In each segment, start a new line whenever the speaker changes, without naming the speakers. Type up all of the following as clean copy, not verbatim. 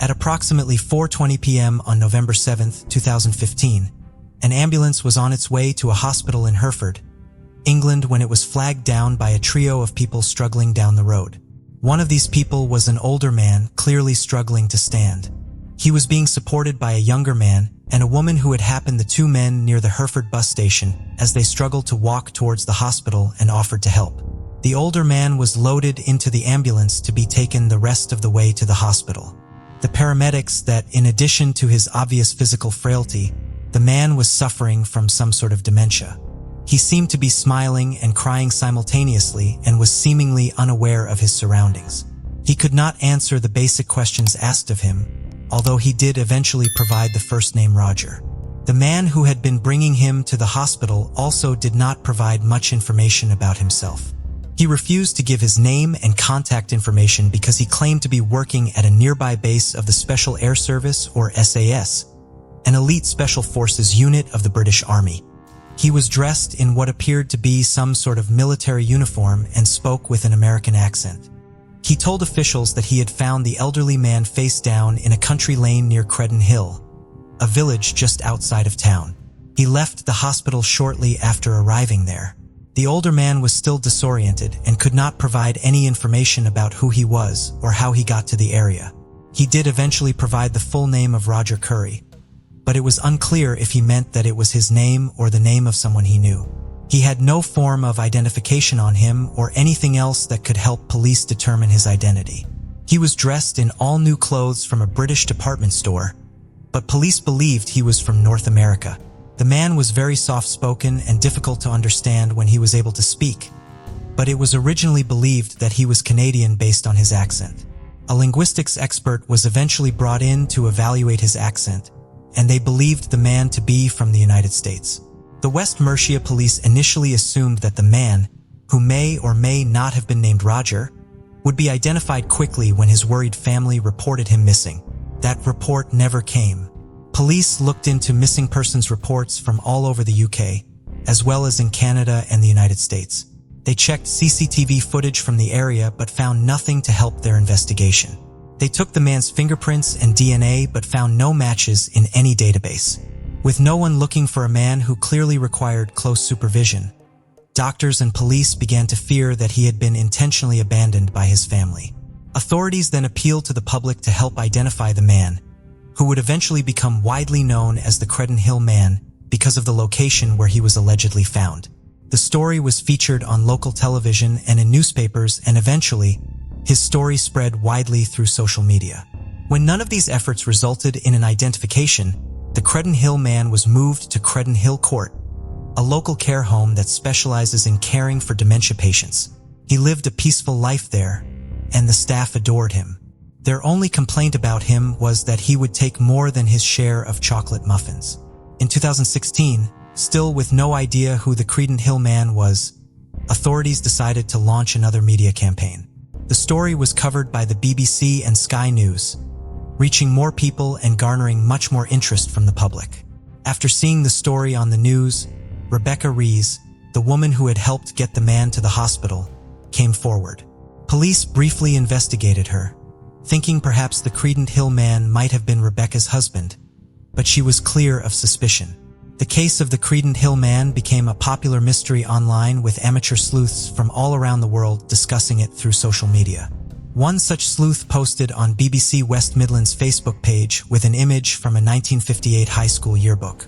At approximately 4:20 p.m. on November 7, 2015, an ambulance was on its way to a hospital in Hereford, England, when it was flagged down by a trio of people struggling down the road. One of these people was an older man, clearly struggling to stand. He was being supported by a younger man and a woman who had happened the two men near the Hereford bus station as they struggled to walk towards the hospital and offered to help. The older man was loaded into the ambulance to be taken the rest of the way to the hospital. The paramedics that, in addition to his obvious physical frailty, the man was suffering from some sort of dementia. He seemed to be smiling and crying simultaneously and was seemingly unaware of his surroundings. He could not answer the basic questions asked of him, although he did eventually provide the first name Roger. The man who had been bringing him to the hospital also did not provide much information about himself. He refused to give his name and contact information because he claimed to be working at a nearby base of the Special Air Service, or SAS, an elite special forces unit of the British Army. He was dressed in what appeared to be some sort of military uniform and spoke with an American accent. He told officials that he had found the elderly man face down in a country lane near Credon Hill, a village just outside of town. He left the hospital shortly after arriving there. The older man was still disoriented and could not provide any information about who he was or how he got to the area. He did eventually provide the full name of Roger Curry, but it was unclear if he meant that it was his name or the name of someone he knew. He had no form of identification on him or anything else that could help police determine his identity. He was dressed in all new clothes from a British department store, but police believed he was from North America. The man was very soft-spoken and difficult to understand when he was able to speak, but it was originally believed that he was Canadian based on his accent. A linguistics expert was eventually brought in to evaluate his accent, and they believed the man to be from the United States. The West Mercia police initially assumed that the man, who may or may not have been named Roger, would be identified quickly when his worried family reported him missing. That report never came. Police looked into missing persons reports from all over the UK, as well as in Canada and the United States. They checked CCTV footage from the area but found nothing to help their investigation. They took the man's fingerprints and DNA but found no matches in any database. With no one looking for a man who clearly required close supervision, doctors and police began to fear that he had been intentionally abandoned by his family. Authorities then appealed to the public to help identify the man, who would eventually become widely known as the Credon Hill Man because of the location where he was allegedly found. The story was featured on local television and in newspapers, and eventually, his story spread widely through social media. When none of these efforts resulted in an identification, the Credon Hill Man was moved to Credon Hill Court, a local care home that specializes in caring for dementia patients. He lived a peaceful life there, and the staff adored him. Their only complaint about him was that he would take more than his share of chocolate muffins. In 2016, still with no idea who the Credon Hill Man was, authorities decided to launch another media campaign. The story was covered by the BBC and Sky News, reaching more people and garnering much more interest from the public. After seeing the story on the news, Rebecca Rees, the woman who had helped get the man to the hospital, came forward. Police briefly investigated her, thinking perhaps the Credon Hill Man might have been Rebecca's husband, but she was clear of suspicion. The case of the Credon Hill Man became a popular mystery online, with amateur sleuths from all around the world discussing it through social media. One such sleuth posted on BBC West Midlands' Facebook page with an image from a 1958 high school yearbook.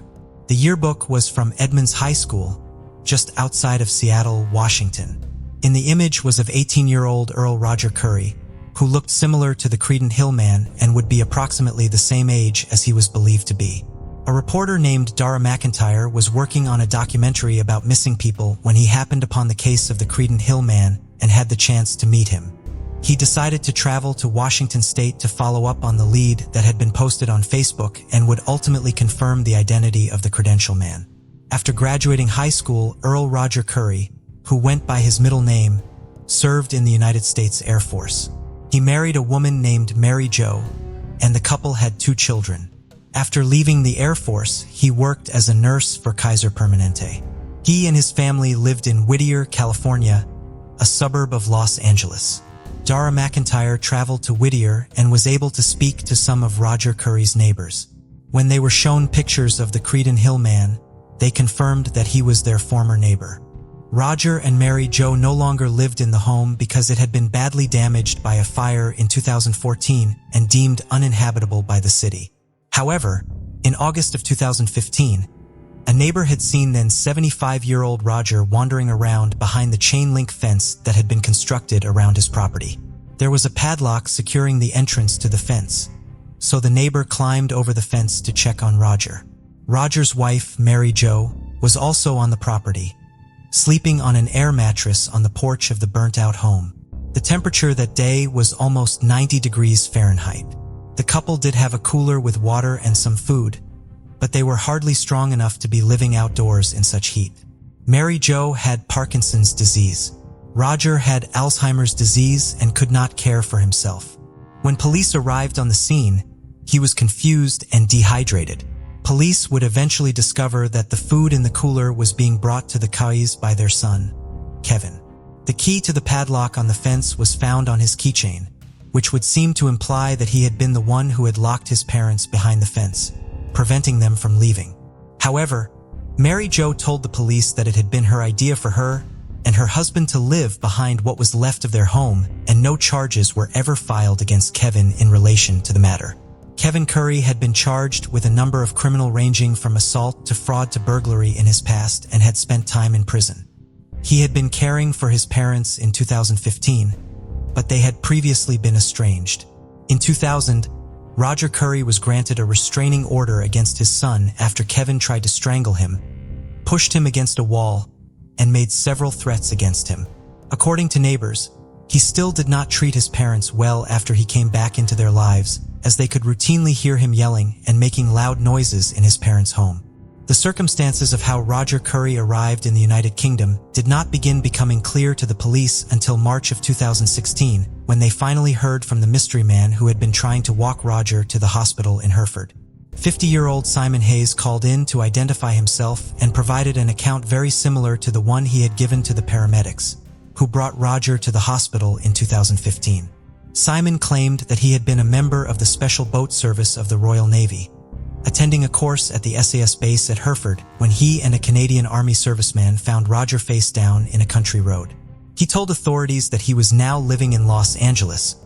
The yearbook was from Edmonds High School, just outside of Seattle, Washington. In the image was of 18-year-old Earl Roger Curry, who looked similar to the Credon Hill Man and would be approximately the same age as he was believed to be. A reporter named Dara McIntyre was working on a documentary about missing people when he happened upon the case of the Credon Hill Man and had the chance to meet him. He decided to travel to Washington State to follow up on the lead that had been posted on Facebook and would ultimately confirm the identity of the Credential Man. After graduating high school, Earl Roger Curry, who went by his middle name, served in the United States Air Force. He married a woman named Mary Jo, and the couple had 2 children. After leaving the Air Force, he worked as a nurse for Kaiser Permanente. He and his family lived in Whittier, California, a suburb of Los Angeles. Dara McIntyre traveled to Whittier and was able to speak to some of Roger Curry's neighbors. When they were shown pictures of the Creedon Hill man, they confirmed that he was their former neighbor. Roger and Mary Jo no longer lived in the home because it had been badly damaged by a fire in 2014 and deemed uninhabitable by the city. However, in August of 2015, a neighbor had seen then 75-year-old Roger wandering around behind the chain-link fence that had been constructed around his property. There was a padlock securing the entrance to the fence, so the neighbor climbed over the fence to check on Roger. Roger's wife, Mary Jo, was also on the property, sleeping on an air mattress on the porch of the burnt-out home. The temperature that day was almost 90 degrees Fahrenheit. The couple did have a cooler with water and some food, but they were hardly strong enough to be living outdoors in such heat. Mary Jo had Parkinson's disease. Roger had Alzheimer's disease and could not care for himself. When police arrived on the scene, he was confused and dehydrated. Police would eventually discover that the food in the cooler was being brought to the Kais by their son, Kevin. The key to the padlock on the fence was found on his keychain, which would seem to imply that he had been the one who had locked his parents behind the fence, preventing them from leaving. However, Mary Jo told the police that it had been her idea for her and her husband to live behind what was left of their home, and no charges were ever filed against Kevin in relation to the matter. Kevin Curry had been charged with a number of criminal ranging from assault to fraud to burglary in his past and had spent time in prison. He had been caring for his parents in 2015, but they had previously been estranged. In 2000, Roger Curry was granted a restraining order against his son after Kevin tried to strangle him, pushed him against a wall, and made several threats against him. According to neighbors, he still did not treat his parents well after he came back into their lives, as they could routinely hear him yelling and making loud noises in his parents' home. The circumstances of how Roger Curry arrived in the United Kingdom did not begin becoming clear to the police until March of 2016, when they finally heard from the mystery man who had been trying to walk Roger to the hospital in Hereford. 50-year-old Simon Hayes called in to identify himself and provided an account very similar to the one he had given to the paramedics, who brought Roger to the hospital in 2015. Simon claimed that he had been a member of the Special Boat Service of the Royal Navy, attending a course at the SAS base at Hereford when he and a Canadian Army serviceman found Roger face down in a country road. He told authorities that he was now living in Los Angeles,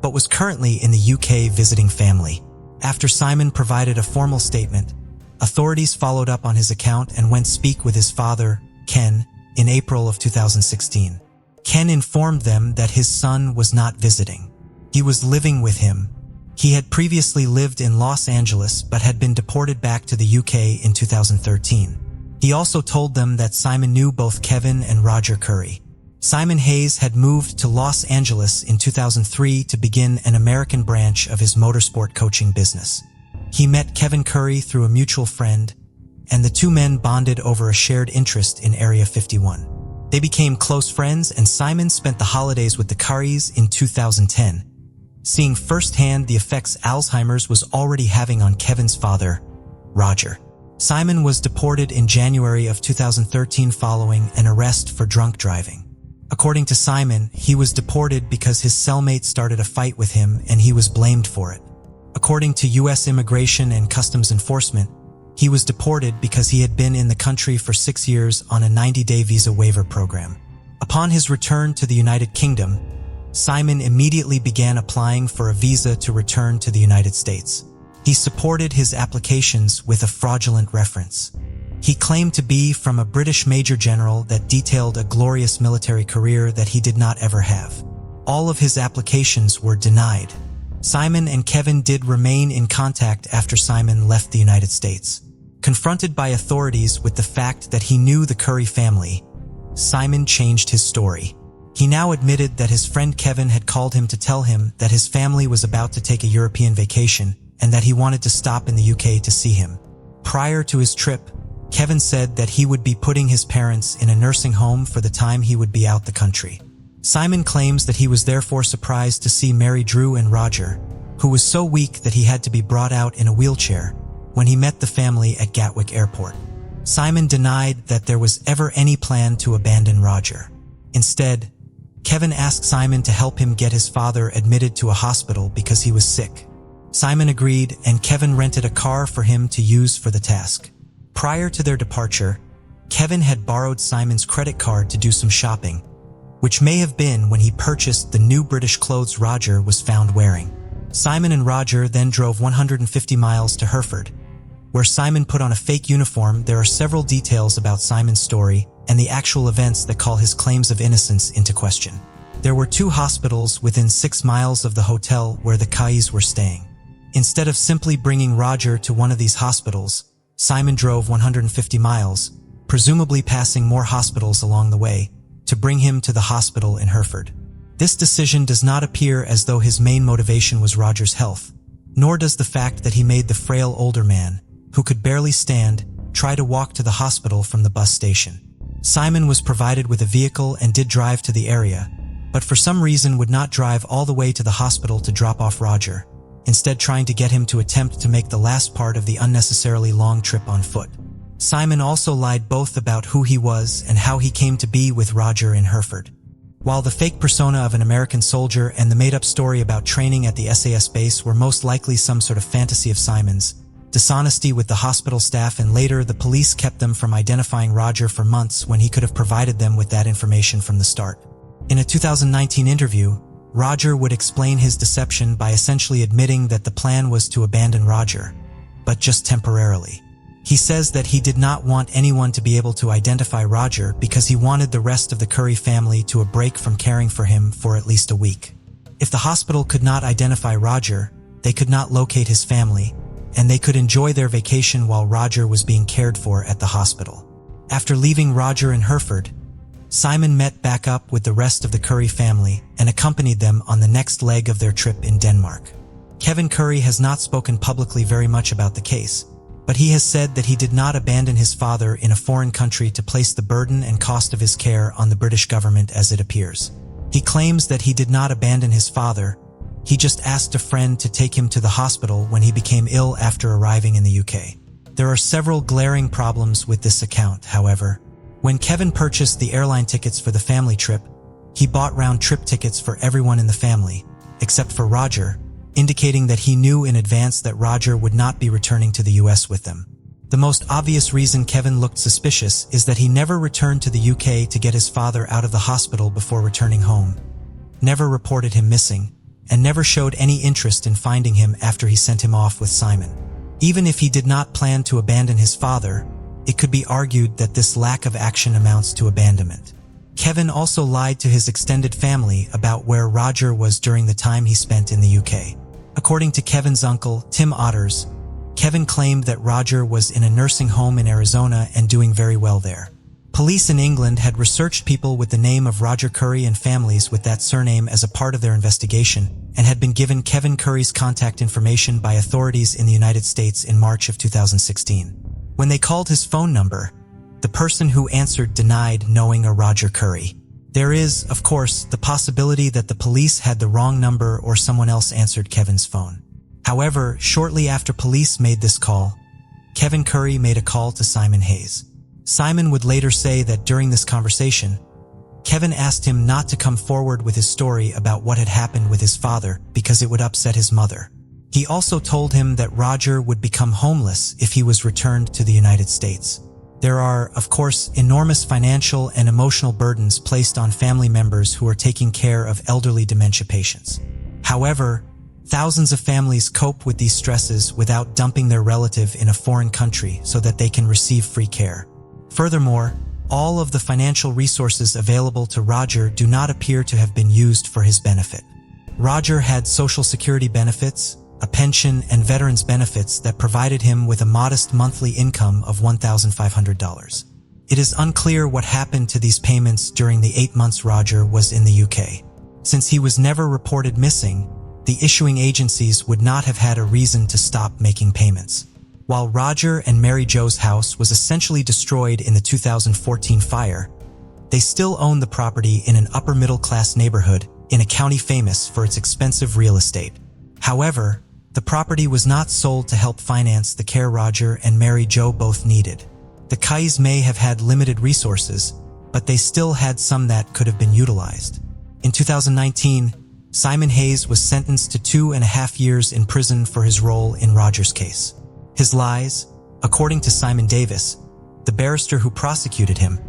but was currently in the UK visiting family. After Simon provided a formal statement, authorities followed up on his account and went speak with his father, Ken, in April of 2016. Ken informed them that his son was not visiting. He was living with him. He had previously lived in Los Angeles but had been deported back to the UK in 2013. He also told them that Simon knew both Kevin and Roger Curry. Simon Hayes had moved to Los Angeles in 2003 to begin an American branch of his motorsport coaching business. He met Kevin Curry through a mutual friend, and the two men bonded over a shared interest in Area 51. They became close friends, and Simon spent the holidays with the Currys in 2010, seeing firsthand the effects Alzheimer's was already having on Kevin's father, Roger. Simon was deported in January of 2013 following an arrest for drunk driving. According to Simon, he was deported because his cellmate started a fight with him and he was blamed for it. According to U.S. Immigration and Customs Enforcement, he was deported because he had been in the country for 6 years on a 90-day visa waiver program. Upon his return to the United Kingdom, Simon immediately began applying for a visa to return to the United States. He supported his applications with a fraudulent reference. He claimed to be from a British major general that detailed a glorious military career that he did not ever have. All of his applications were denied. Simon and Kevin did remain in contact after Simon left the United States. Confronted by authorities with the fact that he knew the Curry family, Simon changed his story. He now admitted that his friend Kevin had called him to tell him that his family was about to take a European vacation and that he wanted to stop in the UK to see him. Prior to his trip, Kevin said that he would be putting his parents in a nursing home for the time he would be out the country. Simon claims that he was therefore surprised to see Mary Drew and Roger, who was so weak that he had to be brought out in a wheelchair, when he met the family at Gatwick Airport. Simon denied that there was ever any plan to abandon Roger. Instead, Kevin asked Simon to help him get his father admitted to a hospital because he was sick. Simon agreed, and Kevin rented a car for him to use for the task. Prior to their departure, Kevin had borrowed Simon's credit card to do some shopping, which may have been when he purchased the new British clothes Roger was found wearing. Simon and Roger then drove 150 miles to Hereford, where Simon put on a fake uniform. There are several details about Simon's story and the actual events that call his claims of innocence into question. There were 2 hospitals within 6 miles of the hotel where the Kais were staying. Instead of simply bringing Roger to one of these hospitals, Simon drove 150 miles, presumably passing more hospitals along the way, to bring him to the hospital in Hereford. This decision does not appear as though his main motivation was Roger's health, nor does the fact that he made the frail older man, who could barely stand, try to walk to the hospital from the bus station. Simon was provided with a vehicle and did drive to the area, but for some reason would not drive all the way to the hospital to drop off Roger, instead trying to get him to attempt to make the last part of the unnecessarily long trip on foot. Simon also lied both about who he was and how he came to be with Roger in Hereford. While the fake persona of an American soldier and the made-up story about training at the SAS base were most likely some sort of fantasy of Simon's, dishonesty with the hospital staff and later the police kept them from identifying Roger for months when he could have provided them with that information from the start. In a 2019 interview, Roger would explain his deception by essentially admitting that the plan was to abandon Roger, but just temporarily. He says that he did not want anyone to be able to identify Roger because he wanted the rest of the Curry family to a break from caring for him for at least a week. If the hospital could not identify Roger, they could not locate his family, and they could enjoy their vacation while Roger was being cared for at the hospital. After leaving Roger in Hereford, Simon met back up with the rest of the Curry family and accompanied them on the next leg of their trip in Denmark. Kevin Curry has not spoken publicly very much about the case, but he has said that he did not abandon his father in a foreign country to place the burden and cost of his care on the British government as it appears. He claims that he did not abandon his father, he just asked a friend to take him to the hospital when he became ill after arriving in the UK. There are several glaring problems with this account, however. When Kevin purchased the airline tickets for the family trip, he bought round-trip tickets for everyone in the family, except for Roger, indicating that he knew in advance that Roger would not be returning to the US with them. The most obvious reason Kevin looked suspicious is that he never returned to the UK to get his father out of the hospital before returning home, never reported him missing, and never showed any interest in finding him after he sent him off with Simon. Even if he did not plan to abandon his father, it could be argued that this lack of action amounts to abandonment. Kevin also lied to his extended family about where Roger was during the time he spent in the UK. According to Kevin's uncle, Tim Otters, Kevin claimed that Roger was in a nursing home in Arizona and doing very well there. Police in England had researched people with the name of Roger Curry and families with that surname as a part of their investigation and had been given Kevin Curry's contact information by authorities in the United States in March of 2016. When they called his phone number, the person who answered denied knowing a Roger Curry. There is, of course, the possibility that the police had the wrong number or someone else answered Kevin's phone. However, shortly after police made this call, Kevin Curry made a call to Simon Hayes. Simon would later say that during this conversation, Kevin asked him not to come forward with his story about what had happened with his father because it would upset his mother. He also told him that Roger would become homeless if he was returned to the United States. There are, of course, enormous financial and emotional burdens placed on family members who are taking care of elderly dementia patients. However, thousands of families cope with these stresses without dumping their relative in a foreign country so that they can receive free care. Furthermore, all of the financial resources available to Roger do not appear to have been used for his benefit. Roger had Social Security benefits, a pension, and veterans benefits that provided him with a modest monthly income of $1,500. It is unclear what happened to these payments during the 8 months Roger was in the UK. Since he was never reported missing, the issuing agencies would not have had a reason to stop making payments. While Roger and Mary Jo's house was essentially destroyed in the 2014 fire, they still own the property in an upper-middle-class neighborhood in a county famous for its expensive real estate. However, the property was not sold to help finance the care Roger and Mary Jo both needed. The Kais may have had limited resources, but they still had some that could have been utilized. 2019, Simon Hayes was sentenced to 2.5 years in prison for his role in Roger's case. His lies, according to Simon Davis, the barrister who prosecuted him,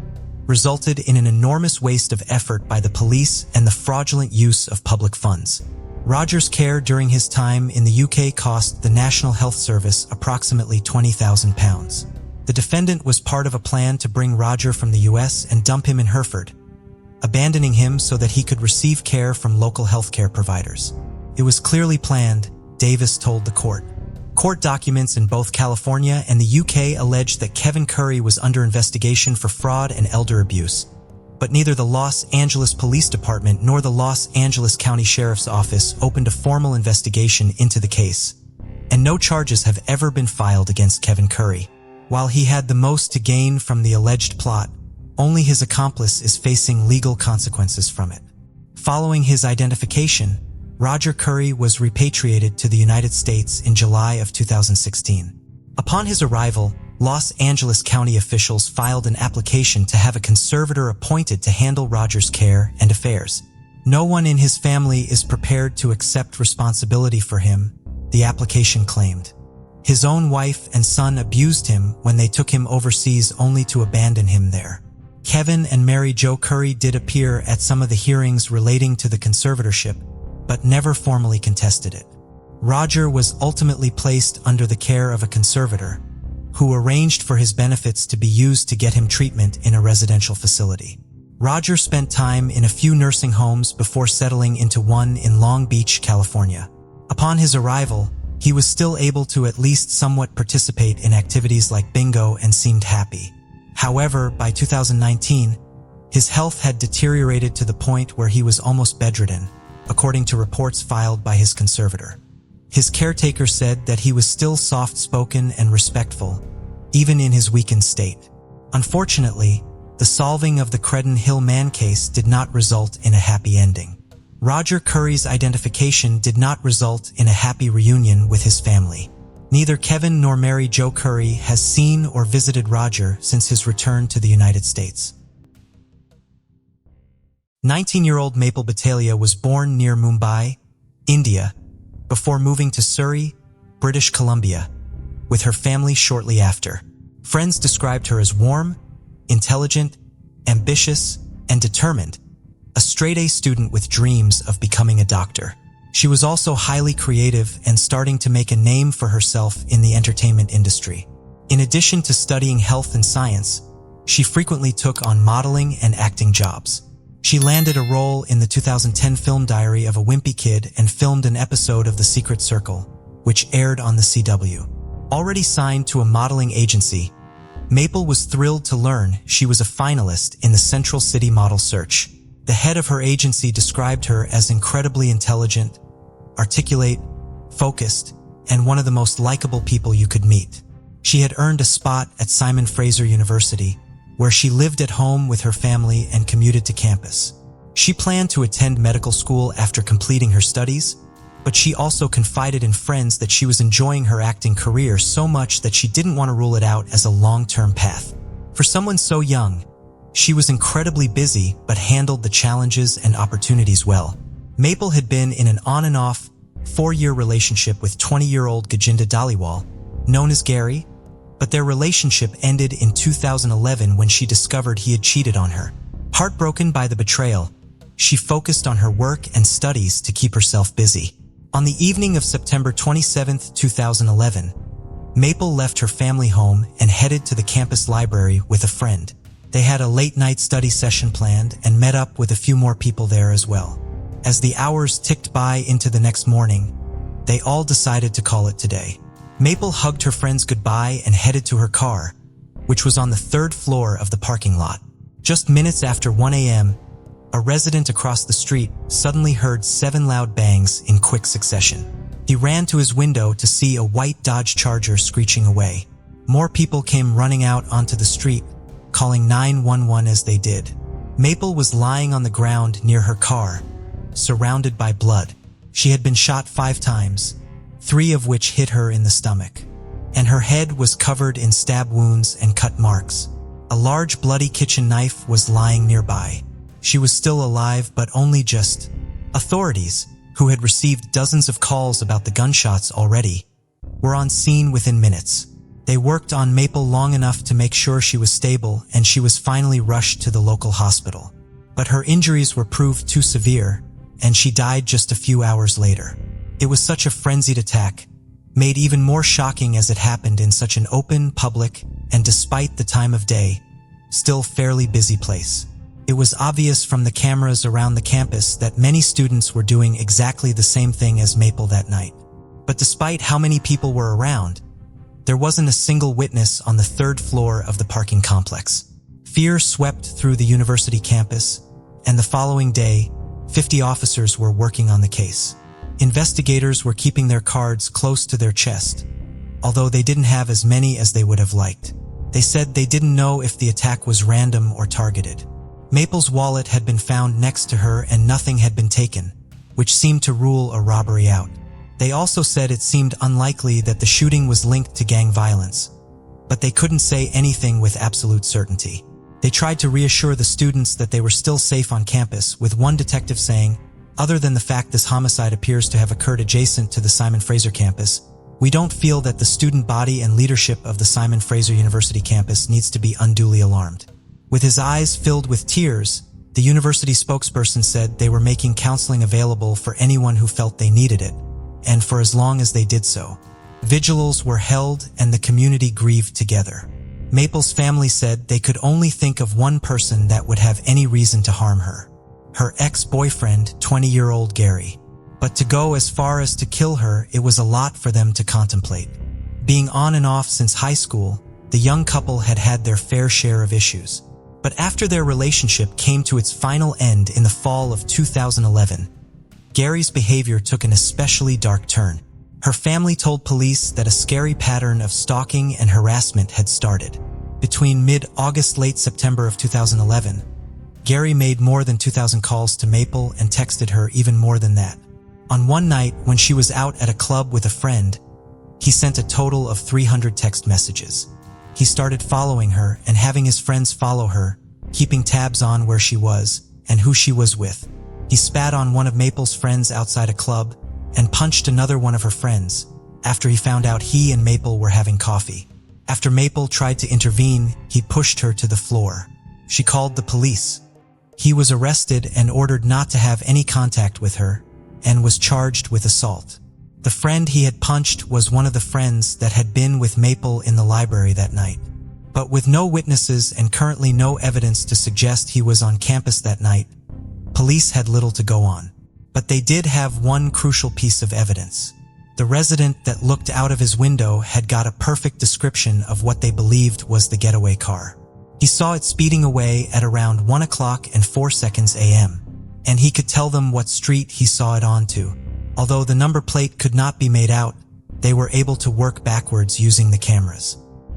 resulted in an enormous waste of effort by the police and the fraudulent use of public funds. Roger's care during his time in the UK cost the National Health Service approximately £20,000. The defendant was part of a plan to bring Roger from the US and dump him in Hereford, abandoning him so that he could receive care from local healthcare providers. It was clearly planned, Davis told the court. Court documents in both California and the UK alleged that Kevin Curry was under investigation for fraud and elder abuse, but neither the Los Angeles Police Department nor the Los Angeles County Sheriff's Office opened a formal investigation into the case, and no charges have ever been filed against Kevin Curry. While he had the most to gain from the alleged plot, only his accomplice is facing legal consequences from it. Following his identification, Roger Curry was repatriated to the United States in July of 2016. Upon his arrival, Los Angeles County officials filed an application to have a conservator appointed to handle Roger's care and affairs. No one in his family is prepared to accept responsibility for him, the application claimed. His own wife and son abused him when they took him overseas only to abandon him there. Kevin and Mary Jo Curry did appear at some of the hearings relating to the conservatorship, but never formally contested it. Roger was ultimately placed under the care of a conservator, who arranged for his benefits to be used to get him treatment in a residential facility. Roger spent time in a few nursing homes before settling into one in Long Beach, California. Upon his arrival, he was still able to at least somewhat participate in activities like bingo and seemed happy. However, by 2019, his health had deteriorated to the point where he was almost bedridden, according to reports filed by his conservator. His caretaker said that he was still soft-spoken and respectful, even in his weakened state. Unfortunately, the solving of the Credon Hill man case did not result in a happy ending. Roger Curry's identification did not result in a happy reunion with his family. Neither Kevin nor Mary Jo Curry has seen or visited Roger since his return to the United States. 19-year-old Maple Batalia was born near Mumbai, India, before moving to Surrey, British Columbia, with her family shortly after. Friends described her as warm, intelligent, ambitious, and determined, a straight-A student with dreams of becoming a doctor. She was also highly creative and starting to make a name for herself in the entertainment industry. In addition to studying health and science, she frequently took on modeling and acting jobs. She landed a role in the 2010 film Diary of a Wimpy Kid and filmed an episode of The Secret Circle, which aired on the CW. Already signed to a modeling agency, Maple was thrilled to learn she was a finalist in the Central City Model Search. The head of her agency described her as incredibly intelligent, articulate, focused, and one of the most likable people you could meet. She had earned a spot at Simon Fraser University, where she lived at home with her family and commuted to campus. She planned to attend medical school after completing her studies, but she also confided in friends that she was enjoying her acting career so much that she didn't want to rule it out as a long-term path. For someone so young, she was incredibly busy but handled the challenges and opportunities well. Maple had been in an on-and-off 4-year relationship with 20-year-old Gajinder Dhaliwal, known as Gary, but their relationship ended in 2011 when she discovered he had cheated on her. Heartbroken by the betrayal, she focused on her work and studies to keep herself busy. On the evening of September 27, 2011, Maple left her family home and headed to the campus library with a friend. They had a late-night study session planned and met up with a few more people there as well. As the hours ticked by into the next morning, they all decided to call it today. Maple hugged her friends goodbye and headed to her car, which was on the 3rd floor of the parking lot. Just minutes after 1 a.m., a resident across the street suddenly heard 7 loud bangs in quick succession. He ran to his window to see a white Dodge Charger screeching away. More people came running out onto the street, calling 911 as they did. Maple was lying on the ground near her car, surrounded by blood. She had been shot 5 times, 3 of which hit her in the stomach, and her head was covered in stab wounds and cut marks. A large bloody kitchen knife was lying nearby. She was still alive, but only just. Authorities, who had received dozens of calls about the gunshots already, were on scene within minutes. They worked on Maple long enough to make sure she was stable, and she was finally rushed to the local hospital. But her injuries were proved too severe, and she died just a few hours later. It was such a frenzied attack, made even more shocking as it happened in such an open, public, and despite the time of day, still fairly busy place. It was obvious from the cameras around the campus that many students were doing exactly the same thing as Maple that night. But despite how many people were around, there wasn't a single witness on the third floor of the parking complex. Fear swept through the university campus, and the following day, 50 officers were working on the case. Investigators were keeping their cards close to their chest, although they didn't have as many as they would have liked. They said they didn't know if the attack was random or targeted. Maple's wallet had been found next to her and nothing had been taken, which seemed to rule a robbery out. They also said it seemed unlikely that the shooting was linked to gang violence, but they couldn't say anything with absolute certainty. They tried to reassure the students that they were still safe on campus, with one detective saying, "Other than the fact this homicide appears to have occurred adjacent to the Simon Fraser campus, we don't feel that the student body and leadership of the Simon Fraser University campus needs to be unduly alarmed." With his eyes filled with tears, the university spokesperson said they were making counseling available for anyone who felt they needed it, and for as long as they did so. Vigils were held and the community grieved together. Maple's family said they could only think of one person that would have any reason to harm her: her ex-boyfriend, 20-year-old Gary. But to go as far as to kill her, it was a lot for them to contemplate. Being on and off since high school, the young couple had had their fair share of issues. But after their relationship came to its final end in the fall of 2011, Gary's behavior took an especially dark turn. Her family told police that a scary pattern of stalking and harassment had started. Between mid-August late September of 2011, Gary made more than 2,000 calls to Maple and texted her even more than that. On one night, when she was out at a club with a friend, he sent a total of 300 text messages. He started following her and having his friends follow her, keeping tabs on where she was and who she was with. He spat on one of Maple's friends outside a club and punched another one of her friends after he found out he and Maple were having coffee. After Maple tried to intervene, he pushed her to the floor. She called the police. He was arrested and ordered not to have any contact with her and was charged with assault. The friend he had punched was one of the friends that had been with Maple in the library that night. But with no witnesses and currently no evidence to suggest he was on campus that night, police had little to go on. But they did have one crucial piece of evidence. The resident that looked out of his window had got a perfect description of what they believed was the getaway car. He saw it speeding away at around 1:04 a.m., and he could tell them what street he saw it onto. Although the number plate could not be made out, they were able to work backwards using the cameras.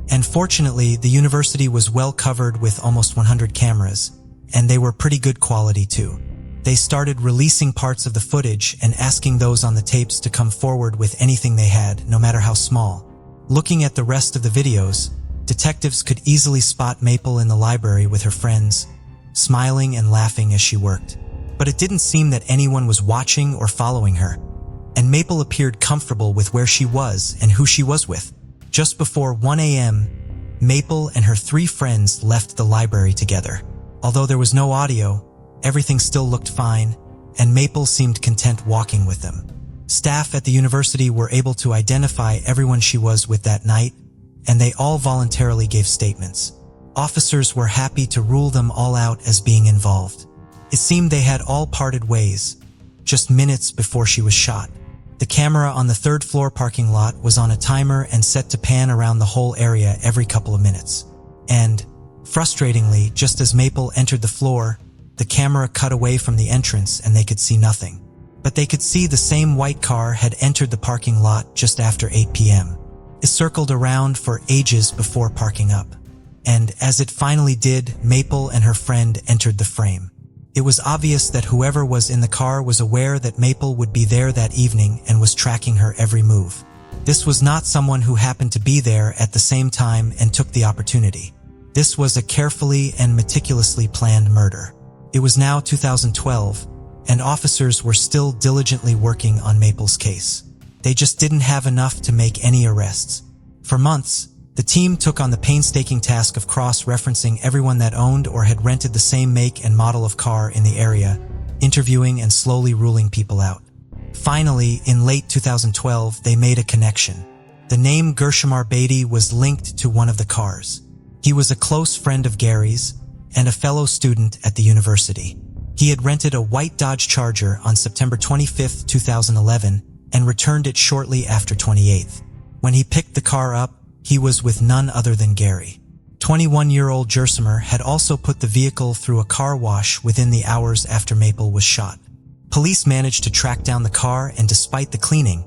And fortunately, the university was well covered with almost 100 cameras, and they were pretty good quality too. They started releasing parts of the footage and asking those on the tapes to come forward with anything they had, no matter how small. Looking at the rest of the videos, detectives could easily spot Maple in the library with her friends, smiling and laughing as she worked. But it didn't seem that anyone was watching or following her, and Maple appeared comfortable with where she was and who she was with. Just before 1 a.m., Maple and her 3 friends left the library together. Although there was no audio, everything still looked fine, and Maple seemed content walking with them. Staff at the university were able to identify everyone she was with that night, and they all voluntarily gave statements. Officers were happy to rule them all out as being involved. It seemed they had all parted ways, just minutes before she was shot. The camera on the third floor parking lot was on a timer and set to pan around the whole area every couple of minutes. And, frustratingly, just as Maple entered the floor, the camera cut away from the entrance and they could see nothing. But they could see the same white car had entered the parking lot just after 8 p.m. It circled around for ages before parking up. And as it finally did, Maple and her friend entered the frame. It was obvious that whoever was in the car was aware that Maple would be there that evening and was tracking her every move. This was not someone who happened to be there at the same time and took the opportunity. This was a carefully and meticulously planned murder. It was now 2012, and officers were still diligently working on Maple's case. They just didn't have enough to make any arrests. For months, the team took on the painstaking task of cross-referencing everyone that owned or had rented the same make and model of car in the area, interviewing and slowly ruling people out. Finally, in late 2012, they made a connection. The name Gershamar Beatty was linked to one of the cars. He was a close friend of Gary's and a fellow student at the university. He had rented a white Dodge Charger on September 25, 2011, and returned it shortly after 28th. When he picked the car up, he was with none other than Gary. 21-year-old Gershamar had also put the vehicle through a car wash within the hours after Maple was shot. Police managed to track down the car, and despite the cleaning,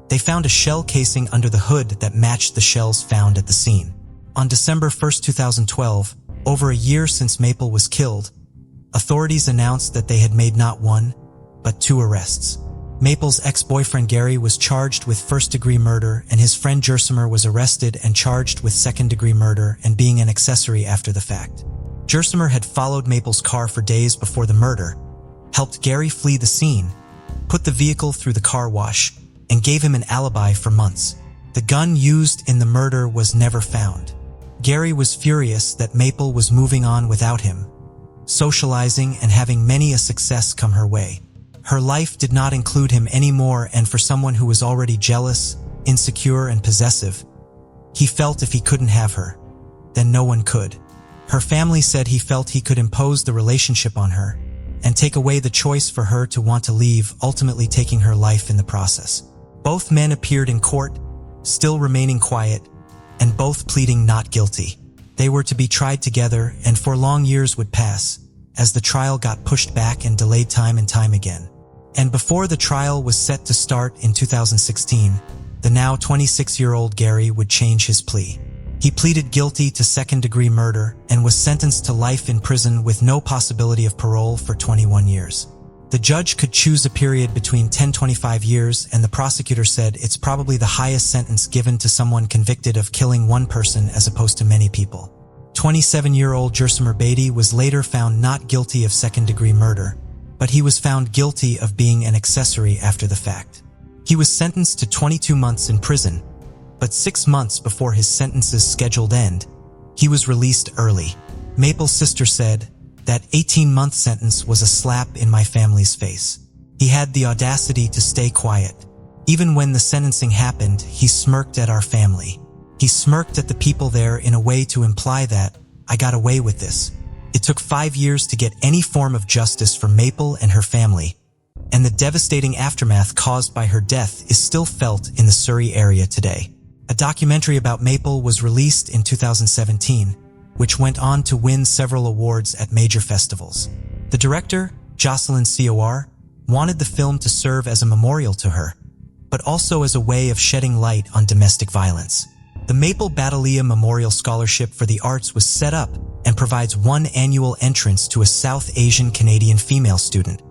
they found a shell casing under the hood that matched the shells found at the scene. On December 1, 2012, over a year since Maple was killed, authorities announced that they had made not one, but 2 arrests. Maple's ex-boyfriend Gary was charged with first-degree murder, and his friend Gershamar was arrested and charged with second-degree murder and being an accessory after the fact. Gershamar had followed Maple's car for days before the murder, helped Gary flee the scene, put the vehicle through the car wash, and gave him an alibi for months. The gun used in the murder was never found. Gary was furious that Maple was moving on without him, socializing and having many a success come her way. Her life did not include him anymore, and for someone who was already jealous, insecure, and possessive, he felt if he couldn't have her, then no one could. Her family said he felt he could impose the relationship on her and take away the choice for her to want to leave, ultimately taking her life in the process. Both men appeared in court, still remaining quiet, and both pleading not guilty. They were to be tried together, and 4 long years would pass, as the trial got pushed back and delayed time and time again. And before the trial was set to start in 2016, the now 26-year-old Gary would change his plea. He pleaded guilty to second-degree murder and was sentenced to life in prison with no possibility of parole for 21 years. The judge could choose a period between 10-25 years, and the prosecutor said it's probably the highest sentence given to someone convicted of killing one person as opposed to many people. 27-year-old Gershamar Beatty was later found not guilty of second-degree murder, but he was found guilty of being an accessory after the fact. He was sentenced to 22 months in prison, but 6 months before his sentence's scheduled end, he was released early. Maple's sister said, "That 18-month sentence was a slap in my family's face. He had the audacity to stay quiet. Even when the sentencing happened, he smirked at our family. He smirked at the people there in a way to imply that, I got away with this." It took 5 years to get any form of justice for Maple and her family, and the devastating aftermath caused by her death is still felt in the Surrey area today. A documentary about Maple was released in 2017, which went on to win several awards at major festivals. The director, Jocelyn Cor, wanted the film to serve as a memorial to her, but also as a way of shedding light on domestic violence. The Maple Batalia Memorial Scholarship for the Arts was set up and provides 1 annual entrance to a South Asian Canadian female student,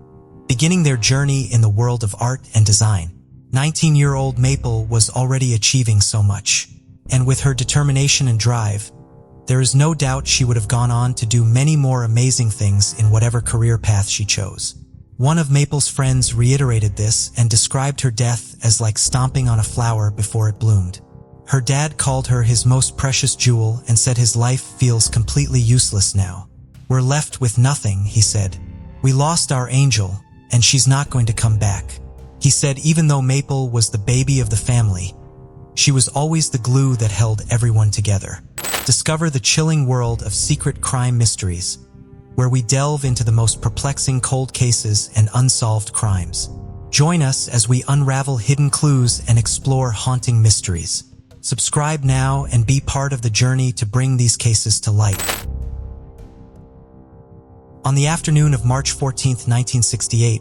beginning their journey in the world of art and design. 19-year-old Maple was already achieving so much, and with her determination and drive, there is no doubt she would have gone on to do many more amazing things in whatever career path she chose. One of Maple's friends reiterated this and described her death as like stomping on a flower before it bloomed. Her dad called her his most precious jewel and said his life feels completely useless now. "We're left with nothing," he said. "We lost our angel, and she's not going to come back." He said even though Maple was the baby of the family, she was always the glue that held everyone together. Discover the chilling world of secret crime mysteries, where we delve into the most perplexing cold cases and unsolved crimes. Join us as we unravel hidden clues and explore haunting mysteries. Subscribe now and be part of the journey to bring these cases to light. On the afternoon of March 14, 1968,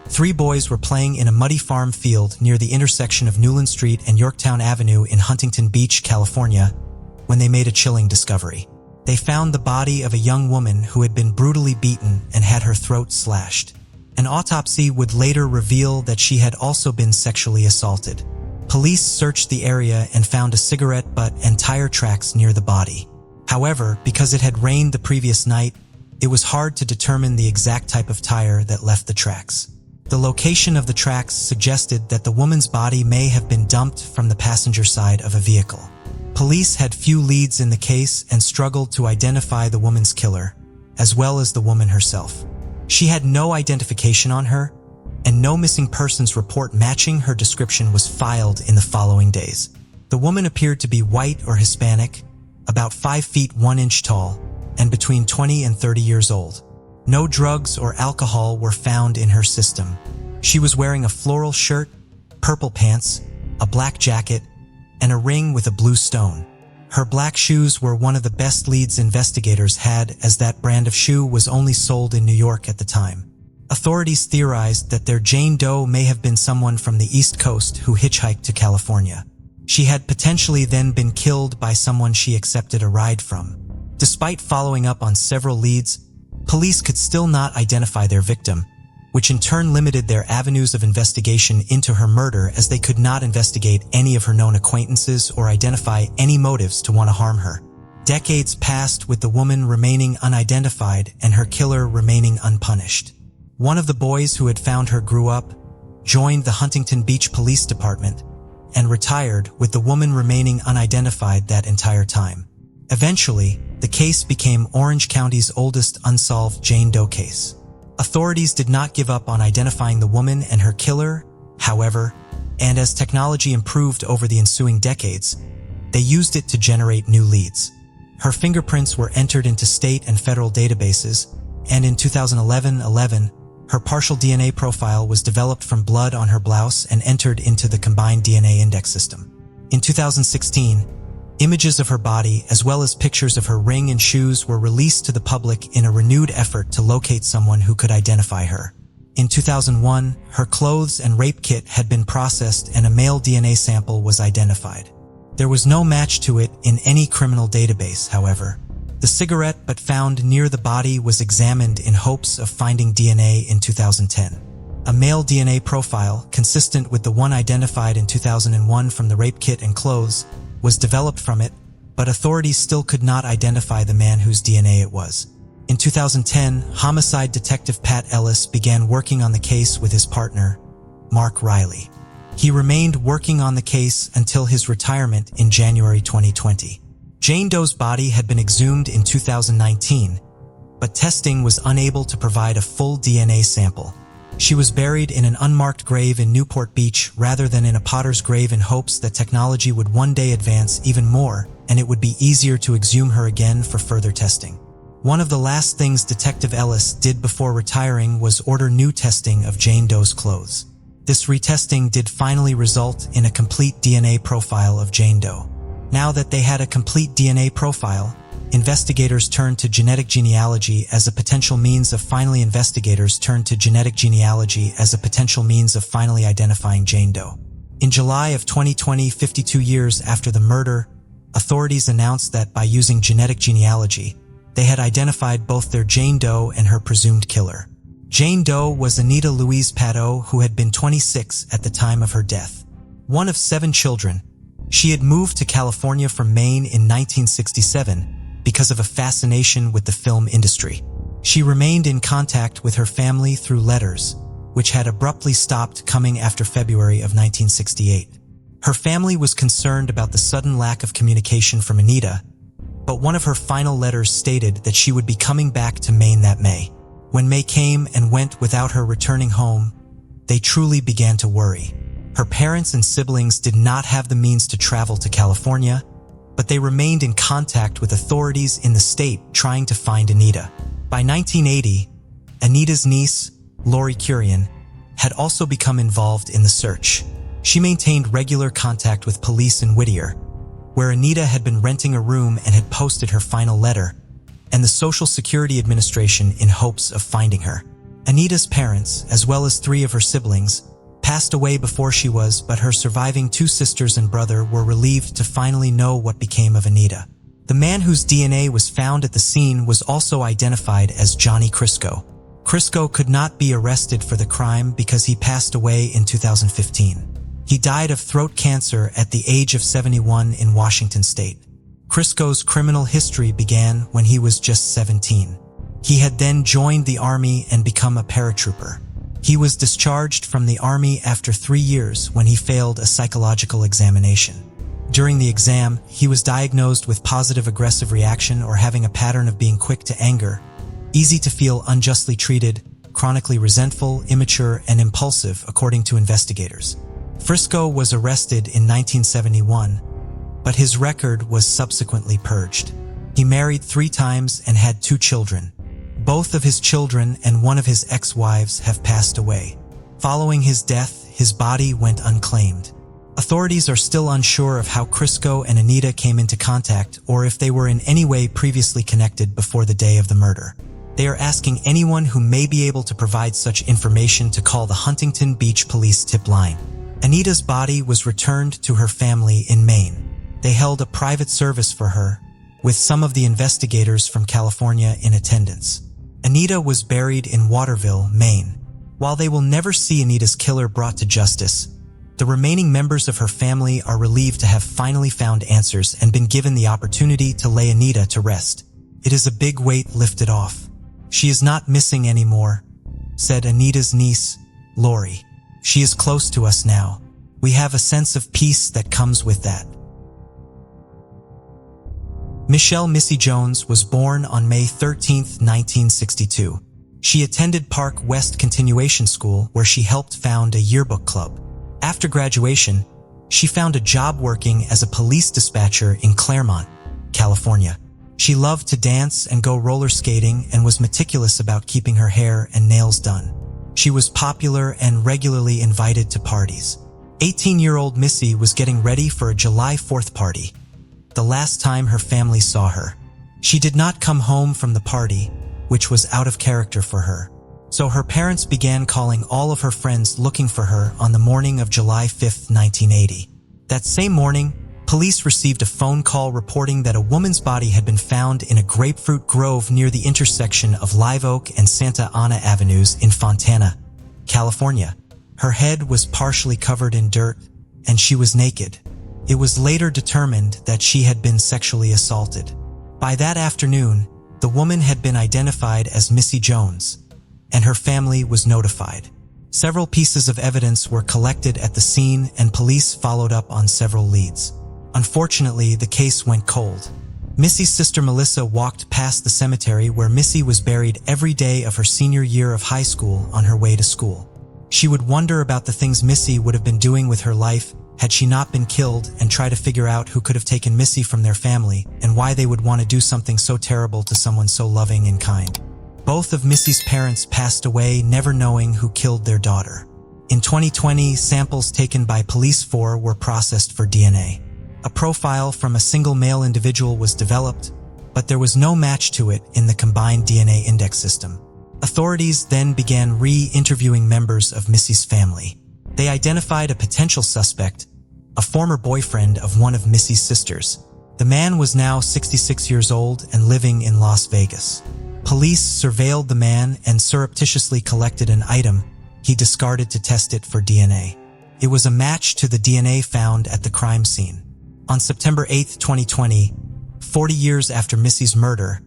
3 boys were playing in a muddy farm field near the intersection of Newland Street and Yorktown Avenue in Huntington Beach, California, when they made a chilling discovery. They found the body of a young woman who had been brutally beaten and had her throat slashed. An autopsy would later reveal that she had also been sexually assaulted. Police searched the area and found a cigarette butt and tire tracks near the body. However, because it had rained the previous night, it was hard to determine the exact type of tire that left the tracks. The location of the tracks suggested that the woman's body may have been dumped from the passenger side of a vehicle. Police had few leads in the case and struggled to identify the woman's killer, as well as the woman herself. She had no identification on her, and no missing persons report matching her description was filed in the following days. The woman appeared to be white or Hispanic, about 5 feet 1 inch tall, and between 20 and 30 years old. No drugs or alcohol were found in her system. She was wearing a floral shirt, purple pants, a black jacket, and a ring with a blue stone. Her black shoes were one of the best leads investigators had, as that brand of shoe was only sold in New York at the time. Authorities theorized that their Jane Doe may have been someone from the East Coast who hitchhiked to California. She had potentially then been killed by someone she accepted a ride from. Despite following up on several leads, police could still not identify their victim, which in turn limited their avenues of investigation into her murder, as they could not investigate any of her known acquaintances or identify any motives to want to harm her. Decades passed with the woman remaining unidentified and her killer remaining unpunished. One of the boys who had found her grew up, joined the Huntington Beach Police Department, and retired, with the woman remaining unidentified that entire time. Eventually, the case became Orange County's oldest unsolved Jane Doe case. Authorities did not give up on identifying the woman and her killer, however, and as technology improved over the ensuing decades, they used it to generate new leads. Her fingerprints were entered into state and federal databases, and in 2011, her partial DNA profile was developed from blood on her blouse and entered into the combined DNA index system. In 2016, images of her body, as well as pictures of her ring and shoes, were released to the public in a renewed effort to locate someone who could identify her. In 2001, her clothes and rape kit had been processed and a male DNA sample was identified. There was no match to it in any criminal database, however. The cigarette butt found near the body was examined in hopes of finding DNA in 2010. A male DNA profile, consistent with the one identified in 2001 from the rape kit and clothes, was developed from it, but authorities still could not identify the man whose DNA it was. In 2010, homicide detective Pat Ellis began working on the case with his partner, Mark Riley. He remained working on the case until his retirement in January 2020. Jane Doe's body had been exhumed in 2019, but testing was unable to provide a full DNA sample. She was buried in an unmarked grave in Newport Beach rather than in a potter's grave, in hopes that technology would one day advance even more and it would be easier to exhume her again for further testing. One of the last things Detective Ellis did before retiring was order new testing of Jane Doe's clothes. This retesting did finally result in a complete DNA profile of Jane Doe. Now that they had a complete DNA profile, investigators turned to genetic genealogy as a potential means of finally identifying Jane Doe. In July of 2020, 52 years after the murder, authorities announced that by using genetic genealogy, they had identified both their Jane Doe and her presumed killer. Jane Doe was Anita Louise Pateau, who had been 26 at the time of her death. One of 7 children, she had moved to California from Maine in 1967 because of a fascination with the film industry. She remained in contact with her family through letters, which had abruptly stopped coming after February of 1968. Her family was concerned about the sudden lack of communication from Anita, but one of her final letters stated that she would be coming back to Maine that May. When May came and went without her returning home, they truly began to worry. Her parents and siblings did not have the means to travel to California, but they remained in contact with authorities in the state trying to find Anita. By 1980, Anita's niece, Lori Curian, had also become involved in the search. She maintained regular contact with police in Whittier, where Anita had been renting a room and had posted her final letter, and the Social Security Administration in hopes of finding her. Anita's parents, as well as 3 of her siblings, passed away before she was, but her surviving 2 sisters and brother were relieved to finally know what became of Anita. The man whose DNA was found at the scene was also identified as Johnny Crisco. Crisco could not be arrested for the crime because he passed away in 2015. He died of throat cancer at the age of 71 in Washington state. Crisco's criminal history began when he was just 17. He had then joined the army and become a paratrooper. He was discharged from the army after 3 years when he failed a psychological examination. During the exam, he was diagnosed with positive aggressive reaction or having a pattern of being quick to anger, easy to feel unjustly treated, chronically resentful, immature, and impulsive, according to investigators. Frisco was arrested in 1971, but his record was subsequently purged. He married 3 times and had 2 children. Both of his children and one of his ex-wives have passed away. Following his death, his body went unclaimed. Authorities are still unsure of how Frisco and Anita came into contact or if they were in any way previously connected before the day of the murder. They are asking anyone who may be able to provide such information to call the Huntington Beach Police tip line. Anita's body was returned to her family in Maine. They held a private service for her, with some of the investigators from California in attendance. Anita was buried in Waterville, Maine. While they will never see Anita's killer brought to justice, the remaining members of her family are relieved to have finally found answers and been given the opportunity to lay Anita to rest. It is a big weight lifted off. She is not missing anymore, said Anita's niece, Lori. She is close to us now. We have a sense of peace that comes with that. Michelle Missy Jones was born on May 13, 1962. She attended Park West Continuation School, where she helped found a yearbook club. After graduation, she found a job working as a police dispatcher in Claremont, California. She loved to dance and go roller skating and was meticulous about keeping her hair and nails done. She was popular and regularly invited to parties. 18-year-old Missy was getting ready for a July 4th party, the last time her family saw her. She did not come home from the party, which was out of character for her. So her parents began calling all of her friends looking for her on the morning of July 5, 1980. That same morning, police received a phone call reporting that a woman's body had been found in a grapefruit grove near the intersection of Live Oak and Santa Ana Avenues in Fontana, California. Her head was partially covered in dirt, and she was naked. It was later determined that she had been sexually assaulted. By that afternoon, the woman had been identified as Missy Jones, and her family was notified. Several pieces of evidence were collected at the scene, and police followed up on several leads. Unfortunately, the case went cold. Missy's sister Melissa walked past the cemetery where Missy was buried every day of her senior year of high school on her way to school. She would wonder about the things Missy would have been doing with her life had she not been killed, and try to figure out who could have taken Missy from their family and why they would want to do something so terrible to someone so loving and kind. Both of Missy's parents passed away, never knowing who killed their daughter. In 2020, samples taken by police were processed for DNA. A profile from a single male individual was developed, but there was no match to it in the combined DNA index system. Authorities then began re-interviewing members of Missy's family. They identified a potential suspect, a former boyfriend of one of Missy's sisters. The man was now 66 years old and living in Las Vegas. Police surveilled the man and surreptitiously collected an item he discarded to test it for DNA. It was a match to the DNA found at the crime scene. On September 8, 2020, 40 years after Missy's murder,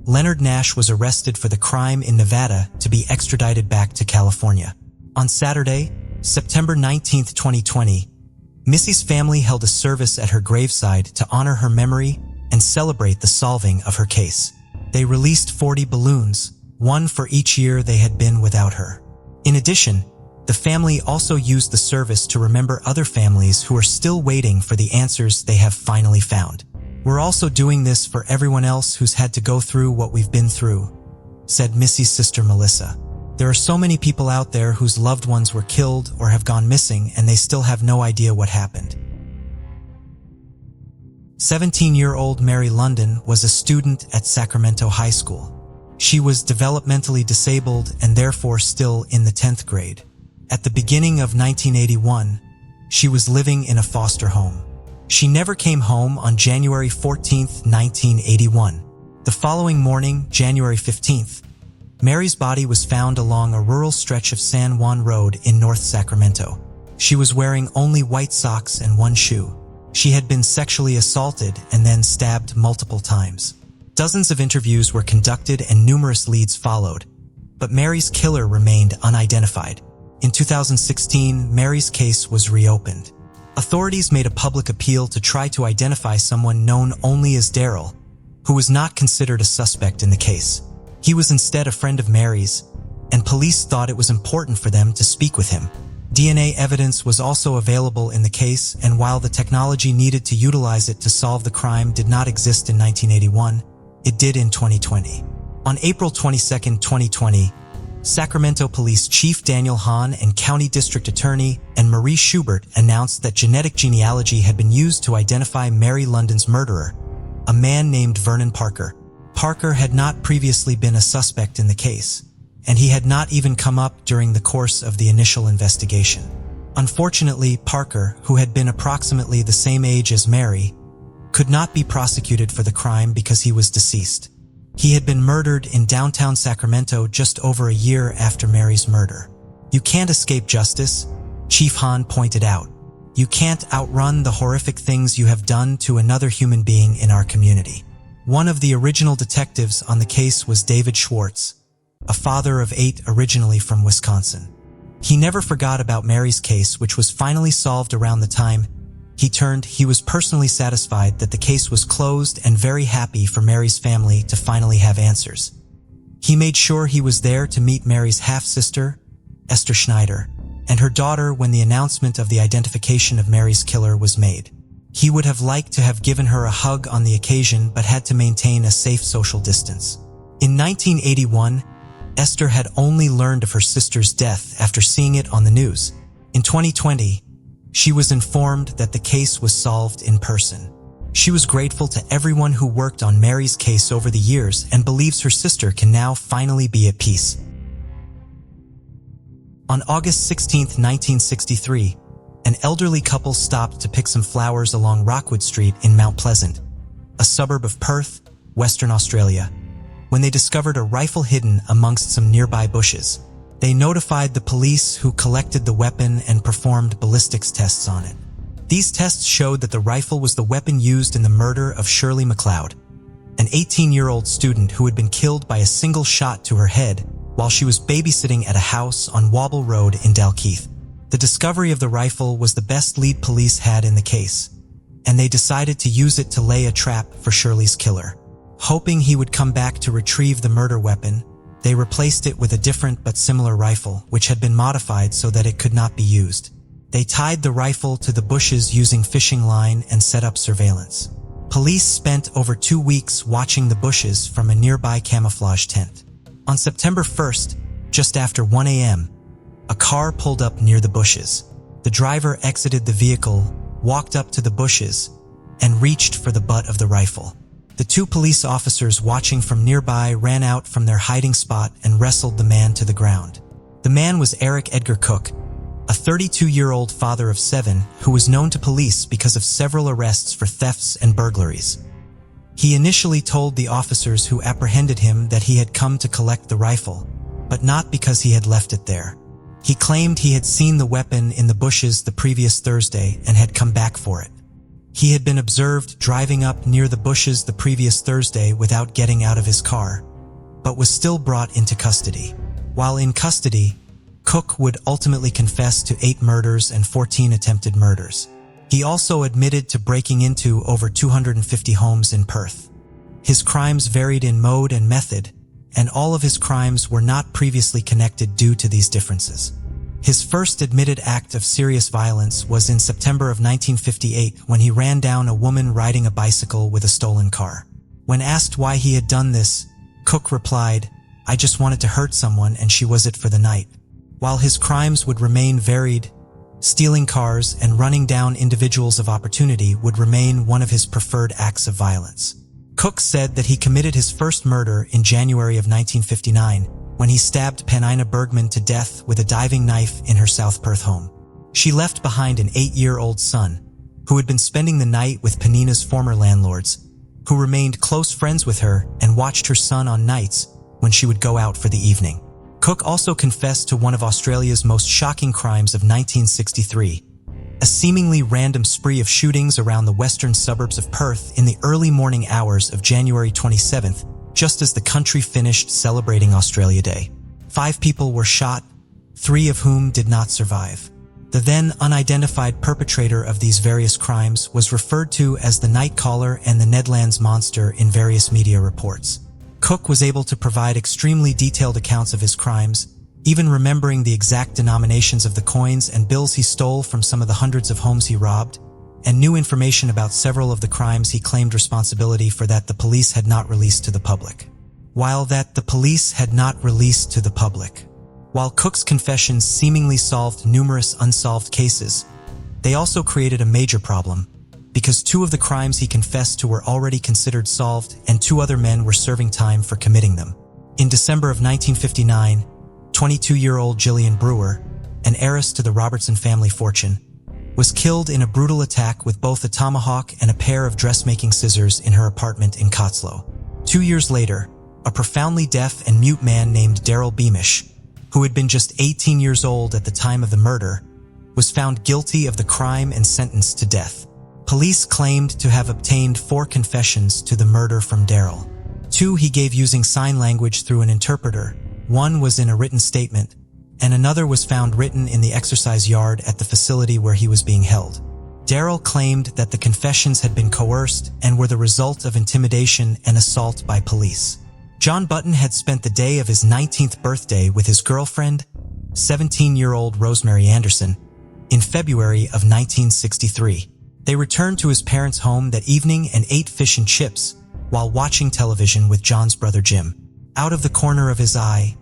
Leonard Nash was arrested for the crime in Nevada to be extradited back to California. On Saturday, September 19, 2020, Missy's family held a service at her graveside to honor her memory and celebrate the solving of her case. They released 40 balloons, one for each year they had been without her. In addition, the family also used the service to remember other families who are still waiting for the answers they have finally found. We're also doing this for everyone else who's had to go through what we've been through, said Missy's sister Melissa. There are so many people out there whose loved ones were killed or have gone missing, and they still have no idea what happened. 17-year-old Mary London was a student at Sacramento High School. She was developmentally disabled and therefore still in the 10th grade. At the beginning of 1981, she was living in a foster home. She never came home on January 14, 1981. The following morning, January 15th, Mary's body was found along a rural stretch of San Juan Road in North Sacramento. She was wearing only white socks and one shoe. She had been sexually assaulted and then stabbed multiple times. Dozens of interviews were conducted and numerous leads followed, but Mary's killer remained unidentified. In 2016, Mary's case was reopened. Authorities made a public appeal to try to identify someone known only as Daryl, who was not considered a suspect in the case. He was instead a friend of Mary's, and police thought it was important for them to speak with him. DNA evidence was also available in the case, and while the technology needed to utilize it to solve the crime did not exist in 1981, it did in 2020. On April 22, 2020, Sacramento Police Chief Daniel Hahn and County District Attorney and Marie Schubert announced that genetic genealogy had been used to identify Mary London's murderer, a man named Vernon Parker. Parker had not previously been a suspect in the case, and he had not even come up during the course of the initial investigation. Unfortunately, Parker, who had been approximately the same age as Mary, could not be prosecuted for the crime because he was deceased. He had been murdered in downtown Sacramento just over a year after Mary's murder. "You can't escape justice," Chief Hahn pointed out. "You can't outrun the horrific things you have done to another human being in our community." One of the original detectives on the case was David Schwartz, a father of 8 originally from Wisconsin. He never forgot about Mary's case, which was finally solved around the time he was personally satisfied that the case was closed and very happy for Mary's family to finally have answers. He made sure he was there to meet Mary's half-sister, Esther Schneider, and her daughter when the announcement of the identification of Mary's killer was made. He would have liked to have given her a hug on the occasion but had to maintain a safe social distance. In 1981, Esther had only learned of her sister's death after seeing it on the news. In 2020, she was informed that the case was solved in person. She was grateful to everyone who worked on Mary's case over the years and believes her sister can now finally be at peace. On August 16, 1963, an elderly couple stopped to pick some flowers along Rockwood Street in Mount Pleasant, a suburb of Perth, Western Australia, when they discovered a rifle hidden amongst some nearby bushes. They notified the police, who collected the weapon and performed ballistics tests on it. These tests showed that the rifle was the weapon used in the murder of Shirley MacLeod, an 18-year-old student who had been killed by a single shot to her head while she was babysitting at a house on Wobble Road in Dalkeith. The discovery of the rifle was the best lead police had in the case, and they decided to use it to lay a trap for Shirley's killer. Hoping he would come back to retrieve the murder weapon, they replaced it with a different but similar rifle, which had been modified so that it could not be used. They tied the rifle to the bushes using fishing line and set up surveillance. Police spent over 2 weeks watching the bushes from a nearby camouflage tent. On September 1st, just after 1 a.m., a car pulled up near the bushes. The driver exited the vehicle, walked up to the bushes, and reached for the butt of the rifle. The 2 police officers watching from nearby ran out from their hiding spot and wrestled the man to the ground. The man was Eric Edgar Cook, a 32-year-old father of 7 who was known to police because of several arrests for thefts and burglaries. He initially told the officers who apprehended him that he had come to collect the rifle, but not because he had left it there. He claimed he had seen the weapon in the bushes the previous Thursday and had come back for it. He had been observed driving up near the bushes the previous Thursday without getting out of his car, but was still brought into custody. While in custody, Cook would ultimately confess to 8 murders and 14 attempted murders. He also admitted to breaking into over 250 homes in Perth. His crimes varied in mode and method, and all of his crimes were not previously connected due to these differences. His first admitted act of serious violence was in September of 1958 when he ran down a woman riding a bicycle with a stolen car. When asked why he had done this, Cook replied, "I just wanted to hurt someone and she was it for the night." While his crimes would remain varied, stealing cars and running down individuals of opportunity would remain one of his preferred acts of violence. Cook said that he committed his first murder in January of 1959 when he stabbed Penina Bergman to death with a diving knife in her South Perth home. She left behind an 8-year-old son who had been spending the night with Penina's former landlords, who remained close friends with her and watched her son on nights when she would go out for the evening. Cook also confessed to one of Australia's most shocking crimes of 1963, A seemingly random spree of shootings around the western suburbs of Perth in the early morning hours of January 27th, just as the country finished celebrating Australia Day. 5 people were shot, 3 of whom did not survive. The then unidentified perpetrator of these various crimes was referred to as the Night Caller and the Nedlands Monster in various media reports. Cook was able to provide extremely detailed accounts of his crimes, even remembering the exact denominations of the coins and bills he stole from some of the hundreds of homes he robbed, and new information about several of the crimes he claimed responsibility for that the police had not released to the public. While Cook's confessions seemingly solved numerous unsolved cases, they also created a major problem, because 2 of the crimes he confessed to were already considered solved and 2 other men were serving time for committing them. In December of 1959, 22-year-old Gillian Brewer, an heiress to the Robertson family fortune, was killed in a brutal attack with both a tomahawk and a pair of dressmaking scissors in her apartment in Cotslow. 2 years later, a profoundly deaf and mute man named Daryl Beamish, who had been just 18 years old at the time of the murder, was found guilty of the crime and sentenced to death. Police claimed to have obtained 4 confessions to the murder from Daryl. 2 he gave using sign language through an interpreter, 1 was in a written statement, and another was found written in the exercise yard at the facility where he was being held. Daryl claimed that the confessions had been coerced and were the result of intimidation and assault by police. John Button had spent the day of his 19th birthday with his girlfriend, 17-year-old Rosemary Anderson, in February of 1963. They returned to his parents' home that evening and ate fish and chips while watching television with John's brother Jim. Out of the corner of his eye,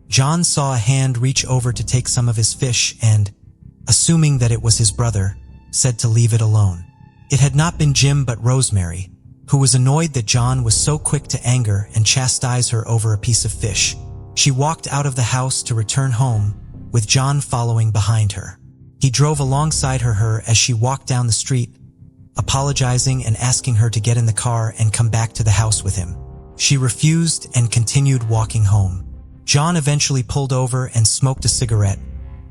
John saw a hand reach over to take some of his fish and, assuming that it was his brother, said to leave it alone. It had not been Jim but Rosemary, who was annoyed that John was so quick to anger and chastise her over a piece of fish. She walked out of the house to return home, with John following behind her. He drove alongside her as she walked down the street, apologizing and asking her to get in the car and come back to the house with him. She refused and continued walking home. John eventually pulled over and smoked a cigarette,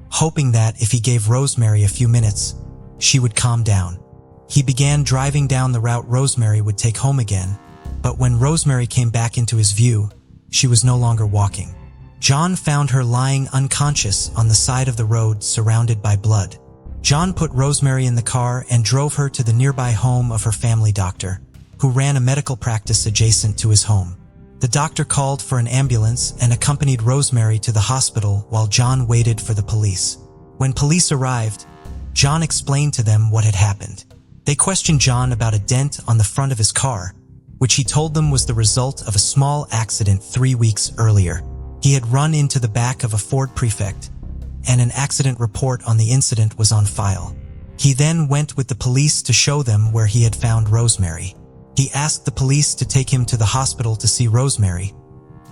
hoping that if he gave Rosemary a few minutes, she would calm down. He began driving down the route Rosemary would take home again, but when Rosemary came back into his view, she was no longer walking. John found her lying unconscious on the side of the road surrounded by blood. John put Rosemary in the car and drove her to the nearby home of her family doctor, who ran a medical practice adjacent to his home. The doctor called for an ambulance and accompanied Rosemary to the hospital while John waited for the police. When police arrived, John explained to them what had happened. They questioned John about a dent on the front of his car, which he told them was the result of a small accident 3 weeks earlier. He had run into the back of a Ford Prefect, and an accident report on the incident was on file. He then went with the police to show them where he had found Rosemary. He asked the police to take him to the hospital to see Rosemary,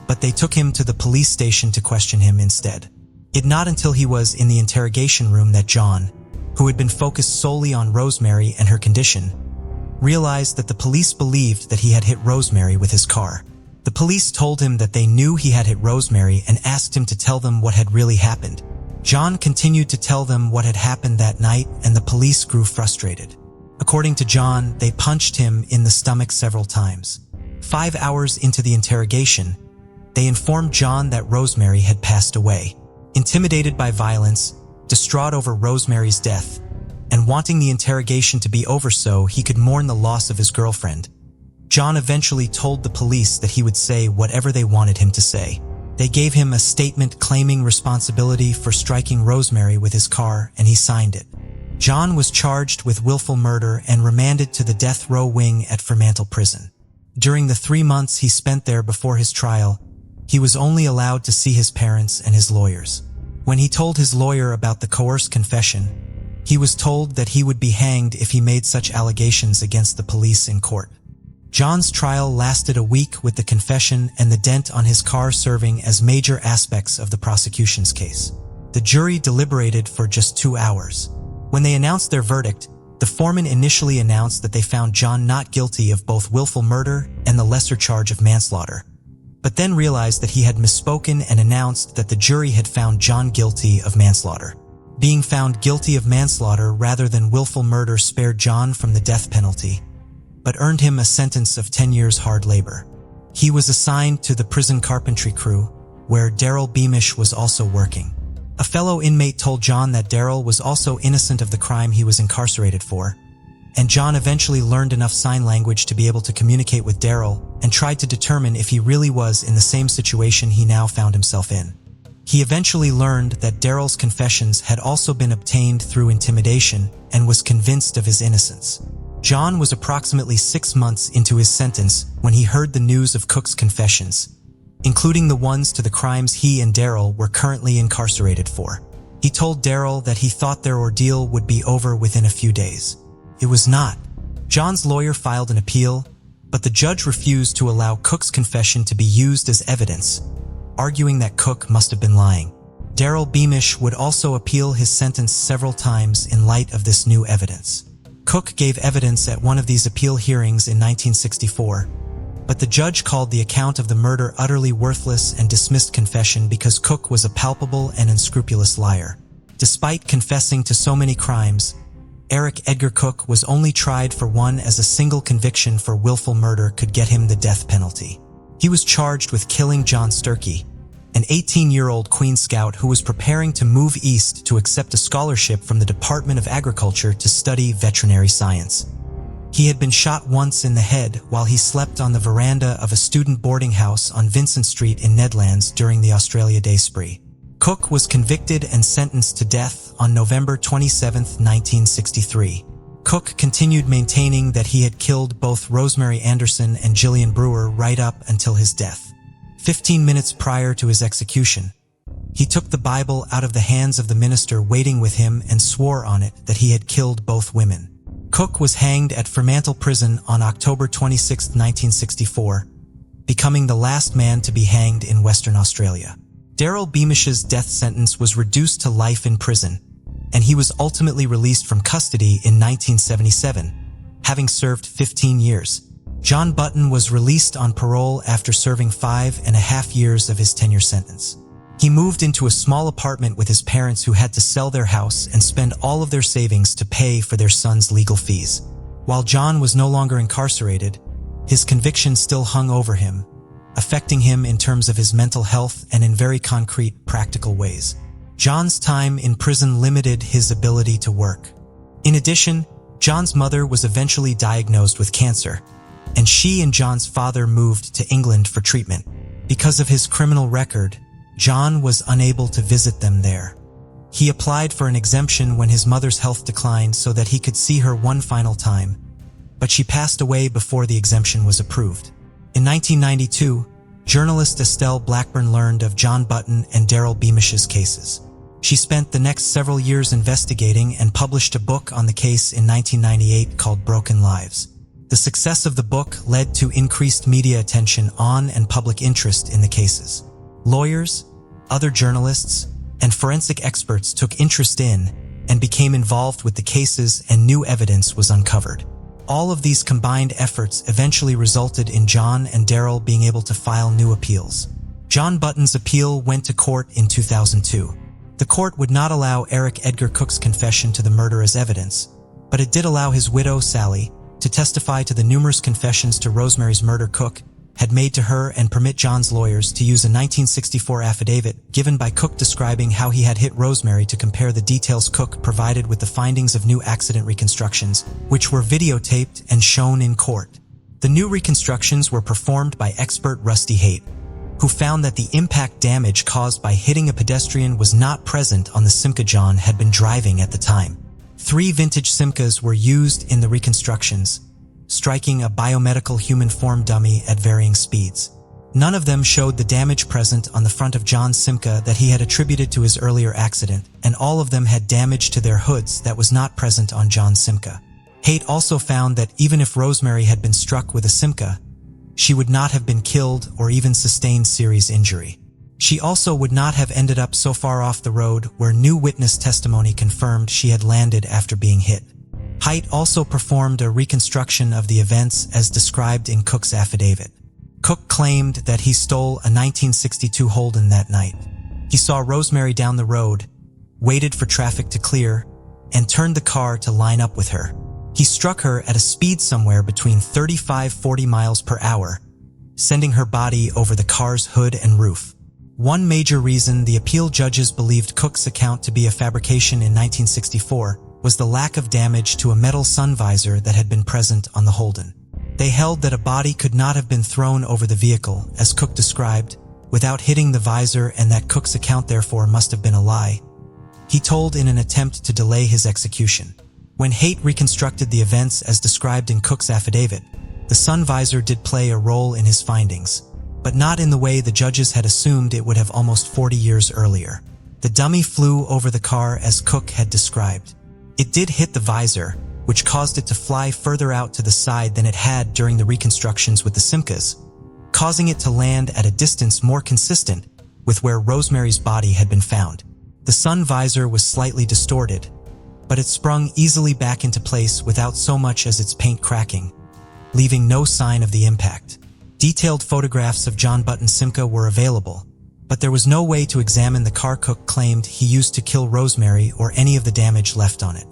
but they took him to the police station to question him instead. It not until he was in the interrogation room that John, who had been focused solely on Rosemary and her condition, realized that the police believed that he had hit Rosemary with his car. The police told him that they knew he had hit Rosemary and asked him to tell them what had really happened. John continued to tell them what had happened that night, and the police grew frustrated. According to John, they punched him in the stomach several times. 5 hours into the interrogation, they informed John that Rosemary had passed away. Intimidated by violence, distraught over Rosemary's death, and wanting the interrogation to be over so he could mourn the loss of his girlfriend, John eventually told the police that he would say whatever they wanted him to say. They gave him a statement claiming responsibility for striking Rosemary with his car, and he signed it. John was charged with willful murder and remanded to the death row wing at Fremantle Prison. During the 3 months he spent there before his trial, he was only allowed to see his parents and his lawyers. When he told his lawyer about the coerced confession, he was told that he would be hanged if he made such allegations against the police in court. John's trial lasted a week, with the confession and the dent on his car serving as major aspects of the prosecution's case. The jury deliberated for just 2 hours. When they announced their verdict, the foreman initially announced that they found John not guilty of both willful murder and the lesser charge of manslaughter, but then realized that he had misspoken and announced that the jury had found John guilty of manslaughter. Being found guilty of manslaughter rather than willful murder spared John from the death penalty, but earned him a sentence of 10 years hard labor. He was assigned to the prison carpentry crew, where Daryl Beamish was also working. A fellow inmate told John that Daryl was also innocent of the crime he was incarcerated for, and John eventually learned enough sign language to be able to communicate with Daryl and tried to determine if he really was in the same situation he now found himself in. He eventually learned that Daryl's confessions had also been obtained through intimidation and was convinced of his innocence. John was approximately 6 months into his sentence when he heard the news of Cook's confessions, including the ones to the crimes he and Daryl were currently incarcerated for. He told Daryl that he thought their ordeal would be over within a few days. It was not. John's lawyer filed an appeal, but the judge refused to allow Cook's confession to be used as evidence, arguing that Cook must have been lying. Daryl Beamish would also appeal his sentence several times in light of this new evidence. Cook gave evidence at one of these appeal hearings in 1964, but the judge called the account of the murder utterly worthless and dismissed confession because Cook was a palpable and unscrupulous liar. Despite confessing to so many crimes, Eric Edgar Cook was only tried for one, as a single conviction for willful murder could get him the death penalty. He was charged with killing John Sturkey, an 18-year-old Queen Scout who was preparing to move east to accept a scholarship from the Department of Agriculture to study veterinary science. He had been shot once in the head while he slept on the veranda of a student boarding house on Vincent Street in Nedlands during the Australia Day spree. Cook was convicted and sentenced to death on November 27, 1963. Cook continued maintaining that he had killed both Rosemary Anderson and Gillian Brewer right up until his death. 15 minutes prior to his execution, he took the Bible out of the hands of the minister waiting with him and swore on it that he had killed both women. Cook was hanged at Fremantle Prison on October 26, 1964, becoming the last man to be hanged in Western Australia. Daryl Beamish's death sentence was reduced to life in prison, and he was ultimately released from custody in 1977, having served 15 years. John Button was released on parole after serving 5.5 years of his 10-year sentence. He moved into a small apartment with his parents, who had to sell their house and spend all of their savings to pay for their son's legal fees. While John was no longer incarcerated, his conviction still hung over him, affecting him in terms of his mental health and in very concrete, practical ways. John's time in prison limited his ability to work. In addition, John's mother was eventually diagnosed with cancer, and she and John's father moved to England for treatment. Because of his criminal record, John was unable to visit them there. He applied for an exemption when his mother's health declined so that he could see her one final time, but she passed away before the exemption was approved. In 1992, journalist Estelle Blackburn learned of John Button and Daryl Beamish's cases. She spent the next several years investigating and published a book on the case in 1998 called Broken Lives. The success of the book led to increased media attention on and public interest in the cases. Lawyers, other journalists, and forensic experts took interest in and became involved with the cases, and new evidence was uncovered. All of these combined efforts eventually resulted in John and Daryl being able to file new appeals. John Button's appeal went to court in 2002. The court would not allow Eric Edgar Cook's confession to the murder as evidence, but it did allow his widow, Sally, to testify to the numerous confessions to Rosemary's murder Cook had made to her, and permit John's lawyers to use a 1964 affidavit given by Cook describing how he had hit Rosemary to compare the details Cook provided with the findings of new accident reconstructions, which were videotaped and shown in court. The new reconstructions were performed by expert Rusty Haight, who found that the impact damage caused by hitting a pedestrian was not present on the Simca John had been driving at the time. 3 vintage Simcas were used in the reconstructions, striking a biomedical human form dummy at varying speeds. None of them showed the damage present on the front of John's Simca that he had attributed to his earlier accident, and all of them had damage to their hoods that was not present on John's Simca. Haight also found that even if Rosemary had been struck with a Simca, she would not have been killed or even sustained serious injury. She also would not have ended up so far off the road where new witness testimony confirmed she had landed after being hit. Haight also performed a reconstruction of the events as described in Cook's affidavit. Cook claimed that he stole a 1962 Holden that night. He saw Rosemary down the road, waited for traffic to clear, and turned the car to line up with her. He struck her at a speed somewhere between 35–40 miles per hour, sending her body over the car's hood and roof. One major reason the appeal judges believed Cook's account to be a fabrication in 1964 was the lack of damage to a metal sun visor that had been present on the Holden. They held that a body could not have been thrown over the vehicle, as Cook described, without hitting the visor, and that Cook's account therefore must have been a lie. He told in an attempt to delay his execution. When Haight reconstructed the events as described in Cook's affidavit, the sun visor did play a role in his findings, but not in the way the judges had assumed it would have almost 40 years earlier. The dummy flew over the car as Cook had described. It did hit the visor, which caused it to fly further out to the side than it had during the reconstructions with the Simcas, causing it to land at a distance more consistent with where Rosemary's body had been found. The sun visor was slightly distorted, but it sprung easily back into place without so much as its paint cracking, leaving no sign of the impact. Detailed photographs of John Button's Simca were available, but there was no way to examine the car Cook claimed he used to kill Rosemary or any of the damage left on it.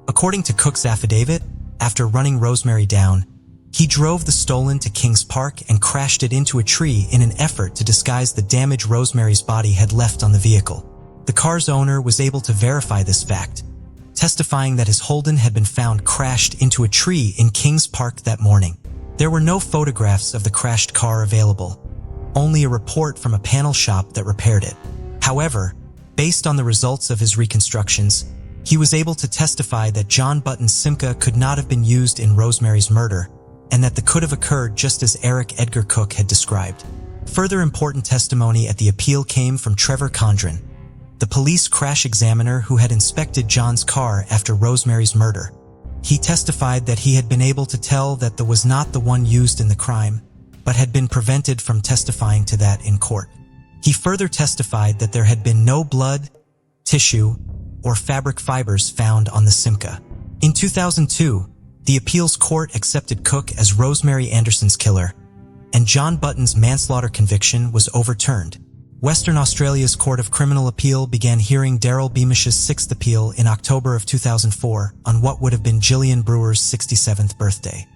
According to Cook's affidavit, after running Rosemary down, he drove the stolen to Kings Park and crashed it into a tree in an effort to disguise the damage Rosemary's body had left on the vehicle. The car's owner was able to verify this fact, testifying that his Holden had been found crashed into a tree in Kings Park that morning. There were no photographs of the crashed car available, only a report from a panel shop that repaired it. However, based on the results of his reconstructions, he was able to testify that John Button's Simca could not have been used in Rosemary's murder, and that the could have occurred just as Eric Edgar Cook had described. Further important testimony at the appeal came from Trevor Condren, the police crash examiner who had inspected John's car after Rosemary's murder. He testified that he had been able to tell that the was not the one used in the crime, but had been prevented from testifying to that in court. He further testified that there had been no blood, tissue, or fabric fibers found on the Simca. In 2002, the appeals court accepted Cook as Rosemary Anderson's killer, and John Button's manslaughter conviction was overturned. Western Australia's Court of Criminal Appeal began hearing Daryl Beamish's sixth appeal in October of 2004 on what would have been Gillian Brewer's 67th birthday.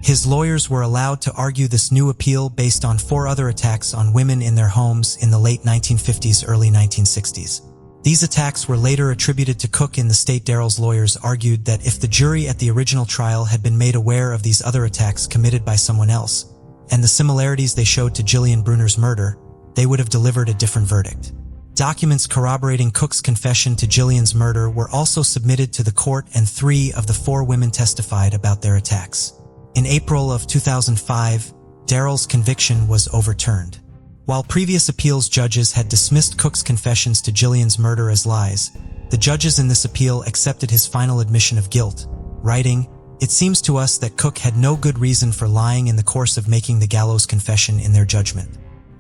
His lawyers were allowed to argue this new appeal based on 4 other attacks on women in their homes in the late 1950s, early 1960s. These attacks were later attributed to Cook in the state. Daryl's lawyers argued that if the jury at the original trial had been made aware of these other attacks committed by someone else, and the similarities they showed to Gillian Bruner's murder, they would have delivered a different verdict. Documents corroborating Cook's confession to Gillian's murder were also submitted to the court, and 3 of the 4 women testified about their attacks. In April of 2005, Daryl's conviction was overturned. While previous appeals judges had dismissed Cook's confessions to Gillian's murder as lies, the judges in this appeal accepted his final admission of guilt, writing, "It seems to us that Cook had no good reason for lying in the course of making the gallows confession in their judgment."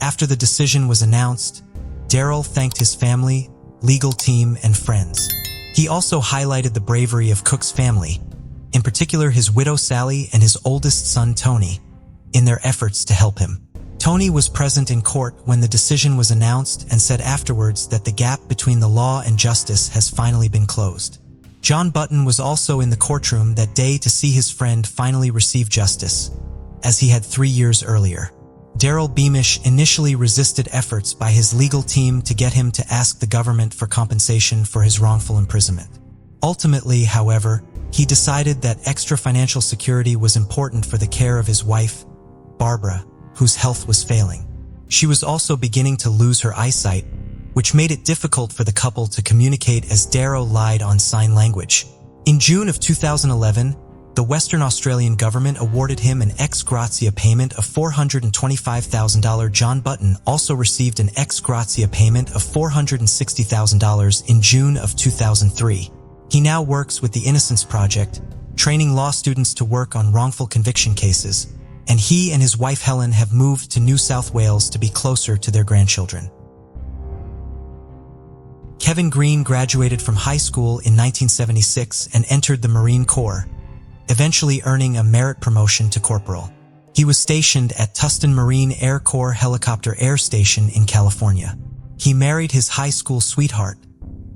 After the decision was announced, Daryl thanked his family, legal team, and friends. He also highlighted the bravery of Cook's family, in particular his widow Sally and his oldest son Tony, in their efforts to help him. Tony was present in court when the decision was announced and said afterwards that the gap between the law and justice has finally been closed. John Button was also in the courtroom that day to see his friend finally receive justice, as he had 3 years earlier. Daryl Beamish initially resisted efforts by his legal team to get him to ask the government for compensation for his wrongful imprisonment. Ultimately, however, he decided that extra financial security was important for the care of his wife, Barbara, whose health was failing. She was also beginning to lose her eyesight, which made it difficult for the couple to communicate as Daryl lied on sign language. In June of 2011, the Western Australian government awarded him an ex gratia payment of $425,000. John Button also received an ex gratia payment of $460,000 in June of 2003. He now works with the Innocence Project, training law students to work on wrongful conviction cases, and he and his wife Helen have moved to New South Wales to be closer to their grandchildren. Kevin Green graduated from high school in 1976 and entered the Marine Corps, eventually earning a merit promotion to corporal. He was stationed at Tustin Marine Air Corps Helicopter Air Station in California. He married his high school sweetheart,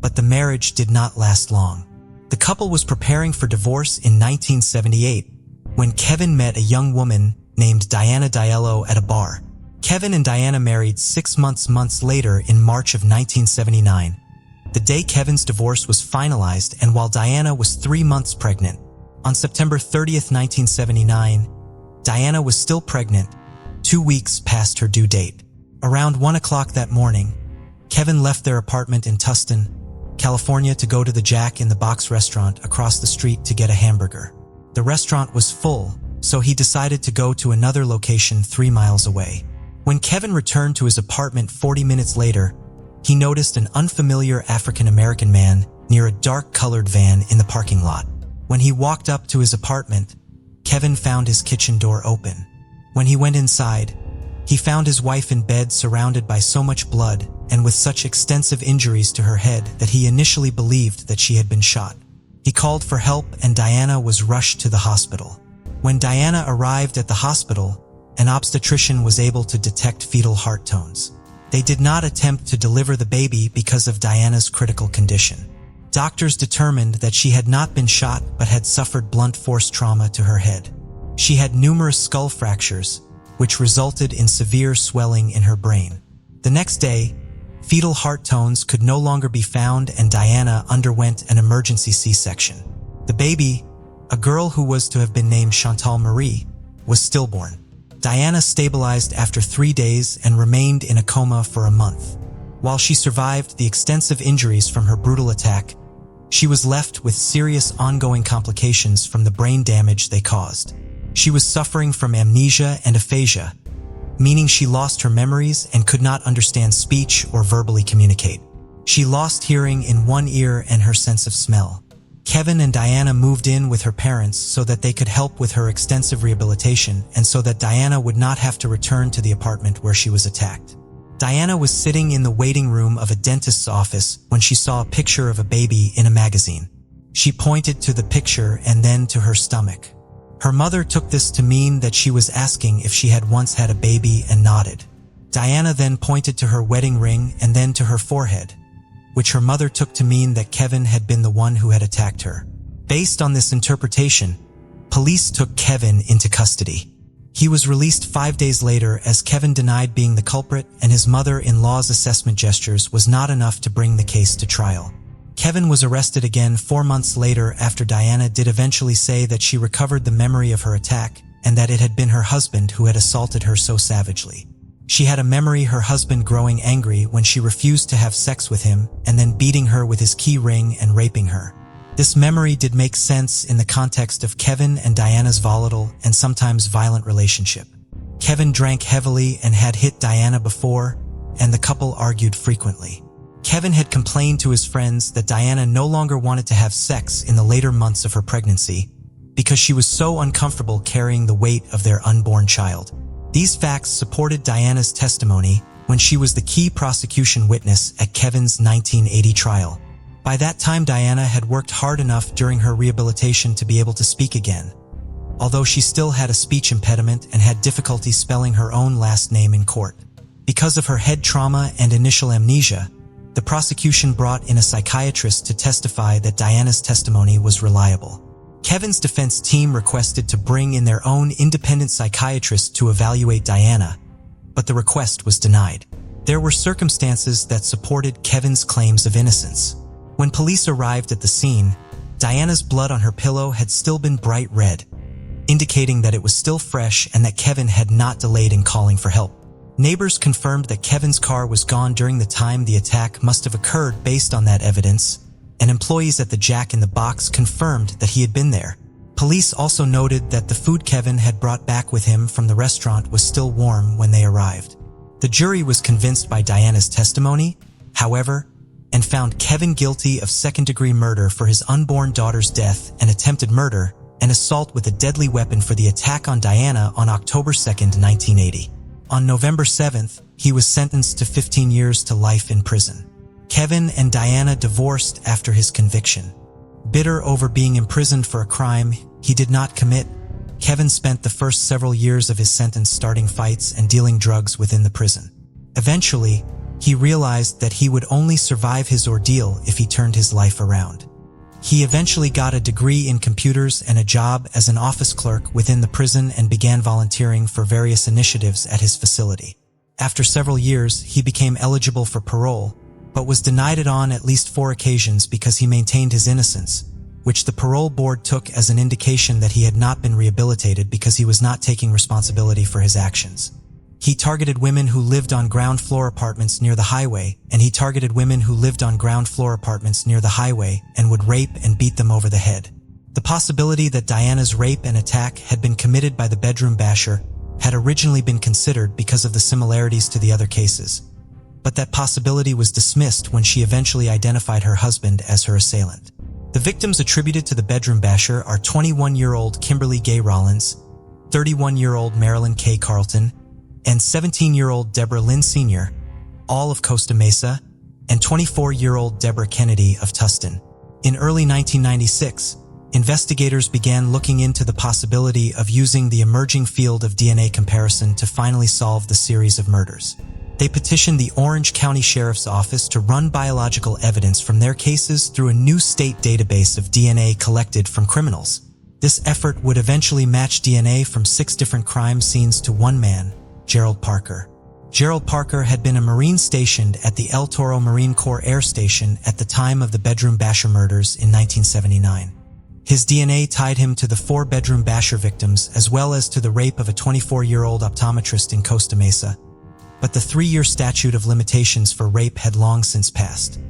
but the marriage did not last long. The couple was preparing for divorce in 1978 when Kevin met a young woman named Diana Diallo at a bar. Kevin and Diana married 6 months later in March of 1979. The day Kevin's divorce was finalized, and while Diana was 3 months pregnant, on September 30th, 1979, Diana was still pregnant, 2 weeks past her due date. Around 1 o'clock that morning, Kevin left their apartment in Tustin, California to go to the Jack in the Box restaurant across the street to get a hamburger. The restaurant was full, so he decided to go to another location 3 miles away. When Kevin returned to his apartment 40 minutes later, he noticed an unfamiliar African-American man near a dark-colored van in the parking lot. When he walked up to his apartment, Kevin found his kitchen door open. When he went inside, he found his wife in bed surrounded by so much blood and with such extensive injuries to her head that he initially believed that she had been shot. He called for help and Diana was rushed to the hospital. When Diana arrived at the hospital, an obstetrician was able to detect fetal heart tones. They did not attempt to deliver the baby because of Diana's critical condition. Doctors determined that she had not been shot but had suffered blunt force trauma to her head. She had numerous skull fractures, which resulted in severe swelling in her brain. The next day, fetal heart tones could no longer be found and Diana underwent an emergency C-section. The baby, a girl who was to have been named Chantal Marie, was stillborn. Diana stabilized after 3 days and remained in a coma for a month. While she survived the extensive injuries from her brutal attack, she was left with serious ongoing complications from the brain damage they caused. She was suffering from amnesia and aphasia, meaning she lost her memories and could not understand speech or verbally communicate. She lost hearing in one ear and her sense of smell. Kevin and Diana moved in with her parents so that they could help with her extensive rehabilitation and so that Diana would not have to return to the apartment where she was attacked. Diana was sitting in the waiting room of a dentist's office when she saw a picture of a baby in a magazine. She pointed to the picture and then to her stomach. Her mother took this to mean that she was asking if she had once had a baby and nodded. Diana then pointed to her wedding ring and then to her forehead, which her mother took to mean that Kevin had been the one who had attacked her. Based on this interpretation, police took Kevin into custody. He was released 5 days later as Kevin denied being the culprit and his mother-in-law's assessment gestures was not enough to bring the case to trial. Kevin was arrested again 4 months later after Diana did eventually say that she recovered the memory of her attack and that it had been her husband who had assaulted her so savagely. She had a memory her husband growing angry when she refused to have sex with him and then beating her with his key ring and raping her. This memory did make sense in the context of Kevin and Diana's volatile and sometimes violent relationship. Kevin drank heavily and had hit Diana before, and the couple argued frequently. Kevin had complained to his friends that Diana no longer wanted to have sex in the later months of her pregnancy because she was so uncomfortable carrying the weight of their unborn child. These facts supported Diana's testimony when she was the key prosecution witness at Kevin's 1980 trial. By that time, Diana had worked hard enough during her rehabilitation to be able to speak again, although she still had a speech impediment and had difficulty spelling her own last name in court. Because of her head trauma and initial amnesia, the prosecution brought in a psychiatrist to testify that Diana's testimony was reliable. Kevin's defense team requested to bring in their own independent psychiatrist to evaluate Diana, but the request was denied. There were circumstances that supported Kevin's claims of innocence. When police arrived at the scene, Diana's blood on her pillow had still been bright red, indicating that it was still fresh and that Kevin had not delayed in calling for help. Neighbors confirmed that Kevin's car was gone during the time the attack must have occurred based on that evidence, and employees at the Jack in the Box confirmed that he had been there. Police also noted that the food Kevin had brought back with him from the restaurant was still warm when they arrived. The jury was convinced by Diana's testimony, however, and found Kevin guilty of second-degree murder for his unborn daughter's death and attempted murder and assault with a deadly weapon for the attack on Diana on October 2, 1980. On November 7th, he was sentenced to 15 years to life in prison. Kevin and Diana divorced after his conviction. Bitter over being imprisoned for a crime he did not commit, Kevin spent the first several years of his sentence starting fights and dealing drugs within the prison. Eventually, He realized that he would only survive his ordeal if he turned his life around. He eventually got a degree in computers and a job as an office clerk within the prison and began volunteering for various initiatives at his facility. After several years, he became eligible for parole, but was denied it on at least 4 occasions because he maintained his innocence, which the parole board took as an indication that he had not been rehabilitated because he was not taking responsibility for his actions. He targeted women who lived on ground floor apartments near the highway, and he targeted women who lived on ground floor apartments near the highway and would rape and beat them over the head. The possibility that Diana's rape and attack had been committed by the bedroom basher had originally been considered because of the similarities to the other cases, but that possibility was dismissed when she eventually identified her husband as her assailant. The victims attributed to the bedroom basher are 21-year-old Kimberly Gay Rollins, 31-year-old Marilyn K. Carlton, and 17-year-old Deborah Lynn Sr., all of Costa Mesa, and 24-year-old Deborah Kennedy of Tustin. In early 1996, investigators began looking into the possibility of using the emerging field of DNA comparison to finally solve the series of murders. They petitioned the Orange County Sheriff's Office to run biological evidence from their cases through a new state database of DNA collected from criminals. This effort would eventually match DNA from 6 different crime scenes to one man, Gerald Parker. Gerald Parker had been a Marine stationed at the El Toro Marine Corps Air Station at the time of the bedroom basher murders in 1979. His DNA tied him to the 4 bedroom basher victims as well as to the rape of a 24-year-old optometrist in Costa Mesa, but the 3-year statute of limitations for rape had long since passed.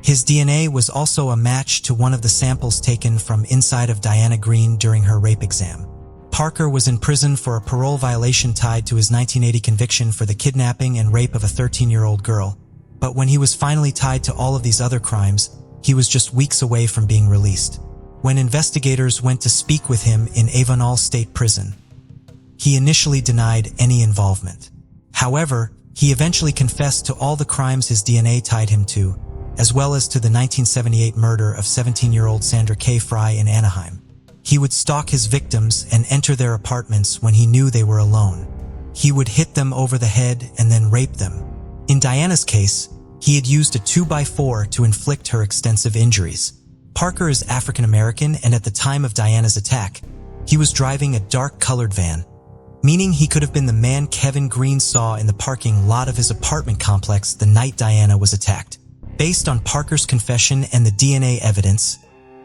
His DNA was also a match to one of the samples taken from inside of Diana Green during her rape exam. Parker was in prison for a parole violation tied to his 1980 conviction for the kidnapping and rape of a 13-year-old girl, but when he was finally tied to all of these other crimes, he was just weeks away from being released. When investigators went to speak with him in Avenal State Prison, he initially denied any involvement. However, he eventually confessed to all the crimes his DNA tied him to, as well as to the 1978 murder of 17-year-old Sandra K. Fry in Anaheim. He would stalk his victims and enter their apartments when he knew they were alone. He would hit them over the head and then rape them. In Diana's case, he had used a 2x4 to inflict her extensive injuries. Parker is African American, and at the time of Diana's attack, he was driving a dark-colored van, meaning he could have been the man Kevin Green saw in the parking lot of his apartment complex the night Diana was attacked. Based on Parker's confession and the DNA evidence,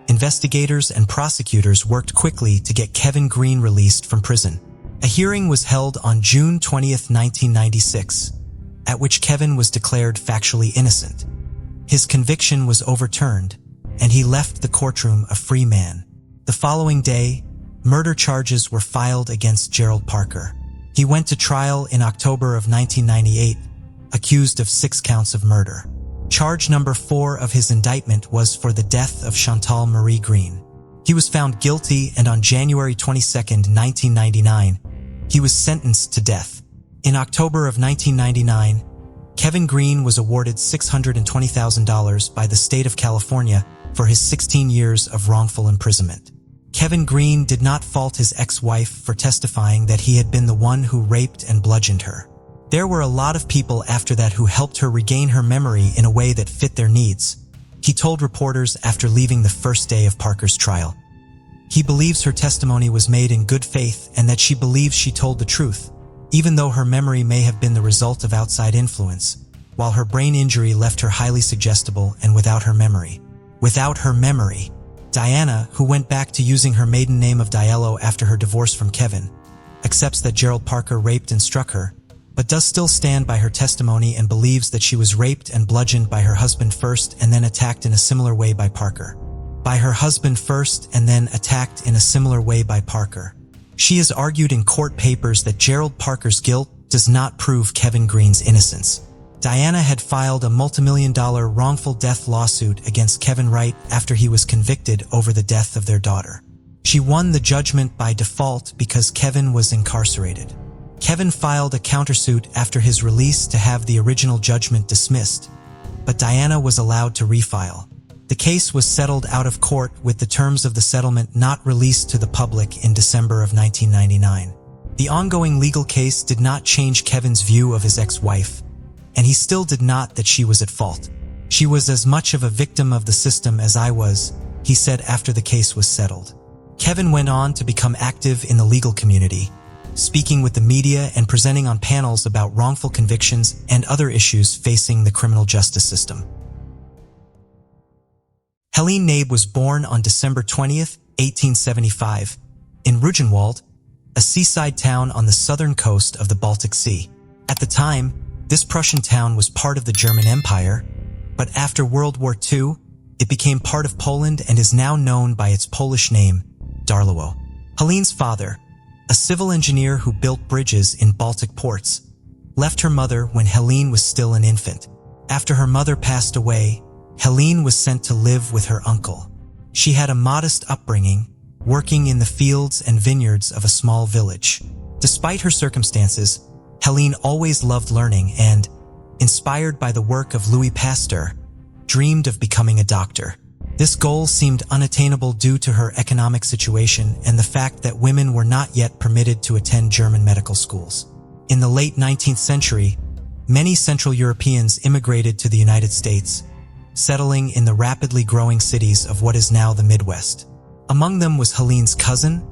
investigators and prosecutors worked quickly to get Kevin Green released from prison. A hearing was held on June 20, 1996, at which Kevin was declared factually innocent. His conviction was overturned, and he left the courtroom a free man. The following day, murder charges were filed against Gerald Parker. He went to trial in October of 1998, accused of 6 counts of murder. Charge number 4 of his indictment was for the death of Chantal Marie Green. He was found guilty, and on January 22, 1999, he was sentenced to death. In October of 1999, Kevin Green was awarded $620,000 by the state of California for his 16 years of wrongful imprisonment. Kevin Green did not fault his ex-wife for testifying that he had been the one who raped and bludgeoned her. There were a lot of people after that who helped her regain her memory in a way that fit their needs, he told reporters after leaving the first day of Parker's trial. He believes her testimony was made in good faith and that she believes she told the truth, even though her memory may have been the result of outside influence, while her brain injury left her highly suggestible and without her memory. Without her memory. Diana, who went back to using her maiden name of Diello after her divorce from Kevin, accepts that Gerald Parker raped and struck her, but does still stand by her testimony and believes that she was raped and bludgeoned by her husband first and then attacked in a similar way by Parker. By her husband first and then attacked in a similar way by Parker. She has argued in court papers that Gerald Parker's guilt does not prove Kevin Green's innocence. Diana had filed a multimillion-dollar wrongful death lawsuit against Kevin Wright after he was convicted over the death of their daughter. She won the judgment by default because Kevin was incarcerated. Kevin filed a countersuit after his release to have the original judgment dismissed, but Diana was allowed to refile. The case was settled out of court with the terms of the settlement not released to the public in December of 1999. The ongoing legal case did not change Kevin's view of his ex-wife, and he still did not that she was at fault. "She was as much of a victim of the system as I was," he said after the case was settled. Kevin went on to become active in the legal community, speaking with the media and presenting on panels about wrongful convictions and other issues facing the criminal justice system. Helen Knabe was born on December 20th, 1875, in Rugenwald, a seaside town on the southern coast of the Baltic Sea. At the time, this Prussian town was part of the German Empire, but after World War II, it became part of Poland and is now known by its Polish name, Darłowo. Helen's father, a civil engineer who built bridges in Baltic ports, left her mother when Helen was still an infant. After her mother passed away, Helen was sent to live with her uncle. She had a modest upbringing, working in the fields and vineyards of a small village. Despite her circumstances, Helen always loved learning and, inspired by the work of Louis Pasteur, dreamed of becoming a doctor. This goal seemed unattainable due to her economic situation and the fact that women were not yet permitted to attend German medical schools. In the late 19th century, many Central Europeans immigrated to the United States, settling in the rapidly growing cities of what is now the Midwest. Among them was Helen's cousin,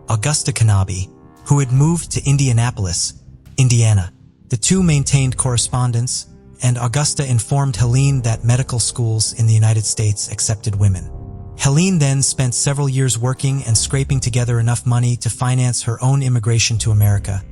Augusta Knabe, who had moved to Indianapolis, Indiana. The two maintained correspondence, and Augusta informed Helen that medical schools in the United States accepted women. Helen then spent several years working and scraping together enough money to finance her own immigration to America,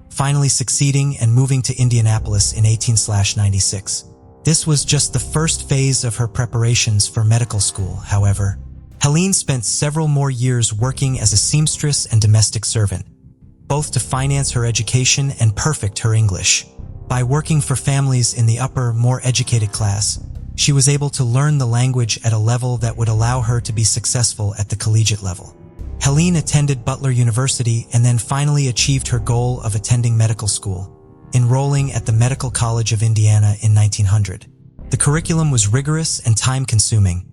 finally succeeding and moving to Indianapolis in 1896. This was just the first phase of her preparations for medical school, however. Helen spent several more years working as a seamstress and domestic servant, both to finance her education and perfect her English. By working for families in the upper, more educated class, she was able to learn the language at a level that would allow her to be successful at the collegiate level. Helen attended Butler University and then finally achieved her goal of attending medical school, enrolling at the Medical College of Indiana in 1900. The curriculum was rigorous and time-consuming,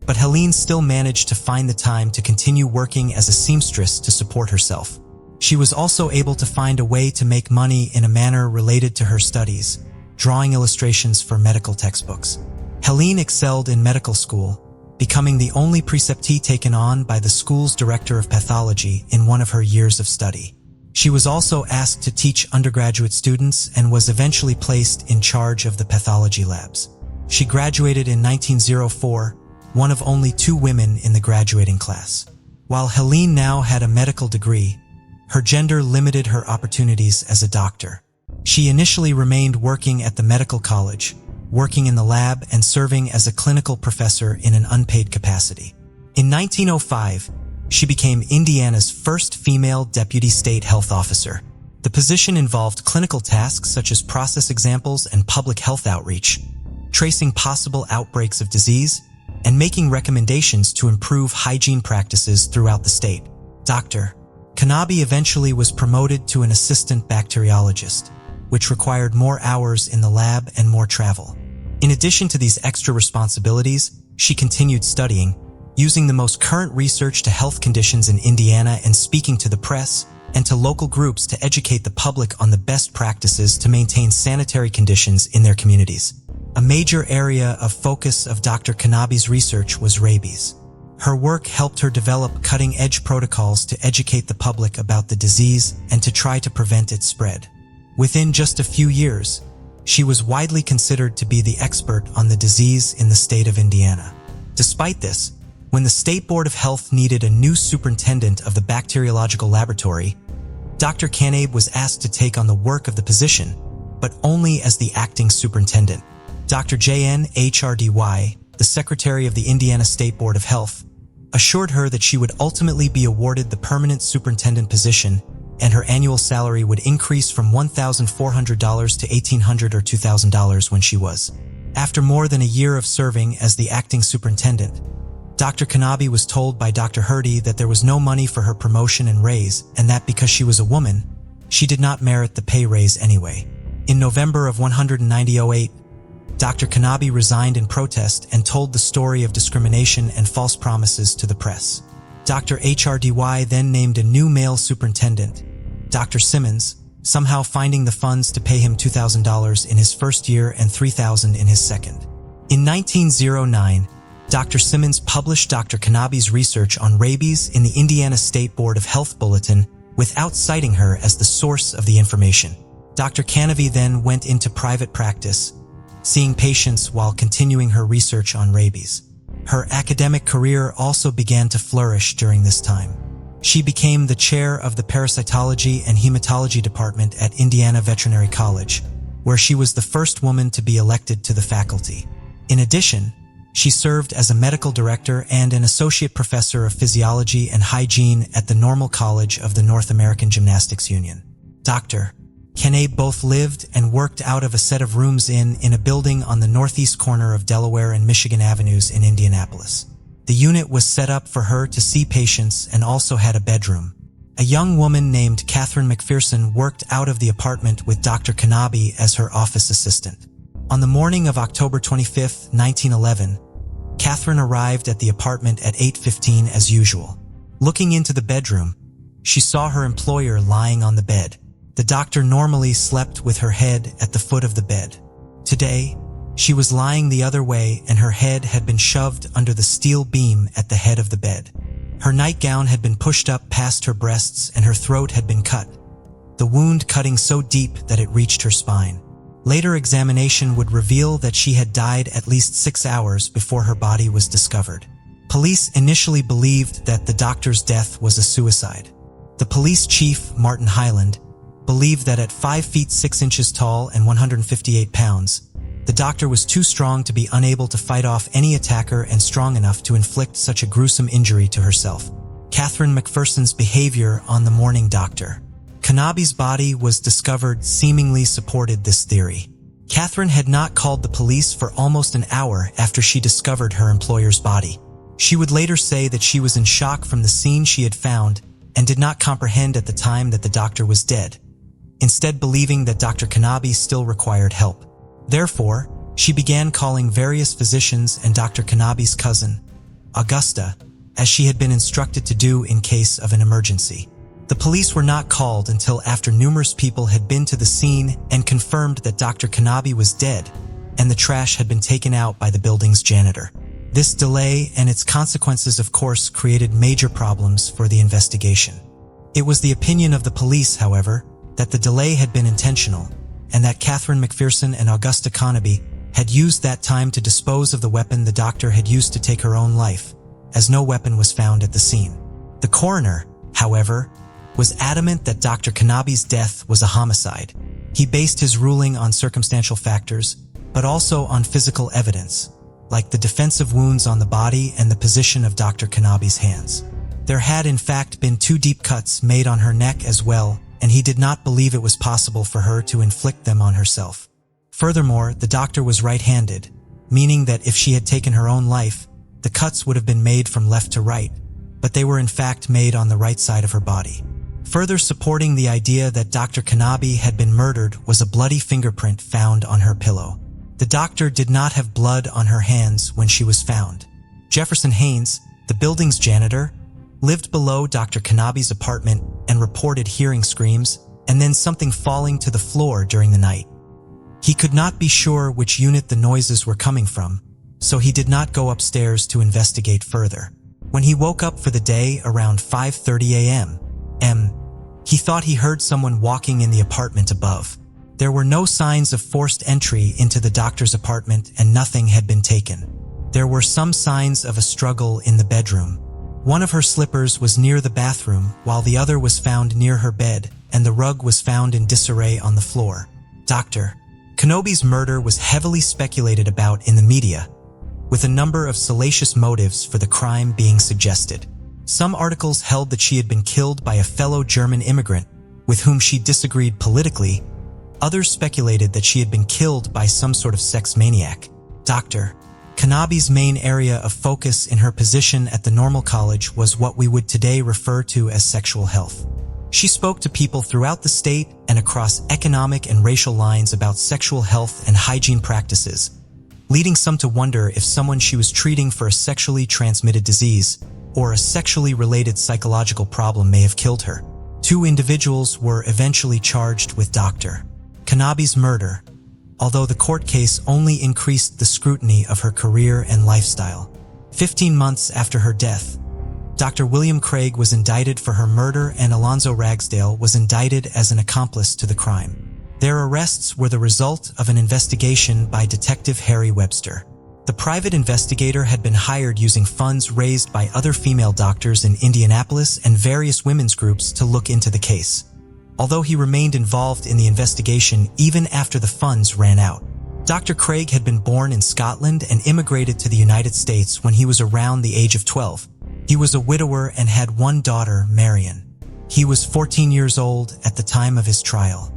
but Helen still managed to find the time to continue working as a seamstress to support herself. She was also able to find a way to make money in a manner related to her studies, drawing illustrations for medical textbooks. Helen excelled in medical school, becoming the only preceptee taken on by the school's director of pathology in one of her years of study. She was also asked to teach undergraduate students and was eventually placed in charge of the pathology labs. She graduated in 1904, one of only 2 women in the graduating class. While Helen now had a medical degree, her gender limited her opportunities as a doctor. She initially remained working at the medical college, working in the lab and serving as a clinical professor in an unpaid capacity. In 1905, she became Indiana's first female deputy state health officer. The position involved clinical tasks such as process examples and public health outreach, tracing possible outbreaks of disease, and making recommendations to improve hygiene practices throughout the state. Dr. Knabe eventually was promoted to an assistant bacteriologist, which required more hours in the lab and more travel. In addition to these extra responsibilities, she continued studying, using the most current research to health conditions in Indiana and speaking to the press and to local groups to educate the public on the best practices to maintain sanitary conditions in their communities. A major area of focus of Dr. Knabe's research was rabies. Her work helped her develop cutting-edge protocols to educate the public about the disease and to try to prevent its spread. Within just a few years, she was widely considered to be the expert on the disease in the state of Indiana. Despite this, when the State Board of Health needed a new superintendent of the bacteriological laboratory, Dr. Knabe was asked to take on the work of the position, but only as the acting superintendent. Dr. J.N. Hrdy, the secretary of the Indiana State Board of Health, assured her that she would ultimately be awarded the permanent superintendent position and her annual salary would increase from $1,400 to $1,800 or $2,000 when she was. After more than a year of serving as the acting superintendent, Dr. Knabe was told by Dr. Hrdy that there was no money for her promotion and raise, and that because she was a woman, she did not merit the pay raise anyway. In November of 1908, Dr. Knabe resigned in protest and told the story of discrimination and false promises to the press. Dr. Hrdy then named a new male superintendent, Dr. Simmons, somehow finding the funds to pay him $2,000 in his first year and $3,000 in his second. In 1909, Dr. Simmons published Dr. Knabe's research on rabies in the Indiana State Board of Health Bulletin without citing her as the source of the information. Dr. Knabe then went into private practice, seeing patients while continuing her research on rabies. Her academic career also began to flourish during this time. She became the chair of the parasitology and hematology department at Indiana Veterinary College, where she was the first woman to be elected to the faculty. In addition, she served as a medical director and an associate professor of physiology and hygiene at the Normal College of the North American Gymnastics Union. Dr. Knabe both lived and worked out of a set of rooms in a building on the northeast corner of Delaware and Michigan Avenues in Indianapolis. The unit was set up for her to see patients and also had a bedroom. A young woman named Catherine McPherson worked out of the apartment with Dr. Knabe as her office assistant. On the morning of October 25, 1911, Catherine arrived at the apartment at 8:15 as usual. Looking into the bedroom, she saw her employer lying on the bed. The doctor normally slept with her head at the foot of the bed. Today, she was lying the other way and her head had been shoved under the steel beam at the head of the bed. Her nightgown had been pushed up past her breasts and her throat had been cut, the wound cutting so deep that it reached her spine. Later examination would reveal that she had died at least 6 hours before her body was discovered. Police initially believed that the doctor's death was a suicide. The police chief, Martin Hyland, believed that at 5 feet 6 inches tall and 158 pounds, the doctor was too strong to be unable to fight off any attacker and strong enough to inflict such a gruesome injury to herself. Catherine McPherson's behavior on the morning Dr. Knabe's body was discovered seemingly supported this theory. Catherine had not called the police for almost an hour after she discovered her employer's body. She would later say that she was in shock from the scene she had found and did not comprehend at the time that the doctor was dead, instead believing that Dr. Knabe still required help. Therefore, she began calling various physicians and Dr. Knabe's cousin, Augusta, as she had been instructed to do in case of an emergency. The police were not called until after numerous people had been to the scene and confirmed that Dr. Knabe was dead and the trash had been taken out by the building's janitor. This delay and its consequences, of course, created major problems for the investigation. It was the opinion of the police, however, that the delay had been intentional and that Catherine McPherson and Augusta Knabe had used that time to dispose of the weapon the doctor had used to take her own life, as no weapon was found at the scene. The coroner, however, was adamant that Dr. Knabe's death was a homicide. He based his ruling on circumstantial factors, but also on physical evidence, like the defensive wounds on the body and the position of Dr. Knabe's hands. There had in fact been 2 deep cuts made on her neck as well, and he did not believe it was possible for her to inflict them on herself. Furthermore, the doctor was right-handed, meaning that if she had taken her own life, the cuts would have been made from left to right, but they were in fact made on the right side of her body. Further supporting the idea that Dr. Knabe had been murdered was a bloody fingerprint found on her pillow. The doctor did not have blood on her hands when she was found. Jefferson Haynes, the building's janitor, lived below Dr. Knabe's apartment and reported hearing screams and then something falling to the floor during the night. He could not be sure which unit the noises were coming from, so he did not go upstairs to investigate further. When he woke up for the day around 5:30 a.m., he thought he heard someone walking in the apartment above. There were no signs of forced entry into the doctor's apartment and nothing had been taken. There were some signs of a struggle in the bedroom. One of her slippers was near the bathroom, while the other was found near her bed, and the rug was found in disarray on the floor. Dr. Knabe's murder was heavily speculated about in the media, with a number of salacious motives for the crime being suggested. Some articles held that she had been killed by a fellow German immigrant with whom she disagreed politically. Others speculated that she had been killed by some sort of sex maniac. Dr. Knabe's main area of focus in her position at the Normal College was what we would today refer to as sexual health. She spoke to people throughout the state and across economic and racial lines about sexual health and hygiene practices, leading some to wonder if someone she was treating for a sexually transmitted disease or a sexually related psychological problem may have killed her. 2 individuals were eventually charged with Dr. Knabe's murder, although the court case only increased the scrutiny of her career and lifestyle. 15 months after her death, Dr. William Craig was indicted for her murder and Alonzo Ragsdale was indicted as an accomplice to the crime. Their arrests were the result of an investigation by Detective Harry Webster. The private investigator had been hired using funds raised by other female doctors in Indianapolis and various women's groups to look into the case, although he remained involved in the investigation even after the funds ran out. Dr. Craig had been born in Scotland and immigrated to the United States when he was around the age of 12. He was a widower and had 1 daughter, Marion. He was 14 years old at the time of his trial.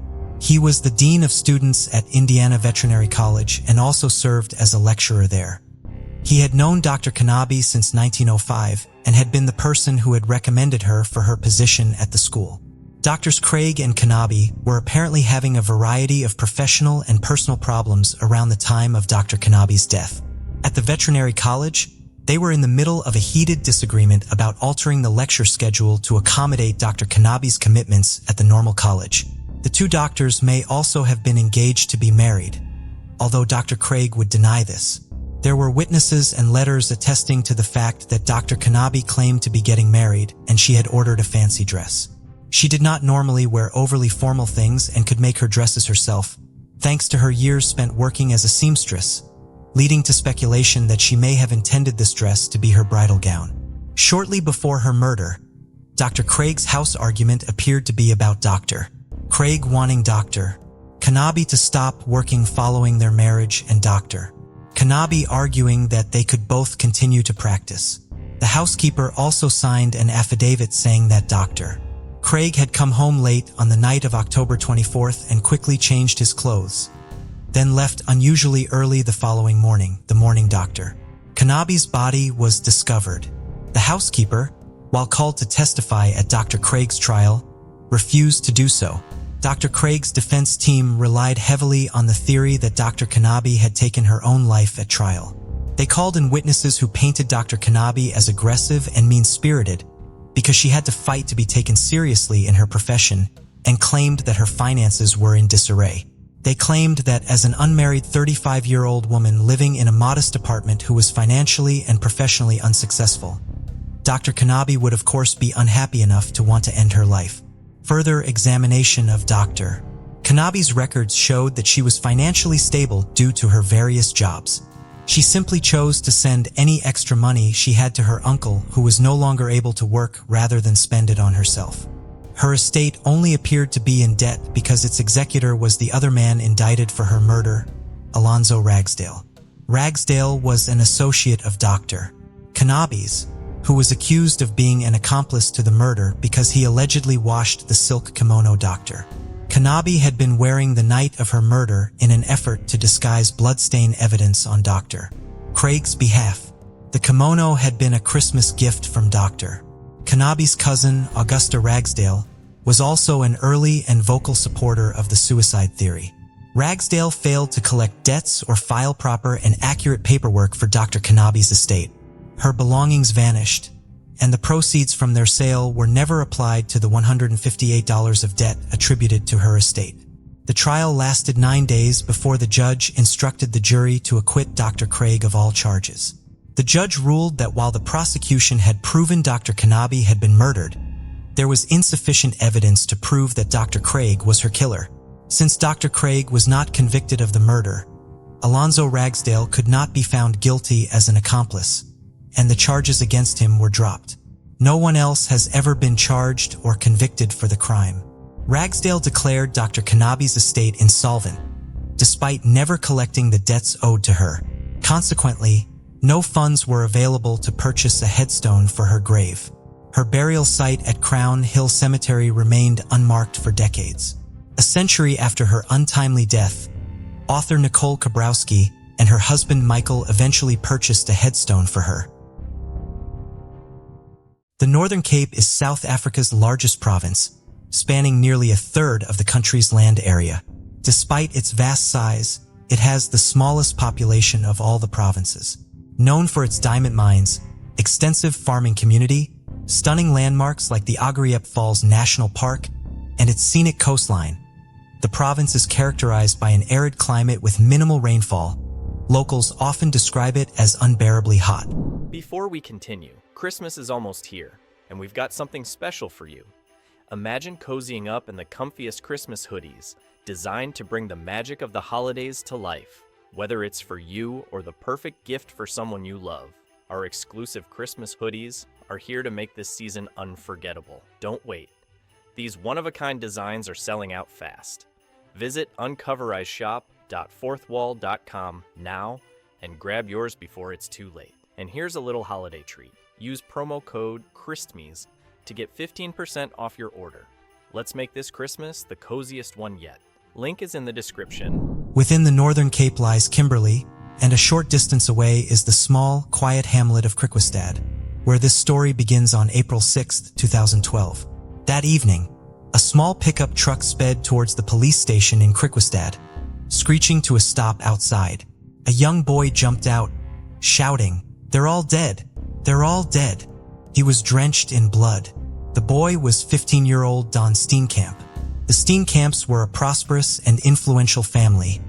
He was the dean of students at Indiana Veterinary College and also served as a lecturer there. He had known Dr. Knabe since 1905 and had been the person who had recommended her for her position at the school. Drs. Craig and Knabe were apparently having a variety of professional and personal problems around the time of Dr. Knabe's death. At the veterinary college, they were in the middle of a heated disagreement about altering the lecture schedule to accommodate Dr. Knabe's commitments at the normal college. The 2 doctors may also have been engaged to be married, although Dr. Craig would deny this. There were witnesses and letters attesting to the fact that Dr. Knabe claimed to be getting married and she had ordered a fancy dress. She did not normally wear overly formal things and could make her dresses herself, thanks to her years spent working as a seamstress, leading to speculation that she may have intended this dress to be her bridal gown. Shortly before her murder, Dr. Craig's house argument appeared to be about Dr. Craig wanting Dr. Knabe to stop working following their marriage and Dr. Knabe arguing that they could both continue to practice. The housekeeper also signed an affidavit saying that Dr. Craig had come home late on the night of October 24th and quickly changed his clothes, then left unusually early the following morning, the morning Dr. Knabe's body was discovered. The housekeeper, while called to testify at Dr. Craig's trial, refused to do so. Dr. Craig's defense team relied heavily on the theory that Dr. Knabe had taken her own life at trial. They called in witnesses who painted Dr. Knabe as aggressive and mean-spirited because she had to fight to be taken seriously in her profession and claimed that her finances were in disarray. They claimed that as an unmarried 35-year-old woman living in a modest apartment who was financially and professionally unsuccessful, Dr. Knabe would of course be unhappy enough to want to end her life. Further examination of Dr. Knabe's records showed that she was financially stable due to her various jobs. She simply chose to send any extra money she had to her uncle, who was no longer able to work, rather than spend it on herself. Her estate only appeared to be in debt because its executor was the other man indicted for her murder, Alonzo Ragsdale. Ragsdale was an associate of Dr. Knabe's, who was accused of being an accomplice to the murder because he allegedly washed the silk kimono Dr. Knabe had been wearing the night of her murder in an effort to disguise bloodstain evidence on Dr. Craig's behalf. The kimono had been a Christmas gift from Dr. Knabe's cousin, Augusta Ragsdale, was also an early and vocal supporter of the suicide theory. Ragsdale failed to collect debts or file proper and accurate paperwork for Dr. Knabe's estate. Her belongings vanished, and the proceeds from their sale were never applied to the $158 of debt attributed to her estate. The trial lasted 9 days before the judge instructed the jury to acquit Dr. Craig of all charges. The judge ruled that while the prosecution had proven Dr. Knabe had been murdered, there was insufficient evidence to prove that Dr. Craig was her killer. Since Dr. Craig was not convicted of the murder, Alonzo Ragsdale could not be found guilty as an accomplice, and the charges against him were dropped. No one else has ever been charged or convicted for the crime. Ragsdale declared Dr. Knabe's estate insolvent, despite never collecting the debts owed to her. Consequently, no funds were available to purchase a headstone for her grave. Her burial site at Crown Hill Cemetery remained unmarked for decades. A century after her untimely death, author Nicole Kabrowski and her husband Michael eventually purchased a headstone for her. The Northern Cape is South Africa's largest province, spanning nearly a third of the country's land area. Despite its vast size, it has the smallest population of all the provinces. Known for its diamond mines, extensive farming community, Stunning landmarks like the Agariep Falls National Park and its scenic coastline. The province is characterized by an arid climate with minimal rainfall. Locals often describe it as unbearably hot.
Before we continue, Christmas is almost here, and we've got something special for you. Imagine cozying up in the comfiest Christmas hoodies, designed to bring the magic of the holidays to life. Whether it's for you or the perfect gift for someone you love, our exclusive Christmas hoodies are here to make this season unforgettable. Don't wait. These one-of-a-kind designs are selling out fast. Visit uncoverizeshop.fourthwall.com now and grab yours before it's too late. And here's a little holiday treat. Use promo code CHRISTMAS to get 15% off your order. Let's make this Christmas the coziest one yet. Link is in the description.
Within the Northern Cape lies Kimberley, and a short distance away is the small, quiet hamlet of Krikwistad, where this story begins on April 6, 2012. That evening, a small pickup truck sped towards the police station in Krikwistad, screeching to a stop outside. A young boy jumped out, shouting, "They're all dead! They're all dead!" He was drenched in blood. The boy was 15-year-old Don Steen Camp. The Steen Camps were a prosperous and influential family,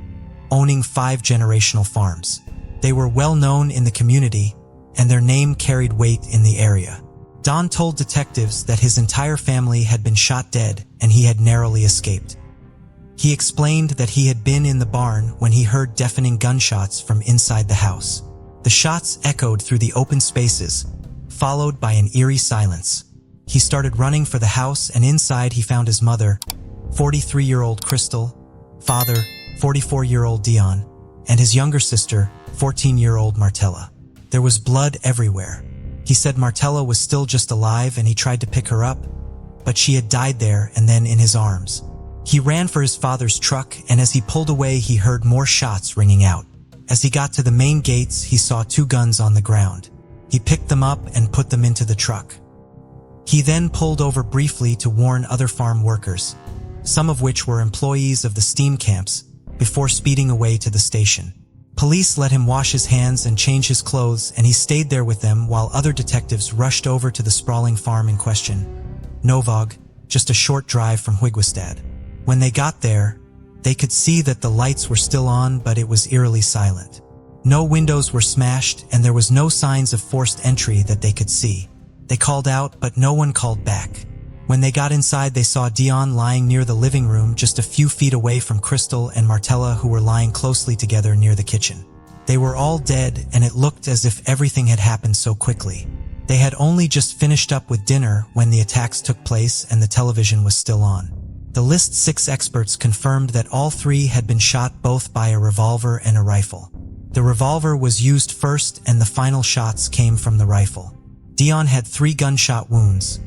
owning 5 generational farms. They were well known in the community, and their name carried weight in the area. Don told detectives that his entire family had been shot dead and he had narrowly escaped. He explained that he had been in the barn when he heard deafening gunshots from inside the house. The shots echoed through the open spaces, followed by an eerie silence. He started running for the house, and inside he found his mother, 43-year-old Crystal, father, 44-year-old Dion, and his younger sister, 14-year-old Martella. There was blood everywhere. He said Martella was still just alive and he tried to pick her up, but she had died there and then in his arms. He ran for his father's truck, and as he pulled away he heard more shots ringing out. As he got to the main gates, he saw 2 guns on the ground. He picked them up and put them into the truck. He then pulled over briefly to warn other farm workers, some of which were employees of the Steen Camps, before speeding away to the station. Police let him wash his hands and change his clothes, and he stayed there with them while other detectives rushed over to the sprawling farm in question, Novog, just a short drive from Huigwestad. When they got there, they could see that the lights were still on, but it was eerily silent. No windows were smashed, and there was no signs of forced entry that they could see. They called out, but no one called back. When they got inside, they saw Dion lying near the living room just a few feet away from Crystal and Martella, who were lying closely together near the kitchen. They were all dead, and it looked as if everything had happened so quickly. They had only just finished up with dinner when the attacks took place and the television was still on. The List 6 experts confirmed that all 3 had been shot both by a revolver and a rifle. The revolver was used first and the final shots came from the rifle. Dion had 3 gunshot wounds,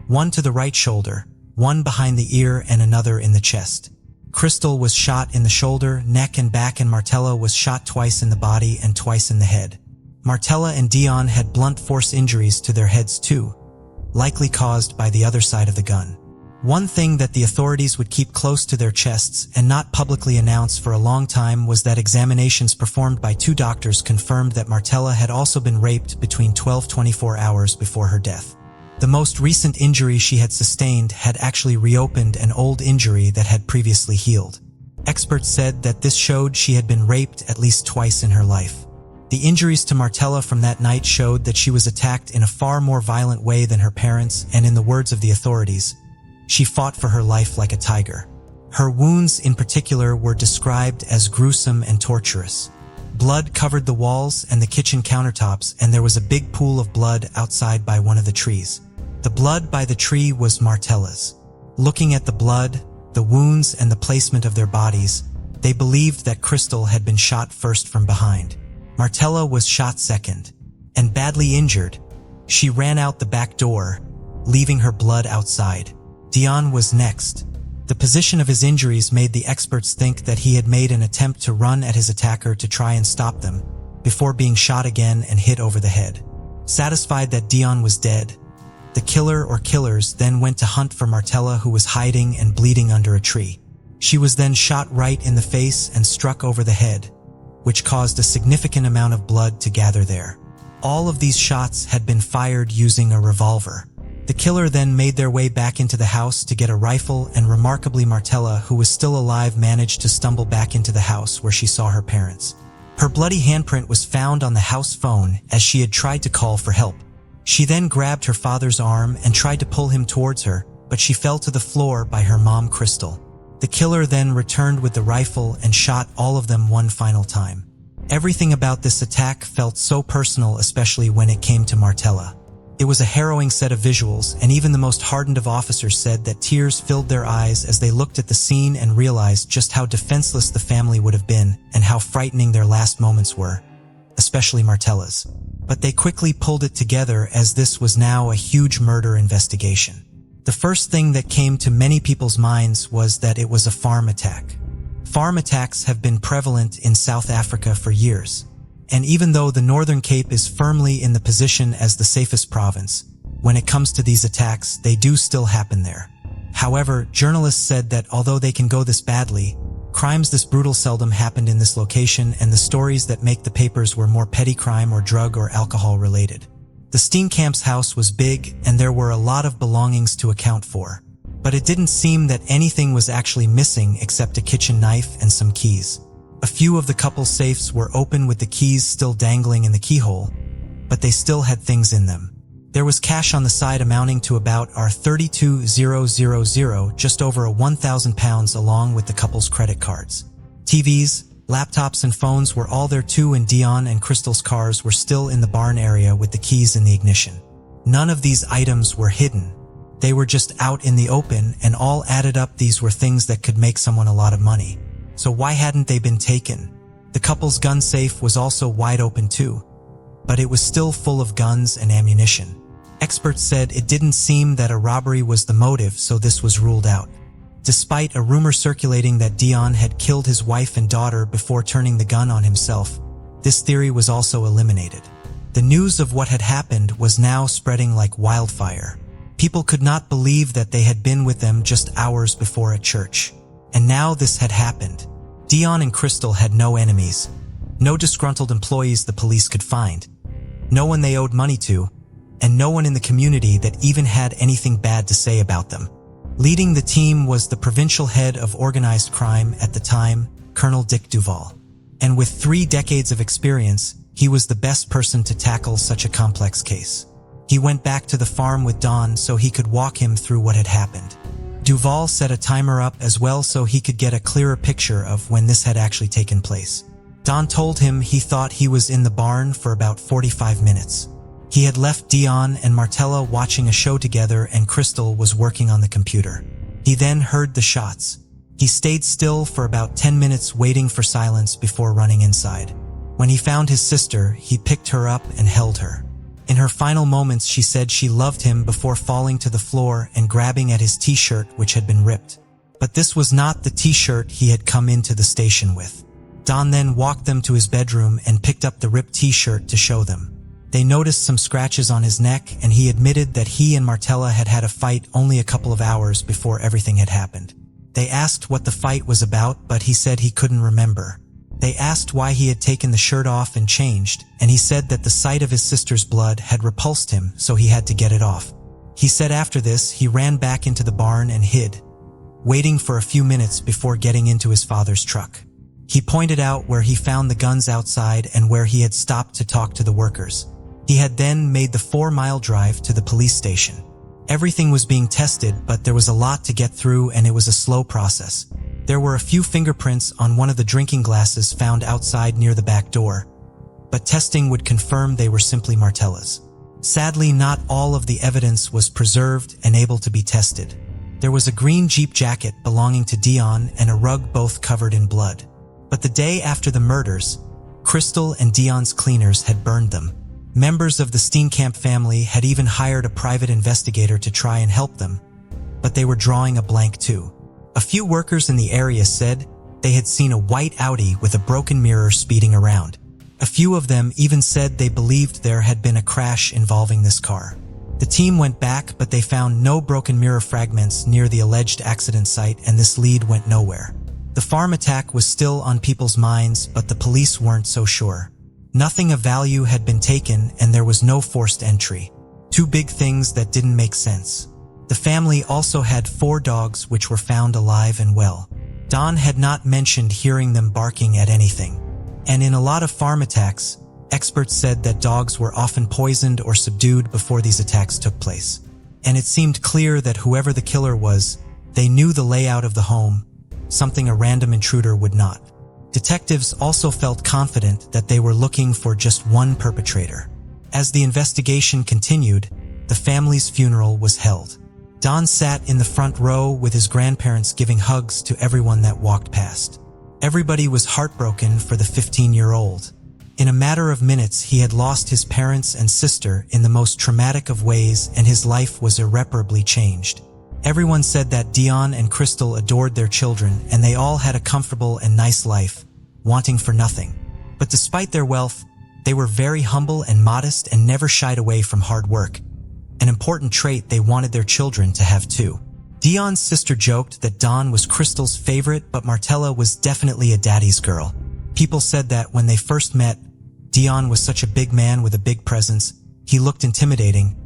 1 to the right shoulder, 1 behind the ear, and another in the chest. Crystal was shot in the shoulder, neck, and back, and Martella was shot twice in the body and twice in the head. Martella and Dion had blunt force injuries to their heads too, likely caused by the other side of the gun. One thing that the authorities would keep close to their chests and not publicly announce for a long time was that examinations performed by 2 doctors confirmed that Martella had also been raped between 12-24 hours before her death. The most recent injury she had sustained had actually reopened an old injury that had previously healed. Experts said that this showed she had been raped at least twice in her life. The injuries to Martella from that night showed that she was attacked in a far more violent way than her parents, and in the words of the authorities, she fought for her life like a tiger. Her wounds in particular were described as gruesome and torturous. Blood covered the walls and the kitchen countertops, and there was a big pool of blood outside by one of the trees. The blood by the tree was Martella's. Looking at the blood, the wounds, and the placement of their bodies, they believed that Crystal had been shot first from behind. Martella was shot second, and badly injured. She ran out the back door, leaving her blood outside. Dion was next. The position of his injuries made the experts think that he had made an attempt to run at his attacker to try and stop them, before being shot again and hit over the head. Satisfied that Dion was dead, the killer or killers then went to hunt for Martella, who was hiding and bleeding under a tree. She was then shot right in the face and struck over the head, which caused a significant amount of blood to gather there. All of these shots had been fired using a revolver. The killer then made their way back into the house to get a rifle, and remarkably Martella, who was still alive, managed to stumble back into the house where she saw her parents. Her bloody handprint was found on the house phone as she had tried to call for help. She then grabbed her father's arm and tried to pull him towards her, but she fell to the floor by her mom, Crystal. The killer then returned with the rifle and shot all of them one final time. Everything about this attack felt so personal, especially when it came to Martella. It was a harrowing set of visuals, and even the most hardened of officers said that tears filled their eyes as they looked at the scene and realized just how defenseless the family would have been and how frightening their last moments were, especially Martella's. But they quickly pulled it together, as this was now a huge murder investigation. The first thing that came to many people's minds was that it was a farm attack. Farm attacks have been prevalent in South Africa for years. And even though the Northern Cape is firmly in the position as the safest province, when it comes to these attacks, they do still happen there. However, journalists said that although they can go this badly, crimes this brutal seldom happened in this location, and the stories that make the papers were more petty crime or drug or alcohol related. The Steen Camp's house was big, and there were a lot of belongings to account for, but it didn't seem that anything was actually missing except a kitchen knife and some keys. A few of the couple's safes were open with the keys still dangling in the keyhole, but they still had things in them. There was cash on the side amounting to about $32,000, just over £1,000, along with the couple's credit cards. TVs, laptops and phones were all there too, and Dion and Crystal's cars were still in the barn area with the keys in the ignition. None of these items were hidden. They were just out in the open, and all added up, these were things that could make someone a lot of money. So why hadn't they been taken? The couple's gun safe was also wide open too, but it was still full of guns and ammunition. Experts said it didn't seem that a robbery was the motive, so this was ruled out. Despite a rumor circulating that Dion had killed his wife and daughter before turning the gun on himself, this theory was also eliminated. The news of what had happened was now spreading like wildfire. People could not believe that they had been with them just hours before at church. And now this had happened. Dion and Crystal had no enemies, no disgruntled employees the police could find, no one they owed money to, and no one in the community that even had anything bad to say about them. Leading the team was the provincial head of organized crime at the time, Colonel Dick Duval. And with 3 decades of experience, he was the best person to tackle such a complex case. He went back to the farm with Don so he could walk him through what had happened. Duval set a timer up as well so he could get a clearer picture of when this had actually taken place. Don told him he thought he was in the barn for about 45 minutes. He had left Dion and Martella watching a show together, and Crystal was working on the computer. He then heard the shots. He stayed still for about 10 minutes waiting for silence before running inside. When he found his sister, he picked her up and held her. In her final moments, she said she loved him before falling to the floor and grabbing at his t-shirt, which had been ripped. But this was not the t-shirt he had come into the station with. Don then walked them to his bedroom and picked up the ripped t-shirt to show them. They noticed some scratches on his neck, and he admitted that he and Martella had had a fight only a couple of hours before everything had happened. They asked what the fight was about, but he said he couldn't remember. They asked why he had taken the shirt off and changed, and he said that the sight of his sister's blood had repulsed him, so he had to get it off. He said after this, he ran back into the barn and hid, waiting for a few minutes before getting into his father's truck. He pointed out where he found the guns outside and where he had stopped to talk to the workers. He had then made the 4-mile drive to the police station. Everything was being tested, but there was a lot to get through, and it was a slow process. There were a few fingerprints on one of the drinking glasses found outside near the back door, but testing would confirm they were simply Martella's. Sadly, not all of the evidence was preserved and able to be tested. There was a green Jeep jacket belonging to Dion and a rug both covered in blood. But the day after the murders, Crystal and Dion's cleaners had burned them. Members of the Steen Camp family had even hired a private investigator to try and help them, but they were drawing a blank too. A few workers in the area said they had seen a white Audi with a broken mirror speeding around. A few of them even said they believed there had been a crash involving this car. The team went back, but they found no broken mirror fragments near the alleged accident site, and this lead went nowhere. The farm attack was still on people's minds, but the police weren't so sure. Nothing of value had been taken, and there was no forced entry. Two big things that didn't make sense. The family also had 4 dogs which were found alive and well. Don had not mentioned hearing them barking at anything. And in a lot of farm attacks, experts said that dogs were often poisoned or subdued before these attacks took place. And it seemed clear that whoever the killer was, they knew the layout of the home, something a random intruder would not. Detectives also felt confident that they were looking for just one perpetrator. As the investigation continued, the family's funeral was held. Don sat in the front row with his grandparents giving hugs to everyone that walked past. Everybody was heartbroken for the 15-year-old. In a matter of minutes, he had lost his parents and sister in the most traumatic of ways, and his life was irreparably changed. Everyone said that Dion and Crystal adored their children, and they all had a comfortable and nice life, wanting for nothing. But despite their wealth, they were very humble and modest and never shied away from hard work, an important trait they wanted their children to have too. Dion's sister joked that Don was Crystal's favorite, but Martella was definitely a daddy's girl. People said that when they first met, Dion was such a big man with a big presence, he looked intimidating,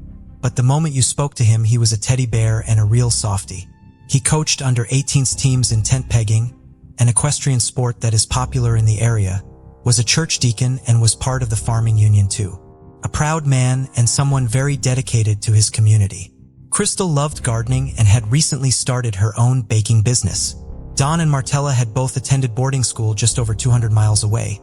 but the moment you spoke to him, he was a teddy bear and a real softie. He coached under 18s teams in tent pegging, an equestrian sport that is popular in the area, was a church deacon, and was part of the farming union too. A proud man and someone very dedicated to his community. Crystal loved gardening and had recently started her own baking business. Don and Martella had both attended boarding school just over 200 miles away.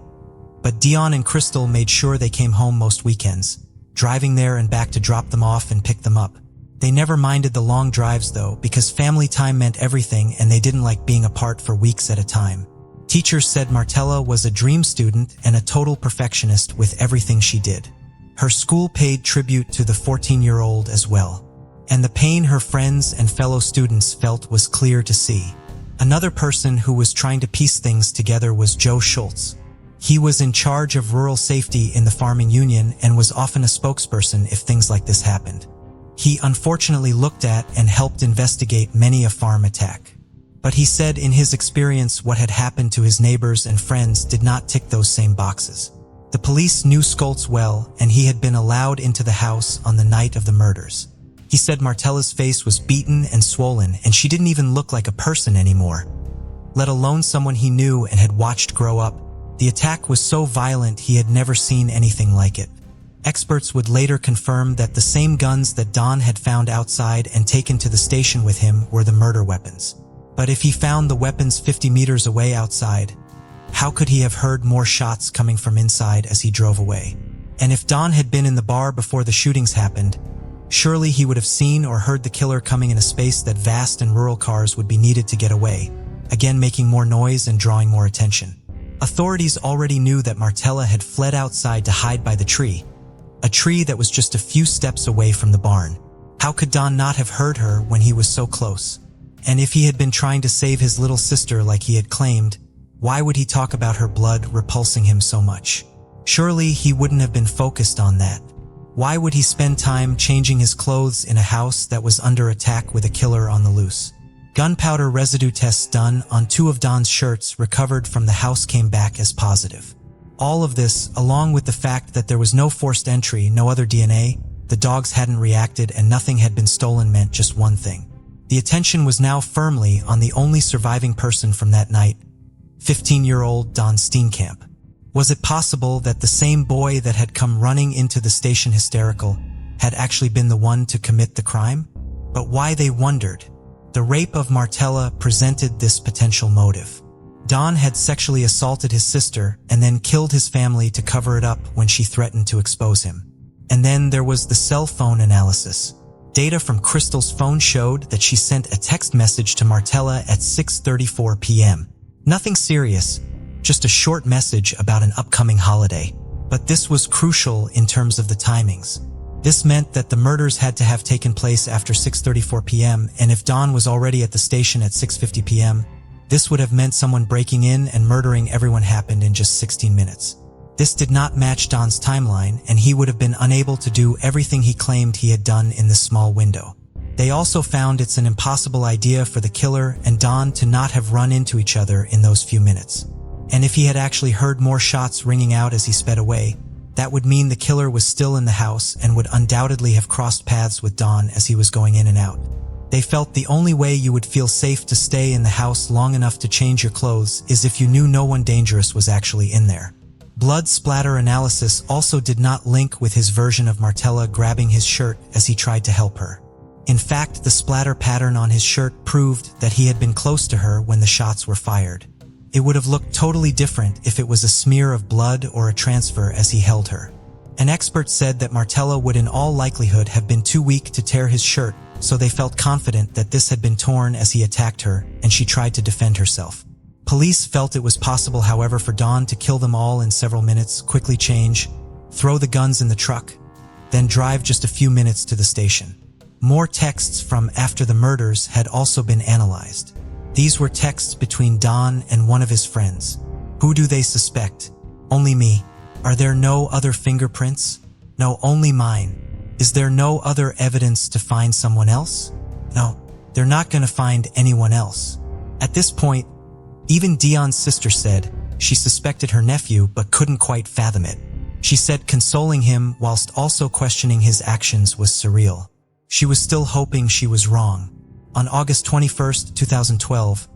But Dion and Crystal made sure they came home most weekends, driving there and back to drop them off and pick them up. They never minded the long drives though, because family time meant everything and they didn't like being apart for weeks at a time. Teachers said Martella was a dream student and a total perfectionist with everything she did. Her school paid tribute to the 14-year-old as well. And the pain her friends and fellow students felt was clear to see. Another person who was trying to piece things together was Joe Schultz. He was in charge of rural safety in the farming union and was often a spokesperson if things like this happened. He unfortunately looked at and helped investigate many a farm attack. But he said in his experience what had happened to his neighbors and friends did not tick those same boxes. The police knew Schultz well, and he had been allowed into the house on the night of the murders. He said Martella's face was beaten and swollen, and she didn't even look like a person anymore, let alone someone he knew and had watched grow up. The attack was so violent he had never seen anything like it. Experts would later confirm that the same guns that Don had found outside and taken to the station with him were the murder weapons. But if he found the weapons 50 meters away outside, how could he have heard more shots coming from inside as he drove away? And if Don had been in the bar before the shootings happened, surely he would have seen or heard the killer coming in a space that vast and rural cars would be needed to get away, again making more noise and drawing more attention. Authorities already knew that Martella had fled outside to hide by the tree, a tree that was just a few steps away from the barn. How could Don not have heard her when he was so close? And if he had been trying to save his little sister like he had claimed, why would he talk about her blood repulsing him so much? Surely he wouldn't have been focused on that. Why would he spend time changing his clothes in a house that was under attack with a killer on the loose? Gunpowder residue tests done on 2 of Don's shirts recovered from the house came back as positive. All of this, along with the fact that there was no forced entry, no other DNA, the dogs hadn't reacted, and nothing had been stolen, meant just one thing. The attention was now firmly on the only surviving person from that night, 15-year-old Don Steen Camp. Was it possible that the same boy that had come running into the station hysterical had actually been the one to commit the crime? But why, they wondered. The rape of Martella presented this potential motive. Don had sexually assaulted his sister and then killed his family to cover it up when she threatened to expose him. And then there was the cell phone analysis. Data from Crystal's phone showed that she sent a text message to Martella at 6:34 p.m. Nothing serious, just a short message about an upcoming holiday. But this was crucial in terms of the timings. This meant that the murders had to have taken place after 6:34 p.m., and if Don was already at the station at 6:50 p.m., this would have meant someone breaking in and murdering everyone happened in just 16 minutes. This did not match Don's timeline, and he would have been unable to do everything he claimed he had done in this small window. They also found it's an impossible idea for the killer and Don to not have run into each other in those few minutes. And if he had actually heard more shots ringing out as he sped away, That would mean the killer was still in the house and would undoubtedly have crossed paths with Don as he was going in and out. They felt the only way you would feel safe to stay in the house long enough to change your clothes is if you knew no one dangerous was actually in there. Blood splatter analysis also did not link with his version of Martella grabbing his shirt as he tried to help her. In fact, the splatter pattern on his shirt proved that he had been close to her when the shots were fired. It would have looked totally different if it was a smear of blood or a transfer as he held her. An expert said that Martella would in all likelihood have been too weak to tear his shirt, so they felt confident that this had been torn as he attacked her and she tried to defend herself. Police felt it was possible, however, for Don to kill them all in several minutes, quickly change, throw the guns in the truck, then drive just a few minutes to the station. More texts from after the murders had also been analyzed. These were texts between Don and one of his friends. Who do they suspect? Only me. Are there no other fingerprints? No, only mine. Is there no other evidence to find someone else? No, they're not going to find anyone else. At this point, even Dion's sister said she suspected her nephew but couldn't quite fathom it. She said consoling him whilst also questioning his actions was surreal. She was still hoping she was wrong. On August 21, 2012,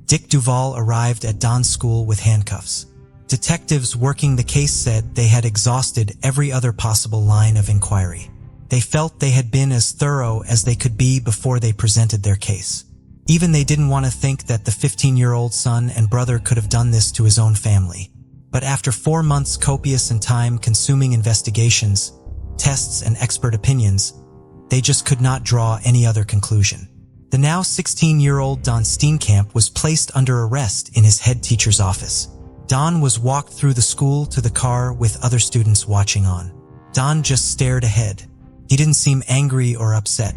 Dick Duvall arrived at Don's school with handcuffs. Detectives working the case said they had exhausted every other possible line of inquiry. They felt they had been as thorough as they could be before they presented their case. Even they didn't want to think that the 15-year-old son and brother could have done this to his own family. But after 4 months' copious and time-consuming investigations, tests, and expert opinions, they just could not draw any other conclusion. The now 16-year-old Don Steen Camp was placed under arrest in his head teacher's office. Don was walked through the school to the car with other students watching on. Don just stared ahead. He didn't seem angry or upset.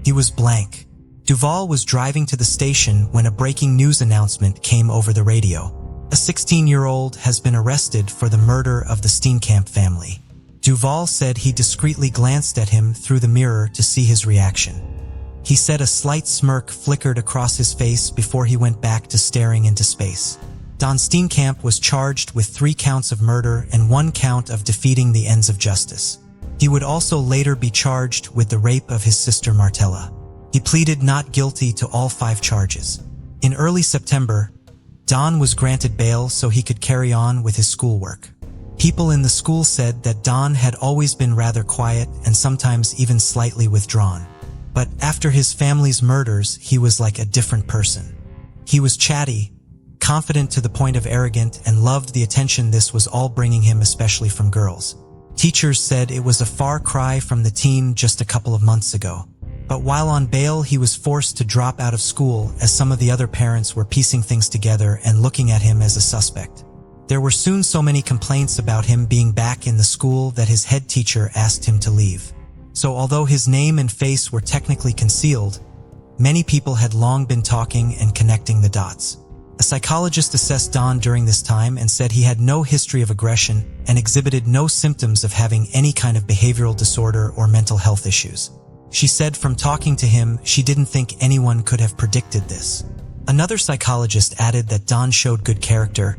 He was blank. Duvall was driving to the station when a breaking news announcement came over the radio. A 16-year-old has been arrested for the murder of the Steen Camp family. Duvall said he discreetly glanced at him through the mirror to see his reaction. He said a slight smirk flickered across his face before he went back to staring into space. Don Steen Camp was charged with 3 counts of murder and 1 count of defeating the ends of justice. He would also later be charged with the rape of his sister Martella. He pleaded not guilty to all 5 charges. In early September, Don was granted bail so he could carry on with his schoolwork. People in the school said that Don had always been rather quiet and sometimes even slightly withdrawn. But after his family's murders, he was like a different person. He was chatty, confident to the point of arrogant, and loved the attention this was all bringing him, especially from girls. Teachers said it was a far cry from the teen just a couple of months ago. But while on bail, he was forced to drop out of school as some of the other parents were piecing things together and looking at him as a suspect. There were soon so many complaints about him being back in the school that his head teacher asked him to leave. So although his name and face were technically concealed, many people had long been talking and connecting the dots. A psychologist assessed Don during this time and said he had no history of aggression and exhibited no symptoms of having any kind of behavioral disorder or mental health issues. She said from talking to him, she didn't think anyone could have predicted this. Another psychologist added that Don showed good character,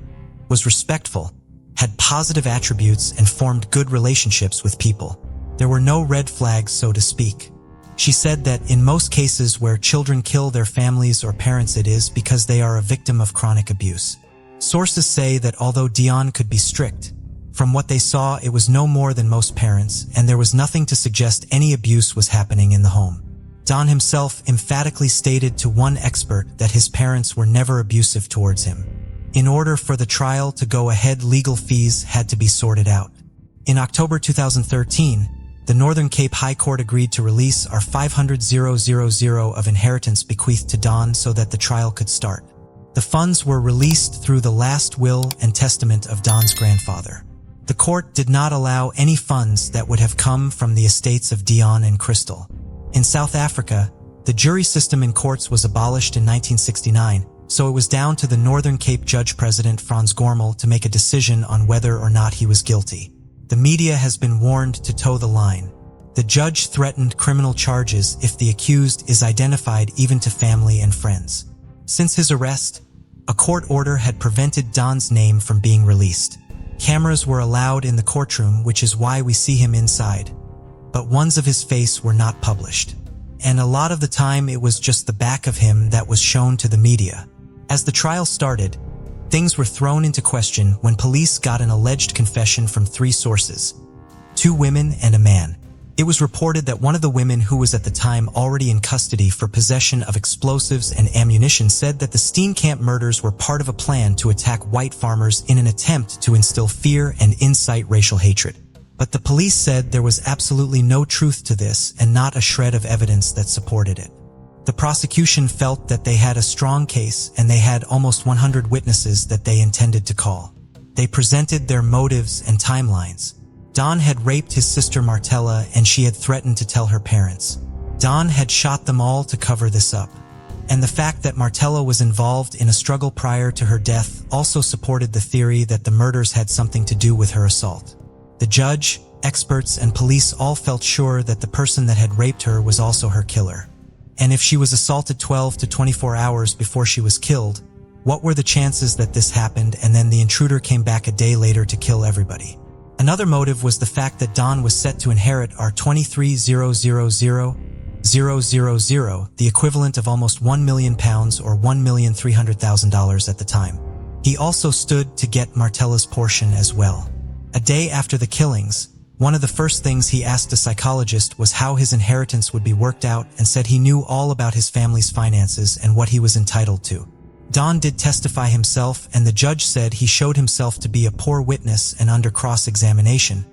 was respectful, had positive attributes, and formed good relationships with people. There were no red flags, so to speak. She said that in most cases where children kill their families or parents, it is because they are a victim of chronic abuse. Sources say that although Dion could be strict, from what they saw it was no more than most parents, and there was nothing to suggest any abuse was happening in the home. Don himself emphatically stated to one expert that his parents were never abusive towards him. In order for the trial to go ahead, legal fees had to be sorted out. In October 2013, the Northern Cape High Court agreed to release our $500,000 of inheritance bequeathed to Don so that the trial could start. The funds were released through the last will and testament of Don's grandfather. The court did not allow any funds that would have come from the estates of Dion and Crystal. In South Africa, the jury system in courts was abolished in 1969, so it was down to the Northern Cape Judge-President Frans Gormel to make a decision on whether or not he was guilty. The media has been warned to toe the line. The judge threatened criminal charges if the accused is identified, even to family and friends. Since his arrest, a court order had prevented Don's name from being released. Cameras were allowed in the courtroom, which is why we see him inside. But ones of his face were not published. And a lot of the time it was just the back of him that was shown to the media. As the trial started, things were thrown into question when police got an alleged confession from 3 sources: 2 women and a man. It was reported that one of the women, who was at the time already in custody for possession of explosives and ammunition, said that the Steen Camp murders were part of a plan to attack white farmers in an attempt to instill fear and incite racial hatred. But the police said there was absolutely no truth to this and not a shred of evidence that supported it. The prosecution felt that they had a strong case and they had almost 100 witnesses that they intended to call. They presented their motives and timelines. Don had raped his sister Martella and she had threatened to tell her parents. Don had shot them all to cover this up. And the fact that Martella was involved in a struggle prior to her death also supported the theory that the murders had something to do with her assault. The judge, experts, and police all felt sure that the person that had raped her was also her killer. And if she was assaulted 12 to 24 hours before she was killed, what were the chances that this happened and then the intruder came back a day later to kill everybody? Another motive was the fact that Don was set to inherit our $23,000,000, the equivalent of almost £1 million or $1,300,000 at the time. He also stood to get Martella's portion as well. A day after the killings, one of the first things he asked a psychologist was how his inheritance would be worked out, and said he knew all about his family's finances and what he was entitled to. Don did testify himself, and the judge said he showed himself to be a poor witness, and under cross-examination,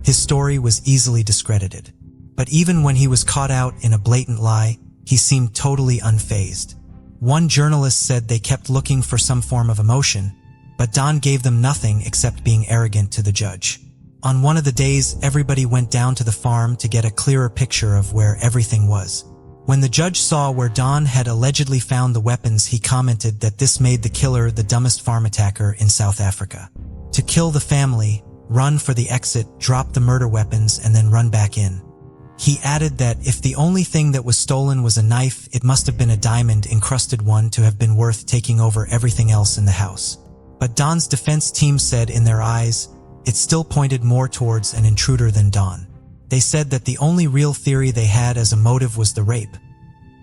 his story was easily discredited. But even when he was caught out in a blatant lie, he seemed totally unfazed. One journalist said they kept looking for some form of emotion, but Don gave them nothing except being arrogant to the judge. On one of the days, everybody went down to the farm to get a clearer picture of where everything was. When the judge saw where Don had allegedly found the weapons, he commented that this made the killer the dumbest farm attacker in South Africa. To kill the family, run for the exit, drop the murder weapons, and then run back in. He added that if the only thing that was stolen was a knife, it must have been a diamond-encrusted one to have been worth taking over everything else in the house. But Don's defense team said in their eyes, it still pointed more towards an intruder than Don. They said that the only real theory they had as a motive was the rape,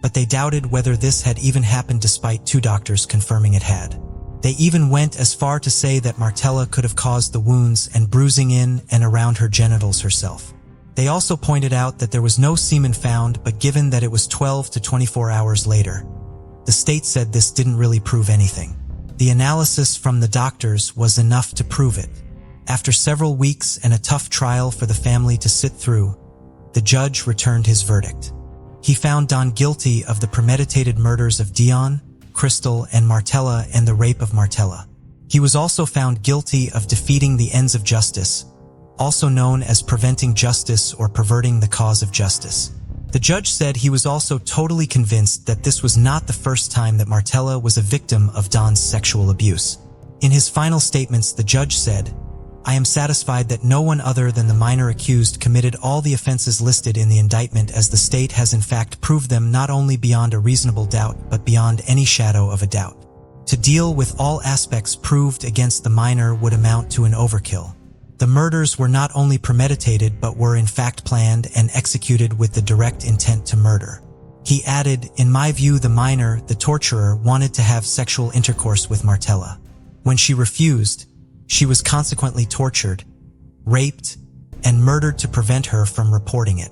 but they doubted whether this had even happened despite 2 doctors confirming it had. They even went as far to say that Martella could have caused the wounds and bruising in and around her genitals herself. They also pointed out that there was no semen found, but given that it was 12 to 24 hours later, the state said this didn't really prove anything. The analysis from the doctors was enough to prove it. After several weeks and a tough trial for the family to sit through, the judge returned his verdict. He found Don guilty of the premeditated murders of Dion, Crystal, and Martella, and the rape of Martella. He was also found guilty of defeating the ends of justice, also known as preventing justice or perverting the cause of justice. The judge said he was also totally convinced that this was not the first time that Martella was a victim of Don's sexual abuse. In his final statements, the judge said, I am satisfied that no one other than the minor accused committed all the offenses listed in the indictment, as the state has in fact proved them not only beyond a reasonable doubt, but beyond any shadow of a doubt. To deal with all aspects proved against the minor would amount to an overkill. The murders were not only premeditated, but were in fact planned and executed with the direct intent to murder. He added, in my view, the minor, the torturer, wanted to have sexual intercourse with Martella. When she refused, she was consequently tortured, raped, and murdered to prevent her from reporting it.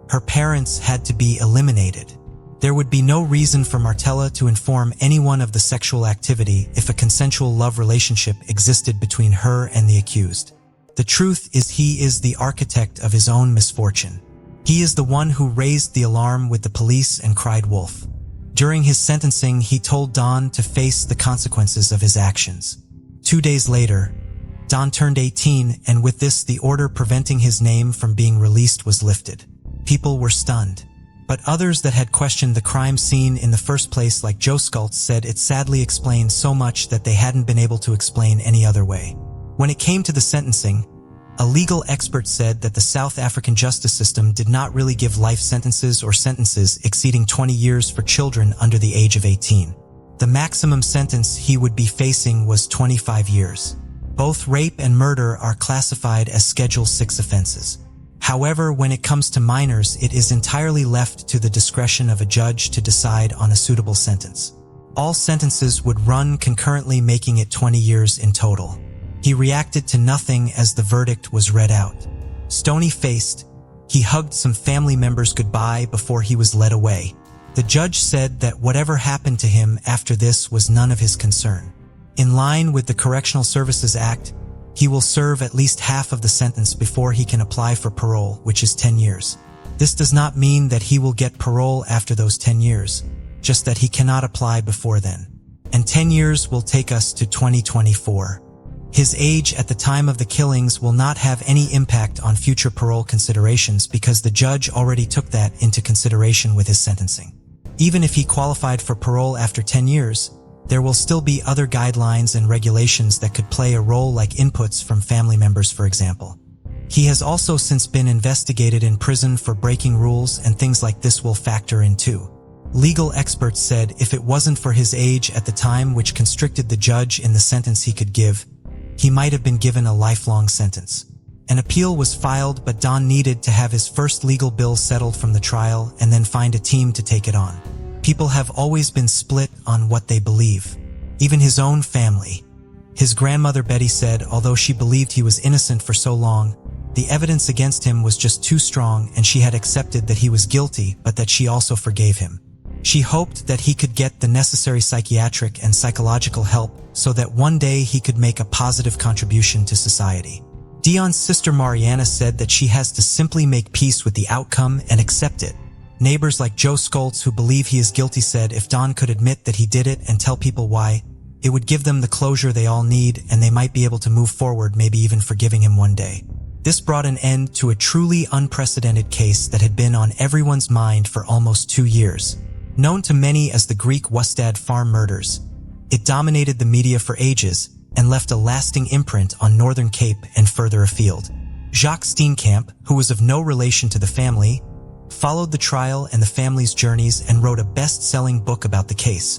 Her parents had to be eliminated. There would be no reason for Martella to inform anyone of the sexual activity if a consensual love relationship existed between her and the accused. The truth is, he is the architect of his own misfortune. He is the one who raised the alarm with the police and cried wolf. During his sentencing, he told Don to face the consequences of his actions. 2 days later, Don turned 18, and with this, the order preventing his name from being released was lifted. People were stunned. But others that had questioned the crime scene in the first place, like Joe Schultz, said it sadly explained so much that they hadn't been able to explain any other way. When it came to the sentencing, a legal expert said that the South African justice system did not really give life sentences or sentences exceeding 20 years for children under the age of 18. The maximum sentence he would be facing was 25 years. Both rape and murder are classified as Schedule 6 offenses. However, when it comes to minors, it is entirely left to the discretion of a judge to decide on a suitable sentence. All sentences would run concurrently, making it 20 years in total. He reacted to nothing as the verdict was read out. Stony-faced, he hugged some family members goodbye before he was led away. The judge said that whatever happened to him after this was none of his concern. In line with the Correctional Services Act, he will serve at least half of the sentence before he can apply for parole, which is 10 years. This does not mean that he will get parole after those 10 years, just that he cannot apply before then. And 10 years will take us to 2024. His age at the time of the killings will not have any impact on future parole considerations because the judge already took that into consideration with his sentencing. Even if he qualified for parole after 10 years, there will still be other guidelines and regulations that could play a role, like inputs from family members, for example. He has also since been investigated in prison for breaking rules, and things like this will factor in too. Legal experts said if it wasn't for his age at the time, which constricted the judge in the sentence he could give, he might have been given a lifelong sentence. An appeal was filed, but Don needed to have his first legal bill settled from the trial and then find a team to take it on. People have always been split on what they believe, even his own family. His grandmother Betty said although she believed he was innocent for so long, the evidence against him was just too strong, and she had accepted that he was guilty, but that she also forgave him. She hoped that he could get the necessary psychiatric and psychological help so that one day he could make a positive contribution to society. Dion's sister Mariana said that she has to simply make peace with the outcome and accept it. Neighbors like Joe Schultz, who believe he is guilty, said if Don could admit that he did it and tell people why, it would give them the closure they all need, and they might be able to move forward, maybe even forgiving him one day. This brought an end to a truly unprecedented case that had been on everyone's mind for almost 2 years. Known to many as the Greek Wustad farm murders, it dominated the media for ages and left a lasting imprint on Northern Cape and further afield. Jacques Steen Camp, who was of no relation to the family, followed the trial and the family's journeys and wrote a best-selling book about the case,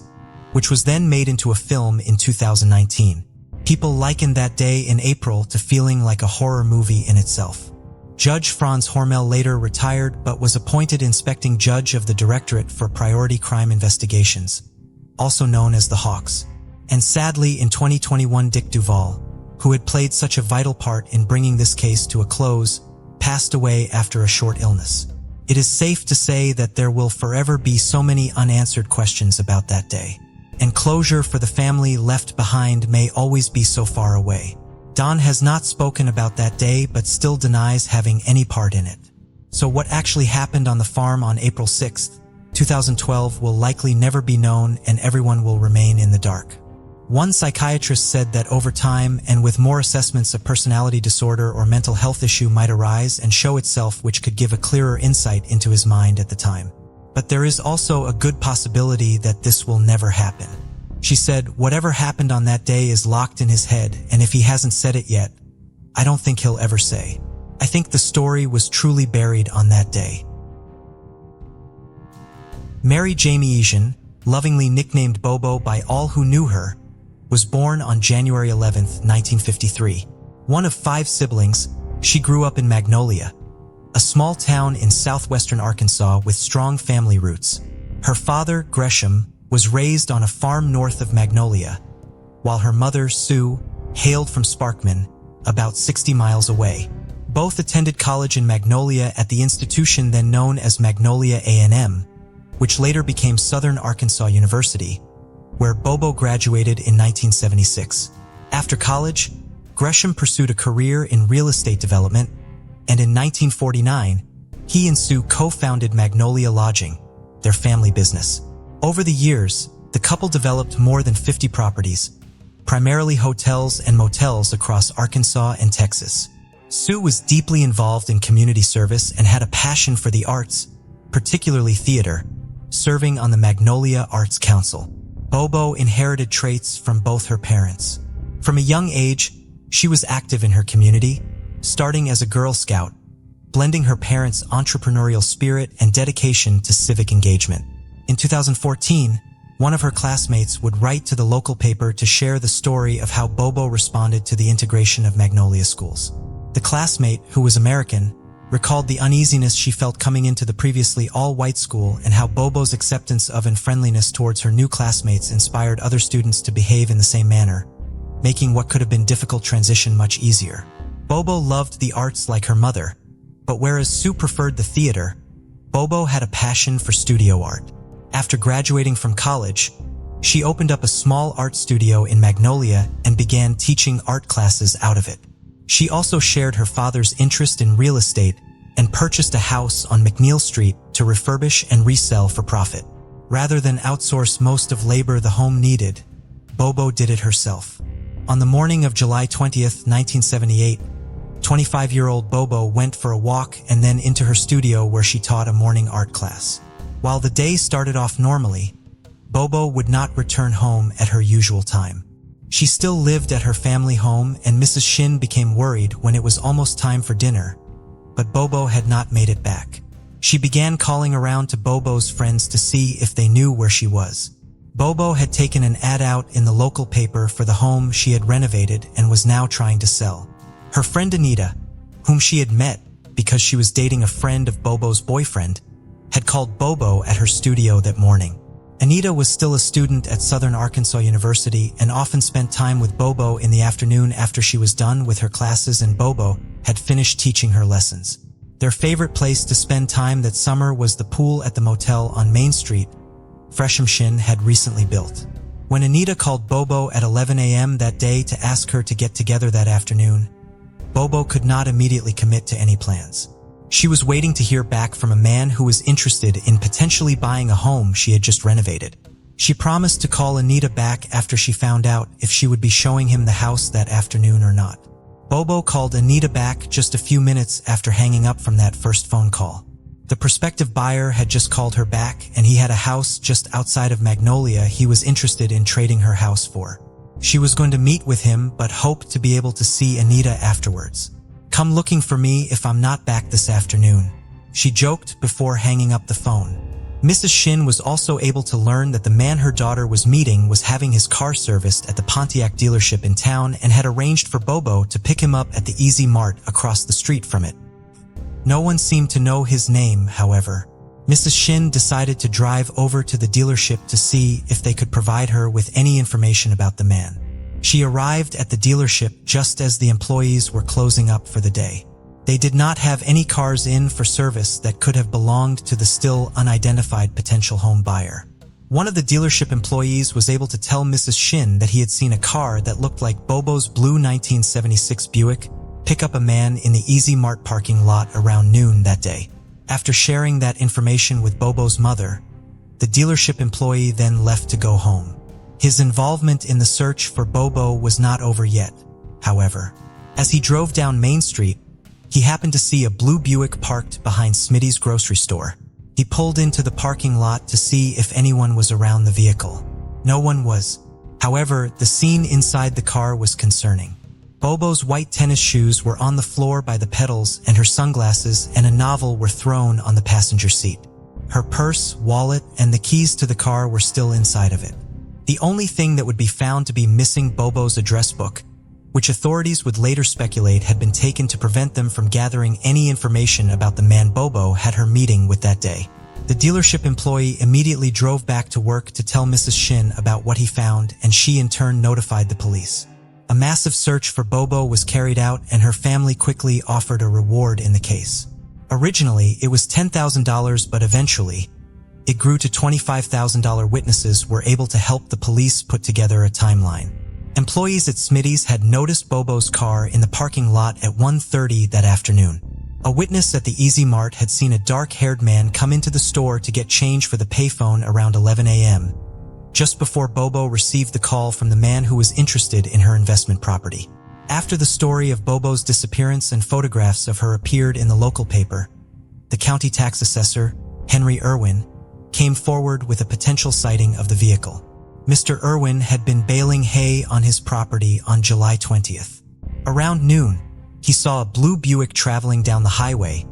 which was then made into a film in 2019. People likened that day in April to feeling like a horror movie in itself. Judge Franz Hormel later retired but was appointed inspecting judge of the Directorate for Priority Crime Investigations, also known as the Hawks. And sadly, in 2021, Dick Duvall, who had played such a vital part in bringing this case to a close, passed away after a short illness. It is safe to say that there will forever be so many unanswered questions about that day, and closure for the family left behind may always be so far away. Don has not spoken about that day but still denies having any part in it. So what actually happened on the farm on April 6, 2012 will likely never be known, and everyone will remain in the dark. One psychiatrist said that over time and with more assessments, a personality disorder or mental health issue might arise and show itself, which could give a clearer insight into his mind at the time. But there is also a good possibility that this will never happen. She said, whatever happened on that day is locked in his head, and if he hasn't said it yet, I don't think he'll ever say. I think the story was truly buried on that day. Mary Jamie Egan, lovingly nicknamed Bobo by all who knew her, was born on January 11, 1953. One of 5 siblings, she grew up in Magnolia, a small town in southwestern Arkansas with strong family roots. Her father, Gresham, was raised on a farm north of Magnolia, while her mother, Sue, hailed from Sparkman, about 60 miles away. Both attended college in Magnolia at the institution then known as Magnolia A&M, which later became Southern Arkansas University, where Bobo graduated in 1976. After college, Gresham pursued a career in real estate development, and in 1949, he and Sue co-founded Magnolia Lodging, their family business. Over the years, the couple developed more than 50 properties, primarily hotels and motels across Arkansas and Texas. Sue was deeply involved in community service and had a passion for the arts, particularly theater, serving on the Magnolia Arts Council. Bobo inherited traits from both her parents. From a young age, she was active in her community, starting as a Girl Scout, blending her parents' entrepreneurial spirit and dedication to civic engagement. In 2014, one of her classmates would write to the local paper to share the story of how Bobo responded to the integration of Magnolia schools. The classmate, who was American, recalled the uneasiness she felt coming into the previously all-white school and how Bobo's acceptance of and friendliness towards her new classmates inspired other students to behave in the same manner, making what could have been difficult transition much easier. Bobo loved the arts like her mother, but whereas Sue preferred the theater, Bobo had a passion for studio art. After graduating from college, she opened up a small art studio in Magnolia and began teaching art classes out of it. She also shared her father's interest in real estate and purchased a house on McNeil Street to refurbish and resell for profit. Rather than outsource most of labor the home needed, Bobo did it herself. On the morning of July 20th, 1978, 25-year-old Bobo went for a walk and then into her studio where she taught a morning art class. While the day started off normally, Bobo would not return home at her usual time. She still lived at her family home, and Mrs. Shin became worried when it was almost time for dinner, but Bobo had not made it back. She began calling around to Bobo's friends to see if they knew where she was. Bobo had taken an ad out in the local paper for the home she had renovated and was now trying to sell. Her friend Anita, whom she had met because she was dating a friend of Bobo's boyfriend, had called Bobo at her studio that morning. Anita was still a student at Southern Arkansas University and often spent time with Bobo in the afternoon after she was done with her classes and Bobo had finished teaching her lessons. Their favorite place to spend time that summer was the pool at the motel on Main Street Freshamshin had recently built. When Anita called Bobo at 11 a.m. that day to ask her to get together that afternoon, Bobo could not immediately commit to any plans. She was waiting to hear back from a man who was interested in potentially buying a home she had just renovated. She promised to call Anita back after she found out if she would be showing him the house that afternoon or not. Bobo called Anita back just a few minutes after hanging up from that first phone call. The prospective buyer had just called her back, and he had a house just outside of Magnolia he was interested in trading her house for. She was going to meet with him but hoped to be able to see Anita afterwards. "Come looking for me if I'm not back this afternoon," she joked before hanging up the phone. Mrs. Shin was also able to learn that the man her daughter was meeting was having his car serviced at the Pontiac dealership in town and had arranged for Bobo to pick him up at the Easy Mart across the street from it. No one seemed to know his name, however. Mrs. Shin decided to drive over to the dealership to see if they could provide her with any information about the man. She arrived at the dealership just as the employees were closing up for the day. They did not have any cars in for service that could have belonged to the still unidentified potential home buyer. One of the dealership employees was able to tell Mrs. Shin that he had seen a car that looked like Bobo's blue 1976 Buick pick up a man in the Easy Mart parking lot around noon that day. After sharing that information with Bobo's mother, the dealership employee then left to go home. His involvement in the search for Bobo was not over yet, however. As he drove down Main Street, he happened to see a blue Buick parked behind Smitty's grocery store. He pulled into the parking lot to see if anyone was around the vehicle. No one was. However, the scene inside the car was concerning. Bobo's white tennis shoes were on the floor by the pedals, and her sunglasses and a novel were thrown on the passenger seat. Her purse, wallet, and the keys to the car were still inside of it. The only thing that would be found to be missing Bobo's address book, which authorities would later speculate had been taken to prevent them from gathering any information about the man Bobo had her meeting with that day. The dealership employee immediately drove back to work to tell Mrs. Shin about what he found, and she in turn notified the police. A massive search for Bobo was carried out, and her family quickly offered a reward in the case. Originally, it was $10,000, but eventually, it grew to $25,000. Witnesses were able to help the police put together a timeline. Employees at Smitty's had noticed Bobo's car in the parking lot at 1:30 that afternoon. A witness at the Easy Mart had seen a dark-haired man come into the store to get change for the payphone around 11 a.m., just before Bobo received the call from the man who was interested in her investment property. After the story of Bobo's disappearance and photographs of her appeared in the local paper, the county tax assessor, Henry Irwin, came forward with a potential sighting of the vehicle. Mr. Irwin had been baling hay on his property on July 20th. Around noon, he saw a blue Buick traveling down the highway,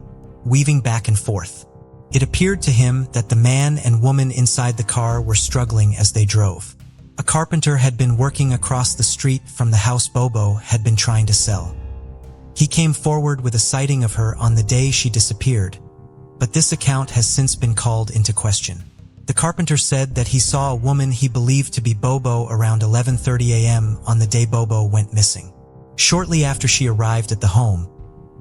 weaving back and forth. It appeared to him that the man and woman inside the car were struggling as they drove. A carpenter had been working across the street from the house Bobo had been trying to sell. He came forward with a sighting of her on the day she disappeared, but this account has since been called into question. The carpenter said that he saw a woman he believed to be Bobo around 11:30 a.m. on the day Bobo went missing. Shortly after she arrived at the home,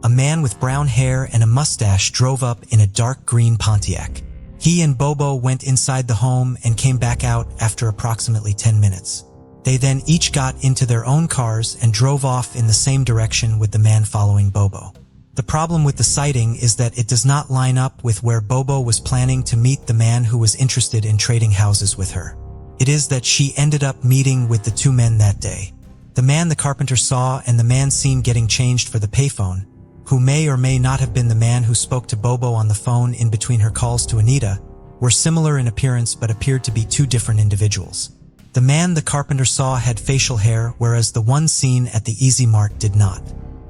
a man with brown hair and a mustache drove up in a dark green Pontiac. He and Bobo went inside the home and came back out after approximately 10 minutes. They then each got into their own cars and drove off in the same direction with the man following Bobo. The problem with the sighting is that it does not line up with where Bobo was planning to meet the man who was interested in trading houses with her. It is that she ended up meeting with the two men that day. The man the carpenter saw and the man seen getting changed for the payphone, who may or may not have been the man who spoke to Bobo on the phone in between her calls to Anita, were similar in appearance but appeared to be two different individuals. The man the carpenter saw had facial hair, whereas the one seen at the Easy Mart did not.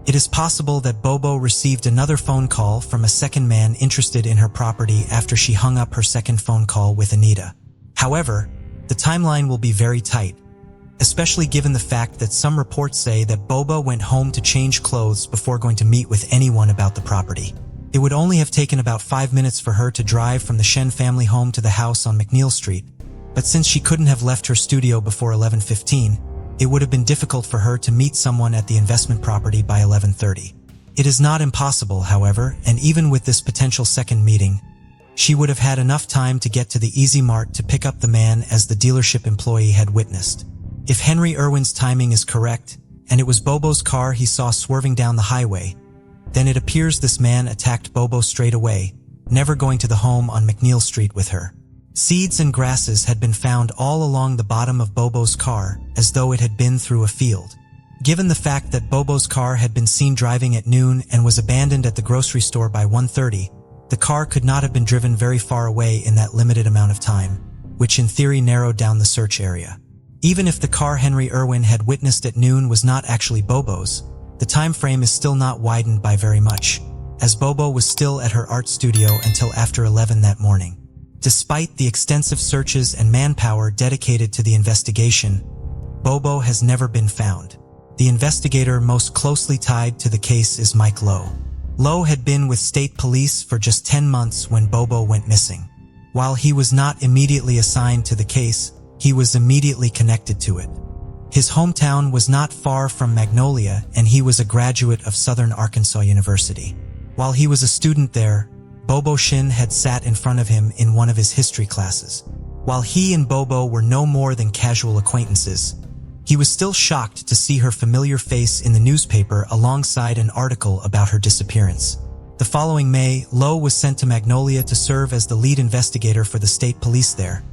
It is possible that Bobo received another phone call from a second man interested in her property after she hung up her second phone call with Anita. However, the timeline will be very tight, especially given the fact that some reports say that Bobo went home to change clothes before going to meet with anyone about the property. It would only have taken about 5 minutes for her to drive from the Shen family home to the house on McNeil Street, but since she couldn't have left her studio before 11:15, it would have been difficult for her to meet someone at the investment property by 11:30. It is not impossible, however, and even with this potential second meeting, she would have had enough time to get to the Easy Mart to pick up the man as the dealership employee had witnessed. If Henry Irwin's timing is correct, and it was Bobo's car he saw swerving down the highway, then it appears this man attacked Bobo straight away, never going to the home on McNeil Street with her. Seeds and grasses had been found all along the bottom of Bobo's car, as though it had been through a field. Given the fact that Bobo's car had been seen driving at noon and was abandoned at the grocery store by 1:30, the car could not have been driven very far away in that limited amount of time, which in theory narrowed down the search area. Even if the car Henry Irwin had witnessed at noon was not actually Bobo's, the time frame is still not widened by very much, as Bobo was still at her art studio until after 11 that morning. Despite the extensive searches and manpower dedicated to the investigation, Bobo has never been found. The investigator most closely tied to the case is Mike Lowe. Lowe had been with state police for just 10 months when Bobo went missing. While he was not immediately assigned to the case, he was immediately connected to it. His hometown was not far from Magnolia, and he was a graduate of Southern Arkansas University. While he was a student there, Bobo Shin had sat in front of him in one of his history classes. While he and Bobo were no more than casual acquaintances, he was still shocked to see her familiar face in the newspaper alongside an article about her disappearance. The following May, Lowe was sent to Magnolia to serve as the lead investigator for the state police there,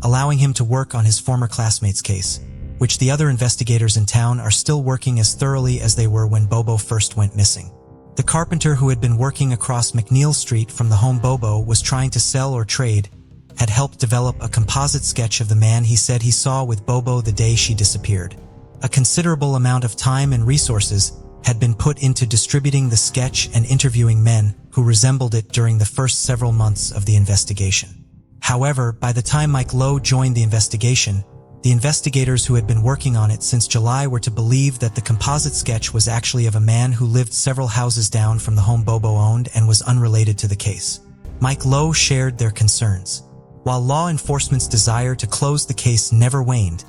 allowing him to work on his former classmate's case, which the other investigators in town are still working as thoroughly as they were when Bobo first went missing. The carpenter who had been working across McNeil Street from the home Bobo was trying to sell or trade had helped develop a composite sketch of the man he said he saw with Bobo the day she disappeared. A considerable amount of time and resources had been put into distributing the sketch and interviewing men who resembled it during the first several months of the investigation. However, by the time Mike Lowe joined the investigation, the investigators who had been working on it since July were to believe that the composite sketch was actually of a man who lived several houses down from the home Bobo owned and was unrelated to the case. Mike Lowe shared their concerns. While law enforcement's desire to close the case never waned,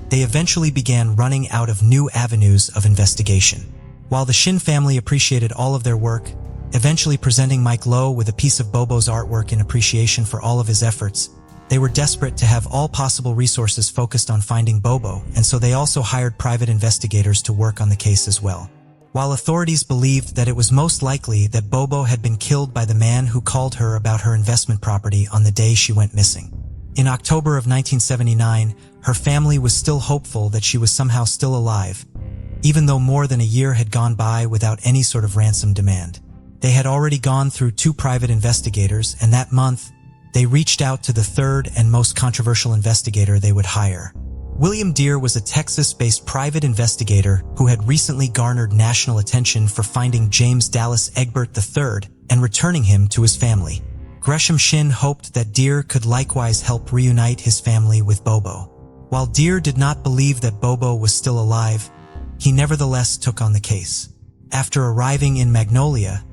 they eventually began running out of new avenues of investigation. While the Shin family appreciated all of their work, eventually presenting Mike Lowe with a piece of Bobo's artwork in appreciation for all of his efforts, they were desperate to have all possible resources focused on finding Bobo, and so they also hired private investigators to work on the case as well. While authorities believed that it was most likely that Bobo had been killed by the man who called her about her investment property on the day she went missing. In October of 1979, her family was still hopeful that she was somehow still alive, even though more than a year had gone by without any sort of ransom demand. They had already gone through 2 private investigators, and that month, they reached out to the third and most controversial investigator they would hire. William Deere was a Texas-based private investigator who had recently garnered national attention for finding James Dallas Egbert III and returning him to his family. Gresham Shin hoped that Deer could likewise help reunite his family with Bobo. While Deer did not believe that Bobo was still alive, he nevertheless took on the case. After arriving in Magnolia,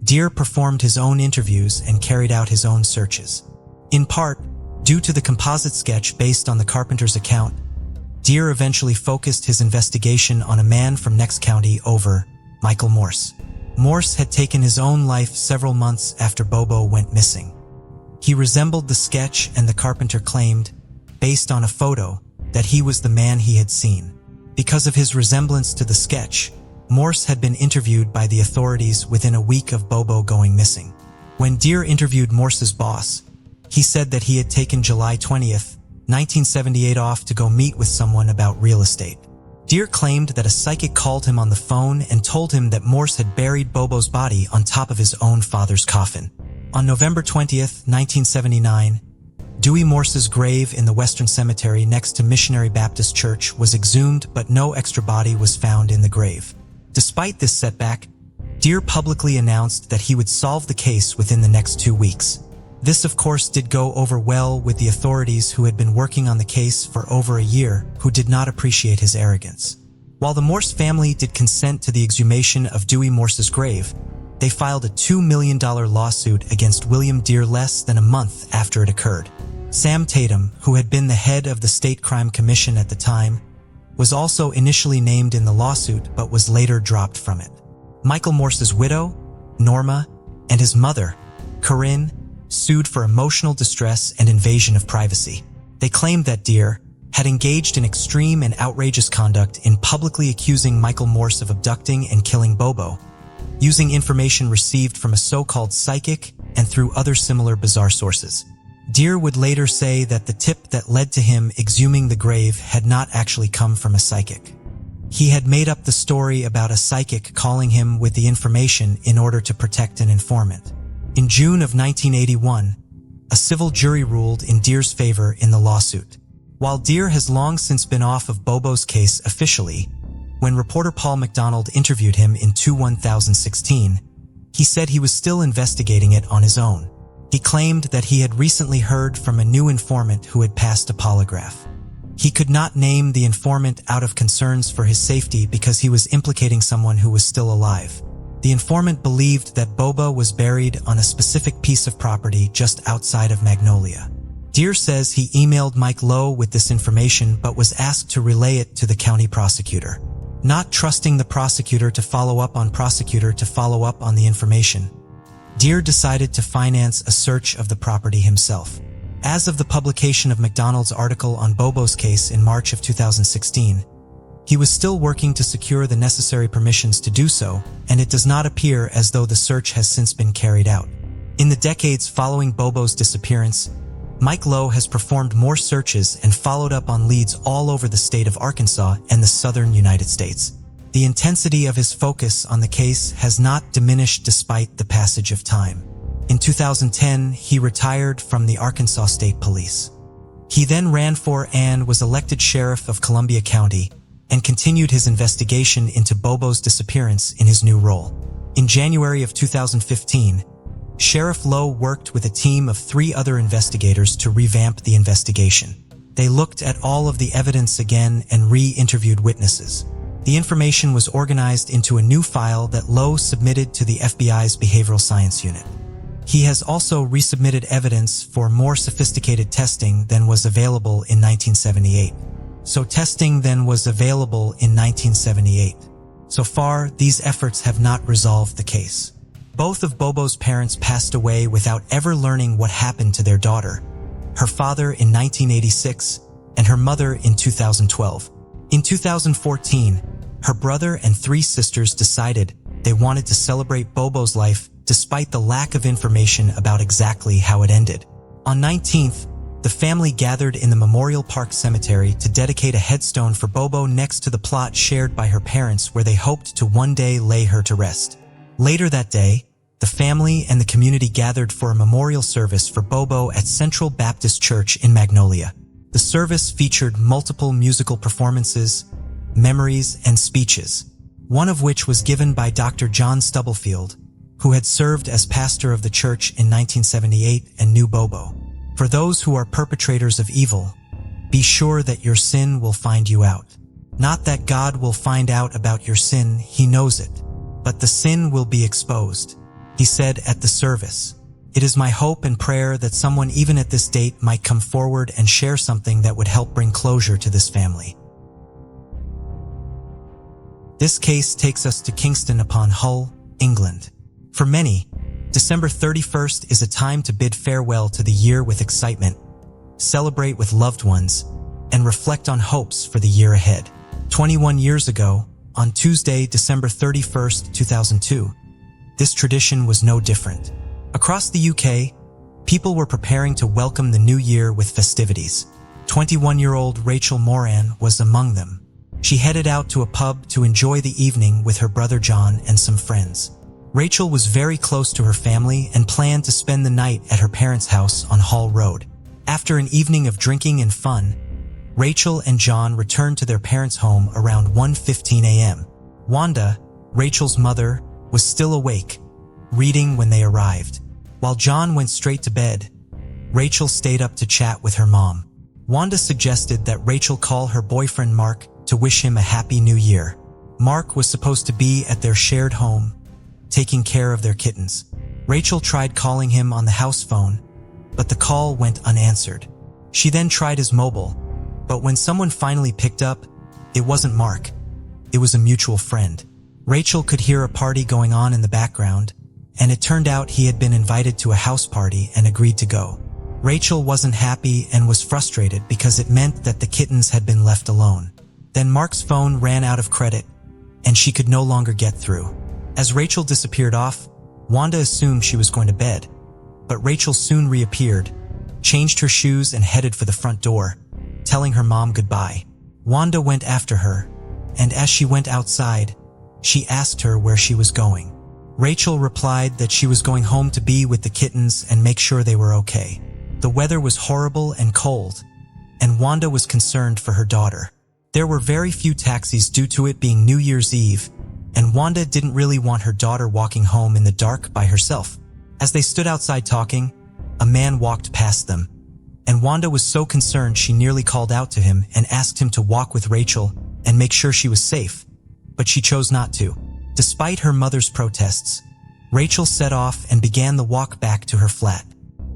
Deer performed his own interviews and carried out his own searches. In part, due to the composite sketch based on the carpenter's account, Deer eventually focused his investigation on a man from next county over, Michael Morse. Morse had taken his own life several months after Bobo went missing. He resembled the sketch, and the carpenter claimed, based on a photo, that he was the man he had seen. Because of his resemblance to the sketch, Morse had been interviewed by the authorities within a week of Bobo going missing. When Deer interviewed Morse's boss, he said that he had taken July 20th, 1978 off to go meet with someone about real estate. Deer claimed that a psychic called him on the phone and told him that Morse had buried Bobo's body on top of his own father's coffin. On November 20th, 1979, Dewey Morse's grave in the Western Cemetery next to Missionary Baptist Church was exhumed, but no extra body was found in the grave. Despite this setback, Deer publicly announced that he would solve the case within the next 2 weeks. This, of course, did go over well with the authorities who had been working on the case for over a year, who did not appreciate his arrogance. While the Morse family did consent to the exhumation of Dewey Morse's grave, they filed a $2 million lawsuit against William Deer less than a month after it occurred. Sam Tatum, who had been the head of the State Crime Commission at the time, was also initially named in the lawsuit but was later dropped from it. Michael Morse's widow, Norma, and his mother, Corinne, sued for emotional distress and invasion of privacy. They claimed that Deer had engaged in extreme and outrageous conduct in publicly accusing Michael Morse of abducting and killing Bobo, using information received from a so-called psychic and through other similar bizarre sources. Deer would later say that the tip that led to him exhuming the grave had not actually come from a psychic. He had made up the story about a psychic calling him with the information in order to protect an informant. In June of 1981, a civil jury ruled in Deer's favor in the lawsuit. While Deer has long since been off of Bobo's case officially, when reporter Paul McDonald interviewed him in 2016, he said he was still investigating it on his own. He claimed that he had recently heard from a new informant who had passed a polygraph. He could not name the informant out of concerns for his safety because he was implicating someone who was still alive. The informant believed that Bobo was buried on a specific piece of property just outside of Magnolia. Deer says he emailed Mike Lowe with this information but was asked to relay it to the county prosecutor. Not trusting the prosecutor to follow up on the information, Deer decided to finance a search of the property himself. As of the publication of McDonald's article on Bobo's case in March of 2016, he was still working to secure the necessary permissions to do so, and it does not appear as though the search has since been carried out. In the decades following Bobo's disappearance, Mike Lowe has performed more searches and followed up on leads all over the state of Arkansas and the southern United States. The intensity of his focus on the case has not diminished despite the passage of time. In 2010, he retired from the Arkansas State Police. He then ran for and was elected sheriff of Columbia County, and continued his investigation into Bobo's disappearance in his new role. In January of 2015, Sheriff Lowe worked with a team of 3 other investigators to revamp the investigation. They looked at all of the evidence again and re-interviewed witnesses. The information was organized into a new file that Lowe submitted to the FBI's Behavioral Science Unit. He has also resubmitted evidence for more sophisticated testing than was available in 1978. So testing then was available in 1978. So far, these efforts have not resolved the case. Both of Bobo's parents passed away without ever learning what happened to their daughter, her father in 1986 and her mother in 2012. In 2014, her brother and 3 sisters decided they wanted to celebrate Bobo's life despite the lack of information about exactly how it ended. On 19th, the family gathered in the Memorial Park Cemetery to dedicate a headstone for Bobo next to the plot shared by her parents where they hoped to one day lay her to rest. Later that day, the family and the community gathered for a memorial service for Bobo at Central Baptist Church in Magnolia. The service featured multiple musical performances, memories, and speeches, one of which was given by Dr. John Stubblefield, who had served as pastor of the church in 1978 and knew Bobo. For those who are perpetrators of evil, be sure that your sin will find you out. Not that God will find out about your sin, he knows it, but the sin will be exposed. He said at the service, "It is my hope and prayer that someone even at this date might come forward and share something that would help bring closure to this family." This case takes us to Kingston upon Hull, England. For many, December 31st is a time to bid farewell to the year with excitement, celebrate with loved ones, and reflect on hopes for the year ahead. 21 years ago, on Tuesday, December 31st, 2002, this tradition was no different. Across the UK, people were preparing to welcome the new year with festivities. 21-year-old Rachel Moran was among them. She headed out to a pub to enjoy the evening with her brother John and some friends. Rachel was very close to her family and planned to spend the night at her parents' house on Hall Road. After an evening of drinking and fun, Rachel and John returned to their parents' home around 1:15 a.m. Wanda, Rachel's mother, was still awake, reading when they arrived. While John went straight to bed, Rachel stayed up to chat with her mom. Wanda suggested that Rachel call her boyfriend Mark to wish him a happy new year. Mark was supposed to be at their shared home, taking care of their kittens. Rachel tried calling him on the house phone, but the call went unanswered. She then tried his mobile, but when someone finally picked up, it wasn't Mark. It was a mutual friend. Rachel could hear a party going on in the background, and it turned out he had been invited to a house party and agreed to go. Rachel wasn't happy and was frustrated because it meant that the kittens had been left alone. Then Mark's phone ran out of credit, and she could no longer get through. As Rachel disappeared off, Wanda assumed she was going to bed, but Rachel soon reappeared, changed her shoes and headed for the front door, telling her mom goodbye. Wanda went after her, and as she went outside, she asked her where she was going. Rachel replied that she was going home to be with the kittens and make sure they were okay. The weather was horrible and cold, and Wanda was concerned for her daughter. There were very few taxis due to it being New Year's Eve, and Wanda didn't really want her daughter walking home in the dark by herself. As they stood outside talking, a man walked past them, and Wanda was so concerned she nearly called out to him and asked him to walk with Rachel and make sure she was safe, but she chose not to. Despite her mother's protests, Rachel set off and began the walk back to her flat.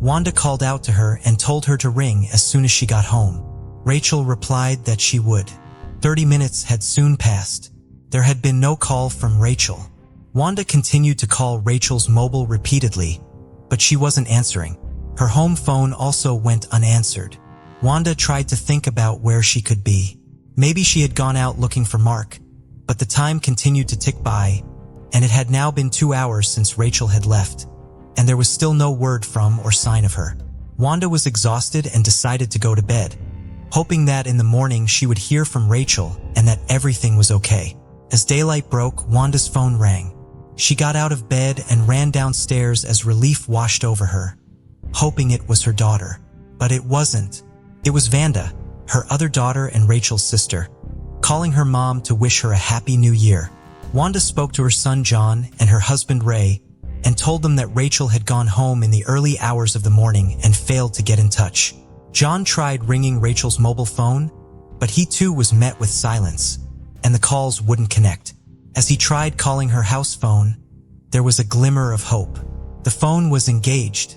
Wanda called out to her and told her to ring as soon as she got home. Rachel replied that she would. 30 minutes had soon passed. There had been no call from Rachel. Wanda continued to call Rachel's mobile repeatedly, but she wasn't answering. Her home phone also went unanswered. Wanda tried to think about where she could be. Maybe she had gone out looking for Mark, but the time continued to tick by, and it had now been 2 hours since Rachel had left, and there was still no word from or sign of her. Wanda was exhausted and decided to go to bed, hoping that in the morning she would hear from Rachel and that everything was okay. As daylight broke, Wanda's phone rang. She got out of bed and ran downstairs as relief washed over her, hoping it was her daughter. But it wasn't. It was Vanda, her other daughter and Rachel's sister, calling her mom to wish her a happy new year. Wanda spoke to her son John and her husband Ray and told them that Rachel had gone home in the early hours of the morning and failed to get in touch. John tried ringing Rachel's mobile phone, but he too was met with silence, and the calls wouldn't connect. As he tried calling her house phone, there was a glimmer of hope. The phone was engaged,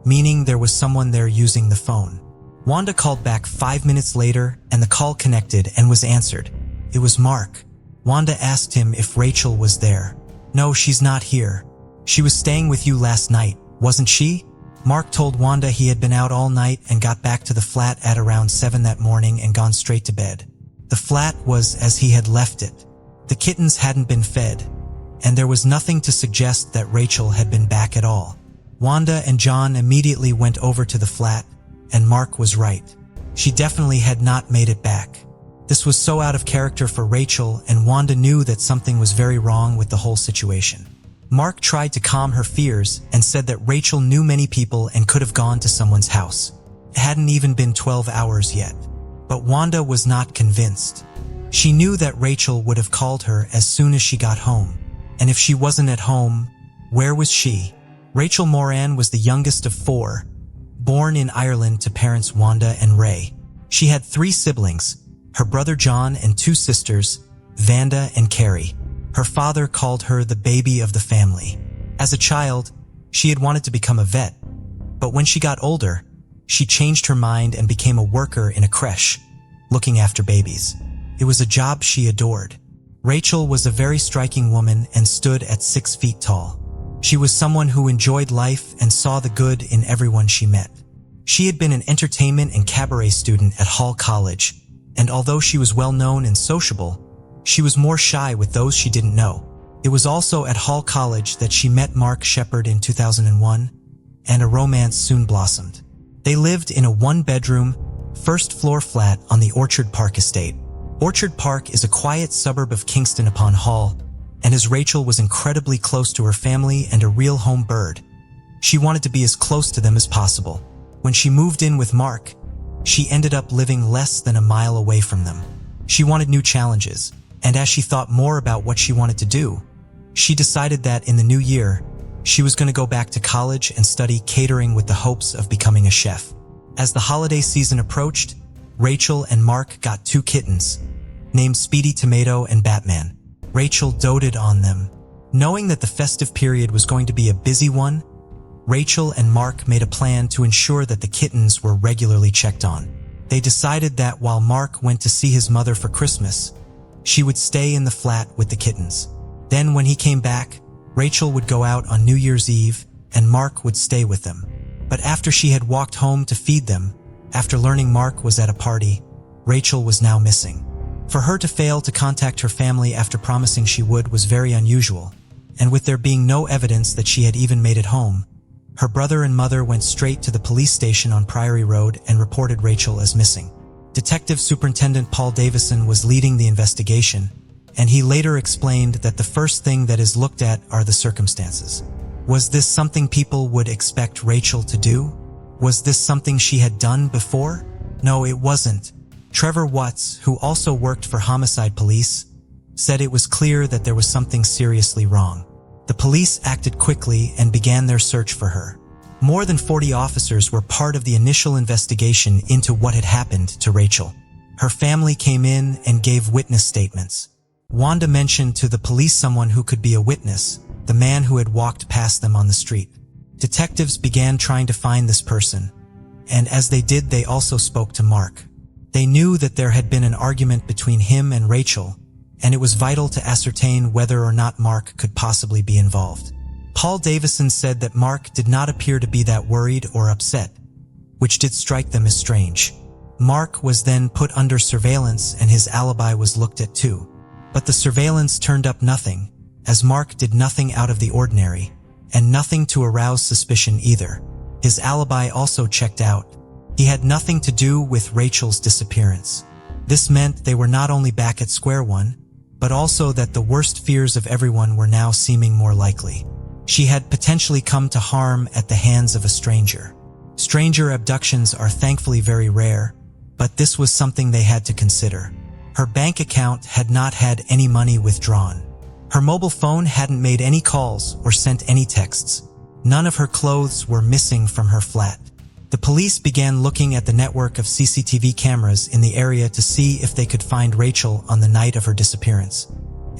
meaning there was someone there using the phone. Wanda called back 5 minutes later, and the call connected and was answered. It was Mark. Wanda asked him if Rachel was there. "No, she's not here. She was staying with you last night, wasn't she?" Mark told Wanda he had been out all night and got back to the flat at around 7 that morning and gone straight to bed. The flat was as he had left it. The kittens hadn't been fed, and there was nothing to suggest that Rachel had been back at all. Wanda and John immediately went over to the flat, and Mark was right. She definitely had not made it back. This was so out of character for Rachel, and Wanda knew that something was very wrong with the whole situation. Mark tried to calm her fears and said that Rachel knew many people and could have gone to someone's house. It hadn't even been 12 hours yet. But Wanda was not convinced. She knew that Rachel would have called her as soon as she got home, and if she wasn't at home, Where was she? Rachel Moran was the youngest of 4, born in Ireland to parents Wanda and Ray. She had 3 siblings, her brother John and 2 sisters, Vanda and Carrie. Her father called her the baby of the family. As a child, she had wanted to become a vet, but when she got older, she changed her mind and became a worker in a creche, looking after babies. It was a job she adored. Rachel was a very striking woman and stood at 6 feet tall. She was someone who enjoyed life and saw the good in everyone she met. She had been an entertainment and cabaret student at Hall College, and although she was well known and sociable, she was more shy with those she didn't know. It was also at Hall College that she met Mark Shepard in 2001, and a romance soon blossomed. They lived in a 1-bedroom, first-floor flat on the Orchard Park estate. Orchard Park is a quiet suburb of Kingston upon Hull, and as Rachel was incredibly close to her family and a real home bird, she wanted to be as close to them as possible. When she moved in with Mark, she ended up living less than a mile away from them. She wanted new challenges, and as she thought more about what she wanted to do, she decided that in the new year, she was going to go back to college and study catering with the hopes of becoming a chef. As the holiday season approached, Rachel and Mark got 2 kittens, named Speedy Tomato and Batman. Rachel doted on them. Knowing that the festive period was going to be a busy one, Rachel and Mark made a plan to ensure that the kittens were regularly checked on. They decided that while Mark went to see his mother for Christmas, she would stay in the flat with the kittens. Then when he came back, Rachel would go out on New Year's Eve and Mark would stay with them. But after she had walked home to feed them, after learning Mark was at a party, Rachel was now missing. For her to fail to contact her family after promising she would was very unusual, and with there being no evidence that she had even made it home, her brother and mother went straight to the police station on Priory Road and reported Rachel as missing. Detective Superintendent Paul Davison was leading the investigation, and he later explained that the first thing that is looked at are the circumstances. Was this something people would expect Rachel to do? Was this something she had done before? No, it wasn't. Trevor Watts, who also worked for homicide police, said it was clear that there was something seriously wrong. The police acted quickly and began their search for her. More than 40 officers were part of the initial investigation into what had happened to Rachel. Her family came in and gave witness statements. Wanda mentioned to the police someone who could be a witness, the man who had walked past them on the street. Detectives began trying to find this person, and as they did, they also spoke to Mark. They knew that there had been an argument between him and Rachel, and it was vital to ascertain whether or not Mark could possibly be involved. Paul Davison said that Mark did not appear to be that worried or upset, which did strike them as strange. Mark was then put under surveillance and his alibi was looked at too. But the surveillance turned up nothing, as Mark did nothing out of the ordinary, and nothing to arouse suspicion either. His alibi also checked out. He had nothing to do with Rachel's disappearance. This meant they were not only back at square one, but also that the worst fears of everyone were now seeming more likely. She had potentially come to harm at the hands of a stranger. Stranger abductions are thankfully very rare, but this was something they had to consider. Her bank account had not had any money withdrawn. Her mobile phone hadn't made any calls or sent any texts. None of her clothes were missing from her flat. The police began looking at the network of CCTV cameras in the area to see if they could find Rachel on the night of her disappearance.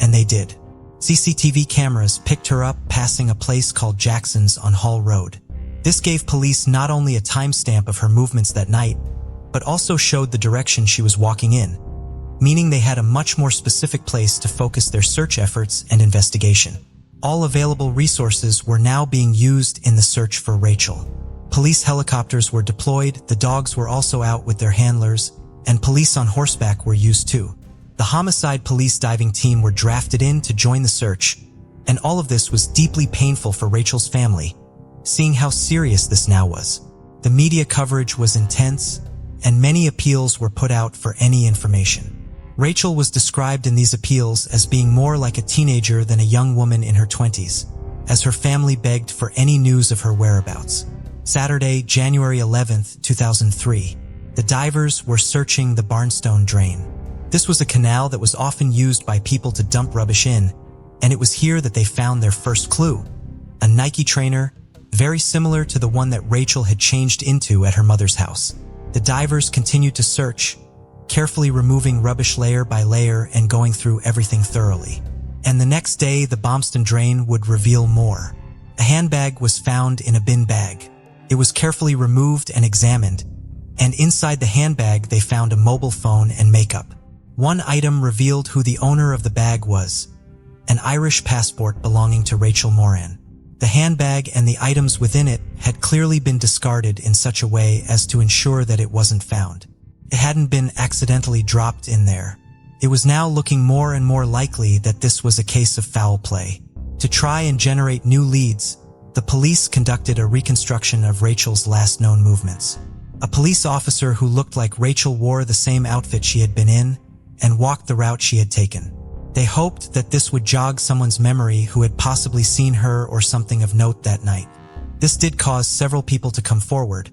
And they did. CCTV cameras picked her up passing a place called Jackson's on Hall Road. This gave police not only a timestamp of her movements that night, but also showed the direction she was walking in, meaning they had a much more specific place to focus their search efforts and investigation. All available resources were now being used in the search for Rachel. Police helicopters were deployed, the dogs were also out with their handlers, and police on horseback were used too. The homicide police diving team were drafted in to join the search, and all of this was deeply painful for Rachel's family, seeing how serious this now was. The media coverage was intense, and many appeals were put out for any information. Rachel was described in these appeals as being more like a teenager than a young woman in her 20s, as her family begged for any news of her whereabouts. Saturday, January 11th, 2003, the divers were searching the Barnstone Drain. This was a canal that was often used by people to dump rubbish in, and it was here that they found their first clue, a Nike trainer, very similar to the one that Rachel had changed into at her mother's house. The divers continued to search, carefully removing rubbish layer by layer and going through everything thoroughly. And the next day, the Bombston drain would reveal more. A handbag was found in a bin bag. It was carefully removed and examined, and inside the handbag they found a mobile phone and makeup. One item revealed who the owner of the bag was, an Irish passport belonging to Rachel Moran. The handbag and the items within it had clearly been discarded in such a way as to ensure that it wasn't found. It hadn't been accidentally dropped in there. It was now looking more and more likely that this was a case of foul play. To try and generate new leads, the police conducted a reconstruction of Rachel's last known movements. A police officer who looked like Rachel wore the same outfit she had been in and walked the route she had taken. They hoped that this would jog someone's memory who had possibly seen her or something of note that night. This did cause several people to come forward,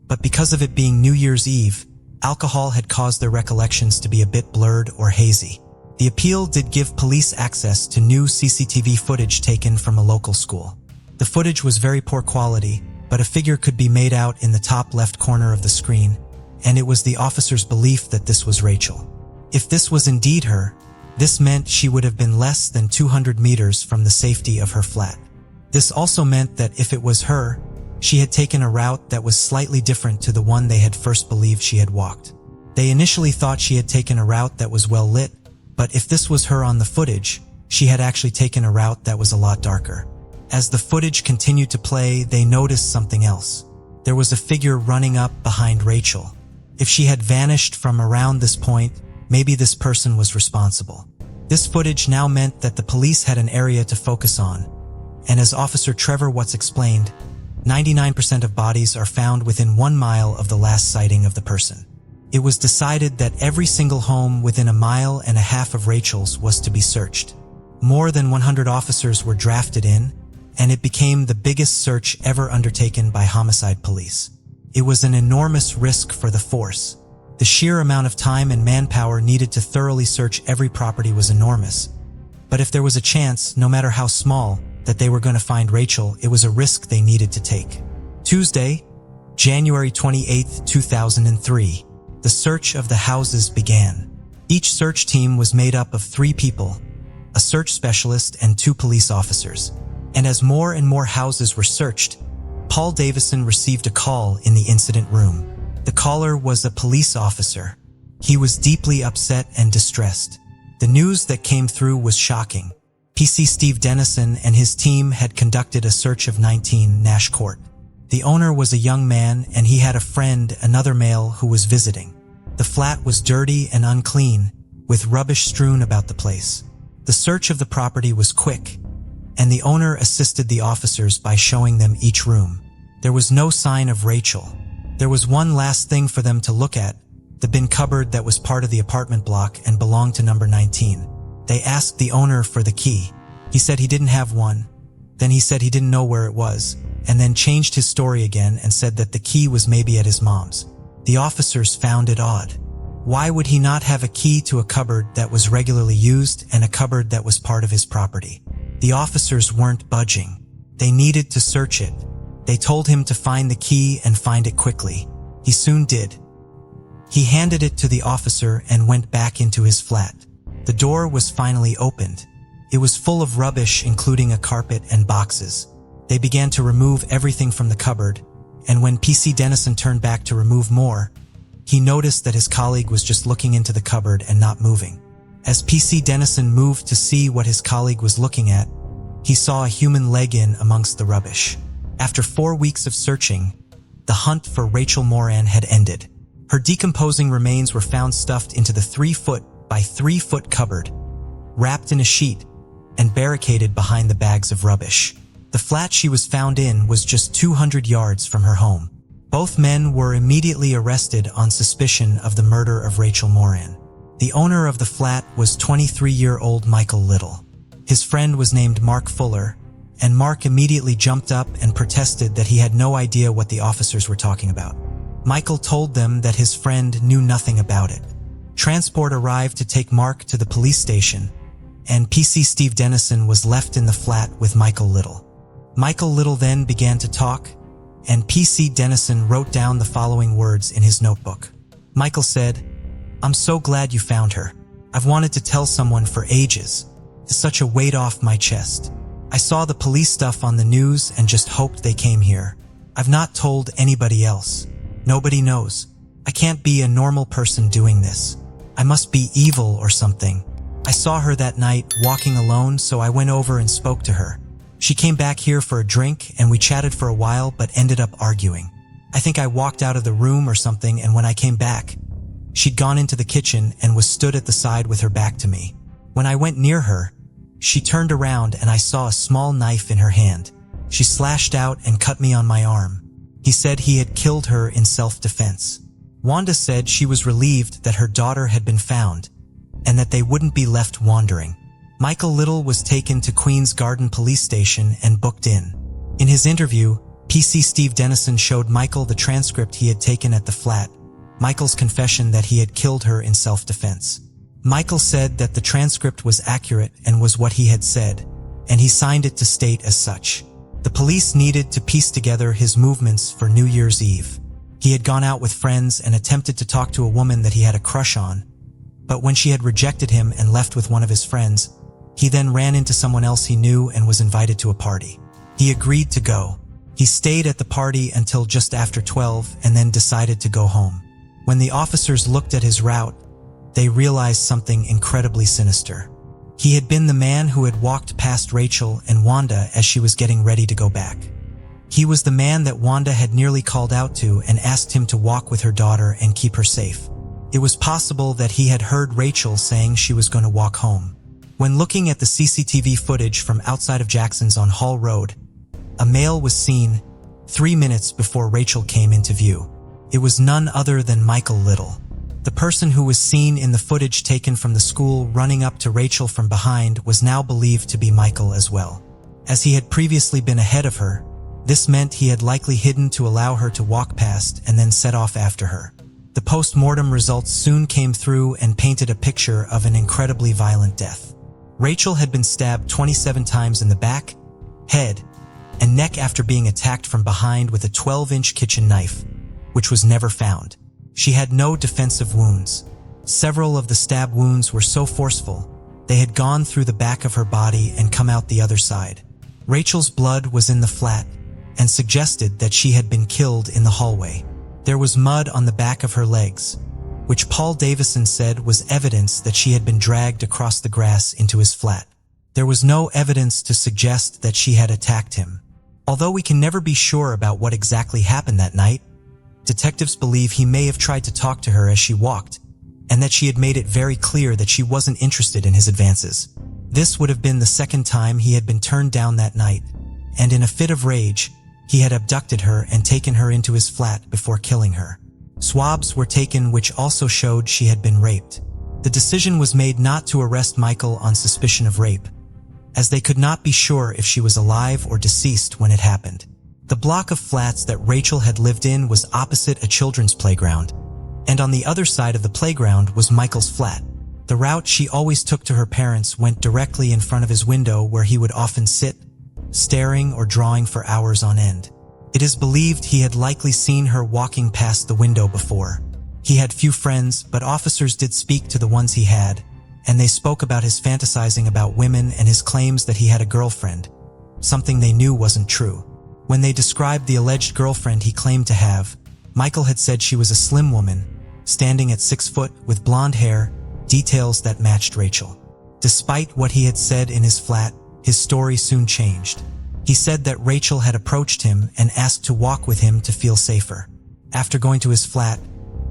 but because of it being New Year's Eve, alcohol had caused their recollections to be a bit blurred or hazy. The appeal did give police access to new CCTV footage taken from a local school. The footage was very poor quality, but a figure could be made out in the top left corner of the screen, and it was the officer's belief that this was Rachel. If this was indeed her, this meant she would have been less than 200 meters from the safety of her flat. This also meant that if it was her, she had taken a route that was slightly different to the one they had first believed she had walked. They initially thought she had taken a route that was well lit, but if this was her on the footage, she had actually taken a route that was a lot darker. As the footage continued to play, they noticed something else. There was a figure running up behind Rachel. If she had vanished from around this point, maybe this person was responsible. This footage now meant that the police had an area to focus on, and as Officer Trevor Watts explained, 99% of bodies are found within 1 mile of the last sighting of the person. It was decided that every single home within 1.5 miles of Rachel's was to be searched. More than 100 officers were drafted in, and it became the biggest search ever undertaken by homicide police. It was an enormous risk for the force. The sheer amount of time and manpower needed to thoroughly search every property was enormous. But if there was a chance, no matter how small, that they were going to find Rachel, it was a risk they needed to take. Tuesday, January 28, 2003, the search of the houses began. Each search team was made up of 3 people, a search specialist and 2 police officers. And as more and more houses were searched, Paul Davison received a call in the incident room. The caller was a police officer. He was deeply upset and distressed. The news that came through was shocking. PC Steve Dennison and his team had conducted a search of 19 Nash Court. The owner was a young man and he had a friend, another male, who was visiting. The flat was dirty and unclean, with rubbish strewn about the place. The search of the property was quick, and the owner assisted the officers by showing them each room. There was no sign of Rachel. There was one last thing for them to look at, the bin cupboard that was part of the apartment block and belonged to number 19. They asked the owner for the key. He said he didn't have one. Then he said he didn't know where it was, and then changed his story again and said that the key was maybe at his mom's. The officers found it odd. Why would he not have a key to a cupboard that was regularly used and a cupboard that was part of his property? The officers weren't budging. They needed to search it. They told him to find the key and find it quickly. He soon did. He handed it to the officer and went back into his flat. The door was finally opened. It was full of rubbish, including a carpet and boxes. They began to remove everything from the cupboard, and when PC Dennison turned back to remove more, he noticed that his colleague was just looking into the cupboard and not moving. As PC Dennison moved to see what his colleague was looking at, he saw a human leg in amongst the rubbish. After 4 weeks of searching, the hunt for Rachel Moran had ended. Her decomposing remains were found stuffed into the 3-foot by 3-foot cupboard, wrapped in a sheet, and barricaded behind the bags of rubbish. The flat she was found in was just 200 yards from her home. Both men were immediately arrested on suspicion of the murder of Rachel Moran. The owner of the flat was 23-year-old Michael Little. His friend was named Mark Fuller, and Mark immediately jumped up and protested that he had no idea what the officers were talking about. Michael told them that his friend knew nothing about it. Transport arrived to take Mark to the police station, and PC Steve Dennison was left in the flat with Michael Little. Michael Little then began to talk, and P.C. Dennison wrote down the following words in his notebook. Michael said, "I'm so glad you found her. I've wanted to tell someone for ages. It's such a weight off my chest. I saw the police stuff on the news and just hoped they came here. I've not told anybody else. Nobody knows. I can't be a normal person doing this. I must be evil or something. I saw her that night walking alone, so I went over and spoke to her. She came back here for a drink and we chatted for a while but ended up arguing. I think I walked out of the room or something, and when I came back, she'd gone into the kitchen and was stood at the side with her back to me. When I went near her, she turned around and I saw a small knife in her hand. She slashed out and cut me on my arm. He said he had killed her in self-defense. Wanda said she was relieved that her daughter had been found and that they wouldn't be left wandering. Michael Little was taken to Queen's Garden Police Station and booked in. In his interview, PC Steve Dennison showed Michael the transcript he had taken at the flat, Michael's confession that he had killed her in self-defense. Michael said that the transcript was accurate and was what he had said, and he signed it to state as such. The police needed to piece together his movements for New Year's Eve. He had gone out with friends and attempted to talk to a woman that he had a crush on, but when she had rejected him and left with one of his friends, he then ran into someone else he knew and was invited to a party. He agreed to go. He stayed at the party until just after 12 and then decided to go home. When the officers looked at his route, they realized something incredibly sinister. He had been the man who had walked past Rachel and Wanda as she was getting ready to go back. He was the man that Wanda had nearly called out to and asked him to walk with her daughter and keep her safe. It was possible that he had heard Rachel saying she was going to walk home. When looking at the CCTV footage from outside of Jackson's on Hall Road, a male was seen 3 minutes before Rachel came into view. It was none other than Michael Little. The person who was seen in the footage taken from the school running up to Rachel from behind was now believed to be Michael as well. As he had previously been ahead of her, this meant he had likely hidden to allow her to walk past and then set off after her. The post-mortem results soon came through and painted a picture of an incredibly violent death. Rachel had been stabbed 27 times in the back, head, and neck after being attacked from behind with a 12-inch kitchen knife, which was never found. She had no defensive wounds. Several of the stab wounds were so forceful, they had gone through the back of her body and come out the other side. Rachel's blood was in the flat and suggested that she had been killed in the hallway. There was mud on the back of her legs, which Paul Davison said was evidence that she had been dragged across the grass into his flat. There was no evidence to suggest that she had attacked him. Although we can never be sure about what exactly happened that night, detectives believe he may have tried to talk to her as she walked, and that she had made it very clear that she wasn't interested in his advances. This would have been the second time he had been turned down that night, and in a fit of rage, he had abducted her and taken her into his flat before killing her. Swabs were taken which also showed she had been raped. The decision was made not to arrest Michael on suspicion of rape, as they could not be sure if she was alive or deceased when it happened. The block of flats that Rachel had lived in was opposite a children's playground, and on the other side of the playground was Michael's flat. The route she always took to her parents went directly in front of his window, where he would often sit, staring or drawing for hours on end. It is believed he had likely seen her walking past the window before. He had few friends, but officers did speak to the ones he had, and they spoke about his fantasizing about women and his claims that he had a girlfriend, something they knew wasn't true. When they described the alleged girlfriend he claimed to have, Michael had said she was a slim woman, standing at 6 foot with blonde hair, details that matched Rachel. Despite what he had said in his flat, his story soon changed. He said that Rachel had approached him and asked to walk with him to feel safer. After going to his flat,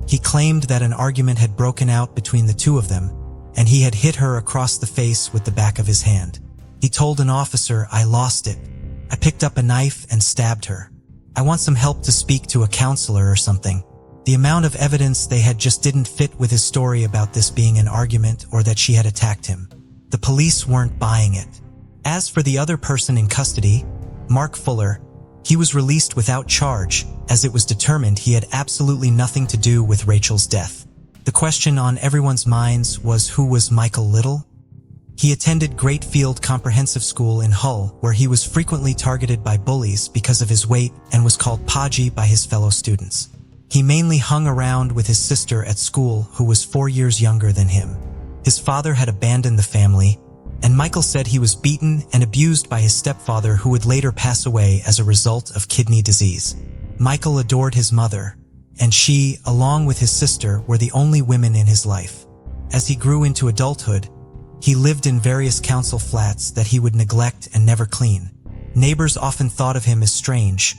he claimed that an argument had broken out between the two of them, and he had hit her across the face with the back of his hand. He told an officer, "I lost it. I picked up a knife and stabbed her. I want some help to speak to a counselor or something." The amount of evidence they had just didn't fit with his story about this being an argument or that she had attacked him. The police weren't buying it. As for the other person in custody, Mark Fuller, he was released without charge, as it was determined he had absolutely nothing to do with Rachel's death. The question on everyone's minds was, who was Michael Little? He attended Great Field Comprehensive School in Hull, where he was frequently targeted by bullies because of his weight and was called Podgy by his fellow students. He mainly hung around with his sister at school, who was 4 years younger than him. His father had abandoned the family, and Michael said he was beaten and abused by his stepfather, who would later pass away as a result of kidney disease. Michael adored his mother, and she, along with his sister, were the only women in his life. As he grew into adulthood, he lived in various council flats that he would neglect and never clean. Neighbors often thought of him as strange,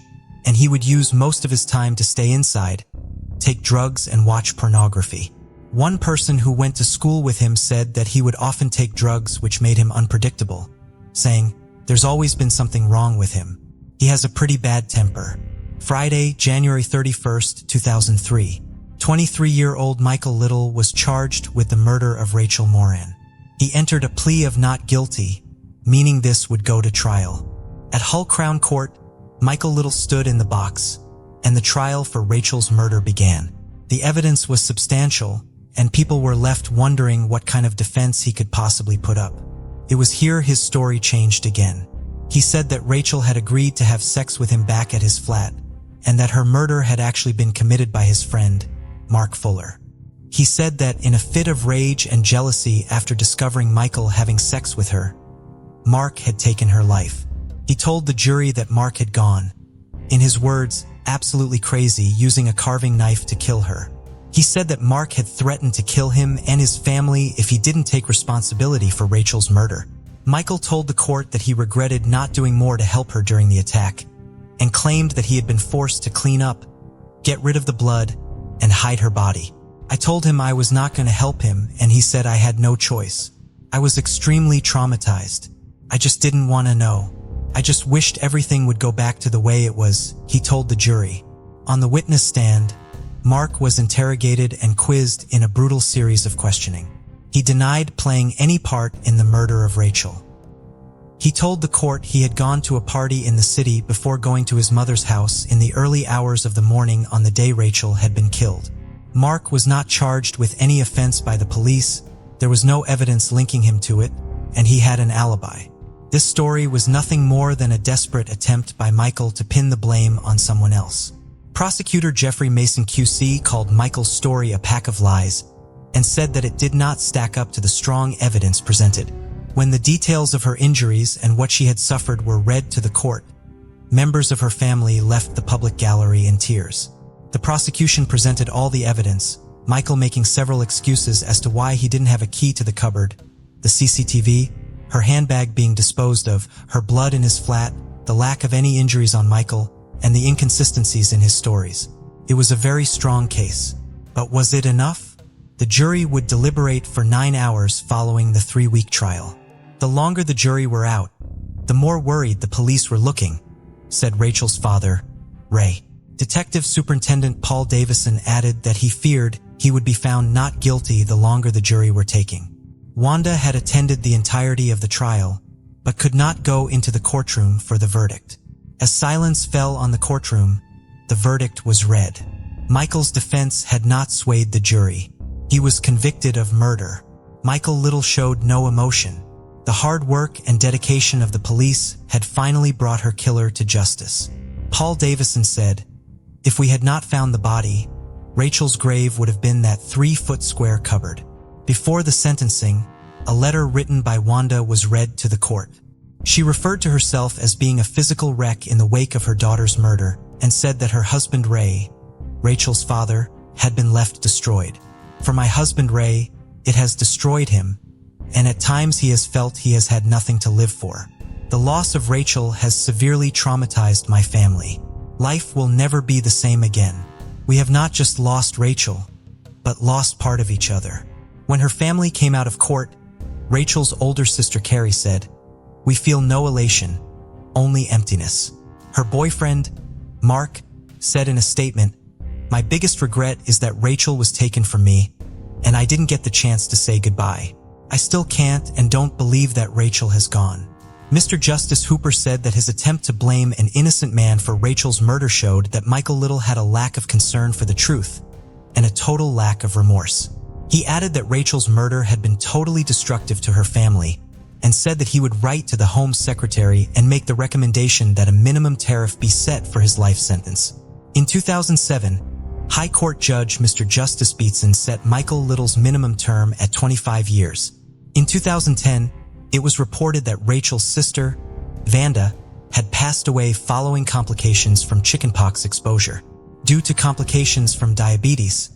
and he would use most of his time to stay inside, take drugs, and watch pornography. One person who went to school with him said that he would often take drugs, which made him unpredictable, saying, "There's always been something wrong with him. He has a pretty bad temper." Friday, January 31st, 2003. 23-year-old Michael Little was charged with the murder of Rachel Moran. He entered a plea of not guilty, meaning this would go to trial. At Hull Crown Court, Michael Little stood in the box, and the trial for Rachel's murder began. The evidence was substantial, and people were left wondering what kind of defense he could possibly put up. It was here his story changed again. He said that Rachel had agreed to have sex with him back at his flat, and that her murder had actually been committed by his friend, Mark Fuller. He said that in a fit of rage and jealousy after discovering Michael having sex with her, Mark had taken her life. He told the jury that Mark had gone, in his words, absolutely crazy, using a carving knife to kill her. He said that Mark had threatened to kill him and his family if he didn't take responsibility for Rachel's murder. Michael told the court that he regretted not doing more to help her during the attack, and claimed that he had been forced to clean up, get rid of the blood, and hide her body. I told him I was not going to help him, and he said I had no choice. I was extremely traumatized. I just didn't want to know. I just wished everything would go back to the way it was, he told the jury. On the witness stand, Mark was interrogated and quizzed in a brutal series of questioning. He denied playing any part in the murder of Rachel. He told the court he had gone to a party in the city before going to his mother's house in the early hours of the morning on the day Rachel had been killed. Mark was not charged with any offense by the police, there was no evidence linking him to it, and he had an alibi. This story was nothing more than a desperate attempt by Michael to pin the blame on someone else. Prosecutor Jeffrey Mason QC called Michael's story a pack of lies and said that it did not stack up to the strong evidence presented. When the details of her injuries and what she had suffered were read to the court, members of her family left the public gallery in tears. The prosecution presented all the evidence, Michael making several excuses as to why he didn't have a key to the cupboard, the CCTV, her handbag being disposed of, her blood in his flat, the lack of any injuries on Michael, and the inconsistencies in his stories. It was a very strong case. But was it enough? The jury would deliberate for 9 hours following the 3-week trial. The longer the jury were out, the more worried the police were looking, said Rachel's father, Ray. Detective Superintendent Paul Davison added that he feared he would be found not guilty the longer the jury were taking. Wanda had attended the entirety of the trial, but could not go into the courtroom for the verdict. As silence fell on the courtroom, the verdict was read. Michael's defense had not swayed the jury. He was convicted of murder. Michael Little showed no emotion. The hard work and dedication of the police had finally brought her killer to justice. Paul Davison said, "If we had not found the body, Rachel's grave would have been that 3-foot square cupboard." Before the sentencing, a letter written by Wanda was read to the court. She referred to herself as being a physical wreck in the wake of her daughter's murder and said that her husband Ray, Rachel's father, had been left destroyed. "For my husband Ray, it has destroyed him, and at times he has felt he has had nothing to live for. The loss of Rachel has severely traumatized my family. Life will never be the same again. We have not just lost Rachel, but lost part of each other." When her family came out of court, Rachel's older sister Carrie said, "We feel no elation, only emptiness." Her boyfriend, Mark, said in a statement, "My biggest regret is that Rachel was taken from me, and I didn't get the chance to say goodbye. I still can't and don't believe that Rachel has gone." Mr. Justice Hooper said that his attempt to blame an innocent man for Rachel's murder showed that Michael Little had a lack of concern for the truth and a total lack of remorse. He added that Rachel's murder had been totally destructive to her family and said that he would write to the Home Secretary and make the recommendation that a minimum tariff be set for his life sentence. In 2007, High Court Judge Mr. Justice Beatson set Michael Little's minimum term at 25 years. In 2010, it was reported that Rachel's sister, Vanda, had passed away following complications from chickenpox exposure. Due to complications from diabetes,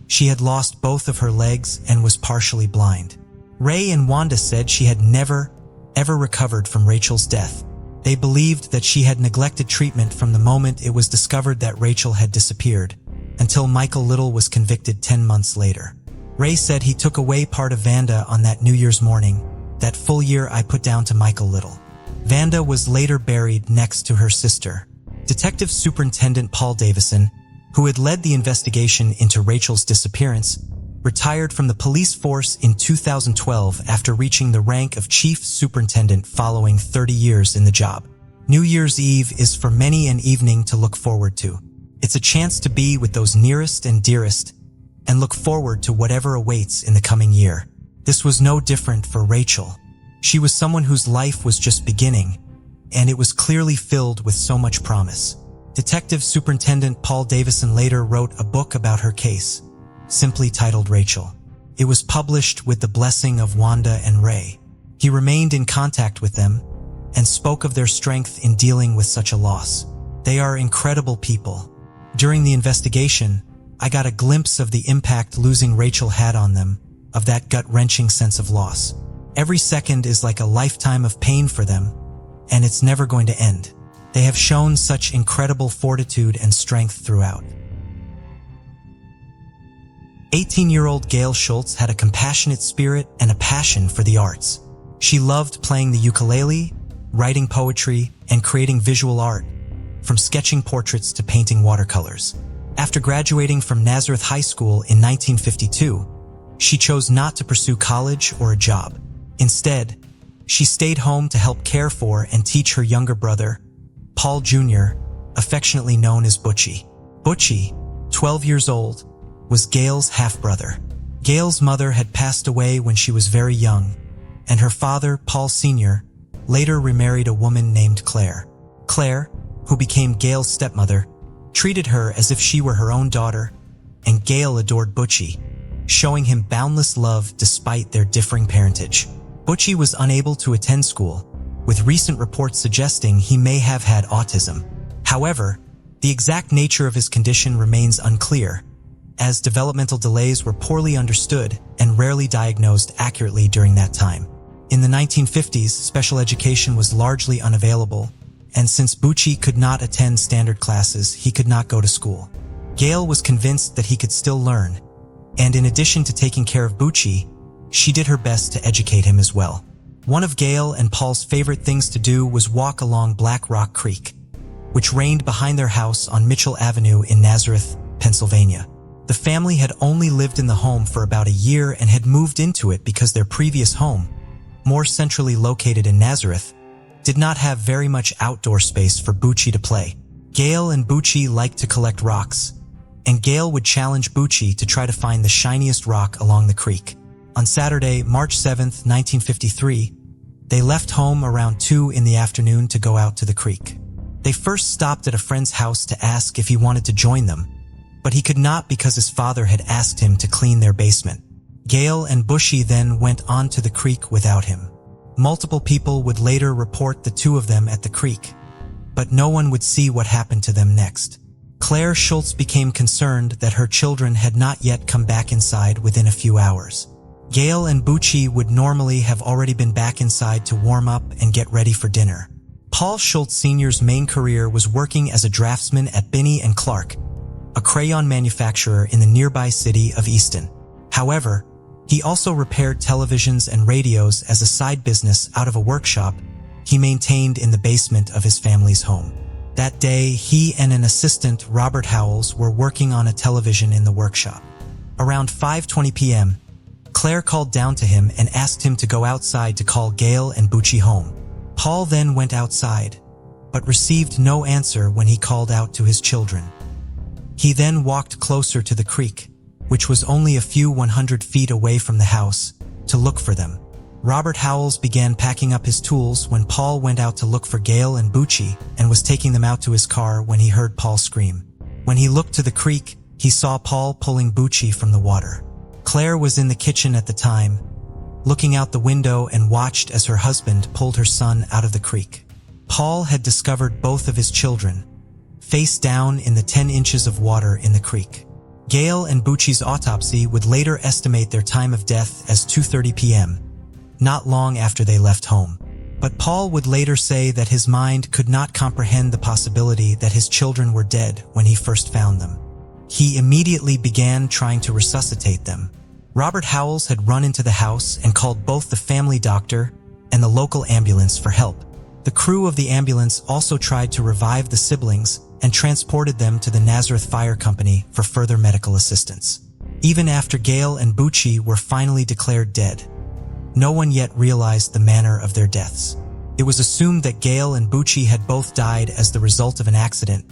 she had lost both of her legs and was partially blind. Ray and Wanda said she had never, ever recovered from Rachel's death. They believed that she had neglected treatment from the moment it was discovered that Rachel had disappeared, until Michael Little was convicted 10 months later. Ray said he took away part of Vanda on that New Year's morning, that full year I put down to Michael Little. Vanda was later buried next to her sister. Detective Superintendent Paul Davison, who had led the investigation into Rachel's disappearance, retired from the police force in 2012 after reaching the rank of chief superintendent following 30 years in the job. New Year's Eve is for many an evening to look forward to. It's a chance to be with those nearest and dearest and look forward to whatever awaits in the coming year. This was no different for Rachel. She was someone whose life was just beginning, and it was clearly filled with so much promise. Detective Superintendent Paul Davison later wrote a book about her case, simply titled Rachel. It was published with the blessing of Wanda and Ray. He remained in contact with them and spoke of their strength in dealing with such a loss. They are incredible people. During the investigation, I got a glimpse of the impact losing Rachel had on them, of that gut-wrenching sense of loss. Every second is like a lifetime of pain for them, and it's never going to end. They have shown such incredible fortitude and strength throughout. 18-year-old Gail Schultz had a compassionate spirit and a passion for the arts. She loved playing the ukulele, writing poetry, and creating visual art, from sketching portraits to painting watercolors. After graduating from Nazareth High School in 1952, she chose not to pursue college or a job. Instead, she stayed home to help care for and teach her younger brother, Paul Jr., affectionately known as Butchie. Butchie, 12 years old, was Gail's half-brother. Gail's mother had passed away when she was very young, and her father, Paul Sr., later remarried a woman named Claire. Claire, who became Gail's stepmother, treated her as if she were her own daughter, and Gail adored Butchie, showing him boundless love despite their differing parentage. Butchie was unable to attend school, with recent reports suggesting he may have had autism. However, the exact nature of his condition remains unclear, as developmental delays were poorly understood and rarely diagnosed accurately during that time. In the 1950s, special education was largely unavailable, and since Butchie could not attend standard classes, he could not go to school. Gail was convinced that he could still learn, and in addition to taking care of Butchie, she did her best to educate him as well. One of Gail and Paul's favorite things to do was walk along Black Rock Creek, which rained behind their house on Mitchell Avenue in Nazareth, Pennsylvania. The family had only lived in the home for about a year and had moved into it because their previous home, more centrally located in Nazareth, did not have very much outdoor space for Butchie to play. Gail and Butchie liked to collect rocks, and Gail would challenge Butchie to try to find the shiniest rock along the creek. On Saturday, March 7, 1953, they left home around 2 in the afternoon to go out to the creek. They first stopped at a friend's house to ask if he wanted to join them, but he could not because his father had asked him to clean their basement. Gail and Butchie then went on to the creek without him. Multiple people would later report the two of them at the creek, but no one would see what happened to them next. Claire Schultz became concerned that her children had not yet come back inside within a few hours. Gail and Butchie would normally have already been back inside to warm up and get ready for dinner. Paul Schultz Sr.'s main career was working as a draftsman at Binney & Clark, a crayon manufacturer in the nearby city of Easton. However, he also repaired televisions and radios as a side business out of a workshop he maintained in the basement of his family's home. That day, he and an assistant, Robert Howells, were working on a television in the workshop. Around 5:20 p.m., Claire called down to him and asked him to go outside to call Gail and Butchie home. Paul then went outside, but received no answer when he called out to his children. He then walked closer to the creek, which was only a few 100 feet away from the house, to look for them. Robert Howells began packing up his tools when Paul went out to look for Gail and Bucci and was taking them out to his car when he heard Paul scream. When he looked to the creek, he saw Paul pulling Bucci from the water. Claire was in the kitchen at the time, looking out the window and watched as her husband pulled her son out of the creek. Paul had discovered both of his children, face down in the 10 inches of water in the creek. Gail and Bucci's autopsy would later estimate their time of death as 2:30 p.m., not long after they left home. But Paul would later say that his mind could not comprehend the possibility that his children were dead when he first found them. He immediately began trying to resuscitate them. Robert Howells had run into the house and called both the family doctor and the local ambulance for help. The crew of the ambulance also tried to revive the siblings and transported them to the Nazareth Fire Company for further medical assistance. Even after Gail and Bucci were finally declared dead, no one yet realized the manner of their deaths. It was assumed that Gail and Bucci had both died as the result of an accident,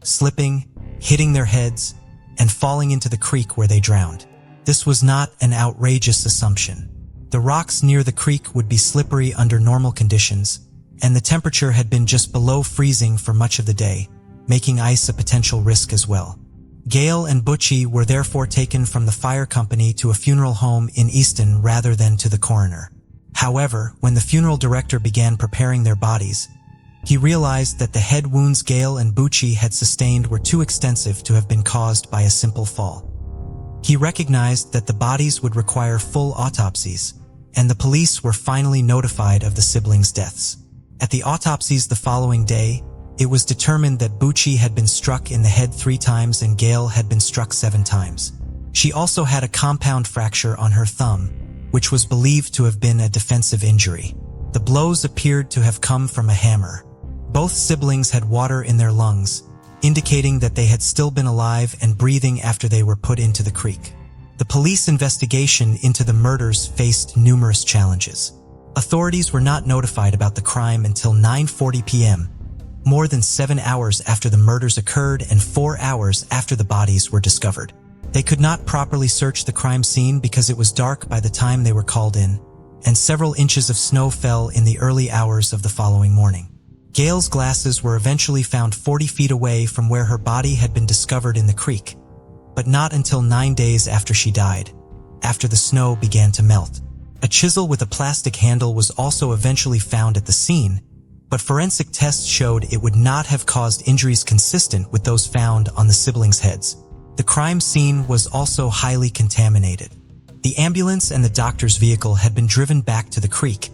slipping, hitting their heads, and falling into the creek where they drowned. This was not an outrageous assumption. The rocks near the creek would be slippery under normal conditions, and the temperature had been just below freezing for much of the day, making ice a potential risk as well. Gail and Bucci were therefore taken from the fire company to a funeral home in Easton rather than to the coroner. However, when the funeral director began preparing their bodies, he realized that the head wounds Gail and Bucci had sustained were too extensive to have been caused by a simple fall. He recognized that the bodies would require full autopsies, and the police were finally notified of the siblings' deaths. At the autopsies the following day, it was determined that Bucci had been struck in the head 3 times and Gail had been struck 7 times. She also had a compound fracture on her thumb, which was believed to have been a defensive injury. The blows appeared to have come from a hammer. Both siblings had water in their lungs, indicating that they had still been alive and breathing after they were put into the creek. The police investigation into the murders faced numerous challenges. Authorities were not notified about the crime until 9:40 p.m., more than 7 hours after the murders occurred and 4 hours after the bodies were discovered. They could not properly search the crime scene because it was dark by the time they were called in, and several inches of snow fell in the early hours of the following morning. Gail's glasses were eventually found 40 feet away from where her body had been discovered in the creek, but not until 9 days after she died, after the snow began to melt. A chisel with a plastic handle was also eventually found at the scene, but forensic tests showed it would not have caused injuries consistent with those found on the siblings' heads. The crime scene was also highly contaminated. The ambulance and the doctor's vehicle had been driven back to the creek,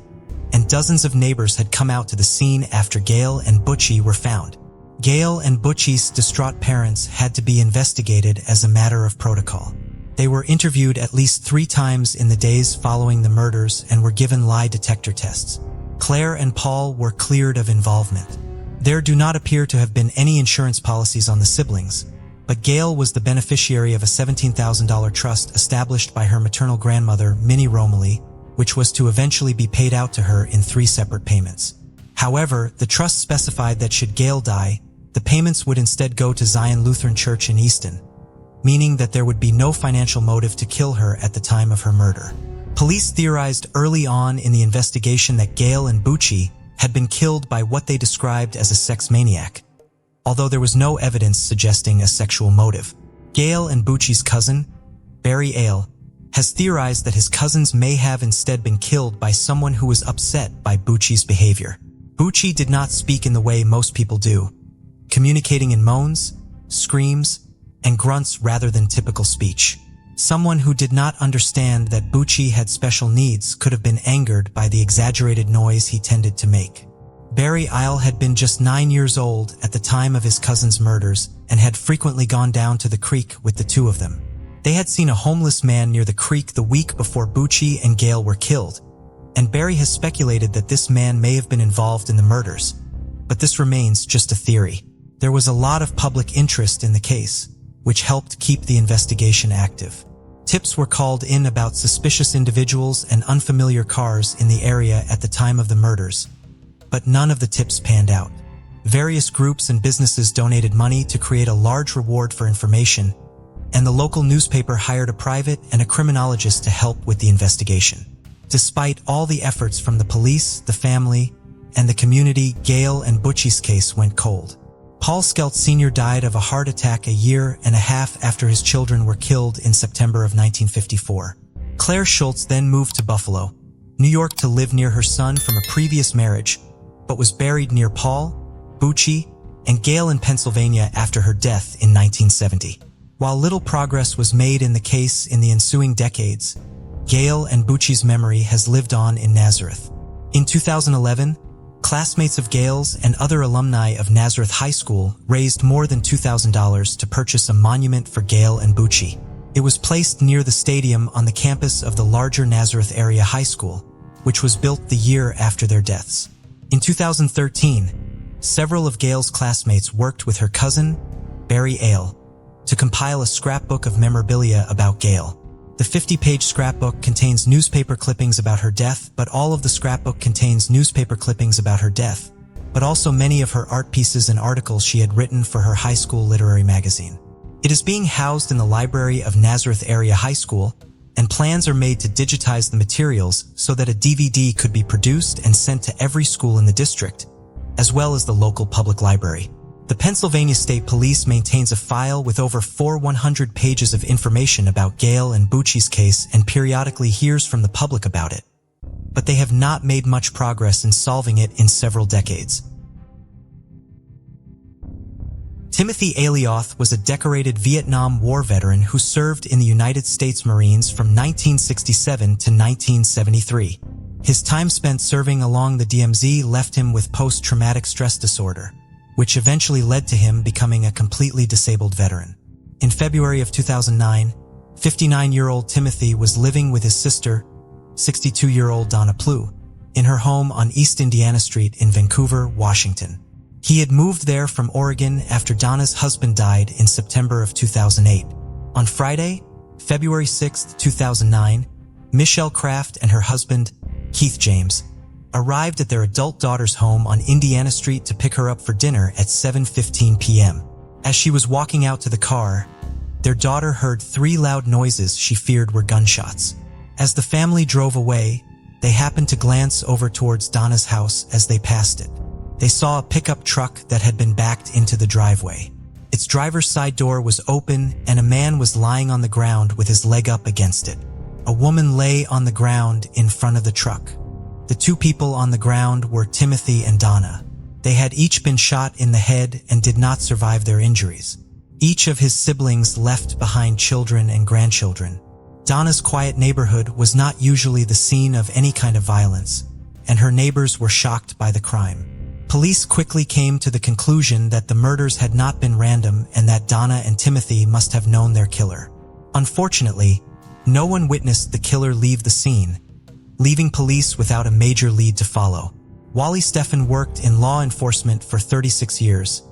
and dozens of neighbors had come out to the scene after Gail and Bucci were found. Gail and Bucci's distraught parents had to be investigated as a matter of protocol. They were interviewed at least 3 times in the days following the murders and were given lie detector tests. Claire and Paul were cleared of involvement. There do not appear to have been any insurance policies on the siblings, but Gail was the beneficiary of a $17,000 trust established by her maternal grandmother, Minnie Romilly, which was to eventually be paid out to her in 3 separate payments. However, the trust specified that should Gail die, the payments would instead go to Zion Lutheran Church in Easton, meaning that there would be no financial motive to kill her at the time of her murder. Police theorized early on in the investigation that Gail and Bucci had been killed by what they described as a sex maniac, although there was no evidence suggesting a sexual motive. Gail and Bucci's cousin, Barry Ale, has theorized that his cousins may have instead been killed by someone who was upset by Bucci's behavior. Bucci did not speak in the way most people do, communicating in moans, screams, and grunts rather than typical speech. Someone who did not understand that Bucci had special needs could have been angered by the exaggerated noise he tended to make. Barry Isle had been just 9 years old at the time of his cousin's murders and had frequently gone down to the creek with the 2 of them. They had seen a homeless man near the creek the week before Bucci and Gail were killed, and Barry has speculated that this man may have been involved in the murders, but this remains just a theory. There was a lot of public interest in the case, which helped keep the investigation active. Tips were called in about suspicious individuals and unfamiliar cars in the area at the time of the murders, but none of the tips panned out. Various groups and businesses donated money to create a large reward for information, and the local newspaper hired a private and a criminologist to help with the investigation. Despite all the efforts from the police, the family, and the community, Gail and Butchie's case went cold. Paul Schultz Sr. died of a heart attack a year and a half after his children were killed in September of 1954. Claire Schultz then moved to Buffalo, New York to live near her son from a previous marriage, but was buried near Paul, Butchie, and Gail in Pennsylvania after her death in 1970. While little progress was made in the case in the ensuing decades, Gail and Butchie's memory has lived on in Nazareth. In 2011, classmates of Gail's and other alumni of Nazareth High School raised more than $2,000 to purchase a monument for Gail and Butchie. It was placed near the stadium on the campus of the larger Nazareth area high school, which was built the year after their deaths. In 2013, several of Gail's classmates worked with her cousin, Barry Ale, to compile a scrapbook of memorabilia about Gail. The 50-page scrapbook contains newspaper clippings about her death, but also many of her art pieces and articles she had written for her high school literary magazine. It is being housed in the library of Nazareth Area High School, and plans are made to digitize the materials so that a DVD could be produced and sent to every school in the district, as well as the local public library. The Pennsylvania State Police maintains a file with over 400 pages of information about Gail and Butchie's case and periodically hears from the public about it. But they have not made much progress in solving it in several decades. Timothy Alioth was a decorated Vietnam War veteran who served in the United States Marines from 1967 to 1973. His time spent serving along the DMZ left him with post-traumatic stress disorder, which eventually led to him becoming a completely disabled veteran. In February of 2009, 59-year-old Timothy was living with his sister, 62-year-old Donna Plew, in her home on East Indiana Street in Vancouver, Washington. He had moved there from Oregon after Donna's husband died in September of 2008. On Friday, February 6, 2009, Michelle Kraft and her husband, Keith James, arrived at their adult daughter's home on Indiana Street to pick her up for dinner at 7:15 p.m. As she was walking out to the car, their daughter heard 3 loud noises she feared were gunshots. As the family drove away, they happened to glance over towards Donna's house as they passed it. They saw a pickup truck that had been backed into the driveway. Its driver's side door was open and a man was lying on the ground with his leg up against it. A woman lay on the ground in front of the truck. The 2 people on the ground were Timothy and Donna. They had each been shot in the head and did not survive their injuries. Each of his siblings left behind children and grandchildren. Donna's quiet neighborhood was not usually the scene of any kind of violence, and her neighbors were shocked by the crime. Police quickly came to the conclusion that the murders had not been random and that Donna and Timothy must have known their killer. Unfortunately, no one witnessed the killer leave the scene, leaving police without a major lead to follow. Wally Stephan worked in law enforcement for 36 years,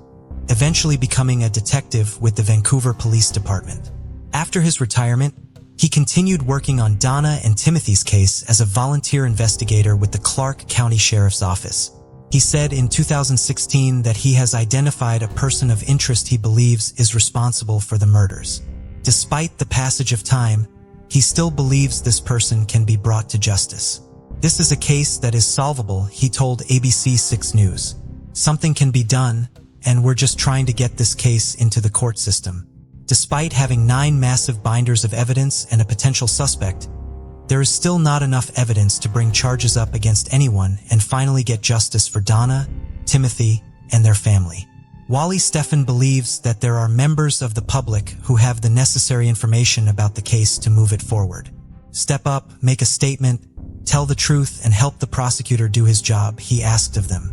eventually becoming a detective with the Vancouver Police Department. After his retirement, he continued working on Donna and Timothy's case as a volunteer investigator with the Clark County Sheriff's Office. He said in 2016 that he has identified a person of interest he believes is responsible for the murders. Despite the passage of time, he still believes this person can be brought to justice. This is a case that is solvable, he told ABC 6 News. Something can be done, and we're just trying to get this case into the court system. Despite having 9 massive binders of evidence and a potential suspect, there is still not enough evidence to bring charges up against anyone and finally get justice for Donna, Timothy, and their family. Wally Stephan believes that there are members of the public who have the necessary information about the case to move it forward. Step up, make a statement, tell the truth, and help the prosecutor do his job, he asked of them.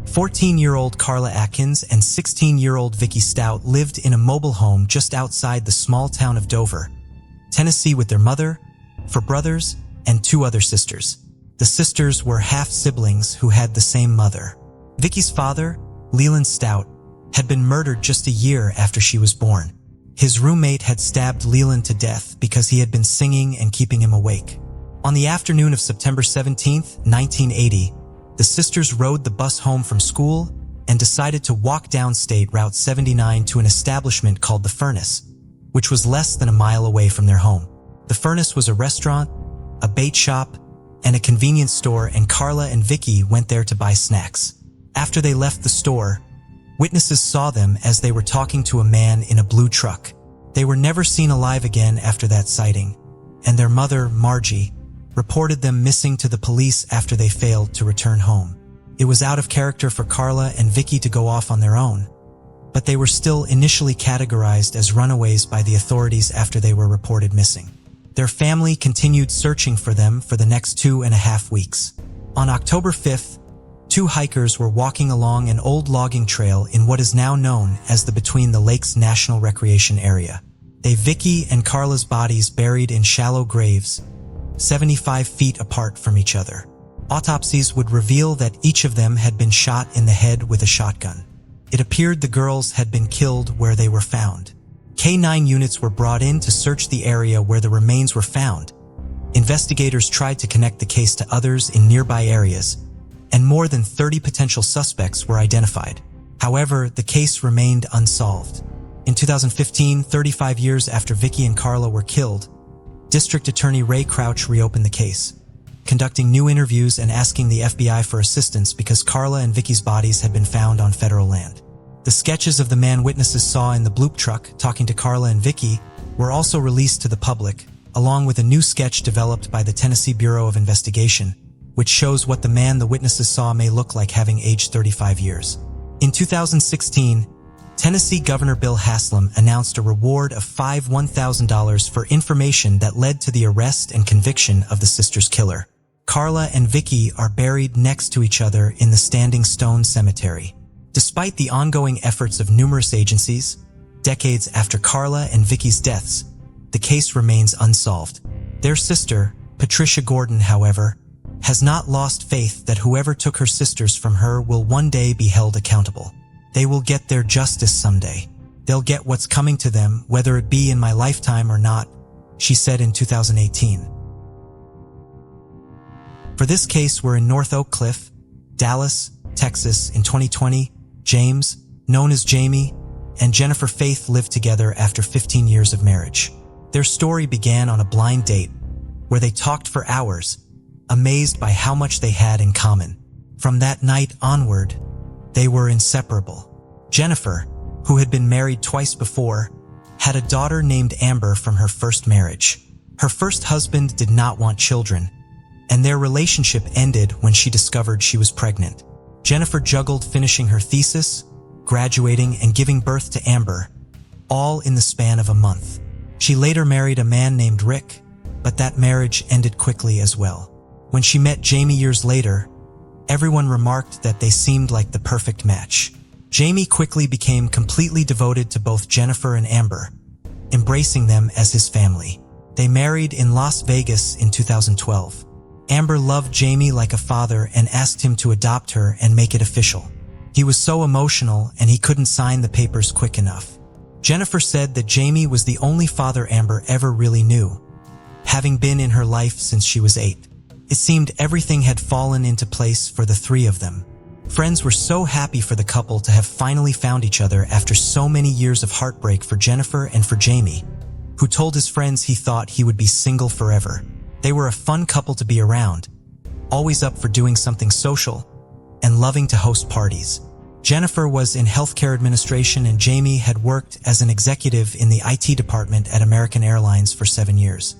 14-year-old Carla Atkins and 16-year-old Vicky Stout lived in a mobile home just outside the small town of Dover, Tennessee with their mother, 4 brothers, and 2 other sisters. The sisters were half-siblings who had the same mother. Vicky's father, Leland Stout, had been murdered just a year after she was born. His roommate had stabbed Leland to death because he had been singing and keeping him awake. On the afternoon of September 17, 1980, the sisters rode the bus home from school and decided to walk down State Route 79 to an establishment called The Furnace, which was less than a mile away from their home. The furnace was a restaurant, a bait shop, and a convenience store, and Carla and Vicky went there to buy snacks. After they left the store, witnesses saw them as they were talking to a man in a blue truck. They were never seen alive again after that sighting, and their mother, Margie, reported them missing to the police after they failed to return home. It was out of character for Carla and Vicky to go off on their own, but they were still initially categorized as runaways by the authorities after they were reported missing. Their family continued searching for them for the next 2.5 weeks. On October 5th, 2 hikers were walking along an old logging trail in what is now known as the Between the Lakes National Recreation Area. They Vicky and Carla's bodies buried in shallow graves, 75 feet apart from each other. Autopsies would reveal that each of them had been shot in the head with a shotgun. It appeared the girls had been killed where they were found. K-9 units were brought in to search the area where the remains were found. Investigators tried to connect the case to others in nearby areas, and more than 30 potential suspects were identified. However, the case remained unsolved. In 2015, 35 years after Vicky and Carla were killed, District Attorney Ray Crouch reopened the case, conducting new interviews and asking the FBI for assistance because Carla and Vicky's bodies had been found on federal land. The sketches of the man witnesses saw in the bloop truck talking to Carla and Vicky were also released to the public, along with a new sketch developed by the Tennessee Bureau of Investigation, which shows what the man the witnesses saw may look like having aged 35 years. In 2016, Tennessee Governor Bill Haslam announced a reward of $1,000 for information that led to the arrest and conviction of the sisters' killer. Carla and Vicky are buried next to each other in the Standing Stone Cemetery. Despite the ongoing efforts of numerous agencies, decades after Carla and Vicky's deaths, the case remains unsolved. Their sister, Patricia Gordon, however, has not lost faith that whoever took her sisters from her will one day be held accountable. They will get their justice someday. They'll get what's coming to them, whether it be in my lifetime or not, she said in 2018. For this case, we're in North Oak Cliff, Dallas, Texas. In 2020, James, known as Jamie, and Jennifer Faith lived together after 15 years of marriage. Their story began on a blind date, where they talked for hours, amazed by how much they had in common. From that night onward, they were inseparable. Jennifer, who had been married twice before, had a daughter named Amber from her first marriage. Her first husband did not want children, and their relationship ended when she discovered she was pregnant. Jennifer juggled finishing her thesis, graduating, and giving birth to Amber, all in the span of a month. She later married a man named Rick, but that marriage ended quickly as well. When she met Jamie years later, everyone remarked that they seemed like the perfect match. Jamie quickly became completely devoted to both Jennifer and Amber, embracing them as his family. They married in Las Vegas in 2012. Amber loved Jamie like a father and asked him to adopt her and make it official. He was so emotional and he couldn't sign the papers quick enough. Jennifer said that Jamie was the only father Amber ever really knew, having been in her life since she was 8. It seemed everything had fallen into place for the three of them. Friends were so happy for the couple to have finally found each other after so many years of heartbreak for Jennifer and for Jamie, who told his friends he thought he would be single forever. They were a fun couple to be around, always up for doing something social, and loving to host parties. Jennifer was in healthcare administration and Jamie had worked as an executive in the IT department at American Airlines for 7 years.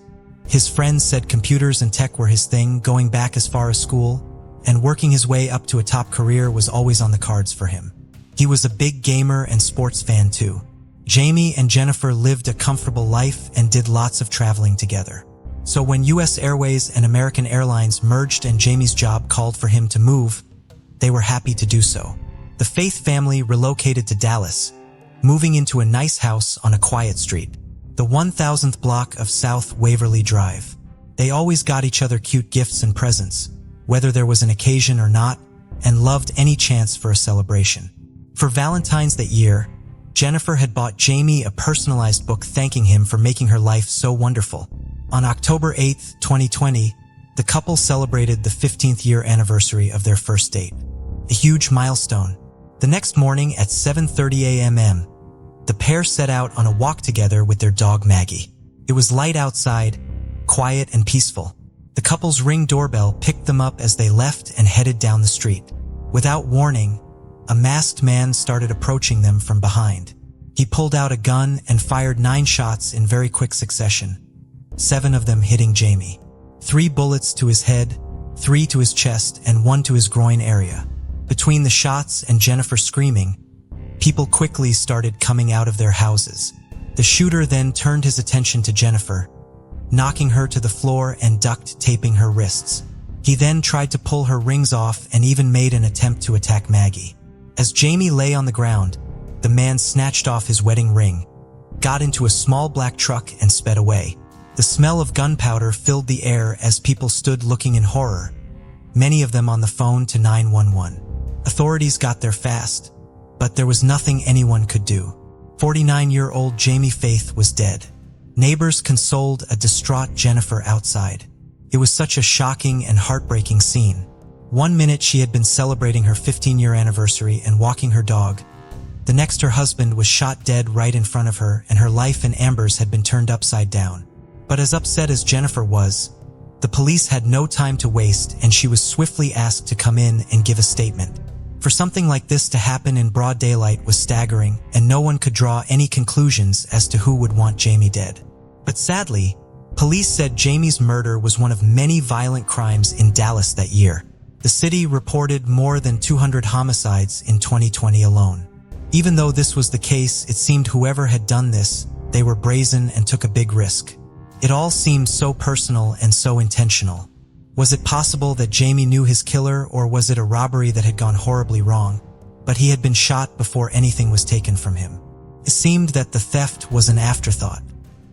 His friends said computers and tech were his thing, going back as far as school, and working his way up to a top career was always on the cards for him. He was a big gamer and sports fan too. Jamie and Jennifer lived a comfortable life and did lots of traveling together. So when US Airways and American Airlines merged and Jamie's job called for him to move, they were happy to do so. The Faith family relocated to Dallas, moving into a nice house on a quiet street, the 1000th block of South Waverly Drive. They always got each other cute gifts and presents, whether there was an occasion or not, and loved any chance for a celebration. For Valentine's that year, Jennifer had bought Jamie a personalized book thanking him for making her life so wonderful. On October 8, 2020, the couple celebrated the 15th year anniversary of their first date, a huge milestone. The next morning at 7:30 a.m., the pair set out on a walk together with their dog Maggie. It was light outside, quiet and peaceful. The couple's Ring doorbell picked them up as they left and headed down the street. Without warning, a masked man started approaching them from behind. He pulled out a gun and fired 9 shots in very quick succession, 7 of them hitting Jamie. 3 bullets to his head, 3 to his chest, and 1 to his groin area. Between the shots and Jennifer screaming, people quickly started coming out of their houses. The shooter then turned his attention to Jennifer, knocking her to the floor and duct taping her wrists. He then tried to pull her rings off and even made an attempt to attack Maggie. As Jamie lay on the ground, the man snatched off his wedding ring, got into a small black truck and sped away. The smell of gunpowder filled the air as people stood looking in horror, many of them on the phone to 911. Authorities got there fast, but there was nothing anyone could do. 49-year-old Jamie Faith was dead. Neighbors consoled a distraught Jennifer outside. It was such a shocking and heartbreaking scene. One minute she had been celebrating her 15-year anniversary and walking her dog. The next her husband was shot dead right in front of her and her life in Amber's had been turned upside down. But as upset as Jennifer was, the police had no time to waste and she was swiftly asked to come in and give a statement. For something like this to happen in broad daylight was staggering and no one could draw any conclusions as to who would want Jamie dead. But sadly, police said Jamie's murder was one of many violent crimes in Dallas that year. The city reported more than 200 homicides in 2020 alone. Even though this was the case, it seemed whoever had done this, they were brazen and took a big risk. It all seemed so personal and so intentional. Was it possible that Jamie knew his killer, or was it a robbery that had gone horribly wrong? But he had been shot before anything was taken from him. It seemed that the theft was an afterthought.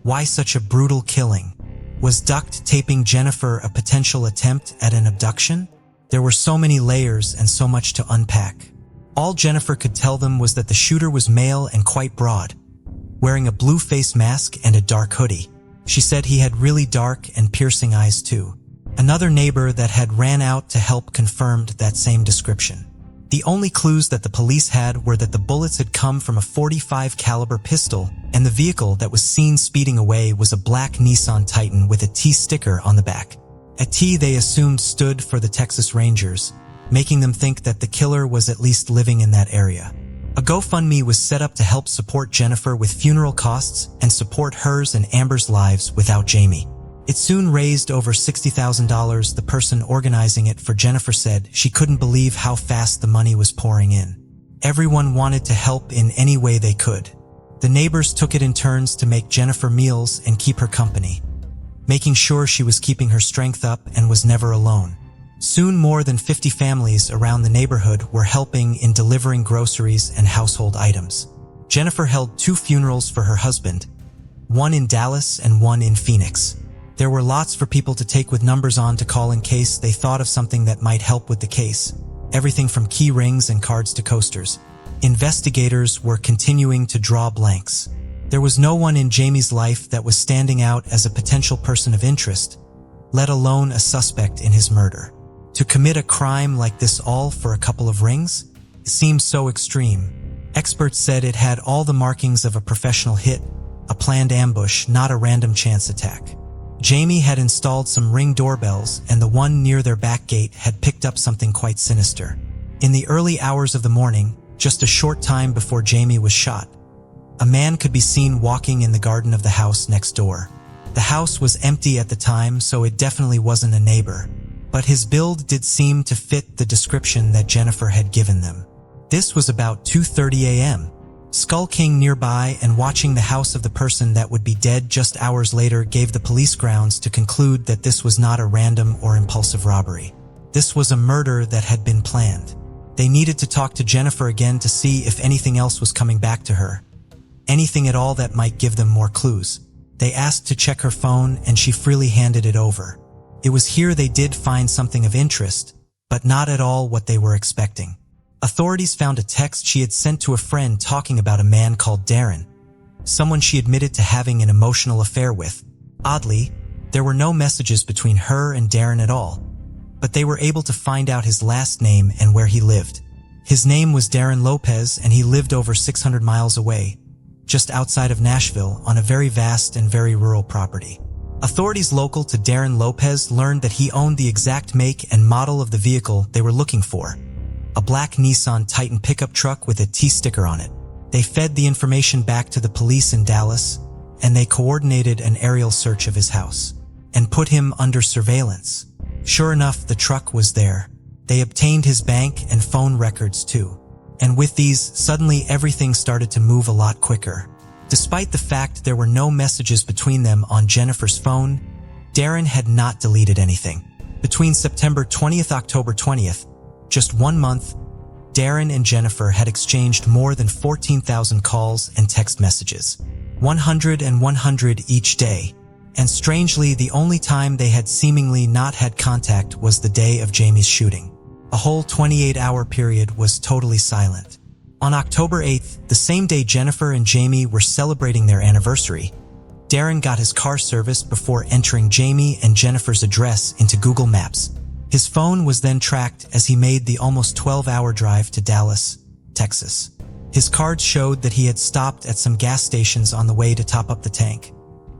Why such a brutal killing? Was duct taping Jennifer a potential attempt at an abduction? There were so many layers and so much to unpack. All Jennifer could tell them was that the shooter was male and quite broad, wearing a blue face mask and a dark hoodie. She said he had really dark and piercing eyes too. Another neighbor that had ran out to help confirmed that same description. The only clues that the police had were that the bullets had come from a .45 caliber pistol, and the vehicle that was seen speeding away was a black Nissan Titan with a T sticker on the back. A T they assumed stood for the Texas Rangers, making them think that the killer was at least living in that area. A GoFundMe was set up to help support Jennifer with funeral costs and support hers and Amber's lives without Jamie. It soon raised over $60,000. The person organizing it for Jennifer said she couldn't believe how fast the money was pouring in. Everyone wanted to help in any way they could. The neighbors took it in turns to make Jennifer meals and keep her company, making sure she was keeping her strength up and was never alone. Soon more than 50 families around the neighborhood were helping in delivering groceries and household items. Jennifer held 2 funerals for her husband, one in Dallas and one in Phoenix. There were lots for people to take with numbers on to call in case they thought of something that might help with the case. Everything from key rings and cards to coasters. Investigators were continuing to draw blanks. There was no one in Jamie's life that was standing out as a potential person of interest, let alone a suspect in his murder. To commit a crime like this all for a couple of rings? It seemed so extreme. Experts said it had all the markings of a professional hit, a planned ambush, not a random chance attack. Jamie had installed some Ring doorbells, and the one near their back gate had picked up something quite sinister. In the early hours of the morning, just a short time before Jamie was shot, a man could be seen walking in the garden of the house next door. The house was empty at the time, so it definitely wasn't a neighbor, but his build did seem to fit the description that Jennifer had given them. This was about 2:30 a.m. Skulking nearby and watching the house of the person that would be dead just hours later gave the police grounds to conclude that this was not a random or impulsive robbery. This was a murder that had been planned. They needed to talk to Jennifer again to see if anything else was coming back to her. Anything at all that might give them more clues. They asked to check her phone and she freely handed it over. It was here they did find something of interest, but not at all what they were expecting. Authorities found a text she had sent to a friend talking about a man called Darren, someone she admitted to having an emotional affair with. Oddly, there were no messages between her and Darren at all, but they were able to find out his last name and where he lived. His name was Darren Lopez, and he lived over 600 miles away, just outside of Nashville, on a very vast and very rural property. Authorities local to Darren Lopez learned that he owned the exact make and model of the vehicle they were looking for, a black Nissan Titan pickup truck with a T sticker on it. They fed the information back to the police in Dallas, and they coordinated an aerial search of his house and put him under surveillance. Sure enough, the truck was there. They obtained his bank and phone records too. And with these, suddenly everything started to move a lot quicker. Despite the fact there were no messages between them on Jennifer's phone, Darren had not deleted anything. Between September 20th and October 20th, just 1 month, Darren and Jennifer had exchanged more than 14,000 calls and text messages, 100 and 100 each day. And strangely, the only time they had seemingly not had contact was the day of Jamie's shooting. A whole 28-hour period was totally silent. On October 8th, the same day Jennifer and Jamie were celebrating their anniversary, Darren got his car serviced before entering Jamie and Jennifer's address into Google Maps. His phone was then tracked as he made the almost 12-hour drive to Dallas, Texas. His cards showed that he had stopped at some gas stations on the way to top up the tank,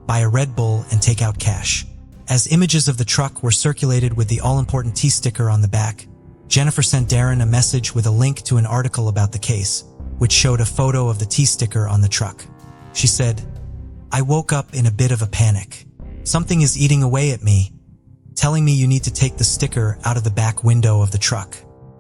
buy a Red Bull, and take out cash. As images of the truck were circulated with the all-important T sticker on the back, Jennifer sent Darren a message with a link to an article about the case, which showed a photo of the T sticker on the truck. She said, "I woke up in a bit of a panic. Something is eating away at me, telling me you need to take the sticker out of the back window of the truck.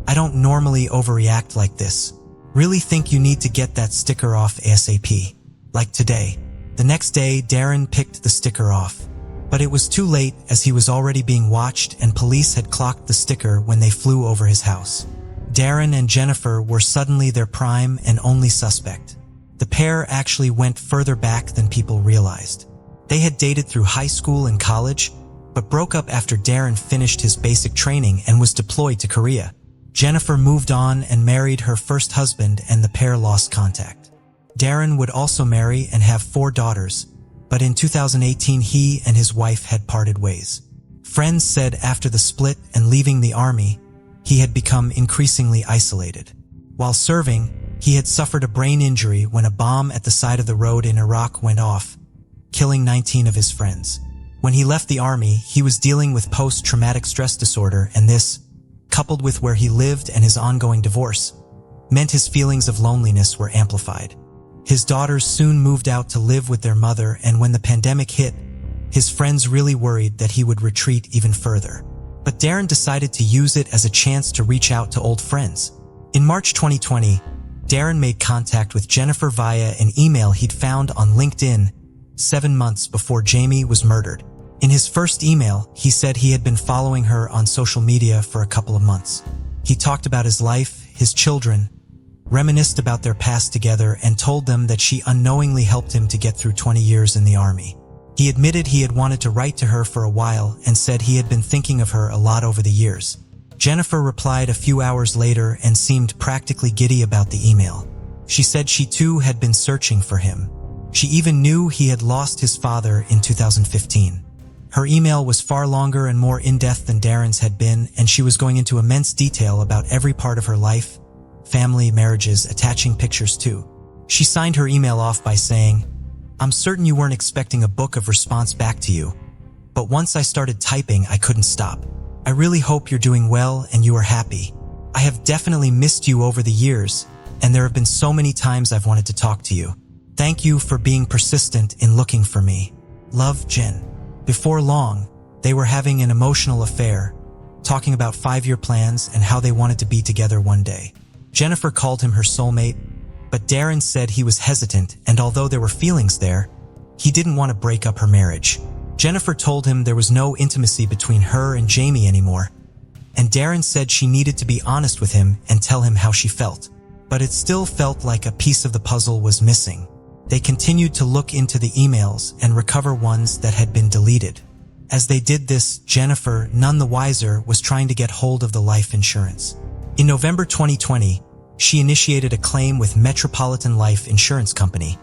I don't normally overreact like this. Really think you need to get that sticker off ASAP. Like today." The next day, Darren picked the sticker off. But it was too late, as he was already being watched and police had clocked the sticker when they flew over his house. Darren and Jennifer were suddenly their prime and only suspect. The pair actually went further back than people realized. They had dated through high school and college, but broke up after Darren finished his basic training and was deployed to Korea. Jennifer moved on and married her first husband, and the pair lost contact. Darren would also marry and have 4 daughters, but in 2018 he and his wife had parted ways. Friends said after the split and leaving the army, he had become increasingly isolated. While serving, he had suffered a brain injury when a bomb at the side of the road in Iraq went off, killing 19 of his friends. When he left the army, he was dealing with post-traumatic stress disorder, and this, coupled with where he lived and his ongoing divorce, meant his feelings of loneliness were amplified. His daughters soon moved out to live with their mother, and when the pandemic hit, his friends really worried that he would retreat even further. But Darren decided to use it as a chance to reach out to old friends. In March 2020, Darren made contact with Jennifer via an email he'd found on LinkedIn 7 months before Jamie was murdered. In his first email, he said he had been following her on social media for a couple of months. He talked about his life, his children, reminisced about their past together, and told them that she unknowingly helped him to get through 20 years in the army. He admitted he had wanted to write to her for a while and said he had been thinking of her a lot over the years. Jennifer replied a few hours later and seemed practically giddy about the email. She said she too had been searching for him. She even knew he had lost his father in 2015. Her email was far longer and more in-depth than Darren's had been, and she was going into immense detail about every part of her life, family, marriages, attaching pictures too. She signed her email off by saying, "I'm certain you weren't expecting a book of response back to you, but once I started typing, I couldn't stop. I really hope you're doing well and you are happy. I have definitely missed you over the years, and there have been so many times I've wanted to talk to you. Thank you for being persistent in looking for me. Love, Jen." Before long, they were having an emotional affair, talking about 5-year plans and how they wanted to be together one day. Jennifer called him her soulmate, but Darren said he was hesitant, and although there were feelings there, he didn't want to break up her marriage. Jennifer told him there was no intimacy between her and Jamie anymore, and Darren said she needed to be honest with him and tell him how she felt. But it still felt like a piece of the puzzle was missing. They continued to look into the emails and recover ones that had been deleted. As they did this, Jennifer, none the wiser, was trying to get hold of the life insurance. In November 2020, she initiated a claim with Metropolitan Life Insurance Company,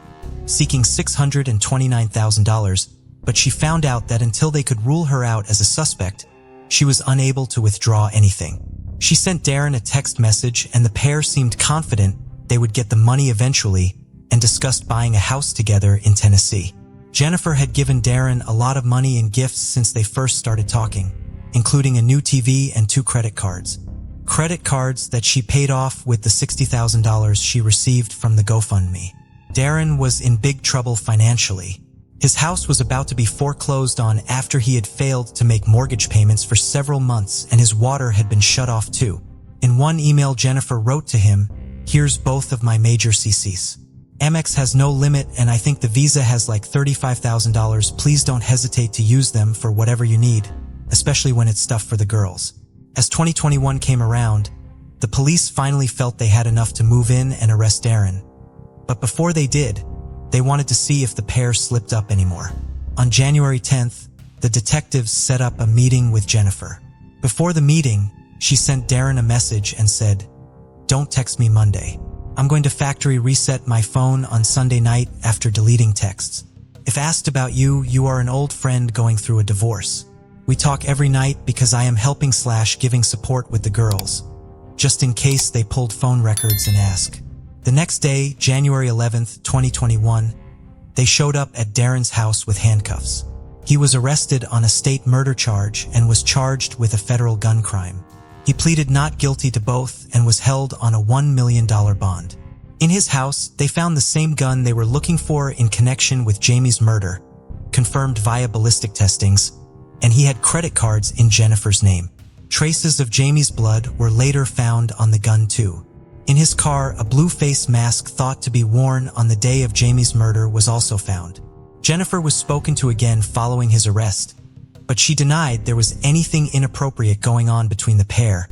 seeking $629,000, but she found out that until they could rule her out as a suspect, she was unable to withdraw anything. She sent Darren a text message, and the pair seemed confident they would get the money eventually, and discussed buying a house together in Tennessee. Jennifer had given Darren a lot of money in gifts since they first started talking, including a new TV and 2 credit cards. Credit cards that she paid off with the $60,000 she received from the GoFundMe. Darren was in big trouble financially. His house was about to be foreclosed on after he had failed to make mortgage payments for several months, and his water had been shut off too. In one email, Jennifer wrote to him, "Here's both of my major CCs. Amex has no limit, and I think the Visa has like $35,000. Please don't hesitate to use them for whatever you need, especially when it's stuff for the girls." As 2021 came around, the police finally felt they had enough to move in and arrest Darren. But before they did, they wanted to see if the pair slipped up anymore. On January 10th, the detectives set up a meeting with Jennifer. Before the meeting, she sent Darren a message and said, "Don't text me Monday. I'm going to factory reset my phone on Sunday night after deleting texts. If asked about you, you are an old friend going through a divorce. We talk every night because I am helping/giving support with the girls, just in case they pulled phone records and ask." The next day, January 11th, 2021, they showed up at Darren's house with handcuffs. He was arrested on a state murder charge and was charged with a federal gun crime. He pleaded not guilty to both and was held on a $1 million bond. In his house, they found the same gun they were looking for in connection with Jamie's murder, confirmed via ballistic testings, and he had credit cards in Jennifer's name. Traces of Jamie's blood were later found on the gun too. In his car, a blue face mask thought to be worn on the day of Jamie's murder was also found. Jennifer was spoken to again following his arrest, but she denied there was anything inappropriate going on between the pair,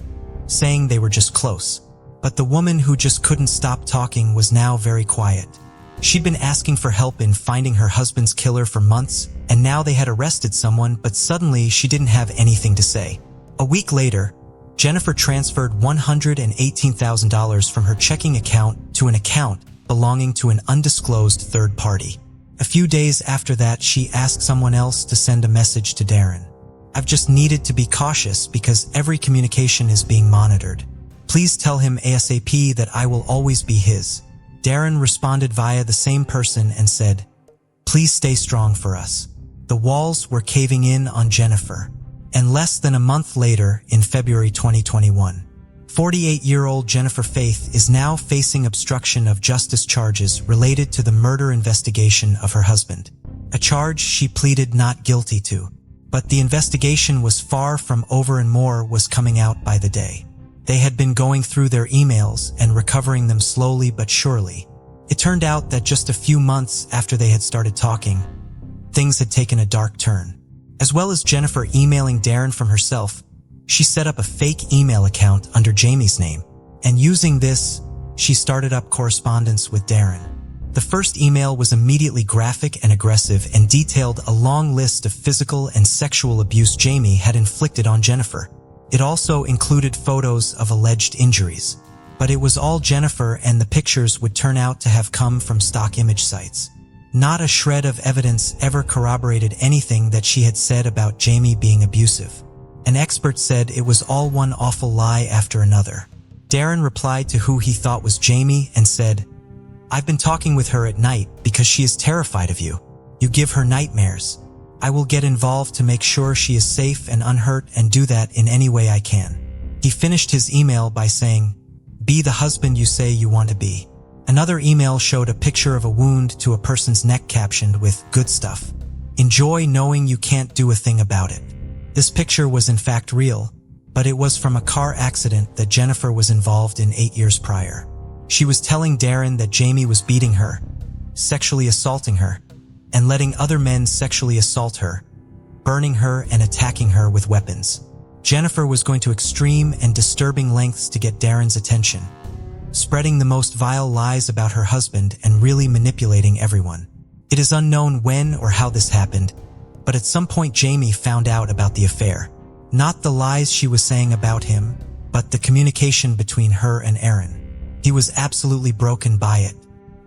saying they were just close. But the woman who just couldn't stop talking was now very quiet. She'd been asking for help in finding her husband's killer for months, and now they had arrested someone, but suddenly she didn't have anything to say. A week later, Jennifer transferred $118,000 from her checking account to an account belonging to an undisclosed third party. A few days after that, she asked someone else to send a message to Darren. "I've just needed to be cautious because every communication is being monitored. Please tell him ASAP that I will always be his." Darren responded via the same person and said, "Please stay strong for us." The walls were caving in on Jennifer. And less than a month later, in February 2021, 48-year-old Jennifer Faith is now facing obstruction of justice charges related to the murder investigation of her husband, a charge she pleaded not guilty to. But the investigation was far from over and more was coming out by the day. They had been going through their emails and recovering them slowly but surely. It turned out that just a few months after they had started talking, things had taken a dark turn. As well as Jennifer emailing Darren from herself, she set up a fake email account under Jamie's name, and using this, she started up correspondence with Darren. The first email was immediately graphic and aggressive and detailed a long list of physical and sexual abuse Jamie had inflicted on Jennifer. It also included photos of alleged injuries, but it was all Jennifer, and the pictures would turn out to have come from stock image sites. Not a shred of evidence ever corroborated anything that she had said about Jamie being abusive. An expert said it was all one awful lie after another. Darren replied to who he thought was Jamie and said, "I've been talking with her at night because she is terrified of you. You give her nightmares. I will get involved to make sure she is safe and unhurt and do that in any way I can." He finished his email by saying, "Be the husband you say you want to be." Another email showed a picture of a wound to a person's neck captioned with, "Good stuff. Enjoy knowing you can't do a thing about it." This picture was in fact real, but it was from a car accident that Jennifer was involved in 8 years prior. She was telling Darren that Jamie was beating her, sexually assaulting her, and letting other men sexually assault her, burning her and attacking her with weapons. Jennifer was going to extreme and disturbing lengths to get Darren's attention, spreading the most vile lies about her husband and really manipulating everyone. It is unknown when or how this happened, but at some point Jamie found out about the affair. Not the lies she was saying about him, but the communication between her and Aaron. He was absolutely broken by it.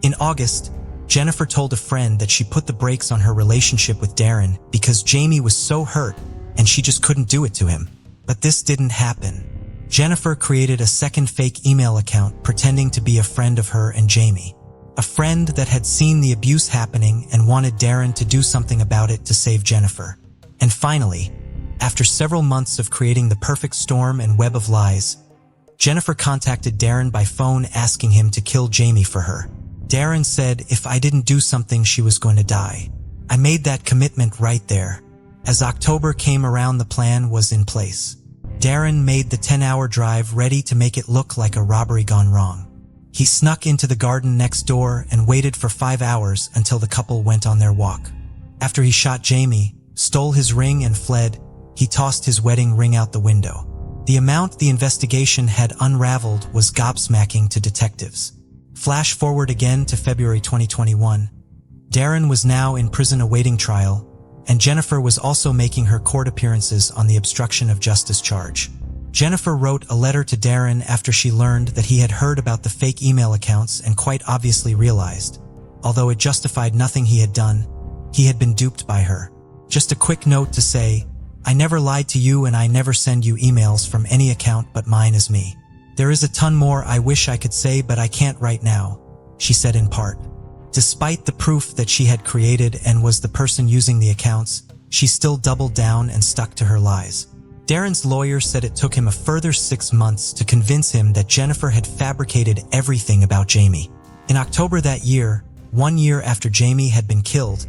In August, Jennifer told a friend that she put the brakes on her relationship with Darren because Jamie was so hurt and she just couldn't do it to him. But this didn't happen. Jennifer created a second fake email account pretending to be a friend of her and Jamie. a friend that had seen the abuse happening and wanted Darren to do something about it to save Jennifer. And finally, after several months of creating the perfect storm and web of lies, Jennifer contacted Darren by phone asking him to kill Jamie for her. Darren said if I didn't do something, she was going to die. I made that commitment right there. As October came around, the plan was in place. Darren made the 10-hour drive ready to make it look like a robbery gone wrong. He snuck into the garden next door and waited for 5 hours until the couple went on their walk. After he shot Jamie, stole his ring and fled, he tossed his wedding ring out the window. The amount the investigation had unraveled was gobsmacking to detectives. Flash forward again to February 2021. Darren was now in prison awaiting trial, and Jennifer was also making her court appearances on the obstruction of justice charge. Jennifer wrote a letter to Darren after she learned that he had heard about the fake email accounts and quite obviously realized, although it justified nothing he had done, he had been duped by her. Just a quick note to say, I never lied to you and I never send you emails from any account but mine is me. There is a ton more I wish I could say, but I can't right now, she said in part. Despite the proof that she had created and was the person using the accounts, she still doubled down and stuck to her lies. Darren's lawyer said it took him a further 6 months to convince him that Jennifer had fabricated everything about Jamie. In October that year, 1 year after Jamie had been killed,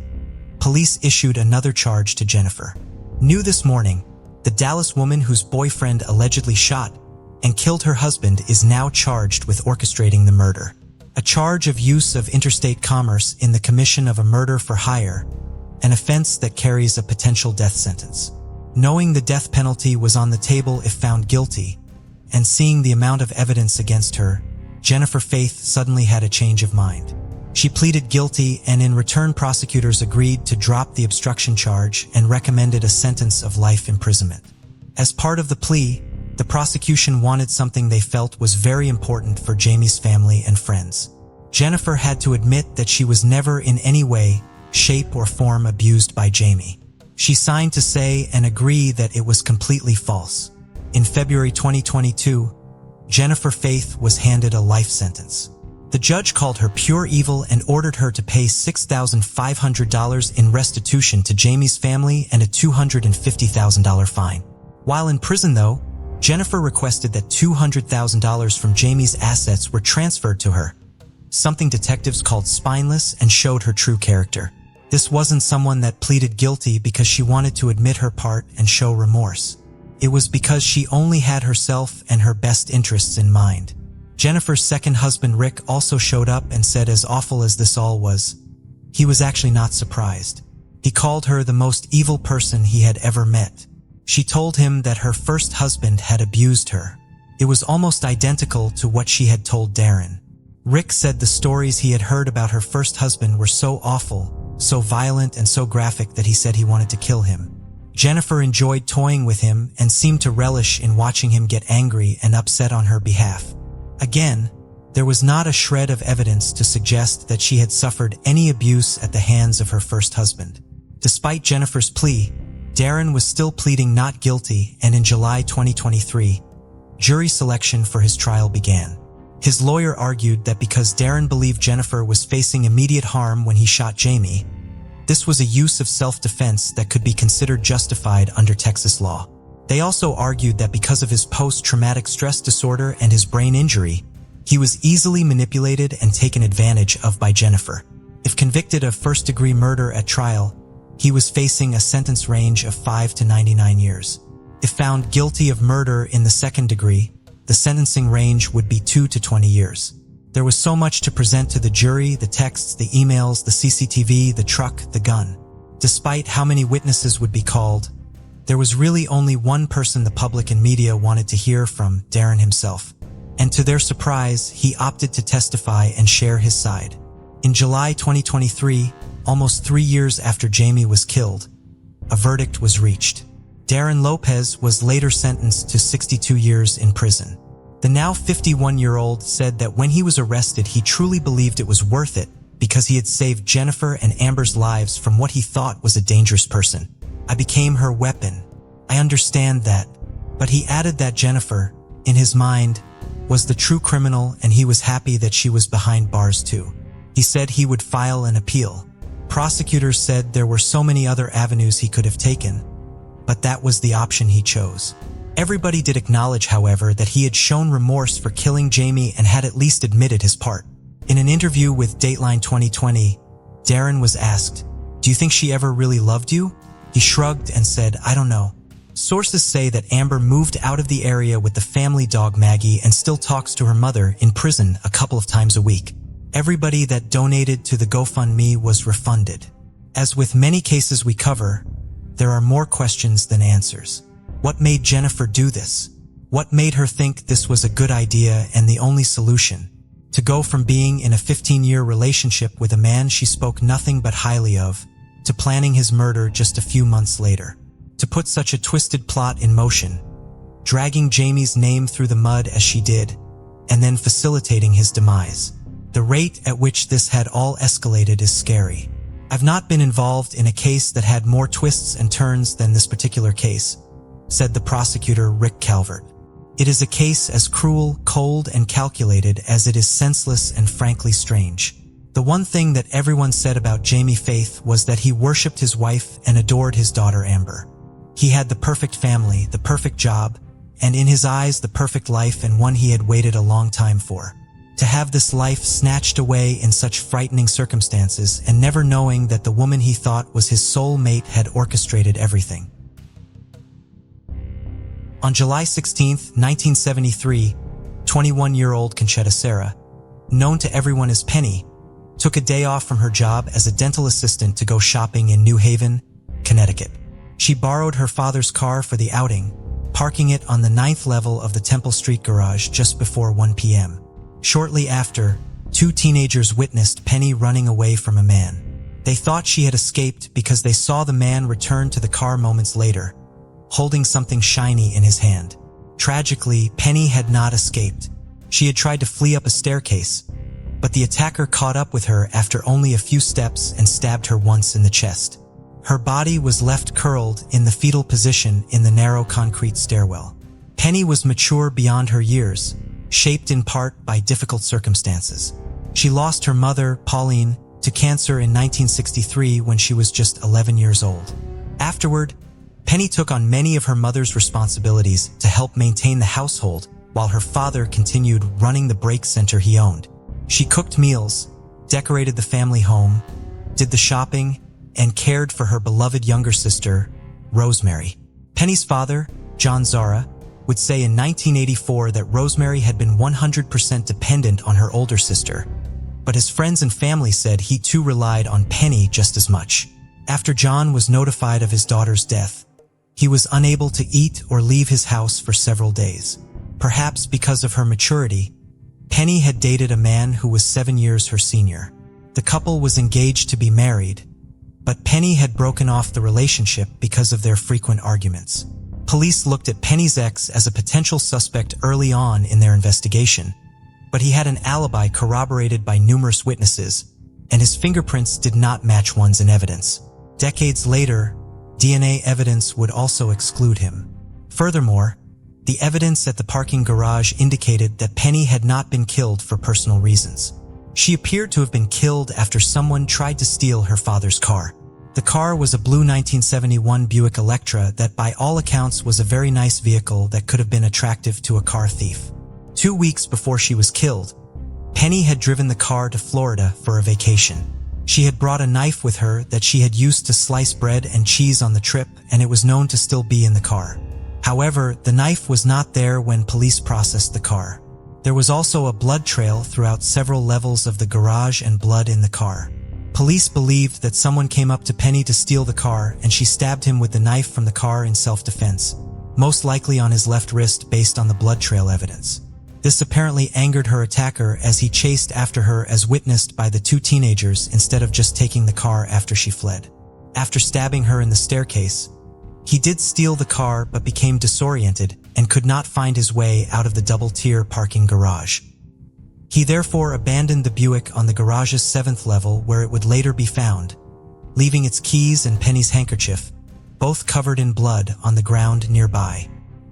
police issued another charge to Jennifer. New this morning, the Dallas woman whose boyfriend allegedly shot and killed her husband is now charged with orchestrating the murder. A charge of use of interstate commerce in the commission of a murder for hire, an offense that carries a potential death sentence. Knowing the death penalty was on the table if found guilty, and seeing the amount of evidence against her, Jennifer Faith suddenly had a change of mind. She pleaded guilty, and in return prosecutors agreed to drop the obstruction charge and recommended a sentence of life imprisonment. As part of the plea, the prosecution wanted something they felt was very important for Jamie's family and friends. Jennifer had to admit that she was never in any way, shape, or form abused by Jamie. She signed to say and agree that it was completely false. In February 2022, Jennifer Faith was handed a life sentence. The judge called her pure evil and ordered her to pay $6,500 in restitution to Jamie's family and a $250,000 fine. While in prison, though, Jennifer requested that $200,000 from Jamie's assets were transferred to her, something detectives called spineless and showed her true character. This wasn't someone that pleaded guilty because she wanted to admit her part and show remorse. It was because she only had herself and her best interests in mind. Jennifer's second husband, Rick, also showed up and said as awful as this all was, he was actually not surprised. He called her the most evil person he had ever met. She told him that her first husband had abused her. It was almost identical to what she had told Darren. Rick said the stories he had heard about her first husband were so awful, so violent and so graphic that he said he wanted to kill him. Jennifer enjoyed toying with him and seemed to relish in watching him get angry and upset on her behalf. Again, there was not a shred of evidence to suggest that she had suffered any abuse at the hands of her first husband. Despite Jennifer's plea, Darren was still pleading not guilty, and in July 2023, jury selection for his trial began. His lawyer argued that because Darren believed Jennifer was facing immediate harm when he shot Jamie, this was a use of self-defense that could be considered justified under Texas law. They also argued that because of his post-traumatic stress disorder and his brain injury, he was easily manipulated and taken advantage of by Jennifer. If convicted of first-degree murder at trial, he was facing a sentence range of 5 to 99 years. If found guilty of murder in the second degree, the sentencing range would be 2 to 20 years. There was so much to present to the jury: the texts, the emails, the CCTV, the truck, the gun. Despite how many witnesses would be called, there was really only one person the public and media wanted to hear from: Darren himself. And to their surprise, he opted to testify and share his side. In July 2023, almost 3 years after Jamie was killed, a verdict was reached. Darren Lopez was later sentenced to 62 years in prison. The now 51-year-old said that when he was arrested, he truly believed it was worth it because he had saved Jennifer and Amber's lives from what he thought was a dangerous person. I became her weapon. I understand that. But he added that Jennifer, in his mind, was the true criminal, and he was happy that she was behind bars too. He said he would file an appeal. Prosecutors said there were so many other avenues he could have taken, but that was the option he chose. Everybody did acknowledge, however, that he had shown remorse for killing Jamie and had at least admitted his part. In an interview with Dateline 2020, Darren was asked, "Do you think she ever really loved you?" He shrugged and said, "I don't know." Sources say that Amber moved out of the area with the family dog Maggie and still talks to her mother in prison a couple of times a week. Everybody that donated to the GoFundMe was refunded. As with many cases we cover, there are more questions than answers. What made Jennifer do this? What made her think this was a good idea and the only solution? To go from being in a 15-year relationship with a man she spoke nothing but highly of, to planning his murder just a few months later. To put such a twisted plot in motion, dragging Jamie's name through the mud as she did, and then facilitating his demise. The rate at which this had all escalated is scary. I've not been involved in a case that had more twists and turns than this particular case, said the prosecutor Rick Calvert. It is a case as cruel, cold, and calculated as it is senseless and frankly strange. The one thing that everyone said about Jamie Faith was that he worshipped his wife and adored his daughter Amber. He had the perfect family, the perfect job, and in his eyes the perfect life, and one he had waited a long time for. To have this life snatched away in such frightening circumstances, and never knowing that the woman he thought was his soul mate had orchestrated everything. On July 16, 1973, 21-year-old Conchetta Sarah, known to everyone as Penny, took a day off from her job as a dental assistant to go shopping in New Haven, Connecticut. She borrowed her father's car for the outing, parking it on the 9th level of the Temple Street garage just before 1 p.m. Shortly after, 2 teenagers witnessed Penny running away from a man. They thought she had escaped because they saw the man return to the car moments later, holding something shiny in his hand. Tragically, Penny had not escaped. She had tried to flee up a staircase, but the attacker caught up with her after only a few steps and stabbed her once in the chest. Her body was left curled in the fetal position in the narrow concrete stairwell. Penny was mature beyond her years, shaped in part by difficult circumstances. She lost her mother, Pauline, to cancer in 1963 when she was just 11 years old. Afterward, Penny took on many of her mother's responsibilities to help maintain the household while her father continued running the break center he owned. She cooked meals, decorated the family home, did the shopping, and cared for her beloved younger sister, Rosemary. Penny's father, John Zara, would say in 1984 that Rosemary had been 100% dependent on her older sister, but his friends and family said he too relied on Penny just as much. After John was notified of his daughter's death, he was unable to eat or leave his house for several days. Perhaps because of her maturity, Penny had dated a man who was 7 years her senior. The couple was engaged to be married, but Penny had broken off the relationship because of their frequent arguments. Police looked at Penny's ex as a potential suspect early on in their investigation, but he had an alibi corroborated by numerous witnesses, and his fingerprints did not match one's in evidence. Decades later, DNA evidence would also exclude him. Furthermore, the evidence at the parking garage indicated that Penny had not been killed for personal reasons. She appeared to have been killed after someone tried to steal her father's car. The car was a blue 1971 Buick Electra that by all accounts was a very nice vehicle that could have been attractive to a car thief. 2 weeks before she was killed, Penny had driven the car to Florida for a vacation. She had brought a knife with her that she had used to slice bread and cheese on the trip, and it was known to still be in the car. However, the knife was not there when police processed the car. There was also a blood trail throughout several levels of the garage and blood in the car. Police believed that someone came up to Penny to steal the car and she stabbed him with the knife from the car in self-defense, most likely on his left wrist based on the blood trail evidence. This apparently angered her attacker as he chased after her as witnessed by the 2 teenagers instead of just taking the car after she fled. After stabbing her in the staircase, he did steal the car but became disoriented and could not find his way out of the double-tier parking garage. He therefore abandoned the Buick on the garage's 7th level where it would later be found, leaving its keys and Penny's handkerchief, both covered in blood, on the ground nearby.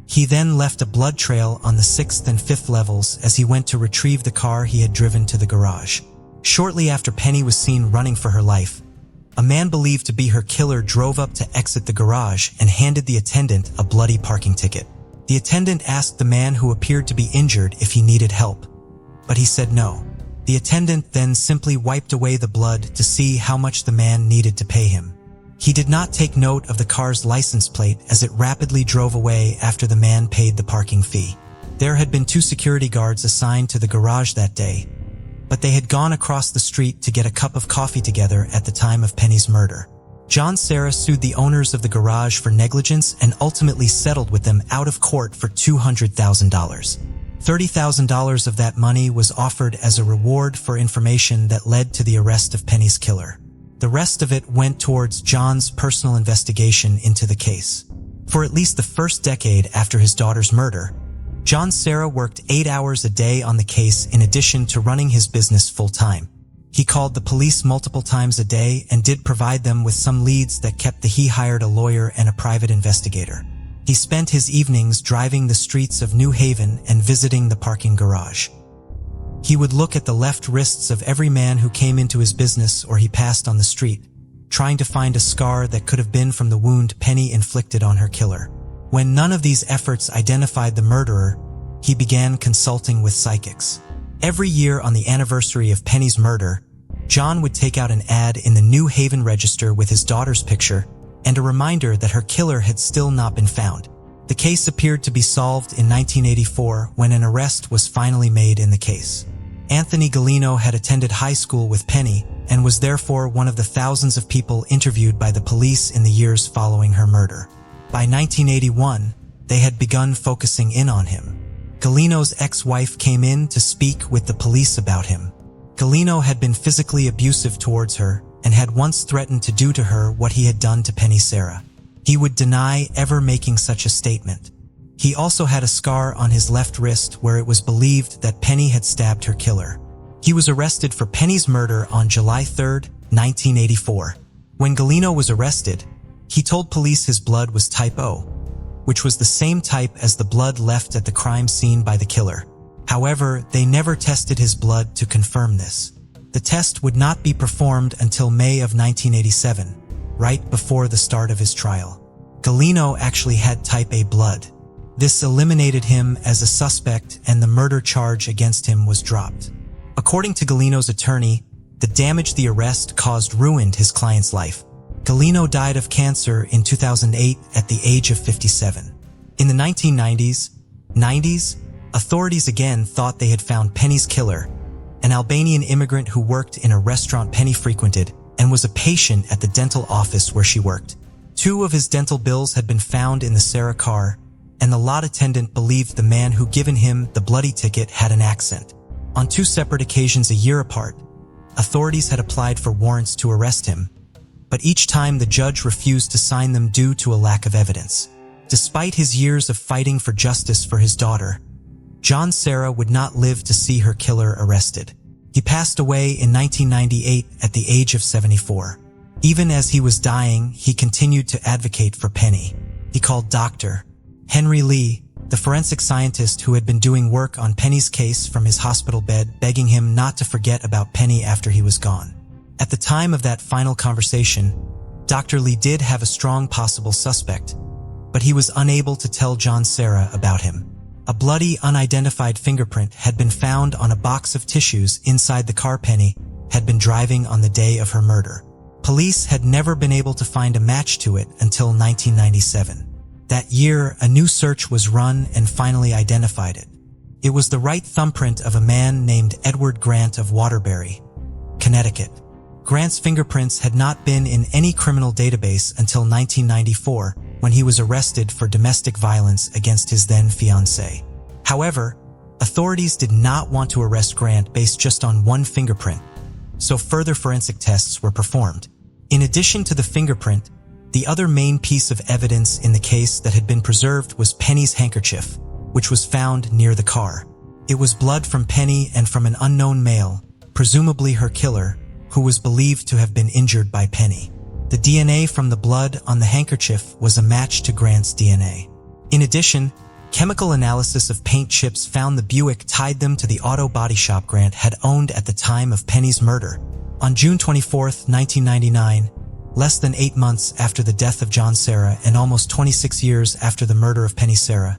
He then left a blood trail on the 6th and 5th levels as he went to retrieve the car he had driven to the garage. Shortly after Penny was seen running for her life, a man believed to be her killer drove up to exit the garage and handed the attendant a bloody parking ticket. The attendant asked the man who appeared to be injured if he needed help, but he said no. The attendant then simply wiped away the blood to see how much the man needed to pay him. He did not take note of the car's license plate as it rapidly drove away after the man paid the parking fee. There had been 2 security guards assigned to the garage that day, but they had gone across the street to get a cup of coffee together at the time of Penny's murder. John Serra sued the owners of the garage for negligence and ultimately settled with them out of court for $200,000. $30,000 of that money was offered as a reward for information that led to the arrest of Penny's killer. The rest of it went towards John's personal investigation into the case. For at least the first decade after his daughter's murder, John Serra worked 8 hours a day on the case in addition to running his business full-time. He called the police multiple times a day and did provide them with some leads that kept he hired a lawyer and a private investigator. He spent his evenings driving the streets of New Haven and visiting the parking garage. He would look at the left wrists of every man who came into his business or he passed on the street, trying to find a scar that could have been from the wound Penny inflicted on her killer. When none of these efforts identified the murderer, he began consulting with psychics. Every year on the anniversary of Penny's murder, John would take out an ad in the New Haven Register with his daughter's picture and a reminder that her killer had still not been found. The case appeared to be solved in 1984 when an arrest was finally made in the case. Anthony Galino had attended high school with Penny and was therefore one of the thousands of people interviewed by the police in the years following her murder. By 1981, they had begun focusing in on him. Galino's ex-wife came in to speak with the police about him. Galino had been physically abusive towards her and had once threatened to do to her what he had done to Penny Serra. He would deny ever making such a statement. He also had a scar on his left wrist where it was believed that Penny had stabbed her killer. He was arrested for Penny's murder on July 3, 1984. When Galino was arrested, he told police his blood was type O, which was the same type as the blood left at the crime scene by the killer. However, they never tested his blood to confirm this. The test would not be performed until May of 1987, right before the start of his trial. Galino actually had type A blood. This eliminated him as a suspect and the murder charge against him was dropped. According to Galino's attorney, the damage the arrest caused ruined his client's life. Galino died of cancer in 2008 at the age of 57. In the 1990s, authorities again thought they had found Penny's killer, an Albanian immigrant who worked in a restaurant Penny frequented and was a patient at the dental office where she worked. 2 of his dental bills had been found in the Serra car, and the lot attendant believed the man who given him the bloody ticket had an accent. On 2 separate occasions a year apart, authorities had applied for warrants to arrest him, but each time the judge refused to sign them due to a lack of evidence. Despite his years of fighting for justice for his daughter, John Serra would not live to see her killer arrested. He passed away in 1998 at the age of 74. Even as he was dying, he continued to advocate for Penny. He called Dr. Henry Lee, the forensic scientist who had been doing work on Penny's case from his hospital bed, begging him not to forget about Penny after he was gone. At the time of that final conversation, Dr. Lee did have a strong possible suspect, but he was unable to tell John Serra about him. A bloody, unidentified fingerprint had been found on a box of tissues inside the car Penny had been driving on the day of her murder. Police had never been able to find a match to it until 1997. That year, a new search was run and finally identified it. It was the right thumbprint of a man named Edward Grant of Waterbury, Connecticut. Grant's fingerprints had not been in any criminal database until 1994, when he was arrested for domestic violence against his then-fiancée. However, authorities did not want to arrest Grant based just on one fingerprint, so further forensic tests were performed. In addition to the fingerprint, the other main piece of evidence in the case that had been preserved was Penny's handkerchief, which was found near the car. It was blood from Penny and from an unknown male, presumably her killer, who was believed to have been injured by Penny. The DNA from the blood on the handkerchief was a match to Grant's DNA. In addition, chemical analysis of paint chips found the Buick tied them to the auto body shop Grant had owned at the time of Penny's murder. On June 24, 1999, less than 8 months after the death of John Serra and almost 26 years after the murder of Penny Serra,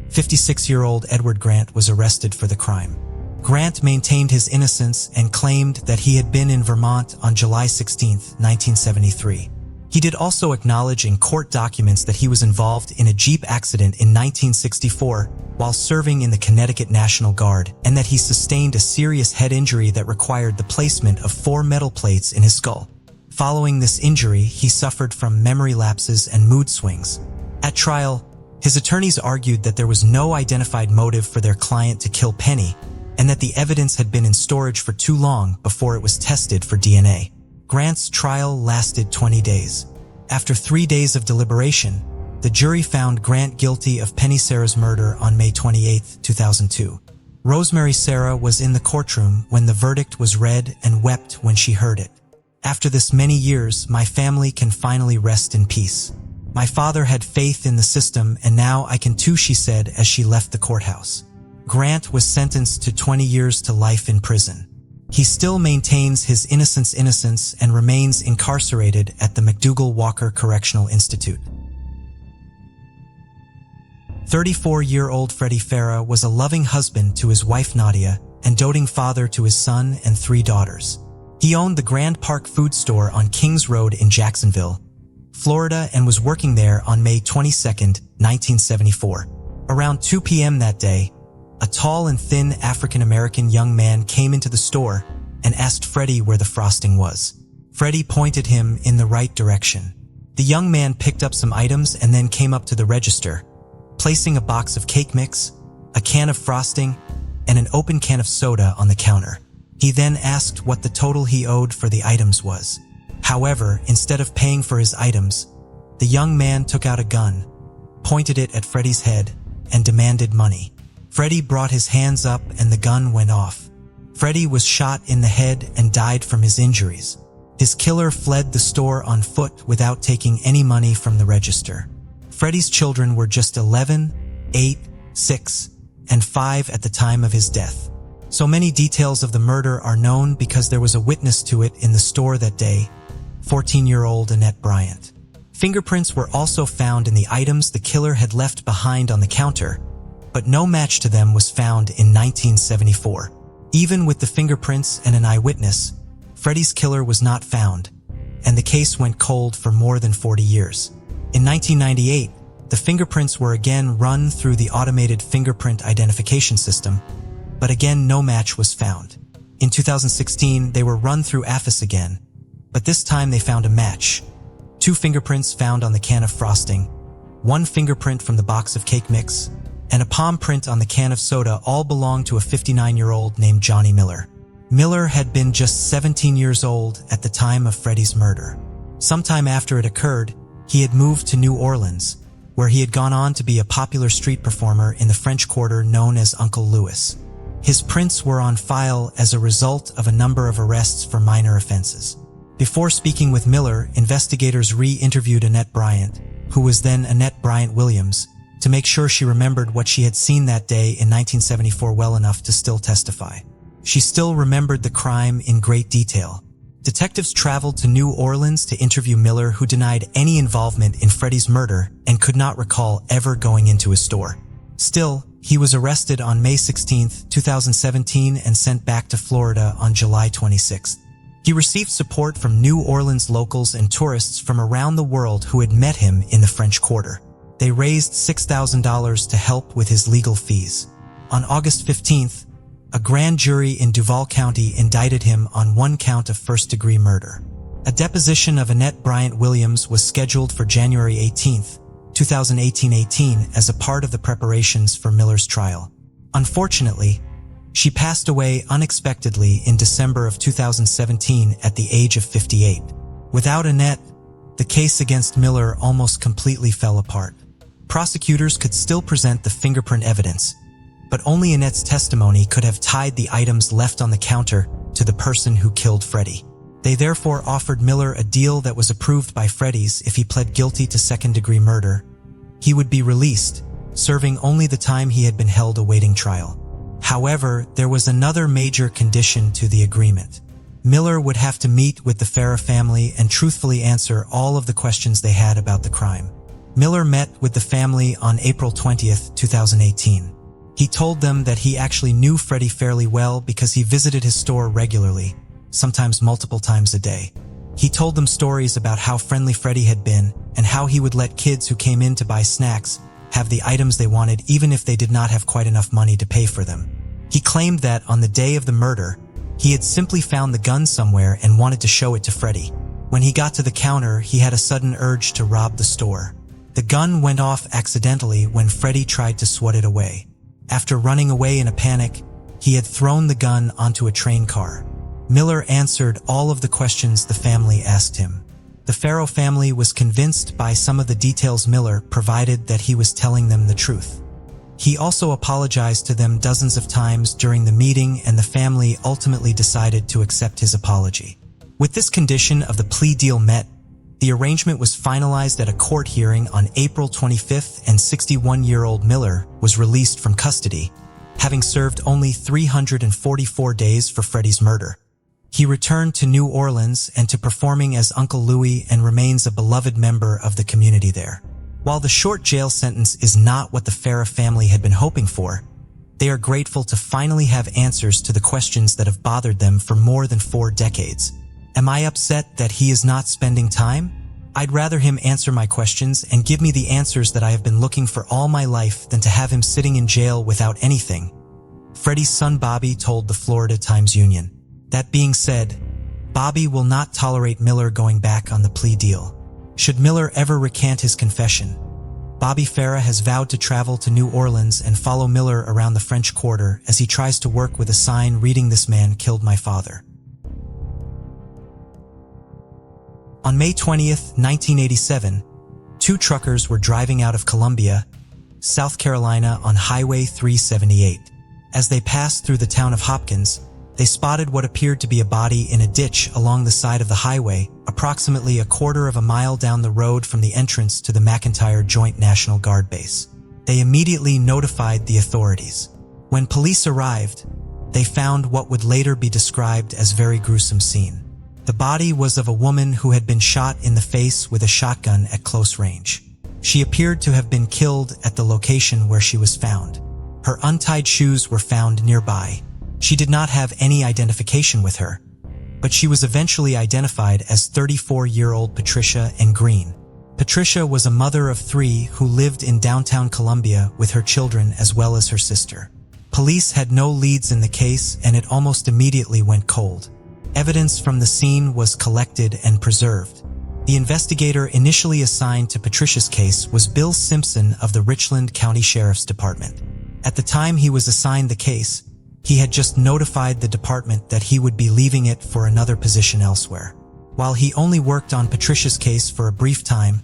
56-year-old Edward Grant was arrested for the crime. Grant maintained his innocence and claimed that he had been in Vermont on July 16, 1973. He did also acknowledge in court documents that he was involved in a Jeep accident in 1964 while serving in the Connecticut National Guard, and that he sustained a serious head injury that required the placement of 4 metal plates in his skull. Following this injury, he suffered from memory lapses and mood swings. At trial, his attorneys argued that there was no identified motive for their client to kill Penny, and that the evidence had been in storage for too long before it was tested for DNA. Grant's trial lasted 20 days. After 3 days of deliberation, the jury found Grant guilty of Penny Serra's murder on May 28, 2002. Rosemary Serra was in the courtroom when the verdict was read and wept when she heard it. "After this many years, my family can finally rest in peace. My father had faith in the system, and now I can too," she said as she left the courthouse. Grant was sentenced to 20 years to life in prison. He still maintains his innocence and remains incarcerated at the McDougall Walker Correctional Institute. 34-year-old Freddy Farah was a loving husband to his wife Nadia and doting father to his son and 3 daughters. He owned the Grand Park Food Store on Kings Road in Jacksonville, Florida, and was working there on May 22, 1974. Around 2 p.m. that day, a tall and thin African-American young man came into the store and asked Freddy where the frosting was. Freddy pointed him in the right direction. The young man picked up some items and then came up to the register, placing a box of cake mix, a can of frosting, and an open can of soda on the counter. He then asked what the total he owed for the items was. However, instead of paying for his items, the young man took out a gun, pointed it at Freddy's head, and demanded money. Freddy brought his hands up and the gun went off. Freddy was shot in the head and died from his injuries. His killer fled the store on foot without taking any money from the register. Freddy's children were just 11, 8, 6, and 5 at the time of his death. So many details of the murder are known because there was a witness to it in the store that day, 14-year-old Annette Bryant. Fingerprints were also found in the items the killer had left behind on the counter, but no match to them was found in 1974. Even with the fingerprints and an eyewitness, Freddy's killer was not found, and the case went cold for more than 40 years. In 1998, the fingerprints were again run through the automated fingerprint identification system, but again no match was found. In 2016, they were run through AFIS again, but this time they found a match. 2 fingerprints found on the can of frosting, 1 fingerprint from the box of cake mix, and a palm print on the can of soda all belonged to a 59-year-old named Johnny Miller. Miller had been just 17 years old at the time of Freddy's murder. Sometime after it occurred, he had moved to New Orleans, where he had gone on to be a popular street performer in the French Quarter known as Uncle Louis. His prints were on file as a result of a number of arrests for minor offenses. Before speaking with Miller, investigators re-interviewed Annette Bryant, who was then Annette Bryant Williams, to make sure she remembered what she had seen that day in 1974 well enough to still testify. She still remembered the crime in great detail. Detectives traveled to New Orleans to interview Miller, who denied any involvement in Freddy's murder and could not recall ever going into his store. Still, he was arrested on May 16, 2017 and sent back to Florida on July 26. He received support from New Orleans locals and tourists from around the world who had met him in the French Quarter. They raised $6,000 to help with his legal fees. On August 15th, a grand jury in Duval County indicted him on 1 count of first-degree murder. A deposition of Annette Bryant Williams was scheduled for January 18th, 2018 as a part of the preparations for Miller's trial. Unfortunately, she passed away unexpectedly in December of 2017 at the age of 58. Without Annette, the case against Miller almost completely fell apart. Prosecutors could still present the fingerprint evidence, but only Annette's testimony could have tied the items left on the counter to the person who killed Freddy. They therefore offered Miller a deal that was approved by Freddy's. If he pled guilty to second-degree murder, he would be released, serving only the time he had been held awaiting trial. However, there was another major condition to the agreement. Miller would have to meet with the Farah family and truthfully answer all of the questions they had about the crime. Miller met with the family on April 20th, 2018. He told them that he actually knew Freddy fairly well because he visited his store regularly, sometimes multiple times a day. He told them stories about how friendly Freddy had been and how he would let kids who came in to buy snacks have the items they wanted even if they did not have quite enough money to pay for them. He claimed that on the day of the murder, he had simply found the gun somewhere and wanted to show it to Freddy. When he got to the counter, he had a sudden urge to rob the store. The gun went off accidentally when Freddy tried to swat it away. After running away in a panic, he had thrown the gun onto a train car. Miller answered all of the questions the family asked him. The Farah family was convinced by some of the details Miller provided that he was telling them the truth. He also apologized to them dozens of times during the meeting, and the family ultimately decided to accept his apology. With this condition of the plea deal met, the arrangement was finalized at a court hearing on April 25th, and 61-year-old Miller was released from custody, having served only 344 days for Freddy's murder. He returned to New Orleans and to performing as Uncle Louie and remains a beloved member of the community there. While the short jail sentence is not what the Farah family had been hoping for, they are grateful to finally have answers to the questions that have bothered them for more than 4 decades. Am I upset that he is not spending time? I'd rather him answer my questions and give me the answers that I have been looking for all my life than to have him sitting in jail without anything, Freddy's son Bobby told the Florida Times-Union. That being said, Bobby will not tolerate Miller going back on the plea deal. Should Miller ever recant his confession, Bobby Farah has vowed to travel to New Orleans and follow Miller around the French Quarter as he tries to work with a sign reading "This man killed my father." On May 20th, 1987, 2 truckers were driving out of Columbia, South Carolina on Highway 378. As they passed through the town of Hopkins, they spotted what appeared to be a body in a ditch along the side of the highway, approximately a quarter of a mile down the road from the entrance to the McIntyre Joint National Guard base. They immediately notified the authorities. When police arrived, they found what would later be described as very gruesome scene. The body was of a woman who had been shot in the face with a shotgun at close range. She appeared to have been killed at the location where she was found. Her untied shoes were found nearby. She did not have any identification with her, but she was eventually identified as 34-year-old Patricia Green. Patricia was a mother of 3 who lived in downtown Columbia with her children as well as her sister. Police had no leads in the case, and it almost immediately went cold. Evidence from the scene was collected and preserved. The investigator initially assigned to Patricia's case was Bill Simpson of the Richland County Sheriff's Department. At the time he was assigned the case, he had just notified the department that he would be leaving it for another position elsewhere. While he only worked on Patricia's case for a brief time,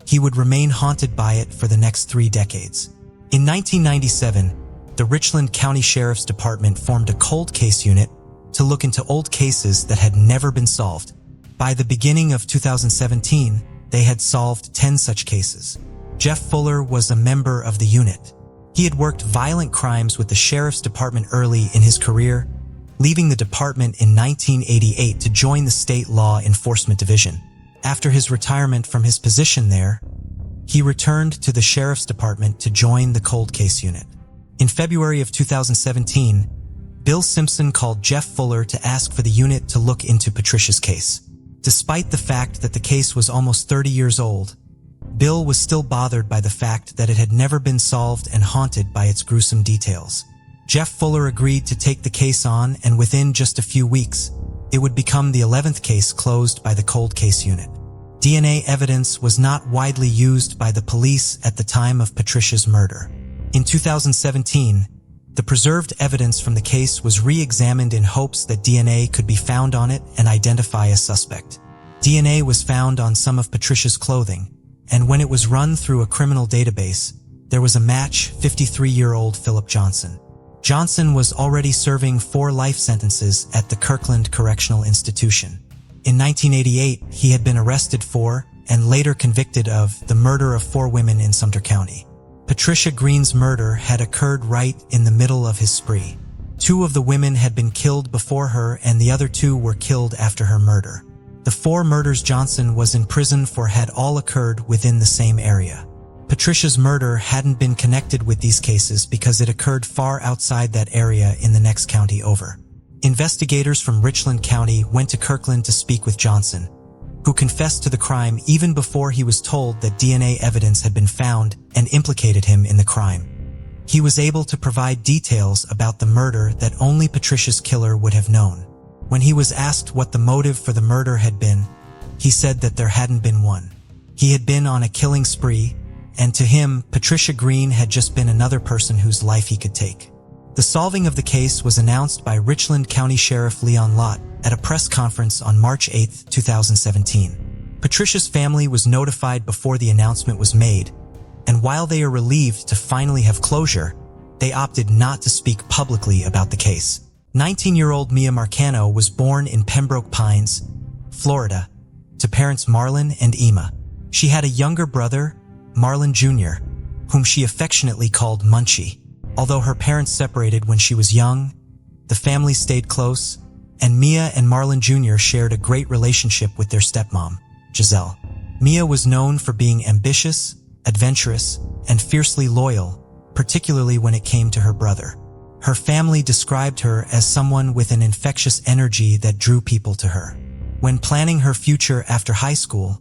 he would remain haunted by it for the next 3 decades. In 1997, the Richland County Sheriff's Department formed a cold case unit to look into old cases that had never been solved. By the beginning of 2017, they had solved 10 such cases. Jeff Fuller was a member of the unit. He had worked violent crimes with the Sheriff's Department early in his career, leaving the department in 1988 to join the State Law Enforcement Division. After his retirement from his position there, he returned to the Sheriff's Department to join the cold case unit. In February of 2017, Bill Simpson called Jeff Fuller to ask for the unit to look into Patricia's case. Despite the fact that the case was almost 30 years old, Bill was still bothered by the fact that it had never been solved and haunted by its gruesome details. Jeff Fuller agreed to take the case on, and within just a few weeks, it would become the 11th case closed by the cold case unit. DNA evidence was not widely used by the police at the time of Patricia's murder. In 2017, the preserved evidence from the case was re-examined in hopes that DNA could be found on it and identify a suspect. DNA was found on some of Patricia's clothing, and when it was run through a criminal database, there was a match: 53-year-old Philip Johnson. Johnson was already serving 4 life sentences at the Kirkland Correctional Institution. In 1988, he had been arrested for, and later convicted of, the murder of 4 women in Sumter County. Patricia Green's murder had occurred right in the middle of his spree. 2 of the women had been killed before her and the other 2 were killed after her murder. The 4 murders Johnson was in prison for had all occurred within the same area. Patricia's murder hadn't been connected with these cases because it occurred far outside that area in the next county over. Investigators from Richland County went to Kirkland to speak with Johnson, who confessed to the crime even before he was told that DNA evidence had been found and implicated him in the crime. He was able to provide details about the murder that only Patricia's killer would have known. When he was asked what the motive for the murder had been, he said that there hadn't been one. He had been on a killing spree, and to him, Patricia Green had just been another person whose life he could take. The solving of the case was announced by Richland County Sheriff Leon Lott at a press conference on March 8, 2017. Patricia's family was notified before the announcement was made, and while they are relieved to finally have closure, they opted not to speak publicly about the case. 19-year-old Mia Marcano was born in Pembroke Pines, Florida, to parents Marlon and Emma. She had a younger brother, Marlon Jr., whom she affectionately called Munchie. Although her parents separated when she was young, the family stayed close, and Mia and Marlon Jr. shared a great relationship with their stepmom, Giselle. Mia was known for being ambitious, adventurous, and fiercely loyal, particularly when it came to her brother. Her family described her as someone with an infectious energy that drew people to her. When planning her future after high school,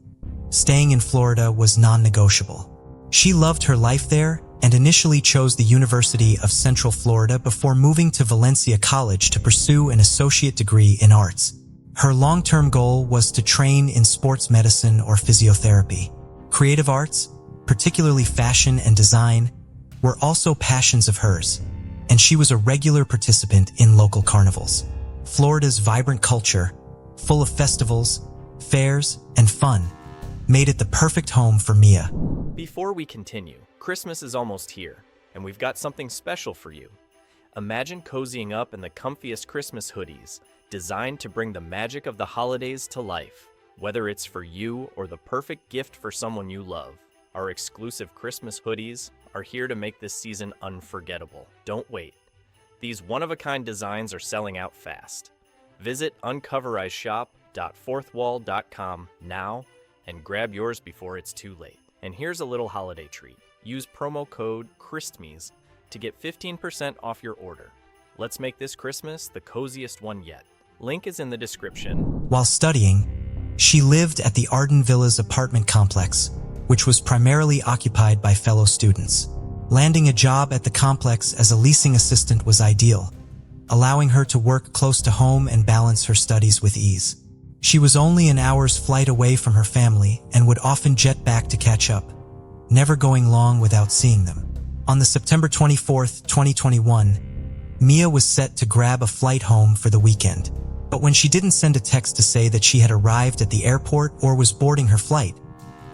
staying in Florida was non-negotiable. She loved her life there and initially chose the University of Central Florida before moving to Valencia College to pursue an associate degree in arts. Her long-term goal was to train in sports medicine or physiotherapy. Creative arts, particularly fashion and design, were also passions of hers, and she was a regular participant in local carnivals. Florida's vibrant culture, full of festivals, fairs, and fun, made it the perfect home for Mia.
Before we continue, Christmas is almost here, and we've got something special for you. Imagine cozying up in the comfiest Christmas hoodies, designed to bring the magic of the holidays to life. Whether it's for you or the perfect gift for someone you love, our exclusive Christmas hoodies are here to make this season unforgettable. Don't wait. These one-of-a-kind designs are selling out fast. Visit uncoverizeshop.fourthwall.com now and grab yours before it's too late. And here's a little holiday treat. Use promo code CHRISTMAS to get 15% off your order. Let's make this Christmas the coziest one yet. Link is in the description.
While studying, she lived at the Arden Villas apartment complex, which was primarily occupied by fellow students. Landing a job at the complex as a leasing assistant was ideal, allowing her to work close to home and balance her studies with ease. She was only an hour's flight away from her family and would often jet back to catch up, never going long without seeing them. On the September 24, 2021, Mia was set to grab a flight home for the weekend. But when she didn't send a text to say that she had arrived at the airport or was boarding her flight,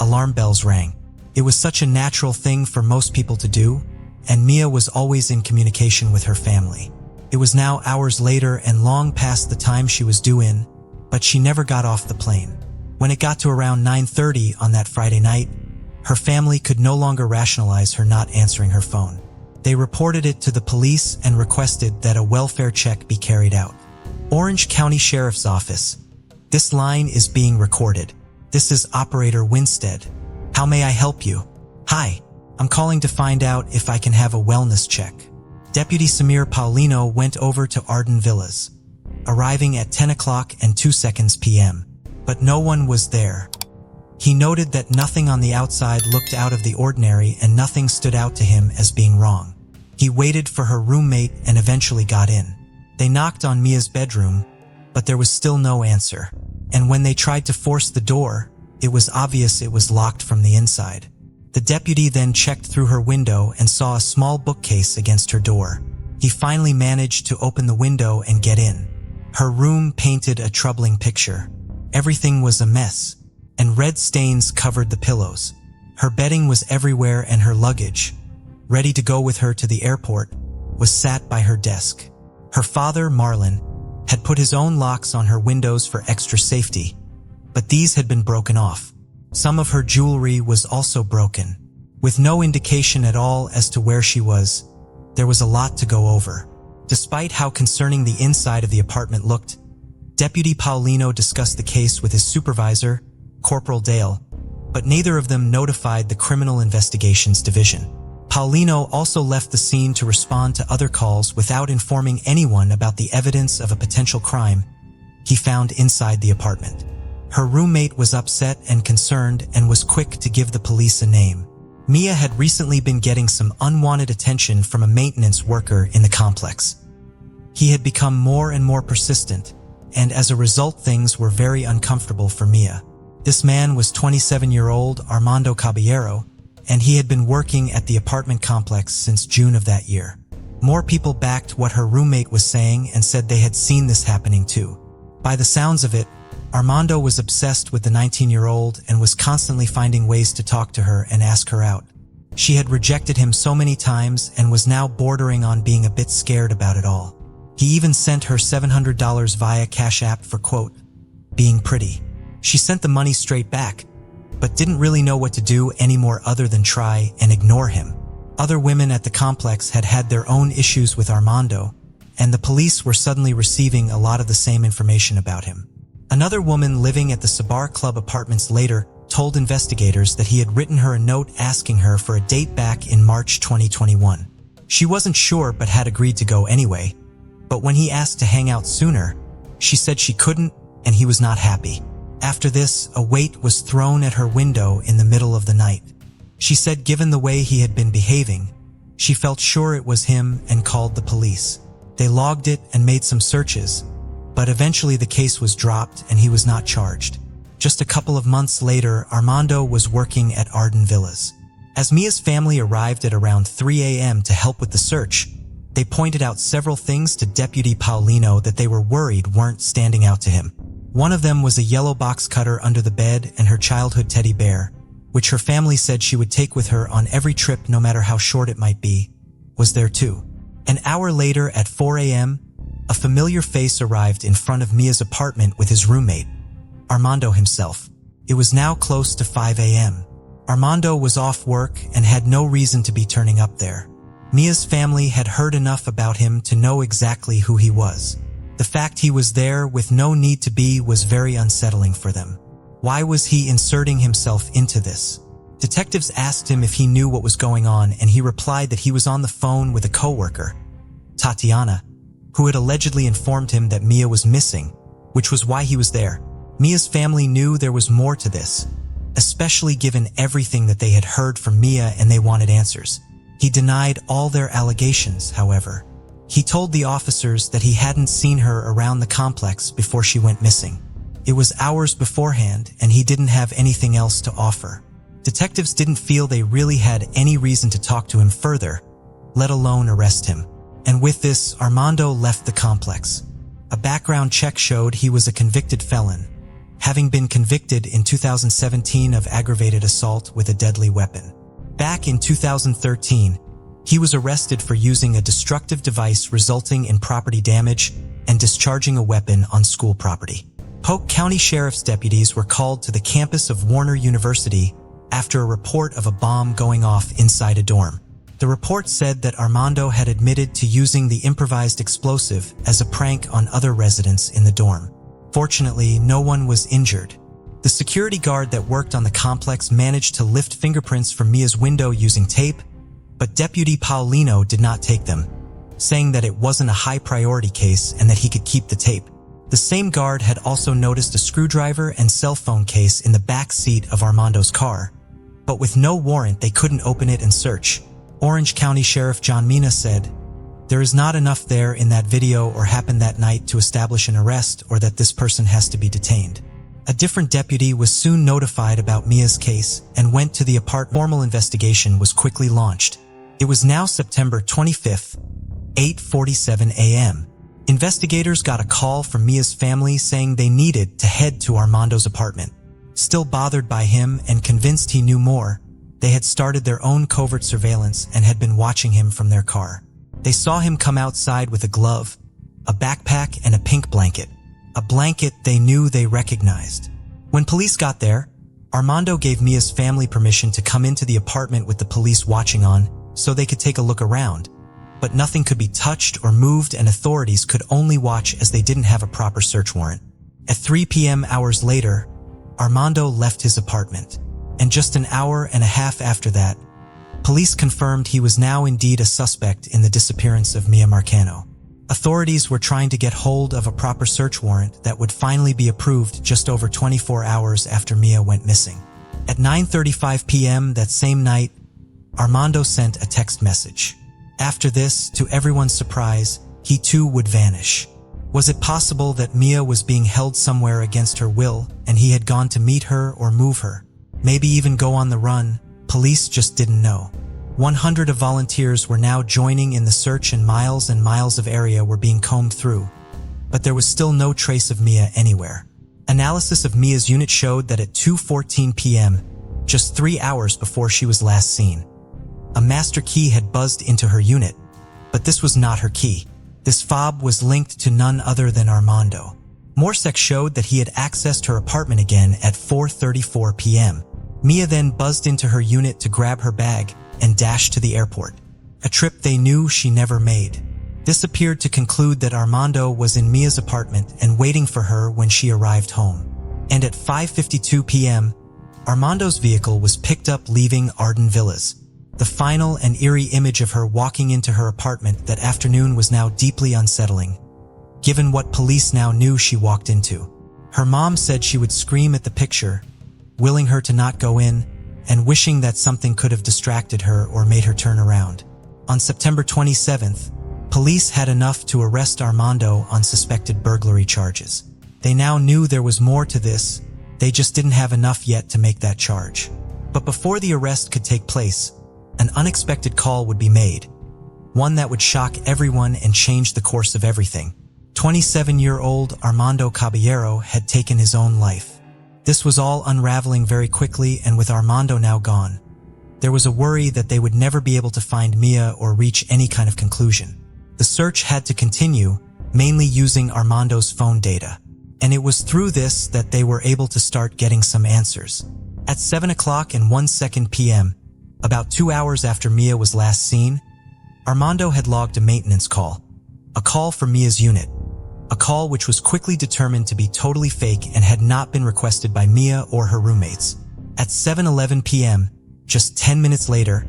alarm bells rang. It was such a natural thing for most people to do, and Mia was always in communication with her family. It was now hours later and long past the time she was due in, but she never got off the plane. When it got to around 9:30 on that Friday night, her family could no longer rationalize her not answering her phone. They reported it to the police and requested that a welfare check be carried out. Orange County Sheriff's Office. This line is being recorded. This is Operator Winstead. How may I help you? Hi, I'm calling to find out if I can have a wellness check. Deputy Samir Paulino went over to Arden Villas, arriving at 10:02 p.m., but no one was there. He noted that nothing on the outside looked out of the ordinary and nothing stood out to him as being wrong. He waited for her roommate and eventually got in. They knocked on Mia's bedroom, but there was still no answer. And when they tried to force the door, it was obvious it was locked from the inside. The deputy then checked through her window and saw a small bookcase against her door. He finally managed to open the window and get in. Her room painted a troubling picture. Everything was a mess, and red stains covered the pillows. Her bedding was everywhere and her luggage, ready to go with her to the airport, was sat by her desk. Her father, Marlon, had put his own locks on her windows for extra safety, but these had been broken off. Some of her jewelry was also broken. With no indication at all as to where she was, there was a lot to go over. Despite how concerning the inside of the apartment looked, Deputy Paulino discussed the case with his supervisor, Corporal Dale, but neither of them notified the Criminal Investigations Division. Paulino also left the scene to respond to other calls without informing anyone about the evidence of a potential crime he found inside the apartment. Her roommate was upset and concerned and was quick to give the police a name. Mia had recently been getting some unwanted attention from a maintenance worker in the complex. He had become more and more persistent, and as a result things were very uncomfortable for Mia. This man was 27-year-old Armando Caballero, and he had been working at the apartment complex since June of that year. More people backed what her roommate was saying and said they had seen this happening too. By the sounds of it, Armando was obsessed with the 19-year-old and was constantly finding ways to talk to her and ask her out. She had rejected him so many times and was now bordering on being a bit scared about it all. He even sent her $700 via Cash App for, quote, being pretty. She sent the money straight back, but didn't really know what to do anymore other than try and ignore him. Other women at the complex had had their own issues with Armando, and the police were suddenly receiving a lot of the same information about him. Another woman living at the Sabar Club apartments later told investigators that he had written her a note asking her for a date back in March 2021. She wasn't sure but had agreed to go anyway, but when he asked to hang out sooner, she said she couldn't and he was not happy. After this, a weight was thrown at her window in the middle of the night. She said given the way he had been behaving, she felt sure it was him and called the police. They logged it and made some searches, but eventually the case was dropped and he was not charged. Just a couple of months later, Armando was working at Arden Villas. As Mia's family arrived at around 3 a.m. to help with the search, they pointed out several things to Deputy Paulino that they were worried weren't standing out to him. One of them was a yellow box cutter under the bed and her childhood teddy bear, which her family said she would take with her on every trip no matter how short it might be, was there too. An hour later at 4 a.m., a familiar face arrived in front of Mia's apartment with his roommate, Armando himself. It was now close to 5 a.m. Armando was off work and had no reason to be turning up there. Mia's family had heard enough about him to know exactly who he was. The fact he was there with no need to be was very unsettling for them. Why was he inserting himself into this? Detectives asked him if he knew what was going on, and he replied that he was on the phone with a coworker, Tatiana, who had allegedly informed him that Mia was missing, which was why he was there. Mia's family knew there was more to this, especially given everything that they had heard from Mia, and they wanted answers. He denied all their allegations, however. He told the officers that he hadn't seen her around the complex before she went missing. It was hours beforehand, and he didn't have anything else to offer. Detectives didn't feel they really had any reason to talk to him further, let alone arrest him. And with this, Armando left the complex. A background check showed he was a convicted felon, having been convicted in 2017 of aggravated assault with a deadly weapon. Back in 2013, he was arrested for using a destructive device resulting in property damage and discharging a weapon on school property. Polk County Sheriff's deputies were called to the campus of Warner University after a report of a bomb going off inside a dorm. The report said that Armando had admitted to using the improvised explosive as a prank on other residents in the dorm. Fortunately, no one was injured. The security guard that worked on the complex managed to lift fingerprints from Mia's window using tape, but Deputy Paulino did not take them, saying that it wasn't a high-priority case and that he could keep the tape. The same guard had also noticed a screwdriver and cell phone case in the back seat of Armando's car, but with no warrant they couldn't open it and search. Orange County Sheriff John Mina said, "There is not enough there in that video or happened that night to establish an arrest or that this person has to be detained." A different deputy was soon notified about Mia's case and went to the apartment. Formal investigation was quickly launched. It was now September 25th, 8:47 a.m. Investigators got a call from Mia's family saying they needed to head to Armando's apartment. Still bothered by him and convinced he knew more, they had started their own covert surveillance and had been watching him from their car. They saw him come outside with a glove, a backpack, and a pink blanket. A blanket they knew they recognized. When police got there, Armando gave Mia's family permission to come into the apartment with the police watching on so they could take a look around. But nothing could be touched or moved, and authorities could only watch as they didn't have a proper search warrant. At 3 p.m. hours later, Armando left his apartment. And just an hour and a half after that, police confirmed he was now indeed a suspect in the disappearance of Mia Marcano. Authorities were trying to get hold of a proper search warrant that would finally be approved just over 24 hours after Mia went missing. At 9:35 p.m. that same night, Armando sent a text message. After this, to everyone's surprise, he too would vanish. Was it possible that Mia was being held somewhere against her will and he had gone to meet her or move her? Maybe even go on the run? Police just didn't know. 100 of volunteers were now joining in the search, and miles of area were being combed through. But there was still no trace of Mia anywhere. Analysis of Mia's unit showed that at 2:14 p.m., just 3 hours before she was last seen, a master key had buzzed into her unit. But this was not her key. This fob was linked to none other than Armando. Morsex showed that he had accessed her apartment again at 4:34 p.m. Mia then buzzed into her unit to grab her bag and dash to the airport, a trip they knew she never made. This appeared to conclude that Armando was in Mia's apartment and waiting for her when she arrived home. And at 5:52 p.m., Armando's vehicle was picked up leaving Arden Villas. The final and eerie image of her walking into her apartment that afternoon was now deeply unsettling, given what police now knew she walked into. Her mom said she would scream at the picture, willing her to not go in, and wishing that something could have distracted her or made her turn around. On September 27th, police had enough to arrest Armando on suspected burglary charges. They now knew there was more to this, they just didn't have enough yet to make that charge. But before the arrest could take place, an unexpected call would be made, one that would shock everyone and change the course of everything. 27-year-old Armando Caballero had taken his own life. This was all unraveling very quickly, and with Armando now gone, there was a worry that they would never be able to find Mia or reach any kind of conclusion. The search had to continue, mainly using Armando's phone data, and it was through this that they were able to start getting some answers. At 7:01 p.m., about 2 hours after Mia was last seen, Armando had logged a maintenance call, a call for Mia's unit, a call which was quickly determined to be totally fake and had not been requested by Mia or her roommates. At 7:11 p.m., just 10 minutes later,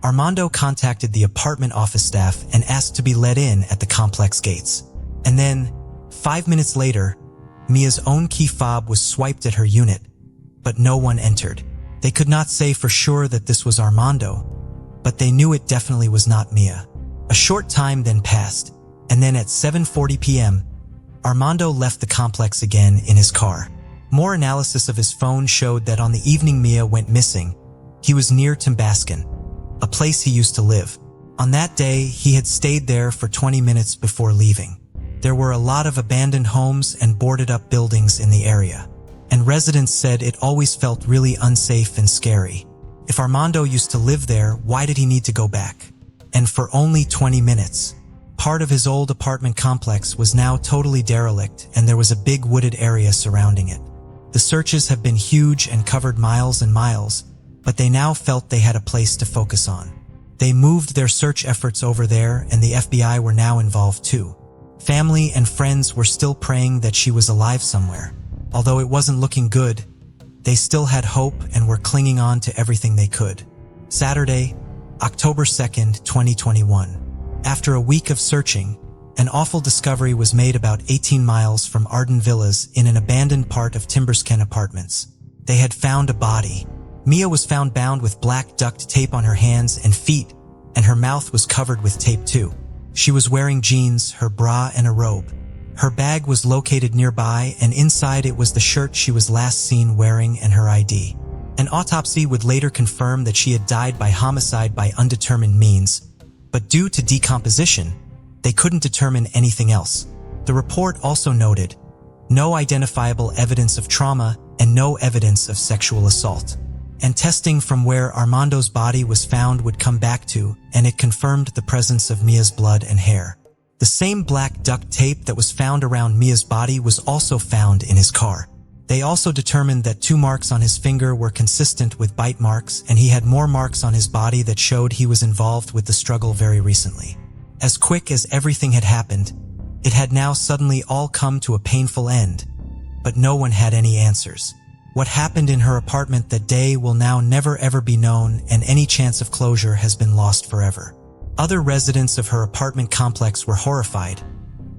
Armando contacted the apartment office staff and asked to be let in at the complex gates. And then, 5 minutes later, Mia's own key fob was swiped at her unit, but no one entered. They could not say for sure that this was Armando, but they knew it definitely was not Mia. A short time then passed, and then at 7:40 p.m., Armando left the complex again in his car. More analysis of his phone showed that on the evening Mia went missing, he was near Timbascan, a place he used to live. On that day, he had stayed there for 20 minutes before leaving. There were a lot of abandoned homes and boarded-up buildings in the area, and residents said it always felt really unsafe and scary. If Armando used to live there, why did he need to go back? And for only 20 minutes. Part of his old apartment complex was now totally derelict, and there was a big wooded area surrounding it. The searches have been huge and covered miles and miles, but they now felt they had a place to focus on. They moved their search efforts over there, and the FBI were now involved too. Family and friends were still praying that she was alive somewhere. Although it wasn't looking good, they still had hope and were clinging on to everything they could. Saturday, October 2nd, 2021. After a week of searching, an awful discovery was made about 18 miles from Arden Villas in an abandoned part of Timbascan Apartments. They had found a body. Mia was found bound with black duct tape on her hands and feet, and her mouth was covered with tape too. She was wearing jeans, her bra, and a robe. Her bag was located nearby, and inside it was the shirt she was last seen wearing and her ID. An autopsy would later confirm that she had died by homicide by undetermined means, but due to decomposition, they couldn't determine anything else. The report also noted no identifiable evidence of trauma and no evidence of sexual assault. And testing from where Armando's body was found would come back to, and it confirmed the presence of Mia's blood and hair. The same black duct tape that was found around Mia's body was also found in his car. They also determined that 2 marks on his finger were consistent with bite marks, and he had more marks on his body that showed he was involved with the struggle very recently. As quick as everything had happened, it had now suddenly all come to a painful end, but no one had any answers. What happened in her apartment that day will now never ever be known, and any chance of closure has been lost forever. Other residents of her apartment complex were horrified,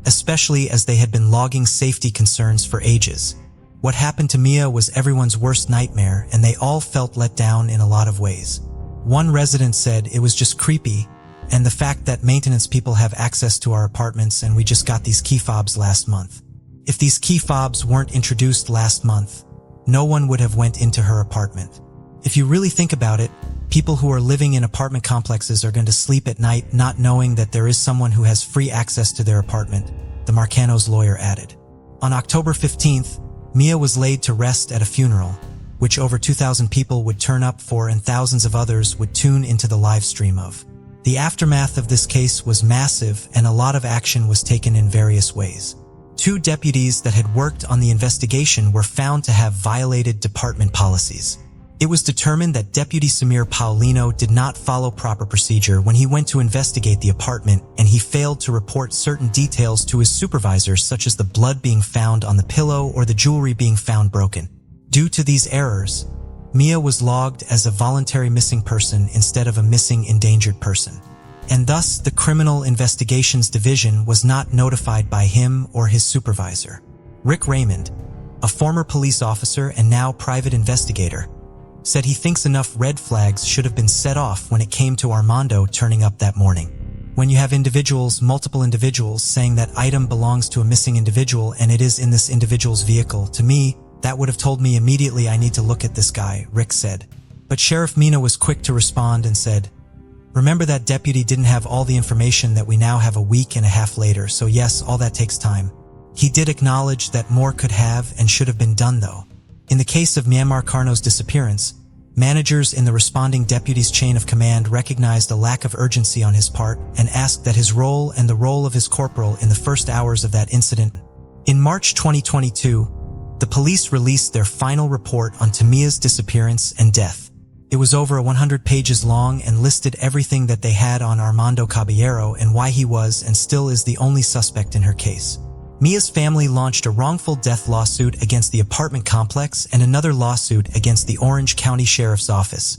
especially as they had been logging safety concerns for ages. What happened to Mia was everyone's worst nightmare, and they all felt let down in a lot of ways. One resident said it was just creepy, and the fact that maintenance people have access to our apartments and we just got these key fobs last month. If these key fobs weren't introduced last month, no one would have went into her apartment. If you really think about it, people who are living in apartment complexes are going to sleep at night not knowing that there is someone who has free access to their apartment, the Marcano's lawyer added. On October 15th, Mia was laid to rest at a funeral, which over 2,000 people would turn up for and thousands of others would tune into the live stream of. The aftermath of this case was massive, and a lot of action was taken in various ways. 2 deputies that had worked on the investigation were found to have violated department policies. It was determined that Deputy Samir Paulino did not follow proper procedure when he went to investigate the apartment, and he failed to report certain details to his supervisors, such as the blood being found on the pillow or the jewelry being found broken. Due to these errors, Mia was logged as a voluntary missing person instead of a missing endangered person, and thus the Criminal Investigations Division was not notified by him or his supervisor. Rick Raymond, a former police officer and now private investigator, said he thinks enough red flags should have been set off when it came to Armando turning up that morning. When you have multiple individuals saying that item belongs to a missing individual and it is in this individual's vehicle, to me, that would have told me immediately I need to look at this guy, Rick said. But Sheriff Mina was quick to respond and said, "Remember that deputy didn't have all the information that we now have a week and a half later, so yes, all that takes time." He did acknowledge that more could have and should have been done though. In the case of Mia Marcano's disappearance, managers in the responding deputy's chain of command recognized a lack of urgency on his part and asked that his role and the role of his corporal in the first hours of that incident. In March 2022, the police released their final report on Mia's disappearance and death. It was over 100 pages long and listed everything that they had on Armando Caballero and why he was and still is the only suspect in her case. Mia's family launched a wrongful death lawsuit against the apartment complex and another lawsuit against the Orange County Sheriff's Office,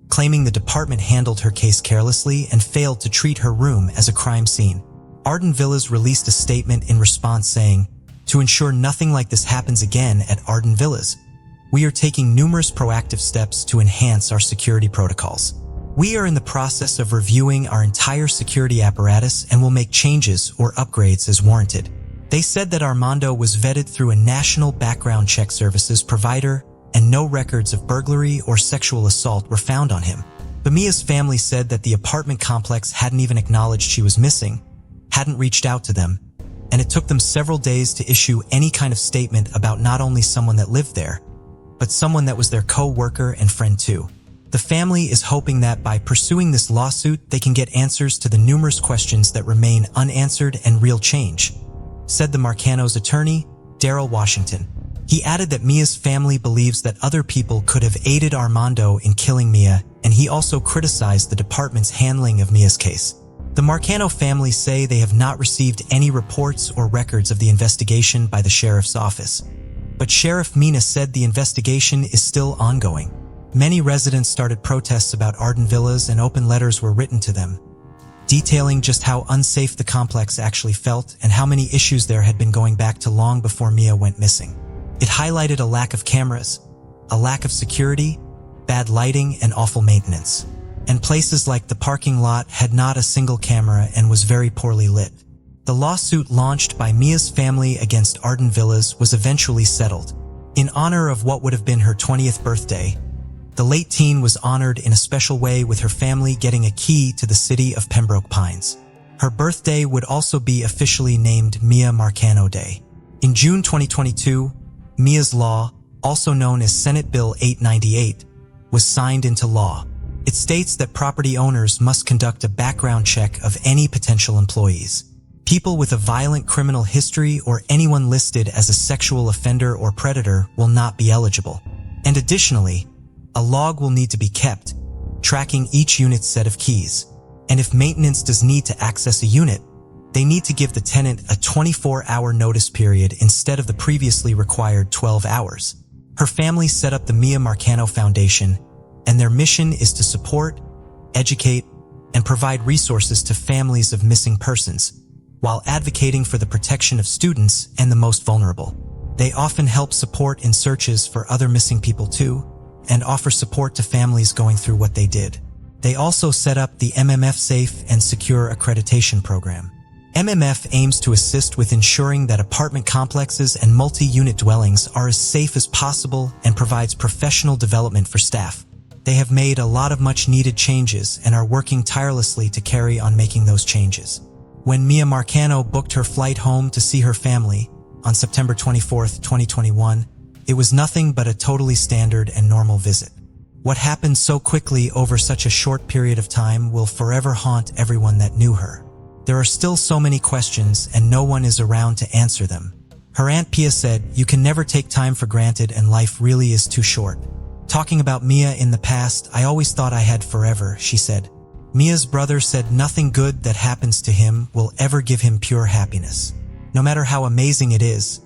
claiming the department handled her case carelessly and failed to treat her room as a crime scene. Arden Villas released a statement in response saying, "To ensure nothing like this happens again at Arden Villas, we are taking numerous proactive steps to enhance our security protocols. We are in the process of reviewing our entire security apparatus and will make changes or upgrades as warranted." They said that Armando was vetted through a national background check services provider and no records of burglary or sexual assault were found on him. But Mia's family said that the apartment complex hadn't even acknowledged she was missing, hadn't reached out to them, and it took them several days to issue any kind of statement about not only someone that lived there, but someone that was their co-worker and friend too. The family is hoping that by pursuing this lawsuit, they can get answers to the numerous questions that remain unanswered and real change, said the Marcano's attorney, Daryl Washington. He added that Mia's family believes that other people could have aided Armando in killing Mia, and he also criticized the department's handling of Mia's case. The Marcano family say they have not received any reports or records of the investigation by the sheriff's office, but Sheriff Mina said the investigation is still ongoing. Many residents started protests about Arden Villas and open letters were written to them, detailing just how unsafe the complex actually felt and how many issues there had been going back to long before Mia went missing. It highlighted a lack of cameras, a lack of security, bad lighting, and awful maintenance. And places like the parking lot had not a single camera and was very poorly lit. The lawsuit launched by Mia's family against Arden Villas was eventually settled. In honor of what would have been her 20th birthday, the late teen was honored in a special way with her family getting a key to the city of Pembroke Pines. Her birthday would also be officially named Mia Marcano Day. In June 2022, Mia's Law, also known as Senate Bill 898, was signed into law. It states that property owners must conduct a background check of any potential employees. People with a violent criminal history or anyone listed as a sexual offender or predator will not be eligible. And additionally, a log will need to be kept, tracking each unit's set of keys. And if maintenance does need to access a unit, they need to give the tenant a 24-hour notice period instead of the previously required 12 hours. Her family set up the Mia Marcano Foundation, and their mission is to support, educate, and provide resources to families of missing persons, while advocating for the protection of students and the most vulnerable. They often help support in searches for other missing people too, and offer support to families going through what they did. They also set up the MMF Safe and Secure Accreditation Program. MMF aims to assist with ensuring that apartment complexes and multi-unit dwellings are as safe as possible and provides professional development for staff. They have made a lot of much-needed changes and are working tirelessly to carry on making those changes. When Mia Marcano booked her flight home to see her family on September 24, 2021, it was nothing but a totally standard and normal visit. What happened so quickly over such a short period of time will forever haunt everyone that knew her. There are still so many questions and no one is around to answer them. Her Aunt Pia said, "You can never take time for granted and life really is too short." Talking about Mia in the past, "I always thought I had forever," she said. Mia's brother said nothing good that happens to him will ever give him pure happiness. No matter how amazing it is,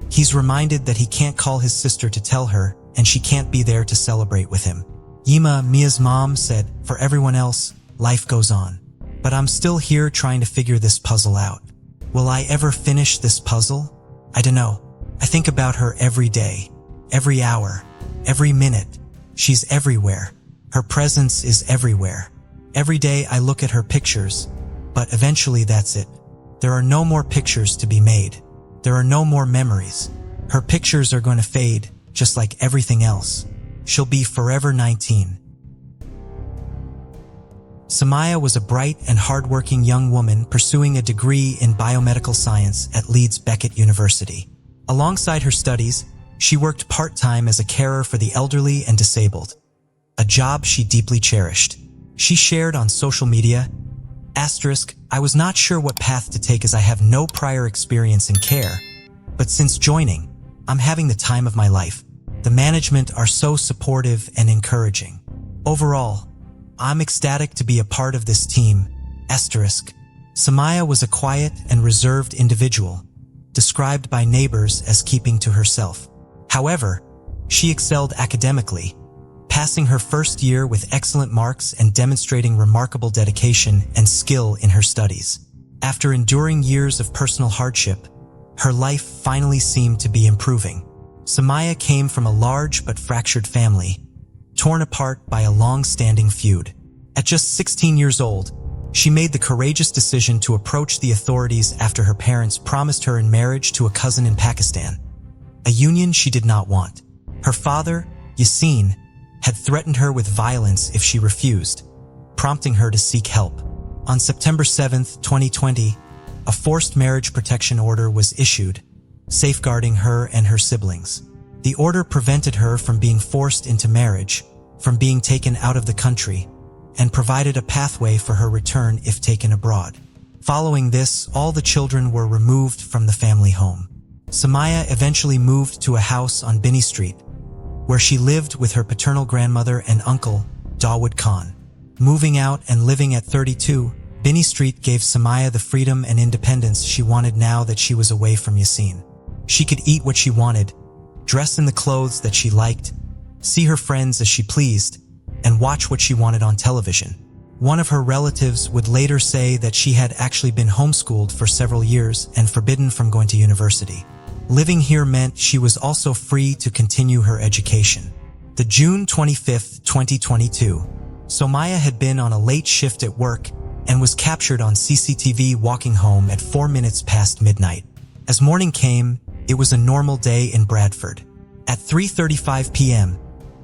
he's reminded that he can't call his sister to tell her and she can't be there to celebrate with him. Yima, Mia's mom, said, "For everyone else, life goes on. But I'm still here trying to figure this puzzle out. Will I ever finish this puzzle? I don't know. I think about her every day, every hour, every minute. She's everywhere. Her presence is everywhere. Every day I look at her pictures, but eventually that's it. There are no more pictures to be made. There are no more memories. Her pictures are going to fade, just like everything else. She'll be forever 19. Somaya was a bright and hardworking young woman pursuing a degree in biomedical science at Leeds Beckett University. Alongside her studies, she worked part-time as a carer for the elderly and disabled, a job she deeply cherished. She shared on social media, "I was not sure what path to take as I have no prior experience in care, but since joining, I'm having the time of my life. The management are so supportive and encouraging. Overall, I'm ecstatic to be a part of this team." Somaya was a quiet and reserved individual, described by neighbors as keeping to herself. However, she excelled academically, passing her first year with excellent marks and demonstrating remarkable dedication and skill in her studies. After enduring years of personal hardship, her life finally seemed to be improving. Somaya came from a large but fractured family, torn apart by a long-standing feud. At just 16 years old, she made the courageous decision to approach the authorities after her parents promised her in marriage to a cousin in Pakistan, a union she did not want. Her father, Yassine, had threatened her with violence if she refused, prompting her to seek help. On September 7, 2020, a forced marriage protection order was issued, safeguarding her and her siblings. The order prevented her from being forced into marriage, from being taken out of the country, and provided a pathway for her return if taken abroad. Following this, all the children were removed from the family home. Somaya eventually moved to a house on Binney Street, where she lived with her paternal grandmother and uncle, Dawood Khan. Moving out and living at 32, Binney Street gave Somaya the freedom and independence she wanted now that she was away from Yassine. She could eat what she wanted, dress in the clothes that she liked, see her friends as she pleased, and watch what she wanted on television. One of her relatives would later say that she had actually been homeschooled for several years and forbidden from going to university. Living here meant she was also free to continue her education. The June 25, 2022, Somaya had been on a late shift at work and was captured on CCTV walking home at 4 minutes past midnight. As morning came, it was a normal day in Bradford. At 3:35 p.m.,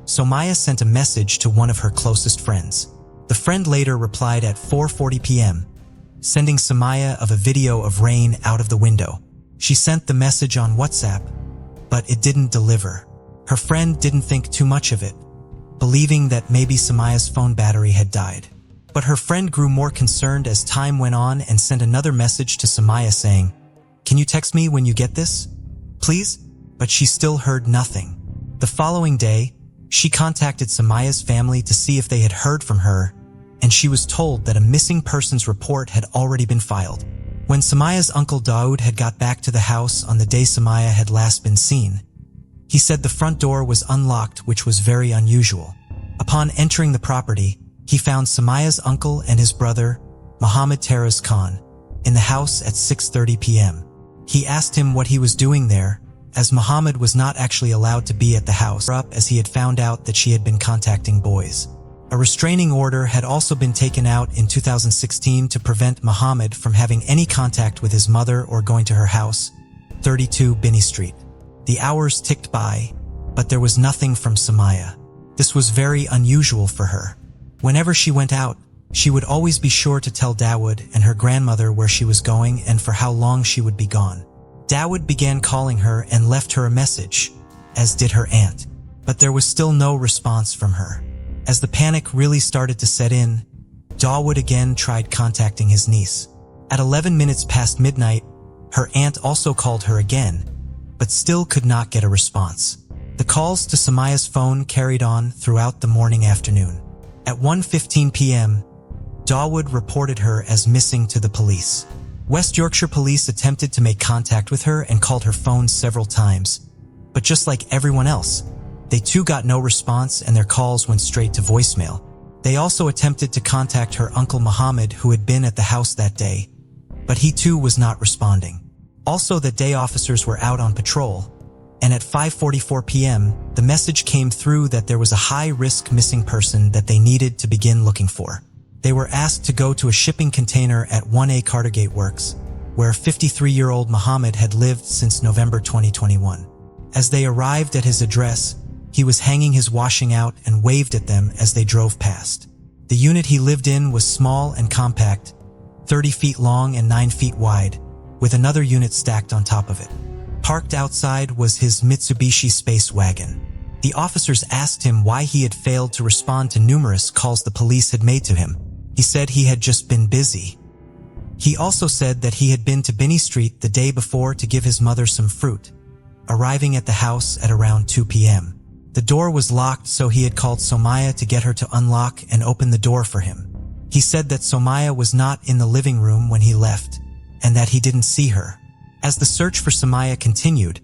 Somaya sent a message to one of her closest friends. The friend later replied at 4:40 p.m., sending Somaya of a video of rain out of the window. She sent the message on WhatsApp, but it didn't deliver. Her friend didn't think too much of it, believing that maybe Somaya's phone battery had died. But her friend grew more concerned as time went on and sent another message to Somaya saying, "Can you text me when you get this, please?" But she still heard nothing. The following day, she contacted Somaya's family to see if they had heard from her, and she was told that a missing persons report had already been filed. When Somaya's uncle Daoud had got back to the house on the day Somaya had last been seen, he said the front door was unlocked, which was very unusual. Upon entering the property, he found Somaya's uncle and his brother, Mohammed Taraz Khan, in the house at 6:30 p.m. He asked him what he was doing there, as Mohammed was not actually allowed to be at the house, as he had found out that she had been contacting boys. A restraining order had also been taken out in 2016 to prevent Mohammed from having any contact with his mother or going to her house, 32 Binney Street. The hours ticked by, but there was nothing from Somaya. This was very unusual for her. Whenever she went out, she would always be sure to tell Dawood and her grandmother where she was going and for how long she would be gone. Dawood began calling her and left her a message, as did her aunt, but there was still no response from her. As the panic really started to set in, Dawood again tried contacting his niece. At 11 minutes past midnight, her aunt also called her again, but still could not get a response. The calls to Somaya's phone carried on throughout the morning afternoon. At 1:15 p.m., Dawood reported her as missing to the police. West Yorkshire police attempted to make contact with her and called her phone several times, but just like everyone else, they too got no response and their calls went straight to voicemail. They also attempted to contact her uncle Mohammed, who had been at the house that day, but he too was not responding. Also, that day officers were out on patrol, and at 5:44 p.m., the message came through that there was a high-risk missing person that they needed to begin looking for. They were asked to go to a shipping container at 1A Cartergate Works, where 53-year-old Mohammed had lived since November 2021. As they arrived at his address, he was hanging his washing out and waved at them as they drove past. The unit he lived in was small and compact, 30 feet long and 9 feet wide, with another unit stacked on top of it. Parked outside was his Mitsubishi space wagon. The officers asked him why he had failed to respond to numerous calls the police had made to him. He said he had just been busy. He also said that he had been to Binney Street the day before to give his mother some fruit, arriving at the house at around 2 p.m. The door was locked, so he had called Somaya to get her to unlock and open the door for him. He said that Somaya was not in the living room when he left, and that he didn't see her. As the search for Somaya continued,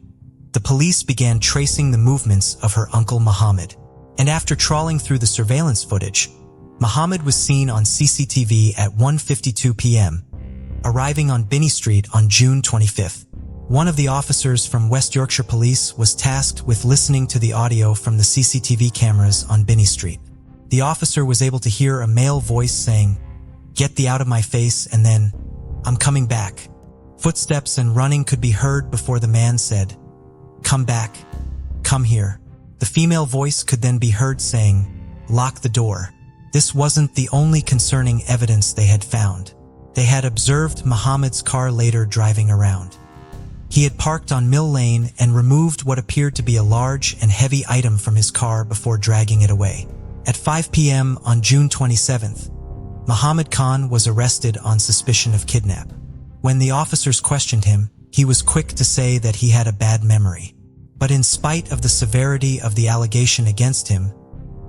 the police began tracing the movements of her uncle Mohammed. And after trawling through the surveillance footage, Mohammed was seen on CCTV at 1:52 p.m., arriving on Binney Street on June 25th. One of the officers from West Yorkshire Police was tasked with listening to the audio from the CCTV cameras on Binney Street. The officer was able to hear a male voice saying, "Get thee out of my face," and then, "I'm coming back." Footsteps and running could be heard before the man said, "Come back, come here." The female voice could then be heard saying, "Lock the door." This wasn't the only concerning evidence they had found. They had observed Mohammed's car later driving around. He had parked on Mill Lane and removed what appeared to be a large and heavy item from his car before dragging it away. At 5 p.m. on June 27th, Mohammed Khan was arrested on suspicion of kidnap. When the officers questioned him, he was quick to say that he had a bad memory. But in spite of the severity of the allegation against him,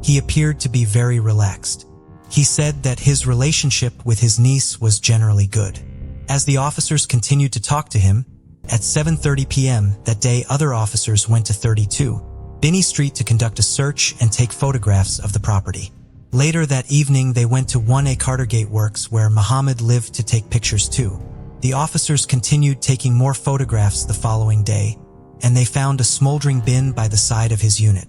he appeared to be very relaxed. He said that his relationship with his niece was generally good. As the officers continued to talk to him, at 7:30 p.m. that day, other officers went to 32 Binney Street to conduct a search and take photographs of the property. Later that evening, they went to 1A Cartergate Works, where Mohammed lived, to take pictures too. The officers continued taking more photographs the following day, and they found a smoldering bin by the side of his unit.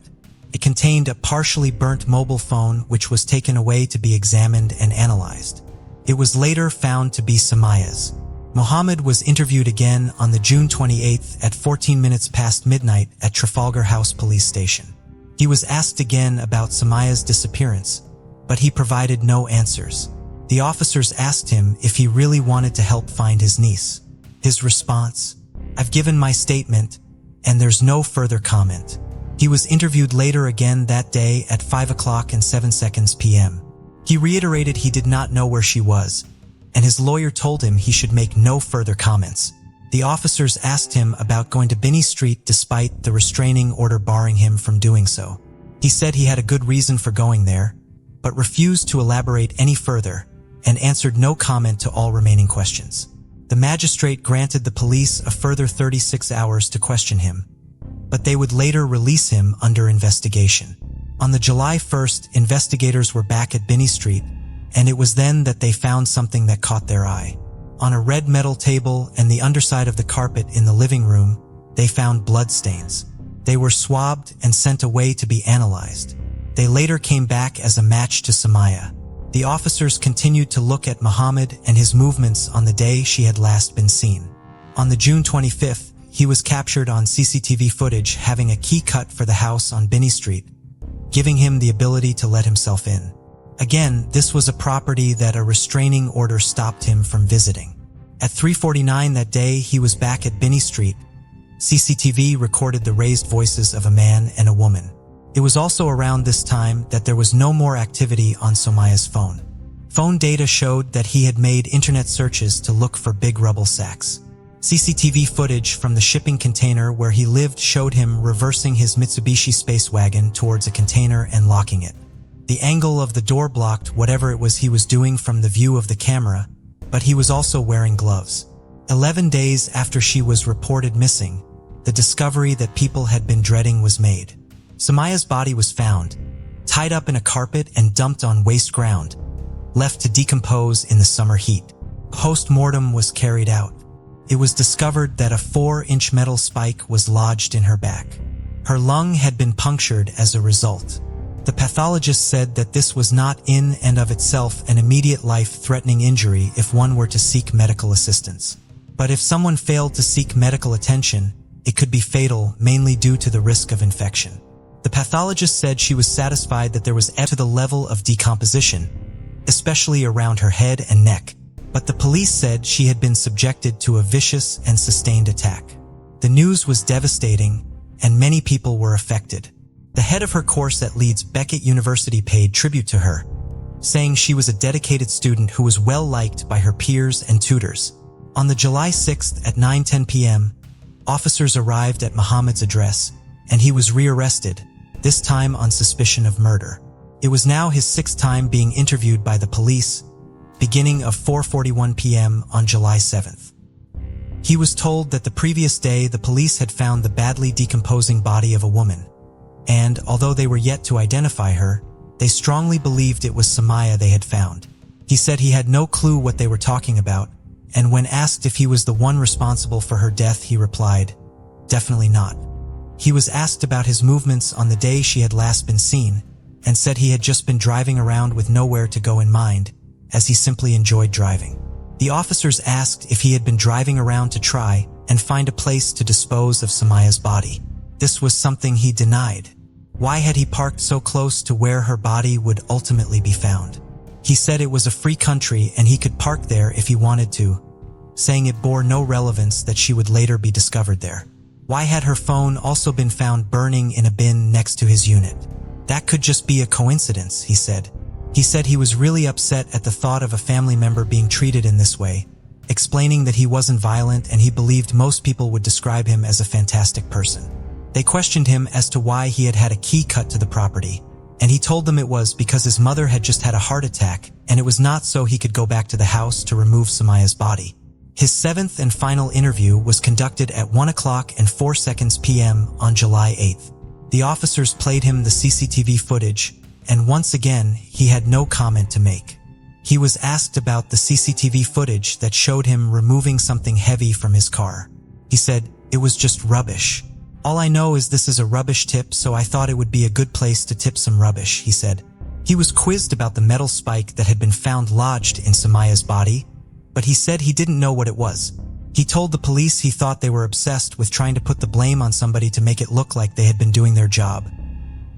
It contained a partially burnt mobile phone, which was taken away to be examined and analyzed. It was later found to be Somaya's. Mohammed was interviewed again on the June 28th at 14 minutes past midnight at Trafalgar House Police Station. He was asked again about Somaya's disappearance, but he provided no answers. The officers asked him if he really wanted to help find his niece. His response, "I've given my statement, and there's no further comment." He was interviewed later again that day at 5:07 p.m. He reiterated he did not know where she was, and his lawyer told him he should make no further comments. The officers asked him about going to Binney Street despite the restraining order barring him from doing so. He said he had a good reason for going there, but refused to elaborate any further and answered no comment to all remaining questions. The magistrate granted the police a further 36 hours to question him, but they would later release him under investigation. On the July 1st, investigators were back at Binney Street, and it was then that they found something that caught their eye. On a red metal table and the underside of the carpet in the living room, they found blood stains. They were swabbed and sent away to be analyzed. They later came back as a match to Somaya. The officers continued to look at Muhammad and his movements on the day she had last been seen. On the June 25th, he was captured on CCTV footage having a key cut for the house on Binney Street, giving him the ability to let himself in. Again, this was a property that a restraining order stopped him from visiting. At 3:49 that day, he was back at Binney Street. CCTV recorded the raised voices of a man and a woman. It was also around this time that there was no more activity on Somaya's phone. Phone data showed that he had made internet searches to look for big rubble sacks. CCTV footage from the shipping container where he lived showed him reversing his Mitsubishi space wagon towards a container and locking it. The angle of the door blocked whatever it was he was doing from the view of the camera, but he was also wearing gloves. 11 days after she was reported missing, the discovery that people had been dreading was made. Somaya's body was found, tied up in a carpet and dumped on waste ground, left to decompose in the summer heat. Post-mortem was carried out. It was discovered that a 4-inch metal spike was lodged in her back. Her lung had been punctured as a result. The pathologist said that this was not in and of itself an immediate life-threatening injury if one were to seek medical assistance. But if someone failed to seek medical attention, it could be fatal, mainly due to the risk of infection. The pathologist said she was satisfied that there was to the level of decomposition, especially around her head and neck, but the police said she had been subjected to a vicious and sustained attack. The news was devastating, and many people were affected. The head of her course at Leeds Beckett University paid tribute to her, saying she was a dedicated student who was well-liked by her peers and tutors. On the July 6th at 9:10 p.m., officers arrived at Muhammad's address, and he was rearrested, this time on suspicion of murder. It was now his 6th time being interviewed by the police, beginning of 4:41 p.m. on July 7th. He was told that the previous day the police had found the badly decomposing body of a woman, and although they were yet to identify her, they strongly believed it was Somaya they had found. He said he had no clue what they were talking about, and when asked if he was the one responsible for her death, he replied, "Definitely not." He was asked about his movements on the day she had last been seen, and said he had just been driving around with nowhere to go in mind, as he simply enjoyed driving. The officers asked if he had been driving around to try and find a place to dispose of Somaya's body. This was something he denied. Why had he parked so close to where her body would ultimately be found? He said it was a free country and he could park there if he wanted to, saying it bore no relevance that she would later be discovered there. Why had her phone also been found burning in a bin next to his unit? That could just be a coincidence, he said. He said he was really upset at the thought of a family member being treated in this way, explaining that he wasn't violent and he believed most people would describe him as a fantastic person. They questioned him as to why he had had a key cut to the property, and he told them it was because his mother had just had a heart attack and it was not so he could go back to the house to remove Somaya's body. His 7th and final interview was conducted at 1:04 p.m. on July 8th. The officers played him the CCTV footage, and once again, he had no comment to make. He was asked about the CCTV footage that showed him removing something heavy from his car. He said, "It was just rubbish. All I know is this is a rubbish tip, so I thought it would be a good place to tip some rubbish," he said. He was quizzed about the metal spike that had been found lodged in Somaya's body, but he said he didn't know what it was. He told the police he thought they were obsessed with trying to put the blame on somebody to make it look like they had been doing their job,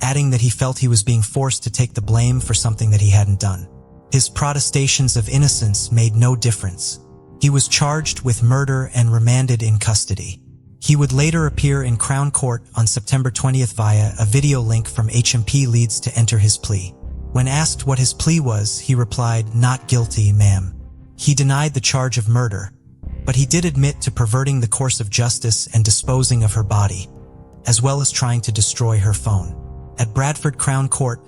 adding that he felt he was being forced to take the blame for something that he hadn't done. His protestations of innocence made no difference. He was charged with murder and remanded in custody. He would later appear in Crown Court on September 20th via a video link from HMP Leeds to enter his plea. When asked what his plea was, he replied, "Not guilty, ma'am." He denied the charge of murder, but he did admit to perverting the course of justice and disposing of her body, as well as trying to destroy her phone. At Bradford Crown Court,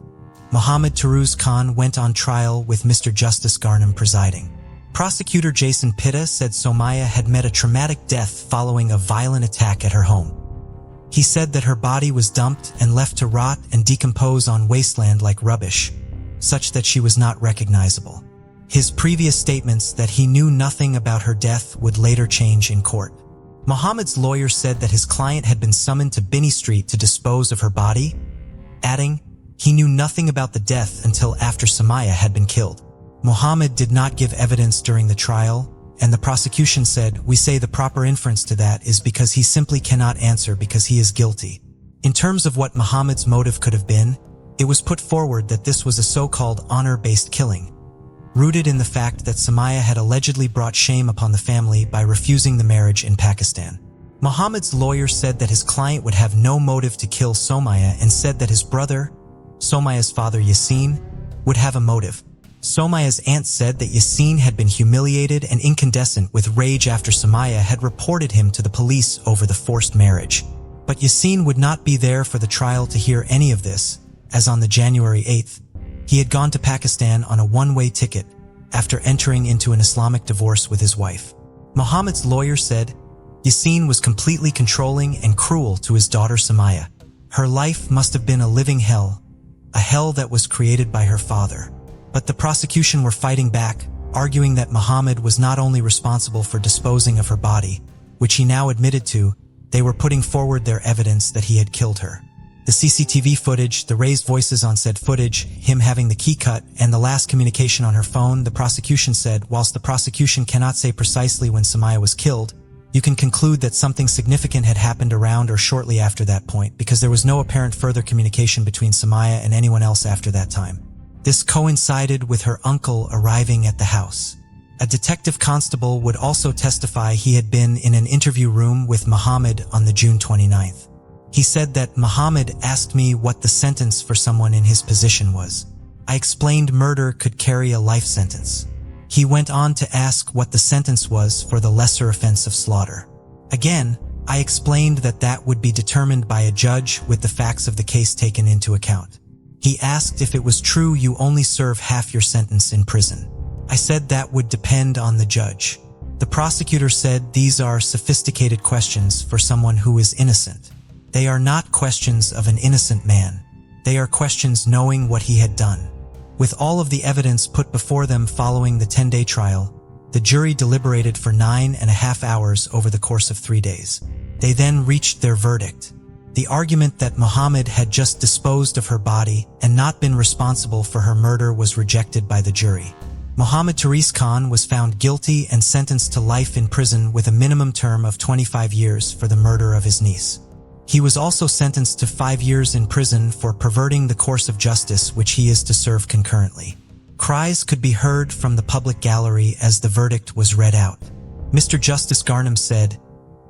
Mohammed Taruz Khan went on trial with Mr. Justice Garnham presiding. Prosecutor Jason Pitta said Somaya had met a traumatic death following a violent attack at her home. He said that her body was dumped and left to rot and decompose on wasteland like rubbish, such that she was not recognizable. His previous statements that he knew nothing about her death would later change in court. Mohammed's lawyer said that his client had been summoned to Binney Street to dispose of her body, adding, he knew nothing about the death until after Somaya had been killed. Mohammed did not give evidence during the trial, and the prosecution said, "We say the proper inference to that is because he simply cannot answer because he is guilty." In terms of what Mohammed's motive could have been, it was put forward that this was a so-called honor-based killing, rooted in the fact that Somaya had allegedly brought shame upon the family by refusing the marriage in Pakistan. Mohammed's lawyer said that his client would have no motive to kill Somaya and said that his brother, Somaya's father Yasin, would have a motive. Somaya's aunt said that Yasin had been humiliated and incandescent with rage after Somaya had reported him to the police over the forced marriage. But Yasin would not be there for the trial to hear any of this, as on the January 8th, he had gone to Pakistan on a one-way ticket after entering into an Islamic divorce with his wife. Mohammed's lawyer said, Yasin was completely controlling and cruel to his daughter Somaya. Her life must have been a living hell, a hell that was created by her father. But the prosecution were fighting back, arguing that Mohammed was not only responsible for disposing of her body, which he now admitted to, they were putting forward their evidence that he had killed her. The CCTV footage, the raised voices on said footage, him having the key cut, and the last communication on her phone, the prosecution said, whilst the prosecution cannot say precisely when Somaya was killed, you can conclude that something significant had happened around or shortly after that point because there was no apparent further communication between Somaya and anyone else after that time. This coincided with her uncle arriving at the house. A detective constable would also testify he had been in an interview room with Mohammed on the June 29th. He said that Mohammed asked me what the sentence for someone in his position was. I explained murder could carry a life sentence. He went on to ask what the sentence was for the lesser offense of slaughter. Again, I explained that that would be determined by a judge with the facts of the case taken into account. He asked if it was true you only serve half your sentence in prison. I said that would depend on the judge. The prosecutor said these are sophisticated questions for someone who is innocent. They are not questions of an innocent man. They are questions knowing what he had done. With all of the evidence put before them following the 10-day trial, the jury deliberated for 9.5 hours over the course of 3 days. They then reached their verdict. The argument that Mohammed had just disposed of her body and not been responsible for her murder was rejected by the jury. Mohammed Taruz Khan was found guilty and sentenced to life in prison with a minimum term of 25 years for the murder of his niece. He was also sentenced to 5 years in prison for perverting the course of justice, which he is to serve concurrently. Cries could be heard from the public gallery as the verdict was read out. Mr. Justice Garnham said,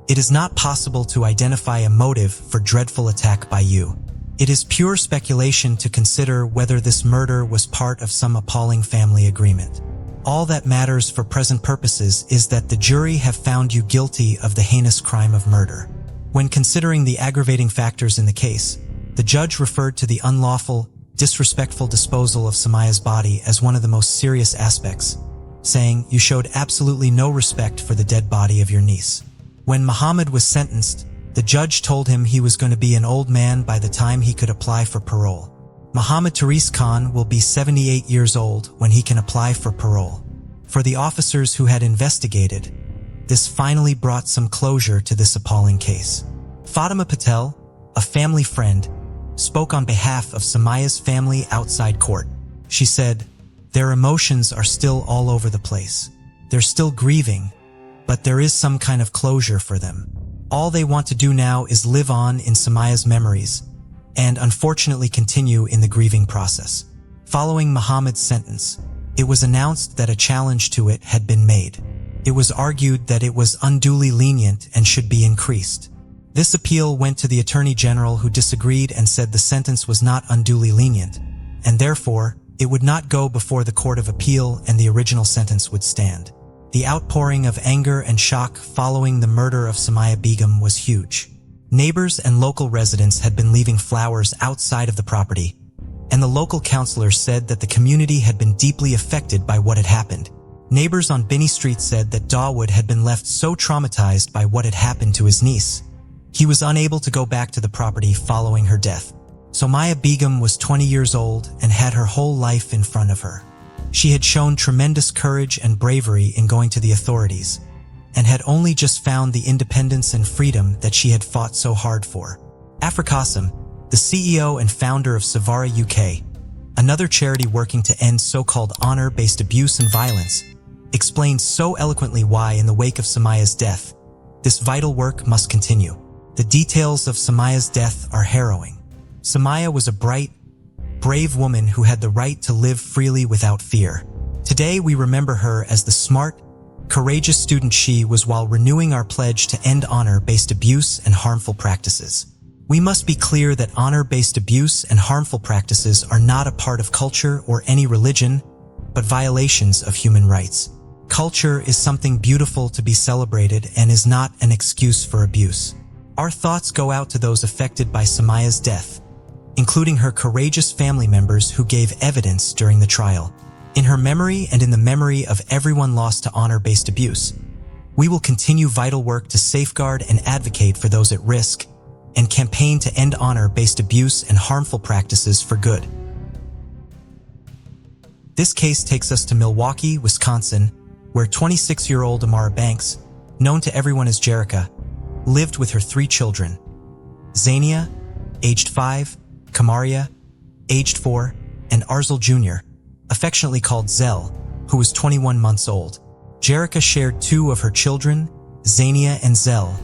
"It is not possible to identify a motive for dreadful attack by you. It is pure speculation to consider whether this murder was part of some appalling family agreement. All that matters for present purposes is that the jury have found you guilty of the heinous crime of murder." When considering the aggravating factors in the case, the judge referred to the unlawful, disrespectful disposal of Somaya's body as one of the most serious aspects, saying, "You showed absolutely no respect for the dead body of your niece." When Mohammed was sentenced, the judge told him he was going to be an old man by the time he could apply for parole. Mohammed Taruz Khan will be 78 years old when he can apply for parole. For the officers who had investigated, this finally brought some closure to this appalling case. Fatima Patel, a family friend, spoke on behalf of Somaya's family outside court. She said, "Their emotions are still all over the place. They're still grieving, but there is some kind of closure for them. All they want to do now is live on in Somaya's memories and unfortunately continue in the grieving process." Following Mohammed's sentence, it was announced that a challenge to it had been made. It was argued that it was unduly lenient and should be increased. This appeal went to the Attorney General, who disagreed and said the sentence was not unduly lenient, and therefore, It would not go before the Court of Appeal and the original sentence would stand. The outpouring of anger and shock following the murder of Somaya Beum was huge. Neighbors and local residents had been leaving flowers outside of the property, and the local councillor said that the community had been deeply affected by what had happened. Neighbors on Binney Street said that Dawood had been left so traumatized by what had happened to his niece. He was unable to go back to the property following her death. Somaya Beum was 20 years old and had her whole life in front of her. She had shown tremendous courage and bravery in going to the authorities, and had only just found the independence and freedom that she had fought so hard for. Afrikasim, the CEO and founder of Savara UK, another charity working to end so-called honor-based abuse and violence, explained so eloquently why, in the wake of Somaya's death, this vital work must continue. The details of Somaya's death are harrowing. Somaya was a bright, brave woman who had the right to live freely without fear. Today we remember her as the smart, courageous student she was while renewing our pledge to end honor-based abuse and harmful practices. We must be clear that honor-based abuse and harmful practices are not a part of culture or any religion, but violations of human rights. Culture is something beautiful to be celebrated and is not an excuse for abuse. Our thoughts go out to those affected by Somaya's death, including her courageous family members who gave evidence during the trial. In her memory and in the memory of everyone lost to honor-based abuse, we will continue vital work to safeguard and advocate for those at risk and campaign to end honor-based abuse and harmful practices for good. This case takes us to Milwaukee, Wisconsin, where 26-year-old Amara Banks, known to everyone as Jerica, lived with her 3 children: Zania, aged 5, Kamaria, aged 4, and Arzel Jr., affectionately called Zell, who was 21 months old. Jerica shared 2 of her children, Zania and Zell,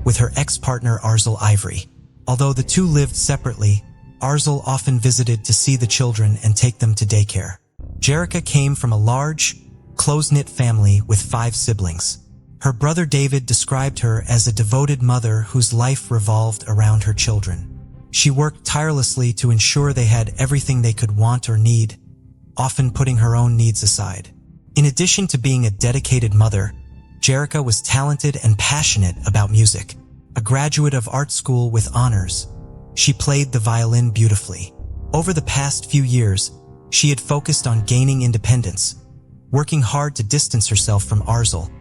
with her ex-partner Arzel Ivory. Although the 2 lived separately, Arzel often visited to see the children and take them to daycare. Jerica came from a large, close-knit family with 5 siblings. Her brother David described her as a devoted mother whose life revolved around her children. She worked tirelessly to ensure they had everything they could want or need, often putting her own needs aside. In addition to being a dedicated mother, Jerica was talented and passionate about music. A graduate of art school with honors, she played the violin beautifully. Over the past few years, she had focused on gaining independence, working hard to distance herself from Arzel,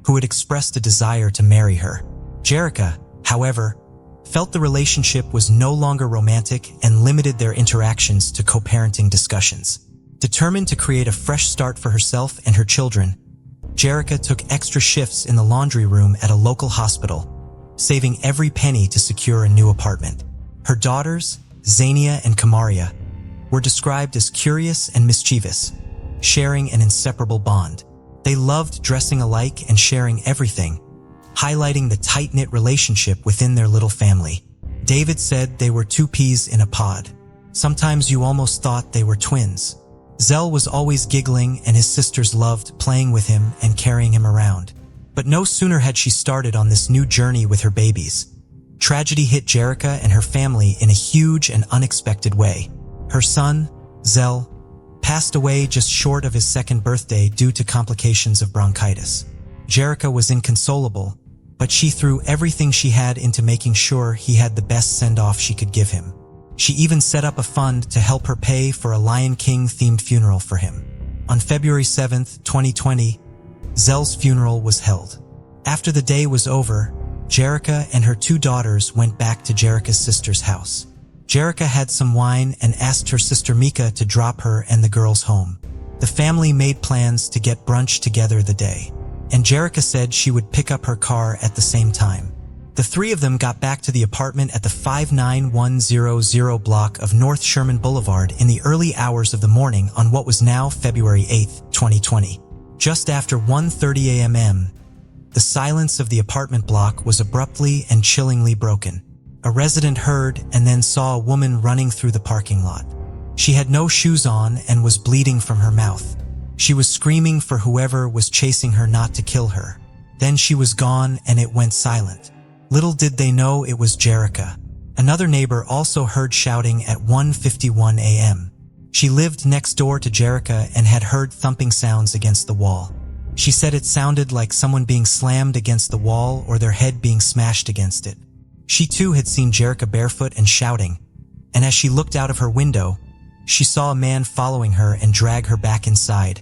who had expressed a desire to marry her. Jerica, however, felt the relationship was no longer romantic and limited their interactions to co-parenting discussions. Determined to create a fresh start for herself and her children, Jerica took extra shifts in the laundry room at a local hospital, saving every penny to secure a new apartment. Her daughters, Zania and Kamaria, were described as curious and mischievous, sharing an inseparable bond. They loved dressing alike and sharing everything, highlighting the tight-knit relationship within their little family. David said they were 2 peas in a pod. Sometimes you almost thought they were twins. Zell was always giggling, and his sisters loved playing with him and carrying him around. But no sooner had she started on this new journey with her babies, tragedy hit Jerica and her family in a huge and unexpected way. Her son, Zell, passed away just short of his 2nd birthday due to complications of bronchitis. Jerica was inconsolable, but she threw everything she had into making sure he had the best send-off she could give him. She even set up a fund to help her pay for a Lion King-themed funeral for him. On February 7th, 2020, Zell's funeral was held. After the day was over, Jerica and her 2 daughters went back to Jerica's sister's house. Jerica had some wine and asked her sister Mika to drop her and the girls home. The family made plans to get brunch together the day, and Jerica said she would pick up her car at the same time. The 3 of them got back to the apartment at the 59100 block of North Sherman Boulevard in the early hours of the morning on what was now February 8, 2020. Just after 1:30 a.m., the silence of the apartment block was abruptly and chillingly broken. A resident heard and then saw a woman running through the parking lot. She had no shoes on and was bleeding from her mouth. She was screaming for whoever was chasing her not to kill her. Then she was gone and it went silent. Little did they know it was Jerica. Another neighbor also heard shouting at 1:51 a.m. She lived next door to Jerica and had heard thumping sounds against the wall. She said it sounded like someone being slammed against the wall or their head being smashed against it. She too had seen Jerica barefoot and shouting, and as she looked out of her window, she saw a man following her and drag her back inside,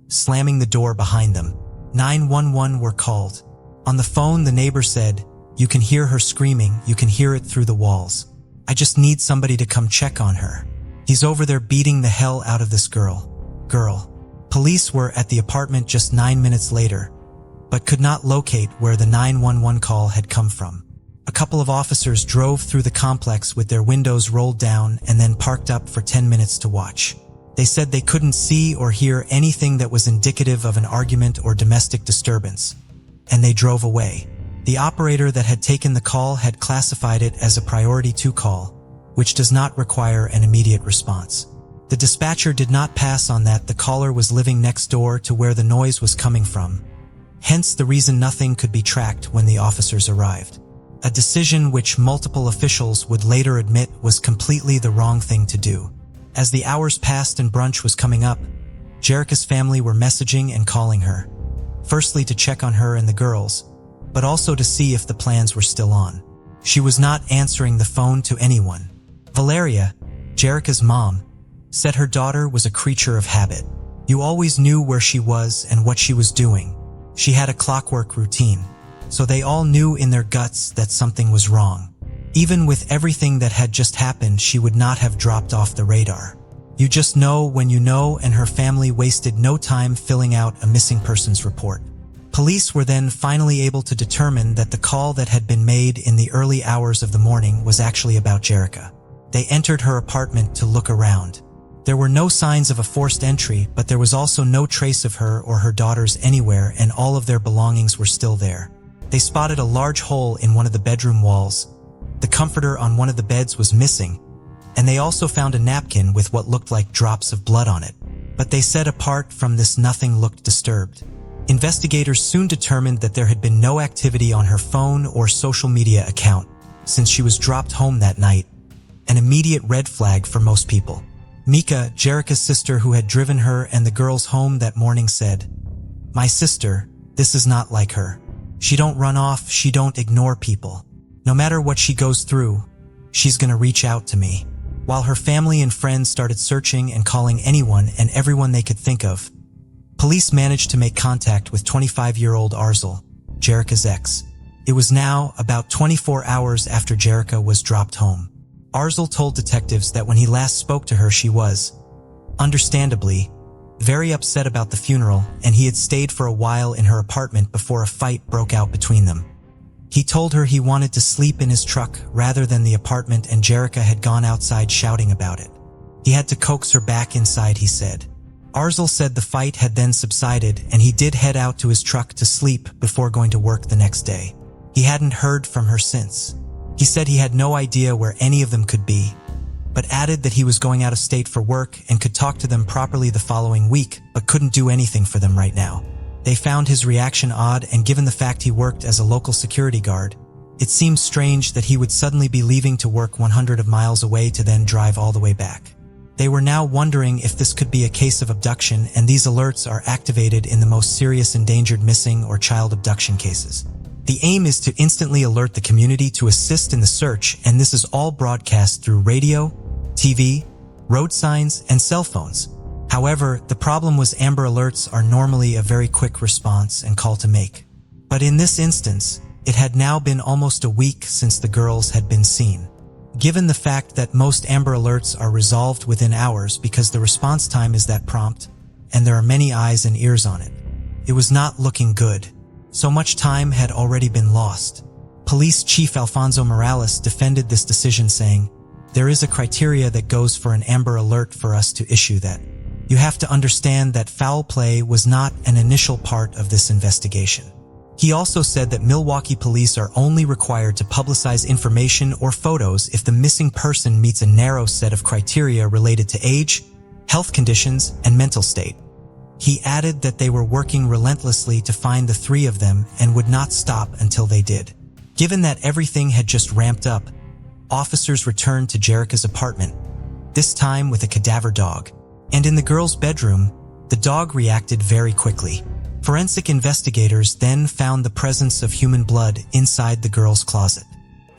slamming the door behind them. 911 were called. On the phone, the neighbor said, "You can hear her screaming, you can hear it through the walls. I just need somebody to come check on her. He's over there beating the hell out of this girl." Police were at the apartment just 9 minutes later, but could not locate where the 911 call had come from. A couple of officers drove through the complex with their windows rolled down and then parked up for 10 minutes to watch. They said they couldn't see or hear anything that was indicative of an argument or domestic disturbance, and they drove away. The operator that had taken the call had classified it as a priority 2 call, which does not require an immediate response. The dispatcher did not pass on that the caller was living next door to where the noise was coming from, hence the reason nothing could be tracked when the officers arrived. A decision which multiple officials would later admit was completely the wrong thing to do. As the hours passed and brunch was coming up, Jerica's family were messaging and calling her, firstly to check on her and the girls, but also to see if the plans were still on. She was not answering the phone to anyone. Valeria, Jerica's mom, said her daughter was a creature of habit. You always knew where she was and what she was doing. She had a clockwork routine, so they all knew in their guts that something was wrong. Even with everything that had just happened, she would not have dropped off the radar. You just know when you know, and her family wasted no time filling out a missing persons report. Police were then finally able to determine that the call that had been made in the early hours of the morning was actually about Jerica. They entered her apartment to look around. There were no signs of a forced entry, but there was also no trace of her or her daughters anywhere, and all of their belongings were still there. They spotted a large hole in one of the bedroom walls. The comforter on one of the beds was missing, and they also found a napkin with what looked like drops of blood on it. But they said apart from this, nothing looked disturbed. Investigators soon determined that there had been no activity on her phone or social media account since she was dropped home that night, an immediate red flag for most people. Mika, Jerica's sister who had driven her and the girls home that morning, said, "My sister, this is not like her. She don't run off, she don't ignore people. No matter what she goes through, she's gonna reach out to me." While her family and friends started searching and calling anyone and everyone they could think of, police managed to make contact with 25-year-old Arzul, Jerica's ex. It was now about 24 hours after Jerica was dropped home. Arzul told detectives that when he last spoke to her, she was, understandably, very upset about the funeral, and he had stayed for a while in her apartment before a fight broke out between them. He told her he wanted to sleep in his truck rather than the apartment, and Jerica had gone outside shouting about it. He had to coax her back inside, he said. Arzul said the fight had then subsided, and he did head out to his truck to sleep before going to work the next day. He hadn't heard from her since. He said he had no idea where any of them could be, but added that he was going out of state for work and could talk to them properly the following week, but couldn't do anything for them right now. They found his reaction odd, and given the fact he worked as a local security guard, it seemed strange that he would suddenly be leaving to work 100 miles away to then drive all the way back. They were now wondering if this could be a case of abduction, and these alerts are activated in the most serious endangered missing or child abduction cases. The aim is to instantly alert the community to assist in the search, and this is all broadcast through radio, TV, road signs, and cell phones. However, the problem was Amber Alerts are normally a very quick response and call to make. But in this instance, it had now been almost a week since the girls had been seen. Given the fact that most Amber Alerts are resolved within hours because the response time is that prompt, and there are many eyes and ears on it, it was not looking good. So much time had already been lost. Police Chief Alfonso Morales defended this decision, saying, "There is a criteria that goes for an Amber Alert for us to issue that. You have to understand that foul play was not an initial part of this investigation." He also said that Milwaukee police are only required to publicize information or photos if the missing person meets a narrow set of criteria related to age, health conditions, and mental state. He added that they were working relentlessly to find the 3 of them and would not stop until they did. Given that everything had just ramped up, officers returned to Jerica's apartment, this time with a cadaver dog. And in the girl's bedroom, the dog reacted very quickly. Forensic investigators then found the presence of human blood inside the girl's closet.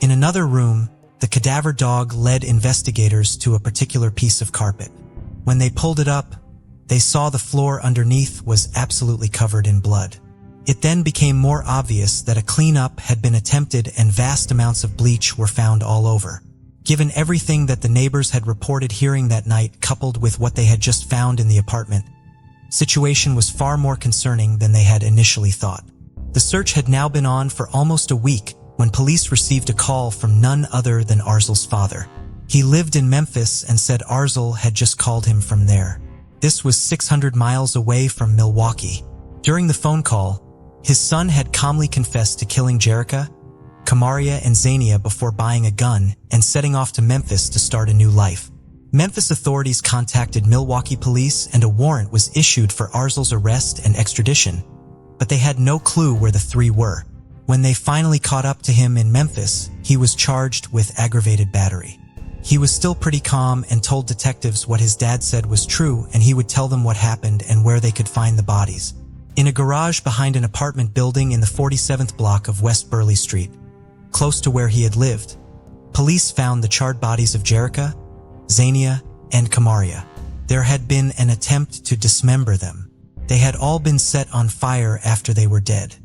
In another room, the cadaver dog led investigators to a particular piece of carpet. When they pulled it up, they saw the floor underneath was absolutely covered in blood. It then became more obvious that a cleanup had been attempted and vast amounts of bleach were found all over. Given everything that the neighbors had reported hearing that night, coupled with what they had just found in the apartment, the situation was far more concerning than they had initially thought. The search had now been on for almost a week when police received a call from none other than Arzel's father. He lived in Memphis and said Arzel had just called him from there. This was 600 miles away from Milwaukee. During the phone call, his son had calmly confessed to killing Jerica, Kamaria, and Zania before buying a gun and setting off to Memphis to start a new life. Memphis authorities contacted Milwaukee police and a warrant was issued for Arzel's arrest and extradition, but they had no clue where the three were. When they finally caught up to him in Memphis, he was charged with aggravated battery. He was still pretty calm and told detectives what his dad said was true, and he would tell them what happened and where they could find the bodies. In a garage behind an apartment building in the 47th block of West Burleigh Street, close to where he had lived, police found the charred bodies of Jerica, Zania, and Kamaria. There had been an attempt to dismember them. They had all been set on fire after they were dead.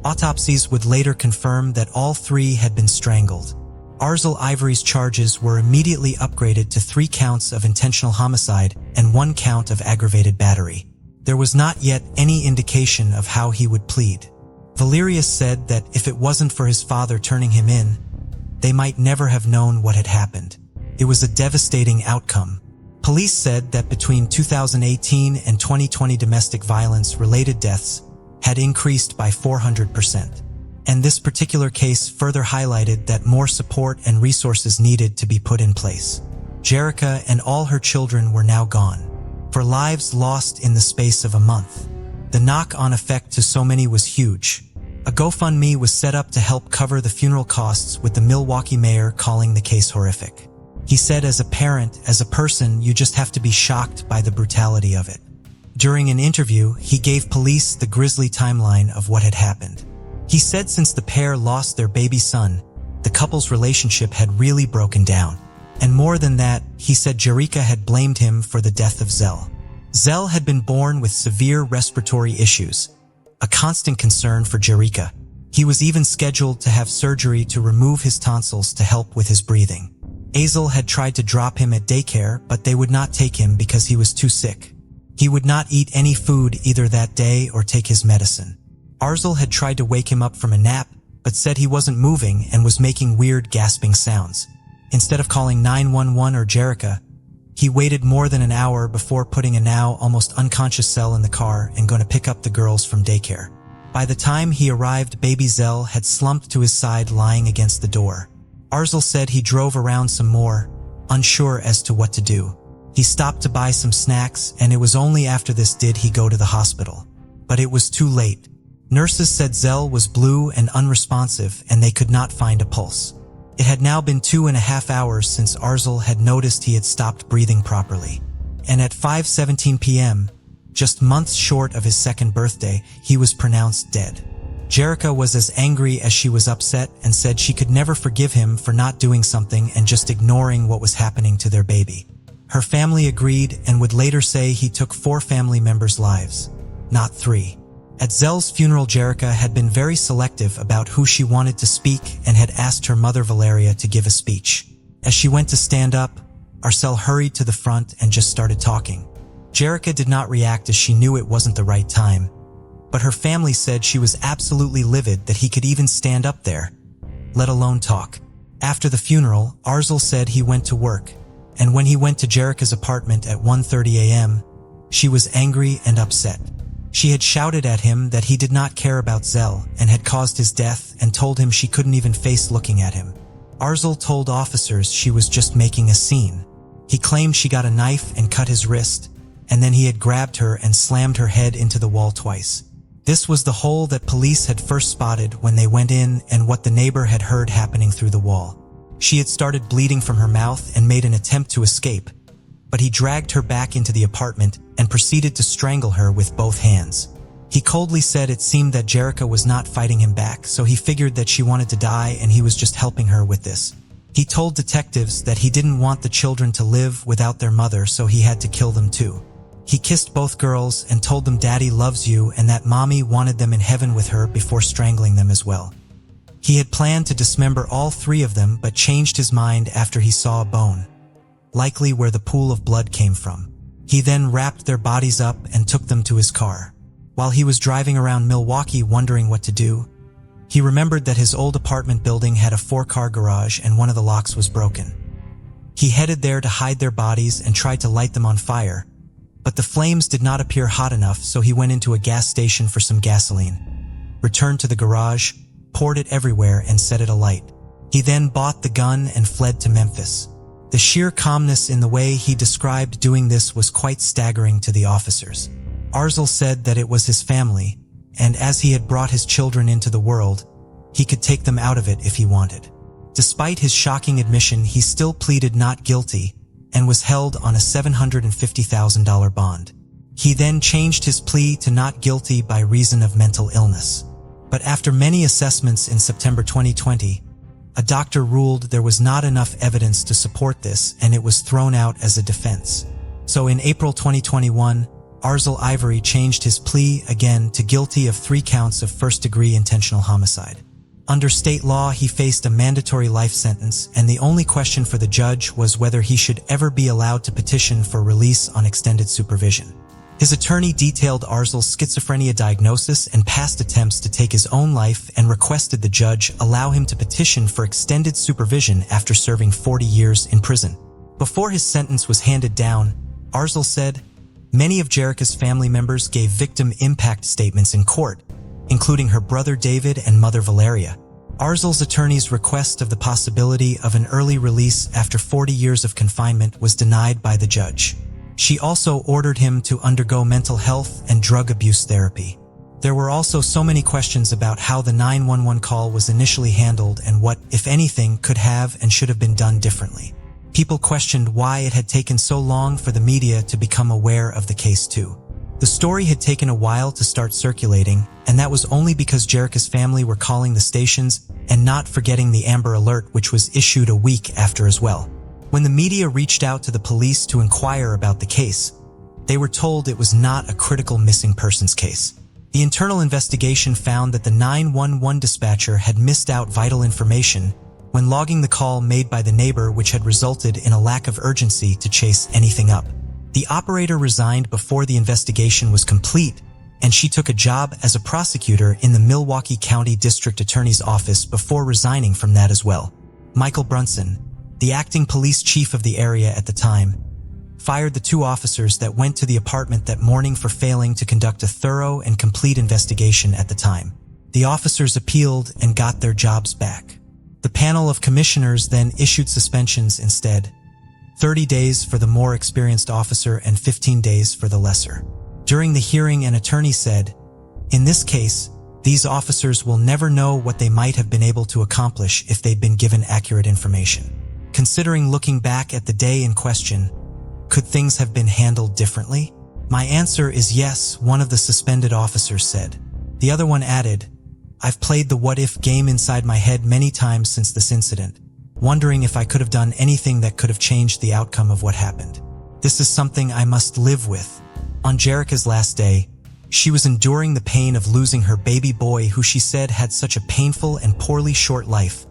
Autopsies would later confirm that all three had been strangled. Arzel Ivory's charges were immediately upgraded to 3 counts of intentional homicide and 1 count of aggravated battery. There was not yet any indication of how he would plead. Valerius said that if it wasn't for his father turning him in, they might never have known what had happened. It was a devastating outcome. Police said that between 2018 and 2020 domestic violence-related deaths had increased by 400%. And this particular case further highlighted that more support and resources needed to be put in place. Jerica and all her children were now gone, for lives lost in the space of a month. The knock-on effect to so many was huge. A GoFundMe was set up to help cover the funeral costs, with the Milwaukee mayor calling the case horrific. He said, as a parent, as a person, you just have to be shocked by the brutality of it. During an interview, he gave police the grisly timeline of what had happened. He said since the pair lost their baby son, the couple's relationship had really broken down. And more than that, he said Jerica had blamed him for the death of Zell. Zell had been born with severe respiratory issues, a constant concern for Jerica. He was even scheduled to have surgery to remove his tonsils to help with his breathing. Azel had tried to drop him at daycare, but they would not take him because he was too sick. He would not eat any food either that day or take his medicine. Arzel had tried to wake him up from a nap, but said he wasn't moving and was making weird gasping sounds. Instead of calling 911 or Jerica, he waited more than an hour before putting a now almost unconscious Zell in the car and going to pick up the girls from daycare. By the time he arrived, baby Zell had slumped to his side, lying against the door. Arzel said he drove around some more, unsure as to what to do. He stopped to buy some snacks, and it was only after this did he go to the hospital. But it was too late. Nurses said Zell was blue and unresponsive, and they could not find a pulse. It had now been 2.5 hours since Arzel had noticed he had stopped breathing properly. And at 5:17 p.m., just months short of his 2nd birthday, he was pronounced dead. Jerica was as angry as she was upset and said she could never forgive him for not doing something and just ignoring what was happening to their baby. Her family agreed and would later say he took 4 family members' lives, not 3. At Zell's funeral, Jerica had been very selective about who she wanted to speak and had asked her mother Valeria to give a speech. As she went to stand up, Arzel hurried to the front and just started talking. Jerica did not react as she knew it wasn't the right time, but her family said she was absolutely livid that he could even stand up there, let alone talk. After the funeral, Arzel said he went to work, and when he went to Jerica's apartment at 1:30 a.m., she was angry and upset. She had shouted at him that he did not care about Zell and had caused his death, and told him she couldn't even face looking at him. Arzel told officers she was just making a scene. He claimed she got a knife and cut his wrist, and then he had grabbed her and slammed her head into the wall twice. This was the hole that police had first spotted when they went in and what the neighbor had heard happening through the wall. She had started bleeding from her mouth and made an attempt to escape, but he dragged her back into the apartment and proceeded to strangle her with both hands. He coldly said it seemed that Jerica was not fighting him back, so he figured that she wanted to die and he was just helping her with this. He told detectives that he didn't want the children to live without their mother, so he had to kill them too. He kissed both girls and told them Daddy loves you and that Mommy wanted them in heaven with her before strangling them as well. He had planned to dismember all 3 of them but changed his mind after he saw a bone, likely where the pool of blood came from. He then wrapped their bodies up and took them to his car. While he was driving around Milwaukee wondering what to do, he remembered that his old apartment building had a 4-car garage and one of the locks was broken. He headed there to hide their bodies and tried to light them on fire, but the flames did not appear hot enough, so he went into a gas station for some gasoline, returned to the garage, poured it everywhere and set it alight. He then bought the gun and fled to Memphis. The sheer calmness in the way he described doing this was quite staggering to the officers. Arzel said that it was his family, and as he had brought his children into the world, he could take them out of it if he wanted. Despite his shocking admission, he still pleaded not guilty and was held on a $750,000 bond. He then changed his plea to not guilty by reason of mental illness. But after many assessments in September 2020, a doctor ruled there was not enough evidence to support this and it was thrown out as a defense. So in April 2021, Arzel Ivory changed his plea again to guilty of 3 counts of first-degree intentional homicide. Under state law, he faced a mandatory life sentence, and the only question for the judge was whether he should ever be allowed to petition for release on extended supervision. His attorney detailed Arzel's schizophrenia diagnosis and past attempts to take his own life and requested the judge allow him to petition for extended supervision after serving 40 years in prison. Before his sentence was handed down, Arzel said, "Many of Jerica's family members gave victim impact statements in court, including her brother David and mother Valeria." Arzel's attorney's request of the possibility of an early release after 40 years of confinement was denied by the judge. She also ordered him to undergo mental health and drug abuse therapy. There were also so many questions about how the 911 call was initially handled and what, if anything, could have and should have been done differently. People questioned why it had taken so long for the media to become aware of the case too. The story had taken a while to start circulating, and that was only because Jerica's family were calling the stations and not forgetting the Amber Alert, which was issued a week after as well. When the media reached out to the police to inquire about the case, they were told it was not a critical missing persons case. The internal investigation found that the 911 dispatcher had missed out vital information when logging the call made by the neighbor, which had resulted in a lack of urgency to chase anything up. The operator resigned before the investigation was complete, and she took a job as a prosecutor in the Milwaukee County District Attorney's Office before resigning from that as well. Michael Brunson, the acting police chief of the area at the time, fired the 2 officers that went to the apartment that morning for failing to conduct a thorough and complete investigation at the time. The officers appealed and got their jobs back. The panel of commissioners then issued suspensions instead, 30 days for the more experienced officer and 15 days for the lesser. During the hearing, an attorney said, "In this case, these officers will never know what they might have been able to accomplish if they'd been given accurate information." Considering looking back at the day in question, could things have been handled differently? "My answer is yes," one of the suspended officers said. The other one added, "I've played the what-if game inside my head many times since this incident, wondering if I could have done anything that could have changed the outcome of what happened. This is something I must live with." On Jerica's last day, she was enduring the pain of losing her baby boy, who she said had such a painful and poorly short life,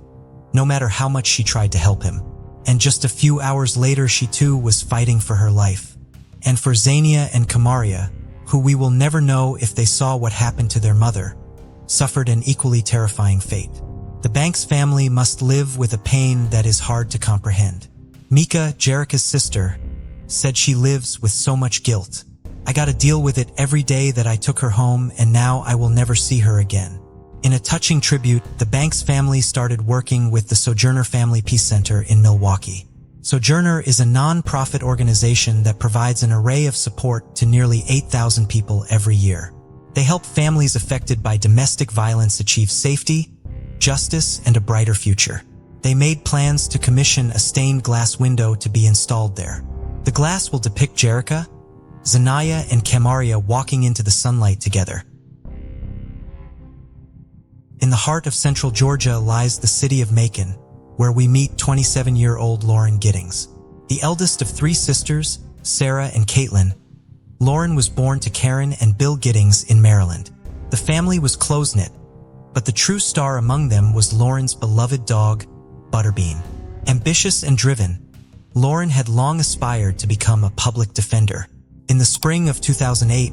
no matter how much she tried to help him. And just a few hours later, she too was fighting for her life. And for Zania and Kamaria, who we will never know if they saw what happened to their mother, suffered an equally terrifying fate. The Banks family must live with a pain that is hard to comprehend. Mika, Jerica's sister, said she lives with so much guilt. "I gotta deal with it every day that I took her home, and now I will never see her again." In a touching tribute, the Banks family started working with the Sojourner Family Peace Center in Milwaukee. Sojourner is a non-profit organization that provides an array of support to nearly 8,000 people every year. They help families affected by domestic violence achieve safety, justice, and a brighter future. They made plans to commission a stained glass window to be installed there. The glass will depict Jerica, Zanaya, and Camaria walking into the sunlight together. In the heart of central Georgia lies the city of Macon, where we meet 27-year-old Lauren Giddings. The eldest of three sisters, Sarah and Caitlin, Lauren was born to Karen and Bill Giddings in Maryland. The family was close-knit, but the true star among them was Lauren's beloved dog, Butterbean. Ambitious and driven, Lauren had long aspired to become a public defender. In the spring of 2008,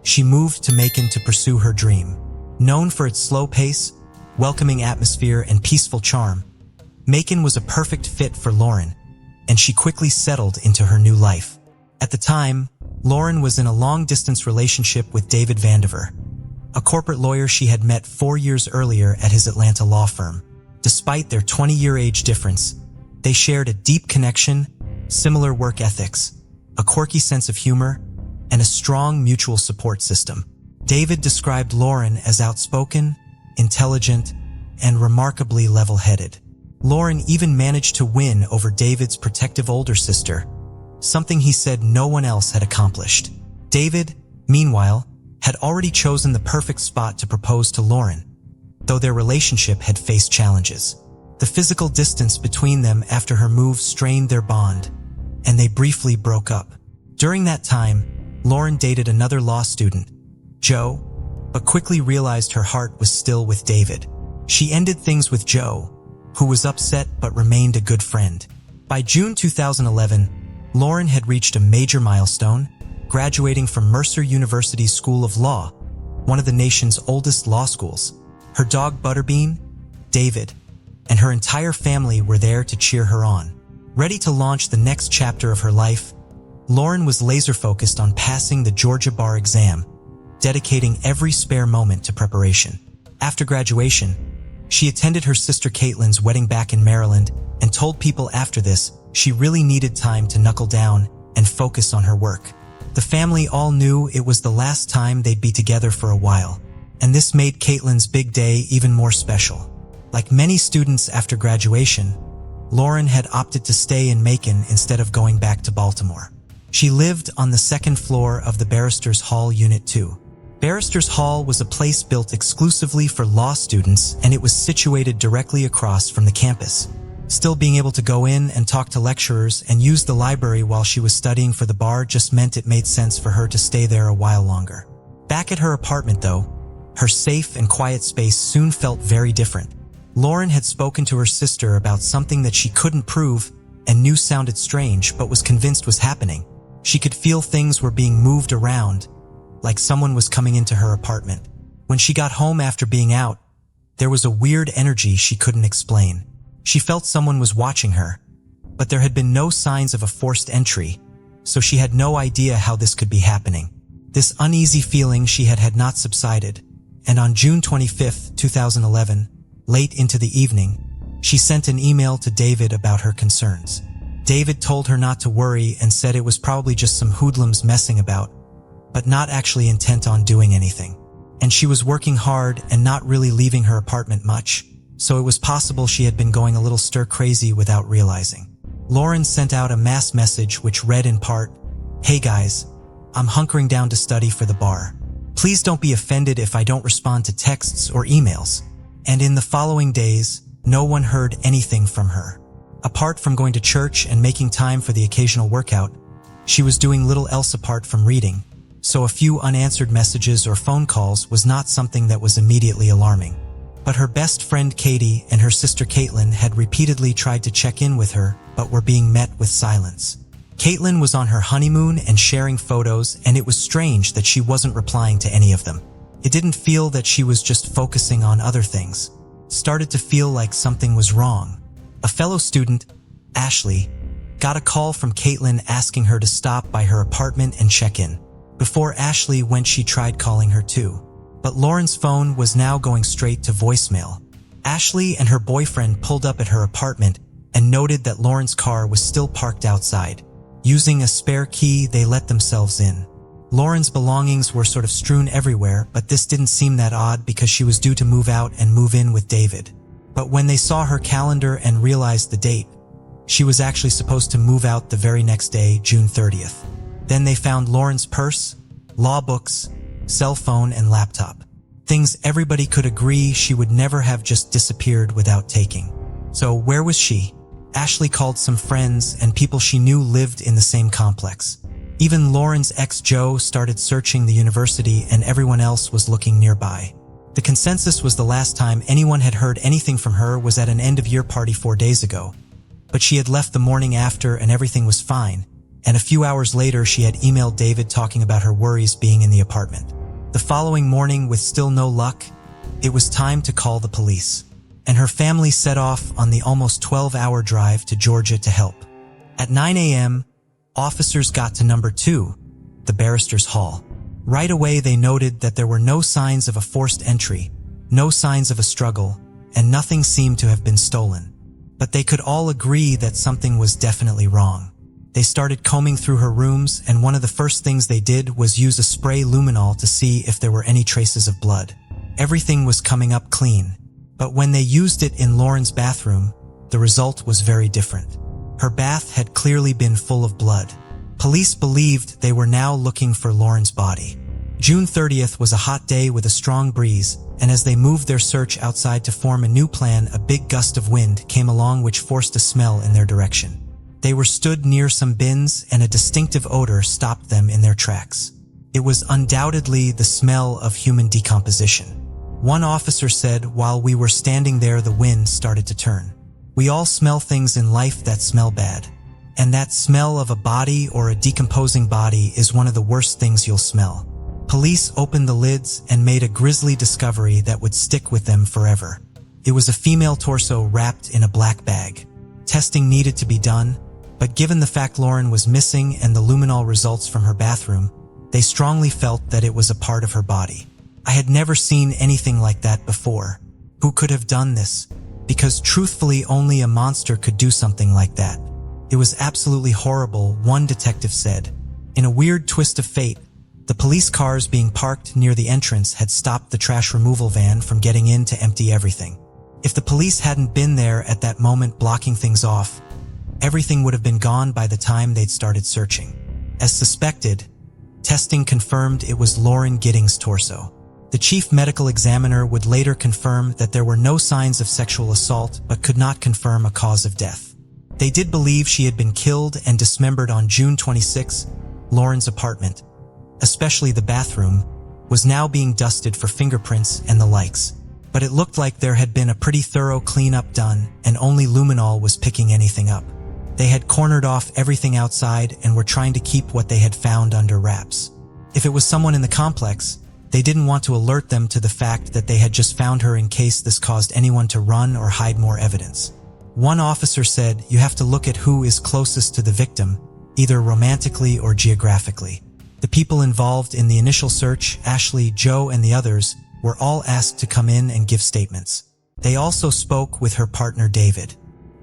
she moved to Macon to pursue her dream. Known for its slow pace, welcoming atmosphere, and peaceful charm, Macon was a perfect fit for Lauren, and she quickly settled into her new life. At the time, Lauren was in a long-distance relationship with David Vandiver, a corporate lawyer she had met 4 years earlier at his Atlanta law firm. Despite their 20-year age difference, they shared a deep connection, similar work ethics, a quirky sense of humor, and a strong mutual support system. David described Lauren as outspoken, intelligent, and remarkably level-headed. Lauren even managed to win over David's protective older sister, something he said no one else had accomplished. David, meanwhile, had already chosen the perfect spot to propose to Lauren, though their relationship had faced challenges. The physical distance between them after her move strained their bond, and they briefly broke up. During that time, Lauren dated another law student, Joe, but quickly realized her heart was still with David. She ended things with Joe, who was upset but remained a good friend. By June 2011, Lauren had reached a major milestone, graduating from Mercer University's School of Law, one of the nation's oldest law schools. Her dog Butterbean, David, and her entire family were there to cheer her on. Ready to launch the next chapter of her life, Lauren was laser-focused on passing the Georgia bar exam, dedicating every spare moment to preparation. After graduation, she attended her sister Caitlin's wedding back in Maryland and told people after this she really needed time to knuckle down and focus on her work. The family all knew it was the last time they'd be together for a while, and this made Caitlin's big day even more special. Like many students after graduation, Lauren had opted to stay in Macon instead of going back to Baltimore. She lived on the second floor of the Barristers Hall Unit 2. Barristers Hall was a place built exclusively for law students, and it was situated directly across from the campus. Still being able to go in and talk to lecturers and use the library while she was studying for the bar just meant it made sense for her to stay there a while longer. Back at her apartment, though, her safe and quiet space soon felt very different. Lauren had spoken to her sister about something that she couldn't prove and knew sounded strange but was convinced was happening. She could feel things were being moved around, like someone was coming into her apartment. When she got home after being out, there was a weird energy she couldn't explain. She felt someone was watching her, but there had been no signs of a forced entry, so she had no idea how this could be happening. This uneasy feeling she had not subsided, and on June 25, 2011, late into the evening, she sent an email to David about her concerns. David told her not to worry and said it was probably just some hoodlums messing about, but not actually intent on doing anything. And she was working hard and not really leaving her apartment much, so it was possible she had been going a little stir-crazy without realizing. Lauren sent out a mass message which read in part, "Hey guys, I'm hunkering down to study for the bar. Please don't be offended if I don't respond to texts or emails." And in the following days, no one heard anything from her. Apart from going to church and making time for the occasional workout, she was doing little else apart from reading, so a few unanswered messages or phone calls was not something that was immediately alarming. But her best friend Katie and her sister Caitlin had repeatedly tried to check in with her, but were being met with silence. Caitlin was on her honeymoon and sharing photos, and it was strange that she wasn't replying to any of them. It didn't feel that she was just focusing on other things. Started to feel like something was wrong. A fellow student, Ashley, got a call from Caitlin asking her to stop by her apartment and check in. Before Ashley went, she tried calling her too. But Lauren's phone was now going straight to voicemail. Ashley and her boyfriend pulled up at her apartment and noted that Lauren's car was still parked outside. Using a spare key, they let themselves in. Lauren's belongings were sort of strewn everywhere, but this didn't seem that odd because she was due to move out and move in with David. But when they saw her calendar and realized the date, She was actually supposed to move out the very next day, June 30th. Then they found Lauren's purse, law books, cell phone, and laptop. Things everybody could agree she would never have just disappeared without taking. So where was she? Ashley called some friends and people she knew lived in the same complex. Even Lauren's ex Joe started searching the university, and everyone else was looking nearby. The consensus was the last time anyone had heard anything from her was at an end-of-year party 4 days ago. But she had left the morning after and everything was fine, and a few hours later she had emailed David talking about her worries being in the apartment. The following morning, with still no luck, it was time to call the police, and her family set off on the almost 12-hour drive to Georgia to help. At 9 a.m., officers got to number 2, the barrister's hall. Right away they noted that there were no signs of a forced entry, no signs of a struggle, and nothing seemed to have been stolen. But they could all agree that something was definitely wrong. They started combing through her rooms, and one of the first things they did was use a spray luminol to see if there were any traces of blood. Everything was coming up clean, but when they used it in Lauren's bathroom, the result was very different. Her bath had clearly been full of blood. Police believed they were now looking for Lauren's body. June 30th was a hot day with a strong breeze, and as they moved their search outside to form a new plan, a big gust of wind came along which forced a smell in their direction. They were stood near some bins, and a distinctive odor stopped them in their tracks. It was undoubtedly the smell of human decomposition. One officer said, "While we were standing there, the wind started to turn. We all smell things in life that smell bad. And that smell of a body or a decomposing body is one of the worst things you'll smell." Police opened the lids and made a grisly discovery that would stick with them forever. It was a female torso wrapped in a black bag. Testing needed to be done, but given the fact Lauren was missing and the luminol results from her bathroom, they strongly felt that it was a part of her body. I had never seen anything like that before. Who could have done this? Because truthfully, only a monster could do something like that. It was absolutely horrible, one detective said. In a weird twist of fate, the police cars being parked near the entrance had stopped the trash removal van from getting in to empty everything. If the police hadn't been there at that moment blocking things off, everything would have been gone by the time they'd started searching. As suspected, testing confirmed it was Lauren Giddings' torso. The chief medical examiner would later confirm that there were no signs of sexual assault but could not confirm a cause of death. They did believe she had been killed and dismembered on June 26. Lauren's apartment, especially the bathroom, was now being dusted for fingerprints and the likes. But it looked like there had been a pretty thorough cleanup done, and only luminol was picking anything up. They had cornered off everything outside and were trying to keep what they had found under wraps. If it was someone in the complex, they didn't want to alert them to the fact that they had just found her in case this caused anyone to run or hide more evidence. One officer said, "You have to look at who is closest to the victim, either romantically or geographically." The people involved in the initial search, Ashley, Joe, and the others, were all asked to come in and give statements. They also spoke with her partner David.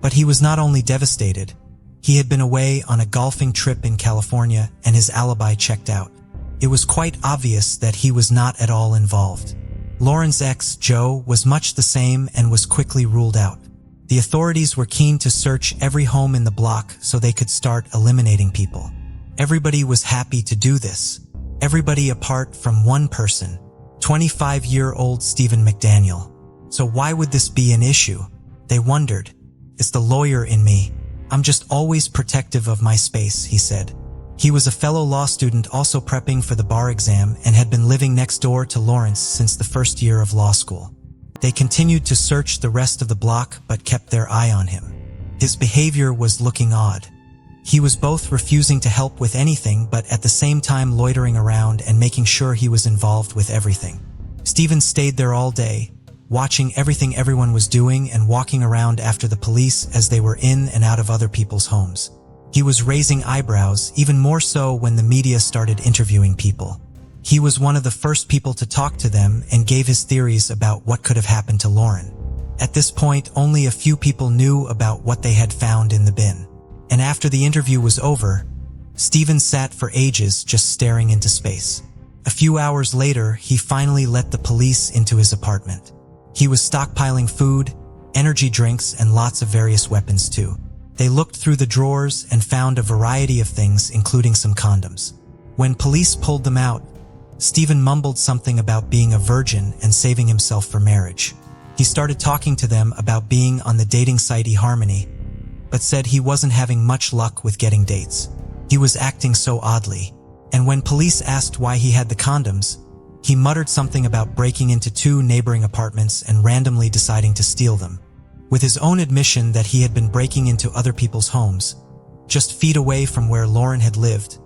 But he was not only devastated, he had been away on a golfing trip in California and his alibi checked out. It was quite obvious that he was not at all involved. Lauren's ex, Joe, was much the same and was quickly ruled out. The authorities were keen to search every home in the block so they could start eliminating people. Everybody was happy to do this. Everybody apart from one person, 25-year-old Stephen McDaniel. So why would this be an issue? They wondered. "It's the lawyer in me. I'm just always protective of my space," he said. He was a fellow law student also prepping for the bar exam and had been living next door to Lawrence since the first year of law school. They continued to search the rest of the block but kept their eye on him. His behavior was looking odd. He was both refusing to help with anything but at the same time loitering around and making sure he was involved with everything. Stephen stayed there all day, watching everything everyone was doing and walking around after the police as they were in and out of other people's homes. He was raising eyebrows, even more so when the media started interviewing people. He was one of the first people to talk to them and gave his theories about what could have happened to Lauren. At this point, only a few people knew about what they had found in the bin. And after the interview was over, Stephen sat for ages just staring into space. A few hours later, he finally let the police into his apartment. He was stockpiling food, energy drinks, and lots of various weapons too. They looked through the drawers and found a variety of things, including some condoms. When police pulled them out, Stephen mumbled something about being a virgin and saving himself for marriage. He started talking to them about being on the dating site eHarmony, but said he wasn't having much luck with getting dates. He was acting so oddly. And when police asked why he had the condoms, he muttered something about breaking into 2 neighboring apartments and randomly deciding to steal them. With his own admission that he had been breaking into other people's homes, just feet away from where Lauren had lived,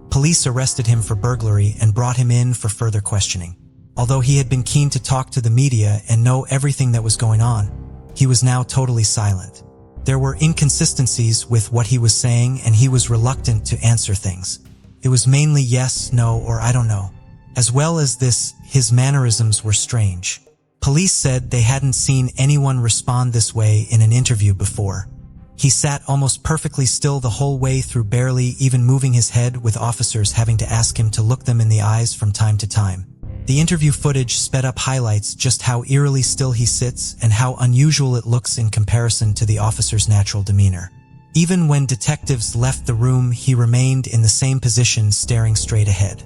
police arrested him for burglary and brought him in for further questioning. Although he had been keen to talk to the media and know everything that was going on, he was now totally silent. There were inconsistencies with what he was saying, and he was reluctant to answer things. It was mainly yes, no, or I don't know. As well as this, his mannerisms were strange. Police said they hadn't seen anyone respond this way in an interview before. He sat almost perfectly still the whole way through, barely even moving his head, with officers having to ask him to look them in the eyes from time to time. The interview footage sped up highlights just how eerily still he sits and how unusual it looks in comparison to the officer's natural demeanor. Even when detectives left the room, he remained in the same position, staring straight ahead.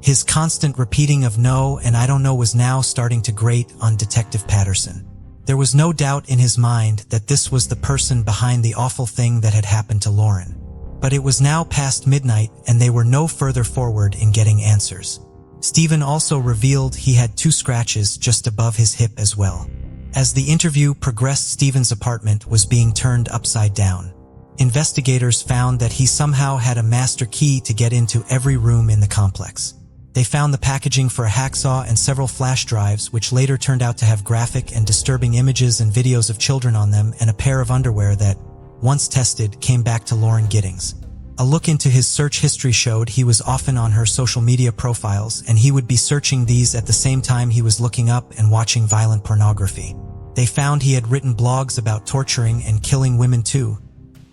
His constant repeating of no and I don't know was now starting to grate on Detective Patterson. There was no doubt in his mind that this was the person behind the awful thing that had happened to Lauren. But it was now past midnight and they were no further forward in getting answers. Stephen also revealed he had 2 scratches just above his hip as well. As the interview progressed, Stephen's apartment was being turned upside down. Investigators found that he somehow had a master key to get into every room in the complex. They found the packaging for a hacksaw and several flash drives, which later turned out to have graphic and disturbing images and videos of children on them, and a pair of underwear that, once tested, came back to Lauren Giddings. A look into his search history showed he was often on her social media profiles, and he would be searching these at the same time he was looking up and watching violent pornography. They found he had written blogs about torturing and killing women too,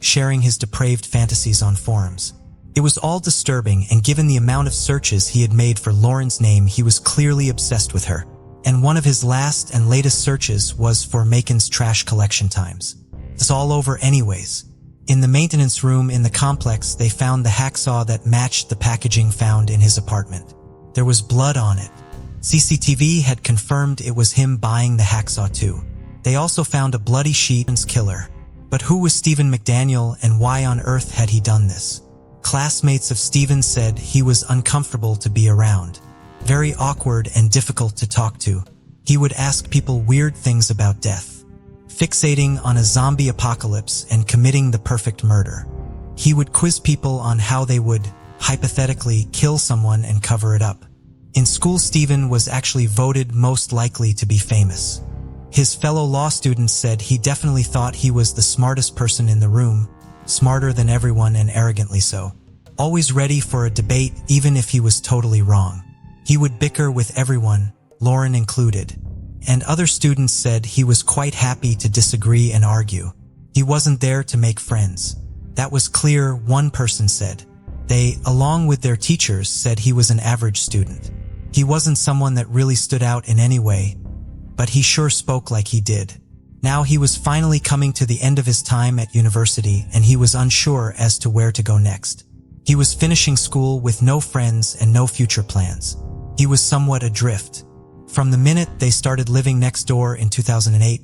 sharing his depraved fantasies on forums. It was all disturbing, and given the amount of searches he had made for Lauren's name, he was clearly obsessed with her. And one of his last and latest searches was for Macon's trash collection times. It's all over anyways. In the maintenance room in the complex, they found the hacksaw that matched the packaging found in his apartment. There was blood on it. CCTV had confirmed it was him buying the hacksaw too. They also found a bloody sheet and killer. But who was Stephen McDaniel, and why on earth had he done this? Classmates of Stephen said he was uncomfortable to be around. Very awkward and difficult to talk to. He would ask people weird things about death, fixating on a zombie apocalypse and committing the perfect murder. He would quiz people on how they would, hypothetically, kill someone and cover it up. In school, Stephen was actually voted most likely to be famous. His fellow law students said he definitely thought he was the smartest person in the room, smarter than everyone and arrogantly so. Always ready for a debate even if he was totally wrong. He would bicker with everyone, Lauren included. And other students said he was quite happy to disagree and argue. He wasn't there to make friends. That was clear, one person said. They, along with their teachers, said he was an average student. He wasn't someone that really stood out in any way, but he sure spoke like he did. Now he was finally coming to the end of his time at university, and he was unsure as to where to go next. He was finishing school with no friends and no future plans. He was somewhat adrift. From the minute they started living next door in 2008,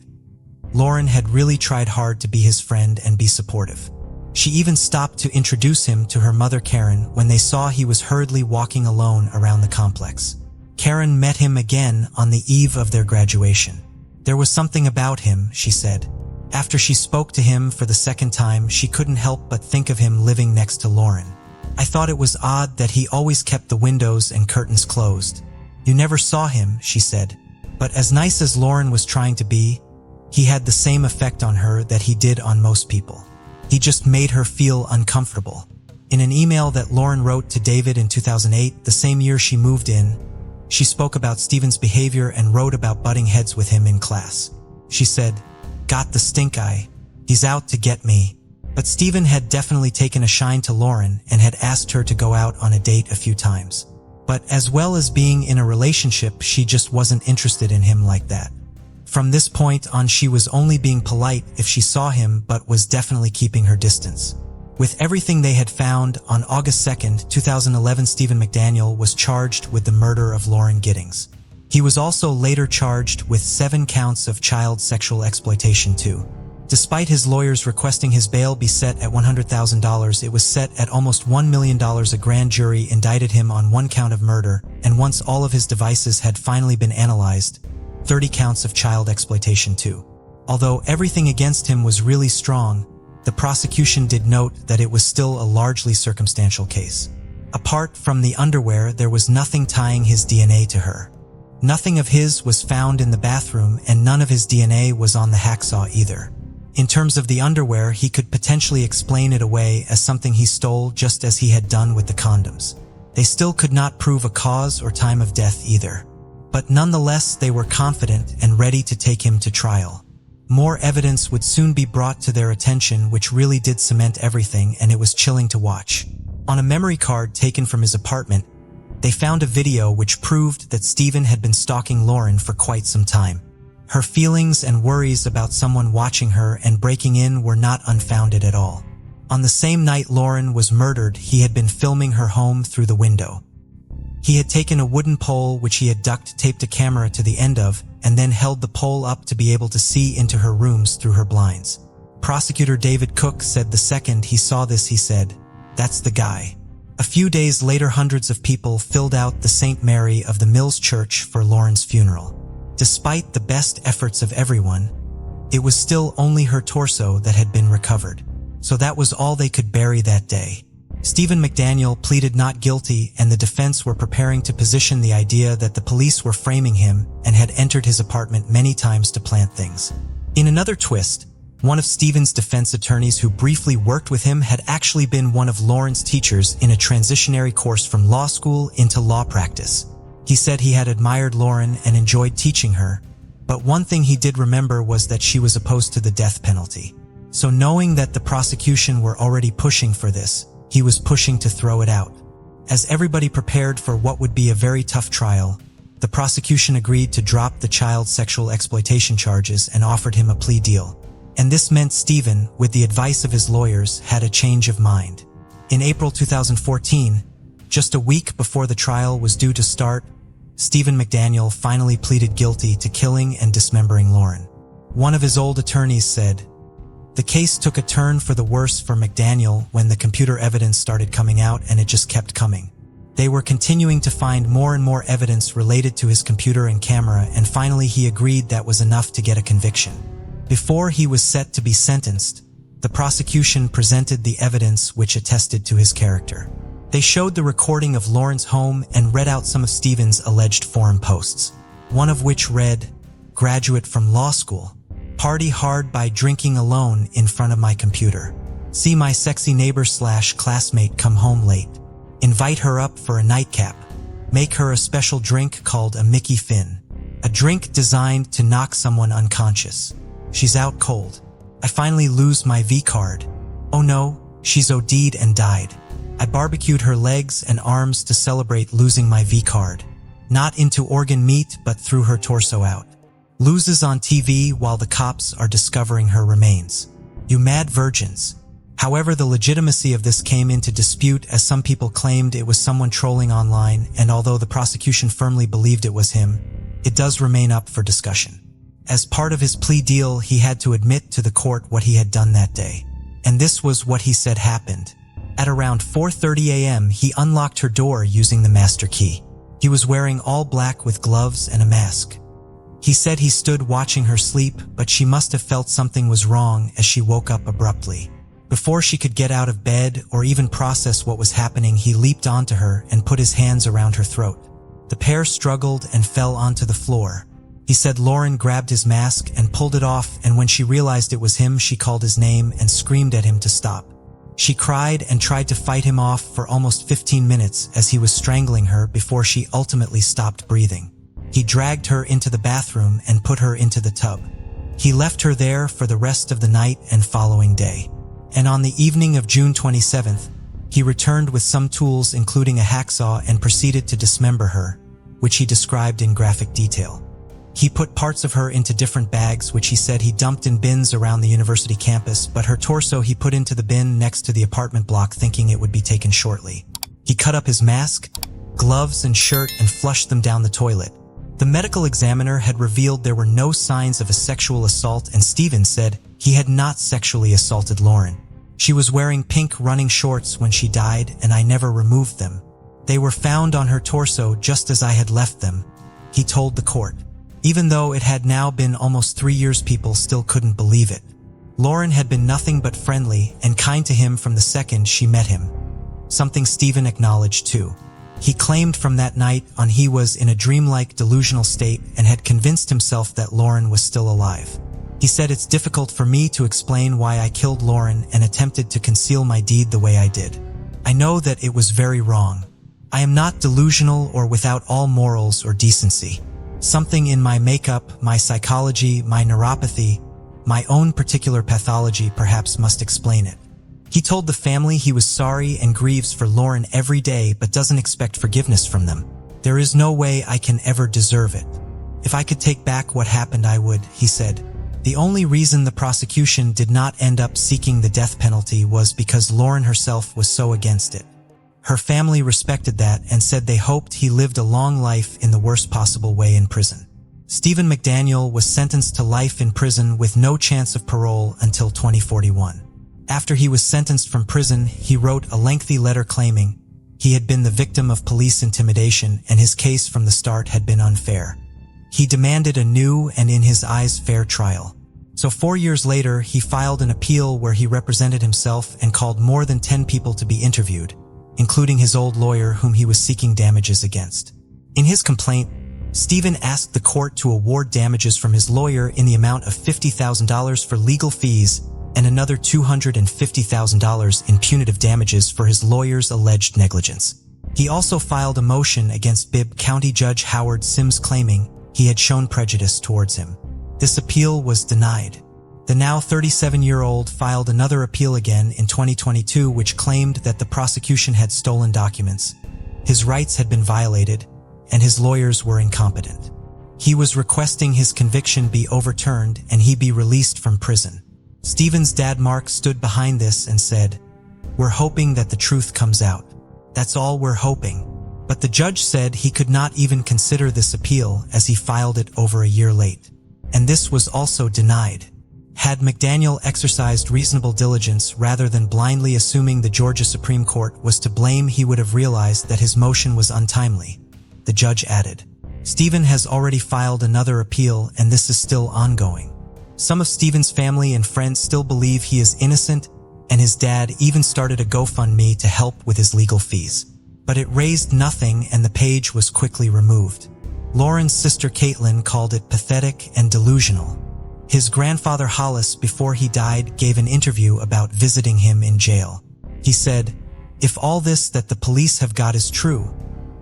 Lauren had really tried hard to be his friend and be supportive. She even stopped to introduce him to her mother Karen when they saw he was hurriedly walking alone around the complex. Karen met him again on the eve of their graduation. There was something about him, she said. After she spoke to him for the second time, she couldn't help but think of him living next to Lauren. I thought it was odd that he always kept the windows and curtains closed. You never saw him, she said. But as nice as Lauren was trying to be, he had the same effect on her that he did on most people. He just made her feel uncomfortable. In an email that Lauren wrote to David in 2008, the same year she moved in, she spoke about Stephen's behavior and wrote about butting heads with him in class. She said, "Got the stink eye. He's out to get me." But Stephen had definitely taken a shine to Lauren and had asked her to go out on a date a few times. But as well as being in a relationship, she just wasn't interested in him like that. From this point on, she was only being polite if she saw him, but was definitely keeping her distance. With everything they had found, on August 2nd, 2011, Stephen McDaniel was charged with the murder of Lauren Giddings. He was also later charged with 7 counts of child sexual exploitation too. Despite his lawyers requesting his bail be set at $100,000, it was set at almost $1 million. A grand jury indicted him on 1 count of murder, and once all of his devices had finally been analyzed, 30 counts of child exploitation too. Although everything against him was really strong, the prosecution did note that it was still a largely circumstantial case. Apart from the underwear, there was nothing tying his DNA to her. Nothing of his was found in the bathroom, and none of his DNA was on the hacksaw either. In terms of the underwear, he could potentially explain it away as something he stole, just as he had done with the condoms. They still could not prove a cause or time of death either. But nonetheless, they were confident and ready to take him to trial. More evidence would soon be brought to their attention, which really did cement everything, and it was chilling to watch. On a memory card taken from his apartment, they found a video which proved that Stephen had been stalking Lauren for quite some time. Her feelings and worries about someone watching her and breaking in were not unfounded at all. On the same night Lauren was murdered, he had been filming her home through the window. He had taken a wooden pole which he had duct taped a camera to the end of, and then held the pole up to be able to see into her rooms through her blinds. Prosecutor David Cook said the second he saw this, he said, "That's the guy." A few days later, hundreds of people filled out the St. Mary of the Mills Church for Lauren's funeral. Despite the best efforts of everyone, it was still only her torso that had been recovered. So that was all they could bury that day. Stephen McDaniel pleaded not guilty, and the defense were preparing to position the idea that the police were framing him and had entered his apartment many times to plant things. In another twist, one of Stephen's defense attorneys who briefly worked with him had actually been one of Lauren's teachers in a transitionary course from law school into law practice. He said he had admired Lauren and enjoyed teaching her, but one thing he did remember was that she was opposed to the death penalty. So knowing that the prosecution were already pushing for this, he was pushing to throw it out. As everybody prepared for what would be a very tough trial, the prosecution agreed to drop the child sexual exploitation charges and offered him a plea deal. And this meant Stephen, with the advice of his lawyers, had a change of mind. In April 2014, just a week before the trial was due to start, Stephen McDaniel finally pleaded guilty to killing and dismembering Lauren. One of his old attorneys said, "The case took a turn for the worse for McDaniel when the computer evidence started coming out, and it just kept coming. They were continuing to find more and more evidence related to his computer and camera, and finally he agreed that was enough to get a conviction. Before he was set to be sentenced, the prosecution presented the evidence which attested to his character. They showed the recording of Lauren's home and read out some of Stephen's alleged forum posts, one of which read, "Graduate from law school. Party hard by drinking alone in front of my computer. See my sexy neighbor/classmate come home late. Invite her up for a nightcap. Make her a special drink called a Mickey Finn. A drink designed to knock someone unconscious. She's out cold. I finally lose my V-card. Oh no, she's OD'd and died. I barbecued her legs and arms to celebrate losing my V-card. Not into organ meat, but threw her torso out. Loses on TV while the cops are discovering her remains. You mad virgins." However, the legitimacy of this came into dispute, as some people claimed it was someone trolling online, and although the prosecution firmly believed it was him, it does remain up for discussion. As part of his plea deal, he had to admit to the court what he had done that day. And this was what he said happened. At around 4:30 a.m., he unlocked her door using the master key. He was wearing all black with gloves and a mask. He said he stood watching her sleep, but she must have felt something was wrong as she woke up abruptly. Before she could get out of bed or even process what was happening, he leaped onto her and put his hands around her throat. The pair struggled and fell onto the floor. He said Lauren grabbed his mask and pulled it off, and when she realized it was him, she called his name and screamed at him to stop. She cried and tried to fight him off for almost 15 minutes as he was strangling her before she ultimately stopped breathing. He dragged her into the bathroom and put her into the tub. He left her there for the rest of the night and following day. And on the evening of June 27th, he returned with some tools including a hacksaw and proceeded to dismember her, which he described in graphic detail. He put parts of her into different bags, which he said he dumped in bins around the university campus, but her torso he put into the bin next to the apartment block, thinking it would be taken shortly. He cut up his mask, gloves, and shirt and flushed them down the toilet. The medical examiner had revealed there were no signs of a sexual assault, and Stephen said he had not sexually assaulted Lauren. She was wearing pink running shorts when she died, and I never removed them. They were found on her torso just as I had left them, he told the court. Even though it had now been almost 3 years, people still couldn't believe it. Lauren had been nothing but friendly and kind to him from the second she met him. Something Stephen acknowledged too. He claimed from that night on he was in a dreamlike delusional state and had convinced himself that Lauren was still alive. He said, "It's difficult for me to explain why I killed Lauren and attempted to conceal my deed the way I did. I know that it was very wrong. I am not delusional or without all morals or decency. Something in my makeup, my psychology, my neuropathy, my own particular pathology perhaps must explain it." He told the family he was sorry and grieves for Lauren every day but doesn't expect forgiveness from them. "There is no way I can ever deserve it. If I could take back what happened, I would," he said. The only reason the prosecution did not end up seeking the death penalty was because Lauren herself was so against it. Her family respected that and said they hoped he lived a long life in the worst possible way in prison. Stephen McDaniel was sentenced to life in prison with no chance of parole until 2041. After he was sentenced from prison, he wrote a lengthy letter claiming he had been the victim of police intimidation and his case from the start had been unfair. He demanded a new and, in his eyes, fair trial. So 4 years later, he filed an appeal where he represented himself and called more than 10 people to be interviewed, including his old lawyer whom he was seeking damages against. In his complaint, Stephen asked the court to award damages from his lawyer in the amount of $50,000 for legal fees and another $250,000 in punitive damages for his lawyer's alleged negligence. He also filed a motion against Bibb County Judge Howard Sims claiming he had shown prejudice towards him. This appeal was denied. The now 37-year-old filed another appeal again in 2022, which claimed that the prosecution had stolen documents, his rights had been violated, and his lawyers were incompetent. He was requesting his conviction be overturned and he be released from prison. Stephen's dad Mark stood behind this and said, "We're hoping that the truth comes out. That's all we're hoping." But the judge said he could not even consider this appeal as he filed it over a year late. And this was also denied. Had McDaniel exercised reasonable diligence rather than blindly assuming the Georgia Supreme Court was to blame, he would have realized that his motion was untimely. The judge added, "Stephen has already filed another appeal and this is still ongoing." Some of Stephen's family and friends still believe he is innocent, and his dad even started a GoFundMe to help with his legal fees. But it raised nothing and the page was quickly removed. Lauren's sister Caitlin called it pathetic and delusional. His grandfather Hollis, before he died, gave an interview about visiting him in jail. He said, "If all this that the police have got is true,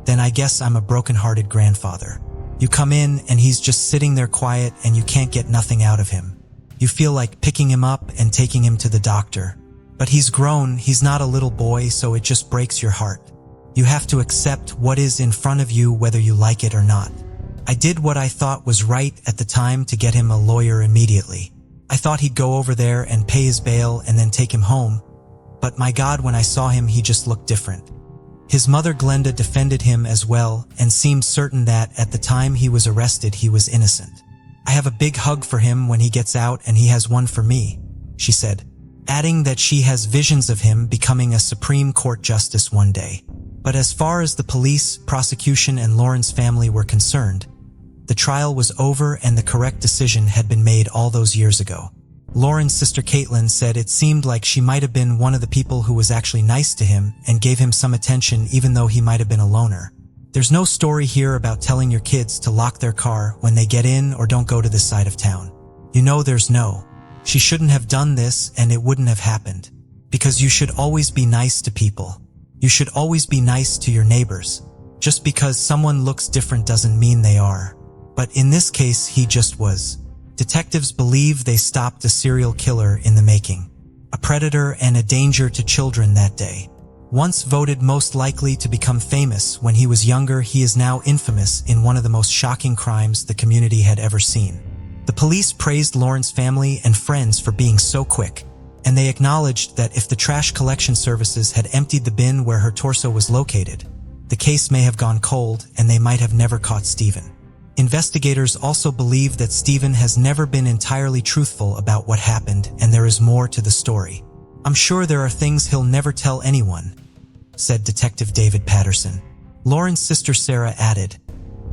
then I guess I'm a broken-hearted grandfather. You come in and he's just sitting there quiet and you can't get nothing out of him. You feel like picking him up and taking him to the doctor. But he's grown, he's not a little boy, so it just breaks your heart. You have to accept what is in front of you whether you like it or not. I did what I thought was right at the time to get him a lawyer immediately. I thought he'd go over there and pay his bail and then take him home. But my God, when I saw him, he just looked different." His mother Glenda defended him as well and seemed certain that at the time he was arrested he was innocent. "I have a big hug for him when he gets out and he has one for me," she said, adding that she has visions of him becoming a Supreme Court justice one day. But as far as the police, prosecution, and Lauren's family were concerned, the trial was over and the correct decision had been made all those years ago. Lauren's sister Caitlin said it seemed like she might have been one of the people who was actually nice to him and gave him some attention even though he might have been a loner. "There's no story here about telling your kids to lock their car when they get in or don't go to this side of town. You know there's no. She shouldn't have done this and it wouldn't have happened. Because you should always be nice to people. You should always be nice to your neighbors. Just because someone looks different doesn't mean they are. But in this case, he just was." Detectives believe they stopped a serial killer in the making, a predator and a danger to children that day. Once voted most likely to become famous when he was younger, he is now infamous in one of the most shocking crimes the community had ever seen. The police praised Lauren's family and friends for being so quick, and they acknowledged that if the trash collection services had emptied the bin where her torso was located, the case may have gone cold and they might have never caught Stephen. Investigators also believe that Stephen has never been entirely truthful about what happened, and there is more to the story. "I'm sure there are things he'll never tell anyone," said Detective David Patterson. Lauren's sister Sarah added,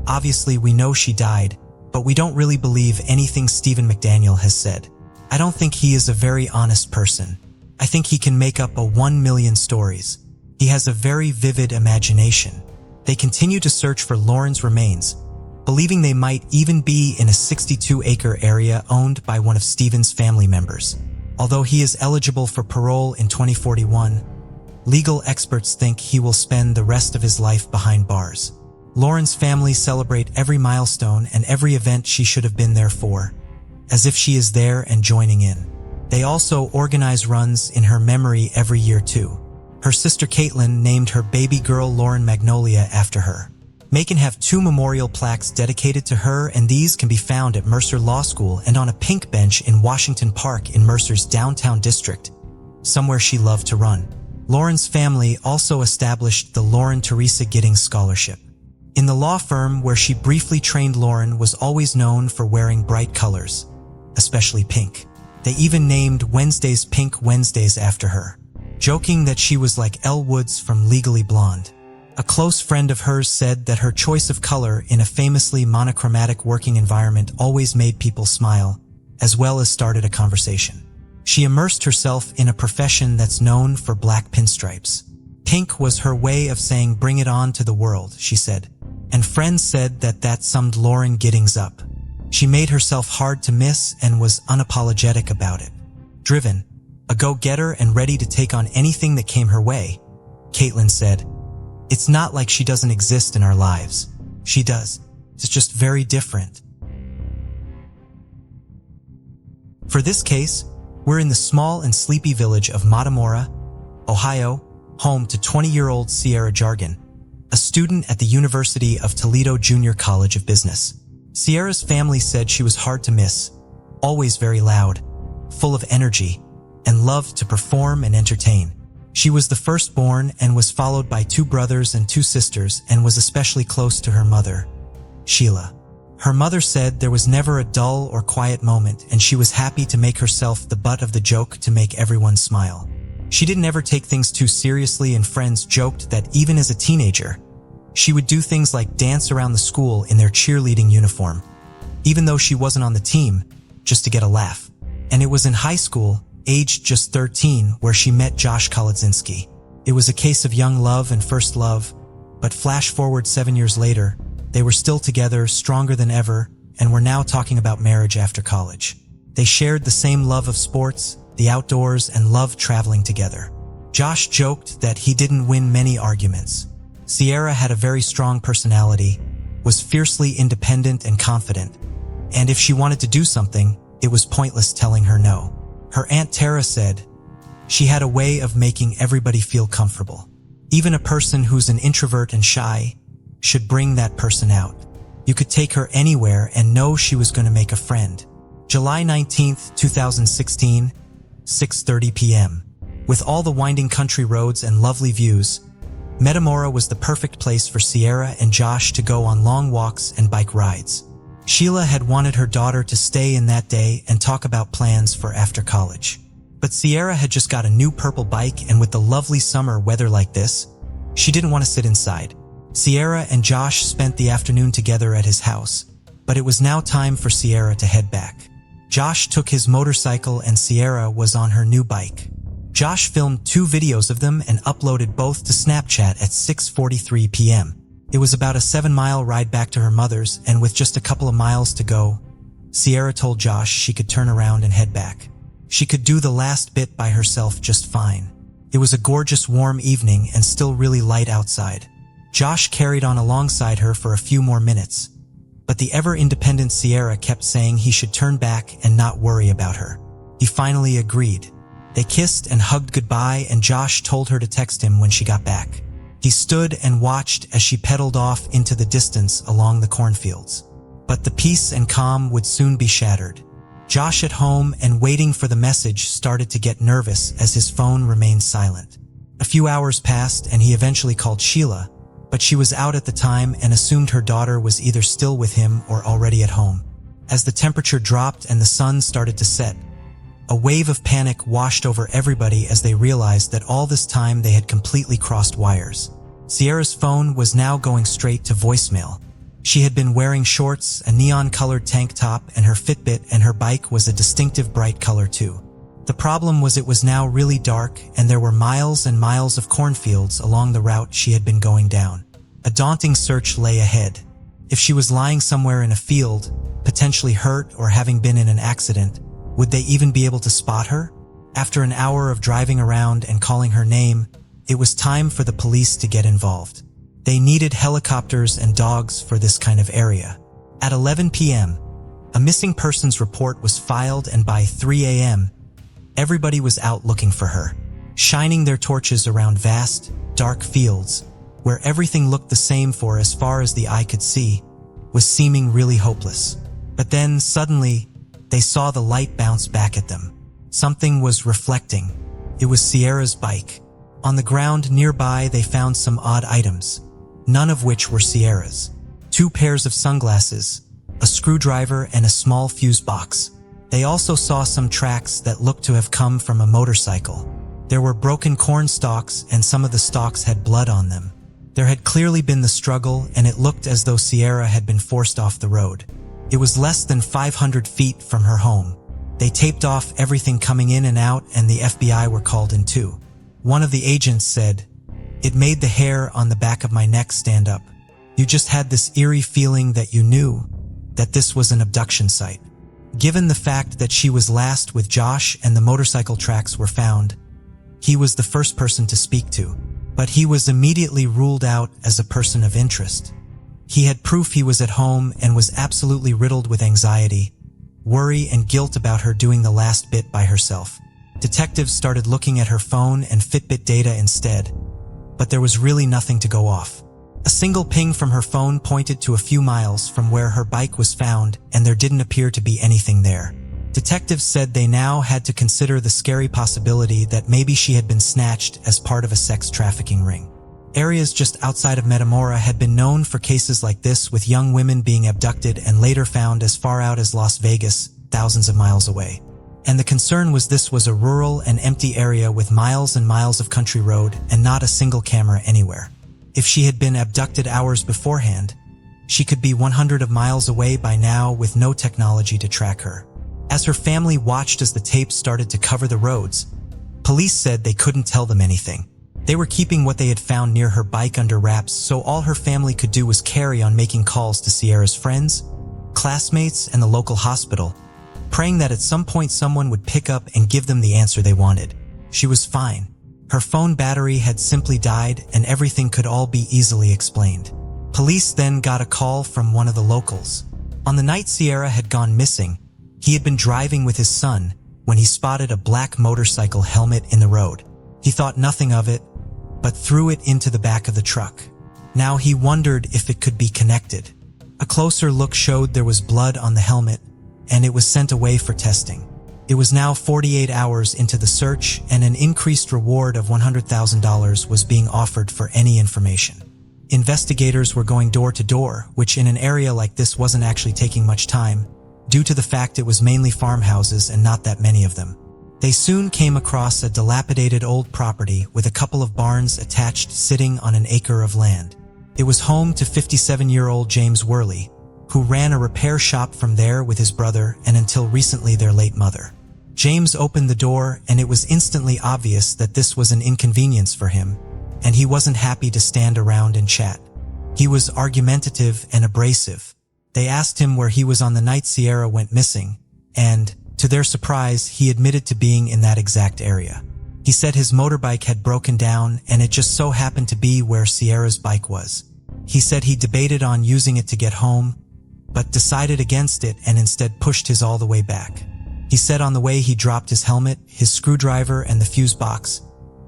"Obviously we know she died, but we don't really believe anything Stephen McDaniel has said. I don't think he is a very honest person. I think he can make up a 1,000,000 stories. He has a very vivid imagination." They continue to search for Lauren's remains, believing they might even be in a 62-acre area owned by one of Stephen's family members. Although he is eligible for parole in 2041, legal experts think he will spend the rest of his life behind bars. Lauren's family celebrate every milestone and every event she should have been there for, as if she is there and joining in. They also organize runs in her memory every year too. Her sister Caitlin named her baby girl Lauren Magnolia after her. May can have 2 memorial plaques dedicated to her, and these can be found at Mercer Law School and on a pink bench in Washington Park in Mercer's downtown district, somewhere she loved to run. Lauren's family also established the Lauren Teresa Giddings Scholarship. In the law firm where she briefly trained, Lauren was always known for wearing bright colors, especially pink. They even named Wednesdays Pink Wednesdays after her, joking that she was like Elle Woods from Legally Blonde. A close friend of hers said that her choice of color in a famously monochromatic working environment always made people smile, as well as started a conversation. She immersed herself in a profession that's known for black pinstripes. Pink was her way of saying "bring it on" to the world, she said, and friends said that summed Lauren Giddings up. She made herself hard to miss and was unapologetic about it. Driven, a go-getter and ready to take on anything that came her way, Caitlin said, "It's not like she doesn't exist in our lives. She does. It's just very different." For this case, we're in the small and sleepy village of Matamora, Ohio, home to 20-year-old Sierra Jargon, a student at the University of Toledo Junior College of Business. Sierra's family said she was hard to miss, always very loud, full of energy, and loved to perform and entertain. She was the firstborn and was followed by 2 brothers and 2 sisters, and was especially close to her mother, Sheila. Her mother said there was never a dull or quiet moment, and she was happy to make herself the butt of the joke to make everyone smile. She didn't ever take things too seriously, and friends joked that even as a teenager, she would do things like dance around the school in their cheerleading uniform, even though she wasn't on the team, just to get a laugh. And it was in high school, aged just 13, where she met Josh Kolodzinski. It was a case of young love and first love, but flash forward 7 years later, they were still together, stronger than ever, and were now talking about marriage after college. They shared the same love of sports, the outdoors, and loved traveling together. Josh joked that he didn't win many arguments. Sierra had a very strong personality, was fiercely independent and confident, and if she wanted to do something, it was pointless telling her no. Her Aunt Tara said, "She had a way of making everybody feel comfortable. Even a person who's an introvert and shy should bring that person out. You could take her anywhere and know she was going to make a friend." July 19th, 2016, 6:30 p.m. With all the winding country roads and lovely views, Metamora was the perfect place for Sierra and Josh to go on long walks and bike rides. Sheila had wanted her daughter to stay in that day and talk about plans for after college. But Sierra had just got a new purple bike, and with the lovely summer weather like this, she didn't want to sit inside. Sierra and Josh spent the afternoon together at his house, but it was now time for Sierra to head back. Josh took his motorcycle and Sierra was on her new bike. Josh filmed 2 videos of them and uploaded both to Snapchat at 6:43 p.m. It was about a 7-mile ride back to her mother's, and with just a couple of miles to go, Sierra told Josh she could turn around and head back. She could do the last bit by herself just fine. It was a gorgeous warm evening and still really light outside. Josh carried on alongside her for a few more minutes, but the ever-independent Sierra kept saying he should turn back and not worry about her. He finally agreed. They kissed and hugged goodbye, and Josh told her to text him when she got back. He stood and watched as she pedaled off into the distance along the cornfields. But the peace and calm would soon be shattered. Josh, at home and waiting for the message, started to get nervous as his phone remained silent. A few hours passed and he eventually called Sheila, but she was out at the time and assumed her daughter was either still with him or already at home. As the temperature dropped and the sun started to set, a wave of panic washed over everybody as they realized that all this time they had completely crossed wires. Sierra's phone was now going straight to voicemail. She had been wearing shorts, a neon-colored tank top, and her Fitbit and her bike was a distinctive bright color too. The problem was it was now really dark and there were miles and miles of cornfields along the route she had been going down. A daunting search lay ahead. If she was lying somewhere in a field, potentially hurt or having been in an accident, would they even be able to spot her? After an hour of driving around and calling her name, it was time for the police to get involved. They needed helicopters and dogs for this kind of area. At 11 p.m., a missing persons report was filed, and by 3 a.m., everybody was out looking for her, shining their torches around vast, dark fields, where everything looked the same for as far as the eye could see, was seeming really hopeless. But then, suddenly, they saw the light bounce back at them. Something was reflecting. It was Sierra's bike. On the ground nearby, they found some odd items, none of which were Sierra's. 2 pairs of sunglasses, a screwdriver, and a small fuse box. They also saw some tracks that looked to have come from a motorcycle. There were broken corn stalks, and some of the stalks had blood on them. There had clearly been the struggle, and it looked as though Sierra had been forced off the road. It was less than 500 feet from her home. They taped off everything coming in and out, and the FBI were called in too. One of the agents said, "It made the hair on the back of my neck stand up. You just had this eerie feeling that you knew that this was an abduction site." Given the fact that she was last with Josh and the motorcycle tracks were found, he was the first person to speak to, but he was immediately ruled out as a person of interest. He had proof he was at home and was absolutely riddled with anxiety, worry, and guilt about her doing the last bit by herself. Detectives started looking at her phone and Fitbit data instead, but there was really nothing to go off. A single ping from her phone pointed to a few miles from where her bike was found, and there didn't appear to be anything there. Detectives said they now had to consider the scary possibility that maybe she had been snatched as part of a sex trafficking ring. Areas just outside of Metamora had been known for cases like this, with young women being abducted and later found as far out as Las Vegas, thousands of miles away. And the concern was this was a rural and empty area with miles and miles of country road and not a single camera anywhere. If she had been abducted hours beforehand, she could be 100 of miles away by now with no technology to track her. As her family watched as the tapes started to cover the roads, police said they couldn't tell them anything. They were keeping what they had found near her bike under wraps, so all her family could do was carry on making calls to Sierra's friends, classmates, and the local hospital, praying that at some point someone would pick up and give them the answer they wanted. She was fine. Her phone battery had simply died, and everything could all be easily explained. Police then got a call from one of the locals. On the night Sierra had gone missing, he had been driving with his son when he spotted a black motorcycle helmet in the road. He thought nothing of it, but threw it into the back of the truck. Now he wondered if it could be connected. A closer look showed there was blood on the helmet, and it was sent away for testing. It was now 48 hours into the search, and an increased reward of $100,000 was being offered for any information. Investigators were going door to door, which in an area like this wasn't actually taking much time, due to the fact it was mainly farmhouses and not that many of them. They soon came across a dilapidated old property with a couple of barns attached, sitting on an acre of land. It was home to 57-year-old James Worley, who ran a repair shop from there with his brother and until recently their late mother. James opened the door, and it was instantly obvious that this was an inconvenience for him, and he wasn't happy to stand around and chat. He was argumentative and abrasive. They asked him where he was on the night Sierra went missing, and, to their surprise, he admitted to being in that exact area. He said his motorbike had broken down, and it just so happened to be where Sierra's bike was. He said he debated on using it to get home, but decided against it and instead pushed his all the way back. He said on the way he dropped his helmet, his screwdriver, and the fuse box,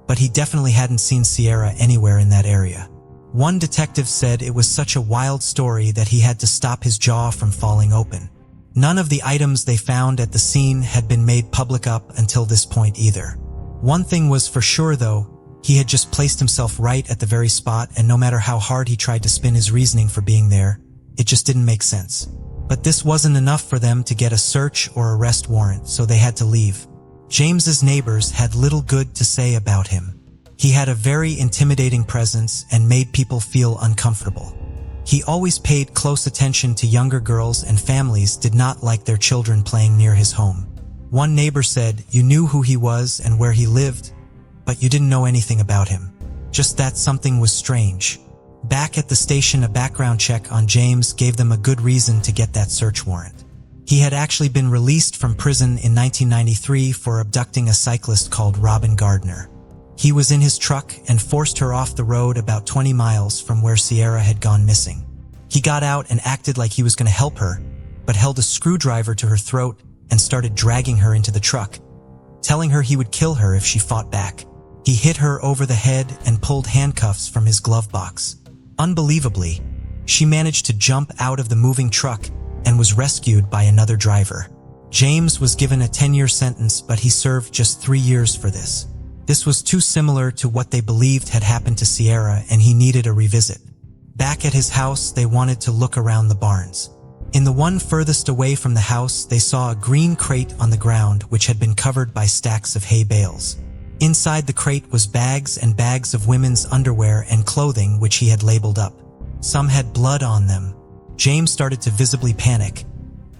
but he definitely hadn't seen Sierra anywhere in that area. One detective said it was such a wild story that he had to stop his jaw from falling open. None of the items they found at the scene had been made public up until this point either. One thing was for sure though, he had just placed himself right at the very spot, and no matter how hard he tried to spin his reasoning for being there, it just didn't make sense. But this wasn't enough for them to get a search or arrest warrant, so they had to leave. James's neighbors had little good to say about him. He had a very intimidating presence and made people feel uncomfortable. He always paid close attention to younger girls, and families did not like their children playing near his home. One neighbor said, "You knew who he was and where he lived, but you didn't know anything about him. Just that something was strange." Back at the station, a background check on James gave them a good reason to get that search warrant. He had actually been released from prison in 1993 for abducting a cyclist called Robin Gardner. He was in his truck and forced her off the road about 20 miles from where Sierra had gone missing. He got out and acted like he was going to help her, but held a screwdriver to her throat and started dragging her into the truck, telling her he would kill her if she fought back. He hit her over the head and pulled handcuffs from his glove box. Unbelievably, she managed to jump out of the moving truck and was rescued by another driver. James was given a 10-year sentence, but he served just 3 years for this. This was too similar to what they believed had happened to Sierra, and he needed a revisit. Back at his house, they wanted to look around the barns. In the one furthest away from the house, they saw a green crate on the ground which had been covered by stacks of hay bales. Inside the crate was bags and bags of women's underwear and clothing which he had labeled up. Some had blood on them. James started to visibly panic,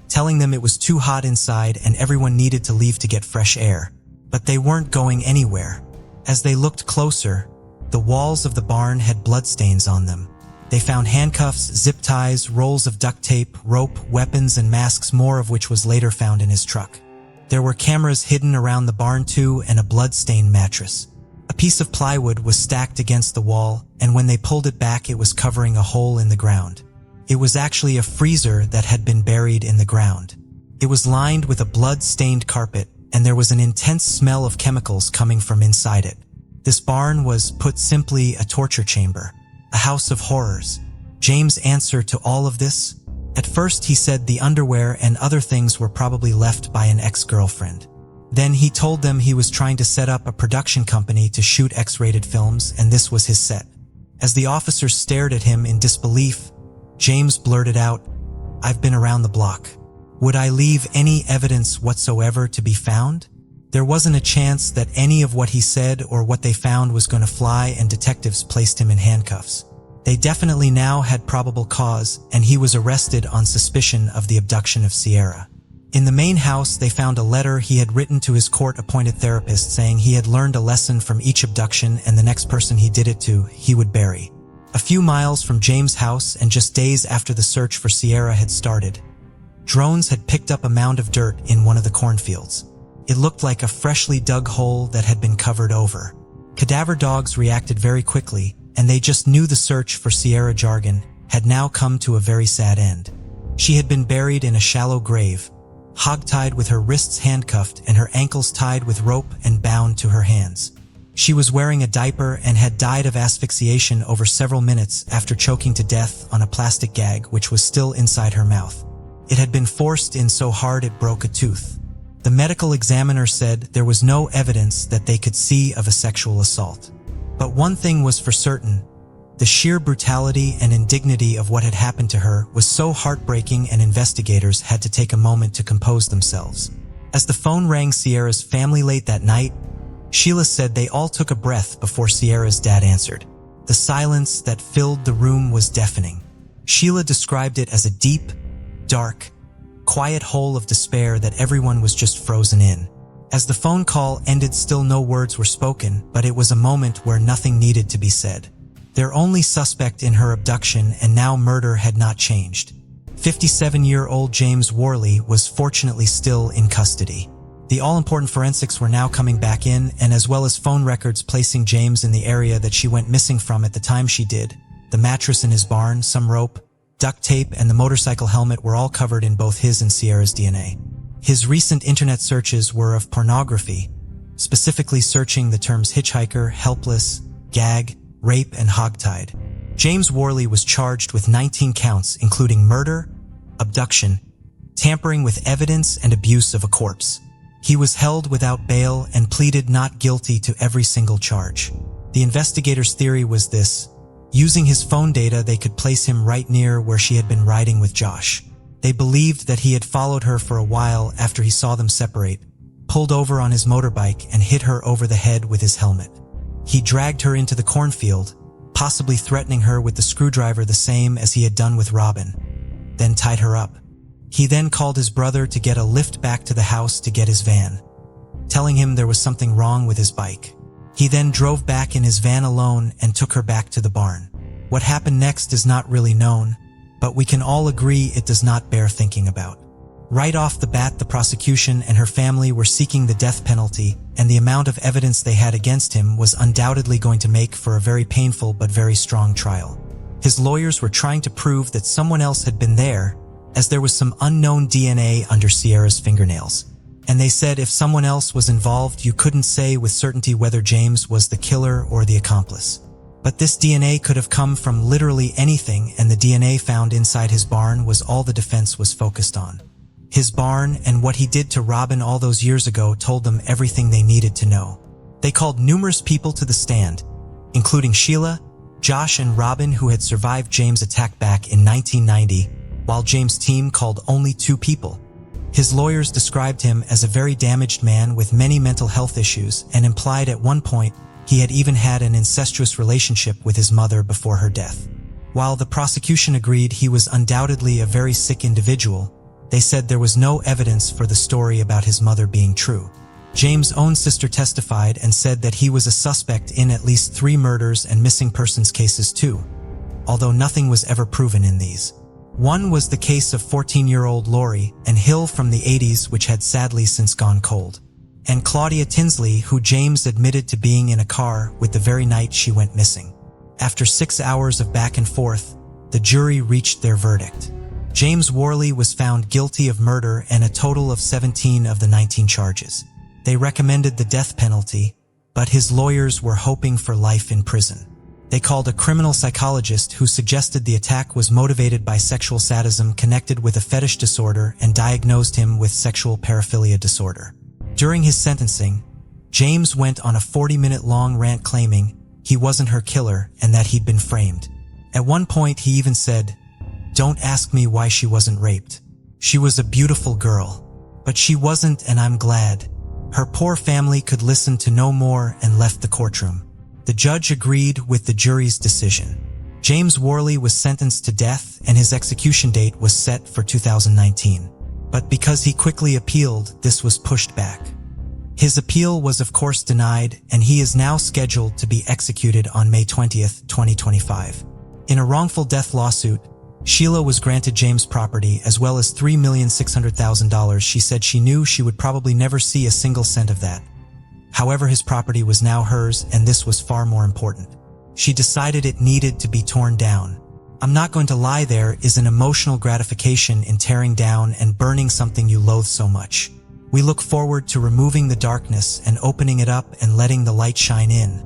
telling them it was too hot inside and everyone needed to leave to get fresh air. But they weren't going anywhere. As they looked closer, the walls of the barn had bloodstains on them. They found handcuffs, zip ties, rolls of duct tape, rope, weapons, and masks, more of which was later found in his truck. There were cameras hidden around the barn too, and a blood-stained mattress. A piece of plywood was stacked against the wall, and when they pulled it back, it was covering a hole in the ground. It was actually a freezer that had been buried in the ground. It was lined with a blood-stained carpet, and there was an intense smell of chemicals coming from inside it. This barn was, put simply, a torture chamber, a house of horrors. James' answer to all of this? At first he said the underwear and other things were probably left by an ex-girlfriend. Then he told them he was trying to set up a production company to shoot X-rated films, and this was his set. As the officers stared at him in disbelief, James blurted out, "I've been around the block. Would I leave any evidence whatsoever to be found?" There wasn't a chance that any of what he said or what they found was going to fly, and detectives placed him in handcuffs. They definitely now had probable cause, and he was arrested on suspicion of the abduction of Sierra. In the main house, they found a letter he had written to his court-appointed therapist saying he had learned a lesson from each abduction, and the next person he did it to, he would bury. A few miles from James' house, and just days after the search for Sierra had started, drones had picked up a mound of dirt in one of the cornfields. It looked like a freshly dug hole that had been covered over. Cadaver dogs reacted very quickly, and they just knew the search for Sierra Jargon had now come to a very sad end. She had been buried in a shallow grave, hogtied with her wrists handcuffed and her ankles tied with rope and bound to her hands. She was wearing a diaper and had died of asphyxiation over several minutes after choking to death on a plastic gag which was still inside her mouth. It had been forced in so hard it broke a tooth. The medical examiner said there was no evidence that they could see of a sexual assault. But one thing was for certain: the sheer brutality and indignity of what had happened to her was so heartbreaking, and investigators had to take a moment to compose themselves. As the phone rang Sierra's family late that night, Sheila said they all took a breath before Sierra's dad answered. The silence that filled the room was deafening. Sheila described it as a deep, dark, quiet hole of despair that everyone was just frozen in. As the phone call ended, still no words were spoken, but it was a moment where nothing needed to be said. Their only suspect in her abduction and now murder had not changed. 57-year-old James Worley was fortunately still in custody. The all-important forensics were now coming back in, and as well as phone records placing James in the area that she went missing from at the time she did, the mattress in his barn, some rope, duct tape, and the motorcycle helmet were all covered in both his and Sierra's DNA. His recent internet searches were of pornography, specifically searching the terms hitchhiker, helpless, gag, rape, and hogtied. James Worley was charged with 19 counts, including murder, abduction, tampering with evidence, and abuse of a corpse. He was held without bail and pleaded not guilty to every single charge. The investigators' theory was this: using his phone data, they could place him right near where she had been riding with Josh. They believed that he had followed her for a while after he saw them separate, pulled over on his motorbike, and hit her over the head with his helmet. He dragged her into the cornfield, possibly threatening her with the screwdriver the same as he had done with Robin, then tied her up. He then called his brother to get a lift back to the house to get his van, telling him there was something wrong with his bike. He then drove back in his van alone and took her back to the barn. What happened next is not really known, but we can all agree it does not bear thinking about. Right off the bat, the prosecution and her family were seeking the death penalty, and the amount of evidence they had against him was undoubtedly going to make for a very painful but very strong trial. His lawyers were trying to prove that someone else had been there, as there was some unknown DNA under Sierra's fingernails. And they said if someone else was involved, you couldn't say with certainty whether James was the killer or the accomplice. But this DNA could have come from literally anything, and the DNA found inside his barn was all the defense was focused on. His barn and what he did to Robin all those years ago told them everything they needed to know. They called numerous people to the stand, including Sheila, Josh, and Robin, who had survived James' attack back in 1990, while James' team called only 2 people. His lawyers described him as a very damaged man with many mental health issues and implied at one point he had even had an incestuous relationship with his mother before her death. While the prosecution agreed he was undoubtedly a very sick individual, they said there was no evidence for the story about his mother being true. James' own sister testified and said that he was a suspect in at least 3 murders and missing persons cases too, although nothing was ever proven in these. One was the case of 14-year-old Lori and Hill from the 80s, which had sadly since gone cold, and Claudia Tinsley, who James admitted to being in a car with the very night she went missing. After 6 hours of back and forth, the jury reached their verdict. James Worley was found guilty of murder and a total of 17 of the 19 charges. They recommended the death penalty, but his lawyers were hoping for life in prison. They called a criminal psychologist who suggested the attack was motivated by sexual sadism connected with a fetish disorder and diagnosed him with sexual paraphilia disorder. During his sentencing, James went on a 40-minute-long rant claiming he wasn't her killer and that he'd been framed. At one point, he even said, "Don't ask me why she wasn't raped. She was a beautiful girl, but she wasn't, and I'm glad." Her poor family could listen to no more and left the courtroom. The judge agreed with the jury's decision. James Worley was sentenced to death and his execution date was set for 2019. But because he quickly appealed, this was pushed back. His appeal was of course denied, and he is now scheduled to be executed on May 20th, 2025. In a wrongful death lawsuit, Sheila was granted James' property as well as $3,600,000. She said she knew she would probably never see a single cent of that. However, his property was now hers, and this was far more important. She decided it needed to be torn down. I'm not going to lie, there is an emotional gratification in tearing down and burning something you loathe so much. We look forward to removing the darkness and opening it up and letting the light shine in,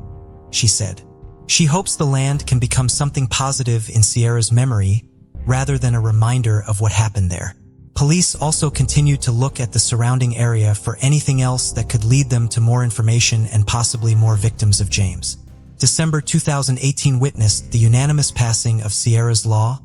she said. She hopes the land can become something positive in Sierra's memory, rather than a reminder of what happened there. Police also continued to look at the surrounding area for anything else that could lead them to more information and possibly more victims of James. December 2018 witnessed the unanimous passing of Sierra's Law,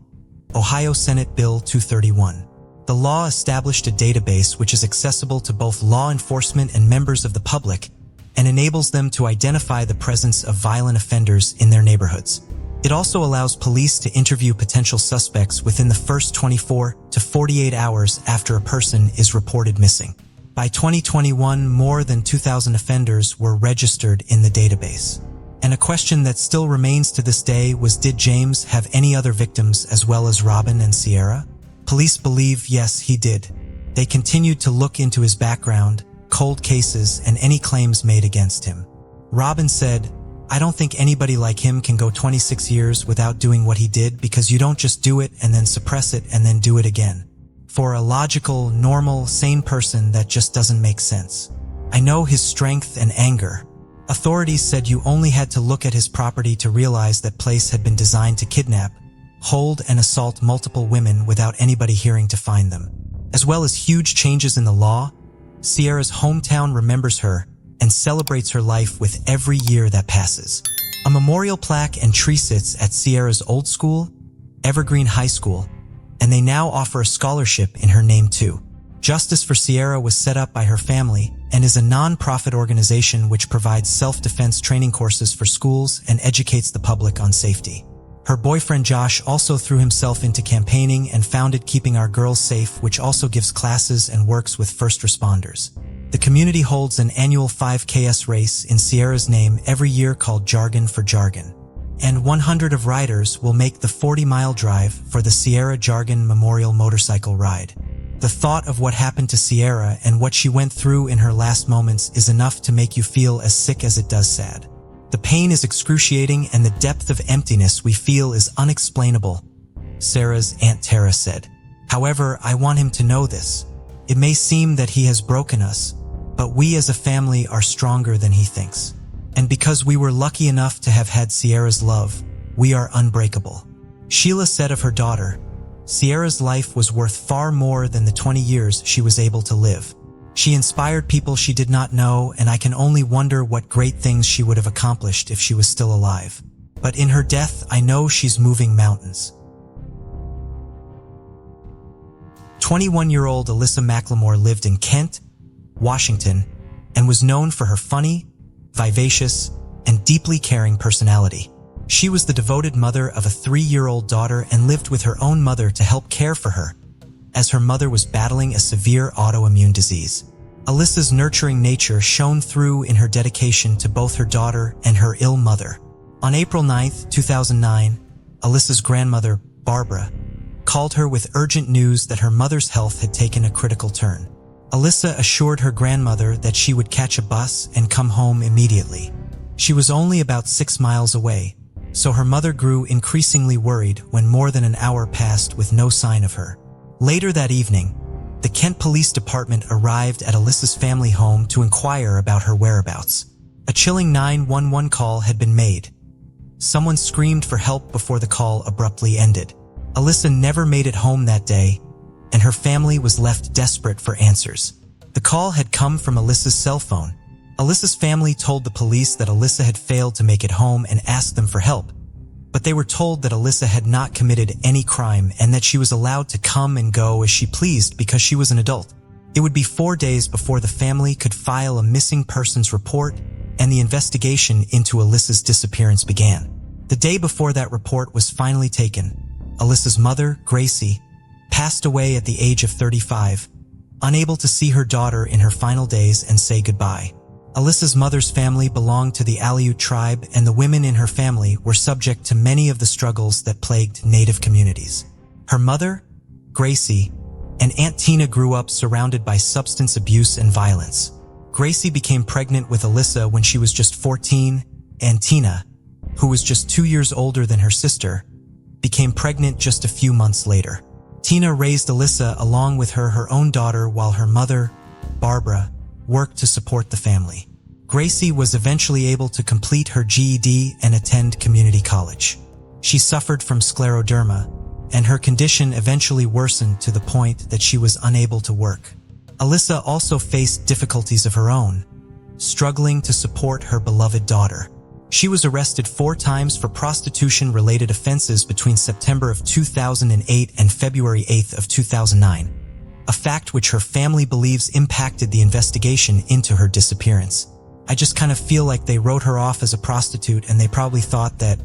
Ohio Senate Bill 231. The law established a database which is accessible to both law enforcement and members of the public and enables them to identify the presence of violent offenders in their neighborhoods. It also allows police to interview potential suspects within the first 24 to 48 hours after a person is reported missing. By 2021, more than 2,000 offenders were registered in the database. And a question that still remains to this day was, did James have any other victims as well as Robin and Sierra? Police believe yes, he did. They continued to look into his background, cold cases, and any claims made against him. Robin said, "I don't think anybody like him can go 26 years without doing what he did, because you don't just do it and then suppress it and then do it again. For a logical, normal, sane person, that just doesn't make sense. I know his strength and anger. Authorities said you only had to look at his property to realize that place had been designed to kidnap, hold, and assault multiple women without anybody hearing to find them. As well as huge changes in the law, Sierra's hometown remembers her and celebrates her life with every year that passes. A memorial plaque and tree sits at Sierra's old school, Evergreen High School, and they now offer a scholarship in her name too. Justice for Sierra was set up by her family and is a non-profit organization which provides self-defense training courses for schools and educates the public on safety. Her boyfriend Josh also threw himself into campaigning and founded Keeping Our Girls Safe, which also gives classes and works with first responders. The community holds an annual 5Ks race in Sierra's name every year called Jargon for Jargon. And 100 of riders will make the 40-mile drive for the Sierra Jargon Memorial Motorcycle Ride. The thought of what happened to Sierra and what she went through in her last moments is enough to make you feel as sick as it does sad. The pain is excruciating and the depth of emptiness we feel is unexplainable, Sarah's Aunt Tara said. However, I want him to know this. It may seem that he has broken us, but we as a family are stronger than he thinks. And because we were lucky enough to have had Sierra's love, we are unbreakable. Sheila said of her daughter, Sierra's life was worth far more than the 20 years she was able to live. She inspired people she did not know, and I can only wonder what great things she would have accomplished if she was still alive. But in her death, I know she's moving mountains. 21-year-old Alyssa McLemore lived in Kent, Washington, and was known for her funny, vivacious, and deeply caring personality. She was the devoted mother of a 3-year-old daughter and lived with her own mother to help care for her, as her mother was battling a severe autoimmune disease. Alyssa's nurturing nature shone through in her dedication to both her daughter and her ill mother. On April 9, 2009, Alyssa's grandmother, Barbara, called her with urgent news that her mother's health had taken a critical turn. Alyssa assured her grandmother that she would catch a bus and come home immediately. She was only about 6 miles away, so her mother grew increasingly worried when more than an hour passed with no sign of her. Later that evening, the Kent Police Department arrived at Alyssa's family home to inquire about her whereabouts. A chilling 911 call had been made. Someone screamed for help before the call abruptly ended. Alyssa never made it home that day, and her family was left desperate for answers. The call had come from Alyssa's cell phone. Alyssa's family told the police that Alyssa had failed to make it home and asked them for help, but they were told that Alyssa had not committed any crime and that she was allowed to come and go as she pleased because she was an adult. It would be 4 days before the family could file a missing persons report, and the investigation into Alyssa's disappearance began. The day before that report was finally taken, Alyssa's mother, Gracie, passed away at the age of 35, unable to see her daughter in her final days and say goodbye. Alyssa's mother's family belonged to the Aleut tribe, and the women in her family were subject to many of the struggles that plagued Native communities. Her mother, Gracie, and Aunt Tina grew up surrounded by substance abuse and violence. Gracie became pregnant with Alyssa when she was just 14, and Tina, who was just 2 years older than her sister, became pregnant just a few months later. Tina raised Alyssa along with her own daughter while her mother, Barbara, worked to support the family. Gracie was eventually able to complete her GED and attend community college. She suffered from scleroderma, and her condition eventually worsened to the point that she was unable to work. Alyssa also faced difficulties of her own, struggling to support her beloved daughter. She was arrested 4 times for prostitution-related offenses between September of 2008 and February 8 of 2009, a fact which her family believes impacted the investigation into her disappearance. I just kind of feel like they wrote her off as a prostitute, and they probably thought that,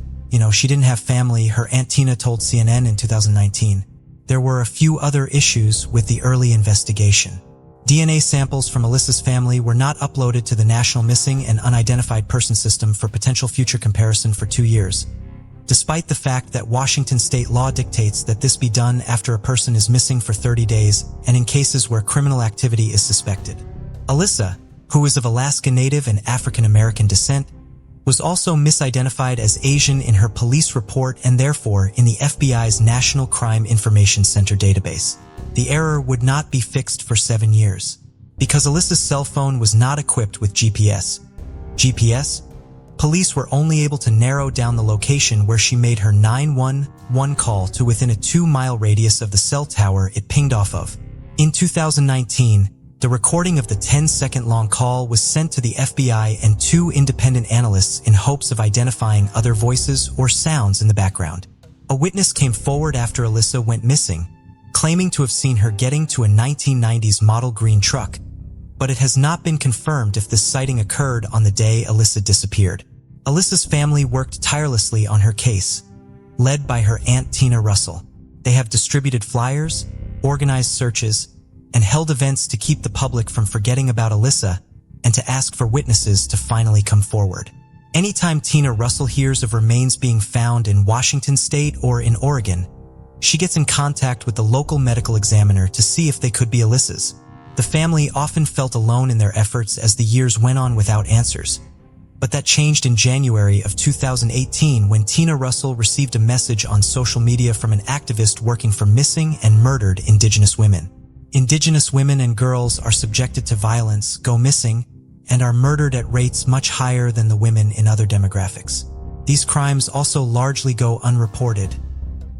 she didn't have family. Her Aunt Tina told CNN in 2019. There were a few other issues with the early investigation. DNA samples from Alyssa's family were not uploaded to the National Missing and Unidentified Person System for potential future comparison for 2 years, despite the fact that Washington state law dictates that this be done after a person is missing for 30 days and in cases where criminal activity is suspected. Alyssa, who is of Alaska Native and African American descent, was also misidentified as Asian in her police report and therefore in the FBI's National Crime Information Center database. The error would not be fixed for 7 years. Because Alyssa's cell phone was not equipped with GPS, police were only able to narrow down the location where she made her 911 call to within a 2-mile radius of the cell tower it pinged off of. In 2019, the recording of the 10-second-long call was sent to the FBI and 2 independent analysts in hopes of identifying other voices or sounds in the background. A witness came forward after Alyssa went missing, claiming to have seen her getting to a 1990s model green truck, but it has not been confirmed if this sighting occurred on the day Alyssa disappeared. Alyssa's family worked tirelessly on her case, led by her aunt Tina Russell. They have distributed flyers, organized searches, and held events to keep the public from forgetting about Alyssa and to ask for witnesses to finally come forward. Anytime Tina Russell hears of remains being found in Washington State or in Oregon, she gets in contact with the local medical examiner to see if they could be Alyssa's. The family often felt alone in their efforts as the years went on without answers. But that changed in January of 2018 when Tina Russell received a message on social media from an activist working for missing and murdered Indigenous women. Indigenous women and girls are subjected to violence, go missing, and are murdered at rates much higher than the women in other demographics. These crimes also largely go unreported,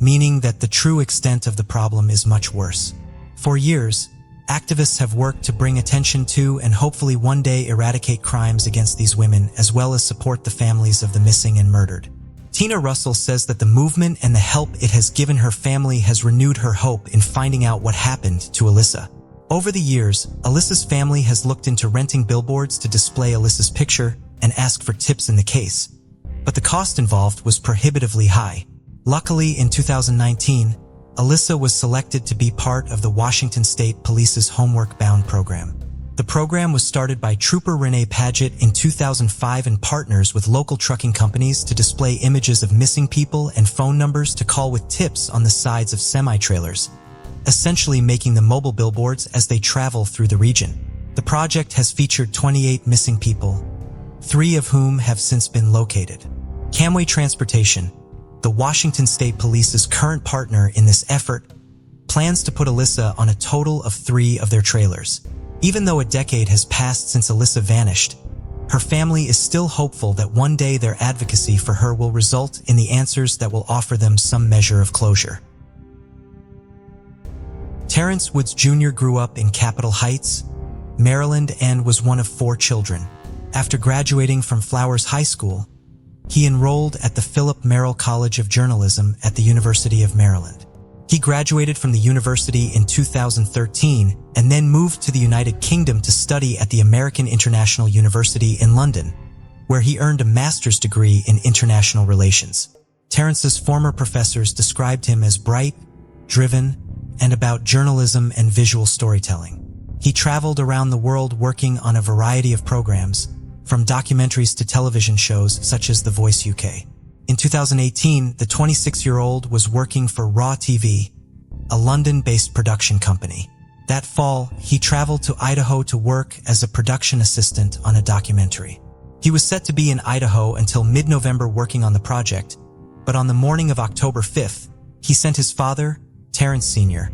meaning that the true extent of the problem is much worse. For years, activists have worked to bring attention to and hopefully one day eradicate crimes against these women as well as support the families of the missing and murdered. Tina Russell says that the movement and the help it has given her family has renewed her hope in finding out what happened to Alyssa. Over the years, Alyssa's family has looked into renting billboards to display Alyssa's picture and ask for tips in the case, but the cost involved was prohibitively high. Luckily, in 2019, Alyssa was selected to be part of the Washington State Police's Homeward Bound program. The program was started by Trooper Renee Paget in 2005 and partners with local trucking companies to display images of missing people and phone numbers to call with tips on the sides of semi-trailers, essentially making them mobile billboards as they travel through the region. The project has featured 28 missing people, 3 of whom have since been located. Camway Transportation, the Washington State Police's current partner in this effort, plans to put Alyssa on a total of 3 of their trailers. Even though a decade has passed since Alyssa vanished, her family is still hopeful that one day their advocacy for her will result in the answers that will offer them some measure of closure. Terrence Woods Jr. grew up in Capitol Heights, Maryland, and was one of 4 children. After graduating from Flowers High School, he enrolled at the Philip Merrill College of Journalism at the University of Maryland. He graduated from the university in 2013 and then moved to the United Kingdom to study at the American International University in London, where he earned a master's degree in international relations. Terrence's former professors described him as bright, driven, and about journalism and visual storytelling. He traveled around the world working on a variety of programs, from documentaries to television shows such as The Voice UK. In 2018, the 26-year-old was working for Raw TV, a London-based production company. That fall, he traveled to Idaho to work as a production assistant on a documentary. He was set to be in Idaho until mid-November working on the project, but on the morning of October 5th, he sent his father, Terrence Sr.,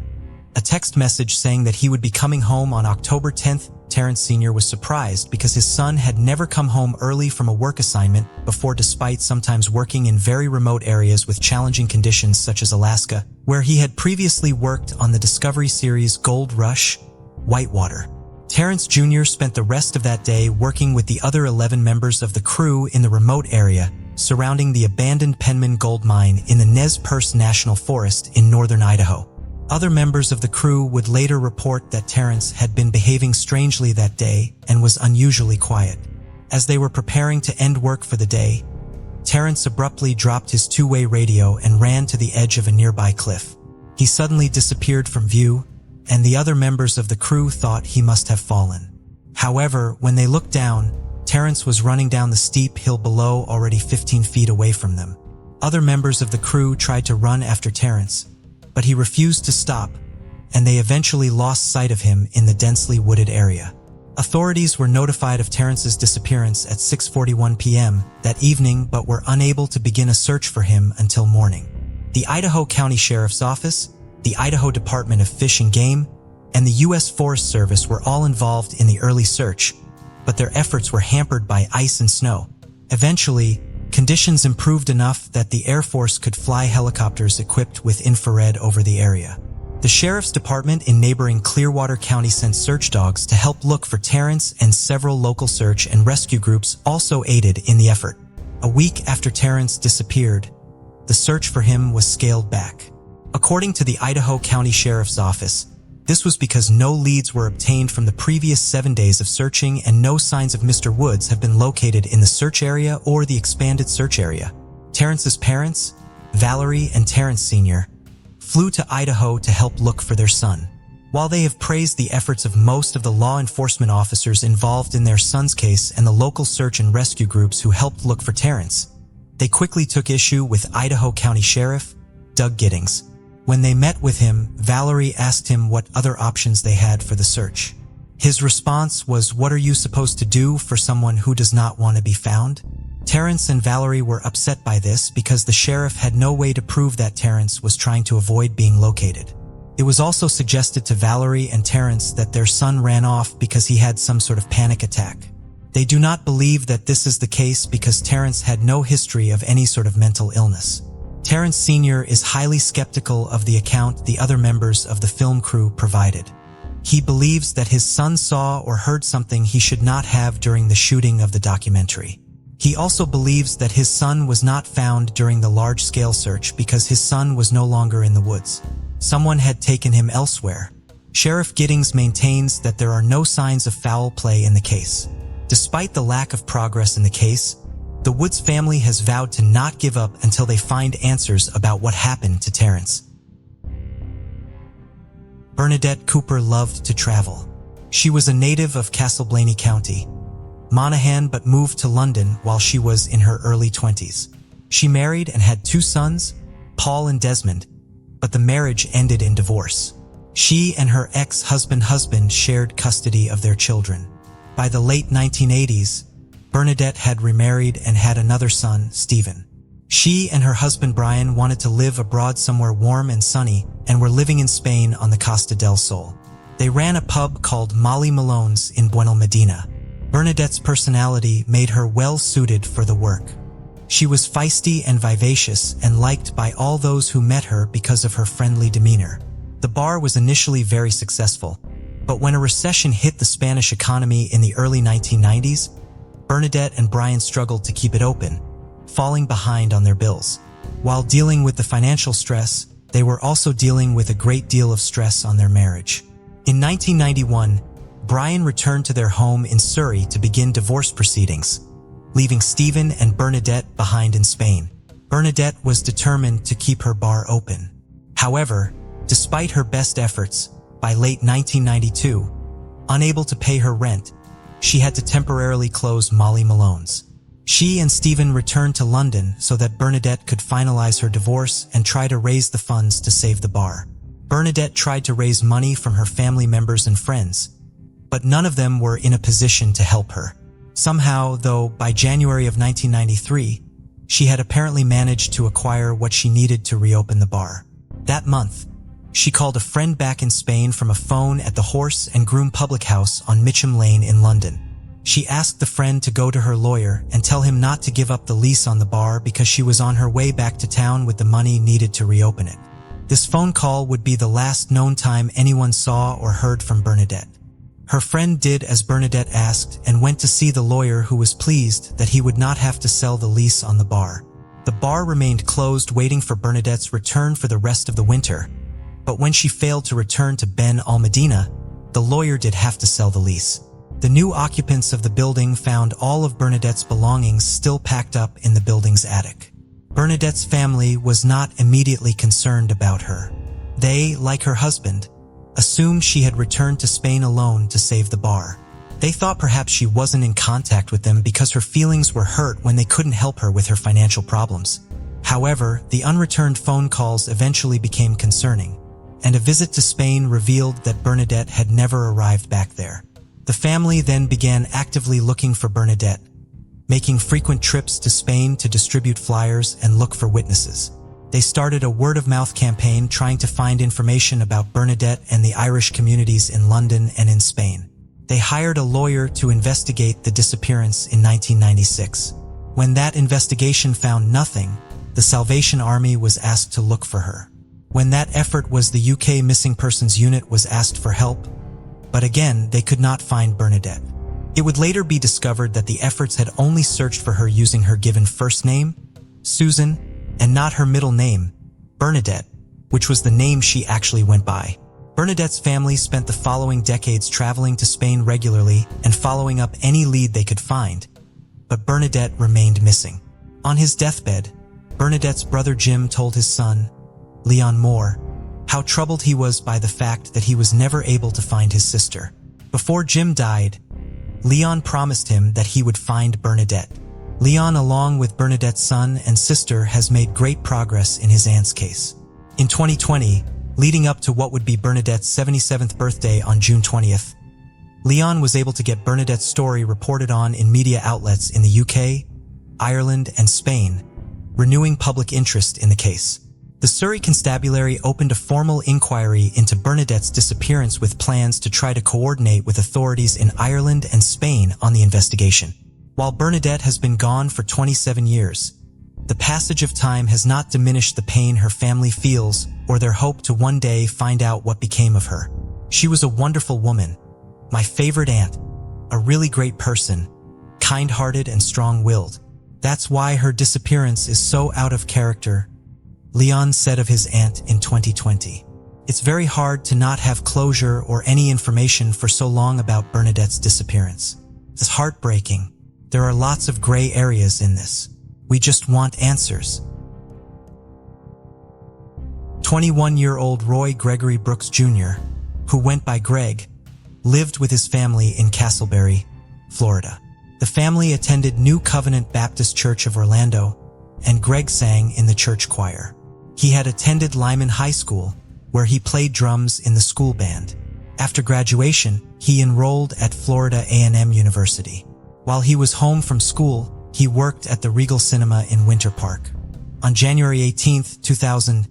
a text message saying that he would be coming home on October 10th. Terrence Sr. was surprised because his son had never come home early from a work assignment before, despite sometimes working in very remote areas with challenging conditions such as Alaska, where he had previously worked on the Discovery series Gold Rush, Whitewater. Terrence Jr. spent the rest of that day working with the other 11 members of the crew in the remote area surrounding the abandoned Penman gold mine in the Nez Perce National Forest in northern Idaho. Other members of the crew would later report that Terrence had been behaving strangely that day and was unusually quiet. As they were preparing to end work for the day, Terrence abruptly dropped his 2-way radio and ran to the edge of a nearby cliff. He suddenly disappeared from view, and the other members of the crew thought he must have fallen. However, when they looked down, Terrence was running down the steep hill below, already 15 feet away from them. Other members of the crew tried to run after Terrence, but he refused to stop, and they eventually lost sight of him in the densely wooded area. Authorities were notified of Terrence's disappearance at 6:41 p.m. that evening but were unable to begin a search for him until morning. The Idaho County Sheriff's Office, the Idaho Department of Fish and Game, and the U.S. Forest Service were all involved in the early search, but their efforts were hampered by ice and snow. Eventually, conditions improved enough that the Air Force could fly helicopters equipped with infrared over the area. The Sheriff's Department in neighboring Clearwater County sent search dogs to help look for Terrence, and several local search and rescue groups also aided in the effort. A week after Terrence disappeared, the search for him was scaled back. According to the Idaho County Sheriff's Office, this was because no leads were obtained from the previous 7 days of searching, and no signs of Mr. Woods have been located in the search area or the expanded search area. Terrence's parents, Valerie and Terrence Sr., flew to Idaho to help look for their son. While they have praised the efforts of most of the law enforcement officers involved in their son's case and the local search and rescue groups who helped look for Terrence, they quickly took issue with Idaho County Sheriff Doug Giddings. When they met with him, Valerie asked him what other options they had for the search. His response was, "What are you supposed to do for someone who does not want to be found?" Terrence and Valerie were upset by this because the sheriff had no way to prove that Terrence was trying to avoid being located. It was also suggested to Valerie and Terrence that their son ran off because he had some sort of panic attack. They do not believe that this is the case because Terrence had no history of any sort of mental illness. Terrence Sr. is highly skeptical of the account the other members of the film crew provided. He believes that his son saw or heard something he should not have during the shooting of the documentary. He also believes that his son was not found during the large-scale search because his son was no longer in the woods. Someone had taken him elsewhere. Sheriff Giddings maintains that there are no signs of foul play in the case. Despite the lack of progress in the case, the Woods family has vowed to not give up until they find answers about what happened to Terrence. Bernadette Cooper loved to travel. She was a native of Castleblaney County, Monaghan, but moved to London while she was in her early 20s. She married and had 2 sons, Paul and Desmond, but the marriage ended in divorce. She and her ex-husband shared custody of their children. By the late 1980s, Bernadette had remarried and had another son, Stephen. She and her husband Brian wanted to live abroad somewhere warm and sunny and were living in Spain on the Costa del Sol. They ran a pub called Molly Malone's in Buenalmedina. Bernadette's personality made her well-suited for the work. She was feisty and vivacious and liked by all those who met her because of her friendly demeanor. The bar was initially very successful, but when a recession hit the Spanish economy in the early 1990s, Bernadette and Brian struggled to keep it open, falling behind on their bills. While dealing with the financial stress, they were also dealing with a great deal of stress on their marriage. In 1991, Brian returned to their home in Surrey to begin divorce proceedings, leaving Stephen and Bernadette behind in Spain. Bernadette was determined to keep her bar open. However, despite her best efforts, by late 1992, unable to pay her rent, she had to temporarily close Molly Malone's. She and Stephen returned to London so that Bernadette could finalize her divorce and try to raise the funds to save the bar. Bernadette tried to raise money from her family members and friends, but none of them were in a position to help her. Somehow, though, by January of 1993, she had apparently managed to acquire what she needed to reopen the bar. That month, she called a friend back in Spain from a phone at the Horse and Groom Public House on Mitcham Lane in London. She asked the friend to go to her lawyer and tell him not to give up the lease on the bar because she was on her way back to town with the money needed to reopen it. This phone call would be the last known time anyone saw or heard from Bernadette. Her friend did as Bernadette asked and went to see the lawyer, who was pleased that he would not have to sell the lease on the bar. The bar remained closed, waiting for Bernadette's return for the rest of the winter, but when she failed to return to Buenalmedina, the lawyer did have to sell the lease. The new occupants of the building found all of Bernadette's belongings still packed up in the building's attic. Bernadette's family was not immediately concerned about her. They, like her husband, assumed she had returned to Spain alone to save the bar. They thought perhaps she wasn't in contact with them because her feelings were hurt when they couldn't help her with her financial problems. However, the unreturned phone calls eventually became concerning, and a visit to Spain revealed that Bernadette had never arrived back there. The family then began actively looking for Bernadette, making frequent trips to Spain to distribute flyers and look for witnesses. They started a word-of-mouth campaign trying to find information about Bernadette and the Irish communities in London and in Spain. They hired a lawyer to investigate the disappearance in 1996. When that investigation found nothing, the Salvation Army was asked to look for her. When that effort was the UK Missing Persons Unit was asked for help, but again, they could not find Bernadette. It would later be discovered that the efforts had only searched for her using her given first name, Susan, and not her middle name, Bernadette, which was the name she actually went by. Bernadette's family spent the following decades traveling to Spain regularly and following up any lead they could find, but Bernadette remained missing. On his deathbed, Bernadette's brother Jim told his son, Leon Moore, how troubled he was by the fact that he was never able to find his sister. Before Jim died, Leon promised him that he would find Bernadette. Leon, along with Bernadette's son and sister, has made great progress in his aunt's case. In 2020, leading up to what would be Bernadette's 77th birthday on June 20th, Leon was able to get Bernadette's story reported on in media outlets in the UK, Ireland, and Spain, renewing public interest in the case. The Surrey Constabulary opened a formal inquiry into Bernadette's disappearance with plans to try to coordinate with authorities in Ireland and Spain on the investigation. While Bernadette has been gone for 27 years, the passage of time has not diminished the pain her family feels or their hope to one day find out what became of her. She was a wonderful woman, my favorite aunt, a really great person, kind-hearted and strong-willed. That's why her disappearance is so out of character, Leon said of his aunt in 2020. It's very hard to not have closure or any information for so long about Bernadette's disappearance. It's heartbreaking. There are lots of gray areas in this. We just want answers. 21-year-old Roy Gregory Brooks Jr., who went by Greg, lived with his family in Castleberry, Florida. The family attended New Covenant Baptist Church of Orlando, and Greg sang in the church choir. He had attended Lyman High School, where he played drums in the school band. After graduation, he enrolled at Florida A&M University. While he was home from school, he worked at the Regal Cinema in Winter Park. On January 18, 2000,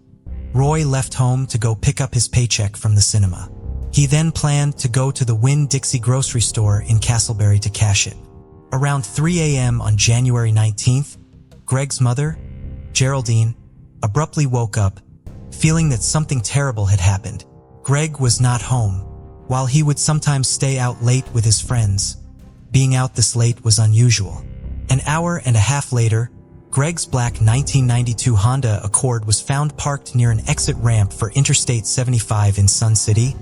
Roy left home to go pick up his paycheck from the cinema. He then planned to go to the Winn-Dixie grocery store in Castleberry to cash it. Around 3 a.m. on January 19th, Greg's mother, Geraldine, abruptly woke up, feeling that something terrible had happened. Greg was not home. While he would sometimes stay out late with his friends, being out this late was unusual. An hour and a half later, Greg's black 1992 Honda Accord was found parked near an exit ramp for Interstate 75 in Sun City,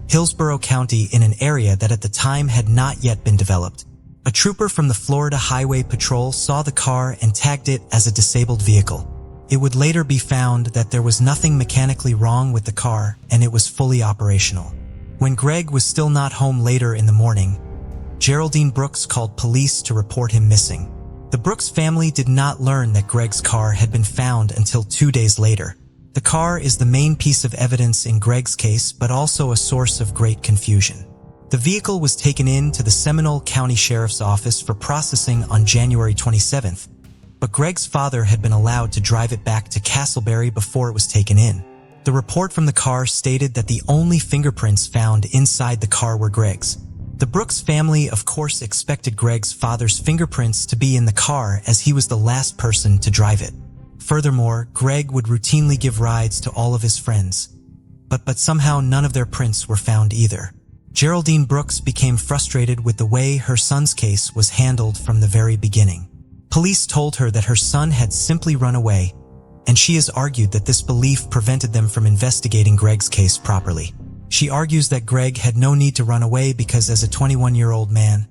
Hillsborough County, in an area that at the time had not yet been developed. A trooper from the Florida Highway Patrol saw the car and tagged it as a disabled vehicle. It would later be found that there was nothing mechanically wrong with the car and it was fully operational. When Greg was still not home later in the morning, Geraldine Brooks called police to report him missing. The Brooks family did not learn that Greg's car had been found until 2 days later. The car is the main piece of evidence in Greg's case, but also a source of great confusion. The vehicle was taken in to the Seminole County Sheriff's Office for processing on January 27th, but Greg's father had been allowed to drive it back to Castleberry before it was taken in. The report from the car stated that the only fingerprints found inside the car were Greg's. The Brooks family, of course, expected Greg's father's fingerprints to be in the car as he was the last person to drive it. Furthermore, Greg would routinely give rides to all of his friends, but somehow none of their prints were found either. Geraldine Brooks became frustrated with the way her son's case was handled from the very beginning. Police told her that her son had simply run away, and she has argued that this belief prevented them from investigating Greg's case properly. She argues that Greg had no need to run away because as a 21-year-old man,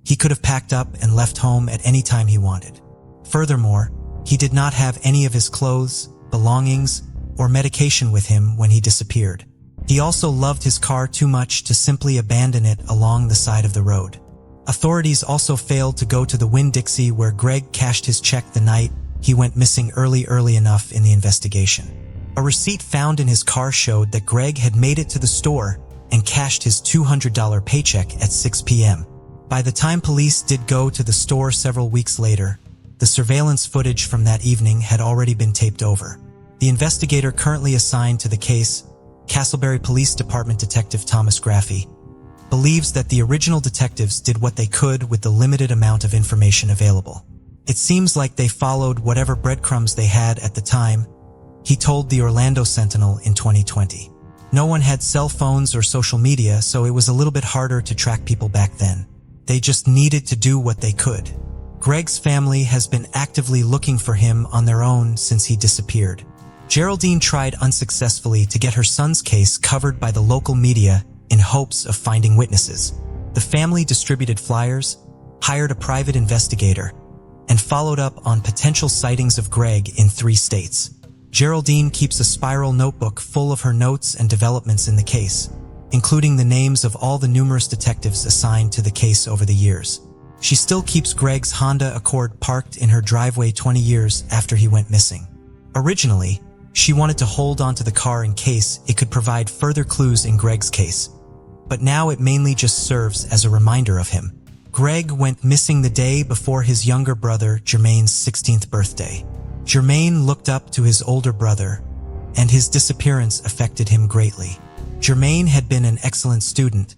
he could have packed up and left home at any time he wanted. Furthermore, he did not have any of his clothes, belongings, or medication with him when he disappeared. He also loved his car too much to simply abandon it along the side of the road. Authorities also failed to go to the Winn-Dixie where Greg cashed his check the night he went missing early enough in the investigation. A receipt found in his car showed that Greg had made it to the store and cashed his $200 paycheck at 6 p.m. By the time police did go to the store several weeks later, the surveillance footage from that evening had already been taped over. The investigator currently assigned to the case, Castleberry Police Department Detective Thomas Graffy, believes that the original detectives did what they could with the limited amount of information available. It seems like they followed whatever breadcrumbs they had at the time, he told the Orlando Sentinel in 2020. No one had cell phones or social media, so it was a little bit harder to track people back then. They just needed to do what they could. Greg's family has been actively looking for him on their own since he disappeared. Geraldine tried unsuccessfully to get her son's case covered by the local media in hopes of finding witnesses. The family distributed flyers, hired a private investigator, and followed up on potential sightings of Greg in 3 states. Geraldine keeps a spiral notebook full of her notes and developments in the case, including the names of all the numerous detectives assigned to the case over the years. She still keeps Greg's Honda Accord parked in her driveway 20 years after he went missing. Originally, she wanted to hold onto the car in case it could provide further clues in Greg's case, but now it mainly just serves as a reminder of him. Greg went missing the day before his younger brother Jermaine's 16th birthday. Jermaine looked up to his older brother, and his disappearance affected him greatly. Jermaine had been an excellent student,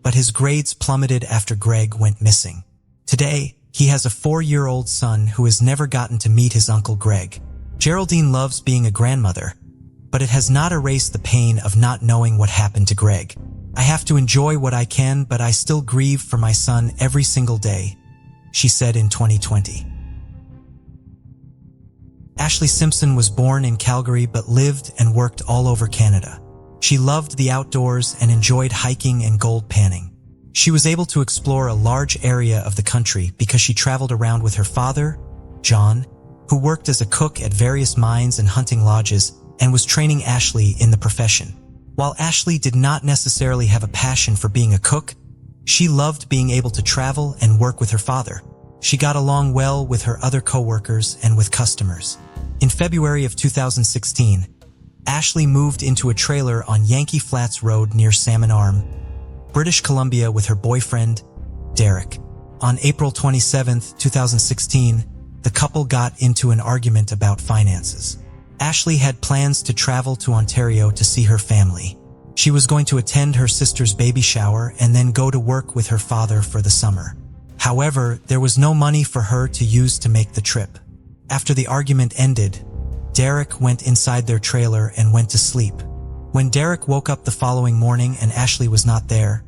but his grades plummeted after Greg went missing. Today, he has a 4-year-old son who has never gotten to meet his uncle Greg. Geraldine loves being a grandmother, but it has not erased the pain of not knowing what happened to Greg. I have to enjoy what I can, but I still grieve for my son every single day, she said in 2020. Ashley Simpson was born in Calgary but lived and worked all over Canada. She loved the outdoors and enjoyed hiking and gold panning. She was able to explore a large area of the country because she traveled around with her father, John, who worked as a cook at various mines and hunting lodges and was training Ashley in the profession. While Ashley did not necessarily have a passion for being a cook, she loved being able to travel and work with her father. She got along well with her other co-workers and with customers. In February of 2016, Ashley moved into a trailer on Yankee Flats Road near Salmon Arm, British Columbia with her boyfriend, Derek. On April 27, 2016, the couple got into an argument about finances. Ashley had plans to travel to Ontario to see her family. She was going to attend her sister's baby shower and then go to work with her father for the summer. However, there was no money for her to use to make the trip. After the argument ended, Derek went inside their trailer and went to sleep. When Derek woke up the following morning and Ashley was not there,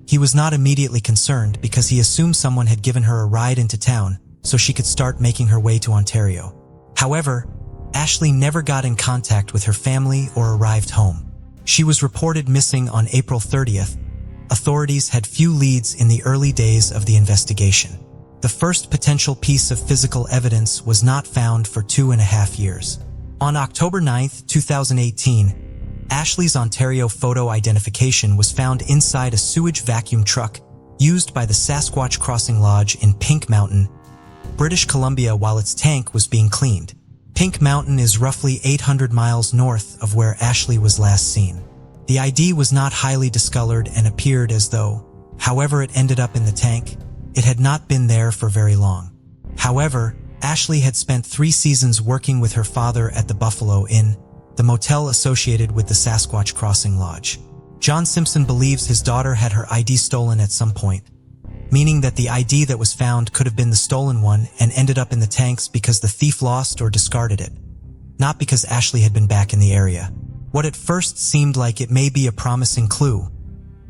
he was not immediately concerned because he assumed someone had given her a ride into town so she could start making her way to Ontario. However, Ashley never got in contact with her family or arrived home. She was reported missing on April 30th. Authorities had few leads in the early days of the investigation. The first potential piece of physical evidence was not found for 2.5 years. On October 9, 2018, Ashley's Ontario photo identification was found inside a sewage vacuum truck used by the Sasquatch Crossing Lodge in Pink Mountain, British Columbia, while its tank was being cleaned. Pink Mountain is roughly 800 miles north of where Ashley was last seen. The ID was not highly discolored and appeared as though, however it ended up in the tank, it had not been there for very long. However, Ashley had spent 3 seasons working with her father at the Buffalo Inn, the motel associated with the Sasquatch Crossing Lodge. John Simpson believes his daughter had her ID stolen at some point, meaning that the ID that was found could have been the stolen one and ended up in the tanks because the thief lost or discarded it, not because Ashley had been back in the area. What at first seemed like it may be a promising clue,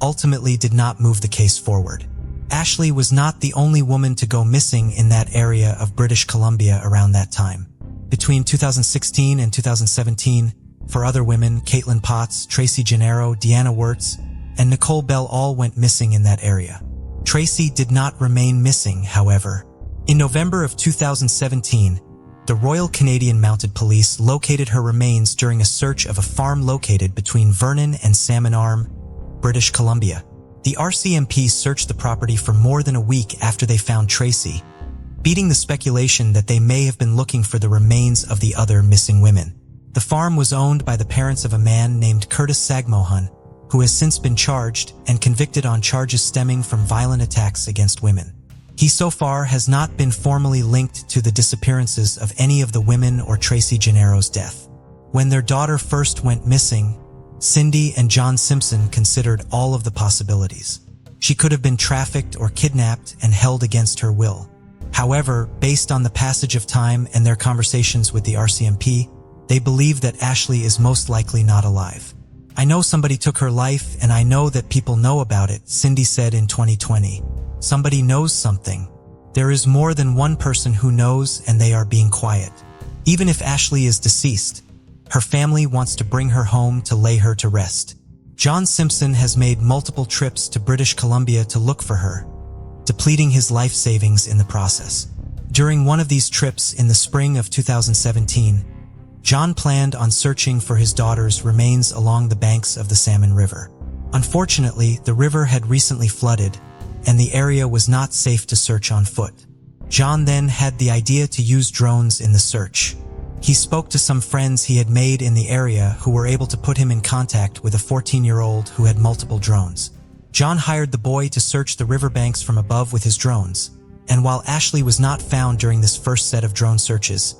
ultimately did not move the case forward. Ashley was not the only woman to go missing in that area of British Columbia around that time. Between 2016 and 2017, 4 other women, Caitlin Potts, Tracy Gennaro, Deanna Wirtz, and Nicole Bell all went missing in that area. Tracy did not remain missing, however. In November of 2017, the Royal Canadian Mounted Police located her remains during a search of a farm located between Vernon and Salmon Arm, British Columbia. The RCMP searched the property for more than a week after they found Tracy, beating the speculation that they may have been looking for the remains of the other missing women. The farm was owned by the parents of a man named Curtis Sagmohan, who has since been charged and convicted on charges stemming from violent attacks against women. He so far has not been formally linked to the disappearances of any of the women or Tracy Gennaro's death. When their daughter first went missing, Cindy and John Simpson considered all of the possibilities. She could have been trafficked or kidnapped and held against her will. However, based on the passage of time and their conversations with the RCMP, they believe that Ashley is most likely not alive. "I know somebody took her life, and I know that people know about it," Cindy said in 2020. "Somebody knows something. There is more than one person who knows, and they are being quiet. Even if Ashley is deceased, her family wants to bring her home to lay her to rest." John Simpson has made multiple trips to British Columbia to look for her, depleting his life savings in the process. During one of these trips in the spring of 2017, John planned on searching for his daughter's remains along the banks of the Salmon River. Unfortunately, the river had recently flooded, and the area was not safe to search on foot. John then had the idea to use drones in the search. He spoke to some friends he had made in the area who were able to put him in contact with a 14-year-old who had multiple drones. John hired the boy to search the riverbanks from above with his drones, and while Ashley was not found during this first set of drone searches,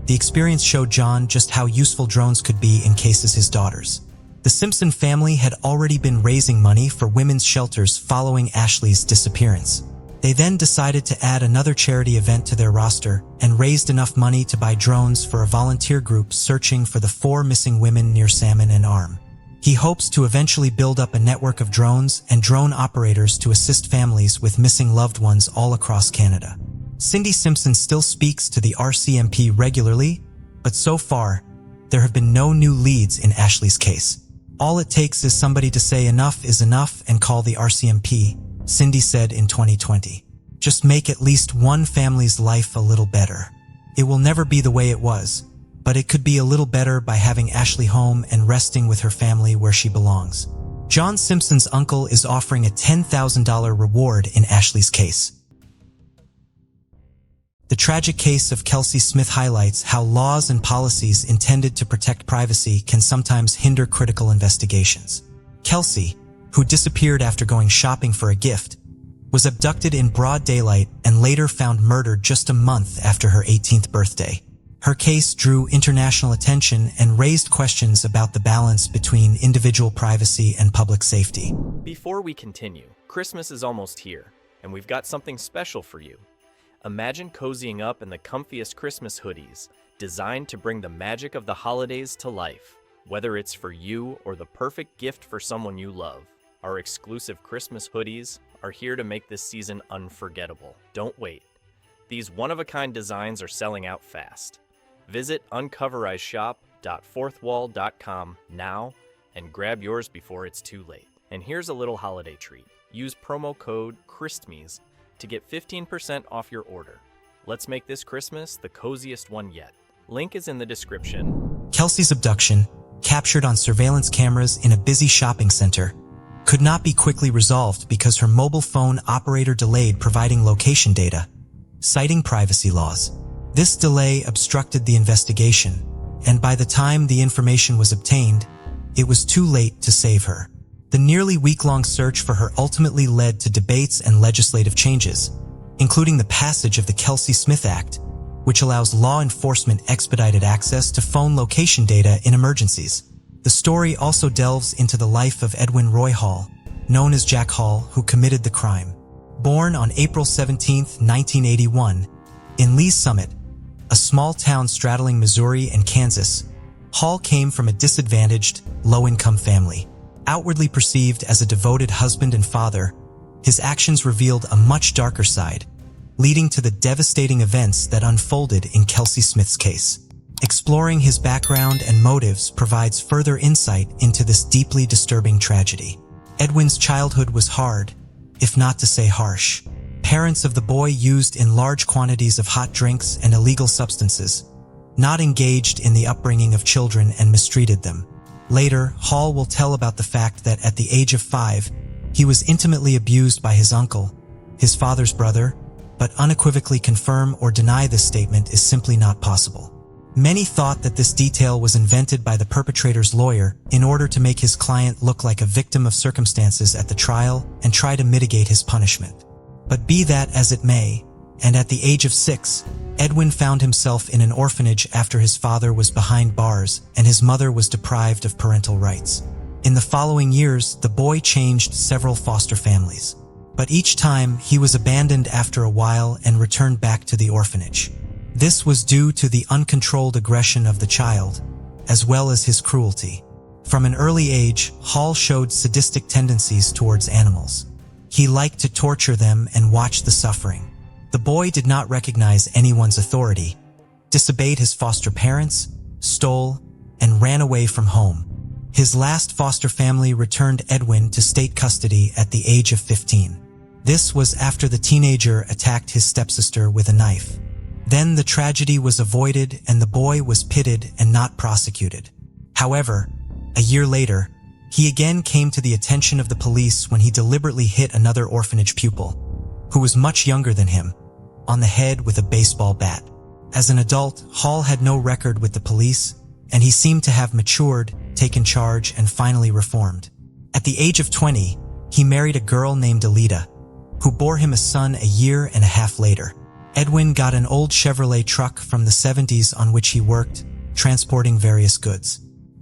the experience showed John just how useful drones could be in cases his daughters. The Simpson family had already been raising money for women's shelters following Ashley's disappearance. They then decided to add another charity event to their roster and raised enough money to buy drones for a volunteer group searching for the 4 missing women near Salmon and Arm. He hopes to eventually build up a network of drones and drone operators to assist families with missing loved ones all across Canada. Cindy Simpson still speaks to the RCMP regularly, but so far, there have been no new leads in Ashley's case. "All it takes is somebody to say enough is enough and call the RCMP," Cindy said in 2020. "Just make at least one family's life a little better. It will never be the way it was, but it could be a little better by having Ashley home and resting with her family where she belongs." John Simpson's uncle is offering a $10,000 reward in Ashley's case. The tragic case of Kelsey Smith highlights how laws and policies intended to protect privacy can sometimes hinder critical investigations. Kelsey, who disappeared after going shopping for a gift, was abducted in broad daylight and later found murdered just a month after her 18th birthday. Her case drew international attention and raised questions about the balance between individual privacy and public safety.
Before we continue, Christmas is almost here, and we've got something special for you. Imagine cozying up in the comfiest Christmas hoodies, designed to bring the magic of the holidays to life. Whether it's for you or the perfect gift for someone you love, our exclusive Christmas hoodies are here to make this season unforgettable. Don't wait. These one-of-a-kind designs are selling out fast. Visit uncoverizeshop.fourthwall.com now and grab yours before it's too late. And here's a little holiday treat. Use promo code CHRISTMAS to get 15% off your order. Let's make this Christmas the coziest one yet. Link is in the description.
Kelsey's abduction, captured on surveillance cameras in a busy shopping center, could not be quickly resolved because her mobile phone operator delayed providing location data, citing privacy laws. This delay obstructed the investigation, and by the time the information was obtained, it was too late to save her. The nearly week-long search for her ultimately led to debates and legislative changes, including the passage of the Kelsey Smith Act, which allows law enforcement expedited access to phone location data in emergencies. The story also delves into the life of Edwin Roy Hall, known as Jack Hall, who committed the crime. Born on April 17, 1981, in Lee's Summit, a small town straddling Missouri and Kansas, Hall came from a disadvantaged, low-income family. Outwardly perceived as a devoted husband and father, his actions revealed a much darker side, leading to the devastating events that unfolded in Kelsey Smith's case. Exploring his background and motives provides further insight into this deeply disturbing tragedy. Edwin's childhood was hard, if not to say harsh. Parents of the boy used in large quantities of hot drinks and illegal substances, not engaged in the upbringing of children and mistreated them. Later, Hall will tell about the fact that at the age of 5, he was intimately abused by his uncle, his father's brother, but unequivocally confirm or deny this statement is simply not possible. Many thought that this detail was invented by the perpetrator's lawyer in order to make his client look like a victim of circumstances at the trial and try to mitigate his punishment. But be that as it may, and at the age of 6, Edwin found himself in an orphanage after his father was behind bars and his mother was deprived of parental rights. In the following years, the boy changed several foster families, but each time he was abandoned after a while and returned back to the orphanage. This was due to the uncontrolled aggression of the child, as well as his cruelty. From an early age, Hall showed sadistic tendencies towards animals. He liked to torture them and watch the suffering. The boy did not recognize anyone's authority, disobeyed his foster parents, stole, and ran away from home. His last foster family returned Edwin to state custody at the age of 15. This was after the teenager attacked his stepsister with a knife. Then the tragedy was avoided and the boy was pitted and not prosecuted. However, a year later, he again came to the attention of the police when he deliberately hit another orphanage pupil, who was much younger than him, on the head with a baseball bat. As an adult, Hall had no record with the police, and he seemed to have matured, taken charge, and finally reformed. At the age of 20, he married a girl named Anita, who bore him a son a year and a half later. Edwin got an old Chevrolet truck from the 70s on which he worked, transporting various goods.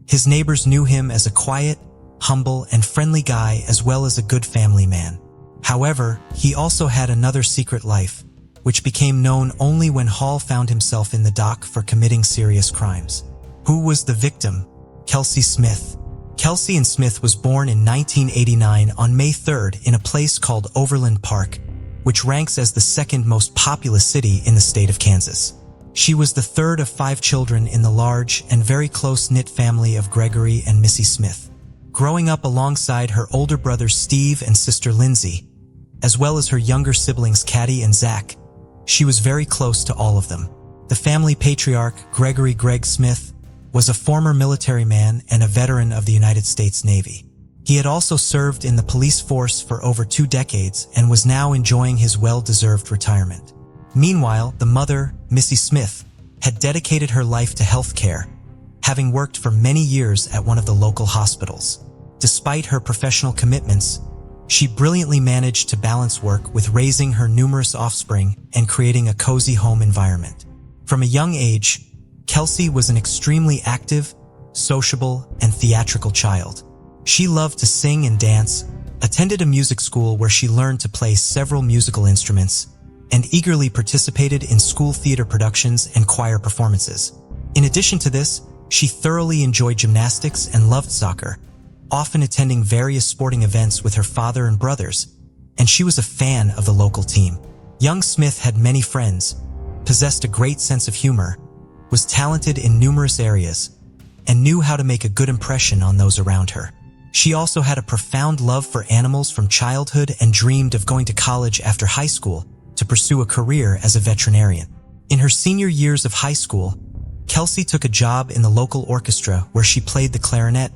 His neighbors knew him as a quiet, humble, and friendly guy as well as a good family man. However, he also had another secret life, which became known only when Hall found himself in the dock for committing serious crimes. Who was the victim? Kelsey Smith. Kelsey and Smith was born in 1989 on May 3rd in a place called Overland Park, which ranks as the second most populous city in the state of Kansas. She was the third of 5 children in the large and very close-knit family of Gregory and Missy Smith. Growing up alongside her older brothers Steve and sister Lindsay, as well as her younger siblings Caddy and Zach, she was very close to all of them. The family patriarch, Gregory Greg Smith, was a former military man and a veteran of the United States Navy. He had also served in the police force for over 2 decades and was now enjoying his well-deserved retirement. Meanwhile, the mother, Missy Smith, had dedicated her life to health care, having worked for many years at one of the local hospitals. Despite her professional commitments, she brilliantly managed to balance work with raising her numerous offspring and creating a cozy home environment. From a young age, Kelsey was an extremely active, sociable, and theatrical child. She loved to sing and dance, attended a music school where she learned to play several musical instruments, and eagerly participated in school theater productions and choir performances. In addition to this, she thoroughly enjoyed gymnastics and loved soccer, often attending various sporting events with her father and brothers, and she was a fan of the local team. Young Smith had many friends, possessed a great sense of humor, was talented in numerous areas, and knew how to make a good impression on those around her. She also had a profound love for animals from childhood and dreamed of going to college after high school to pursue a career as a veterinarian. In her senior years of high school, Kelsey took a job in the local orchestra where she played the clarinet,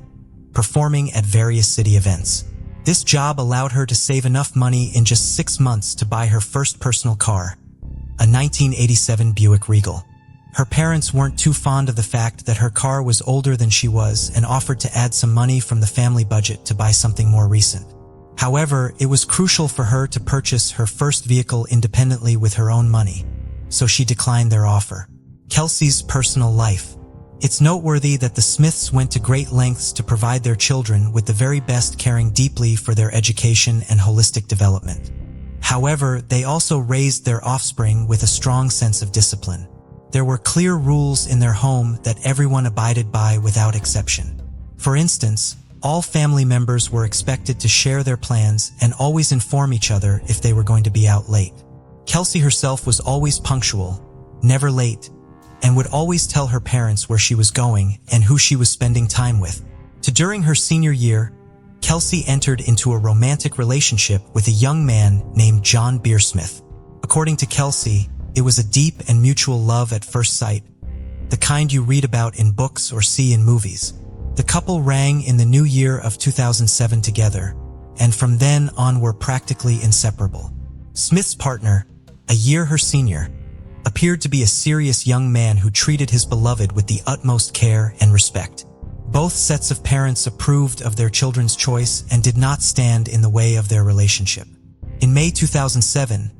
performing at various city events. This job allowed her to save enough money in just 6 months to buy her first personal car, a 1987 Buick Regal. Her parents weren't too fond of the fact that her car was older than she was and offered to add some money from the family budget to buy something more recent. However, it was crucial for her to purchase her first vehicle independently with her own money, so she declined their offer. Kelsey's personal life. It's noteworthy that the Smiths went to great lengths to provide their children with the very best, caring deeply for their education and holistic development. However, they also raised their offspring with a strong sense of discipline. There were clear rules in their home that everyone abided by without exception. For instance, all family members were expected to share their plans and always inform each other if they were going to be out late. Kelsey herself was always punctual, never late, and would always tell her parents where she was going and who she was spending time with. During her senior year, Kelsey entered into a romantic relationship with a young man named John Beersmith. According to Kelsey, it was a deep and mutual love at first sight, the kind you read about in books or see in movies. The couple rang in the new year of 2007 together, and from then on were practically inseparable. Smith's partner, a year her senior, appeared to be a serious young man who treated his beloved with the utmost care and respect. Both sets of parents approved of their children's choice and did not stand in the way of their relationship. In May 2007,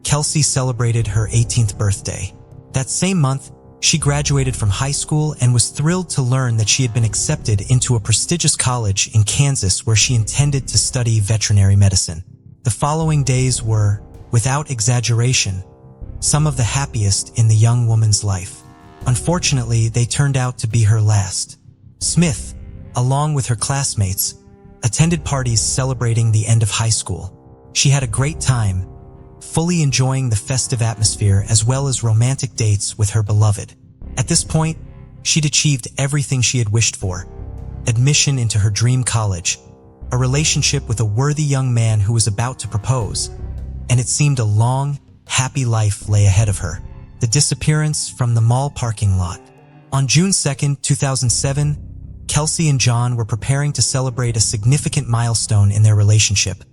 Kelsey celebrated her 18th birthday. That same month, she graduated from high school and was thrilled to learn that she had been accepted into a prestigious college in Kansas where she intended to study veterinary medicine. The following days were, without exaggeration, some of the happiest in the young woman's life. Unfortunately, they turned out to be her last. Smith, along with her classmates, attended parties celebrating the end of high school. She had a great time, fully enjoying the festive atmosphere as well as romantic dates with her beloved. At this point, she'd achieved everything she had wished for: admission into her dream college, a relationship with a worthy young man who was about to propose, and it seemed a long, happy life lay ahead of her. The disappearance from the mall parking lot. On June 2, 2007, Kelsey and John were preparing to celebrate a significant milestone in their relationship: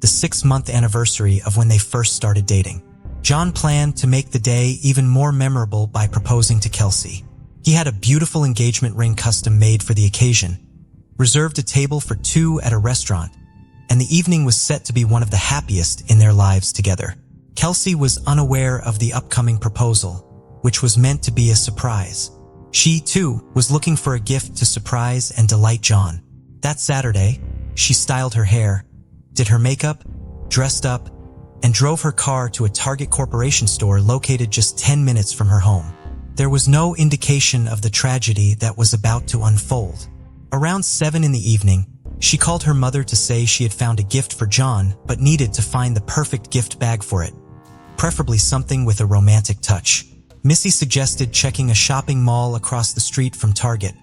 the 6-month anniversary of when they first started dating. John planned to make the day even more memorable by proposing to Kelsey. He had a beautiful engagement ring custom made for the occasion, reserved a table for 2 at a restaurant, and the evening was set to be one of the happiest in their lives together. Kelsey was unaware of the upcoming proposal, which was meant to be a surprise. She, too, was looking for a gift to surprise and delight John. That Saturday, she styled her hair, did her makeup, dressed up, and drove her car to a Target Corporation store located just 10 minutes from her home. There was no indication of the tragedy that was about to unfold. Around 7 in the evening, she called her mother to say she had found a gift for John but needed to find the perfect gift bag for it, preferably something with a romantic touch. Missy suggested checking a shopping mall across the street from Target,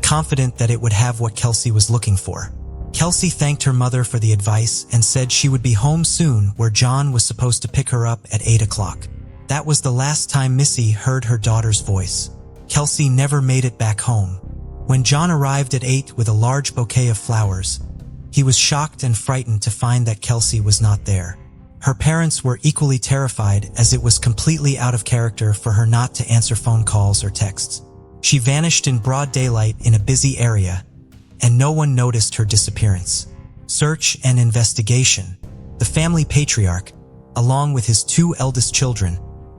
confident that it would have what Kelsey was looking for. Kelsey thanked her mother for the advice and said she would be home soon, where John was supposed to pick her up at 8 o'clock. That was the last time Missy heard her daughter's voice. Kelsey never made it back home. When John arrived at 8 with a large bouquet of flowers, he was shocked and frightened to find that Kelsey was not there. Her parents were equally terrified, as it was completely out of character for her not to answer phone calls or texts. She vanished in broad daylight in a busy area, and no one noticed her disappearance. Search and investigation. The family patriarch, along with his 2 eldest children,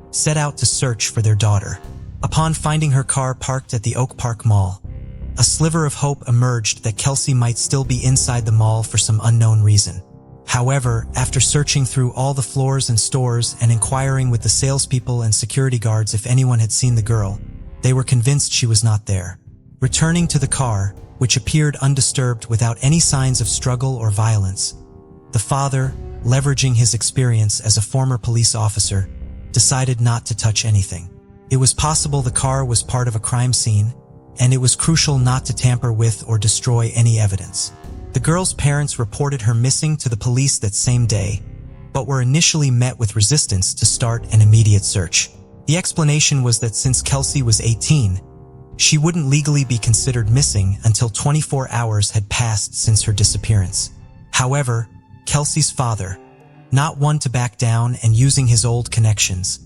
set out to search for their daughter. Upon finding her car parked at the Oak Park Mall, a sliver of hope emerged that Kelsey might still be inside the mall for some unknown reason. However, after searching through all the floors and stores and inquiring with the salespeople and security guards if anyone had seen the girl, they were convinced she was not there. Returning to the car, which appeared undisturbed without any signs of struggle or violence, the father, leveraging his experience as a former police officer, decided not to touch anything. It was possible the car was part of a crime scene, and it was crucial not to tamper with or destroy any evidence. The girl's parents reported her missing to the police that same day, but were initially met with resistance to start an immediate search. The explanation was that since Kelsey was 18, she wouldn't legally be considered missing until 24 hours had passed since her disappearance. However, Kelsey's father, not one to back down and using his old connections,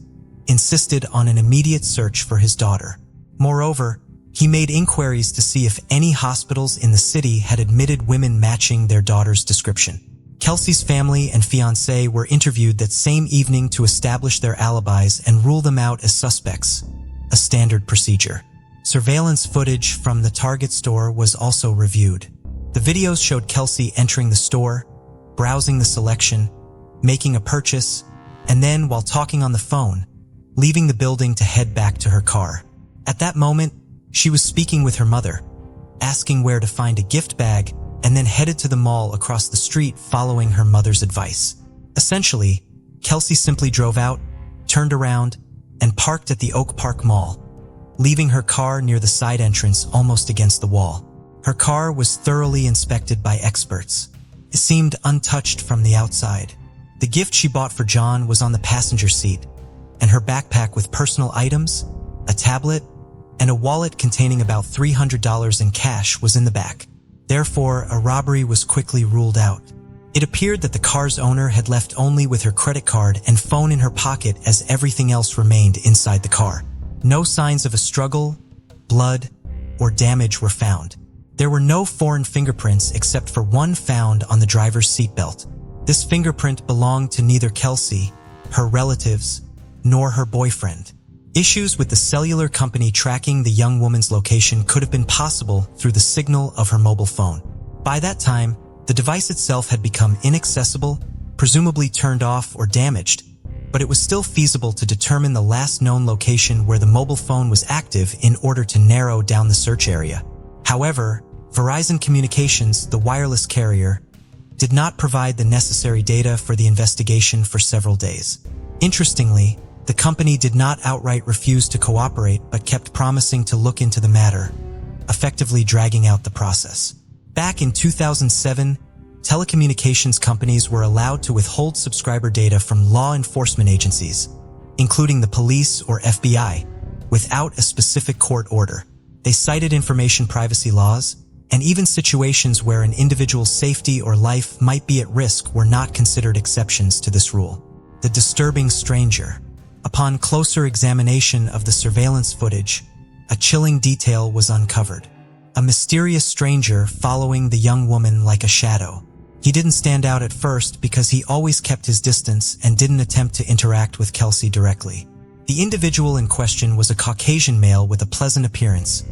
insisted on an immediate search for his daughter. Moreover, he made inquiries to see if any hospitals in the city had admitted women matching their daughter's description. Kelsey's family and fiancé were interviewed that same evening to establish their alibis and rule them out as suspects, a standard procedure. Surveillance footage from the Target store was also reviewed. The videos showed Kelsey entering the store, browsing the selection, making a purchase, and then, while talking on the phone, leaving the building to head back to her car. At that moment, she was speaking with her mother, asking where to find a gift bag, and then headed to the mall across the street following her mother's advice. Essentially, Kelsey simply drove out, turned around, and parked at the Oak Park Mall, leaving her car near the side entrance almost against the wall. Her car was thoroughly inspected by experts. It seemed untouched from the outside. The gift she bought for John was on the passenger seat, and her backpack with personal items, a tablet, and a wallet containing about $300 in cash was in the back. Therefore, a robbery was quickly ruled out. It appeared that the car's owner had left only with her credit card and phone in her pocket, as everything else remained inside the car. No signs of a struggle, blood, or damage were found. There were no foreign fingerprints except for one found on the driver's seatbelt. This fingerprint belonged to neither Kelsey, her relatives, nor her boyfriend. Issues with the cellular company tracking the young woman's location could have been possible through the signal of her mobile phone. By that time, the device itself had become inaccessible, presumably turned off or damaged, but it was still feasible to determine the last known location where the mobile phone was active in order to narrow down the search area. However, Verizon Communications, the wireless carrier, did not provide the necessary data for the investigation for several days. Interestingly, the company did not outright refuse to cooperate but kept promising to look into the matter, effectively dragging out the process. Back in 2007, telecommunications companies were allowed to withhold subscriber data from law enforcement agencies, including the police or FBI, without a specific court order. They cited information privacy laws, and even situations where an individual's safety or life might be at risk were not considered exceptions to this rule. The disturbing stranger. Upon closer examination of the surveillance footage, a chilling detail was uncovered. A mysterious stranger following the young woman like a shadow. He didn't stand out at first because he always kept his distance and didn't attempt to interact with Kelsey directly. The individual in question was a Caucasian male with a pleasant appearance,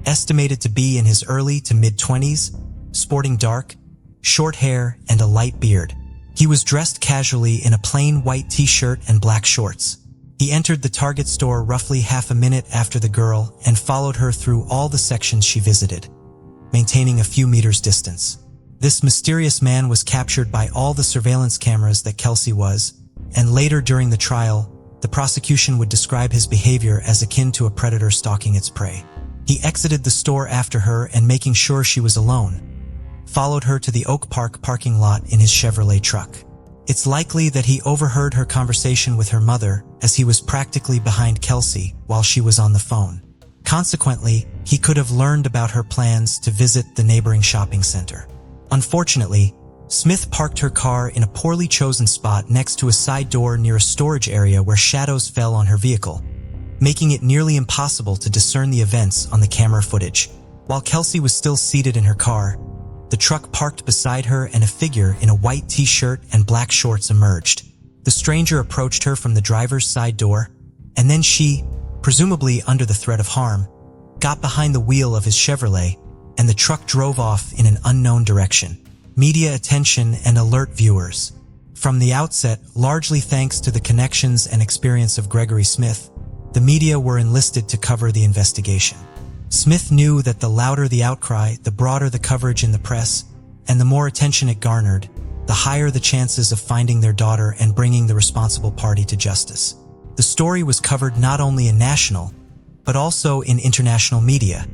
estimated to be in his early to mid-20s, sporting dark, short hair and a light beard. He was dressed casually in a plain white t-shirt and black shorts. He entered the Target store roughly half a minute after the girl and followed her through all the sections she visited, maintaining a few meters distance. This mysterious man was captured by all the surveillance cameras that Kelsey was, and later during the trial, the prosecution would describe his behavior as akin to a predator stalking its prey. He exited the store after her and, making sure she was alone, followed her to the Oak Park parking lot in his Chevrolet truck. It's likely that he overheard her conversation with her mother, as he was practically behind Kelsey while she was on the phone. Consequently, he could have learned about her plans to visit the neighboring shopping center. Unfortunately, Smith parked her car in a poorly chosen spot next to a side door near a storage area where shadows fell on her vehicle, making it nearly impossible to discern the events on the camera footage. While Kelsey was still seated in her car, the truck parked beside her and a figure in a white t-shirt and black shorts emerged. The stranger approached her from the driver's side door, and then she, presumably under the threat of harm, got behind the wheel of his Chevrolet, and the truck drove off in an unknown direction. Media attention and alert viewers. From the outset, largely thanks to the connections and experience of Gregory Smith, the media were enlisted to cover the investigation. Smith knew that the louder the outcry, the broader the coverage in the press, and the more attention it garnered, the higher the chances of finding their daughter and bringing the responsible party to justice. The story was covered not only in national, but also in international media,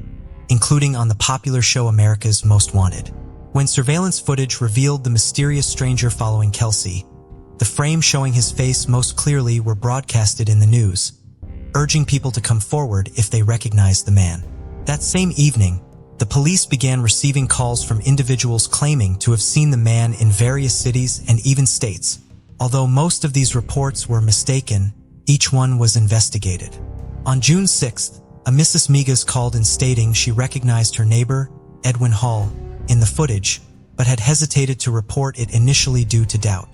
including on the popular show America's Most Wanted. When surveillance footage revealed the mysterious stranger following Kelsey, the frame showing his face most clearly were broadcasted in the news, urging people to come forward if they recognized the man. That same evening, the police began receiving calls from individuals claiming to have seen the man in various cities and even states. Although most of these reports were mistaken, each one was investigated. On June 6th, a Mrs. Migas called in stating she recognized her neighbor, Edwin Hall, in the footage, but had hesitated to report it initially due to doubt.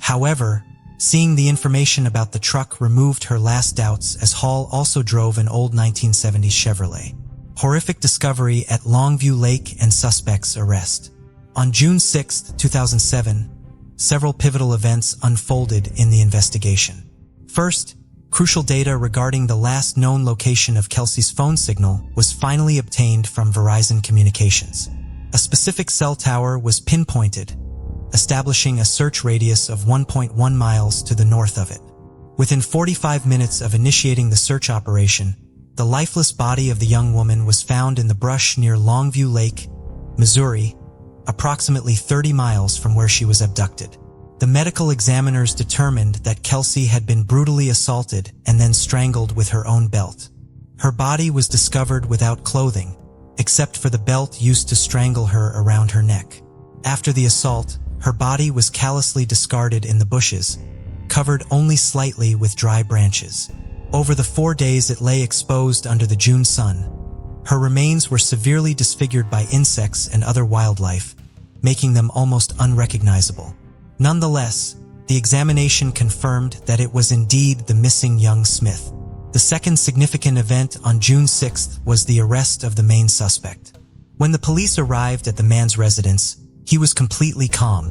However, seeing the information about the truck removed her last doubts, as Hall also drove an old 1970s Chevrolet. Horrific discovery at Longview Lake and suspect's arrest. On June 6, 2007, several pivotal events unfolded in the investigation. First, crucial data regarding the last known location of Kelsey's phone signal was finally obtained from Verizon Communications. A specific cell tower was pinpointed, establishing a search radius of 1.1 miles to the north of it. Within 45 minutes of initiating the search operation, the lifeless body of the young woman was found in the brush near Longview Lake, Missouri, approximately 30 miles from where she was abducted. The medical examiners determined that Kelsey had been brutally assaulted and then strangled with her own belt. Her body was discovered without clothing, except for the belt used to strangle her around her neck. After the assault, her body was callously discarded in the bushes, covered only slightly with dry branches. Over the 4 days it lay exposed under the June sun. Her remains were severely disfigured by insects and other wildlife, making them almost unrecognizable. Nonetheless, the examination confirmed that it was indeed the missing young Smith. The second significant event on June 6th was the arrest of the main suspect. When the police arrived at the man's residence, he was completely calm,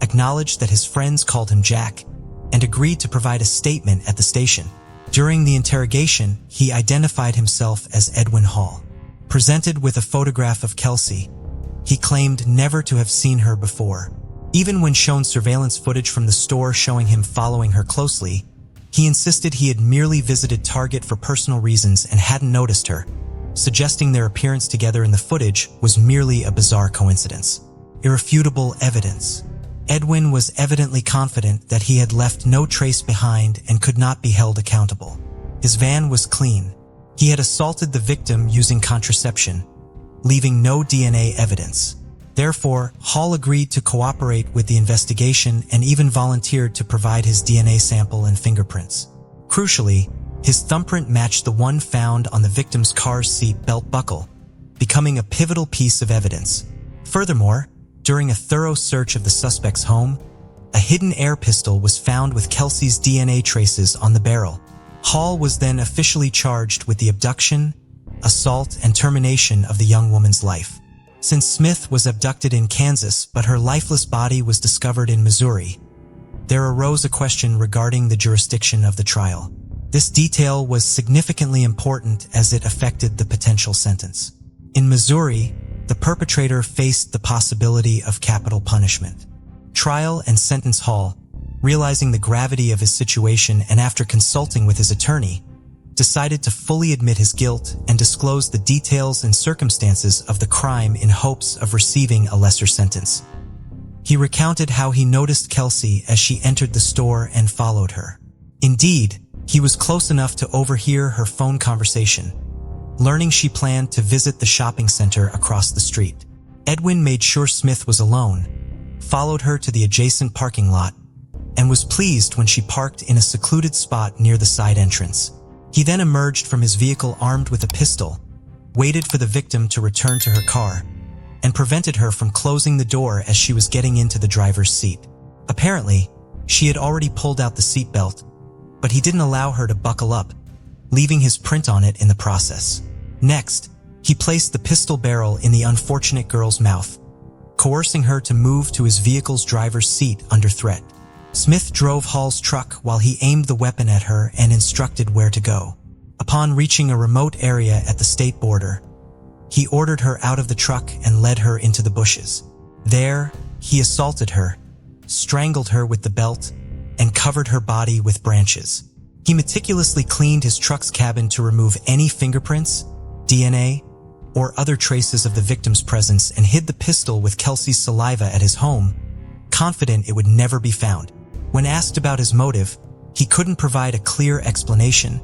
acknowledged that his friends called him Jack, and agreed to provide a statement at the station. During the interrogation, he identified himself as Edwin Hall. Presented with a photograph of Kelsey, he claimed never to have seen her before. Even when shown surveillance footage from the store showing him following her closely, he insisted he had merely visited Target for personal reasons and hadn't noticed her, suggesting their appearance together in the footage was merely a bizarre coincidence. Irrefutable evidence. Edwin was evidently confident that he had left no trace behind and could not be held accountable. His van was clean. He had assaulted the victim using contraception, leaving no DNA evidence. Therefore, Hall agreed to cooperate with the investigation and even volunteered to provide his DNA sample and fingerprints. Crucially, his thumbprint matched the one found on the victim's car's seat belt buckle, becoming a pivotal piece of evidence. Furthermore, during a thorough search of the suspect's home, a hidden air pistol was found with Kelsey's DNA traces on the barrel. Hall was then officially charged with the abduction, assault, and termination of the young woman's life. Since Smith was abducted in Kansas but her lifeless body was discovered in Missouri, there arose a question regarding the jurisdiction of the trial. This detail was significantly important as it affected the potential sentence. In Missouri, the perpetrator faced the possibility of capital punishment. Trial and sentence Hall, realizing the gravity of his situation and after consulting with his attorney, decided to fully admit his guilt and disclose the details and circumstances of the crime in hopes of receiving a lesser sentence. He recounted how he noticed Kelsey as she entered the store and followed her. Indeed, he was close enough to overhear her phone conversation, learning she planned to visit the shopping center across the street. Edwin made sure Smith was alone, followed her to the adjacent parking lot, and was pleased when she parked in a secluded spot near the side entrance. He then emerged from his vehicle armed with a pistol, waited for the victim to return to her car, and prevented her from closing the door as she was getting into the driver's seat. Apparently, she had already pulled out the seatbelt, but he didn't allow her to buckle up, leaving his print on it in the process. Next, he placed the pistol barrel in the unfortunate girl's mouth, coercing her to move to his vehicle's driver's seat under threat. Smith drove Hall's truck while he aimed the weapon at her and instructed where to go. Upon reaching a remote area at the state border, he ordered her out of the truck and led her into the bushes. There, he assaulted her, strangled her with the belt, and covered her body with branches. He meticulously cleaned his truck's cabin to remove any fingerprints, DNA, or other traces of the victim's presence and hid the pistol with Kelsey's saliva at his home, confident it would never be found. When asked about his motive, he couldn't provide a clear explanation,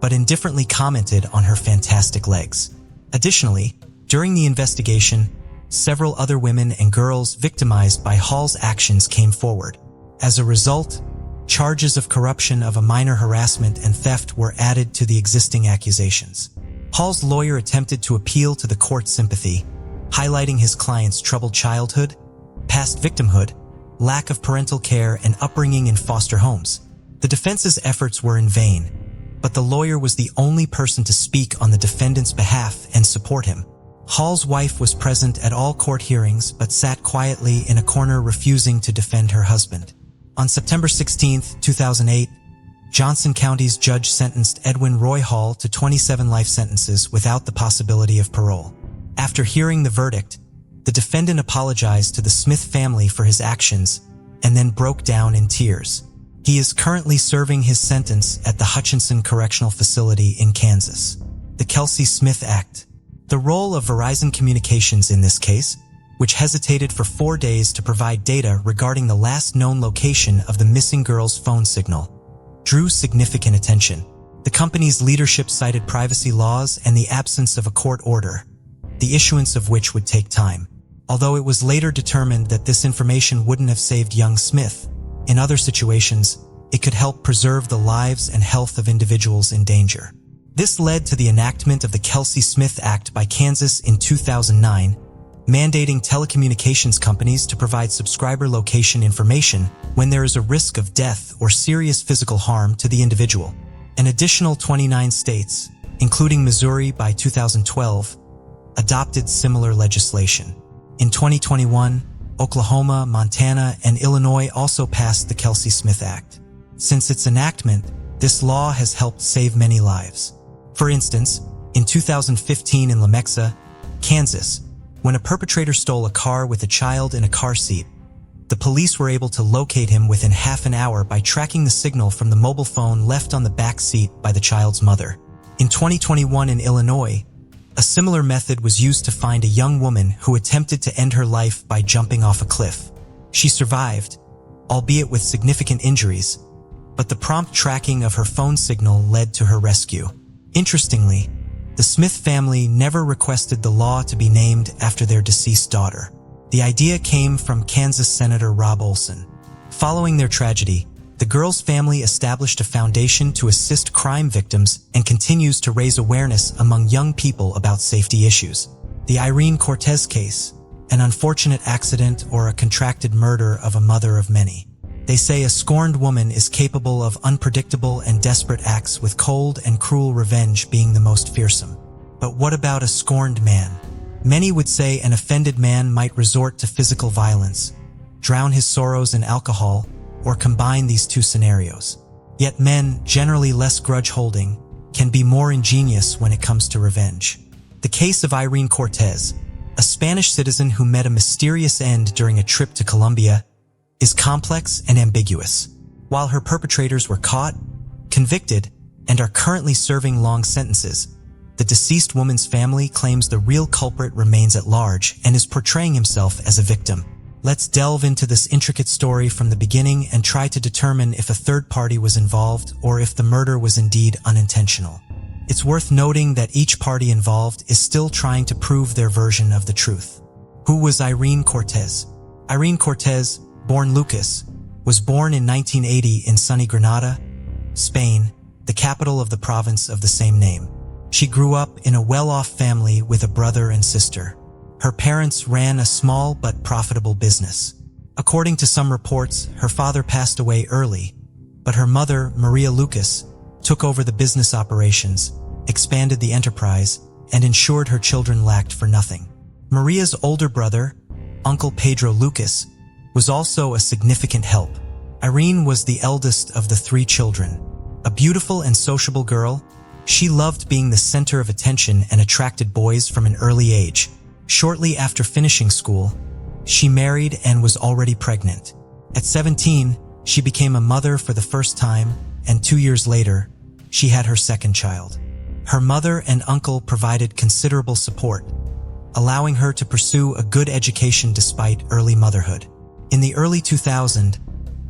but indifferently commented on her fantastic legs. Additionally, during the investigation, several other women and girls victimized by Hall's actions came forward. As a result, charges of corruption of a minor harassment and theft were added to the existing accusations. Hall's lawyer attempted to appeal to the court's sympathy, highlighting his client's troubled childhood, past victimhood, lack of parental care, and upbringing in foster homes. The defense's efforts were in vain, but the lawyer was the only person to speak on the defendant's behalf and support him. Hall's wife was present at all court hearings but sat quietly in a corner refusing to defend her husband. On September 16, 2008, Johnson County's judge sentenced Edwin Roy Hall to 27 life sentences without the possibility of parole. After hearing the verdict, the defendant apologized to the Smith family for his actions and then broke down in tears. He is currently serving his sentence at the Hutchinson Correctional Facility in Kansas. The Kelsey Smith Act. The role of Verizon Communications in this case, which hesitated for 4 days to provide data regarding the last known location of the missing girl's phone signal, drew significant attention. The company's leadership cited privacy laws and the absence of a court order, the issuance of which would take time. although it was later determined that this information wouldn't have saved young Smith. In other situations, it could help preserve the lives and health of individuals in danger. This led to the enactment of the Kelsey Smith Act by Kansas in 2009, mandating telecommunications companies to provide subscriber location information when there is a risk of death or serious physical harm to the individual. An additional 29 states, including Missouri by 2012, adopted similar legislation. In 2021, Oklahoma, Montana, and Illinois also passed the Kelsey Smith Act. Since its enactment, this law has helped save many lives. For instance, in 2015 in Lenexa, Kansas, when a perpetrator stole a car with a child in a car seat, the police were able to locate him within half an hour by tracking the signal from the mobile phone left on the back seat by the child's mother. In 2021 in Illinois, a similar method was used to find a young woman who attempted to end her life by jumping off a cliff. She survived, albeit with significant injuries, but the prompt tracking of her phone signal led to her rescue. Interestingly, the Smith family never requested the law to be named after their deceased daughter. The idea came from Kansas Senator Rob Olson. Following their tragedy, the girl's family established a foundation to assist crime victims and continues to raise awareness among young people about safety issues. The Irene Cortez case, an unfortunate accident or a contracted murder of a mother of many. They say a scorned woman is capable of unpredictable and desperate acts, with cold and cruel revenge being the most fearsome. But what about a scorned man? Many would say an offended man might resort to physical violence, drown his sorrows in alcohol, or combine these two scenarios. Yet men, generally less grudge-holding, can be more ingenious when it comes to revenge. The case of Irene Cortez, a Spanish citizen who met a mysterious end during a trip to Colombia, is complex and ambiguous. While her perpetrators were caught, convicted, and are currently serving long sentences, the deceased woman's family claims the real culprit remains at large and is portraying himself as a victim. Let's delve into this intricate story from the beginning and try to determine if a third party was involved or if the murder was indeed unintentional. It's worth noting that each party involved is still trying to prove their version of the truth. Who was Irene Cortez? Irene Cortez, born Lucas, was born in 1980 in sunny Granada, Spain, the capital of the province of the same name. She grew up in a well-off family with a brother and sister. Her parents ran a small but profitable business. According to some reports, her father passed away early, but her mother, Maria Lucas, took over the business operations, expanded the enterprise, and ensured her children lacked for nothing. Maria's older brother, Uncle Pedro Lucas, was also a significant help. Irene was the eldest of the 3 children. A beautiful and sociable girl, she loved being the center of attention and attracted boys from an early age. Shortly after finishing school, she married and was already pregnant. At 17, she became a mother for the first time, and 2 years later, she had her second child. Her mother and uncle provided considerable support, allowing her to pursue a good education despite early motherhood. In the early 2000s,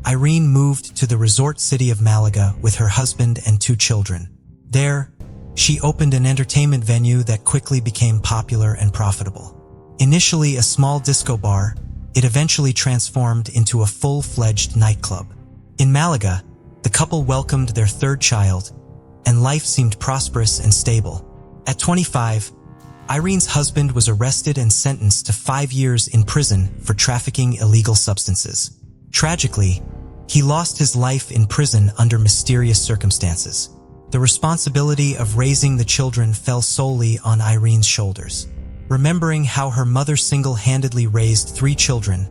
Irene moved to the resort city of Malaga with her husband and 2 children. There, she opened an entertainment venue that quickly became popular and profitable. Initially a small disco bar, it eventually transformed into a full-fledged nightclub. In Malaga, the couple welcomed their 3rd child, and life seemed prosperous and stable. At 25, Irene's husband was arrested and sentenced to 5 years in prison for trafficking illegal substances. Tragically, he lost his life in prison under mysterious circumstances. The responsibility of raising the children fell solely on Irene's shoulders. Remembering how her mother single-handedly raised 3 children,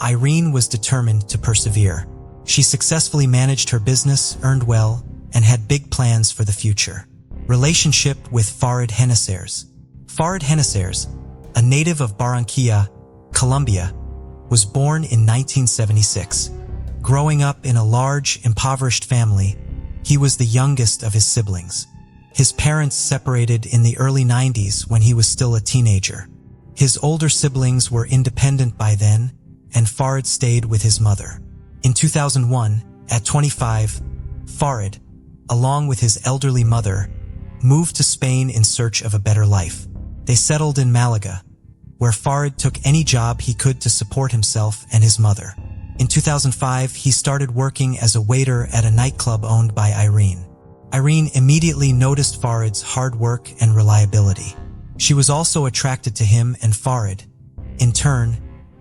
Irene was determined to persevere. She successfully managed her business, earned well, and had big plans for the future. Relationship with Farid Hennaceres. Farid Hennaceres, a native of Barranquilla, Colombia, was born in 1976. Growing up in a large, impoverished family, he was the youngest of his siblings. His parents separated in the early 90s when he was still a teenager. His older siblings were independent by then, and Farid stayed with his mother. In 2001, at 25, Farid, along with his elderly mother, moved to Spain in search of a better life. They settled in Malaga, where Farid took any job he could to support himself and his mother. In 2005, he started working as a waiter at a nightclub owned by Irene. Irene immediately noticed Farid's hard work and reliability. She was also attracted to him, and Farid, in turn,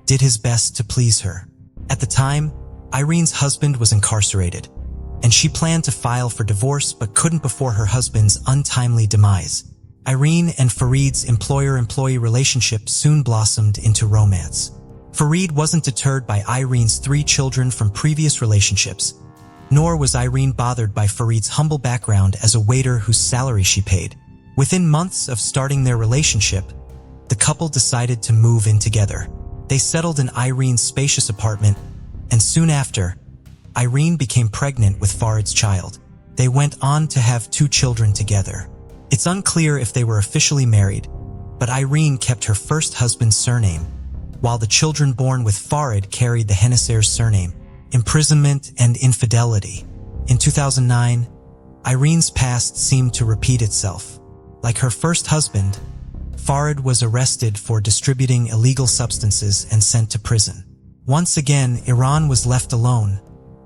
did his best to please her. At the time, Irene's husband was incarcerated, and she planned to file for divorce but couldn't before her husband's untimely demise. Irene and Farid's employer-employee relationship soon blossomed into romance. Farid wasn't deterred by Irene's 3 children from previous relationships, nor was Irene bothered by Farid's humble background as a waiter whose salary she paid. Within months of starting their relationship, the couple decided to move in together. They settled in Irene's spacious apartment, and soon after, Irene became pregnant with Farid's child. They went on to have 2 children together. It's unclear if they were officially married, but Irene kept her first husband's surname, while the children born with Farid carried the Henisser's surname. Imprisonment and infidelity. In 2009, Irene's past seemed to repeat itself. Like her first husband, Farid was arrested for distributing illegal substances and sent to prison. Once again, Iran was left alone,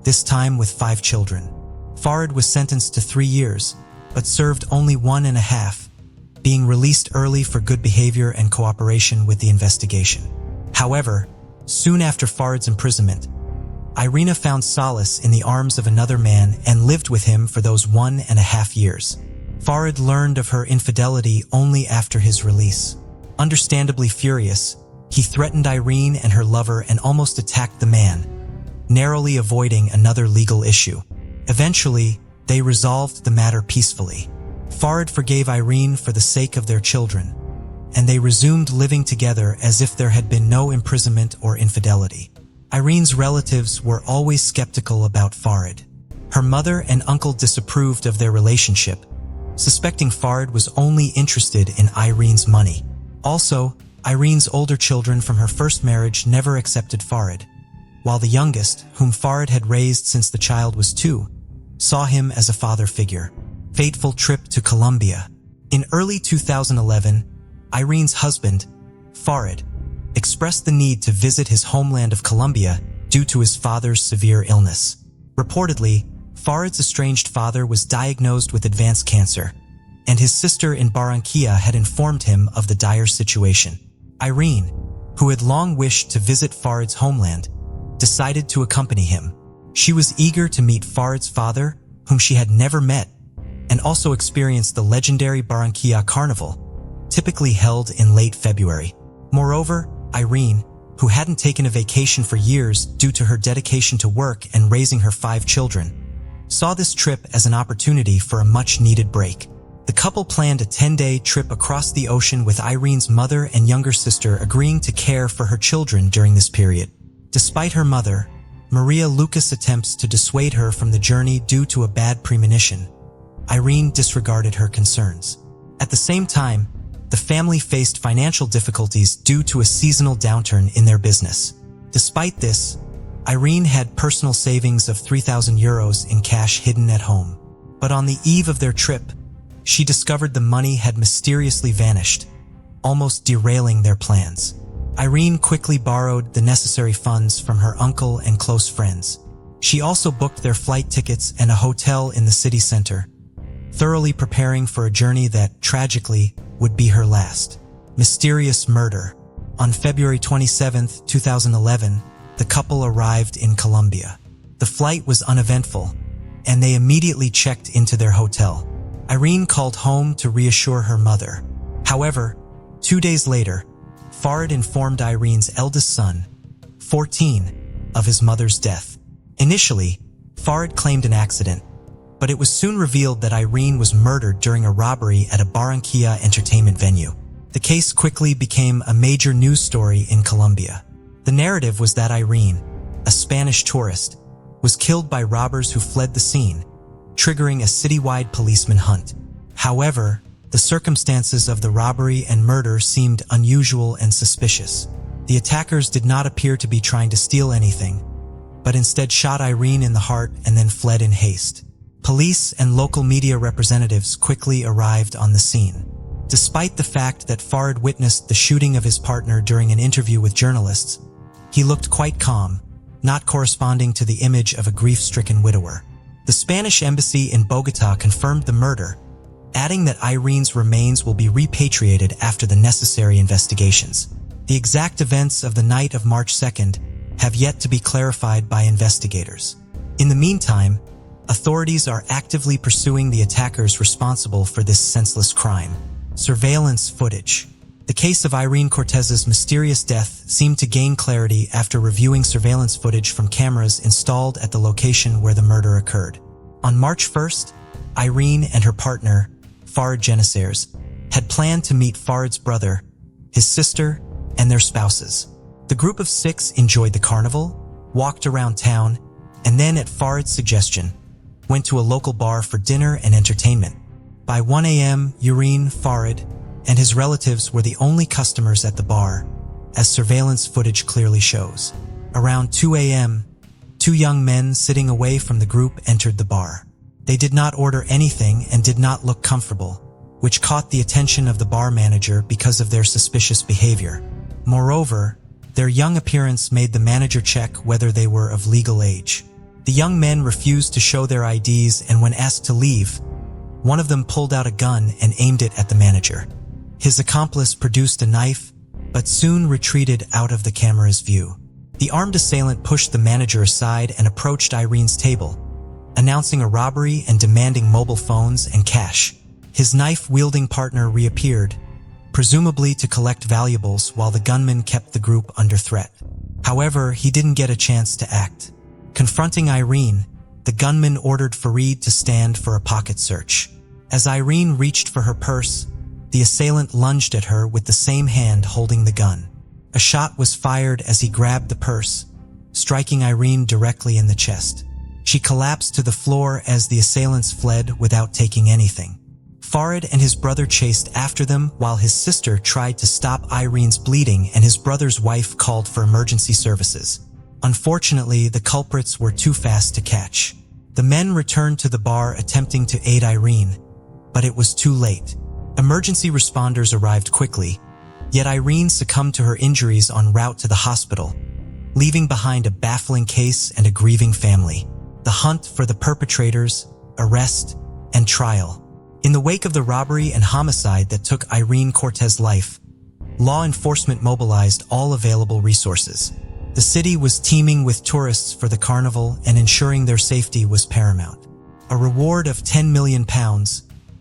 this time with 5 children. Farid was sentenced to 3 years, but served only 1.5, being released early for good behavior and cooperation with the investigation. However, soon after Farid's imprisonment, Irina found solace in the arms of another man and lived with him for those 1.5 years. Farid learned of her infidelity only after his release. Understandably furious, he threatened Irene and her lover and almost attacked the man, narrowly avoiding another legal issue. Eventually, they resolved the matter peacefully. Farid forgave Irene for the sake of their children, and they resumed living together as if there had been no imprisonment or infidelity. Irene's relatives were always skeptical about Farid. Her mother and uncle disapproved of their relationship, suspecting Farid was only interested in Irene's money. Also, Irene's older children from her first marriage never accepted Farid, while the youngest, whom Farid had raised since the child was 2, saw him as a father figure. Fateful trip to Colombia. In early 2011, Irene's husband, Farid, expressed the need to visit his homeland of Colombia due to his father's severe illness. Reportedly, Farid's estranged father was diagnosed with advanced cancer, and his sister in Barranquilla had informed him of the dire situation. Irene, who had long wished to visit Farid's homeland, decided to accompany him. She was eager to meet Farid's father, whom she had never met, and also experience the legendary Barranquilla Carnival, typically held in late February. Moreover, Irene, who hadn't taken a vacation for years due to her dedication to work and raising her 5 children, saw this trip as an opportunity for a much-needed break. The couple planned a 10-day trip across the ocean with Irene's mother and younger sister agreeing to care for her children during this period. Despite her mother, Maria Lucas' attempts to dissuade her from the journey due to a bad premonition, Irene disregarded her concerns. At the same time, the family faced financial difficulties due to a seasonal downturn in their business. Despite this, Irene had personal savings of 3,000 euros in cash hidden at home. But on the eve of their trip, she discovered the money had mysteriously vanished, almost derailing their plans. Irene quickly borrowed the necessary funds from her uncle and close friends. She also booked their flight tickets and a hotel in the city center, thoroughly preparing for a journey that, tragically, would be her last. Mysterious murder. On February 27, 2011, the couple arrived in Colombia. The flight was uneventful, and they immediately checked into their hotel. Irene called home to reassure her mother. However, 2 days later, Farid informed Irene's eldest son, 14, of his mother's death. Initially, Farid claimed an accident, but it was soon revealed that Irene was murdered during a robbery at a Barranquilla entertainment venue. The case quickly became a major news story in Colombia. The narrative was that Irene, a Spanish tourist, was killed by robbers who fled the scene, triggering a citywide policeman hunt. However, the circumstances of the robbery and murder seemed unusual and suspicious. The attackers did not appear to be trying to steal anything, but instead shot Irene in the heart and then fled in haste. Police and local media representatives quickly arrived on the scene. Despite the fact that Farid witnessed the shooting of his partner during an interview with journalists, he looked quite calm, not corresponding to the image of a grief-stricken widower. The Spanish embassy in Bogotá confirmed the murder, adding that Irene's remains will be repatriated after the necessary investigations. The exact events of the night of March 2nd have yet to be clarified by investigators. In the meantime, authorities are actively pursuing the attackers responsible for this senseless crime. Surveillance footage. The case of Irene Cortez's mysterious death seemed to gain clarity after reviewing surveillance footage from cameras installed at the location where the murder occurred. On March 1st, Irene and her partner, Farid Janissaires, had planned to meet Farid's brother, his sister, and their spouses. The group of 6 enjoyed the carnival, walked around town, and then, at Farid's suggestion, went to a local bar for dinner and entertainment. By 1 a.m., Irene, Farid, and his relatives were the only customers at the bar, as surveillance footage clearly shows. Around 2 a.m., 2 young men sitting away from the group entered the bar. They did not order anything and did not look comfortable, which caught the attention of the bar manager because of their suspicious behavior. Moreover, their young appearance made the manager check whether they were of legal age. The young men refused to show their IDs, and when asked to leave, one of them pulled out a gun and aimed it at the manager. His accomplice produced a knife, but soon retreated out of the camera's view. The armed assailant pushed the manager aside and approached Irene's table, announcing a robbery and demanding mobile phones and cash. His knife-wielding partner reappeared, presumably to collect valuables, while the gunman kept the group under threat. However, he didn't get a chance to act. Confronting Irene, the gunman ordered Farid to stand for a pocket search. As Irene reached for her purse, the assailant lunged at her with the same hand holding the gun. A shot was fired as he grabbed the purse, striking Irene directly in the chest. She collapsed to the floor as the assailants fled without taking anything. Farid and his brother chased after them while his sister tried to stop Irene's bleeding and his brother's wife called for emergency services. Unfortunately, the culprits were too fast to catch. The men returned to the bar attempting to aid Irene, but it was too late. Emergency responders arrived quickly, yet Irene succumbed to her injuries en route to the hospital, leaving behind a baffling case and a grieving family. The hunt for the perpetrators, arrest, and trial. In the wake of the robbery and homicide that took Irene Cortez's life, law enforcement mobilized all available resources. The city was teeming with tourists for the carnival, and ensuring their safety was paramount. A reward of £10 million,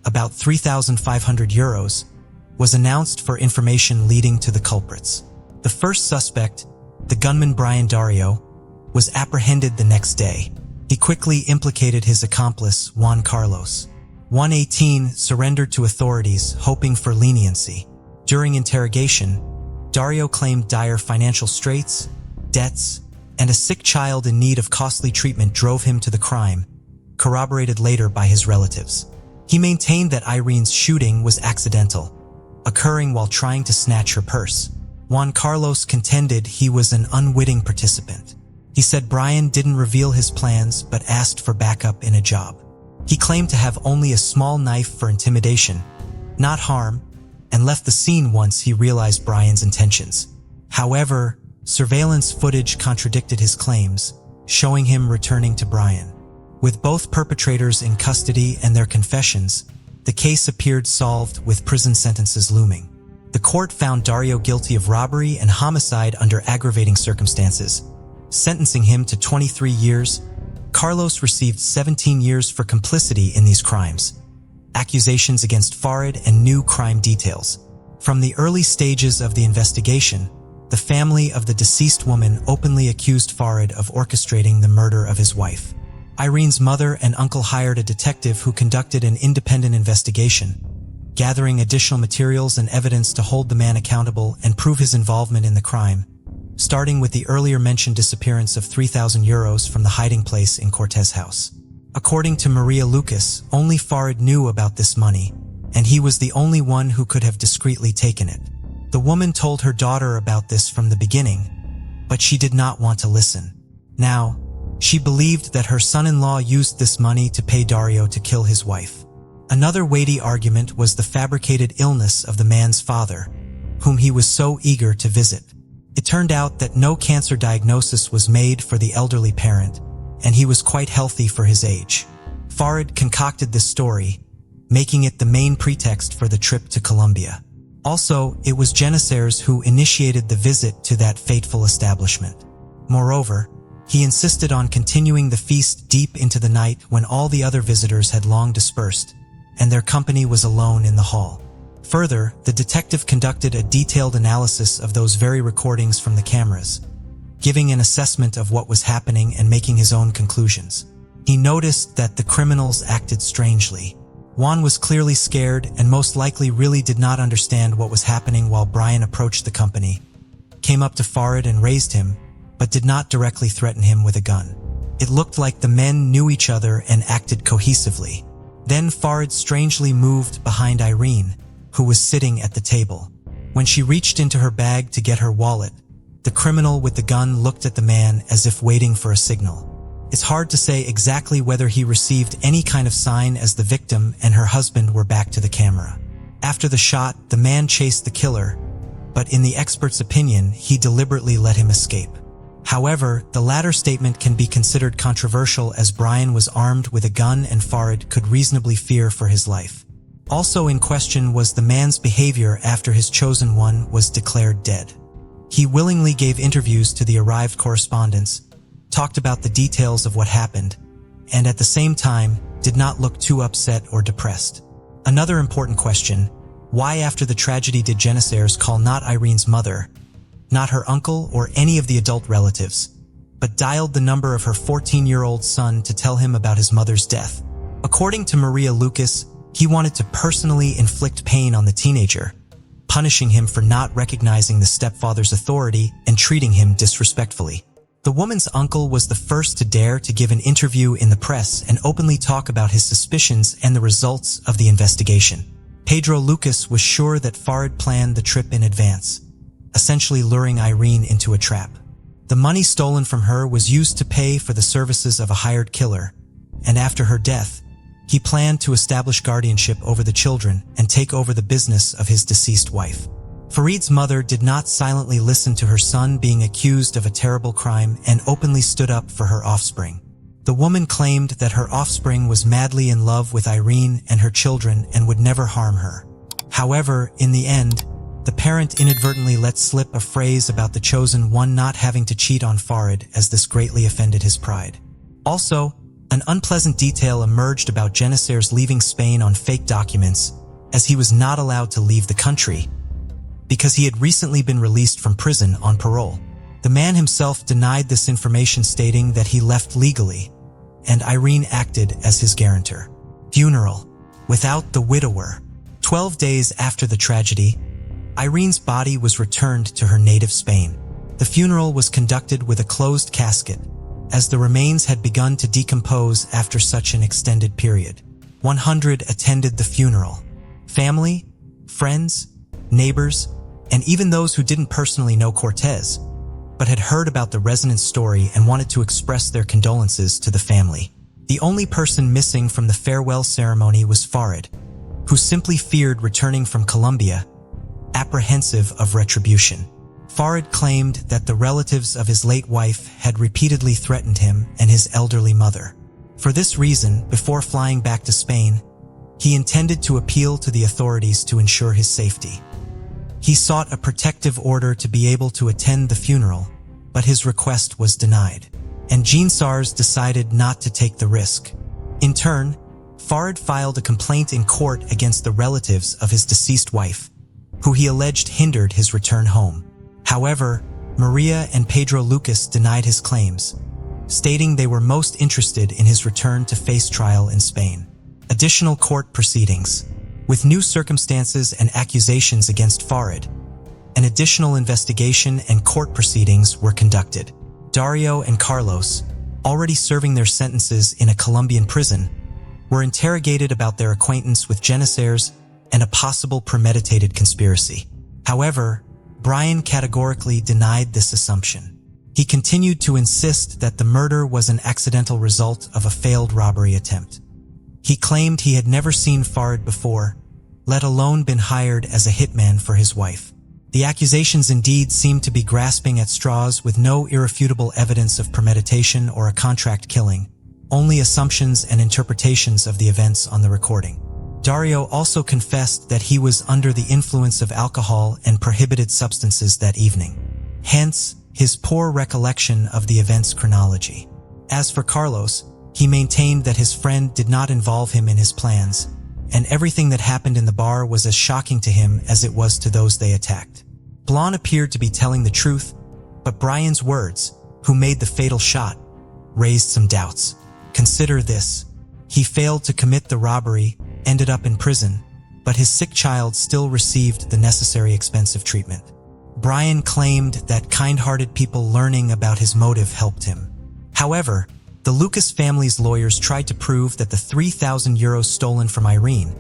about €3,500, was announced for information leading to the culprits. The first suspect, the gunman Brian Dario, was apprehended the next day. He quickly implicated his accomplice, Juan Carlos. 118 surrendered to authorities, hoping for leniency. During interrogation, Dario claimed dire financial straits, debts, and a sick child in need of costly treatment drove him to the crime, corroborated later by his relatives. He maintained that Irene's shooting was accidental, occurring while trying to snatch her purse. Juan Carlos contended he was an unwitting participant. He said Brian didn't reveal his plans but asked for backup in a job. He claimed to have only a small knife for intimidation, not harm, and left the scene once he realized Brian's intentions. However, surveillance footage contradicted his claims, showing him returning to Brian. With both perpetrators in custody and their confessions, the case appeared solved with prison sentences looming. The court found Dario guilty of robbery and homicide under aggravating circumstances, sentencing him to 23 years. Carlos received 17 years for complicity in these crimes. Accusations against Farid and new crime details. From the early stages of the investigation, the family of the deceased woman openly accused Farid of orchestrating the murder of his wife. Irene's mother and uncle hired a detective who conducted an independent investigation, gathering additional materials and evidence to hold the man accountable and prove his involvement in the crime, starting with the earlier mentioned disappearance of €3,000 from the hiding place in Cortez's house. According to Maria Lucas, only Farid knew about this money, and he was the only one who could have discreetly taken it. The woman told her daughter about this from the beginning, but she did not want to listen. Now, she believed that her son-in-law used this money to pay Dario to kill his wife. Another weighty argument was the fabricated illness of the man's father, whom he was so eager to visit. It turned out that no cancer diagnosis was made for the elderly parent, and he was quite healthy for his age. Farid concocted this story, making it the main pretext for the trip to Colombia. Also, it was Janissaires who initiated the visit to that fateful establishment. Moreover, he insisted on continuing the feast deep into the night when all the other visitors had long dispersed, and their company was alone in the hall. Further, the detective conducted a detailed analysis of those very recordings from the cameras, giving an assessment of what was happening and making his own conclusions. He noticed that the criminals acted strangely. Juan was clearly scared and most likely really did not understand what was happening while Brian approached the company, came up to Farid and raised him, but did not directly threaten him with a gun. It looked like the men knew each other and acted cohesively. Then Farid strangely moved behind Irene, who was sitting at the table. When she reached into her bag to get her wallet, the criminal with the gun looked at the man as if waiting for a signal. It's hard to say exactly whether he received any kind of sign as the victim and her husband were back to the camera. After the shot, the man chased the killer, but in the expert's opinion, he deliberately let him escape. However, the latter statement can be considered controversial as Brian was armed with a gun and Farid could reasonably fear for his life. Also in question was the man's behavior after his chosen one was declared dead. He willingly gave interviews to the arrived correspondents, talked about the details of what happened, and at the same time did not look too upset or depressed. Another important question: why after the tragedy did Janissaires call not Irene's mother, not her uncle or any of the adult relatives, but dialed the number of her 14-year-old son to tell him about his mother's death? According to Maria Lucas, he wanted to personally inflict pain on the teenager, punishing him for not recognizing the stepfather's authority and treating him disrespectfully. The woman's uncle was the first to dare to give an interview in the press and openly talk about his suspicions and the results of the investigation. Pedro Lucas was sure that Farid planned the trip in advance, essentially luring Irene into a trap. The money stolen from her was used to pay for the services of a hired killer, and after her death, he planned to establish guardianship over the children and take over the business of his deceased wife. Farid's mother did not silently listen to her son being accused of a terrible crime and openly stood up for her offspring. The woman claimed that her offspring was madly in love with Irene and her children and would never harm her. However, in the end, the parent inadvertently let slip a phrase about the chosen one not having to cheat on Farid, as this greatly offended his pride. Also, an unpleasant detail emerged about Janissaires leaving Spain on fake documents, as he was not allowed to leave the country, because he had recently been released from prison on parole. The man himself denied this information, stating that he left legally, and Irene acted as his guarantor. Funeral without the widower. 12 days after the tragedy, Irene's body was returned to her native Spain. The funeral was conducted with a closed casket, as the remains had begun to decompose after such an extended period. 100 attended the funeral. Family, friends, neighbors, and even those who didn't personally know Cortez, but had heard about the resonant story and wanted to express their condolences to the family. The only person missing from the farewell ceremony was Farid, who simply feared returning from Colombia, apprehensive of retribution. Farid claimed that the relatives of his late wife had repeatedly threatened him and his elderly mother. For this reason, before flying back to Spain, he intended to appeal to the authorities to ensure his safety. He sought a protective order to be able to attend the funeral, but his request was denied, and Janissaires decided not to take the risk. In turn, Farid filed a complaint in court against the relatives of his deceased wife, who he alleged hindered his return home. However, Maria and Pedro Lucas denied his claims, stating they were most interested in his return to face trial in Spain. Additional court proceedings. With new circumstances and accusations against Farid, an additional investigation and court proceedings were conducted. Dario and Carlos, already serving their sentences in a Colombian prison, were interrogated about their acquaintance with Janissaires and a possible premeditated conspiracy. However, Brian categorically denied this assumption. He continued to insist that the murder was an accidental result of a failed robbery attempt. He claimed he had never seen Farah before, let alone been hired as a hitman for his wife. The accusations indeed seemed to be grasping at straws with no irrefutable evidence of premeditation or a contract killing, only assumptions and interpretations of the events on the recording. Dario also confessed that he was under the influence of alcohol and prohibited substances that evening. Hence, his poor recollection of the event's chronology. As for Carlos, he maintained that his friend did not involve him in his plans, and everything that happened in the bar was as shocking to him as it was to those they attacked. Blon appeared to be telling the truth, but Brian's words, who made the fatal shot, raised some doubts. Consider this. He failed to commit the robbery, ended up in prison, but his sick child still received the necessary expensive treatment. Brian claimed that kind-hearted people learning about his motive helped him. However, the Lucas family's lawyers tried to prove that the €3,000 stolen from Irene,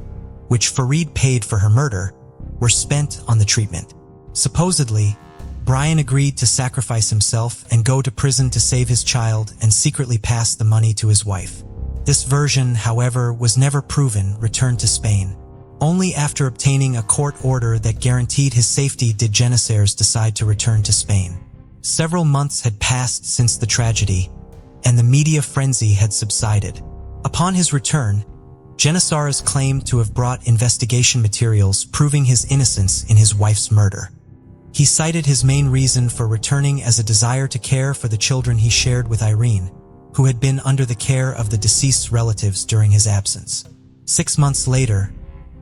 which Farid paid for her murder, were spent on the treatment. Supposedly, Brian agreed to sacrifice himself and go to prison to save his child and secretly pass the money to his wife. This version, however, was never proven, returned to Spain. Only after obtaining a court order that guaranteed his safety did Janissaires decide to return to Spain. Several months had passed since the tragedy, and the media frenzy had subsided. Upon his return, Janissaires claimed to have brought investigation materials proving his innocence in his wife's murder. He cited his main reason for returning as a desire to care for the children he shared with Irene, who had been under the care of the deceased's relatives during his absence. 6 months later,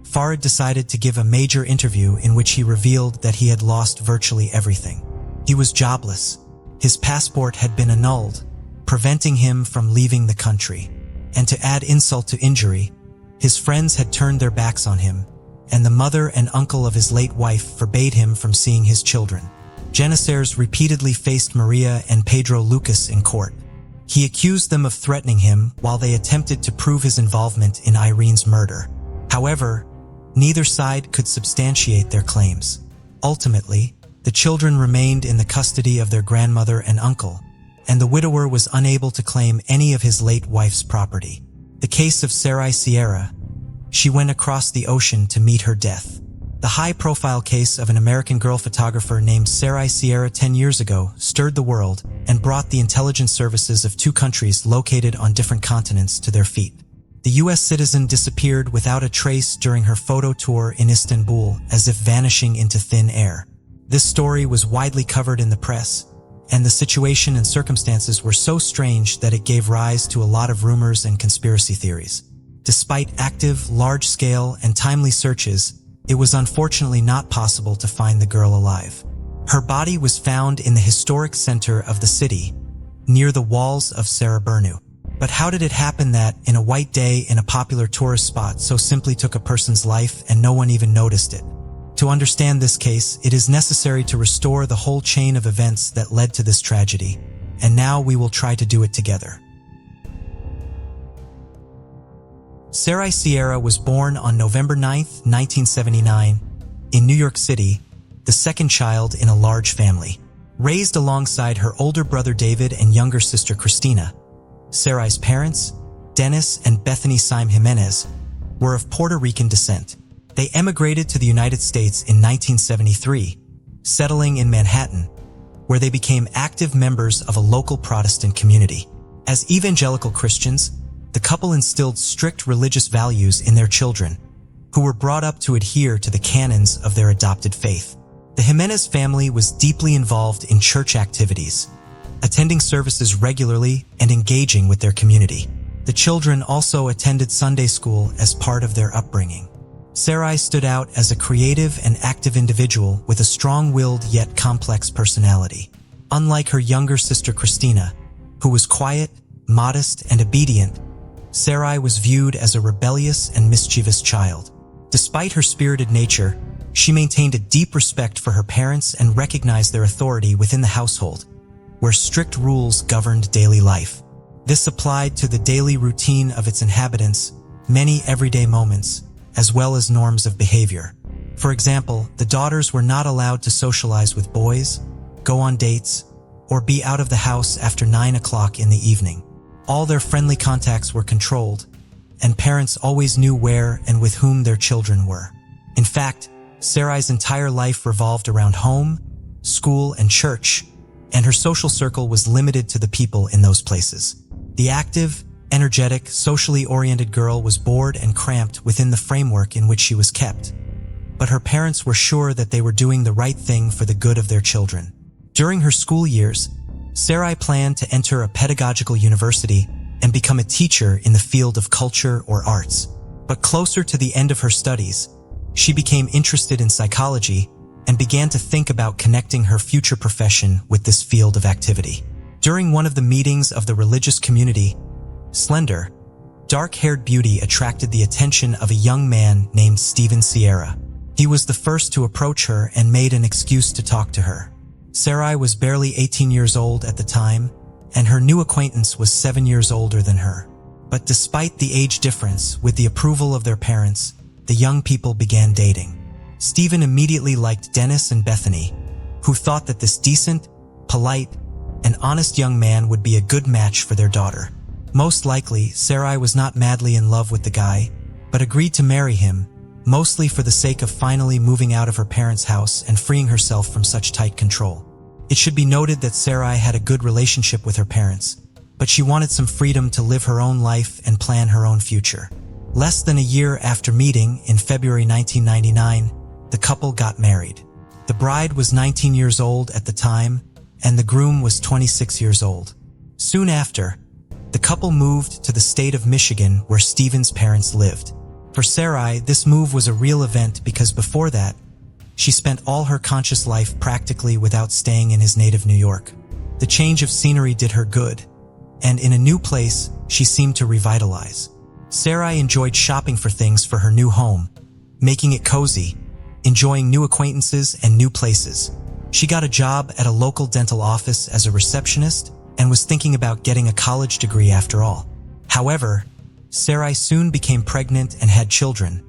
Farah decided to give a major interview in which he revealed that he had lost virtually everything. He was jobless. His passport had been annulled, preventing him from leaving the country. And to add insult to injury, his friends had turned their backs on him, and the mother and uncle of his late wife forbade him from seeing his children. Janissaires repeatedly faced Maria and Pedro Lucas in court. He accused them of threatening him while they attempted to prove his involvement in Irene's murder. However, neither side could substantiate their claims. Ultimately, the children remained in the custody of their grandmother and uncle, and the widower was unable to claim any of his late wife's property. The case of Sarai Sierra, she went across the ocean to meet her death. The high-profile case of an American girl photographer named Sarai Sierra 10 years ago stirred the world and brought the intelligence services of 2 countries located on different continents to their feet. The U.S. citizen disappeared without a trace during her photo tour in Istanbul, as if vanishing into thin air. This story was widely covered in the press, and the situation and circumstances were so strange that it gave rise to a lot of rumors and conspiracy theories. Despite active, large-scale, and timely searches, it was unfortunately not possible to find the girl alive. Her body was found in the historic center of the city, near the walls of Saraburnu. But how did it happen that, in a white day in a popular tourist spot, so simply took a person's life and no one even noticed it? To understand this case, it is necessary to restore the whole chain of events that led to this tragedy, and now we will try to do it together. Sarai Sierra was born on November 9, 1979, in New York City, the second child in a large family. Raised alongside her older brother David and younger sister Christina, Sarai's parents, Dennis and Bethany Syme Jimenez, were of Puerto Rican descent. They emigrated to the United States in 1973, settling in Manhattan, where they became active members of a local Protestant community. As evangelical Christians, the couple instilled strict religious values in their children, who were brought up to adhere to the canons of their adopted faith. The Jimenez family was deeply involved in church activities, attending services regularly and engaging with their community. The children also attended Sunday school as part of their upbringing. Sarai stood out as a creative and active individual with a strong-willed yet complex personality. Unlike her younger sister Christina, who was quiet, modest, and obedient, Sarai was viewed as a rebellious and mischievous child. Despite her spirited nature, she maintained a deep respect for her parents and recognized their authority within the household, where strict rules governed daily life. This applied to the daily routine of its inhabitants, many everyday moments, as well as norms of behavior. For example, the daughters were not allowed to socialize with boys, go on dates, or be out of the house after 9 o'clock in the evening. All their friendly contacts were controlled, and parents always knew where and with whom their children were. In fact, Sarai's entire life revolved around home, school, and church, and her social circle was limited to the people in those places. The active, energetic, socially oriented girl was bored and cramped within the framework in which she was kept. But her parents were sure that they were doing the right thing for the good of their children. During her school years, Sarai planned to enter a pedagogical university and become a teacher in the field of culture or arts. But closer to the end of her studies, she became interested in psychology and began to think about connecting her future profession with this field of activity. During one of the meetings of the religious community, slender, dark-haired beauty attracted the attention of a young man named Stephen Sierra. He was the first to approach her and made an excuse to talk to her. Sarai was barely 18 years old at the time, and her new acquaintance was 7 years older than her. But despite the age difference, with the approval of their parents, the young people began dating. Stephen immediately liked Dennis and Bethany, who thought that this decent, polite, and honest young man would be a good match for their daughter. Most likely, Sarai was not madly in love with the guy, but agreed to marry him, mostly for the sake of finally moving out of her parents' house and freeing herself from such tight control. It should be noted that Sarai had a good relationship with her parents, but she wanted some freedom to live her own life and plan her own future. Less than a year after meeting, in February 1999, the couple got married. The bride was 19 years old at the time, and the groom was 26 years old. Soon after, the couple moved to the state of Michigan where Stephen's parents lived. For Sarai, this move was a real event because before that, she spent all her conscious life practically without staying in his native New York. The change of scenery did her good, and in a new place, she seemed to revitalize. Sarai enjoyed shopping for things for her new home, making it cozy, enjoying new acquaintances and new places. She got a job at a local dental office as a receptionist and was thinking about getting a college degree after all. However, Sarai soon became pregnant and had children,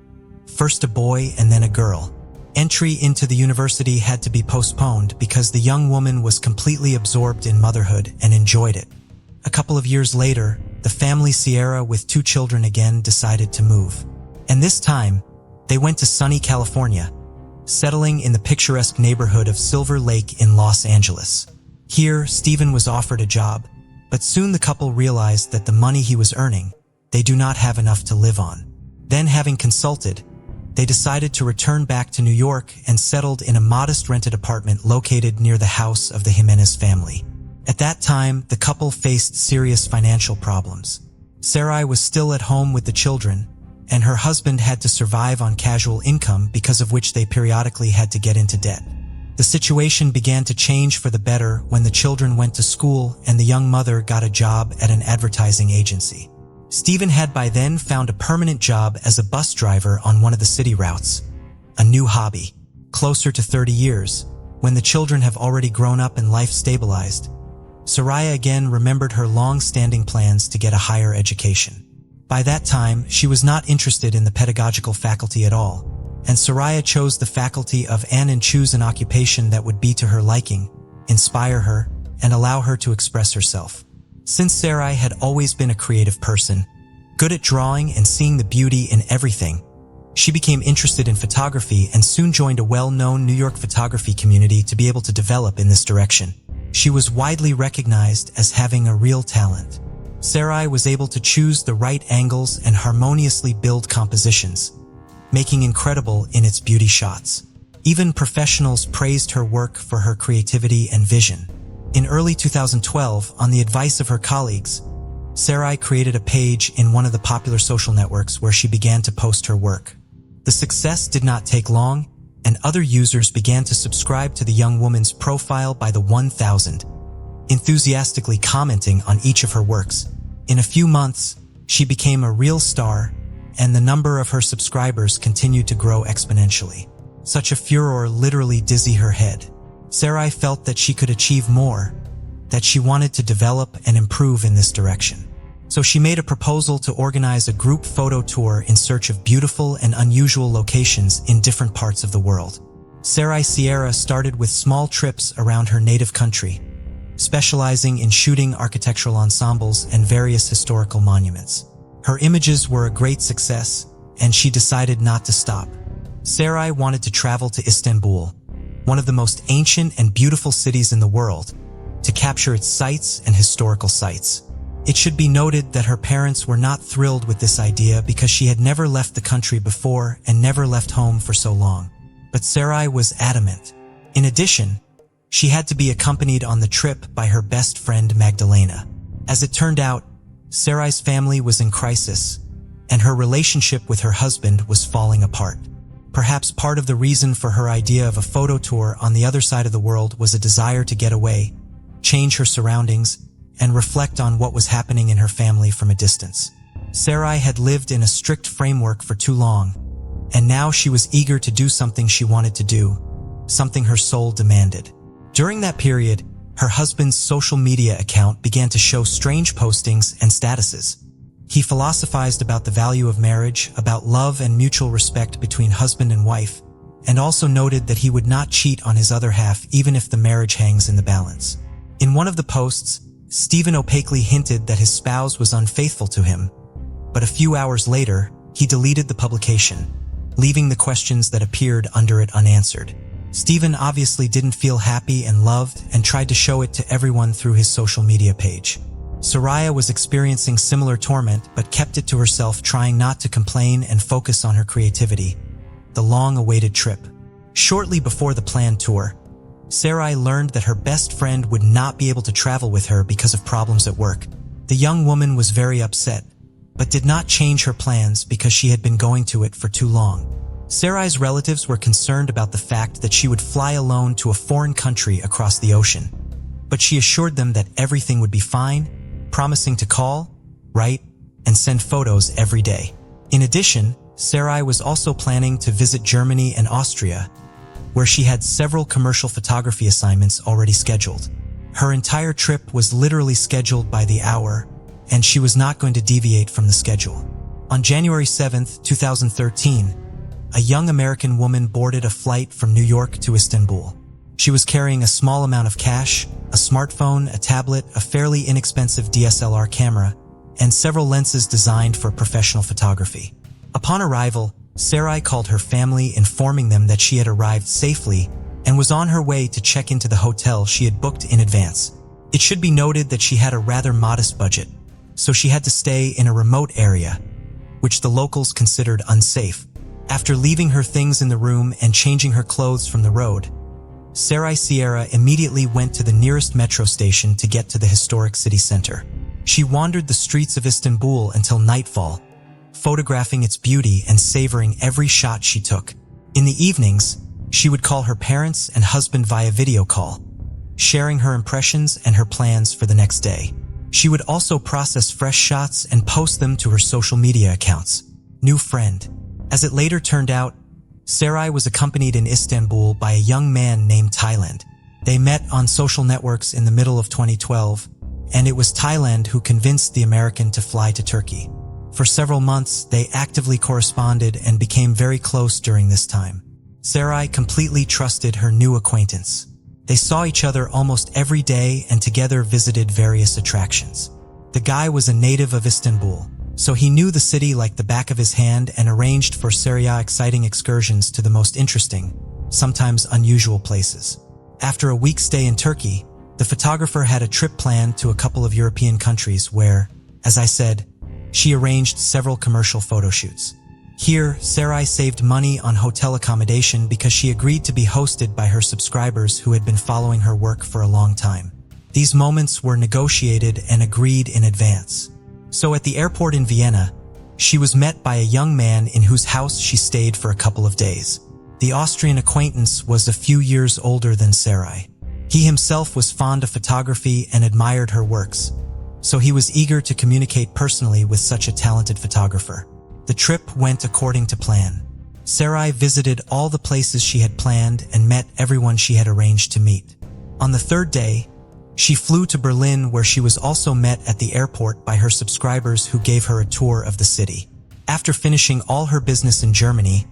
first a boy and then a girl. Entry into the university had to be postponed because the young woman was completely absorbed in motherhood and enjoyed it. A couple of years later, the family Sierra with 2 children again decided to move. And this time, they went to sunny California, settling in the picturesque neighborhood of Silver Lake in Los Angeles. Here, Stephen was offered a job, but soon the couple realized that the money he was earning, they do not have enough to live on. Then, having consulted, they decided to return back to New York and settled in a modest rented apartment located near the house of the Jimenez family. At that time, the couple faced serious financial problems. Sarai was still at home with the children, and her husband had to survive on casual income, because of which they periodically had to get into debt. The situation began to change for the better when the children went to school and the young mother got a job at an advertising agency. Stephen had by then found a permanent job as a bus driver on one of the city routes, a new hobby. Closer to 30 years, when the children have already grown up and life stabilized, Sarai again remembered her long-standing plans to get a higher education. By that time, she was not interested in the pedagogical faculty at all, and Sarai chose the faculty of and choose an occupation that would be to her liking, inspire her, and allow her to express herself. Since Sarai had always been a creative person, good at drawing and seeing the beauty in everything, she became interested in photography and soon joined a well-known New York photography community to be able to develop in this direction. She was widely recognized as having a real talent. Sarai was able to choose the right angles and harmoniously build compositions, making incredible in its beauty shots. Even professionals praised her work for her creativity and vision. In early 2012, on the advice of her colleagues, Sarai created a page in one of the popular social networks where she began to post her work. The success did not take long, and other users began to subscribe to the young woman's profile by the 1,000, enthusiastically commenting on each of her works. In a few months, she became a real star, and the number of her subscribers continued to grow exponentially. Such a furor literally dizzy her head. Sarai felt that she could achieve more, that she wanted to develop and improve in this direction. So she made a proposal to organize a group photo tour in search of beautiful and unusual locations in different parts of the world. Sarai Sierra started with small trips around her native country, specializing in shooting architectural ensembles and various historical monuments. Her images were a great success, and she decided not to stop. Sarai wanted to travel to Istanbul, one of the most ancient and beautiful cities in the world, to capture its sights and historical sites. It should be noted that her parents were not thrilled with this idea because she had never left the country before and never left home for so long. But Sarai was adamant. In addition, she had to be accompanied on the trip by her best friend Magdalena. As it turned out, Sarai's family was in crisis, and her relationship with her husband was falling apart. Perhaps part of the reason for her idea of a photo tour on the other side of the world was a desire to get away, change her surroundings, and reflect on what was happening in her family from a distance. Sarai had lived in a strict framework for too long, and now she was eager to do something she wanted to do, something her soul demanded. During that period, her husband's social media account began to show strange postings and statuses. He philosophized about the value of marriage, about love and mutual respect between husband and wife, and also noted that he would not cheat on his other half even if the marriage hangs in the balance. In one of the posts, Stephen opaquely hinted that his spouse was unfaithful to him, but a few hours later, he deleted the publication, leaving the questions that appeared under it unanswered. Stephen obviously didn't feel happy and loved and tried to show it to everyone through his social media page. Sarai was experiencing similar torment but kept it to herself, trying not to complain and focus on her creativity, the long-awaited trip. Shortly before the planned tour, Sarai learned that her best friend would not be able to travel with her because of problems at work. The young woman was very upset, but did not change her plans because she had been going to it for too long. Sarai's relatives were concerned about the fact that she would fly alone to a foreign country across the ocean, but she assured them that everything would be fine, promising to call, write, and send photos every day. In addition, Sarai was also planning to visit Germany and Austria, where she had several commercial photography assignments already scheduled. Her entire trip was literally scheduled by the hour, and she was not going to deviate from the schedule. On January 7, 2013, a young American woman boarded a flight from New York to Istanbul. She was carrying a small amount of cash, a smartphone, a tablet, a fairly inexpensive DSLR camera, and several lenses designed for professional photography. Upon arrival, Sarai called her family, informing them that she had arrived safely and was on her way to check into the hotel she had booked in advance. It should be noted that she had a rather modest budget, so she had to stay in a remote area, which the locals considered unsafe. After leaving her things in the room and changing her clothes from the road, Sarai Sierra immediately went to the nearest metro station to get to the historic city center. She wandered the streets of Istanbul until nightfall, photographing its beauty and savoring every shot she took. In the evenings, she would call her parents and husband via video call, sharing her impressions and her plans for the next day. She would also process fresh shots and post them to her social media accounts. New friend. As it later turned out, Sarai was accompanied in Istanbul by a young man named Thailand. They met on social networks in the middle of 2012, and it was Thailand who convinced the American to fly to Turkey. For several months, they actively corresponded and became very close during this time. Sarai completely trusted her new acquaintance. They saw each other almost every day and together visited various attractions. The guy was a native of Istanbul, so he knew the city like the back of his hand and arranged for Sarai exciting excursions to the most interesting, sometimes unusual places. After a week's stay in Turkey, the photographer had a trip planned to a couple of European countries where, as I said, she arranged several commercial photo shoots. Here, Sarai saved money on hotel accommodation because she agreed to be hosted by her subscribers who had been following her work for a long time. These moments were negotiated and agreed in advance. So at the airport in Vienna, she was met by a young man in whose house she stayed for a couple of days. The Austrian acquaintance was a few years older than Sarai. He himself was fond of photography and admired her works, so he was eager to communicate personally with such a talented photographer. The trip went according to plan. Sarai visited all the places she had planned and met everyone she had arranged to meet. On the third day, she flew to Berlin, where she was also met at the airport by her subscribers who gave her a tour of the city. After finishing all her business in Germany,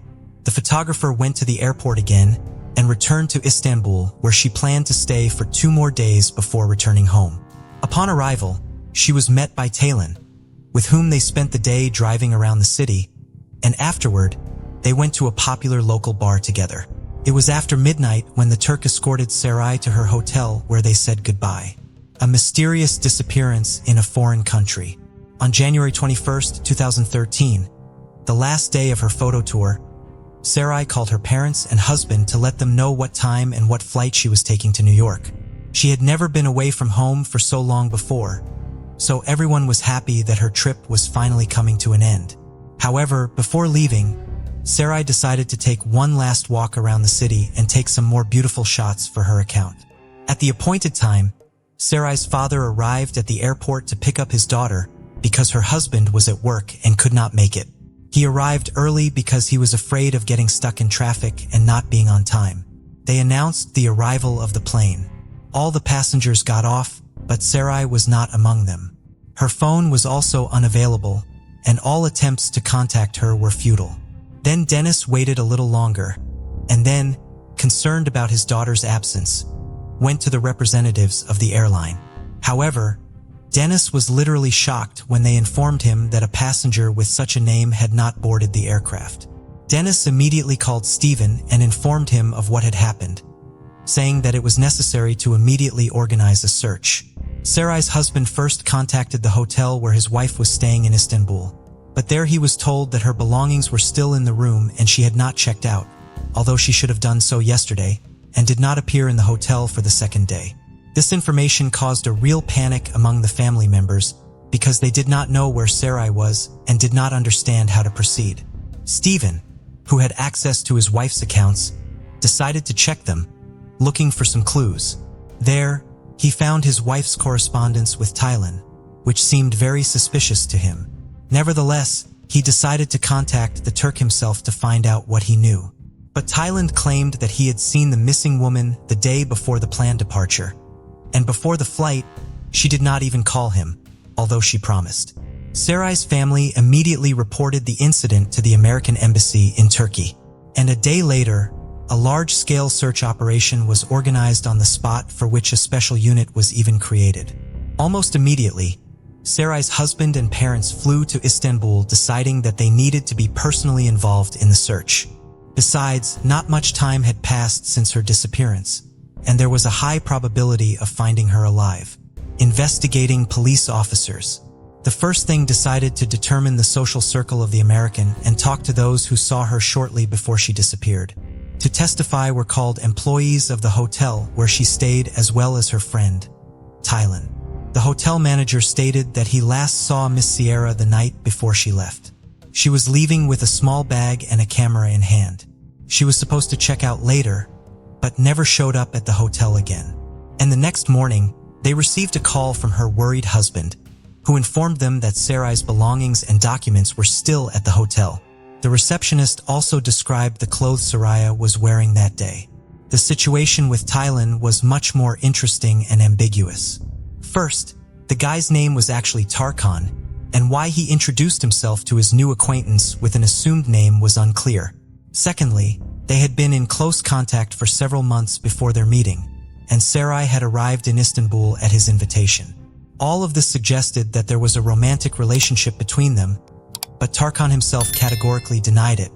the photographer went to the airport again and returned to Istanbul, where she planned to stay for 2 more days before returning home. Upon arrival, she was met by Thailand, with whom they spent the day driving around the city, and afterward, they went to a popular local bar together. It was after midnight when the Turk escorted Sarai to her hotel where they said goodbye. A mysterious disappearance in a foreign country. On January 21st, 2013, the last day of her photo tour, Sarai called her parents and husband to let them know what time and what flight she was taking to New York. She had never been away from home for so long before, so everyone was happy that her trip was finally coming to an end. However, before leaving, Sarai decided to take one last walk around the city and take some more beautiful shots for her account. At the appointed time, Sarai's father arrived at the airport to pick up his daughter because her husband was at work and could not make it. He arrived early because he was afraid of getting stuck in traffic and not being on time. They announced the arrival of the plane. All the passengers got off, but Sarai was not among them. Her phone was also unavailable, and all attempts to contact her were futile. Then Dennis waited a little longer, and then, concerned about his daughter's absence, went to the representatives of the airline. However, Dennis was literally shocked when they informed him that a passenger with such a name had not boarded the aircraft. Dennis immediately called Stephen and informed him of what had happened, saying that it was necessary to immediately organize a search. Sarai's husband first contacted the hotel where his wife was staying in Istanbul, but there he was told that her belongings were still in the room and she had not checked out, although she should have done so yesterday, and did not appear in the hotel for the second day. This information caused a real panic among the family members because they did not know where Sarai was and did not understand how to proceed. Stephen, who had access to his wife's accounts, decided to check them, looking for some clues. There, he found his wife's correspondence with Thailand, which seemed very suspicious to him. Nevertheless, he decided to contact the Turk himself to find out what he knew. But Thailand claimed that he had seen the missing woman the day before the planned departure, and before the flight, she did not even call him, although she promised. Sarai's family immediately reported the incident to the American embassy in Turkey, and a day later, a large-scale search operation was organized on the spot for which a special unit was even created. Almost immediately, Sarai's husband and parents flew to Istanbul, deciding that they needed to be personally involved in the search. Besides, not much time had passed since her disappearance, and there was a high probability of finding her alive. Investigating police officers. The first thing decided to determine the social circle of the American and talk to those who saw her shortly before she disappeared. To testify were called employees of the hotel where she stayed as well as her friend, Thailand. The hotel manager stated that he last saw Miss Sierra the night before she left. She was leaving with a small bag and a camera in hand. She was supposed to check out later, but never showed up at the hotel again. And the next morning, they received a call from her worried husband, who informed them that Sarai's belongings and documents were still at the hotel. The receptionist also described the clothes Sarai was wearing that day. The situation with Thailand was much more interesting and ambiguous. First, the guy's name was actually Tarkan, and why he introduced himself to his new acquaintance with an assumed name was unclear. Secondly, they had been in close contact for several months before their meeting, and Sarai had arrived in Istanbul at his invitation. All of this suggested that there was a romantic relationship between them, but Tarkan himself categorically denied it,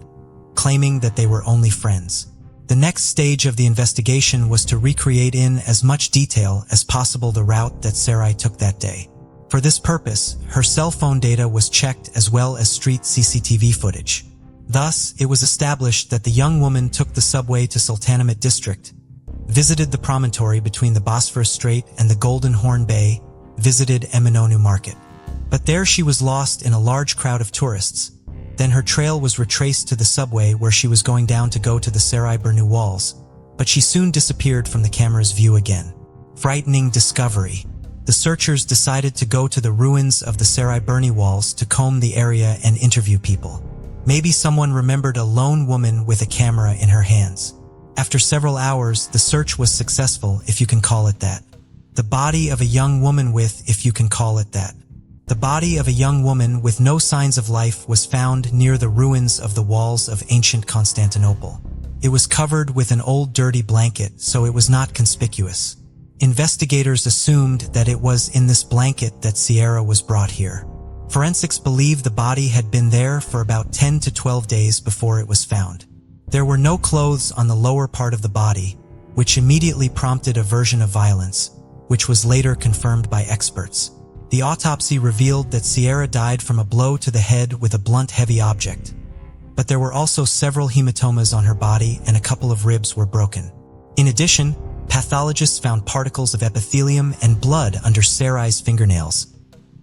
claiming that they were only friends. The next stage of the investigation was to recreate in as much detail as possible the route that Sarai took that day. For this purpose, her cell phone data was checked as well as street CCTV footage. Thus, it was established that the young woman took the subway to Sultanahmet district, visited the promontory between the Bosphorus Strait and the Golden Horn Bay, visited Eminönü Market. But there she was lost in a large crowd of tourists. Then her trail was retraced to the subway where she was going down to go to the Sarayburnu walls, but she soon disappeared from the camera's view again. Frightening discovery. The searchers decided to go to the ruins of the Sarayburnu walls to comb the area and interview people. Maybe someone remembered a lone woman with a camera in her hands. After several hours, the search was successful, if you can call it that. The body of a young woman with, if you can call it that. The body of a young woman with no signs of life was found near the ruins of the walls of ancient Constantinople. It was covered with an old dirty blanket, so it was not conspicuous. Investigators assumed that it was in this blanket that Sierra was brought here. Forensics believe the body had been there for about 10 to 12 days before it was found. There were no clothes on the lower part of the body, which immediately prompted a version of violence, which was later confirmed by experts. The autopsy revealed that Sierra died from a blow to the head with a blunt, heavy object. But there were also several hematomas on her body and a couple of ribs were broken. In addition, pathologists found particles of epithelium and blood under Sarai's fingernails,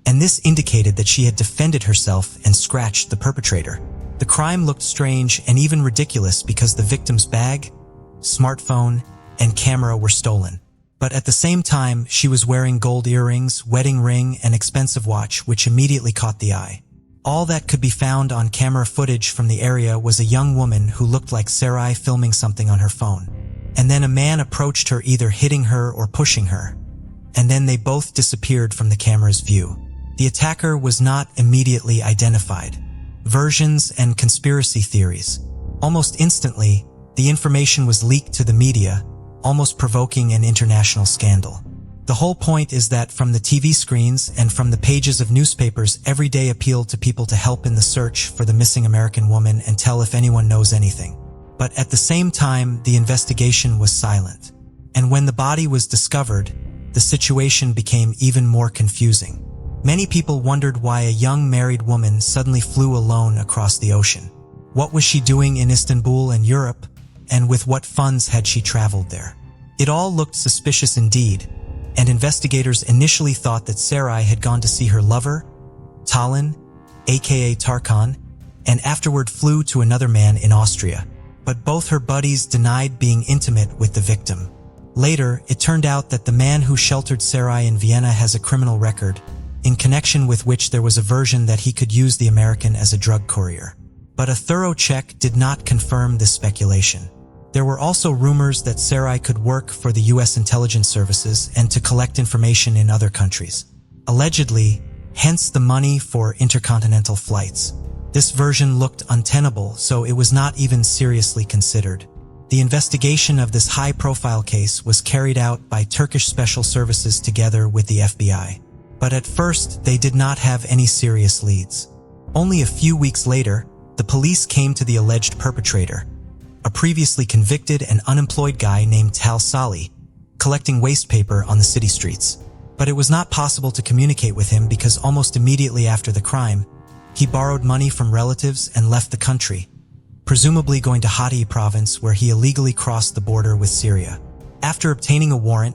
and this indicated that she had defended herself and scratched the perpetrator. The crime looked strange and even ridiculous because the victim's bag, smartphone, and camera were stolen. But at the same time, she was wearing gold earrings, wedding ring, and expensive watch, which immediately caught the eye. All that could be found on camera footage from the area was a young woman who looked like Sarai filming something on her phone. And then a man approached her, either hitting her or pushing her. And then they both disappeared from the camera's view. The attacker was not immediately identified. Versions and conspiracy theories. Almost instantly, the information was leaked to the media, almost provoking an international scandal. The whole point is that from the TV screens and from the pages of newspapers, every day appealed to people to help in the search for the missing American woman and tell if anyone knows anything. But at the same time, the investigation was silent. And when the body was discovered, the situation became even more confusing. Many people wondered why a young married woman suddenly flew alone across the ocean. What was she doing in Istanbul and Europe, and with what funds had she traveled there? It all looked suspicious indeed, and investigators initially thought that Sarai had gone to see her lover, Talin, aka Tarkan, and afterward flew to another man in Austria. But both her buddies denied being intimate with the victim. Later, it turned out that the man who sheltered Sarai in Vienna has a criminal record, in connection with which there was a version that he could use the American as a drug courier. But a thorough check did not confirm this speculation. There were also rumors that Sarai could work for the US intelligence services and to collect information in other countries. Allegedly, hence the money for intercontinental flights. This version looked untenable, so it was not even seriously considered. The investigation of this high-profile case was carried out by Turkish special services together with the FBI. But at first, they did not have any serious leads. Only a few weeks later, the police came to the alleged perpetrator, a previously convicted and unemployed guy named Tal Salih, collecting waste paper on the city streets. But it was not possible to communicate with him because almost immediately after the crime, he borrowed money from relatives and left the country, presumably going to Hatay province where he illegally crossed the border with Syria. After obtaining a warrant,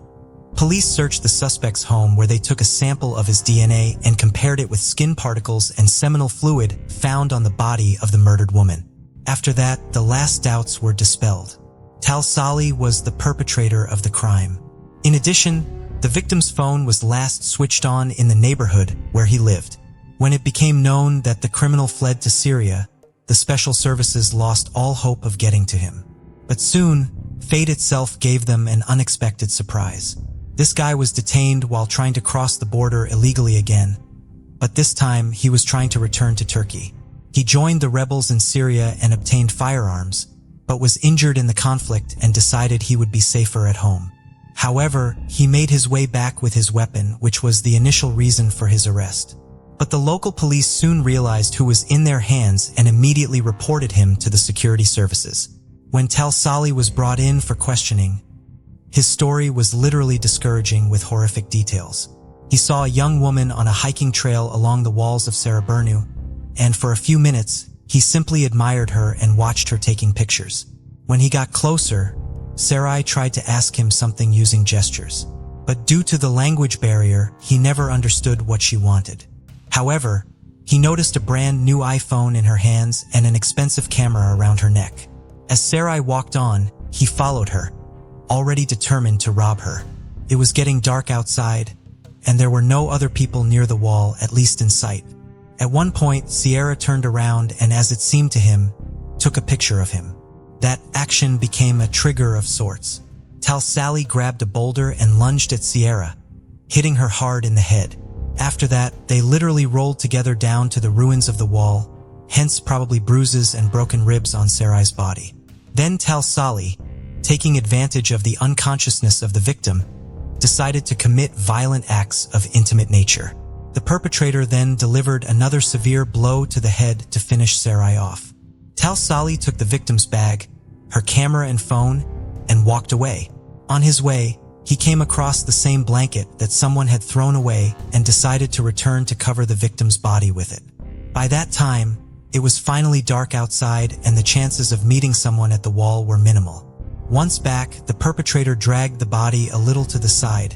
police searched the suspect's home where they took a sample of his DNA and compared it with skin particles and seminal fluid found on the body of the murdered woman. After that, the last doubts were dispelled. Tal Salih was the perpetrator of the crime. In addition, the victim's phone was last switched on in the neighborhood where he lived. When it became known that the criminal fled to Syria, the special services lost all hope of getting to him. But soon, fate itself gave them an unexpected surprise. This guy was detained while trying to cross the border illegally again, but this time he was trying to return to Turkey. He joined the rebels in Syria and obtained firearms, but was injured in the conflict and decided he would be safer at home. However, he made his way back with his weapon, which was the initial reason for his arrest. But the local police soon realized who was in their hands and immediately reported him to the security services. When Tal Salih was brought in for questioning, his story was literally discouraging with horrific details. He saw a young woman on a hiking trail along the walls of Saraburnu, and for a few minutes, he simply admired her and watched her taking pictures. When he got closer, Sarai tried to ask him something using gestures. But due to the language barrier, he never understood what she wanted. However, he noticed a brand new iPhone in her hands and an expensive camera around her neck. As Sarai walked on, he followed her, already determined to rob her. It was getting dark outside, and there were no other people near the wall, at least in sight. At one point, Sierra turned around and, as it seemed to him, took a picture of him. That action became a trigger of sorts. Tal Salih grabbed a boulder and lunged at Sierra, hitting her hard in the head. After that, they literally rolled together down to the ruins of the wall, hence probably bruises and broken ribs on Sarai's body. Then Tal Salih, taking advantage of the unconsciousness of the victim, decided to commit violent acts of intimate nature. The perpetrator then delivered another severe blow to the head to finish Sarai off. Sally took the victim's bag, her camera and phone, and walked away. On his way, he came across the same blanket that someone had thrown away and decided to return to cover the victim's body with it. By that time, it was finally dark outside and the chances of meeting someone at the wall were minimal. Once back, the perpetrator dragged the body a little to the side,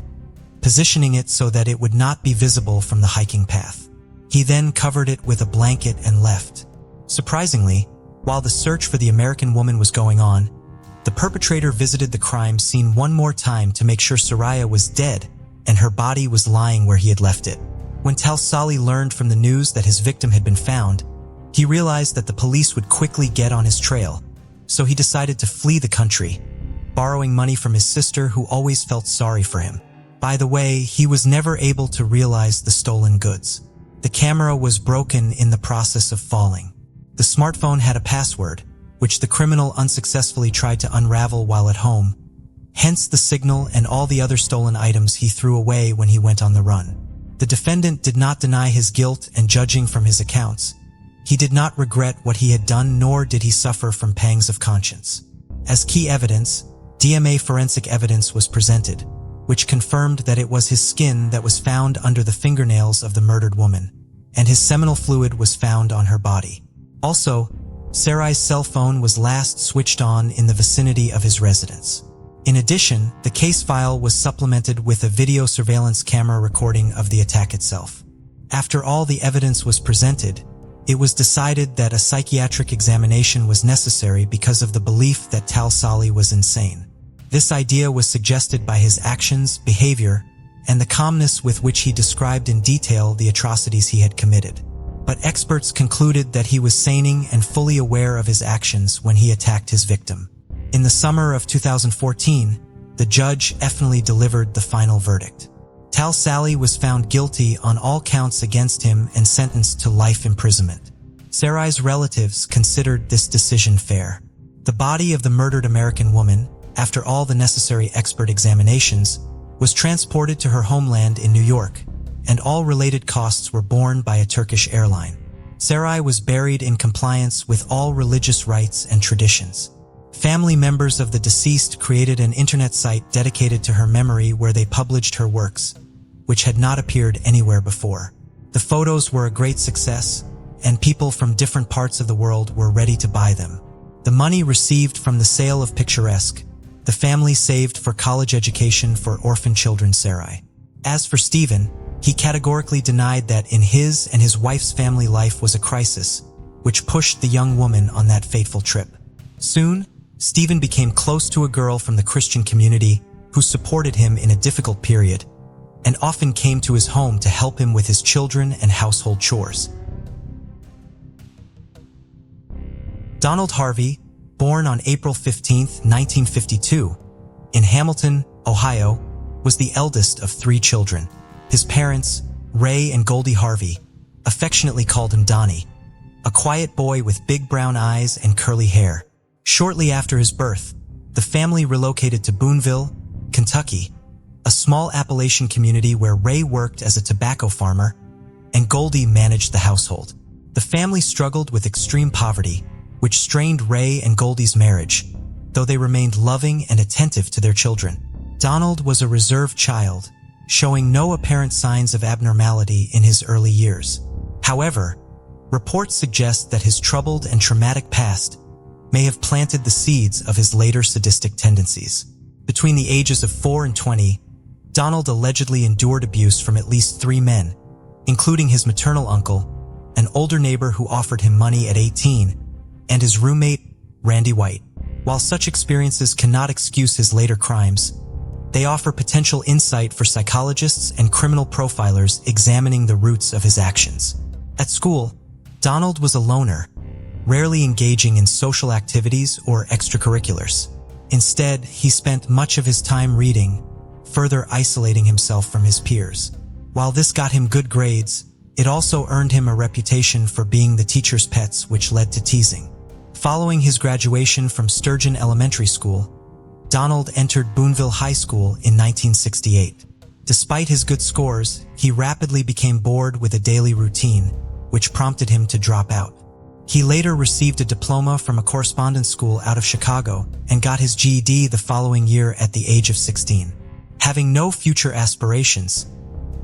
positioning it so that it would not be visible from the hiking path. He then covered it with a blanket and left. Surprisingly, while the search for the American woman was going on, the perpetrator visited the crime scene one more time to make sure Soraya was dead and her body was lying where he had left it. When Sally learned from the news that his victim had been found, he realized that the police would quickly get on his trail, so he decided to flee the country, borrowing money from his sister who always felt sorry for him. By the way, he was never able to realize the stolen goods. The camera was broken in the process of falling. The smartphone had a password, which the criminal unsuccessfully tried to unravel while at home, hence the signal and all the other stolen items he threw away when he went on the run. The defendant did not deny his guilt, and judging from his accounts, he did not regret what he had done, nor did he suffer from pangs of conscience. As key evidence, DNA forensic evidence was presented, which confirmed that it was his skin that was found under the fingernails of the murdered woman, and his seminal fluid was found on her body. Also, Sarai's cell phone was last switched on in the vicinity of his residence. In addition, the case file was supplemented with a video surveillance camera recording of the attack itself. After all the evidence was presented, it was decided that a psychiatric examination was necessary because of the belief that Sally was insane. This idea was suggested by his actions, behavior, and the calmness with which he described in detail the atrocities he had committed. But experts concluded that he was sane and fully aware of his actions when he attacked his victim. In the summer of 2014, the judge finally delivered the final verdict. Sally was found guilty on all counts against him and sentenced to life imprisonment. Sarai's relatives considered this decision fair. The body of the murdered American woman, after all the necessary expert examinations, was transported to her homeland in New York, and all related costs were borne by a Turkish airline. Sarai was buried in compliance with all religious rites and traditions. Family members of the deceased created an internet site dedicated to her memory where they published her works, which had not appeared anywhere before. The photos were a great success, and people from different parts of the world were ready to buy them. The money received from the sale of Picturesque, the family saved for college education for orphan children Sarai. As for Stephen, he categorically denied that in his and his wife's family life was a crisis, which pushed the young woman on that fateful trip. Soon, Stephen became close to a girl from the Christian community who supported him in a difficult period, and often came to his home to help him with his children and household chores. Donald Harvey, born on April 15, 1952, in Hamilton, Ohio, was the eldest of 3 children. His parents, Ray and Goldie Harvey, affectionately called him Donnie, a quiet boy with big brown eyes and curly hair. Shortly after his birth, the family relocated to Boonville, Kentucky, a small Appalachian community where Ray worked as a tobacco farmer and Goldie managed the household. The family struggled with extreme poverty, which strained Ray and Goldie's marriage, though they remained loving and attentive to their children. Donald was a reserved child, showing no apparent signs of abnormality in his early years. However, reports suggest that his troubled and traumatic past may have planted the seeds of his later sadistic tendencies. Between the ages of 4 and 20, Donald allegedly endured abuse from at least 3 men, including his maternal uncle, an older neighbor who offered him money at 18, and his roommate, Randy White. While such experiences cannot excuse his later crimes, they offer potential insight for psychologists and criminal profilers examining the roots of his actions. At school, Donald was a loner, rarely engaging in social activities or extracurriculars. Instead, he spent much of his time reading, further isolating himself from his peers. While this got him good grades, it also earned him a reputation for being the teacher's pets, which led to teasing. Following his graduation from Sturgeon Elementary School, Donald entered Boonville High School in 1968. Despite his good scores, he rapidly became bored with a daily routine, which prompted him to drop out. He later received a diploma from a correspondence school out of Chicago and got his GED the following year at the age of 16. Having no future aspirations,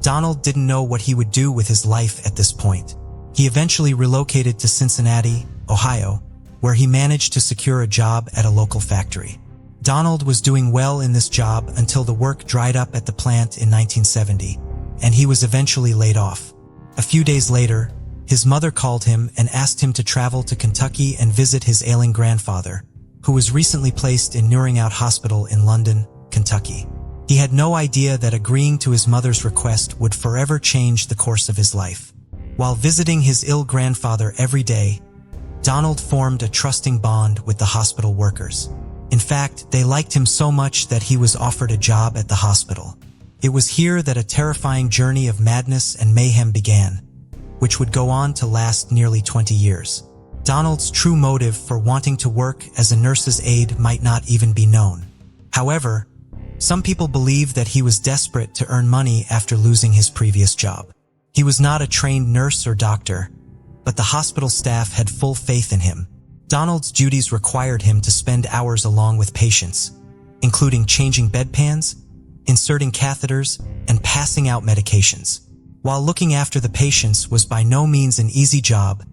Donald didn't know what he would do with his life at this point. He eventually relocated to Cincinnati, Ohio, where he managed to secure a job at a local factory. Donald was doing well in this job until the work dried up at the plant in 1970, and he was eventually laid off. A few days later, his mother called him and asked him to travel to Kentucky and visit his ailing grandfather, who was recently placed in Nursing Hospital in London, Kentucky. He had no idea that agreeing to his mother's request would forever change the course of his life. While visiting his ill grandfather every day, Donald formed a trusting bond with the hospital workers. In fact, they liked him so much that he was offered a job at the hospital. It was here that a terrifying journey of madness and mayhem began, which would go on to last nearly 20 years. Donald's true motive for wanting to work as a nurse's aide might not even be known. However, some people believe that he was desperate to earn money after losing his previous job. He was not a trained nurse or doctor, but the hospital staff had full faith in him. Donald's duties required him to spend hours along with patients, including changing bedpans, inserting catheters, and passing out medications. While looking after the patients was by no means an easy job,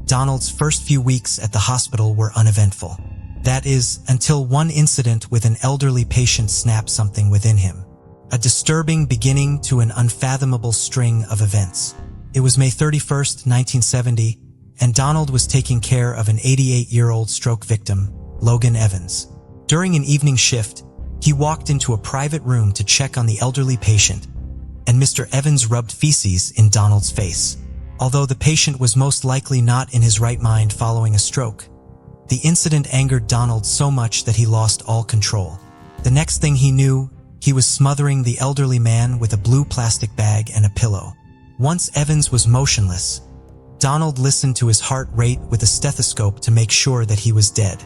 Donald's first few weeks at the hospital were uneventful. That is, until one incident with an elderly patient snapped something within him. A disturbing beginning to an unfathomable string of events. It was May 31st, 1970, and Donald was taking care of an 88-year-old stroke victim, Logan Evans. During an evening shift, he walked into a private room to check on the elderly patient, and Mr. Evans rubbed feces in Donald's face. Although the patient was most likely not in his right mind following a stroke, the incident angered Donald so much that he lost all control. The next thing he knew, he was smothering the elderly man with a blue plastic bag and a pillow. Once Evans was motionless, Donald listened to his heart rate with a stethoscope to make sure that he was dead.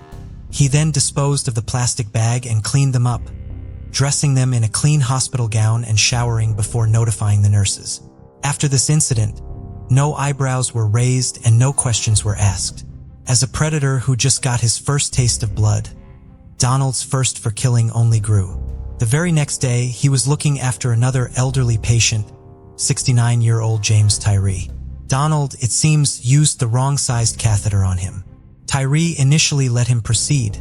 He then disposed of the plastic bag and cleaned them up, dressing them in a clean hospital gown and showering before notifying the nurses. After this incident, no eyebrows were raised and no questions were asked. As a predator who just got his first taste of blood, Donald's thirst for killing only grew. The very next day, he was looking after another elderly patient, 69-year-old James Tyree. Donald, it seems, used the wrong-sized catheter on him. Tyree initially let him proceed,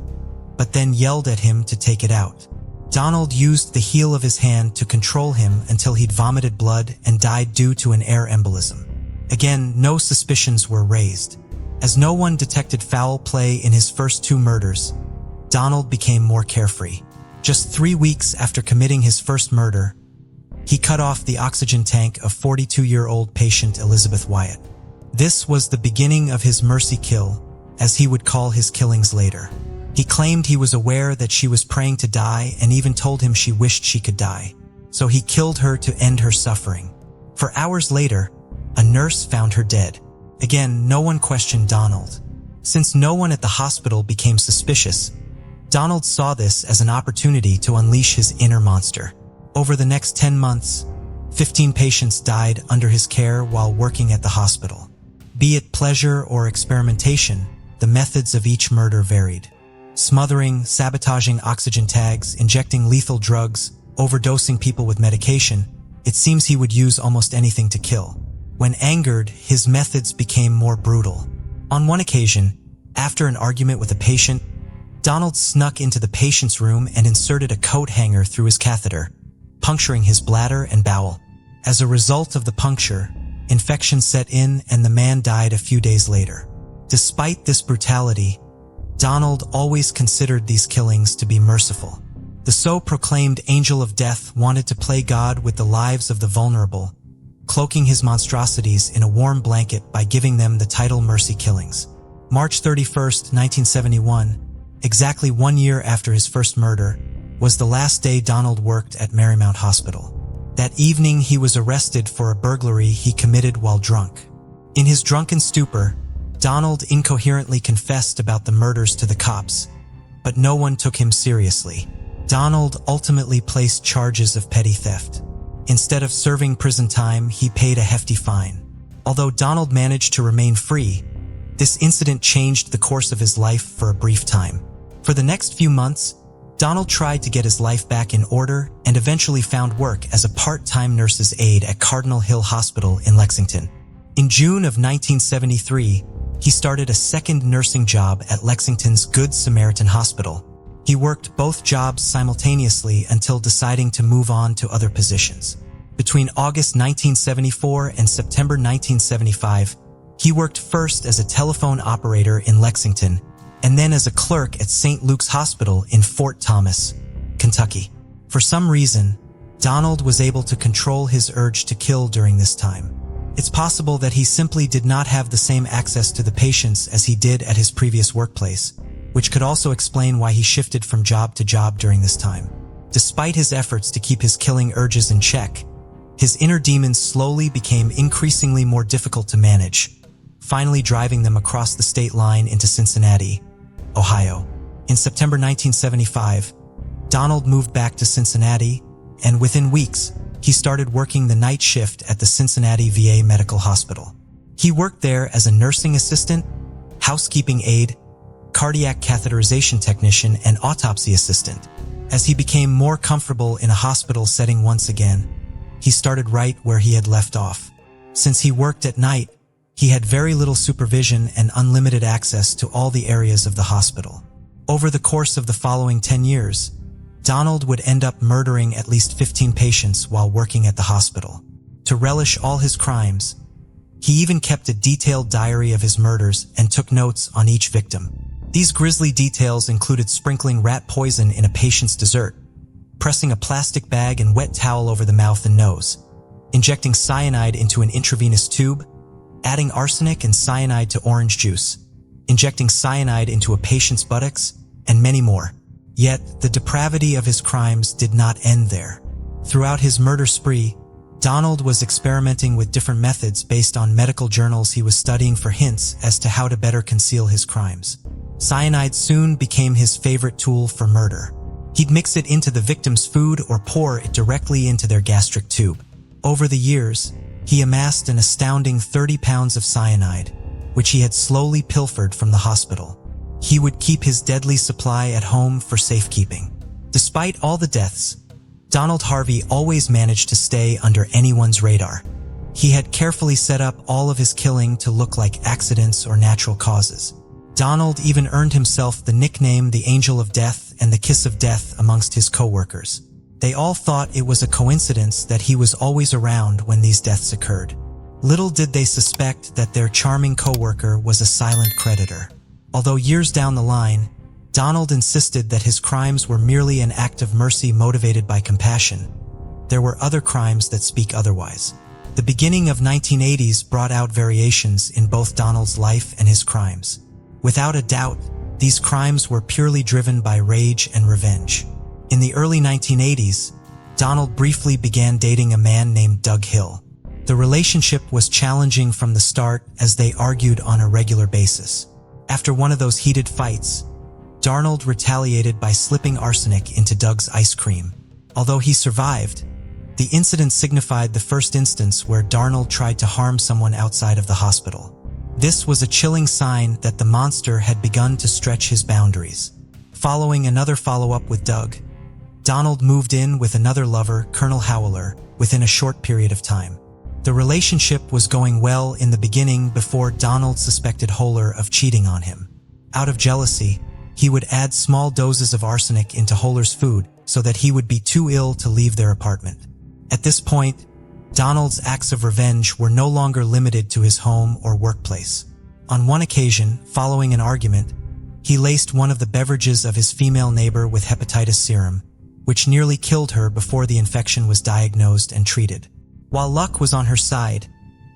but then yelled at him to take it out. Donald used the heel of his hand to control him until he'd vomited blood and died due to an air embolism. Again, no suspicions were raised. As no one detected foul play in his first two murders, Donald became more carefree. Just 3 weeks after committing his first murder, he cut off the oxygen tank of 42-year-old patient Elizabeth Wyatt. This was the beginning of his mercy kill, as he would call his killings later. He claimed he was aware that she was praying to die and even told him she wished she could die, so he killed her to end her suffering. For hours later, a nurse found her dead. Again, no one questioned Donald. Since no one at the hospital became suspicious, Donald saw this as an opportunity to unleash his inner monster. Over the next 10 months, 15 patients died under his care while working at the hospital. Be it pleasure or experimentation, the methods of each murder varied. Smothering, sabotaging oxygen tags, injecting lethal drugs, overdosing people with medication, it seems he would use almost anything to kill. When angered, his methods became more brutal. On one occasion, after an argument with a patient, Donald snuck into the patient's room and inserted a coat hanger through his catheter, puncturing his bladder and bowel. As a result of the puncture, infection set in and the man died a few days later. Despite this brutality, Donald always considered these killings to be merciful. The so-proclaimed angel of death wanted to play God with the lives of the vulnerable, cloaking his monstrosities in a warm blanket by giving them the title Mercy Killings. March 31st, 1971, exactly 1 year after his first murder, was the last day Donald worked at Marymount Hospital. That evening, he was arrested for a burglary he committed while drunk. In his drunken stupor, Donald incoherently confessed about the murders to the cops, but no one took him seriously. Donald ultimately placed charges of petty theft. Instead of serving prison time, he paid a hefty fine. Although Donald managed to remain free, this incident changed the course of his life for a brief time. For the next few months, Donald tried to get his life back in order and eventually found work as a part-time nurse's aide at Cardinal Hill Hospital in Lexington. In June of 1973, he started a second nursing job at Lexington's Good Samaritan Hospital. He worked both jobs simultaneously until deciding to move on to other positions. Between August 1974 and September 1975, he worked first as a telephone operator in Lexington and then as a clerk at St. Luke's Hospital in Fort Thomas, Kentucky. For some reason, Donald was able to control his urge to kill during this time. It's possible that he simply did not have the same access to the patients as he did at his previous workplace, which could also explain why he shifted from job to job during this time. Despite his efforts to keep his killing urges in check, his inner demons slowly became increasingly more difficult to manage, finally driving them across the state line into Cincinnati, Ohio. In September 1975, Donald moved back to Cincinnati, and within weeks, he started working the night shift at the Cincinnati VA Medical Hospital. He worked there as a nursing assistant, housekeeping aide, cardiac catheterization technician, and autopsy assistant. As he became more comfortable in a hospital setting once again, he started right where he had left off. Since he worked at night, he had very little supervision and unlimited access to all the areas of the hospital. Over the course of the following 10 years, Donald would end up murdering at least 15 patients while working at the hospital. To relish all his crimes, he even kept a detailed diary of his murders and took notes on each victim. These grisly details included sprinkling rat poison in a patient's dessert, pressing a plastic bag and wet towel over the mouth and nose, injecting cyanide into an intravenous tube, adding arsenic and cyanide to orange juice, injecting cyanide into a patient's buttocks, and many more. Yet, the depravity of his crimes did not end there. Throughout his murder spree, Donald was experimenting with different methods based on medical journals he was studying for hints as to how to better conceal his crimes. Cyanide soon became his favorite tool for murder. He'd mix it into the victim's food or pour it directly into their gastric tube. Over the years, he amassed an astounding 30 pounds of cyanide, which he had slowly pilfered from the hospital. He would keep his deadly supply at home for safekeeping. Despite all the deaths, Donald Harvey always managed to stay under anyone's radar. He had carefully set up all of his killing to look like accidents or natural causes. Donald even earned himself the nickname the Angel of Death and the Kiss of Death amongst his co-workers. They all thought it was a coincidence that he was always around when these deaths occurred. Little did they suspect that their charming co-worker was a silent creditor. Although years down the line, Donald insisted that his crimes were merely an act of mercy motivated by compassion, there were other crimes that speak otherwise. The beginning of 1980s brought out variations in both Donald's life and his crimes. Without a doubt, these crimes were purely driven by rage and revenge. In the early 1980s, Donald briefly began dating a man named Doug Hill. The relationship was challenging from the start as they argued on a regular basis. After one of those heated fights, Donald retaliated by slipping arsenic into Doug's ice cream. Although he survived, the incident signified the first instance where Donald tried to harm someone outside of the hospital. This was a chilling sign that the monster had begun to stretch his boundaries. Following another follow-up with Doug, Donald moved in with another lover, Colonel Howler, within a short period of time. The relationship was going well in the beginning before Donald suspected Howler of cheating on him. Out of jealousy, he would add small doses of arsenic into Howler's food so that he would be too ill to leave their apartment. At this point, Donald's acts of revenge were no longer limited to his home or workplace. On one occasion, following an argument, he laced one of the beverages of his female neighbor with hepatitis serum, which nearly killed her before the infection was diagnosed and treated. While luck was on her side,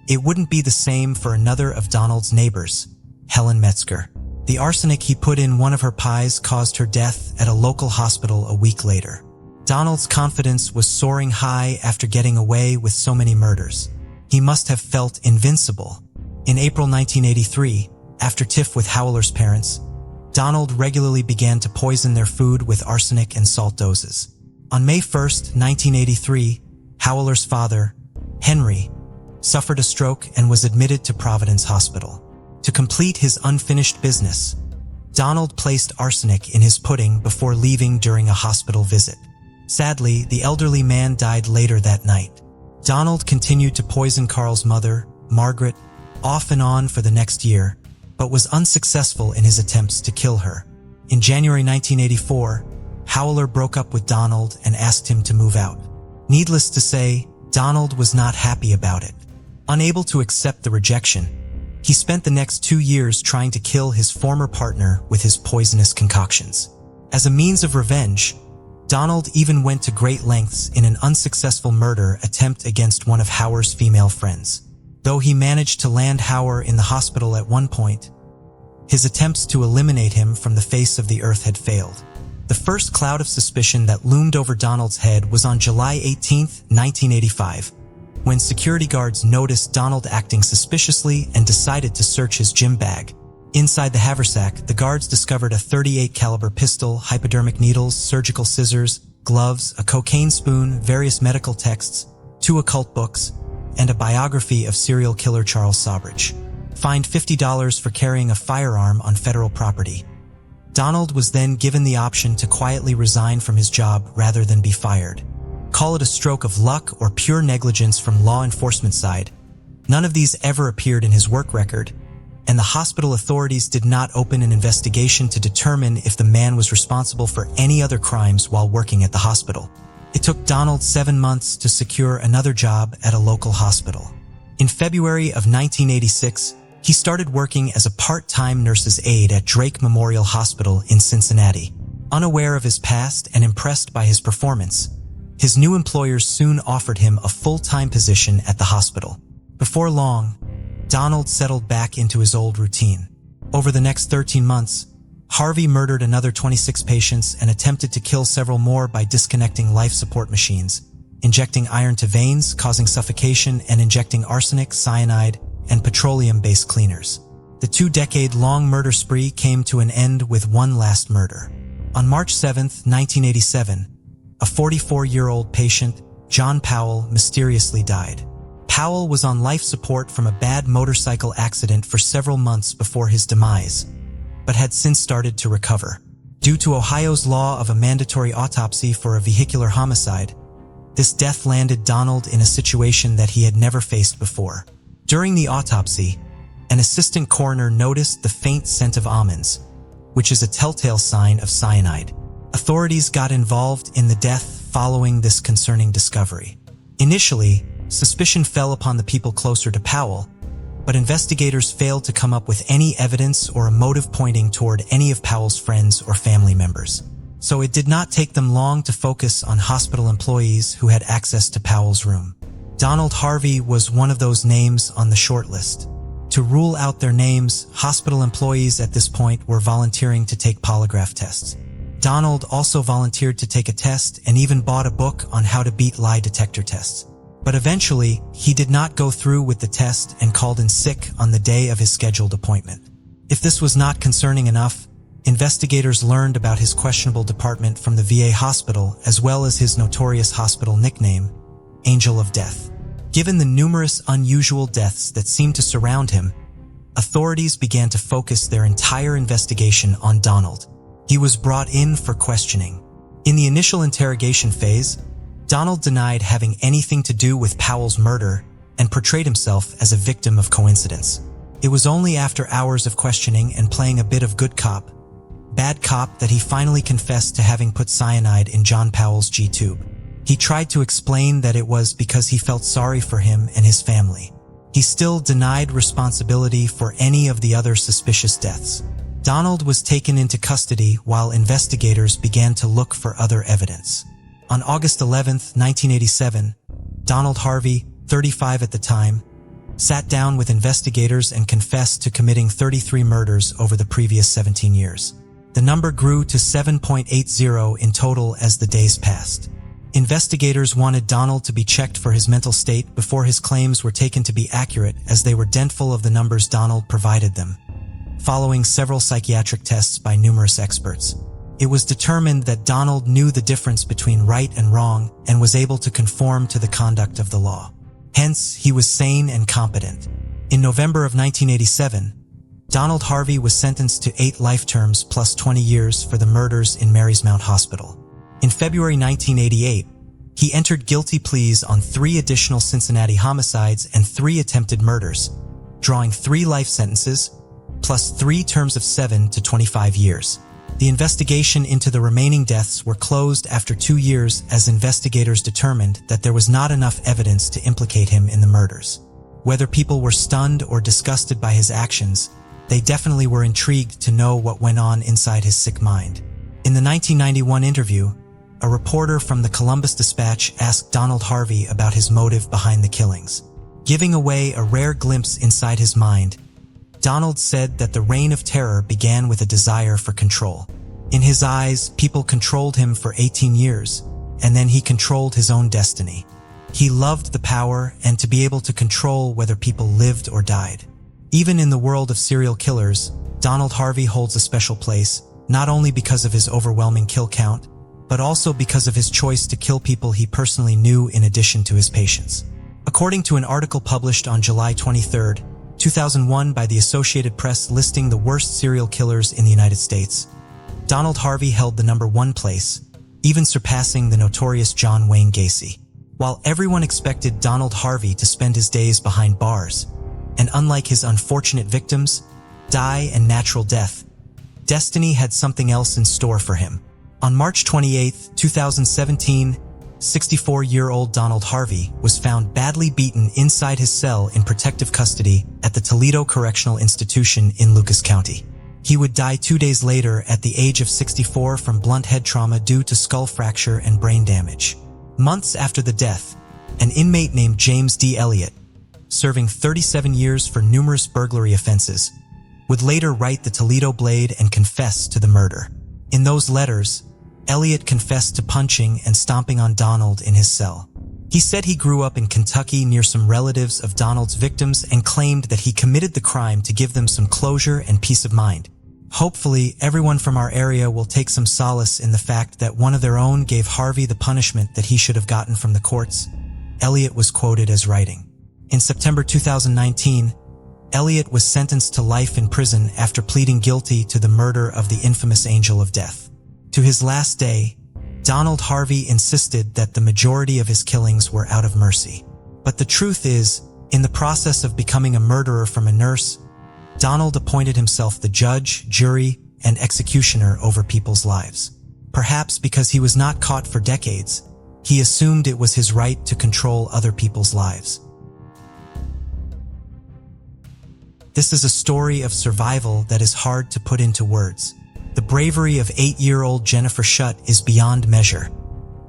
it wouldn't be the same for another of Donald's neighbors, Helen Metzger. The arsenic he put in one of her pies caused her death at a local hospital a week later. Donald's confidence was soaring high after getting away with so many murders. He must have felt invincible. In April 1983, after tiff with Howler's parents, Donald regularly began to poison their food with arsenic and salt doses. On May 1, 1983, Howler's father, Henry, suffered a stroke and was admitted to Providence Hospital. To complete his unfinished business, Donald placed arsenic in his pudding before leaving during a hospital visit. Sadly, the elderly man died later that night. Donald continued to poison Carl's mother, Margaret, off and on for the next year, but was unsuccessful in his attempts to kill her. In January 1984, Howler broke up with Donald and asked him to move out. Needless to say, Donald was not happy about it. Unable to accept the rejection, he spent the next 2 years trying to kill his former partner with his poisonous concoctions. As a means of revenge, Donald even went to great lengths in an unsuccessful murder attempt against one of Howler's female friends. Though he managed to land Howler in the hospital at one point, his attempts to eliminate him from the face of the earth had failed. The first cloud of suspicion that loomed over Donald's head was on July 18, 1985, when security guards noticed Donald acting suspiciously and decided to search his gym bag. Inside the haversack, the guards discovered a .38 caliber pistol, hypodermic needles, surgical scissors, gloves, a cocaine spoon, various medical texts, 2 occult books, and a biography of serial killer Charles Sobridge. Fined $50 for carrying a firearm on federal property. Donald was then given the option to quietly resign from his job rather than be fired. Call it a stroke of luck or pure negligence from law enforcement side. None of these ever appeared in his work record, and the hospital authorities did not open an investigation to determine if the man was responsible for any other crimes while working at the hospital. It took Donald 7 months to secure another job at a local hospital. In February of 1986, he started working as a part-time nurse's aide at Drake Memorial Hospital in Cincinnati. Unaware of his past and impressed by his performance, his new employers soon offered him a full-time position at the hospital. Before long, Donald settled back into his old routine. Over the next 13 months, Harvey murdered another 26 patients and attempted to kill several more by disconnecting life support machines, injecting iron to veins, causing suffocation, and injecting arsenic, cyanide, and petroleum-based cleaners. The 2-decade-long murder spree came to an end with one last murder. On March 7, 1987, a 44-year-old patient, John Powell, mysteriously died. Powell was on life support from a bad motorcycle accident for several months before his demise, but had since started to recover. Due to Ohio's law of a mandatory autopsy for a vehicular homicide, this death landed Donald in a situation that he had never faced before. During the autopsy, an assistant coroner noticed the faint scent of almonds, which is a telltale sign of cyanide. Authorities got involved in the death following this concerning discovery. Initially, suspicion fell upon the people closer to Powell, but investigators failed to come up with any evidence or a motive pointing toward any of Powell's friends or family members. So it did not take them long to focus on hospital employees who had access to Powell's room. Donald Harvey was one of those names on the short list. To rule out their names, hospital employees at this point were volunteering to take polygraph tests. Donald also volunteered to take a test and even bought a book on how to beat lie detector tests. But eventually, he did not go through with the test and called in sick on the day of his scheduled appointment. If this was not concerning enough, investigators learned about his questionable department from the VA hospital as well as his notorious hospital nickname, Angel of Death. Given the numerous unusual deaths that seemed to surround him, authorities began to focus their entire investigation on Donald. He was brought in for questioning. In the initial interrogation phase, Donald denied having anything to do with Powell's murder and portrayed himself as a victim of coincidence. It was only after hours of questioning and playing a bit of good cop, bad cop that he finally confessed to having put cyanide in John Powell's G-tube. He tried to explain that it was because he felt sorry for him and his family. He still denied responsibility for any of the other suspicious deaths. Donald was taken into custody while investigators began to look for other evidence. On August 11, 1987, Donald Harvey, 35 at the time, sat down with investigators and confessed to committing 33 murders over the previous 17 years. The number grew to 7.80 in total as the days passed. Investigators wanted Donald to be checked for his mental state before his claims were taken to be accurate, as they were doubtful of the numbers Donald provided them. Following several psychiatric tests by numerous experts, It was determined that Donald knew the difference between right and wrong and was able to conform to the conduct of the law. Hence, he was sane and competent. In November of 1987, Donald Harvey was sentenced to 8 life terms plus 20 years for the murders in Marymount Hospital. In February 1988, he entered guilty pleas on 3 additional Cincinnati homicides and 3 attempted murders, drawing 3 life sentences, plus 3 terms of 7 to 25 years. The investigation into the remaining deaths were closed after 2 years as investigators determined that there was not enough evidence to implicate him in the murders. Whether people were stunned or disgusted by his actions, they definitely were intrigued to know what went on inside his sick mind. In the 1991 interview, a reporter from the Columbus Dispatch asked Donald Harvey about his motive behind the killings. Giving away a rare glimpse inside his mind, Donald said that the reign of terror began with a desire for control. In his eyes, people controlled him for 18 years, and then he controlled his own destiny. He loved the power and to be able to control whether people lived or died. Even in the world of serial killers, Donald Harvey holds a special place, not only because of his overwhelming kill count, but also because of his choice to kill people he personally knew in addition to his patients. According to an article published on July 23, 2001 by the Associated Press listing the worst serial killers in the United States, Donald Harvey held the number 1 place, even surpassing the notorious John Wayne Gacy. While everyone expected Donald Harvey to spend his days behind bars, and unlike his unfortunate victims, die a natural death, destiny had something else in store for him. On March 28, 2017, 64-year-old Donald Harvey was found badly beaten inside his cell in protective custody at the Toledo Correctional Institution in Lucas County. He would die 2 days later at the age of 64 from blunt head trauma due to skull fracture and brain damage. Months after the death, an inmate named James D. Elliott, serving 37 years for numerous burglary offenses, would later write the Toledo Blade and confess to the murder. In those letters, Elliott confessed to punching and stomping on Donald in his cell. He said he grew up in Kentucky near some relatives of Donald's victims and claimed that he committed the crime to give them some closure and peace of mind. Hopefully, everyone from our area will take some solace in the fact that one of their own gave Harvey the punishment that he should have gotten from the courts, Elliott was quoted as writing. In September 2019, Elliott was sentenced to life in prison after pleading guilty to the murder of the infamous Angel of Death. To his last day, Donald Harvey insisted that the majority of his killings were out of mercy. But the truth is, in the process of becoming a murderer from a nurse, Donald appointed himself the judge, jury, and executioner over people's lives. Perhaps because he was not caught for decades, he assumed it was his right to control other people's lives. This is a story of survival that is hard to put into words. The bravery of 8-year-old Jennifer Chaet is beyond measure,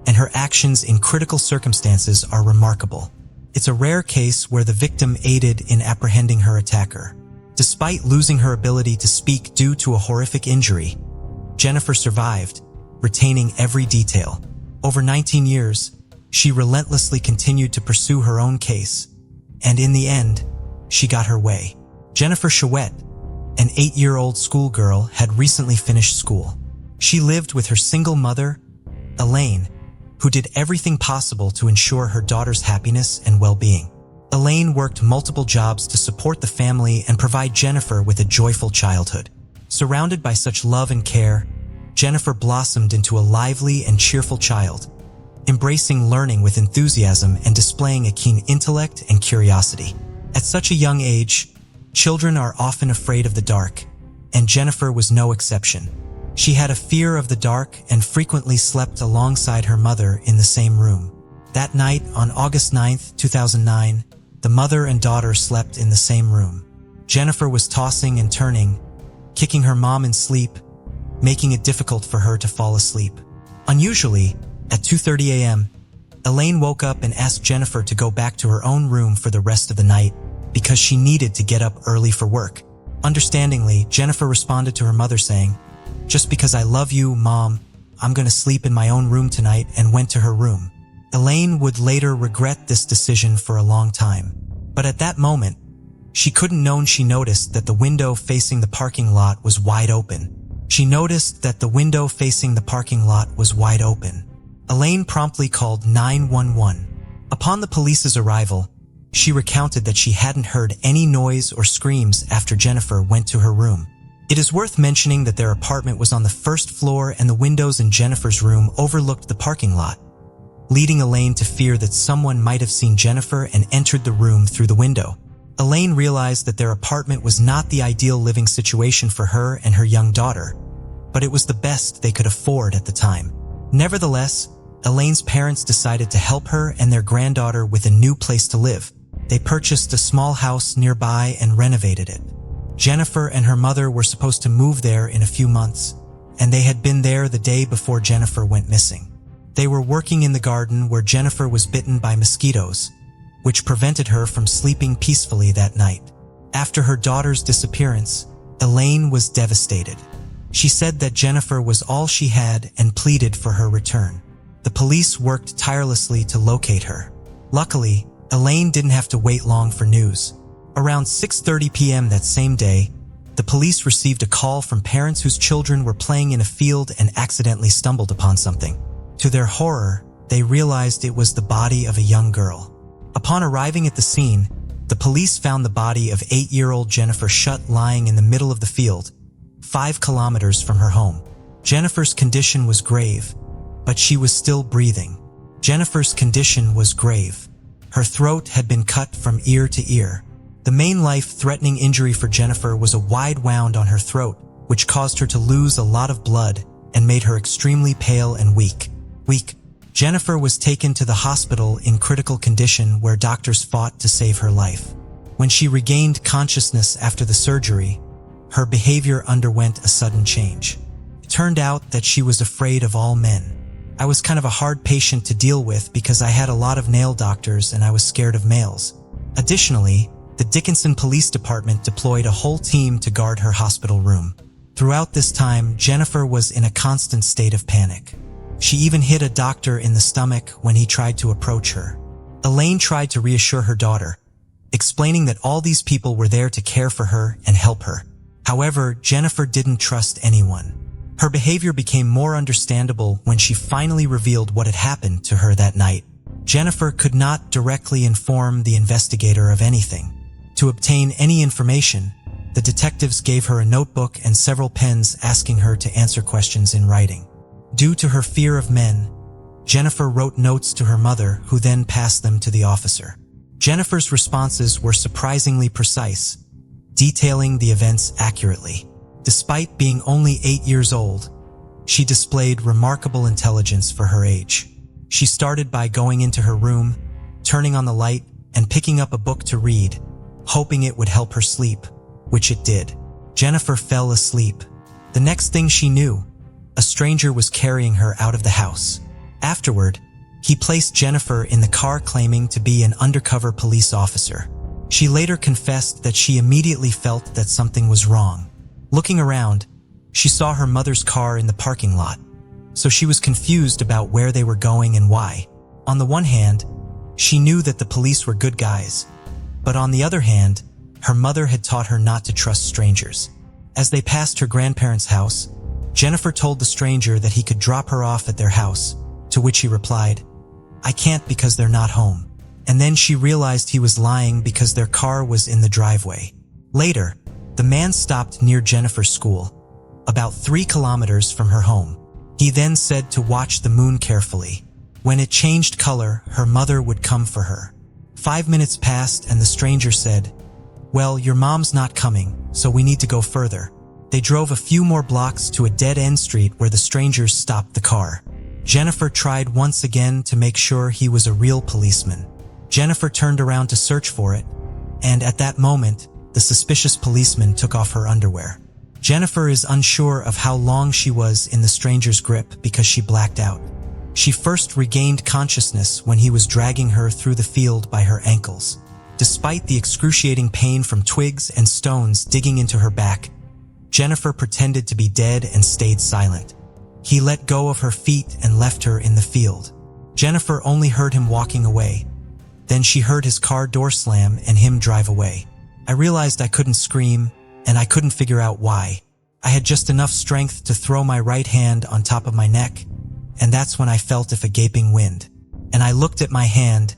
and her actions in critical circumstances are remarkable. It's a rare case where the victim aided in apprehending her attacker. Despite losing her ability to speak due to a horrific injury, Jennifer survived, retaining every detail. Over 19 years, she relentlessly continued to pursue her own case, and in the end, she got her way. Jennifer Chaet, an 8-year-old schoolgirl, had recently finished school. She lived with her single mother, Elaine, who did everything possible to ensure her daughter's happiness and well-being. Elaine worked multiple jobs to support the family and provide Jennifer with a joyful childhood. Surrounded by such love and care, Jennifer blossomed into a lively and cheerful child, embracing learning with enthusiasm and displaying a keen intellect and curiosity. At such a young age, children are often afraid of the dark, and Jennifer was no exception. She had a fear of the dark and frequently slept alongside her mother in the same room. That night, on August 9, 2009, the mother and daughter slept in the same room. Jennifer was tossing and turning, kicking her mom in sleep, making it difficult for her to fall asleep. Unusually, at 2:30 a.m., Elaine woke up and asked Jennifer to go back to her own room for the rest of the night because she needed to get up early for work. Understandingly, Jennifer responded to her mother saying, "Just because I love you, Mom, I'm going to sleep in my own room tonight," and went to her room. Elaine would later regret this decision for a long time. But at that moment, she couldn't know she noticed that the window facing the parking lot was wide open. She noticed that the window facing the parking lot was wide open. Elaine promptly called 911. Upon the police's arrival, she recounted that she hadn't heard any noise or screams after Jennifer went to her room. It is worth mentioning that their apartment was on the first floor and the windows in Jennifer's room overlooked the parking lot, leading Elaine to fear that someone might have seen Jennifer and entered the room through the window. Elaine realized that their apartment was not the ideal living situation for her and her young daughter, but it was the best they could afford at the time. Nevertheless, Elaine's parents decided to help her and their granddaughter with a new place to live. They purchased a small house nearby and renovated it. Jennifer and her mother were supposed to move there in a few months, and they had been there the day before Jennifer went missing. They were working in the garden where Jennifer was bitten by mosquitoes, which prevented her from sleeping peacefully that night. After her daughter's disappearance, Elaine was devastated. She said that Jennifer was all she had and pleaded for her return. The police worked tirelessly to locate her. Luckily, Elaine didn't have to wait long for news. Around 6:30 p.m. that same day, the police received a call from parents whose children were playing in a field and accidentally stumbled upon something. To their horror, they realized it was the body of a young girl. Upon arriving at the scene, the police found the body of 8-year-old Jennifer Chaet lying in the middle of the field, 5 kilometers from her home. Jennifer's condition was grave, but she was still breathing. Jennifer's condition was grave. Her throat had been cut from ear to ear. The main life-threatening injury for Jennifer was a wide wound on her throat, which caused her to lose a lot of blood and made her extremely pale and weak. Jennifer was taken to the hospital in critical condition where doctors fought to save her life. When she regained consciousness after the surgery, her behavior underwent a sudden change. It turned out that she was afraid of all men. I was kind of a hard patient to deal with because I had a lot of nail doctors and I was scared of males. Additionally, the Dickinson Police Department deployed a whole team to guard her hospital room. Throughout this time, Jennifer was in a constant state of panic. She even hit a doctor in the stomach when he tried to approach her. Elaine tried to reassure her daughter, explaining that all these people were there to care for her and help her. However, Jennifer didn't trust anyone. Her behavior became more understandable when she finally revealed what had happened to her that night. Jennifer could not directly inform the investigator of anything. To obtain any information, the detectives gave her a notebook and several pens asking her to answer questions in writing. Due to her fear of men, Jennifer wrote notes to her mother, who then passed them to the officer. Jennifer's responses were surprisingly precise, detailing the events accurately. Despite being only 8 years old, she displayed remarkable intelligence for her age. She started by going into her room, turning on the light, and picking up a book to read, hoping it would help her sleep, which it did. Jennifer fell asleep. The next thing she knew, a stranger was carrying her out of the house. Afterward, he placed Jennifer in the car claiming to be an undercover police officer. She later confessed that she immediately felt that something was wrong. Looking around, she saw her mother's car in the parking lot, so she was confused about where they were going and why. On the one hand, she knew that the police were good guys, but on the other hand, her mother had taught her not to trust strangers. As they passed her grandparents' house, Jennifer told the stranger that he could drop her off at their house, to which he replied, "I can't because they're not home." And then she realized he was lying because their car was in the driveway. Later, the man stopped near Jennifer's school, about 3 kilometers from her home. He then said to watch the moon carefully. When it changed color, her mother would come for her. 5 minutes passed and the stranger said, "Well, your mom's not coming, so we need to go further." They drove a few more blocks to a dead-end street where the strangers stopped the car. Jennifer tried once again to make sure he was a real policeman. Jennifer turned around to search for it, and at that moment, the suspicious policeman took off her underwear. Jennifer is unsure of how long she was in the stranger's grip because she blacked out. She first regained consciousness when he was dragging her through the field by her ankles. Despite the excruciating pain from twigs and stones digging into her back, Jennifer pretended to be dead and stayed silent. He let go of her feet and left her in the field. Jennifer only heard him walking away. Then she heard his car door slam and him drive away. I realized I couldn't scream, and I couldn't figure out why. I had just enough strength to throw my right hand on top of my neck, and that's when I felt a gaping wind. And I looked at my hand,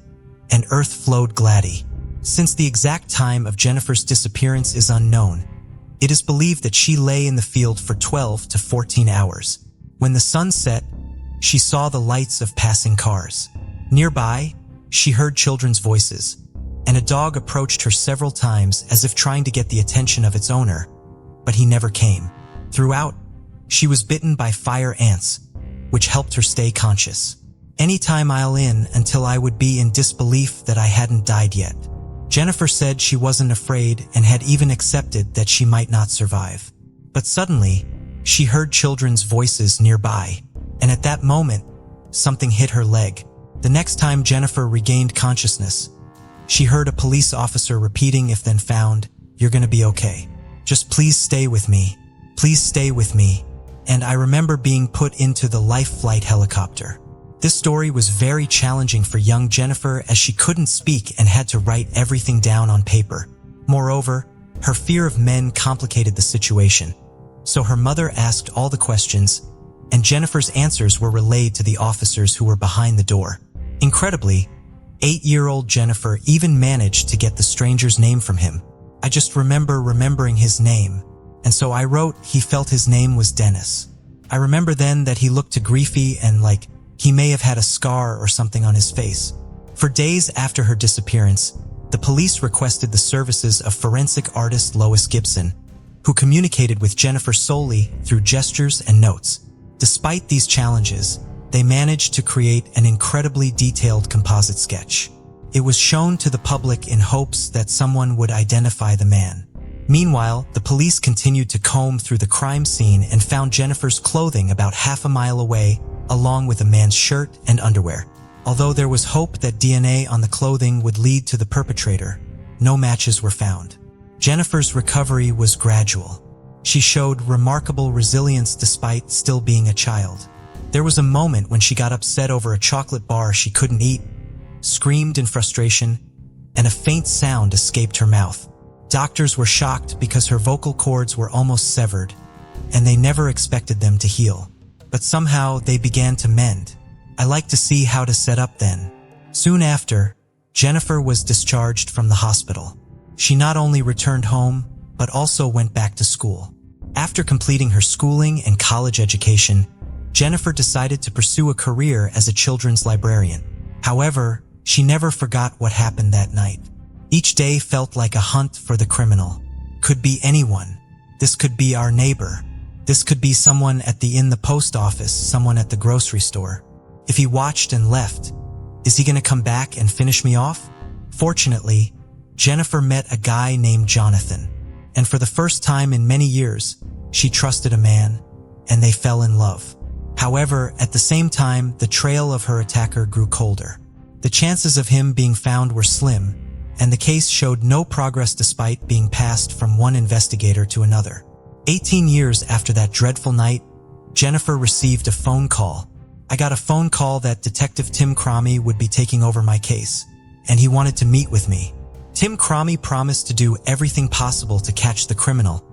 and earth flowed gladly. Since the exact time of Jennifer's disappearance is unknown, it is believed that she lay in the field for 12 to 14 hours. When the sun set, she saw the lights of passing cars. Nearby, she heard children's voices, and a dog approached her several times as if trying to get the attention of its owner, but he never came. Throughout, she was bitten by fire ants, which helped her stay conscious. Anytime I'll in until I would be in disbelief that I hadn't died yet. Jennifer said she wasn't afraid and had even accepted that she might not survive. But suddenly, she heard children's voices nearby, and at that moment, something hit her leg. The next time Jennifer regained consciousness, she heard a police officer repeating if then found, "You're gonna be okay. Just please stay with me. Please stay with me." And I remember being put into the life flight helicopter. This story was very challenging for young Jennifer as she couldn't speak and had to write everything down on paper. Moreover, her fear of men complicated the situation. So her mother asked all the questions, and Jennifer's answers were relayed to the officers who were behind the door. Incredibly, 8-year-old Jennifer even managed to get the stranger's name from him. I just remember remembering his name, and so I wrote he felt his name was Dennis. I remember then that he looked griefy and like he may have had a scar or something on his face. For days after her disappearance, the police requested the services of forensic artist Lois Gibson, who communicated with Jennifer solely through gestures and notes. Despite these challenges, they managed to create an incredibly detailed composite sketch. It was shown to the public in hopes that someone would identify the man. Meanwhile, the police continued to comb through the crime scene and found Jennifer's clothing about half a mile away, along with a man's shirt and underwear. Although there was hope that DNA on the clothing would lead to the perpetrator, no matches were found. Jennifer's recovery was gradual. She showed remarkable resilience despite still being a child. There was a moment when she got upset over a chocolate bar she couldn't eat, screamed in frustration, and a faint sound escaped her mouth. Doctors were shocked because her vocal cords were almost severed, and they never expected them to heal. But somehow they began to mend. I like to see how to set up then. Soon after, Jennifer was discharged from the hospital. She not only returned home, but also went back to school. After completing her schooling and college education, Jennifer decided to pursue a career as a children's librarian. However, she never forgot what happened that night. Each day felt like a hunt for the criminal. Could be anyone. This could be our neighbor. This could be someone at the post office, someone at the grocery store. If he watched and left, is he going to come back and finish me off? Fortunately, Jennifer met a guy named Jonathan, and for the first time in many years, she trusted a man, and they fell in love. However, at the same time, the trail of her attacker grew colder. The chances of him being found were slim, and the case showed no progress despite being passed from one investigator to another. 18 years after that dreadful night, Jennifer received a phone call. I got a phone call that Detective Tim Cromie would be taking over my case, and he wanted to meet with me. Tim Cromie promised to do everything possible to catch the criminal,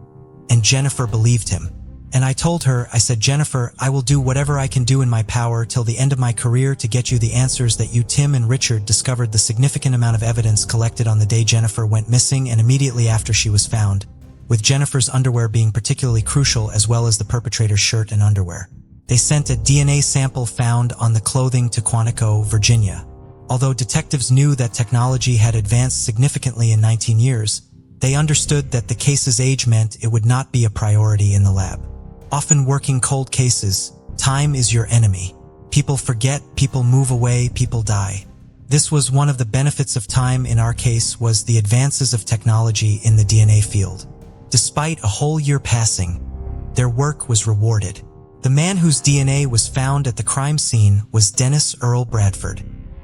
and Jennifer believed him. And I told her, I said, "Jennifer, I will do whatever I can do in my power till the end of my career to get you the answers that you, Tim, and Richard discovered the significant amount of evidence collected on the day Jennifer went missing and immediately after she was found, with Jennifer's underwear being particularly crucial as well as the perpetrator's shirt and underwear. They sent a DNA sample found on the clothing to Quantico, Virginia. Although detectives knew that technology had advanced significantly in 19 years, they understood that the case's age meant it would not be a priority in the lab. Often working cold cases, time is your enemy. People forget, people move away, people die. This was one of the benefits of time in our case was the advances of technology in the DNA field. Despite a whole year passing, their work was rewarded. The man whose DNA was found at the crime scene was Dennis Earl Bradford.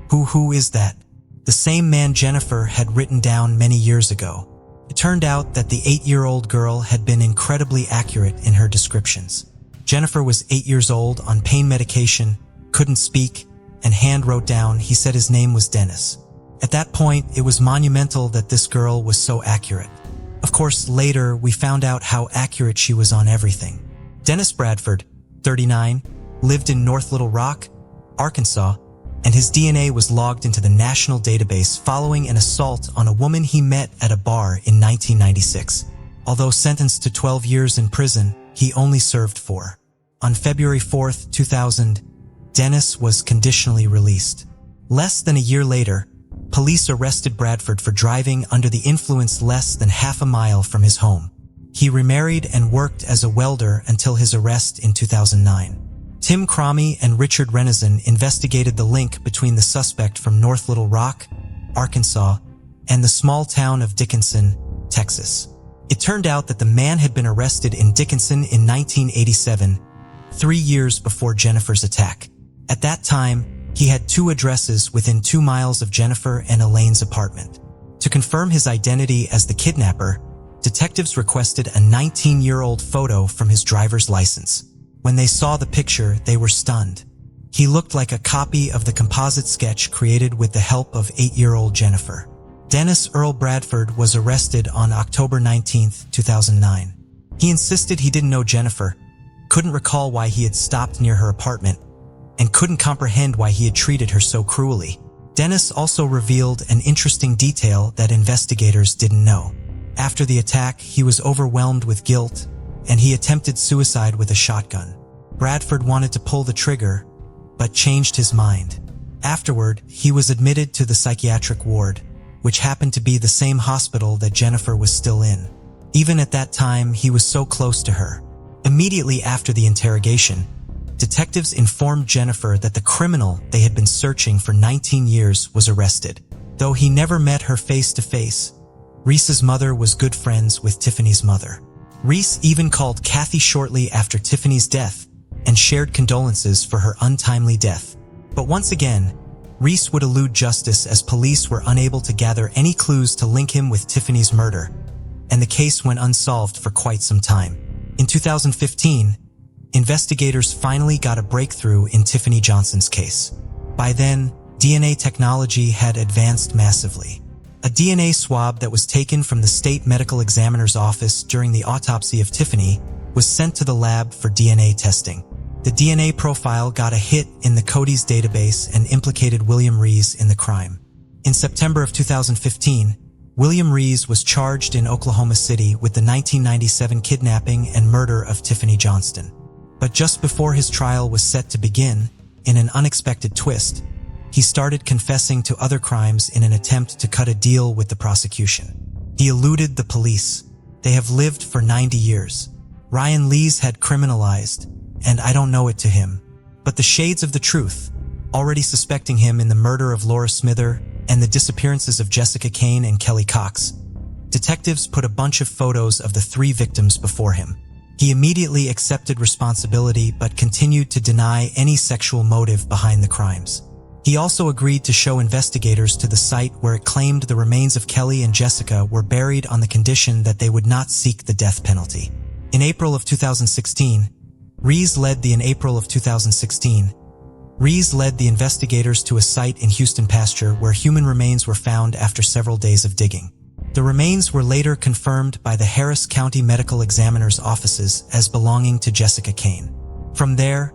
Who is that? The same man Jennifer had written down many years ago. It turned out that the 8-year-old girl had been incredibly accurate in her descriptions. Jennifer was 8 years old, on pain medication, couldn't speak, and hand wrote down he said his name was Dennis. At that point, it was monumental that this girl was so accurate. Of course, later we found out how accurate she was on everything. Dennis Bradford, 39, lived in North Little Rock, Arkansas, and his DNA was logged into the national database following an assault on a woman he met at a bar in 1996. Although sentenced to 12 years in prison, he only served 4. On February 4, 2000, Dennis was conditionally released. Less than a year later, police arrested Bradford for driving under the influence less than half a mile from his home. He remarried and worked as a welder until his arrest in 2009. Tim Cromie and Richard Renison investigated the link between the suspect from North Little Rock, Arkansas, and the small town of Dickinson, Texas. It turned out that the man had been arrested in Dickinson in 1987, 3 years before Jennifer's attack. At that time, he had 2 addresses within 2 miles of Jennifer and Elaine's apartment. To confirm his identity as the kidnapper, detectives requested a 19-year-old photo from his driver's license. When they saw the picture, they were stunned. He looked like a copy of the composite sketch created with the help of 8-year-old Jennifer. Dennis Earl Bradford was arrested on October 19, 2009. He insisted he didn't know Jennifer, couldn't recall why he had stopped near her apartment, and couldn't comprehend why he had treated her so cruelly. Dennis also revealed an interesting detail that investigators didn't know. After the attack, he was overwhelmed with guilt, and he attempted suicide with a shotgun. Bradford wanted to pull the trigger, but changed his mind. Afterward, he was admitted to the psychiatric ward, which happened to be the same hospital that Jennifer was still in. Even at that time, he was so close to her. Immediately after the interrogation, detectives informed Jennifer that the criminal they had been searching for 19 years was arrested. Though he never met her face to face, Reese's mother was good friends with Tiffany's mother. Reese even called Kathy shortly after Tiffany's death and shared condolences for her untimely death. But once again, Reese would elude justice as police were unable to gather any clues to link him with Tiffany's murder, and the case went unsolved for quite some time. In 2015, investigators finally got a breakthrough in Tiffany Johnson's case. By then, DNA technology had advanced massively. A DNA swab that was taken from the state medical examiner's office during the autopsy of Tiffany was sent to the lab for DNA testing. The DNA profile got a hit in the Cody's database and implicated William Rees in the crime. In September of 2015, William Rees was charged in Oklahoma City with the 1997 kidnapping and murder of Tiffany Johnston. But just before his trial was set to begin, in an unexpected twist, he started confessing to other crimes in an attempt to cut a deal with the prosecution. He eluded the police. They have lived for 90 years. Ryan Lees had criminalized, and I don't know it to him. But the shades of the truth, already suspecting him in the murder of Laura Smither and the disappearances of Jessica Kane and Kelly Cox, detectives put a bunch of photos of the 3 victims before him. He immediately accepted responsibility but continued to deny any sexual motive behind the crimes. He also agreed to show investigators to the site where it claimed the remains of Kelly and Jessica were buried on the condition that they would not seek the death penalty. In April of 2016, Rees led the investigators to a site in Houston Pasture where human remains were found after several days of digging. The remains were later confirmed by the Harris County Medical Examiner's offices as belonging to Jessica Kane. From there,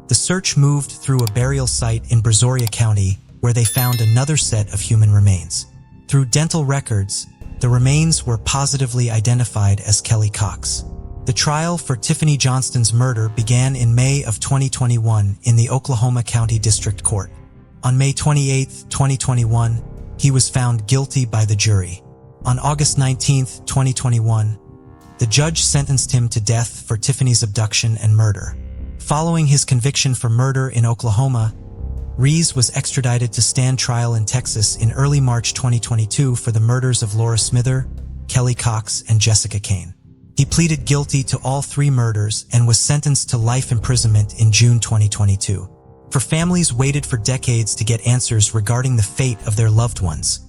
the search moved through a burial site in Brazoria County where they found another set of human remains. Through dental records, the remains were positively identified as Kelly Cox. The trial for Tiffany Johnston's murder began in May of 2021 in the Oklahoma County District Court. On May 28, 2021, he was found guilty by the jury. On August 19, 2021, the judge sentenced him to death for Tiffany's abduction and murder. Following his conviction for murder in Oklahoma, Rees was extradited to stand trial in Texas in early March 2022 for the murders of Laura Smither, Kelly Cox, and Jessica Kane. He pleaded guilty to all 3 murders and was sentenced to life imprisonment in June 2022. For families waited for decades to get answers regarding the fate of their loved ones,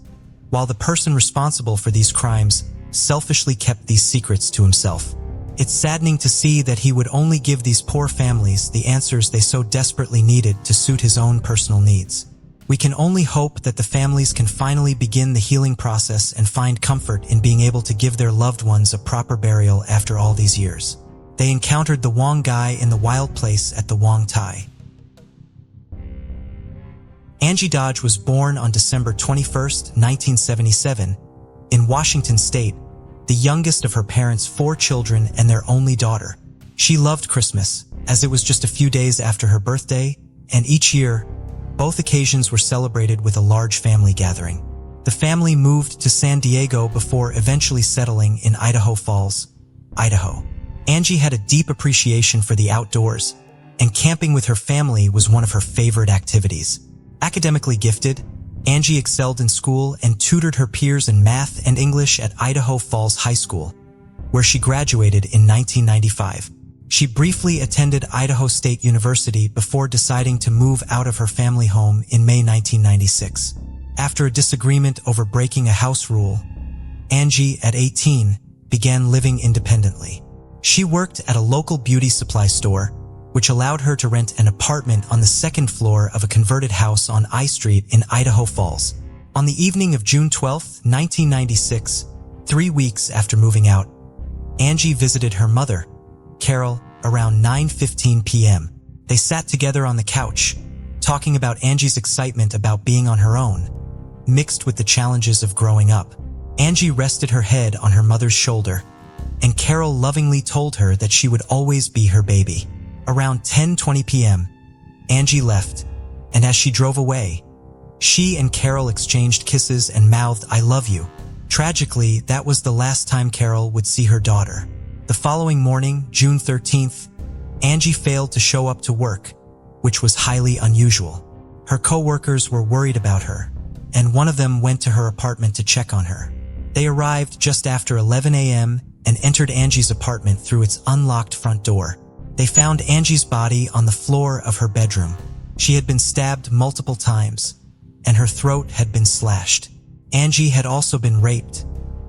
while the person responsible for these crimes selfishly kept these secrets to himself. It's saddening to see that he would only give these poor families the answers they so desperately needed to suit his own personal needs. We can only hope that the families can finally begin the healing process and find comfort in being able to give their loved ones a proper burial after all these years. They encountered the Wong guy in the wild place at the Wong Tai. Angie Dodge was born on December 21, 1977, in Washington State, the youngest of her parents' 4 children and their only daughter. She loved Christmas, as it was just a few days after her birthday, and each year, both occasions were celebrated with a large family gathering. The family moved to San Diego before eventually settling in Idaho Falls, Idaho. Angie had a deep appreciation for the outdoors, and camping with her family was one of her favorite activities. Academically gifted, Angie excelled in school and tutored her peers in math and English at Idaho Falls High School, where she graduated in 1995. She briefly attended Idaho State University before deciding to move out of her family home in May 1996. After a disagreement over breaking a house rule, Angie, at 18, began living independently. She worked at a local beauty supply store, which allowed her to rent an apartment on the 2nd floor of a converted house on I Street in Idaho Falls. On the evening of June 12, 1996, 3 weeks after moving out, Angie visited her mother, Carol, around 9:15 p.m. They sat together on the couch, talking about Angie's excitement about being on her own, mixed with the challenges of growing up. Angie rested her head on her mother's shoulder, and Carol lovingly told her that she would always be her baby. Around 10:20 p.m., Angie left, and as she drove away, she and Carol exchanged kisses and mouthed, "I love you." Tragically, that was the last time Carol would see her daughter. The following morning, June 13th, Angie failed to show up to work, which was highly unusual. Her co-workers were worried about her, and one of them went to her apartment to check on her. They arrived just after 11 a.m. and entered Angie's apartment through its unlocked front door. They found Angie's body on the floor of her bedroom. She had been stabbed multiple times, and her throat had been slashed. Angie had also been raped,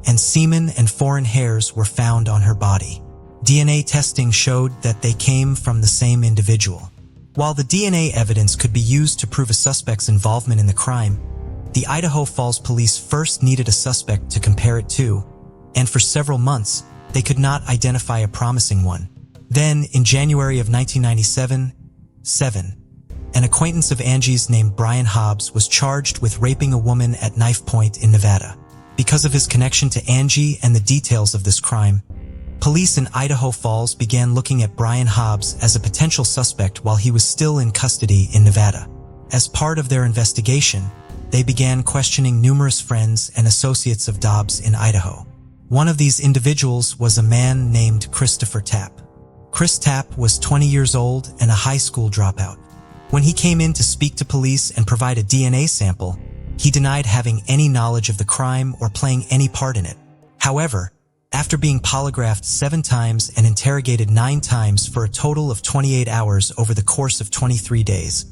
and semen and foreign hairs were found on her body. DNA testing showed that they came from the same individual. While the DNA evidence could be used to prove a suspect's involvement in the crime, the Idaho Falls police first needed a suspect to compare it to, and for several months, they could not identify a promising one. Then, in January of 1997, an acquaintance of Angie's named Brian Hobbs was charged with raping a woman at knife point in Nevada. Because of his connection to Angie and the details of this crime, police in Idaho Falls began looking at Brian Hobbs as a potential suspect while he was still in custody in Nevada. As part of their investigation, they began questioning numerous friends and associates of Dobbs in Idaho. One of these individuals was a man named Christopher Tapp. Chris Tapp was 20 years old and a high school dropout. When he came in to speak to police and provide a DNA sample, he denied having any knowledge of the crime or playing any part in it. However, after being polygraphed 7 times and interrogated 9 times for a total of 28 hours over the course of 23 days,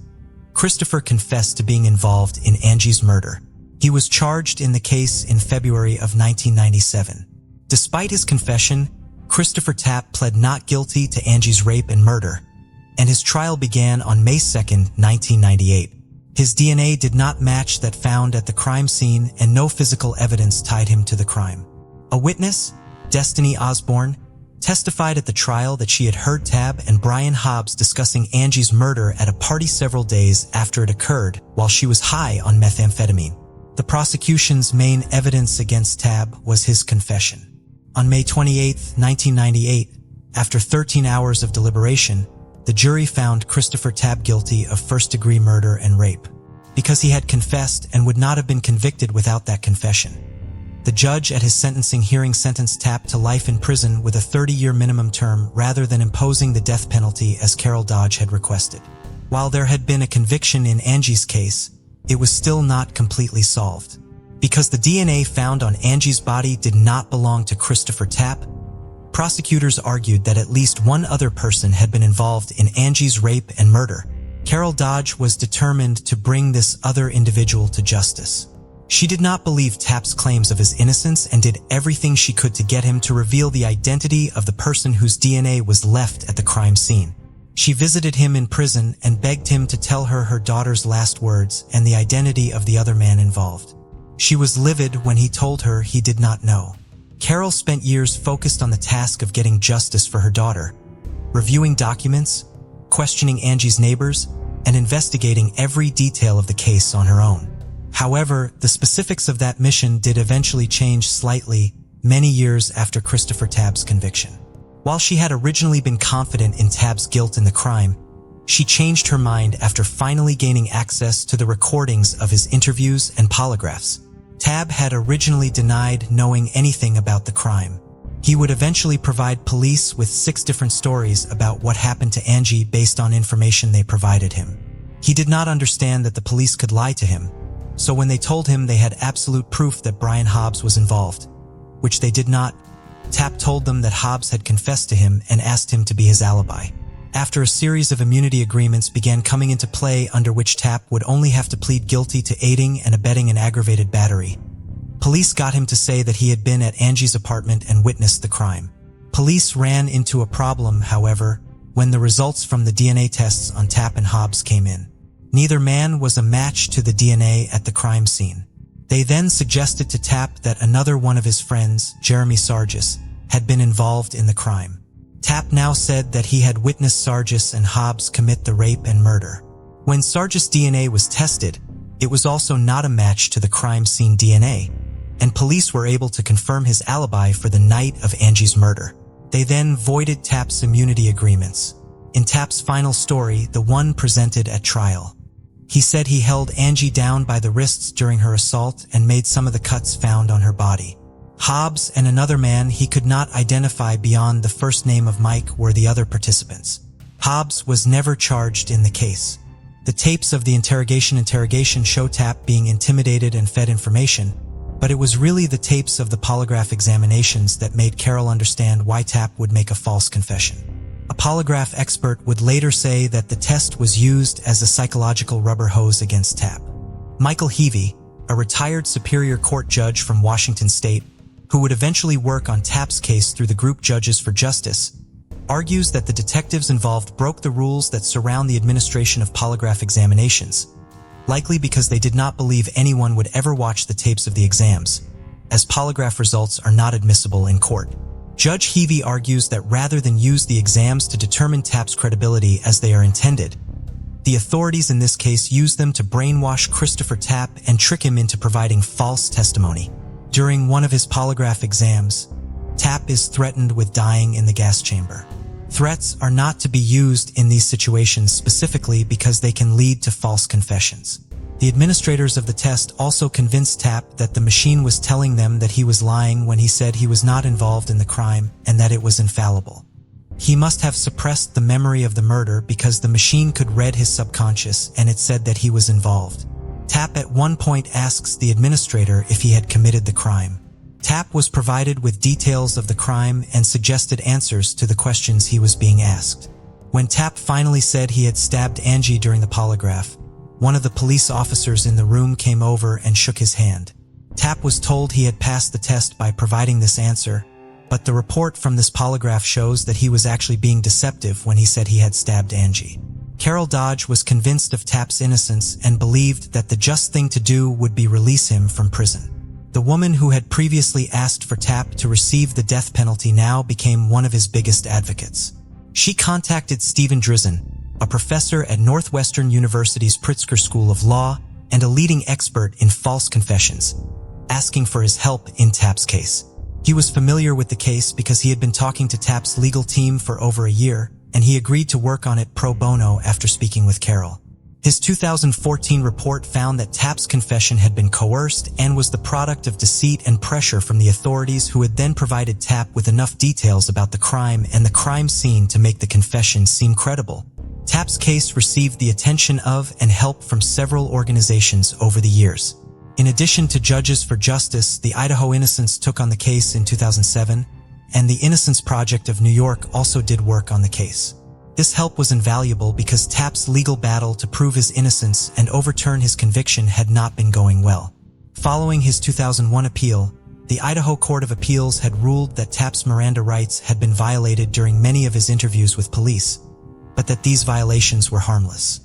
Christopher confessed to being involved in Angie's murder. He was charged in the case in February of 1997. Despite his confession, Christopher Tapp pled not guilty to Angie's rape and murder, and his trial began on May 2, 1998. His DNA did not match that found at the crime scene, and no physical evidence tied him to the crime. A witness, Destiny Osborne, testified at the trial that she had heard Tapp and Brian Hobbs discussing Angie's murder at a party several days after it occurred while she was high on methamphetamine. The prosecution's main evidence against Tapp was his confession. On May 28, 1998, after 13 hours of deliberation, the jury found Christopher Tapp guilty of first-degree murder and rape, because he had confessed and would not have been convicted without that confession. The judge at his sentencing hearing sentenced Tapp to life in prison with a 30-year minimum term rather than imposing the death penalty as Carol Dodge had requested. While there had been a conviction in Angie's case, it was still not completely solved. Because the DNA found on Angie's body did not belong to Christopher Tapp, prosecutors argued that at least one other person had been involved in Angie's rape and murder. Carol Dodge was determined to bring this other individual to justice. She did not believe Tapp's claims of his innocence and did everything she could to get him to reveal the identity of the person whose DNA was left at the crime scene. She visited him in prison and begged him to tell her her daughter's last words and the identity of the other man involved. She was livid when he told her he did not know. Carol spent years focused on the task of getting justice for her daughter, reviewing documents, questioning Angie's neighbors, and investigating every detail of the case on her own. However, the specifics of that mission did eventually change slightly many years after Christopher Tabb's conviction. While she had originally been confident in Tabb's guilt in the crime, she changed her mind after finally gaining access to the recordings of his interviews and polygraphs. Tabb had originally denied knowing anything about the crime. He would eventually provide police with 6 different stories about what happened to Angie based on information they provided him. He did not understand that the police could lie to him, so when they told him they had absolute proof that Brian Hobbs was involved, which they did not, Tabb told them that Hobbs had confessed to him and asked him to be his alibi. After a series of immunity agreements began coming into play under which Tabb would only have to plead guilty to aiding and abetting an aggravated battery, police got him to say that he had been at Angie's apartment and witnessed the crime. Police ran into a problem, however, when the results from the DNA tests on Tabb and Hobbs came in. Neither man was a match to the DNA at the crime scene. They then suggested to Tabb that another one of his friends, Jeremy Sargis, had been involved in the crime. Tabb now said that he had witnessed Sargis and Hobbs commit the rape and murder. When Sargis' DNA was tested, it was also not a match to the crime scene DNA, and police were able to confirm his alibi for the night of Angie's murder. They then voided Tabb's immunity agreements. In Tabb's final story, the one presented at trial, he said he held Angie down by the wrists during her assault and made some of the cuts found on her body. Hobbs and another man he could not identify beyond the first name of Mike were the other participants. Hobbs was never charged in the case. The tapes of the interrogation show Tabb being intimidated and fed information, but it was really the tapes of the polygraph examinations that made Carol understand why Tabb would make a false confession. A polygraph expert would later say that the test was used as a psychological rubber hose against Tabb. Michael Heavey, a retired Superior Court judge from Washington State, who would eventually work on Tabb's case through the group Judges for Justice, argues that the detectives involved broke the rules that surround the administration of polygraph examinations, likely because they did not believe anyone would ever watch the tapes of the exams, as polygraph results are not admissible in court. Judge Heavey argues that rather than use the exams to determine Tabb's credibility as they are intended, the authorities in this case used them to brainwash Christopher Tabb and trick him into providing false testimony. During one of his polygraph exams, Tabb is threatened with dying in the gas chamber. Threats are not to be used in these situations specifically because they can lead to false confessions. The administrators of the test also convinced Tabb that the machine was telling them that he was lying when he said he was not involved in the crime and that it was infallible. He must have suppressed the memory of the murder because the machine could read his subconscious and it said that he was involved. Tabb at one point asks the administrator if he had committed the crime. Tabb was provided with details of the crime and suggested answers to the questions he was being asked. When Tabb finally said he had stabbed Angie during the polygraph, one of the police officers in the room came over and shook his hand. Tabb was told he had passed the test by providing this answer, but the report from this polygraph shows that he was actually being deceptive when he said he had stabbed Angie. Carol Dodge was convinced of Tabb's innocence and believed that the just thing to do would be release him from prison. The woman who had previously asked for Tabb to receive the death penalty now became one of his biggest advocates. She contacted Stephen Drizin, a professor at Northwestern University's Pritzker School of Law and a leading expert in false confessions, asking for his help in Tabb's case. He was familiar with the case because he had been talking to Tabb's legal team for over a year, and he agreed to work on it pro bono after speaking with Carol. His 2014 report found that Tabb's confession had been coerced and was the product of deceit and pressure from the authorities, who had then provided Tabb with enough details about the crime and the crime scene to make the confession seem credible. Tabb's case received the attention of and help from several organizations over the years. In addition to Judges for Justice, the Idaho Innocence took on the case in 2007, and the Innocence Project of New York also did work on the case. This help was invaluable because Tabb's legal battle to prove his innocence and overturn his conviction had not been going well. Following his 2001 appeal, the Idaho Court of Appeals had ruled that Tabb's Miranda rights had been violated during many of his interviews with police, but that these violations were harmless.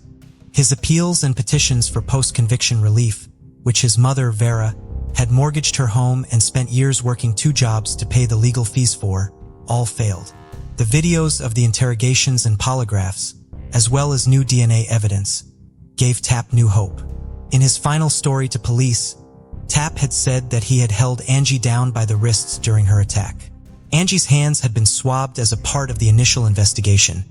His appeals and petitions for post-conviction relief, which his mother, Vera, had mortgaged her home and spent years working 2 jobs to pay the legal fees for, all failed. The videos of the interrogations and polygraphs, as well as new DNA evidence, gave Tapp new hope. In his final story to police, Tapp had said that he had held Angie down by the wrists during her attack. Angie's hands had been swabbed as a part of the initial investigation,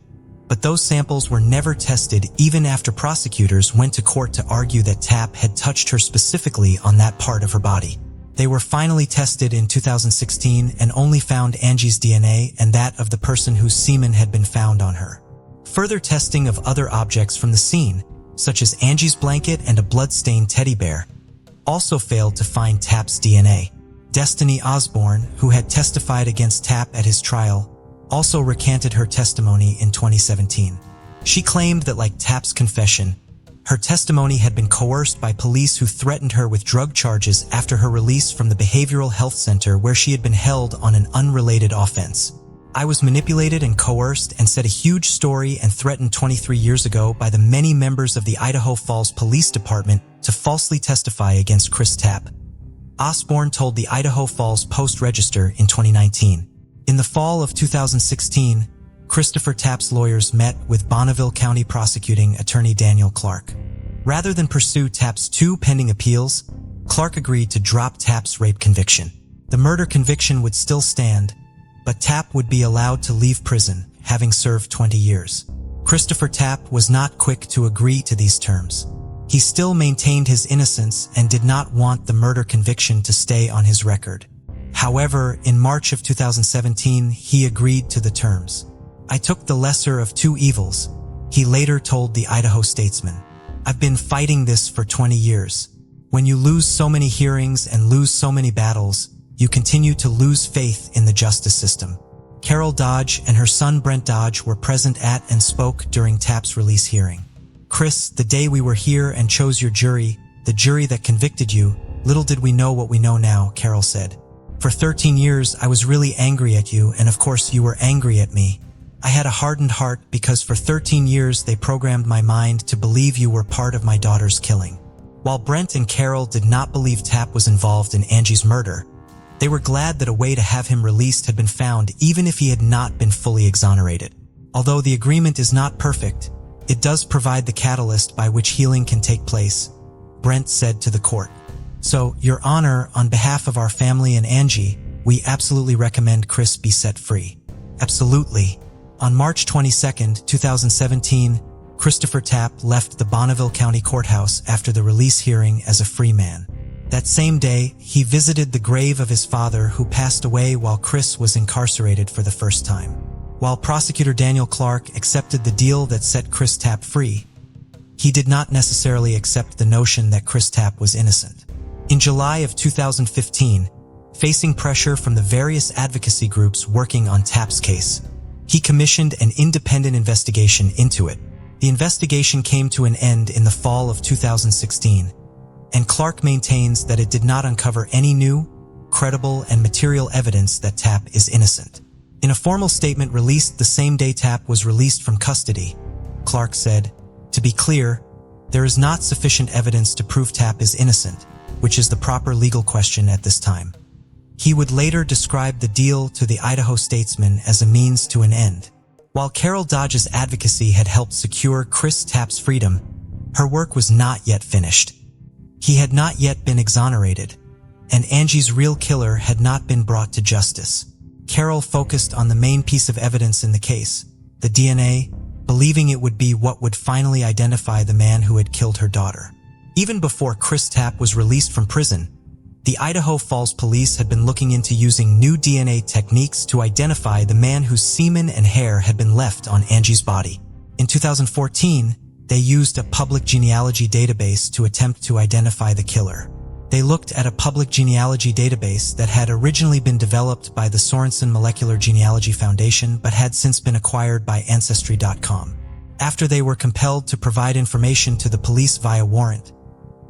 but those samples were never tested even after prosecutors went to court to argue that Tapp had touched her specifically on that part of her body. They were finally tested in 2016 and only found Angie's DNA and that of the person whose semen had been found on her. Further testing of other objects from the scene, such as Angie's blanket and a blood-stained teddy bear, also failed to find Tapp's DNA. Destiny Osborne, who had testified against Tapp at his trial, also recanted her testimony in 2017. She claimed that, like Tapp's confession, her testimony had been coerced by police who threatened her with drug charges after her release from the behavioral health center where she had been held on an unrelated offense. I was manipulated and coerced and said a huge story and threatened 23 years ago by the many members of the Idaho Falls Police Department to falsely testify against Chris Tapp, Osborne told the Idaho Falls Post-Register in 2019. In the fall of 2016, Christopher Tapp's lawyers met with Bonneville County Prosecuting Attorney Daniel Clark. Rather than pursue Tapp's 2 pending appeals, Clark agreed to drop Tapp's rape conviction. The murder conviction would still stand, but Tapp would be allowed to leave prison, having served 20 years. Christopher Tapp was not quick to agree to these terms. He still maintained his innocence and did not want the murder conviction to stay on his record. However, in March of 2017, he agreed to the terms. "I took the lesser of 2 evils," he later told the Idaho Statesman. "I've been fighting this for 20 years. When you lose so many hearings and lose so many battles, you continue to lose faith in the justice system." Carol Dodge and her son Brent Dodge were present at and spoke during Tapp's release hearing. "Chris, the day we were here and chose your jury, the jury that convicted you, little did we know what we know now," Carol said. "For 13 years, I was really angry at you, and of course you were angry at me. I had a hardened heart because for 13 years they programmed my mind to believe you were part of my daughter's killing." While Brent and Carol did not believe Tapp was involved in Angie's murder, they were glad that a way to have him released had been found even if he had not been fully exonerated. Although the agreement is not perfect, it does provide the catalyst by which healing can take place, Brent said to the court. "So, Your Honor, on behalf of our family and Angie, we absolutely recommend Chris be set free." "Absolutely." On March 22, 2017, Christopher Tapp left the Bonneville County Courthouse after the release hearing as a free man. That same day, he visited the grave of his father who passed away while Chris was incarcerated for the first time. While prosecutor Daniel Clark accepted the deal that set Chris Tapp free, he did not necessarily accept the notion that Chris Tapp was innocent. In July of 2015, facing pressure from the various advocacy groups working on Tapp's case, he commissioned an independent investigation into it. The investigation came to an end in the fall of 2016, and Clark maintains that it did not uncover any new, credible, and material evidence that Tapp is innocent. In a formal statement released the same day Tapp was released from custody, Clark said, "To be clear, there is not sufficient evidence to prove Tapp is innocent, which is the proper legal question at this time." He would later describe the deal to the Idaho Statesman as a means to an end. While Carol Dodge's advocacy had helped secure Chris Tapp's freedom, her work was not yet finished. He had not yet been exonerated, and Angie's real killer had not been brought to justice. Carol focused on the main piece of evidence in the case, the DNA, believing it would be what would finally identify the man who had killed her daughter. Even before Chris Tapp was released from prison, the Idaho Falls Police had been looking into using new DNA techniques to identify the man whose semen and hair had been left on Angie's body. In 2014, they used a public genealogy database to attempt to identify the killer. They looked at a public genealogy database that had originally been developed by the Sorensen Molecular Genealogy Foundation but had since been acquired by Ancestry.com. After they were compelled to provide information to the police via warrant,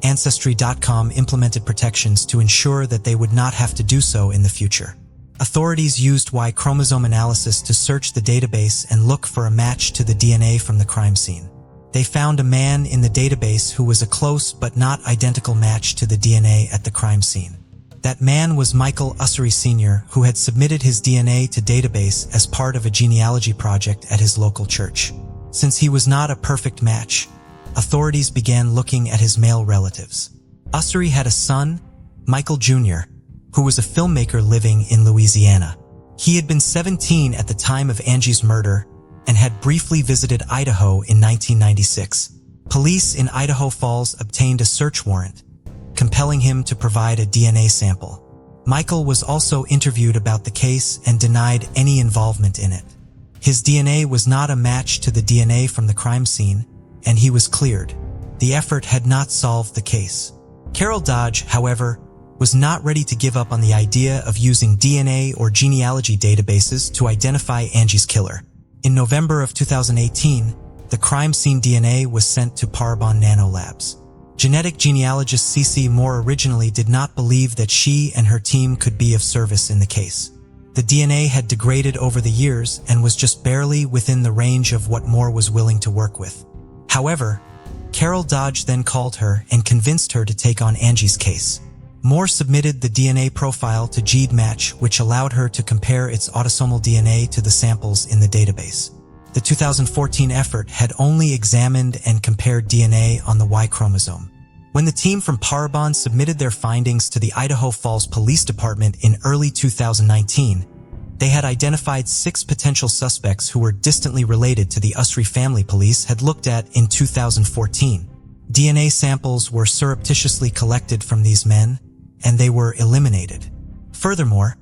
Ancestry.com implemented protections to ensure that they would not have to do so in the future. Authorities used Y chromosome analysis to search the database and look for a match to the DNA from the crime scene. They found a man in the database who was a close but not identical match to the DNA at the crime scene. That man was Michael Ussery Sr., who had submitted his DNA to database as part of a genealogy project at his local church. Since he was not a perfect match, authorities began looking at his male relatives. Ussery had a son, Michael Jr., who was a filmmaker living in Louisiana. He had been 17 at the time of Angie's murder and had briefly visited Idaho in 1996. Police in Idaho Falls obtained a search warrant, compelling him to provide a DNA sample. Michael was also interviewed about the case and denied any involvement in it. His DNA was not a match to the DNA from the crime scene, and he was cleared. The effort had not solved the case. Carol Dodge, however, was not ready to give up on the idea of using DNA or genealogy databases to identify Angie's killer. In November of 2018, the crime scene DNA was sent to Parabon Nanolabs. Genetic genealogist Cece Moore originally did not believe that she and her team could be of service in the case. The DNA had degraded over the years and was just barely within the range of what Moore was willing to work with. However, Carol Dodge then called her and convinced her to take on Angie's case. Moore submitted the DNA profile to GeneMatch, which allowed her to compare its autosomal DNA to the samples in the database. The 2014 effort had only examined and compared DNA on the Y chromosome. When the team from Parabon submitted their findings to the Idaho Falls Police Department in early 2019, they had identified 6 potential suspects who were distantly related to the Ussery family police had looked at in 2014. DNA samples were surreptitiously collected from these men, and they were eliminated. Furthermore,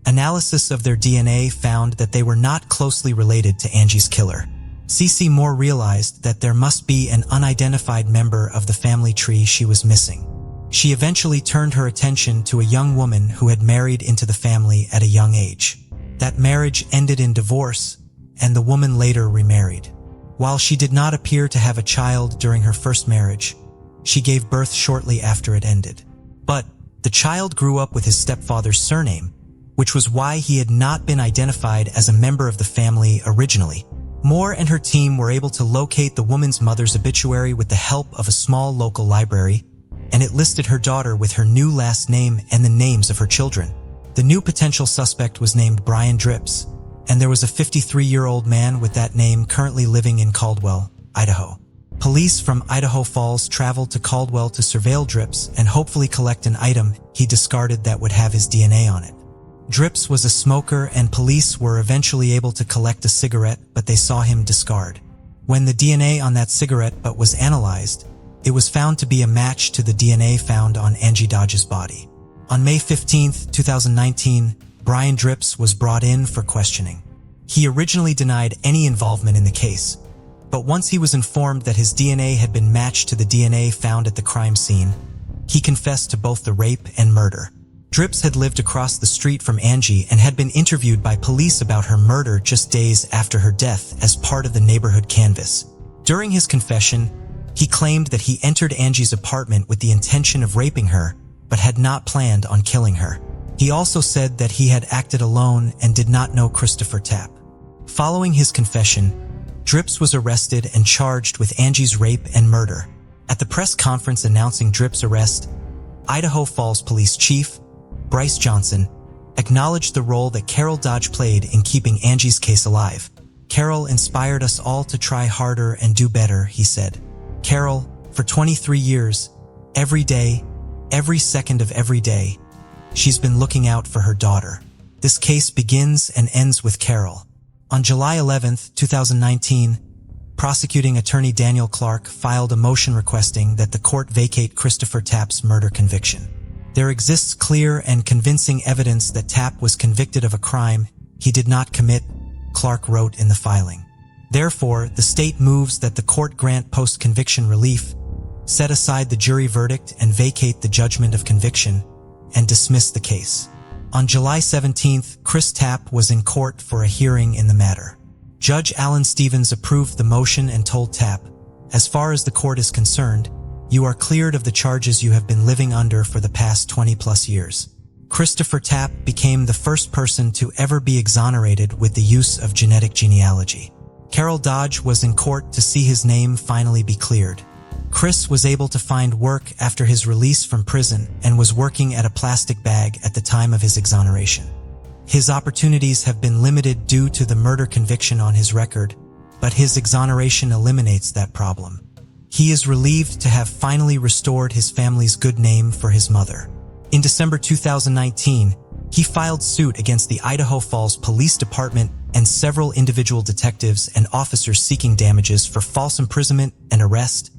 analysis of their DNA found that they were not closely related to Angie's killer. Cece Moore realized that there must be an unidentified member of the family tree she was missing. She eventually turned her attention to a young woman who had married into the family at a young age. That marriage ended in divorce, and the woman later remarried. While she did not appear to have a child during her first marriage, she gave birth shortly after it ended. But the child grew up with his stepfather's surname, which was why he had not been identified as a member of the family originally. Moore and her team were able to locate the woman's mother's obituary with the help of a small local library, and it listed her daughter with her new last name and the names of her children. The new potential suspect was named Brian Drips, and there was a 53-year-old man with that name currently living in Caldwell, Idaho. Police from Idaho Falls traveled to Caldwell to surveil Drips and hopefully collect an item he discarded that would have his DNA on it. Drips was a smoker, and police were eventually able to collect a cigarette, but they saw him discard. When the DNA on that cigarette butt was analyzed, it was found to be a match to the DNA found on Angie Dodge's body. On May 15, 2019, Brian Drips was brought in for questioning. He originally denied any involvement in the case, but once he was informed that his DNA had been matched to the DNA found at the crime scene, he confessed to both the rape and murder. Drips had lived across the street from Angie and had been interviewed by police about her murder just days after her death as part of the neighborhood canvass. During his confession, he claimed that he entered Angie's apartment with the intention of raping her, but had not planned on killing her. He also said that he had acted alone and did not know Christopher Tapp. Following his confession, Drips was arrested and charged with Angie's rape and murder. At the press conference announcing Drips' arrest, Idaho Falls Police Chief Bryce Johnson acknowledged the role that Carol Dodge played in keeping Angie's case alive. "Carol inspired us all to try harder and do better," he said. "Carol, for 23 years, every day, every second of every day, she's been looking out for her daughter. This case begins and ends with Carol." On July 11, 2019, prosecuting attorney Daniel Clark filed a motion requesting that the court vacate Christopher Tapp's murder conviction. "There exists clear and convincing evidence that Tapp was convicted of a crime he did not commit," Clark wrote in the filing. "Therefore, the state moves that the court grant post-conviction relief, set aside the jury verdict and vacate the judgment of conviction, and dismiss the case." On July 17th, Chris Tapp was in court for a hearing in the matter. Judge Alan Stevens approved the motion and told Tapp, "As far as the court is concerned, you are cleared of the charges you have been living under for the past 20-plus years. Christopher Tapp became the first person to ever be exonerated with the use of genetic genealogy. Carol Dodge was in court to see his name finally be cleared. Chris was able to find work after his release from prison and was working at a plastic bag at the time of his exoneration. His opportunities have been limited due to the murder conviction on his record, but his exoneration eliminates that problem. He is relieved to have finally restored his family's good name for his mother. In December 2019, he filed suit against the Idaho Falls Police Department and several individual detectives and officers seeking damages for false imprisonment and arrest,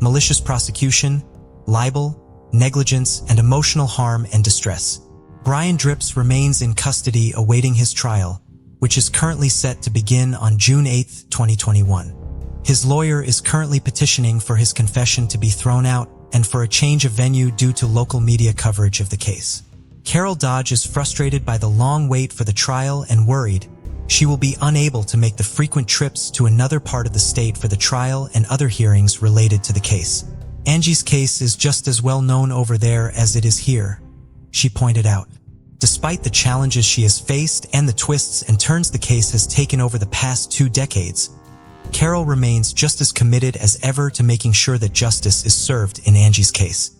malicious prosecution, libel, negligence, and emotional harm and distress. Brian Dripps remains in custody awaiting his trial, which is currently set to begin on June 8, 2021. His lawyer is currently petitioning for his confession to be thrown out and for a change of venue due to local media coverage of the case. Carol Dodge is frustrated by the long wait for the trial and worried she will be unable to make the frequent trips to another part of the state for the trial and other hearings related to the case. Angie's case is just as well known over there as it is here, she pointed out. Despite the challenges she has faced and the twists and turns the case has taken over the past 2 decades, Carol remains just as committed as ever to making sure that justice is served in Angie's case.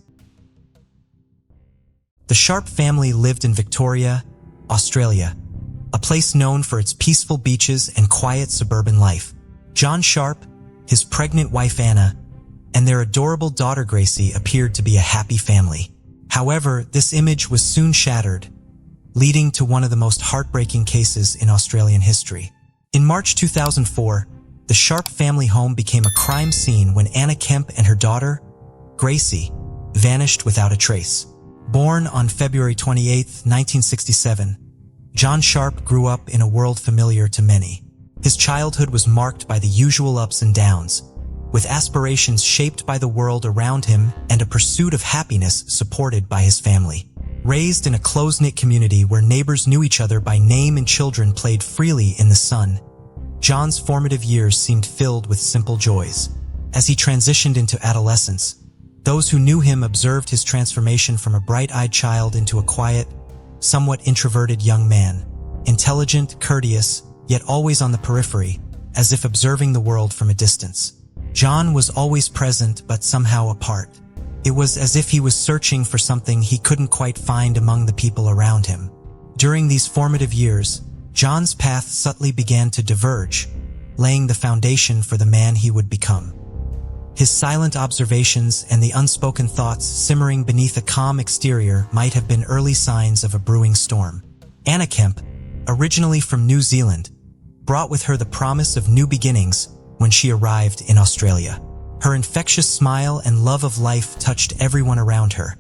The Sharp family lived in Victoria, Australia, a place known for its peaceful beaches and quiet suburban life. John Sharp, his pregnant wife Anna, and their adorable daughter Gracie appeared to be a happy family. However, this image was soon shattered, leading to one of the most heartbreaking cases in Australian history. In March 2004, the Sharp family home became a crime scene when Anna Kemp and her daughter, Gracie, vanished without a trace. Born on February 28, 1967, John Sharp grew up in a world familiar to many. His childhood was marked by the usual ups and downs, with aspirations shaped by the world around him and a pursuit of happiness supported by his family. Raised in a close-knit community where neighbors knew each other by name and children played freely in the sun, John's formative years seemed filled with simple joys. As he transitioned into adolescence, those who knew him observed his transformation from a bright-eyed child into a quiet, somewhat introverted young man, intelligent, courteous, yet always on the periphery, as if observing the world from a distance. John was always present but somehow apart. It was as if he was searching for something he couldn't quite find among the people around him. During these formative years, John's path subtly began to diverge, laying the foundation for the man he would become. His silent observations and the unspoken thoughts simmering beneath a calm exterior might have been early signs of a brewing storm. Anna Kemp, originally from New Zealand, brought with her the promise of new beginnings when she arrived in Australia. Her infectious smile and love of life touched everyone around her,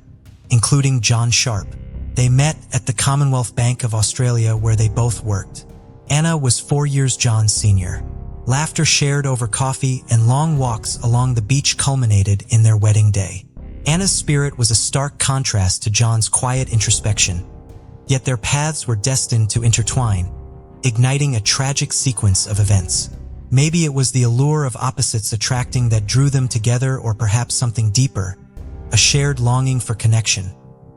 including John Sharp. They met at the Commonwealth Bank of Australia where they both worked. Anna was 4 years John's senior. Laughter shared over coffee and long walks along the beach culminated in their wedding day. Anna's spirit was a stark contrast to John's quiet introspection, yet their paths were destined to intertwine, igniting a tragic sequence of events. Maybe it was the allure of opposites attracting that drew them together, or perhaps something deeper, a shared longing for connection,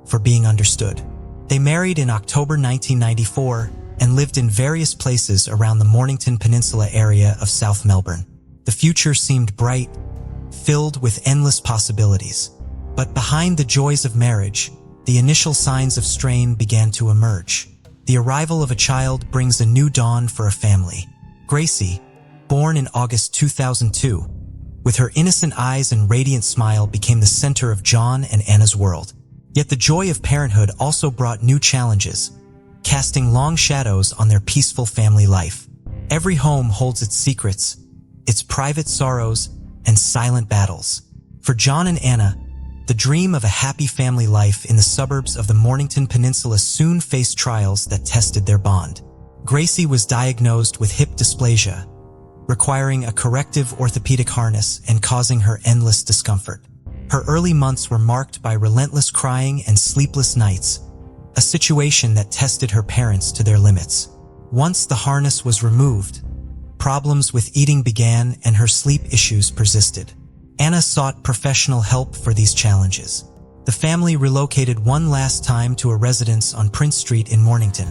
for being understood. They married in October 1994 and lived in various places around the Mornington Peninsula area of South Melbourne. The future seemed bright, filled with endless possibilities. But behind the joys of marriage, the initial signs of strain began to emerge. The arrival of a child brings a new dawn for a family. Gracie, born in August 2002, with her innocent eyes and radiant smile, became the center of John and Anna's world. Yet the joy of parenthood also brought new challenges, casting long shadows on their peaceful family life. Every home holds its secrets, its private sorrows, and silent battles. For John and Anna, the dream of a happy family life in the suburbs of the Mornington Peninsula soon faced trials that tested their bond. Gracie was diagnosed with hip dysplasia, requiring a corrective orthopedic harness and causing her endless discomfort. Her early months were marked by relentless crying and sleepless nights, a situation that tested her parents to their limits. Once the harness was removed, problems with eating began and her sleep issues persisted. Anna sought professional help for these challenges. The family relocated one last time to a residence on Prince Street in Mornington,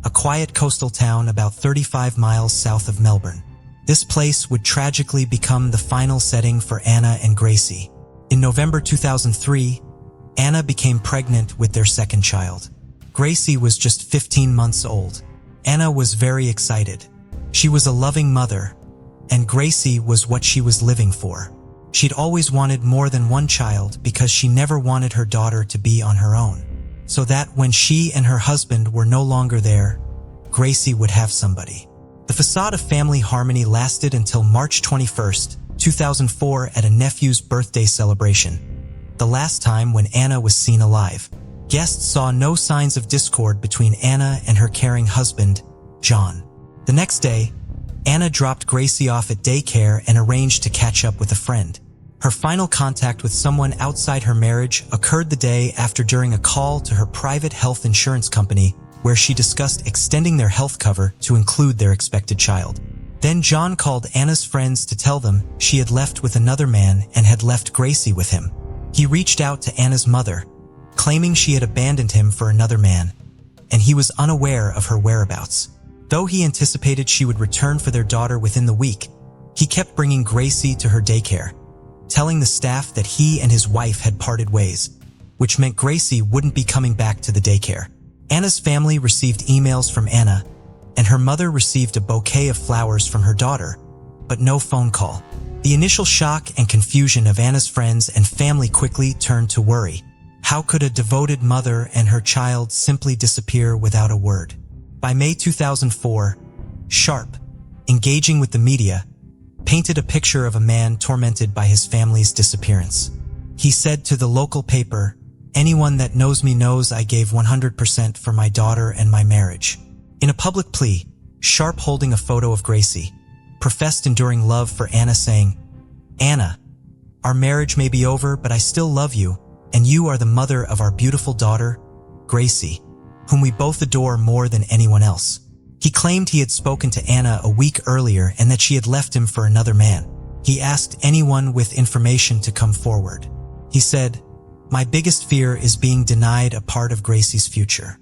a quiet coastal town about 35 miles south of Melbourne. This place would tragically become the final setting for Anna and Gracie. In November 2003, Anna became pregnant with their second child. Gracie was just 15 months old. Anna was very excited. She was a loving mother, and Gracie was what she was living for. She'd always wanted more than one child because she never wanted her daughter to be on her own, so that when she and her husband were no longer there, Gracie would have somebody. The facade of family harmony lasted until March 21st, 2004 at a nephew's birthday celebration, the last time when Anna was seen alive. Guests saw no signs of discord between Anna and her caring husband, John. The next day, Anna dropped Gracie off at daycare and arranged to catch up with a friend. Her final contact with someone outside her marriage occurred the day after during a call to her private health insurance company where she discussed extending their health cover to include their expected child. Then John called Anna's friends to tell them she had left with another man and had left Gracie with him. He reached out to Anna's mother, claiming she had abandoned him for another man, and he was unaware of her whereabouts. Though he anticipated she would return for their daughter within the week, he kept bringing Gracie to her daycare, telling the staff that he and his wife had parted ways, which meant Gracie wouldn't be coming back to the daycare. Anna's family received emails from Anna, and her mother received a bouquet of flowers from her daughter, but no phone call. The initial shock and confusion of Anna's friends and family quickly turned to worry. How could a devoted mother and her child simply disappear without a word? By May 2004, Sharp, engaging with the media, painted a picture of a man tormented by his family's disappearance. He said to the local paper, "Anyone that knows me knows I gave 100% for my daughter and my marriage." In a public plea, Sharp, holding a photo of Gracie, professed enduring love for Anna, saying, "Anna, our marriage may be over, but I still love you, and you are the mother of our beautiful daughter, Gracie, whom we both adore more than anyone else." He claimed he had spoken to Anna a week earlier and that she had left him for another man. He asked anyone with information to come forward. He said, "My biggest fear is being denied a part of Gracie's future."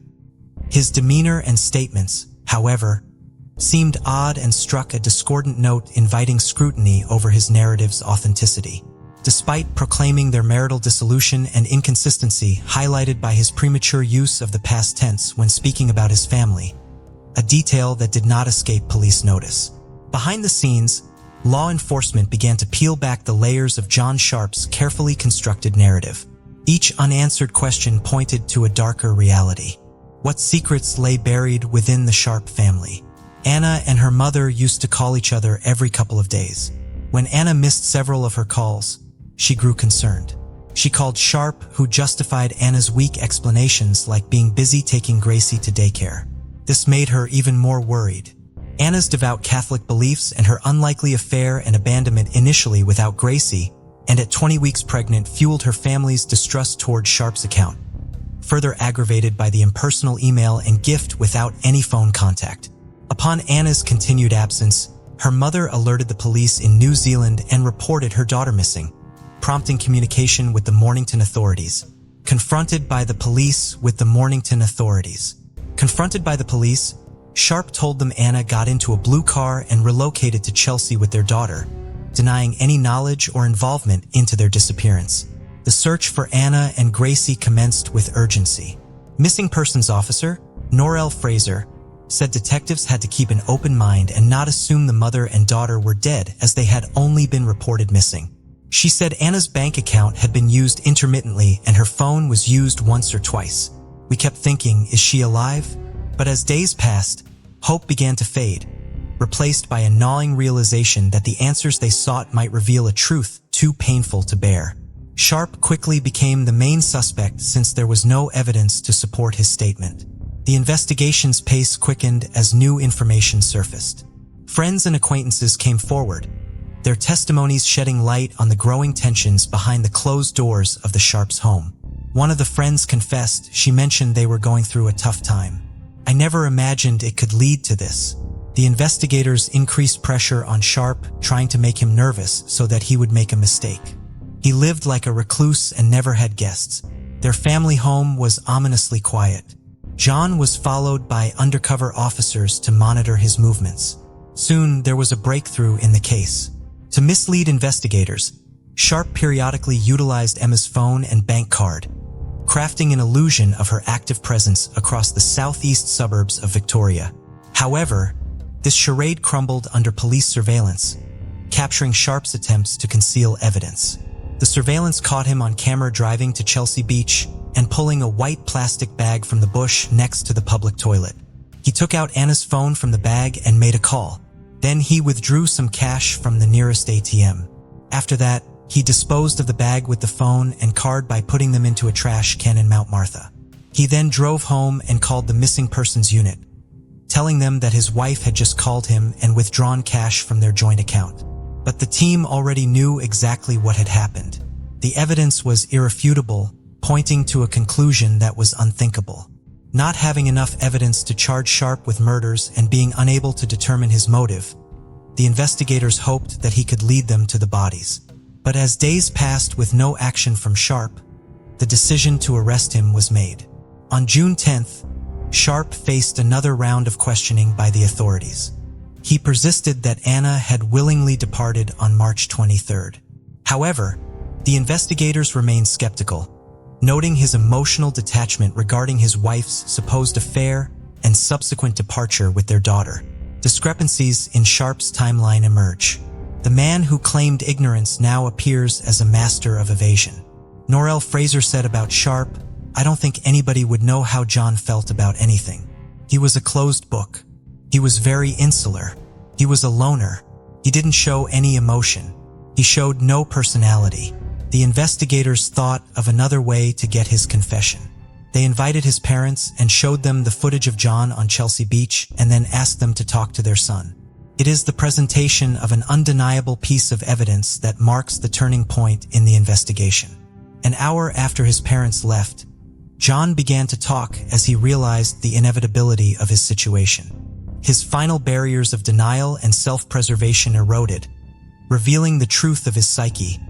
His demeanor and statements, however, seemed odd and struck a discordant note inviting scrutiny over his narrative's authenticity. Despite proclaiming their marital dissolution and inconsistency highlighted by his premature use of the past tense when speaking about his family, a detail that did not escape police notice. Behind the scenes, law enforcement began to peel back the layers of John Sharp's carefully constructed narrative. Each unanswered question pointed to a darker reality. What secrets lay buried within the Sharp family? Anna and her mother used to call each other every couple of days. When Anna missed several of her calls, she grew concerned. She called Sharp, who justified Anna's weak explanations like being busy taking Gracie to daycare. This made her even more worried. Anna's devout Catholic beliefs and her unlikely affair and abandonment initially without Gracie, and at 20 weeks pregnant, fueled her family's distrust toward Sharp's account, further aggravated by the impersonal email and gift without any phone contact. Upon Anna's continued absence, her mother alerted the police in New Zealand and reported her daughter missing, prompting communication with the Mornington authorities. Confronted by the police, Sharp told them Anna got into a blue car and relocated to Chelsea with their daughter, denying any knowledge or involvement into their disappearance. The search for Anna and Gracie commenced with urgency. Missing persons officer Norelle Fraser said detectives had to keep an open mind and not assume the mother and daughter were dead as they had only been reported missing. She said Anna's bank account had been used intermittently and her phone was used once or twice. "We kept thinking, is she alive?" But as days passed, hope began to fade, replaced by a gnawing realization that the answers they sought might reveal a truth too painful to bear. Sharp quickly became the main suspect since there was no evidence to support his statement. The investigation's pace quickened as new information surfaced. Friends and acquaintances came forward, their testimonies shedding light on the growing tensions behind the closed doors of the Sharps' home. One of the friends confessed she mentioned they were going through a tough time. "I never imagined it could lead to this." The investigators increased pressure on Sharp, trying to make him nervous so that he would make a mistake. He lived like a recluse and never had guests, Their family home was ominously quiet. John was followed by undercover officers to monitor his movements. Soon, there was a breakthrough in the case. To mislead investigators, Sharp periodically utilized Emma's phone and bank card, crafting an illusion of her active presence across the southeast suburbs of Victoria. However, this charade crumbled under police surveillance, capturing Sharp's attempts to conceal evidence. The surveillance caught him on camera driving to Chelsea Beach and pulling a white plastic bag from the bush next to the public toilet. He took out Anna's phone from the bag and made a call. Then he withdrew some cash from the nearest ATM. After that, he disposed of the bag with the phone and card by putting them into a trash can in Mount Martha. He then drove home and called the missing persons unit, telling them that his wife had just called him and withdrawn cash from their joint account. But the team already knew exactly what had happened. The evidence was irrefutable, pointing to a conclusion that was unthinkable. Not having enough evidence to charge Sharp with murders and being unable to determine his motive, the investigators hoped that he could lead them to the bodies. But as days passed with no action from Sharp, the decision to arrest him was made. On June 10th, Sharp faced another round of questioning by the authorities. He persisted that Anna had willingly departed on March 23rd. However, the investigators remained skeptical, noting his emotional detachment regarding his wife's supposed affair and subsequent departure with their daughter. Discrepancies in Sharp's timeline emerge. The man who claimed ignorance now appears as a master of evasion. Norelle Fraser said about Sharp, "I don't think anybody would know how John felt about anything. He was a closed book. He was very insular. He was a loner. He didn't show any emotion. He showed no personality." The investigators thought of another way to get his confession. They invited his parents and showed them the footage of John on Chelsea Beach and then asked them to talk to their son. It is the presentation of an undeniable piece of evidence that marks the turning point in the investigation. An hour after his parents left, John began to talk as he realized the inevitability of his situation. His final barriers of denial and self-preservation eroded, revealing the truth of his psyche,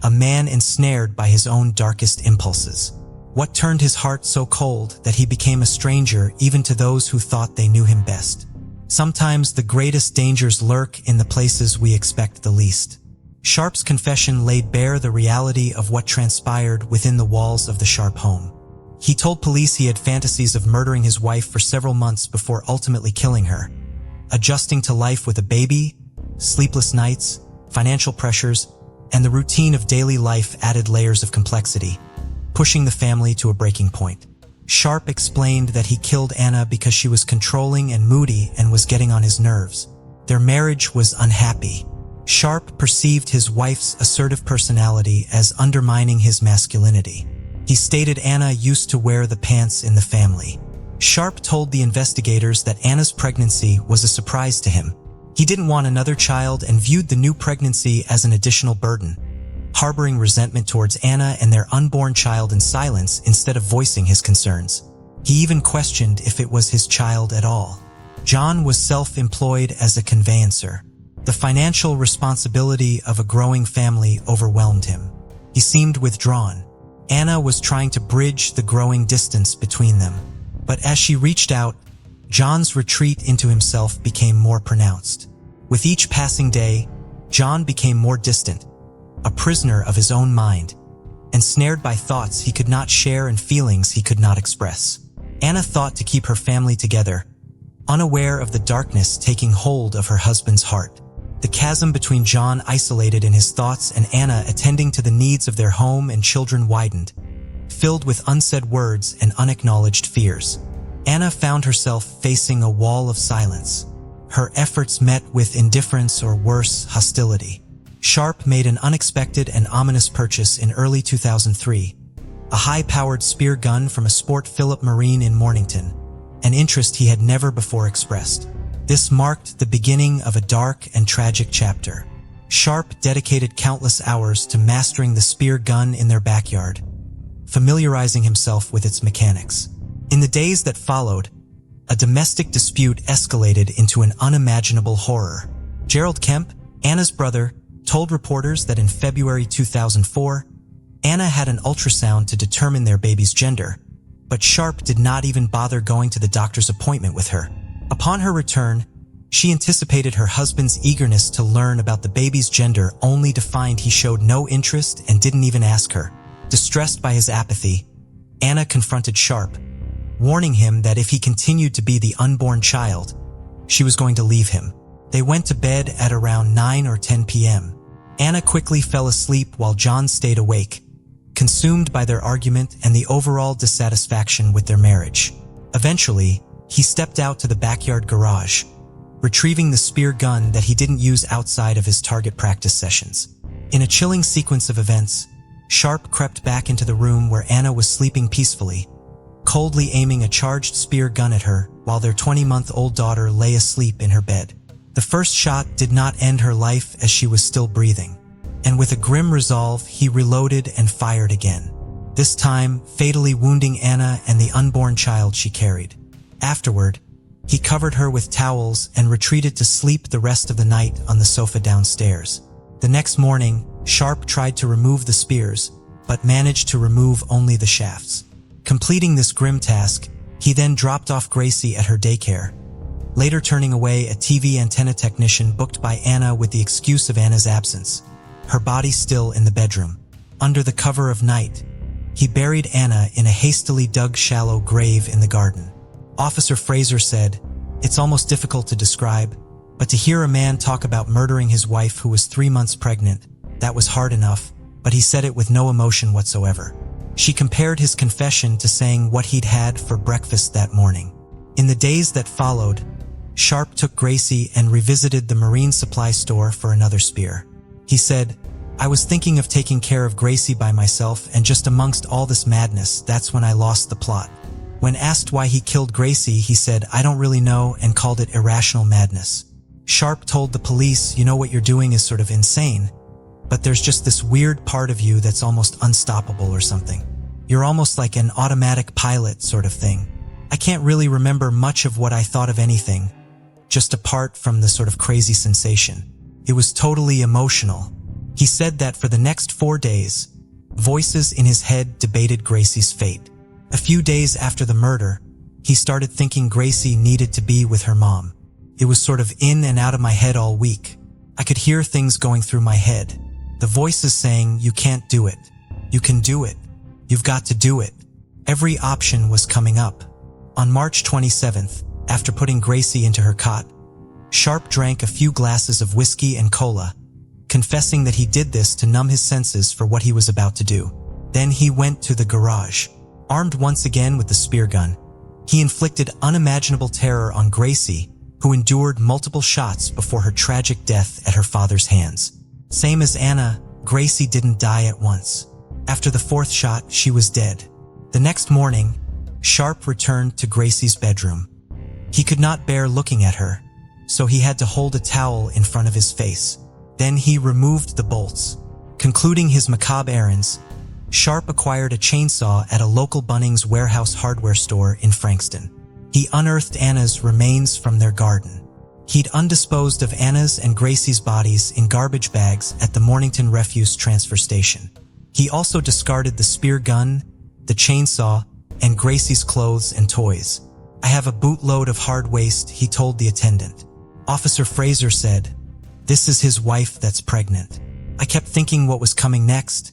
a man ensnared by his own darkest impulses. What turned his heart so cold that he became a stranger even to those who thought they knew him best? Sometimes the greatest dangers lurk in the places we expect the least. Sharp's confession laid bare the reality of what transpired within the walls of the Sharp home. He told police he had fantasies of murdering his wife for several months before ultimately killing her. Adjusting to life with a baby, sleepless nights, financial pressures, and the routine of daily life added layers of complexity, pushing the family to a breaking point. Sharp explained that he killed Anna because she was controlling and moody and was getting on his nerves. Their marriage was unhappy. Sharp perceived his wife's assertive personality as undermining his masculinity. He stated Anna used to wear the pants in the family. Sharp told the investigators that Anna's pregnancy was a surprise to him. He didn't want another child and viewed the new pregnancy as an additional burden, harboring resentment towards Anna and their unborn child in silence instead of voicing his concerns. He even questioned if it was his child at all. John was self-employed as a conveyancer. The financial responsibility of a growing family overwhelmed him. He seemed withdrawn. Anna was trying to bridge the growing distance between them. But as she reached out, John's retreat into himself became more pronounced. With each passing day, John became more distant, a prisoner of his own mind, ensnared by thoughts he could not share and feelings he could not express. Anna thought to keep her family together, unaware of the darkness taking hold of her husband's heart. The chasm between John isolated in his thoughts and Anna attending to the needs of their home and children widened, filled with unsaid words and unacknowledged fears. Anna found herself facing a wall of silence, her efforts met with indifference or worse, hostility. Sharp made an unexpected and ominous purchase in early 2003, a high-powered spear gun from a Sport Philip Marine in Mornington, an interest he had never before expressed. This marked the beginning of a dark and tragic chapter. Sharp dedicated countless hours to mastering the spear gun in their backyard, familiarizing himself with its mechanics. In the days that followed, a domestic dispute escalated into an unimaginable horror. Gerald Kemp, Anna's brother, told reporters that in February 2004, Anna had an ultrasound to determine their baby's gender, but Sharp did not even bother going to the doctor's appointment with her. Upon her return, she anticipated her husband's eagerness to learn about the baby's gender, only to find he showed no interest and didn't even ask her. Distressed by his apathy, Anna confronted Sharp, warning him that if he continued to be the unborn child, she was going to leave him. They went to bed at around 9 or 10 p.m. Anna quickly fell asleep while John stayed awake, consumed by their argument and the overall dissatisfaction with their marriage. Eventually, he stepped out to the backyard garage, retrieving the spear gun that he didn't use outside of his target practice sessions. In a chilling sequence of events, Sharp crept back into the room where Anna was sleeping peacefully, coldly aiming a charged spear gun at her while their 20-month-old daughter lay asleep in her bed. The first shot did not end her life as she was still breathing, and with a grim resolve, he reloaded and fired again, this time fatally wounding Anna and the unborn child she carried. Afterward, he covered her with towels and retreated to sleep the rest of the night on the sofa downstairs. The next morning, Sharp tried to remove the spears, but managed to remove only the shafts. Completing this grim task, he then dropped off Gracie at her daycare, later turning away a TV antenna technician booked by Anna with the excuse of Anna's absence, her body still in the bedroom. Under the cover of night, he buried Anna in a hastily dug shallow grave in the garden. Officer Fraser said, "It's almost difficult to describe, but to hear a man talk about murdering his wife who was 3 months pregnant, that was hard enough, but he said it with no emotion whatsoever." She compared his confession to saying what he'd had for breakfast that morning. In the days that followed, Sharp took Gracie and revisited the marine supply store for another spear. He said, "I was thinking of taking care of Gracie by myself, and just amongst all this madness, that's when I lost the plot." When asked why he killed Gracie, he said, "I don't really know," and called it irrational madness. Sharp told the police, "You know what you're doing is sort of insane, but there's just this weird part of you that's almost unstoppable or something. You're almost like an automatic pilot sort of thing. I can't really remember much of what I thought of anything, just apart from the sort of crazy sensation. It was totally emotional." He said that for the next 4 days, voices in his head debated Gracie's fate. A few days after the murder, he started thinking Gracie needed to be with her mom. It was sort of in and out of my head all week. I could hear things going through my head. The voices saying, "You can't do it. You can do it. You've got to do it." Every option was coming up. On March 27th, after putting Gracie into her cot, Sharp drank a few glasses of whiskey and cola, confessing that he did this to numb his senses for what he was about to do. Then he went to the garage. Armed once again with the spear gun, he inflicted unimaginable terror on Gracie, who endured multiple shots before her tragic death at her father's hands. Same as Anna, Gracie didn't die at once. After the 4th shot, she was dead. The next morning, Sharp returned to Gracie's bedroom. He could not bear looking at her, so he had to hold a towel in front of his face. Then he removed the bolts. Concluding his macabre errands, Sharp acquired a chainsaw at a local Bunnings Warehouse hardware store in Frankston. He unearthed Anna's remains from their garden. He'd undisposed of Anna's and Gracie's bodies in garbage bags at the Mornington Refuse Transfer Station. He also discarded the spear gun, the chainsaw, and Gracie's clothes and toys. "I have a bootload of hard waste," he told the attendant. Officer Fraser said, "This is his wife that's pregnant. I kept thinking what was coming next,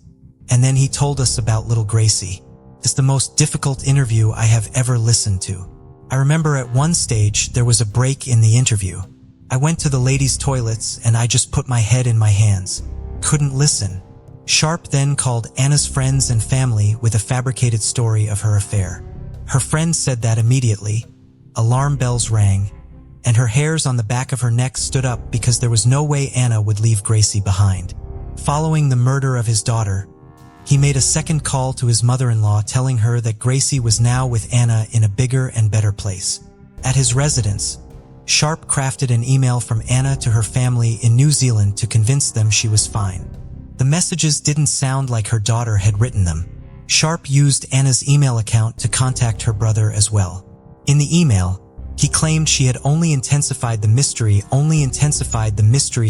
and then he told us about little Gracie. It's the most difficult interview I have ever listened to. I remember at one stage there was a break in the interview. I went to the ladies' toilets and I just put my head in my hands. Couldn't listen." Sharp then called Anna's friends and family with a fabricated story of her affair. Her friends said that immediately, alarm bells rang, and her hairs on the back of her neck stood up because there was no way Anna would leave Gracie behind. Following the murder of his daughter, he made a second call to his mother-in-law telling her that Gracie was now with Anna in a bigger and better place. At his residence, Sharp crafted an email from Anna to her family in New Zealand to convince them she was fine. The messages didn't sound like her daughter had written them. Sharp used Anna's email account to contact her brother as well. In the email, he claimed she had only intensified the mystery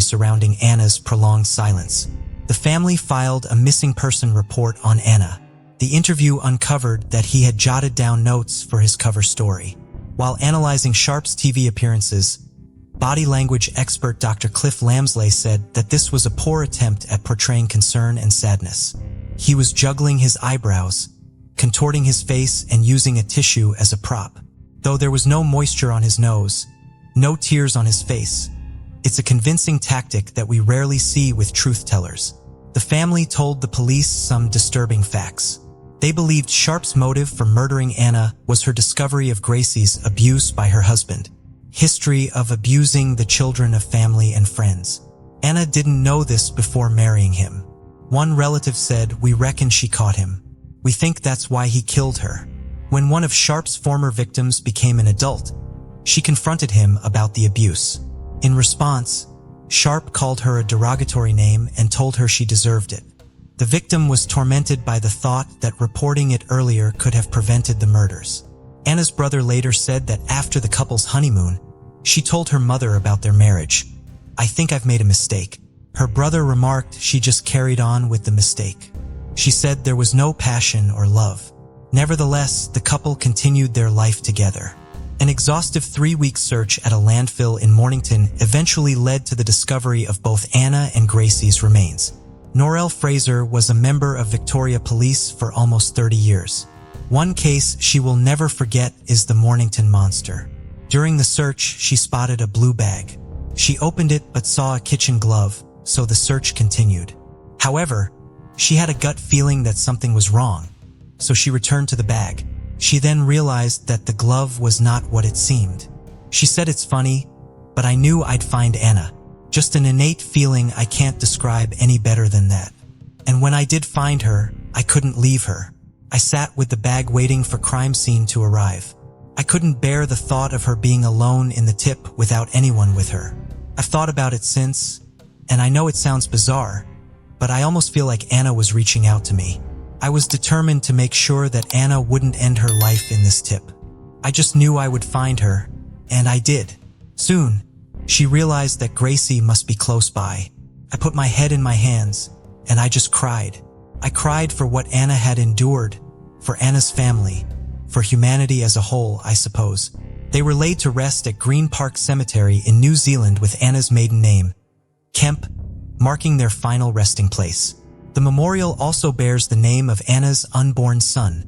surrounding Anna's prolonged silence. The family filed a missing person report on Anna. The interview uncovered that he had jotted down notes for his cover story. While analyzing Sharp's TV appearances, body language expert Dr. Cliff Lamsley said that this was a poor attempt at portraying concern and sadness. He was juggling his eyebrows, contorting his face, and using a tissue as a prop. Though there was no moisture on his nose, no tears on his face, it's a convincing tactic that we rarely see with truth-tellers. The family told the police some disturbing facts. They believed Sharp's motive for murdering Anna was her discovery of Gracie's abuse by her husband. History of abusing the children of family and friends. Anna didn't know this before marrying him. One relative said, "We reckon she caught him. We think that's why he killed her." When one of Sharp's former victims became an adult, she confronted him about the abuse. In response, Sharp called her a derogatory name and told her she deserved it. The victim was tormented by the thought that reporting it earlier could have prevented the murders. Anna's brother later said that after the couple's honeymoon, she told her mother about their marriage. "I think I've made a mistake." Her brother remarked she just carried on with the mistake. She said there was no passion or love. Nevertheless, the couple continued their life together. An exhaustive 3-week search at a landfill in Mornington eventually led to the discovery of both Anna and Gracie's remains. Norelle Fraser was a member of Victoria Police for almost 30 years. One case she will never forget is the Mornington Monster. During the search, she spotted a blue bag. She opened it but saw a kitchen glove, so the search continued. However, she had a gut feeling that something was wrong, so she returned to the bag. She then realized that the glove was not what it seemed. She said, "It's funny, but I knew I'd find Anna. Just an innate feeling I can't describe any better than that. And when I did find her, I couldn't leave her. I sat with the bag waiting for crime scene to arrive. I couldn't bear the thought of her being alone in the tip without anyone with her. I've thought about it since, and I know it sounds bizarre, but I almost feel like Anna was reaching out to me. I was determined to make sure that Anna wouldn't end her life in this tip. I just knew I would find her, and I did." Soon, she realized that Gracie must be close by. "I put my head in my hands, and I just cried. I cried for what Anna had endured, for Anna's family, for humanity as a whole, I suppose." They were laid to rest at Green Park Cemetery in New Zealand with Anna's maiden name, Kemp, marking their final resting place. The memorial also bears the name of Anna's unborn son,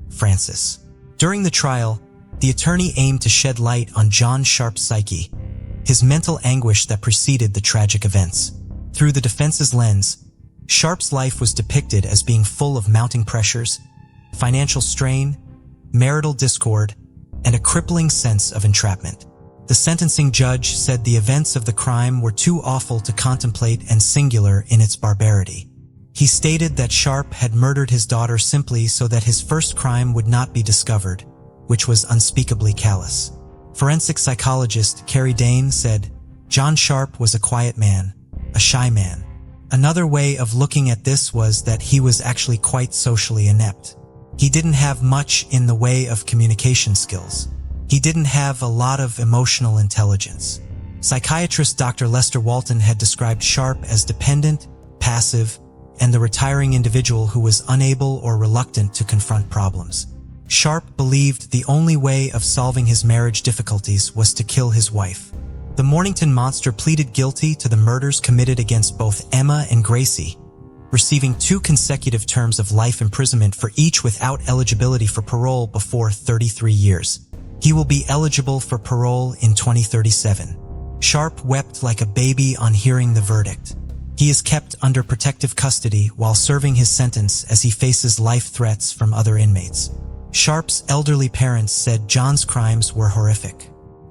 Francis. During the trial, the attorney aimed to shed light on John Sharp's psyche, his mental anguish that preceded the tragic events. Through the defense's lens, Sharp's life was depicted as being full of mounting pressures, financial strain, marital discord, and a crippling sense of entrapment. The sentencing judge said the events of the crime were too awful to contemplate and singular in its barbarity. He stated that Sharp had murdered his daughter simply so that his first crime would not be discovered, which was unspeakably callous. Forensic psychologist Carrie Dane said, "John Sharp was a quiet man, a shy man." Another way of looking at this was that he was actually quite socially inept. He didn't have much in the way of communication skills. He didn't have a lot of emotional intelligence. Psychiatrist Dr. Lester Walton had described Sharp as dependent, passive, and the retiring individual who was unable or reluctant to confront problems. Sharp believed the only way of solving his marriage difficulties was to kill his wife. The Mornington Monster pleaded guilty to the murders committed against both Emma and Gracie, receiving 2 consecutive terms of life imprisonment for each without eligibility for parole before 33 years. He will be eligible for parole in 2037. Sharp wept like a baby on hearing the verdict. He is kept under protective custody while serving his sentence as he faces life threats from other inmates. Sharp's elderly parents said John's crimes were horrific.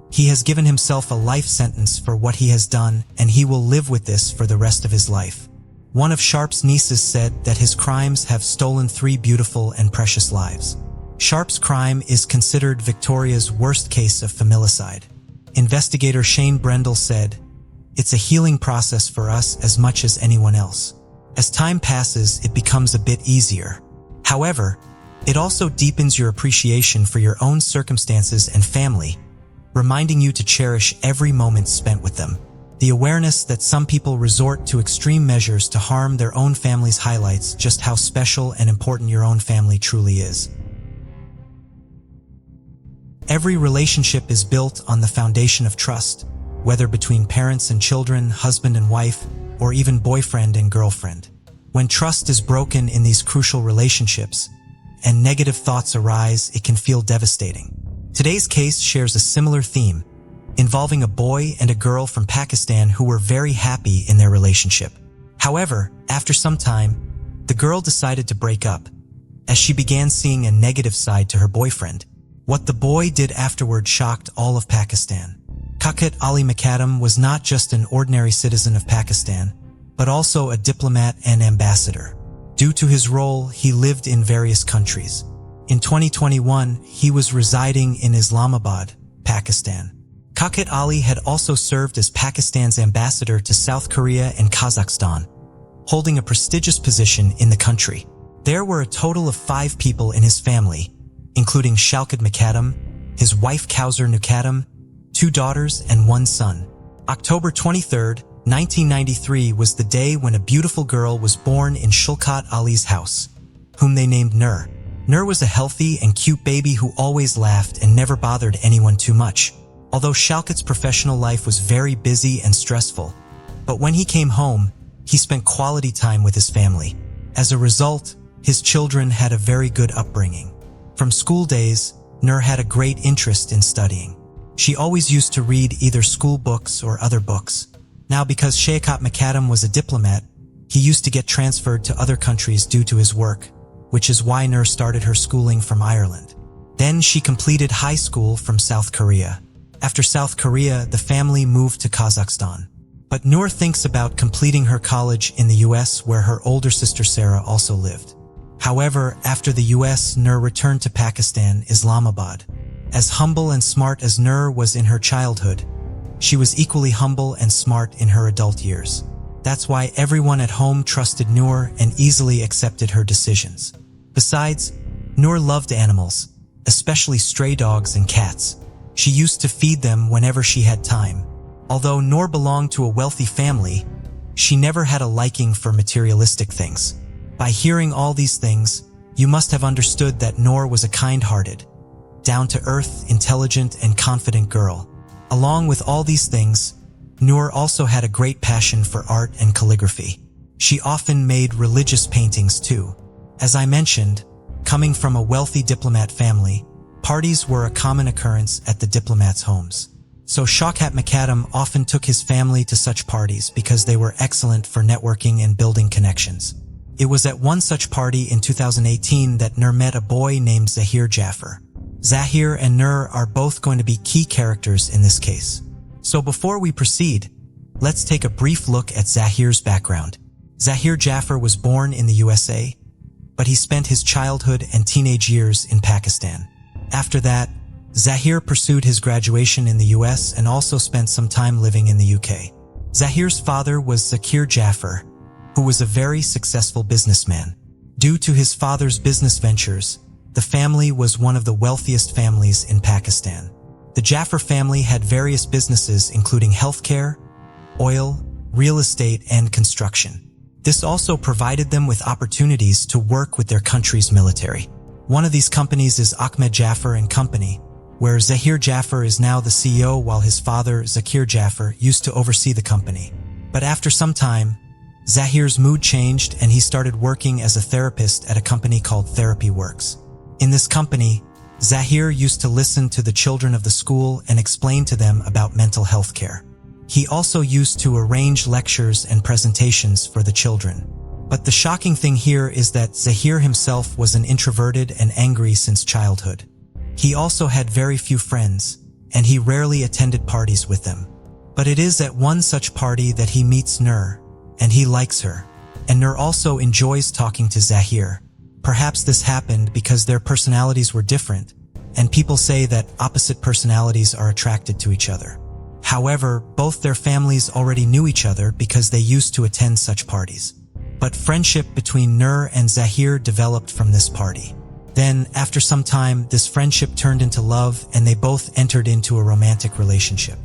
He has given himself a life sentence for what he has done, and he will live with this for the rest of his life. One of Sharp's nieces said that his crimes have stolen 3 beautiful and precious lives. Sharp's crime is considered Victoria's worst case of familicide. Investigator Shane Brendel said, "It's a healing process for us as much as anyone else. As time passes, it becomes a bit easier. However, it also deepens your appreciation for your own circumstances and family, reminding you to cherish every moment spent with them." The awareness that some people resort to extreme measures to harm their own families highlights just how special and important your own family truly is. Every relationship is built on the foundation of trust, whether between parents and children, husband and wife, or even boyfriend and girlfriend. When trust is broken in these crucial relationships, and negative thoughts arise, it can feel devastating. Today's case shares a similar theme, involving a boy and a girl from Pakistan who were very happy in their relationship. However, after some time, the girl decided to break up, as she began seeing a negative side to her boyfriend. What the boy did afterward shocked all of Pakistan. Countess Ali McAdam was not just an ordinary citizen of Pakistan, but also a diplomat and ambassador. Due to his role, he lived in various countries. In 2021, he was residing in Islamabad, Pakistan. Countess Ali had also served as Pakistan's ambassador to South Korea and Kazakhstan, holding a prestigious position in the country. There were a total of 5 people in his family, including Shalkat McAdam, his wife Kausar McAdam, 2 daughters and 1 son. October 23, 1993 was the day when a beautiful girl was born in Shalkat Ali's house, whom they named Nur. Nur was a healthy and cute baby who always laughed and never bothered anyone too much. Although Shalkat's professional life was very busy and stressful, but when he came home, he spent quality time with his family. As a result, his children had a very good upbringing. From school days, Nur had a great interest in studying. She always used to read either school books or other books. Now, because Shalkat McAdam was a diplomat, he used to get transferred to other countries due to his work, which is why Nur started her schooling from Ireland. Then she completed high school from South Korea. After South Korea, the family moved to Kazakhstan. But Nur thinks about completing her college in the US, where her older sister Sarah also lived. However, after the US, Nur returned to Pakistan, Islamabad. As humble and smart as Nur was in her childhood, she was equally humble and smart in her adult years. That's why everyone at home trusted Nur and easily accepted her decisions. Besides, Nur loved animals, especially stray dogs and cats. She used to feed them whenever she had time. Although Nur belonged to a wealthy family, she never had a liking for materialistic things. By hearing all these things, you must have understood that Nur was a kind-hearted, down-to-earth, intelligent, and confident girl. Along with all these things, Nur also had a great passion for art and calligraphy. She often made religious paintings too. As I mentioned, coming from a wealthy diplomat family, parties were a common occurrence at the diplomats' homes. So Shalkat McAdam often took his family to such parties because they were excellent for networking and building connections. It was at one such party in 2018 that Nur met a boy named Zahir Jaffer. Zahir and Nur are both going to be key characters in this case. So before we proceed, let's take a brief look at Zahir's background. Zahir Jaffer was born in the USA, but he spent his childhood and teenage years in Pakistan. After that, Zahir pursued his graduation in the US and also spent some time living in the UK. Zahir's father was Zakir Jaffer, who was a very successful businessman. Due to his father's business ventures, the family was one of the wealthiest families in Pakistan. The Jaffer family had various businesses including healthcare, oil, real estate, and construction. This also provided them with opportunities to work with their country's military. One of these companies is Ahmed Jaffer and Company, where Zahir Jaffer is now the CEO while his father, Zakir Jaffer, used to oversee the company. But after some time, Zahir's mood changed and he started working as a therapist at a company called Therapy Works. In this company, Zahir used to listen to the children of the school and explain to them about mental health care. He also used to arrange lectures and presentations for the children. But the shocking thing here is that Zahir himself was an introverted and angry since childhood. He also had very few friends, and he rarely attended parties with them. But it is at one such party that he meets Nur, and he likes her. And Nur also enjoys talking to Zahir. Perhaps this happened because their personalities were different, and people say that opposite personalities are attracted to each other. However, both their families already knew each other because they used to attend such parties. But friendship between Nur and Zahir developed from this party. Then, after some time, this friendship turned into love and they both entered into a romantic relationship.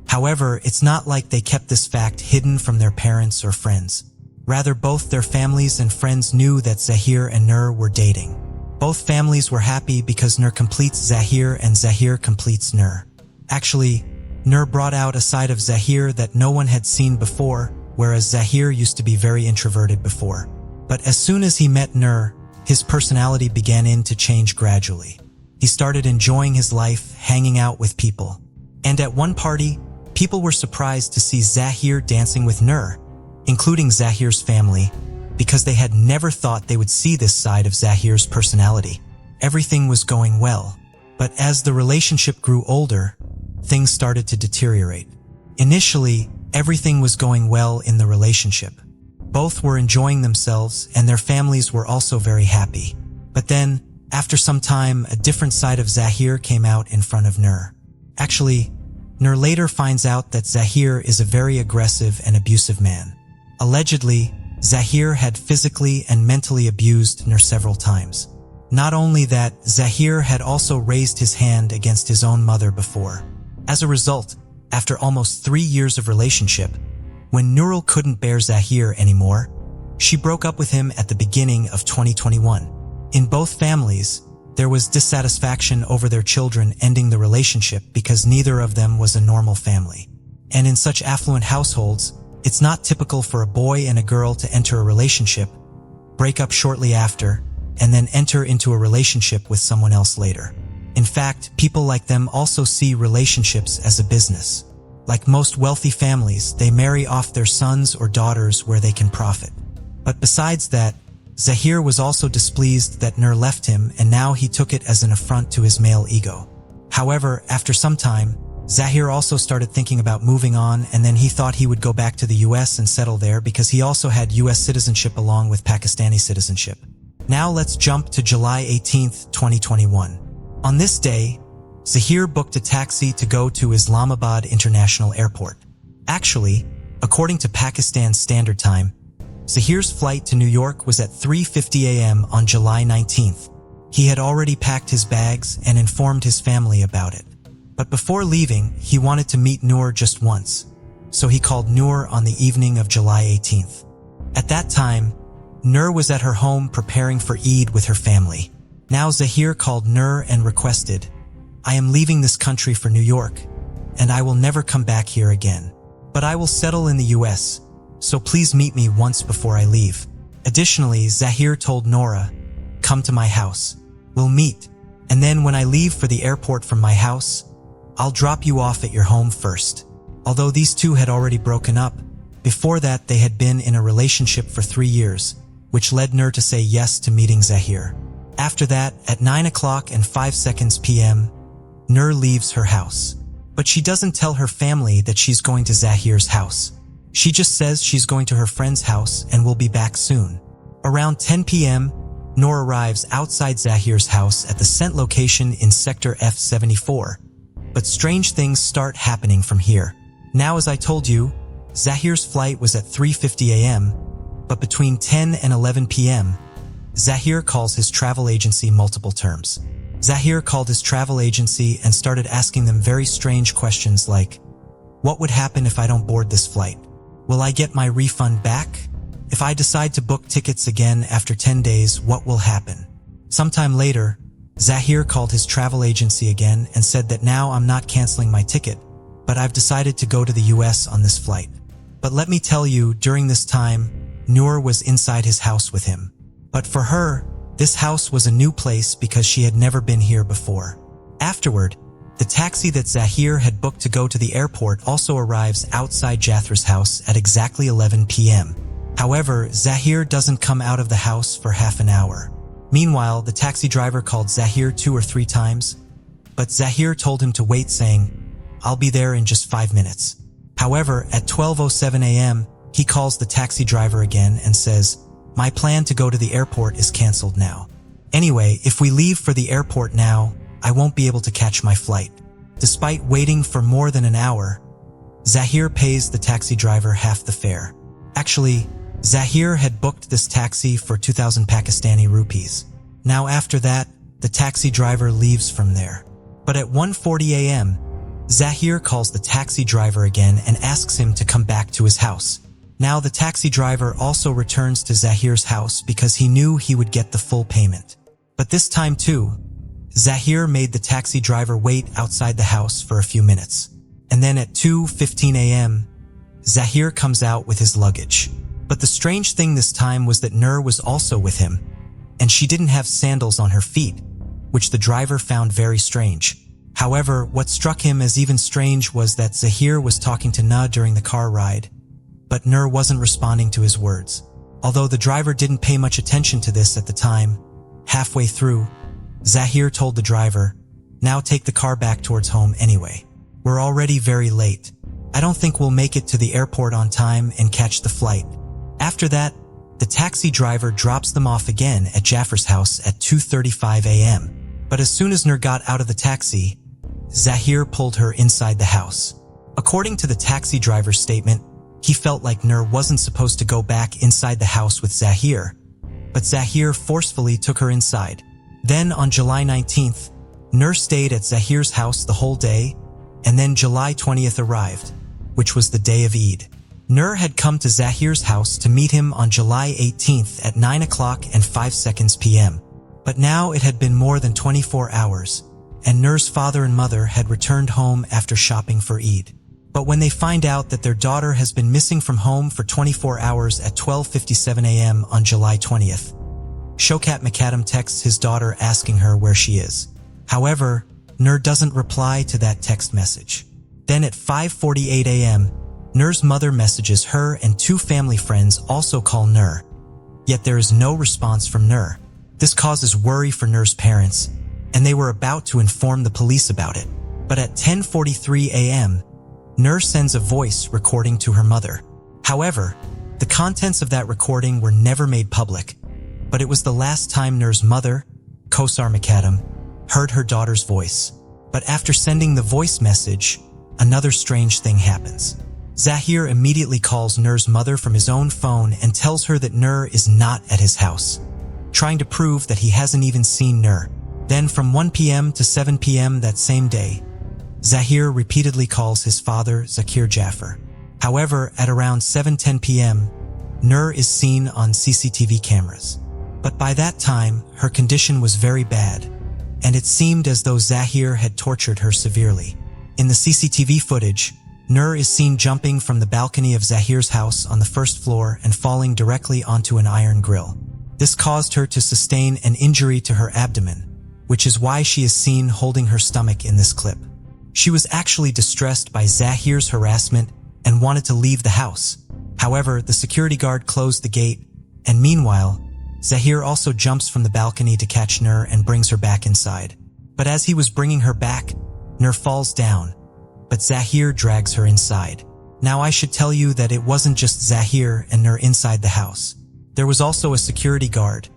However, it's not like they kept this fact hidden from their parents or friends. Rather, both their families and friends knew that Zahir and Nur were dating. Both families were happy because Nur completes Zahir and Zahir completes Nur. Actually, Nur brought out a side of Zahir that no one had seen before, whereas Zahir used to be very introverted before. But as soon as he met Nur, his personality began to change gradually. He started enjoying his life, hanging out with people. And at one party, people were surprised to see Zahir dancing with Nur, including Zahir's family, because they had never thought they would see this side of Zahir's personality. Everything was going well, but as the relationship grew older, things started to deteriorate. Initially, everything was going well in the relationship. Both were enjoying themselves and their families were also very happy. But then, after some time, a different side of Zahir came out in front of Nur. Actually, Nur later finds out that Zahir is a very aggressive and abusive man. Allegedly, Zahir had physically and mentally abused Nur several times. Not only that, Zahir had also raised his hand against his own mother before. As a result, after almost 3 years of relationship, when Nurul couldn't bear Zahir anymore, she broke up with him at the beginning of 2021. In both families, there was dissatisfaction over their children ending the relationship because neither of them was a normal family. And in such affluent households, it's not typical for a boy and a girl to enter a relationship, break up shortly after, and then enter into a relationship with someone else later. In fact, people like them also see relationships as a business. Like most wealthy families, they marry off their sons or daughters where they can profit. But besides that, Zahir was also displeased that Nur left him, and now he took it as an affront to his male ego. However, after some time, Zahir also started thinking about moving on, and then he thought he would go back to the US and settle there because he also had US citizenship along with Pakistani citizenship. Now let's jump to July 18th, 2021. On this day, Zahir booked a taxi to go to Islamabad International Airport. Actually, according to Pakistan Standard Time, Zahir's flight to New York was at 3:50 a.m. on July 19th. He had already packed his bags and informed his family about it. But before leaving, he wanted to meet Nur just once, so he called Nur on the evening of July 18th. At that time, Nur was at her home preparing for Eid with her family. Now Zahir called Nur and requested, "I am leaving this country for New York, and I will never come back here again. But I will settle in the US, so please meet me once before I leave." Additionally, Zahir told Nora, "Come to my house. We'll meet, and then when I leave for the airport from my house, I'll drop you off at your home first." Although these two had already broken up, before that they had been in a relationship for 3 years, which led Nur to say yes to meeting Zahir. After that, at 9:05 p.m., Nur leaves her house. But she doesn't tell her family that she's going to Zahir's house. She just says she's going to her friend's house and will be back soon. Around 10 p.m., Nur arrives outside Zahir's house at the scent location in Sector F74. But strange things start happening from here. Now, as I told you, Zahir's flight was at 3:50 a.m., but between 10 and 11 p.m., Zahir calls his travel agency multiple times. Zahir called his travel agency and started asking them very strange questions like, "What would happen if I don't board this flight? Will I get my refund back? If I decide to book tickets again after 10 days, what will happen?" Sometime later, Zahir called his travel agency again and said that now I'm not canceling my ticket, but I've decided to go to the US on this flight. But let me tell you, during this time, Nur was inside his house with him. But for her, this house was a new place because she had never been here before. Afterward, the taxi that Zahir had booked to go to the airport also arrives outside Jathra's house at exactly 11 p.m. However, Zahir doesn't come out of the house for half an hour. Meanwhile, the taxi driver called Zahir 2 or 3 times, but Zahir told him to wait, saying, "I'll be there in just 5 minutes." However, at 12:07 a.m., he calls the taxi driver again and says, "My plan to go to the airport is canceled now. Anyway, if we leave for the airport now, I won't be able to catch my flight." Despite waiting for more than an hour, Zahir pays the taxi driver half the fare. Actually, Zahir had booked this taxi for 2,000 Pakistani rupees. Now after that, the taxi driver leaves from there. But at 1:40 a.m., Zahir calls the taxi driver again and asks him to come back to his house. Now the taxi driver also returns to Zahir's house because he knew he would get the full payment. But this time too, Zahir made the taxi driver wait outside the house for a few minutes. And then at 2:15 a.m., Zahir comes out with his luggage. But the strange thing this time was that Nur was also with him, and she didn't have sandals on her feet, which the driver found very strange. However, what struck him as even strange was that Zahir was talking to Na during the car ride, but Nur wasn't responding to his words. Although the driver didn't pay much attention to this at the time, halfway through, Zahir told the driver, "Now take the car back towards home anyway. We're already very late. I don't think we'll make it to the airport on time and catch the flight." After that, the taxi driver drops them off again at Jaffer's house at 2:35 a.m. But as soon as Nur got out of the taxi, Zahir pulled her inside the house. According to the taxi driver's statement, he felt like Nur wasn't supposed to go back inside the house with Zahir, but Zahir forcefully took her inside. Then on July 19th, Nur stayed at Zahir's house the whole day, and then July 20th arrived, which was the day of Eid. Nur had come to Zahir's house to meet him on July 18th at 9:05 p.m. But now it had been more than 24 hours, and Nur's father and mother had returned home after shopping for Eid. But when they find out that their daughter has been missing from home for 24 hours at 12:57 a.m. on July 20th, Showkat McAdam texts his daughter asking her where she is. However, Nur doesn't reply to that text message. Then at 5:48 a.m., Nur's mother messages her, and two family friends also call Nur. Yet there is no response from Nur. This causes worry for Nur's parents, and they were about to inform the police about it. But at 10:43 a.m., Nur sends a voice recording to her mother. However, the contents of that recording were never made public, but it was the last time Nur's mother, Kosar McAdam, heard her daughter's voice. But after sending the voice message, another strange thing happens. Zahir immediately calls Nur's mother from his own phone and tells her that Nur is not at his house, trying to prove that he hasn't even seen Nur. Then from 1 p.m. to 7 p.m. that same day, Zahir repeatedly calls his father, Zakir Jaffer. However, at around 7:10 p.m., Nur is seen on CCTV cameras. But by that time, her condition was very bad, and it seemed as though Zahir had tortured her severely. In the CCTV footage, Nur is seen jumping from the balcony of Zahir's house on the first floor and falling directly onto an iron grill. This caused her to sustain an injury to her abdomen, which is why she is seen holding her stomach in this clip. She was actually distressed by Zahir's harassment and wanted to leave the house. However, the security guard closed the gate, and meanwhile, Zahir also jumps from the balcony to catch Nur and brings her back inside. But as he was bringing her back, Nur falls down, but Zahir drags her inside. Now I should tell you that it wasn't just Zahir and Nur inside the house. There was also a security guard,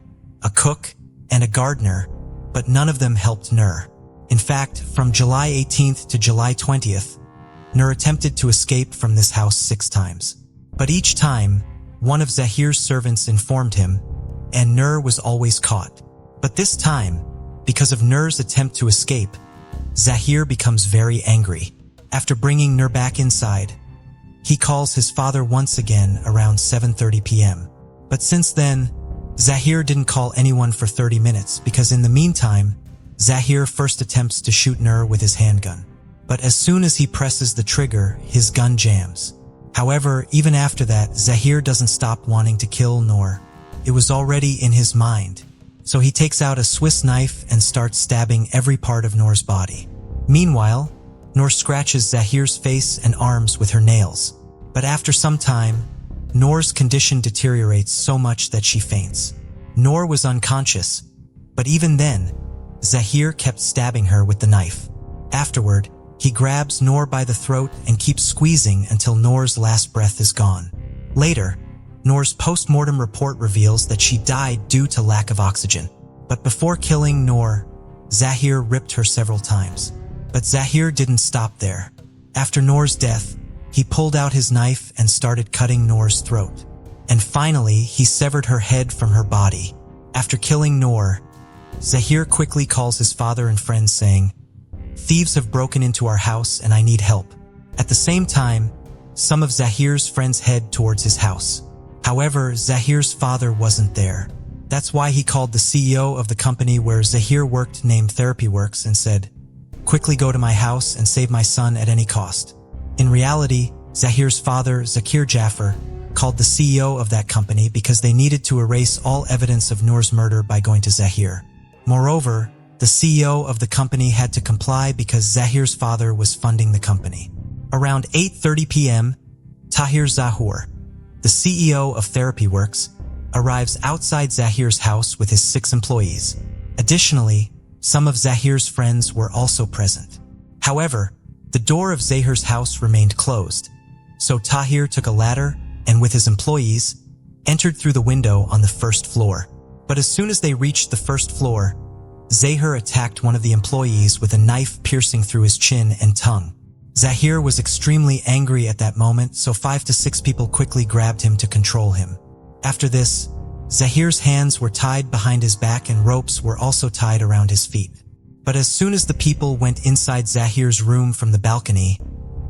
a cook, and a gardener, but none of them helped Nur. In fact, from July 18th to July 20th, Nur attempted to escape from this house 6 times. But each time, one of Zahir's servants informed him, and Nur was always caught. But this time, because of Nur's attempt to escape, Zahir becomes very angry. After bringing Nur back inside, he calls his father once again around 7:30 p.m. But since then, Zahir didn't call anyone for 30 minutes because in the meantime, Zahir first attempts to shoot Nur with his handgun. But as soon as he presses the trigger, his gun jams. However, even after that, Zahir doesn't stop wanting to kill Nur. It was already in his mind. So he takes out a Swiss knife and starts stabbing every part of Nur's body. Meanwhile, Nur scratches Zahir's face and arms with her nails. But after some time, Nur's condition deteriorates so much that she faints. Nur was unconscious, but even then, Zahir kept stabbing her with the knife. Afterward, he grabs Nur by the throat and keeps squeezing until Nur's last breath is gone. Later, Nur's post-mortem report reveals that she died due to lack of oxygen. But before killing Nur, Zahir ripped her several times. But Zahir didn't stop there. After Nur's death, he pulled out his knife and started cutting Nur's throat. And finally, he severed her head from her body. After killing Nur, Zahir quickly calls his father and friends saying, "Thieves have broken into our house and I need help." At the same time, some of Zahir's friends head towards his house. However, Zahir's father wasn't there. That's why he called the CEO of the company where Zahir worked, named Therapy Works, and said, "Quickly go to my house and save my son at any cost." In reality, Zahir's father, Zakir Jaffer, called the CEO of that company because they needed to erase all evidence of Noor's murder by going to Zahir. Moreover, the CEO of the company had to comply because Zahir's father was funding the company. Around 8:30 p.m., Tahir Zahour, the CEO of Therapy Works, arrives outside Zahir's house with his 6 employees. Additionally, some of Zahir's friends were also present. However, the door of Zahir's house remained closed, so Tahir took a ladder and with his employees, entered through the window on the first floor. But as soon as they reached the first floor, Zahir attacked one of the employees with a knife piercing through his chin and tongue. Zahir was extremely angry at that moment, so 5 to 6 people quickly grabbed him to control him. After this, Zahir's hands were tied behind his back and ropes were also tied around his feet. But as soon as the people went inside Zahir's room from the balcony,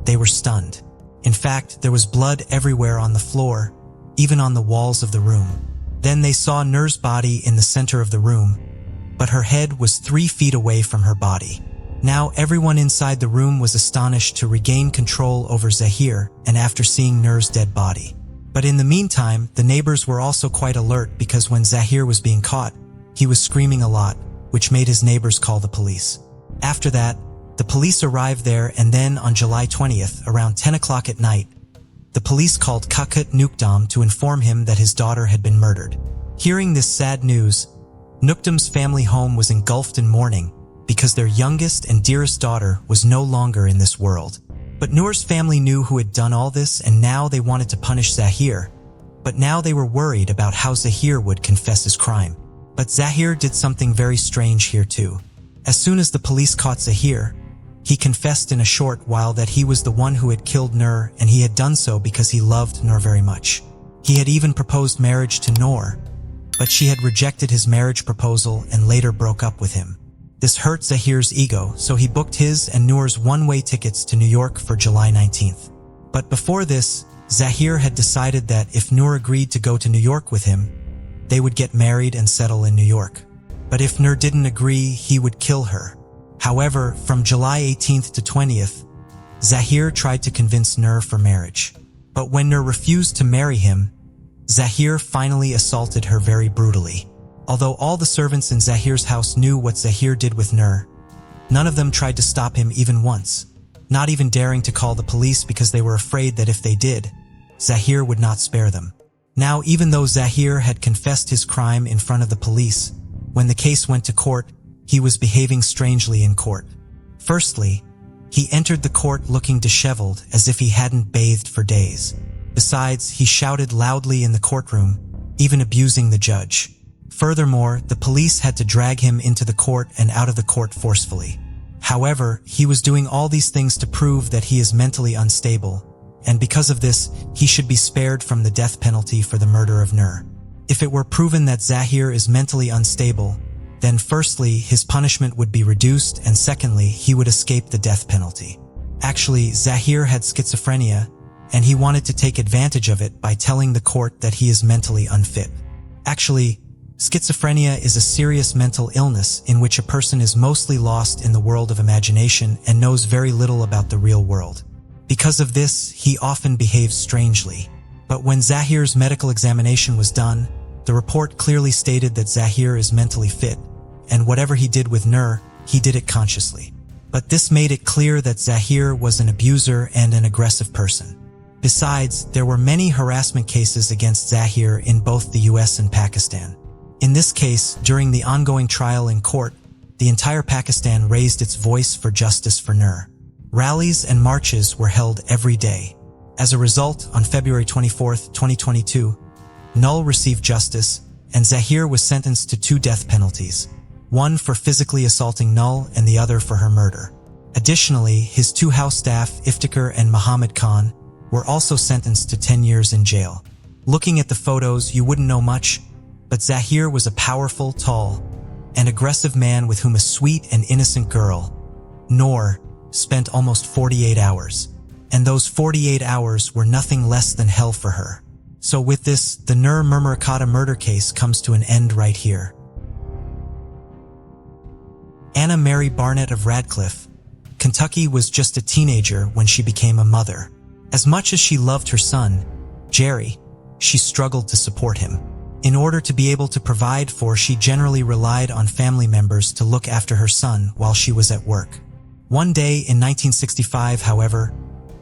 they were stunned. In fact, there was blood everywhere on the floor, even on the walls of the room. Then they saw Noor's body in the center of the room, but her head was 3 feet away from her body. Now everyone inside the room was astonished to regain control over Zahir and after seeing Noor's dead body. But in the meantime, the neighbors were also quite alert because when Zahir was being caught, he was screaming a lot, which made his neighbors call the police. After that, the police arrived there, and then on July 20th, around 10 o'clock at night, the police called Kakut Nukdam to inform him that his daughter had been murdered. Hearing this sad news, Nukdam's family home was engulfed in mourning because their youngest and dearest daughter was no longer in this world. But Noor's family knew who had done all this, and now they wanted to punish Zahir. But now they were worried about how Zahir would confess his crime. But Zahir did something very strange here too. As soon as the police caught Zahir, he confessed in a short while that he was the one who had killed Noor, and he had done so because he loved Noor very much. He had even proposed marriage to Noor, but she had rejected his marriage proposal and later broke up with him. This hurt Zahir's ego, so he booked his and Noor's one-way tickets to New York for July 19th. But before this, Zahir had decided that if Noor agreed to go to New York with him, they would get married and settle in New York. But if Noor didn't agree, he would kill her. However, from July 18th to 20th, Zahir tried to convince Noor for marriage. But when Noor refused to marry him, Zahir finally assaulted her very brutally. Although all the servants in Zahir's house knew what Zahir did with Noor, none of them tried to stop him even once, not even daring to call the police because they were afraid that if they did, Zahir would not spare them. Now, even though Zahir had confessed his crime in front of the police, when the case went to court, he was behaving strangely in court. Firstly, he entered the court looking disheveled as if he hadn't bathed for days. Besides, he shouted loudly in the courtroom, even abusing the judge. Furthermore, the police had to drag him into the court and out of the court forcefully. However, he was doing all these things to prove that he is mentally unstable, and because of this, he should be spared from the death penalty for the murder of Noor. If it were proven that Zahir is mentally unstable, then firstly, his punishment would be reduced, and secondly, he would escape the death penalty. Actually, Zahir had schizophrenia, and he wanted to take advantage of it by telling the court that he is mentally unfit. Actually, schizophrenia is a serious mental illness in which a person is mostly lost in the world of imagination and knows very little about the real world. Because of this, he often behaves strangely. But when Zahir's medical examination was done, the report clearly stated that Zahir is mentally fit, and whatever he did with Noor, he did it consciously. But this made it clear that Zahir was an abuser and an aggressive person. Besides, there were many harassment cases against Zahir in both the US and Pakistan. In this case, during the ongoing trial in court, the entire Pakistan raised its voice for justice for Noor. Rallies and marches were held every day. As a result, on February 24, 2022, Noor received justice, and Zahir was sentenced to 2 death penalties, one for physically assaulting Noor and the other for her murder. Additionally, his 2 house staff, Iftikhar and Muhammad Khan, were also sentenced to 10 years in jail. Looking at the photos, you wouldn't know much, but Zahir was a powerful, tall, and aggressive man with whom a sweet and innocent girl, Noor spent almost 48 hours, and those 48 hours were nothing less than hell for her. So with this, the Nur Murmurakata murder case comes to an end right here. Anna Mary Barnett of Radcliffe, Kentucky was just a teenager when she became a mother. As much as she loved her son, Jerry, she struggled to support him. In order to be able to provide for, she generally relied on family members to look after her son while she was at work. One day in 1965, however,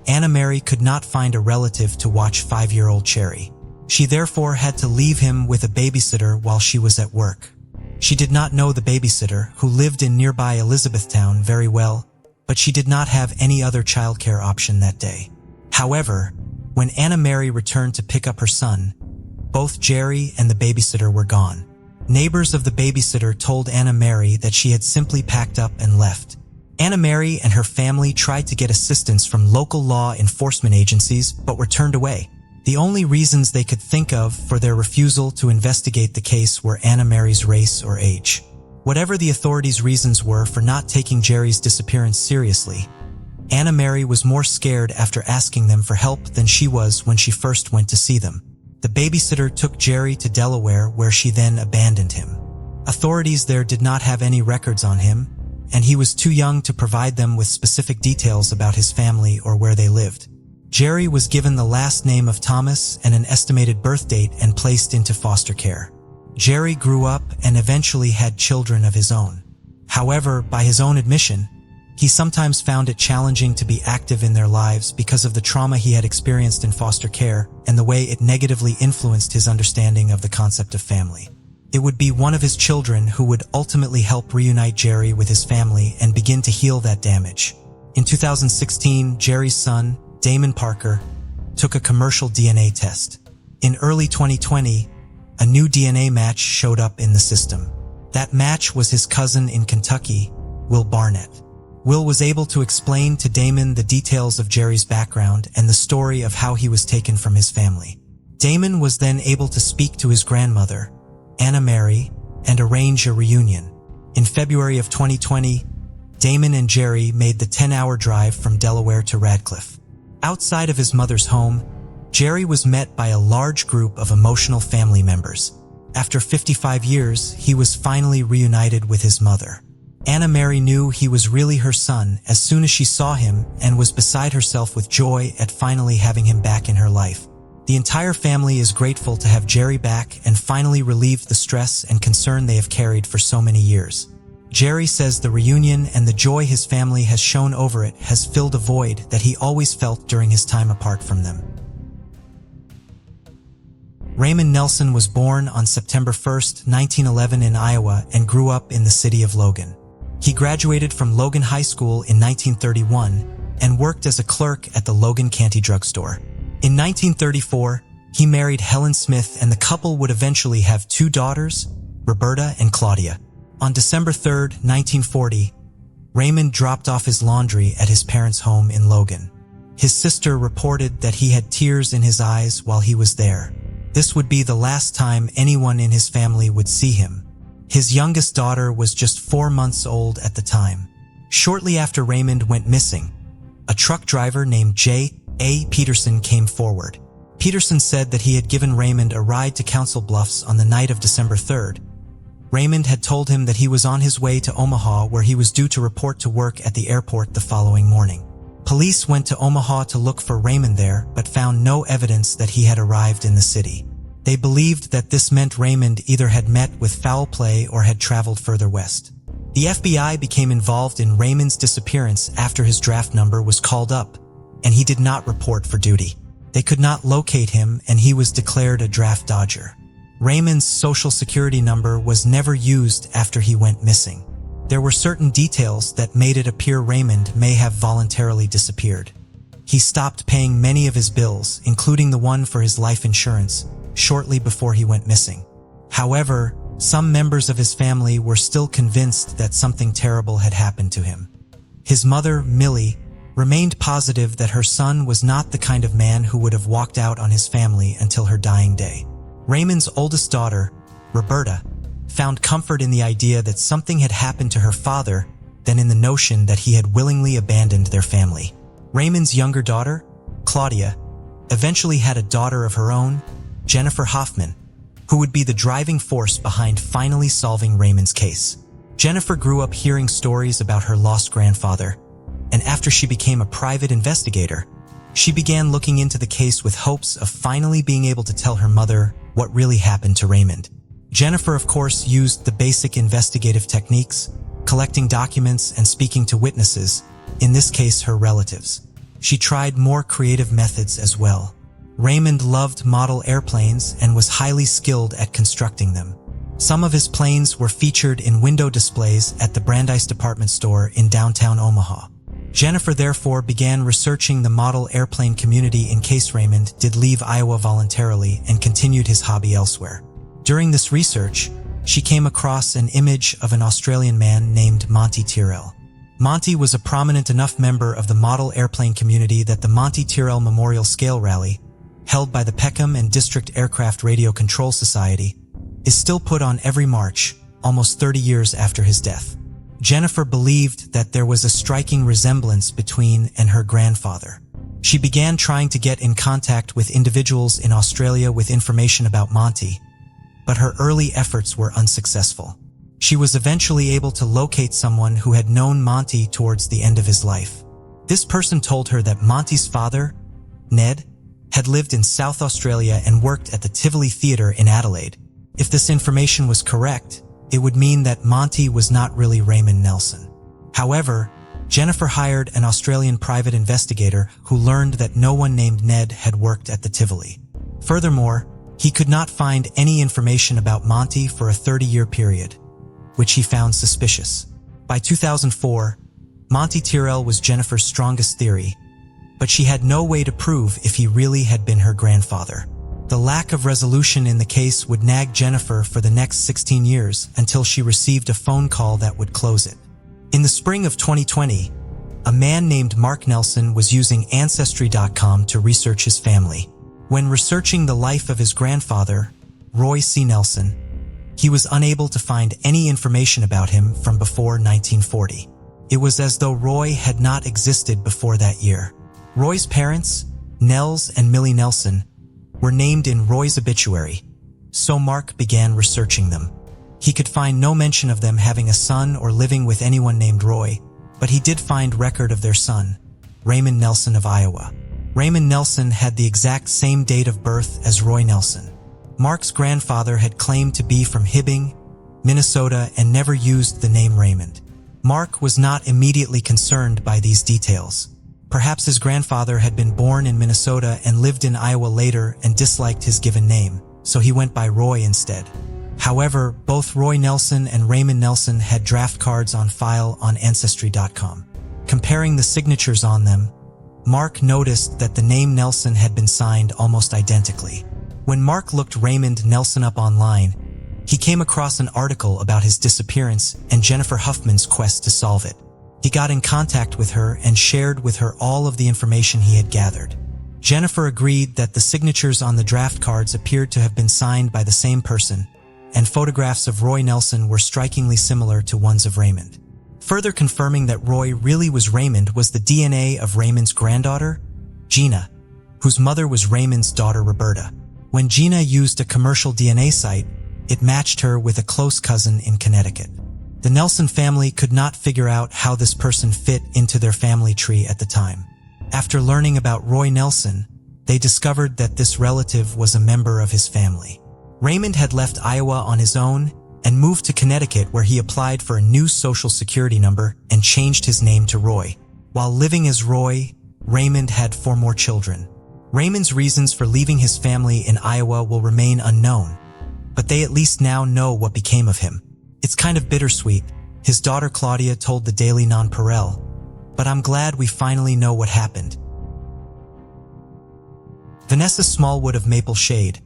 Anna Mary could not find a relative to watch 5-year-old Cherry. She therefore had to leave him with a babysitter while she was at work. She did not know the babysitter, who lived in nearby Elizabethtown, very well, but she did not have any other childcare option that day. However, when Anna Mary returned to pick up her son, both Jerry and the babysitter were gone. Neighbors of the babysitter told Anna Mary that she had simply packed up and left. Anna Mary and her family tried to get assistance from local law enforcement agencies but were turned away. The only reasons they could think of for their refusal to investigate the case were Anna Mary's race or age. Whatever the authorities' reasons were for not taking Jerry's disappearance seriously, Anna Mary was more scared after asking them for help than she was when she first went to see them. The babysitter took Jerry to Delaware, where she then abandoned him. Authorities there did not have any records on him, and he was too young to provide them with specific details about his family or where they lived. Jerry was given the last name of Thomas and an estimated birth date and placed into foster care. Jerry grew up and eventually had children of his own. However, by his own admission, he sometimes found it challenging to be active in their lives because of the trauma he had experienced in foster care and the way it negatively influenced his understanding of the concept of family. It would be one of his children who would ultimately help reunite Jerry with his family and begin to heal that damage. In 2016, Jerry's son, Damon Parker, took a commercial DNA test. In early 2020, a new DNA match showed up in the system. That match was his cousin in Kentucky, Will Barnett. Will was able to explain to Damon the details of Jerry's background and the story of how he was taken from his family. Damon was then able to speak to his grandmother, Anna Mary, and arrange a reunion. In February of 2020, Damon and Jerry made the 10-hour drive from Delaware to Radcliffe. Outside of his mother's home, Jerry was met by a large group of emotional family members. After 55 years, he was finally reunited with his mother. Anna Mary knew he was really her son as soon as she saw him and was beside herself with joy at finally having him back in her life. The entire family is grateful to have Jerry back and finally relieved the stress and concern they have carried for so many years. Jerry says the reunion and the joy his family has shown over it has filled a void that he always felt during his time apart from them. Raymond Nelson was born on September 1, 1911 in Iowa and grew up in the city of Logan. He graduated from Logan High School in 1931 and worked as a clerk at the Logan Canty drugstore. In 1934, he married Helen Smith, and the couple would eventually have 2 daughters, Roberta and Claudia. On December 3, 1940, Raymond dropped off his laundry at his parents' home in Logan. His sister reported that he had tears in his eyes while he was there. This would be the last time anyone in his family would see him. His youngest daughter was just 4 months old at the time. Shortly after Raymond went missing, a truck driver named J.A. Peterson came forward. Peterson said that he had given Raymond a ride to Council Bluffs on the night of December 3rd. Raymond had told him that he was on his way to Omaha, where he was due to report to work at the airport the following morning. Police went to Omaha to look for Raymond there, but found no evidence that he had arrived in the city. They believed that this meant Raymond either had met with foul play or had traveled further west. The FBI became involved in Raymond's disappearance after his draft number was called up, and he did not report for duty. They could not locate him, and he was declared a draft dodger. Raymond's social security number was never used after he went missing. There were certain details that made it appear Raymond may have voluntarily disappeared. He stopped paying many of his bills, including the one for his life insurance, shortly before he went missing. However, some members of his family were still convinced that something terrible had happened to him. His mother, Millie, remained positive that her son was not the kind of man who would have walked out on his family until her dying day. Raymond's oldest daughter, Roberta, found comfort in the idea that something had happened to her father than in the notion that he had willingly abandoned their family. Raymond's younger daughter, Claudia, eventually had a daughter of her own, Jennifer Hoffman, who would be the driving force behind finally solving Raymond's case. Jennifer grew up hearing stories about her lost grandfather, and after she became a private investigator, she began looking into the case with hopes of finally being able to tell her mother what really happened to Raymond. Jennifer, of course, used the basic investigative techniques, collecting documents and speaking to witnesses, in this case her relatives. She tried more creative methods as well. Raymond loved model airplanes and was highly skilled at constructing them. Some of his planes were featured in window displays at the Brandeis department store in downtown Omaha. Jennifer therefore began researching the model airplane community in case Raymond did leave Iowa voluntarily and continued his hobby elsewhere. During this research, she came across an image of an Australian man named Monty Tyrrell. Monty was a prominent enough member of the model airplane community that the Monty Tyrrell Memorial Scale Rally, held by the Peckham and District Aircraft Radio Control Society, is still put on every March, almost 30 years after his death. Jennifer believed that there was a striking resemblance between and her grandfather. She began trying to get in contact with individuals in Australia with information about Monty, but her early efforts were unsuccessful. She was eventually able to locate someone who had known Monty towards the end of his life. This person told her that Monty's father, Ned, had lived in South Australia and worked at the Tivoli Theatre in Adelaide. If this information was correct, it would mean that Monty was not really Raymond Nelson. However, Jennifer hired an Australian private investigator who learned that no one named Ned had worked at the Tivoli. Furthermore, he could not find any information about Monty for a 30-year period, which he found suspicious. By 2004, Monty Tyrrell was Jennifer's strongest theory, but she had no way to prove if he really had been her grandfather. The lack of resolution in the case would nag Jennifer for the next 16 years until she received a phone call that would close it. In the spring of 2020, a man named Mark Nelson was using Ancestry.com to research his family. When researching the life of his grandfather, Roy C. Nelson, he was unable to find any information about him from before 1940. It was as though Roy had not existed before that year. Roy's parents, Nels and Millie Nelson, were named in Roy's obituary, so Mark began researching them. He could find no mention of them having a son or living with anyone named Roy, but he did find record of their son, Raymond Nelson of Iowa. Raymond Nelson had the exact same date of birth as Roy Nelson. Mark's grandfather had claimed to be from Hibbing, Minnesota, and never used the name Raymond. Mark was not immediately concerned by these details. Perhaps his grandfather had been born in Minnesota and lived in Iowa later and disliked his given name, so he went by Roy instead. However, both Roy Nelson and Raymond Nelson had draft cards on file on Ancestry.com. Comparing the signatures on them, Mark noticed that the name Nelson had been signed almost identically. When Mark looked Raymond Nelson up online, he came across an article about his disappearance and Jennifer Huffman's quest to solve it. He got in contact with her and shared with her all of the information he had gathered. Jennifer agreed that the signatures on the draft cards appeared to have been signed by the same person, and photographs of Roy Nelson were strikingly similar to ones of Raymond. Further confirming that Roy really was Raymond was the DNA of Raymond's granddaughter, Gina, whose mother was Raymond's daughter Roberta. When Gina used a commercial DNA site, it matched her with a close cousin in Connecticut. The Nelson family could not figure out how this person fit into their family tree at the time. After learning about Roy Nelson, they discovered that this relative was a member of his family. Raymond had left Iowa on his own and moved to Connecticut, where he applied for a new social security number and changed his name to Roy. While living as Roy, Raymond had 4 more children. Raymond's reasons for leaving his family in Iowa will remain unknown, but they at least now know what became of him. It's kind of bittersweet, his daughter Claudia told the Daily Nonpareil, but I'm glad we finally know what happened. Vanessa Smallwood of Maple Shade,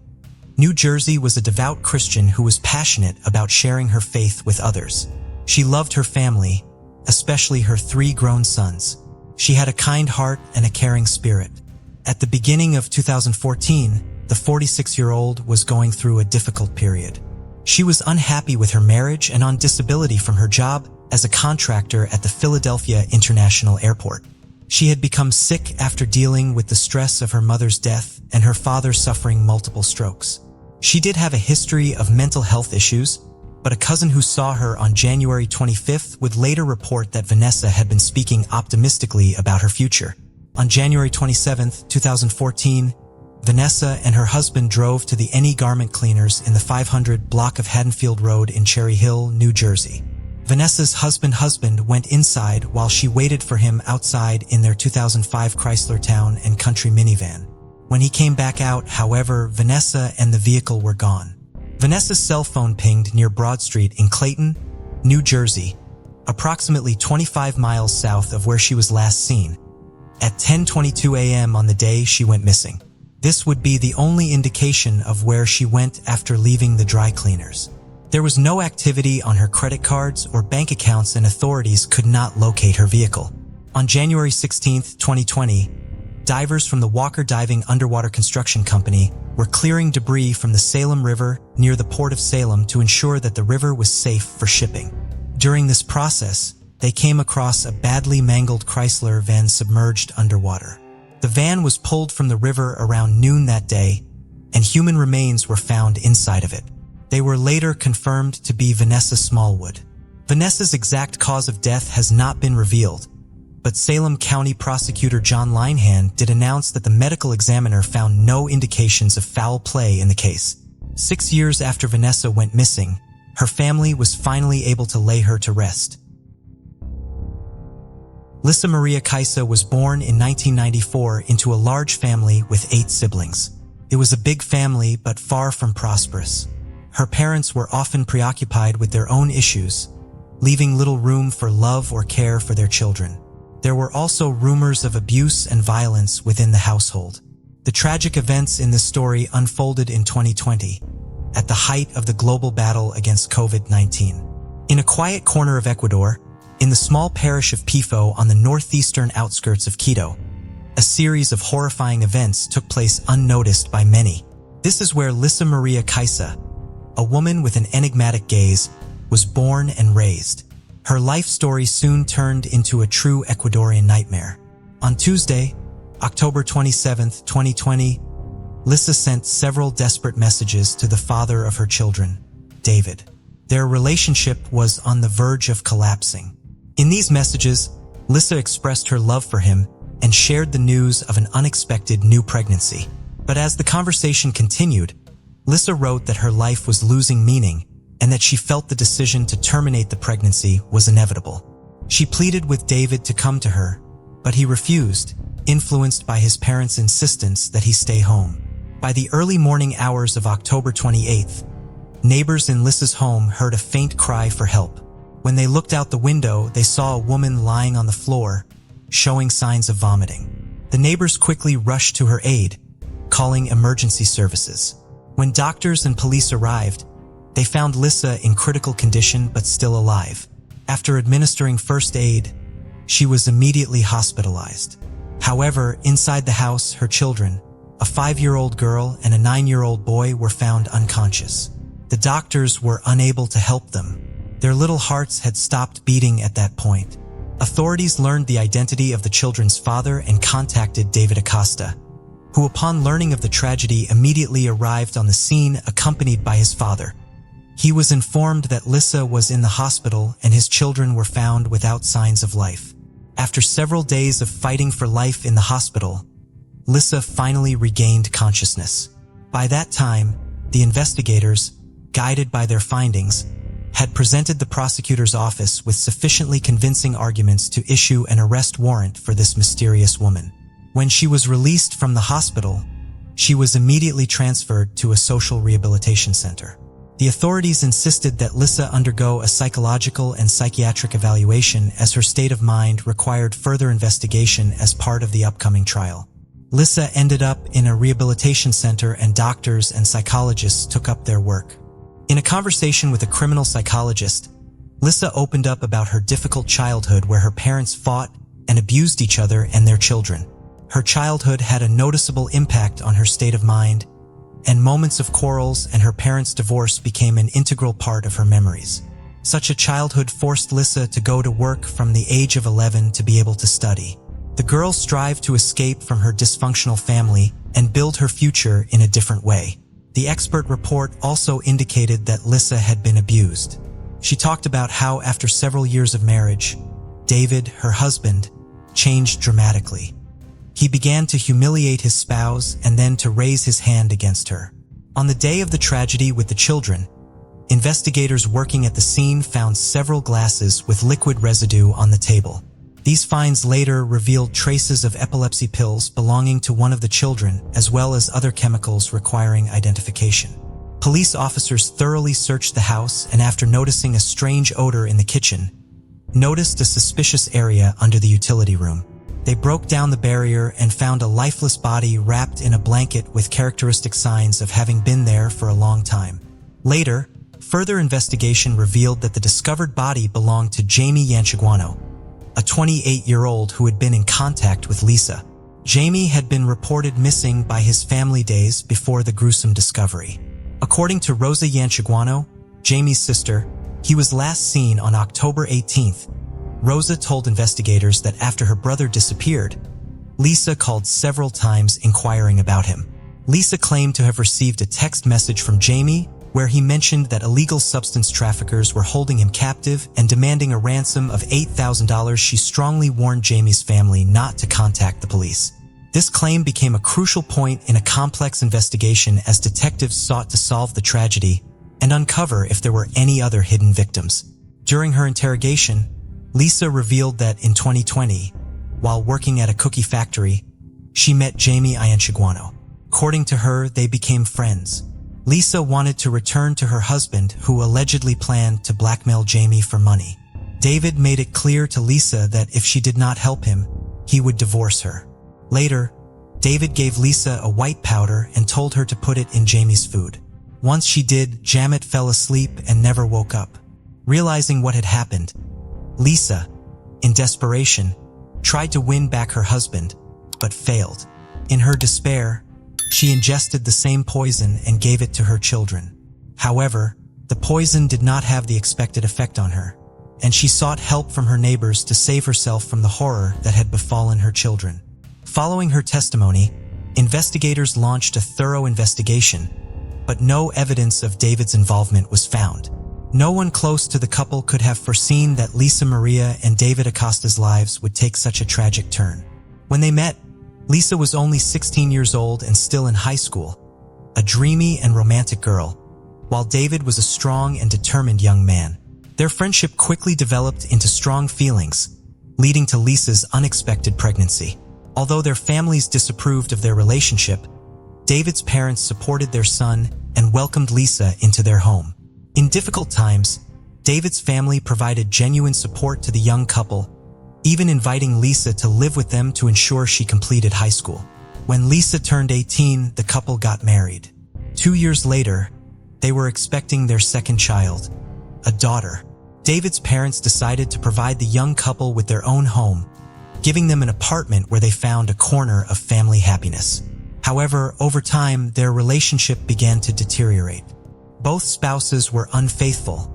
New Jersey, was a devout Christian who was passionate about sharing her faith with others. She loved her family, especially her 3 grown sons. She had a kind heart and a caring spirit. At the beginning of 2014, the 46-year-old was going through a difficult period. She was unhappy with her marriage and on disability from her job as a contractor at the Philadelphia International Airport. She had become sick after dealing with the stress of her mother's death and her father suffering multiple strokes. She did have a history of mental health issues, but a cousin who saw her on January 25th would later report that Vanessa had been speaking optimistically about her future. On January 27, 2014, Vanessa and her husband drove to the Any Garment Cleaners in the 500 block of Haddonfield Road in Cherry Hill, New Jersey. Vanessa's husband went inside while she waited for him outside in their 2005 Chrysler Town and Country minivan. When he came back out, however, Vanessa and the vehicle were gone. Vanessa's cell phone pinged near Broad Street in Clayton, New Jersey, approximately 25 miles south of where she was last seen, at 10:22 a.m. on the day she went missing. This would be the only indication of where she went after leaving the dry cleaners. There was no activity on her credit cards or bank accounts, and authorities could not locate her vehicle. On January 16, 2020, divers from the Walker Diving Underwater Construction Company were clearing debris from the Salem River near the Port of Salem to ensure that the river was safe for shipping. During this process, they came across a badly mangled Chrysler van submerged underwater. The van was pulled from the river around noon that day, and human remains were found inside of it. They were later confirmed to be Vanessa Smallwood. Vanessa's exact cause of death has not been revealed, but Salem County Prosecutor John Linehan did announce that the medical examiner found no indications of foul play in the case. 6 years after Vanessa went missing, her family was finally able to lay her to rest. Lisa Maria Kaisa was born in 1994 into a large family with 8 siblings. It was a big family, but far from prosperous. Her parents were often preoccupied with their own issues, leaving little room for love or care for their children. There were also rumors of abuse and violence within the household. The tragic events in this story unfolded in 2020, at the height of the global battle against COVID-19. In a quiet corner of Ecuador, in the small parish of Pifo on the northeastern outskirts of Quito, a series of horrifying events took place unnoticed by many. This is where Lisa Maria Kaisa, a woman with an enigmatic gaze, was born and raised. Her life story soon turned into a true Ecuadorian nightmare. On Tuesday, October 27, 2020, Lisa sent several desperate messages to the father of her children, David. Their relationship was on the verge of collapsing. In these messages, Lisa expressed her love for him and shared the news of an unexpected new pregnancy. But as the conversation continued, Lisa wrote that her life was losing meaning and that she felt the decision to terminate the pregnancy was inevitable. She pleaded with David to come to her, but he refused, influenced by his parents' insistence that he stay home. By the early morning hours of October 28th, neighbors in Lisa's home heard a faint cry for help. When they looked out the window, they saw a woman lying on the floor, showing signs of vomiting. The neighbors quickly rushed to her aid, calling emergency services. When doctors and police arrived, they found Lisa in critical condition but still alive. After administering first aid, she was immediately hospitalized. However, inside the house, her children, a 5-year-old girl and a 9-year-old boy, were found unconscious. The doctors were unable to help them. Their little hearts had stopped beating at that point. Authorities learned the identity of the children's father and contacted David Acosta, who upon learning of the tragedy immediately arrived on the scene accompanied by his father. He was informed that Lisa was in the hospital and his children were found without signs of life. After several days of fighting for life in the hospital, Lisa finally regained consciousness. By that time, the investigators, guided by their findings, had presented the prosecutor's office with sufficiently convincing arguments to issue an arrest warrant for this mysterious woman. When she was released from the hospital, she was immediately transferred to a social rehabilitation center. The authorities insisted that Lisa undergo a psychological and psychiatric evaluation as her state of mind required further investigation as part of the upcoming trial. Lisa ended up in a rehabilitation center and doctors and psychologists took up their work. In a conversation with a criminal psychologist, Lisa opened up about her difficult childhood where her parents fought and abused each other and their children. Her childhood had a noticeable impact on her state of mind, and moments of quarrels and her parents' divorce became an integral part of her memories. Such a childhood forced Lisa to go to work from the age of 11 to be able to study. The girl strived to escape from her dysfunctional family and build her future in a different way. The expert report also indicated that Lisa had been abused. She talked about how after several years of marriage, David, her husband, changed dramatically. He began to humiliate his spouse and then to raise his hand against her. On the day of the tragedy with the children, investigators working at the scene found several glasses with liquid residue on the table. These finds later revealed traces of epilepsy pills belonging to one of the children, as well as other chemicals requiring identification. Police officers thoroughly searched the house and, after noticing a strange odor in the kitchen, noticed a suspicious area under the utility room. They broke down the barrier and found a lifeless body wrapped in a blanket with characteristic signs of having been there for a long time. Later, further investigation revealed that the discovered body belonged to Jamie Yanchiguano, a 28-year-old who had been in contact with Lisa. Jamie had been reported missing by his family days before the gruesome discovery. According to Rosa Yanchiguano, Jamie's sister, he was last seen on October 18th. Rosa told investigators that after her brother disappeared, Lisa called several times inquiring about him. Lisa claimed to have received a text message from Jamie where he mentioned that illegal substance traffickers were holding him captive and demanding a ransom of $8,000. She strongly warned Jamie's family not to contact the police. This claim became a crucial point in a complex investigation as detectives sought to solve the tragedy and uncover if there were any other hidden victims. During her interrogation, Lisa revealed that in 2020, while working at a cookie factory, she met Jamie Yanchiguano. According to her, they became friends. Lisa wanted to return to her husband, who allegedly planned to blackmail Jamie for money. David made it clear to Lisa that if she did not help him, he would divorce her. Later, David gave Lisa a white powder and told her to put it in Jamie's food. Once she did, Jamie fell asleep and never woke up. Realizing what had happened, Lisa, in desperation, tried to win back her husband, but failed. In her despair, she ingested the same poison and gave it to her children. However, the poison did not have the expected effect on her, and she sought help from her neighbors to save herself from the horror that had befallen her children. Following her testimony, investigators launched a thorough investigation, but no evidence of David's involvement was found. No one close to the couple could have foreseen that Lisa Maria and David Acosta's lives would take such a tragic turn. When they met, Lisa was only 16 years old and still in high school, a dreamy and romantic girl, while David was a strong and determined young man. Their friendship quickly developed into strong feelings, leading to Lisa's unexpected pregnancy. Although their families disapproved of their relationship, David's parents supported their son and welcomed Lisa into their home. In difficult times, David's family provided genuine support to the young couple, even inviting Lisa to live with them to ensure she completed high school. When Lisa turned 18, the couple got married. 2 years later, they were expecting their second child, a daughter. David's parents decided to provide the young couple with their own home, giving them an apartment where they found a corner of family happiness. However, over time, their relationship began to deteriorate. Both spouses were unfaithful,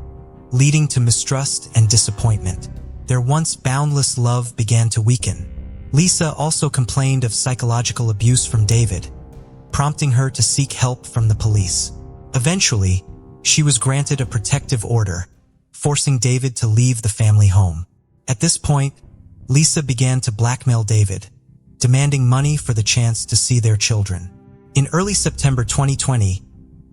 leading to mistrust and disappointment. Their once boundless love began to weaken. Lisa also complained of psychological abuse from David, prompting her to seek help from the police. Eventually, she was granted a protective order, forcing David to leave the family home. At this point, Lisa began to blackmail David, demanding money for the chance to see their children. In early September 2020,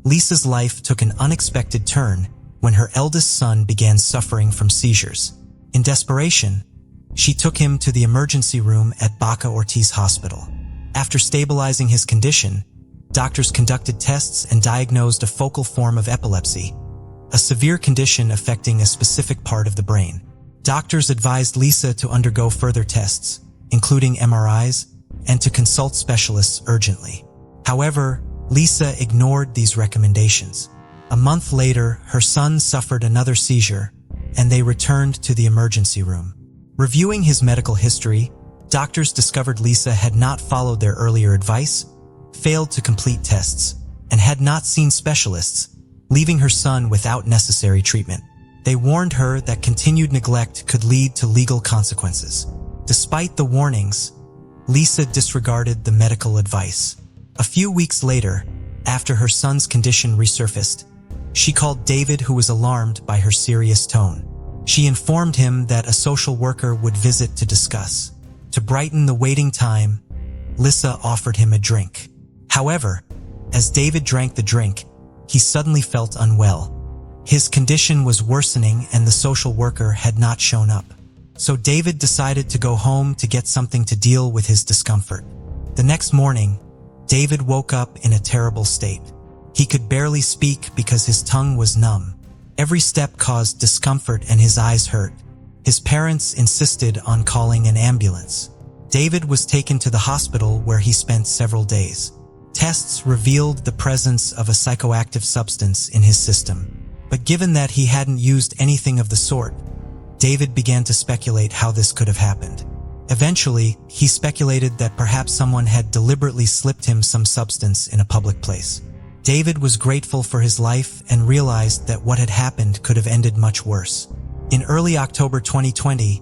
Lisa's life took an unexpected turn when her eldest son began suffering from seizures. In desperation, she took him to the emergency room at Baca Ortiz Hospital. After stabilizing his condition, doctors conducted tests and diagnosed a focal form of epilepsy, a severe condition affecting a specific part of the brain. Doctors advised Lisa to undergo further tests, including MRIs, and to consult specialists urgently. However, Lisa ignored these recommendations. A month later, her son suffered another seizure, and they returned to the emergency room. Reviewing his medical history, doctors discovered Lisa had not followed their earlier advice, failed to complete tests, and had not seen specialists, leaving her son without necessary treatment. They warned her that continued neglect could lead to legal consequences. Despite the warnings, Lisa disregarded the medical advice. A few weeks later, after her son's condition resurfaced, she called David, who was alarmed by her serious tone. She informed him that a social worker would visit to discuss. To brighten the waiting time, Lisa offered him a drink. However, as David drank the drink, he suddenly felt unwell. His condition was worsening and the social worker had not shown up. So David decided to go home to get something to deal with his discomfort. The next morning, David woke up in a terrible state. He could barely speak because his tongue was numb. Every step caused discomfort and his eyes hurt. His parents insisted on calling an ambulance. David was taken to the hospital where he spent several days. Tests revealed the presence of a psychoactive substance in his system. But given that he hadn't used anything of the sort, David began to speculate how this could have happened. Eventually, he speculated that perhaps someone had deliberately slipped him some substance in a public place. David was grateful for his life and realized that what had happened could have ended much worse. In early October 2020,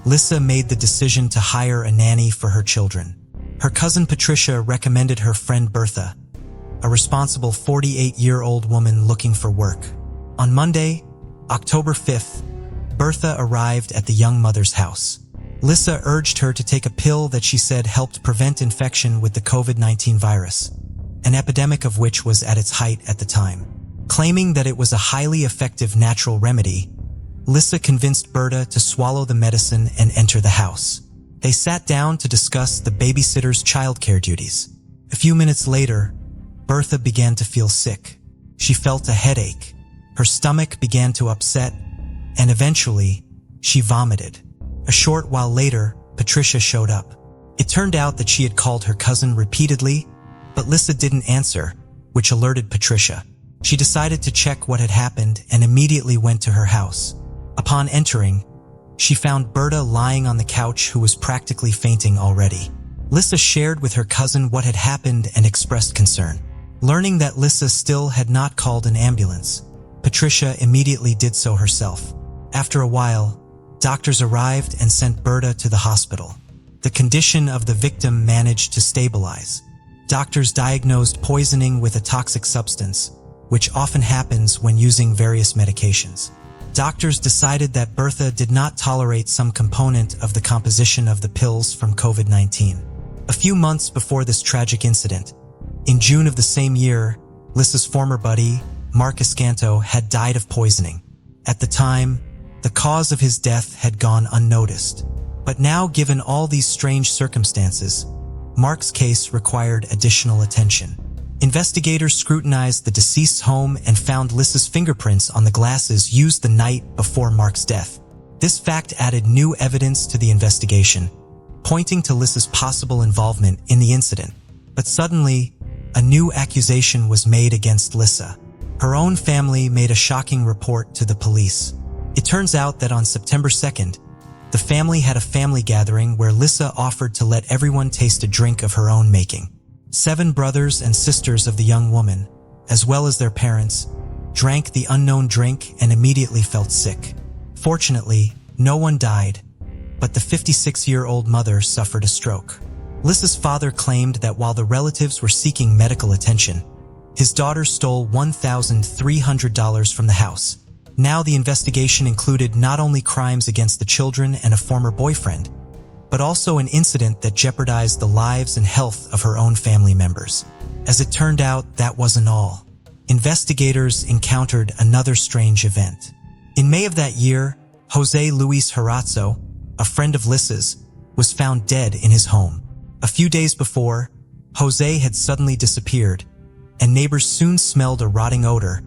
Lisa made the decision to hire a nanny for her children. Her cousin Patricia recommended her friend Bertha, a responsible 48-year-old woman looking for work. On Monday, October 5th, Bertha arrived at the young mother's house. Lisa urged her to take a pill that she said helped prevent infection with the COVID-19 virus, an epidemic of which was at its height at the time. Claiming that it was a highly effective natural remedy, Lisa convinced Bertha to swallow the medicine and enter the house. They sat down to discuss the babysitter's childcare duties. A few minutes later, Bertha began to feel sick. She felt a headache. Her stomach began to upset, and eventually, she vomited. A short while later, Patricia showed up. It turned out that she had called her cousin repeatedly, but Lisa didn't answer, which alerted Patricia. She decided to check what had happened and immediately went to her house. Upon entering, she found Bertha lying on the couch, who was practically fainting already. Lisa shared with her cousin what had happened and expressed concern. Learning that Lisa still had not called an ambulance, Patricia immediately did so herself. After a while, doctors arrived and sent Bertha to the hospital. The condition of the victim managed to stabilize. Doctors diagnosed poisoning with a toxic substance, which often happens when using various medications. Doctors decided that Bertha did not tolerate some component of the composition of the pills from COVID-19. A few months before this tragic incident, in June of the same year, Lisa's former buddy, Mark Escanto, had died of poisoning. At the time, the cause of his death had gone unnoticed. But now, given all these strange circumstances, Mark's case required additional attention. Investigators scrutinized the deceased's home and found Lisa's fingerprints on the glasses used the night before Mark's death. This fact added new evidence to the investigation, pointing to Lisa's possible involvement in the incident. But suddenly, a new accusation was made against Lisa. Her own family made a shocking report to the police. It turns out that on September 2nd, the family had a family gathering where Lisa offered to let everyone taste a drink of her own making. 7 brothers and sisters of the young woman, as well as their parents, drank the unknown drink and immediately felt sick. Fortunately, no one died, but the 56-year-old mother suffered a stroke. Lisa's father claimed that while the relatives were seeking medical attention, his daughter stole $1,300 from the house. Now the investigation included not only crimes against the children and a former boyfriend, but also an incident that jeopardized the lives and health of her own family members. As it turned out, that wasn't all. Investigators encountered another strange event. In May of that year, Jose Luis Herazzo, a friend of Lisa's, was found dead in his home. A few days before, Jose had suddenly disappeared, and neighbors soon smelled a rotting odor,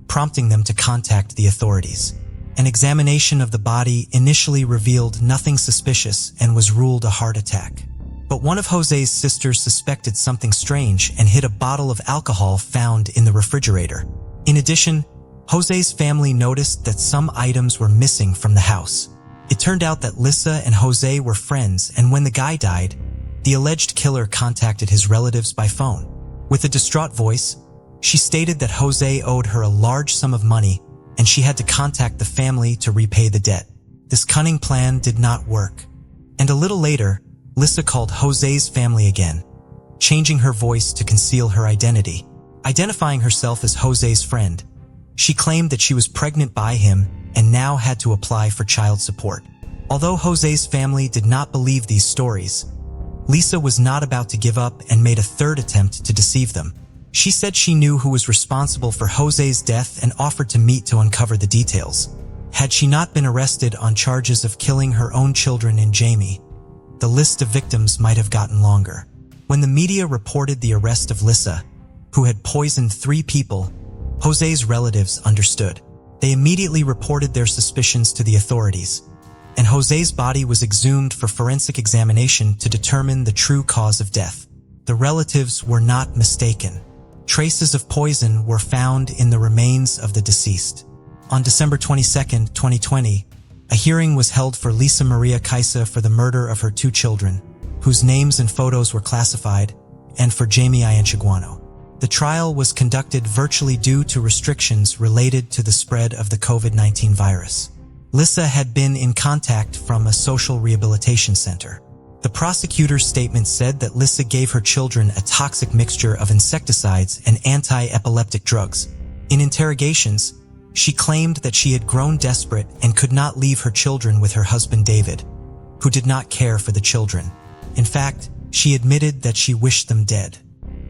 prompting them to contact the authorities. An examination of the body initially revealed nothing suspicious and was ruled a heart attack. But one of Jose's sisters suspected something strange and hid a bottle of alcohol found in the refrigerator. In addition, Jose's family noticed that some items were missing from the house. It turned out that Lisa and Jose were friends, and when the guy died, the alleged killer contacted his relatives by phone. With a distraught voice, she stated that Jose owed her a large sum of money and she had to contact the family to repay the debt. This cunning plan did not work. And a little later, Lisa called Jose's family again, changing her voice to conceal her identity. Identifying herself as Jose's friend, she claimed that she was pregnant by him and now had to apply for child support. Although Jose's family did not believe these stories, Lisa was not about to give up and made a third attempt to deceive them. She said she knew who was responsible for Jose's death and offered to meet to uncover the details. Had she not been arrested on charges of killing her own children and Jamie, the list of victims might have gotten longer. When the media reported the arrest of Lisa, who had poisoned 3 people, Jose's relatives understood. They immediately reported their suspicions to the authorities, and Jose's body was exhumed for forensic examination to determine the true cause of death. The relatives were not mistaken. Traces of poison were found in the remains of the deceased. On December 22, 2020, a hearing was held for Lisa Maria Kaisa for the murder of her 2 children, whose names and photos were classified, and for Jamie Ianchiguano. The trial was conducted virtually due to restrictions related to the spread of the COVID-19 virus. Lisa had been in contact from a social rehabilitation center. The prosecutor's statement said that Lisa gave her children a toxic mixture of insecticides and anti-epileptic drugs. In interrogations, she claimed that she had grown desperate and could not leave her children with her husband David, who did not care for the children. In fact, she admitted that she wished them dead.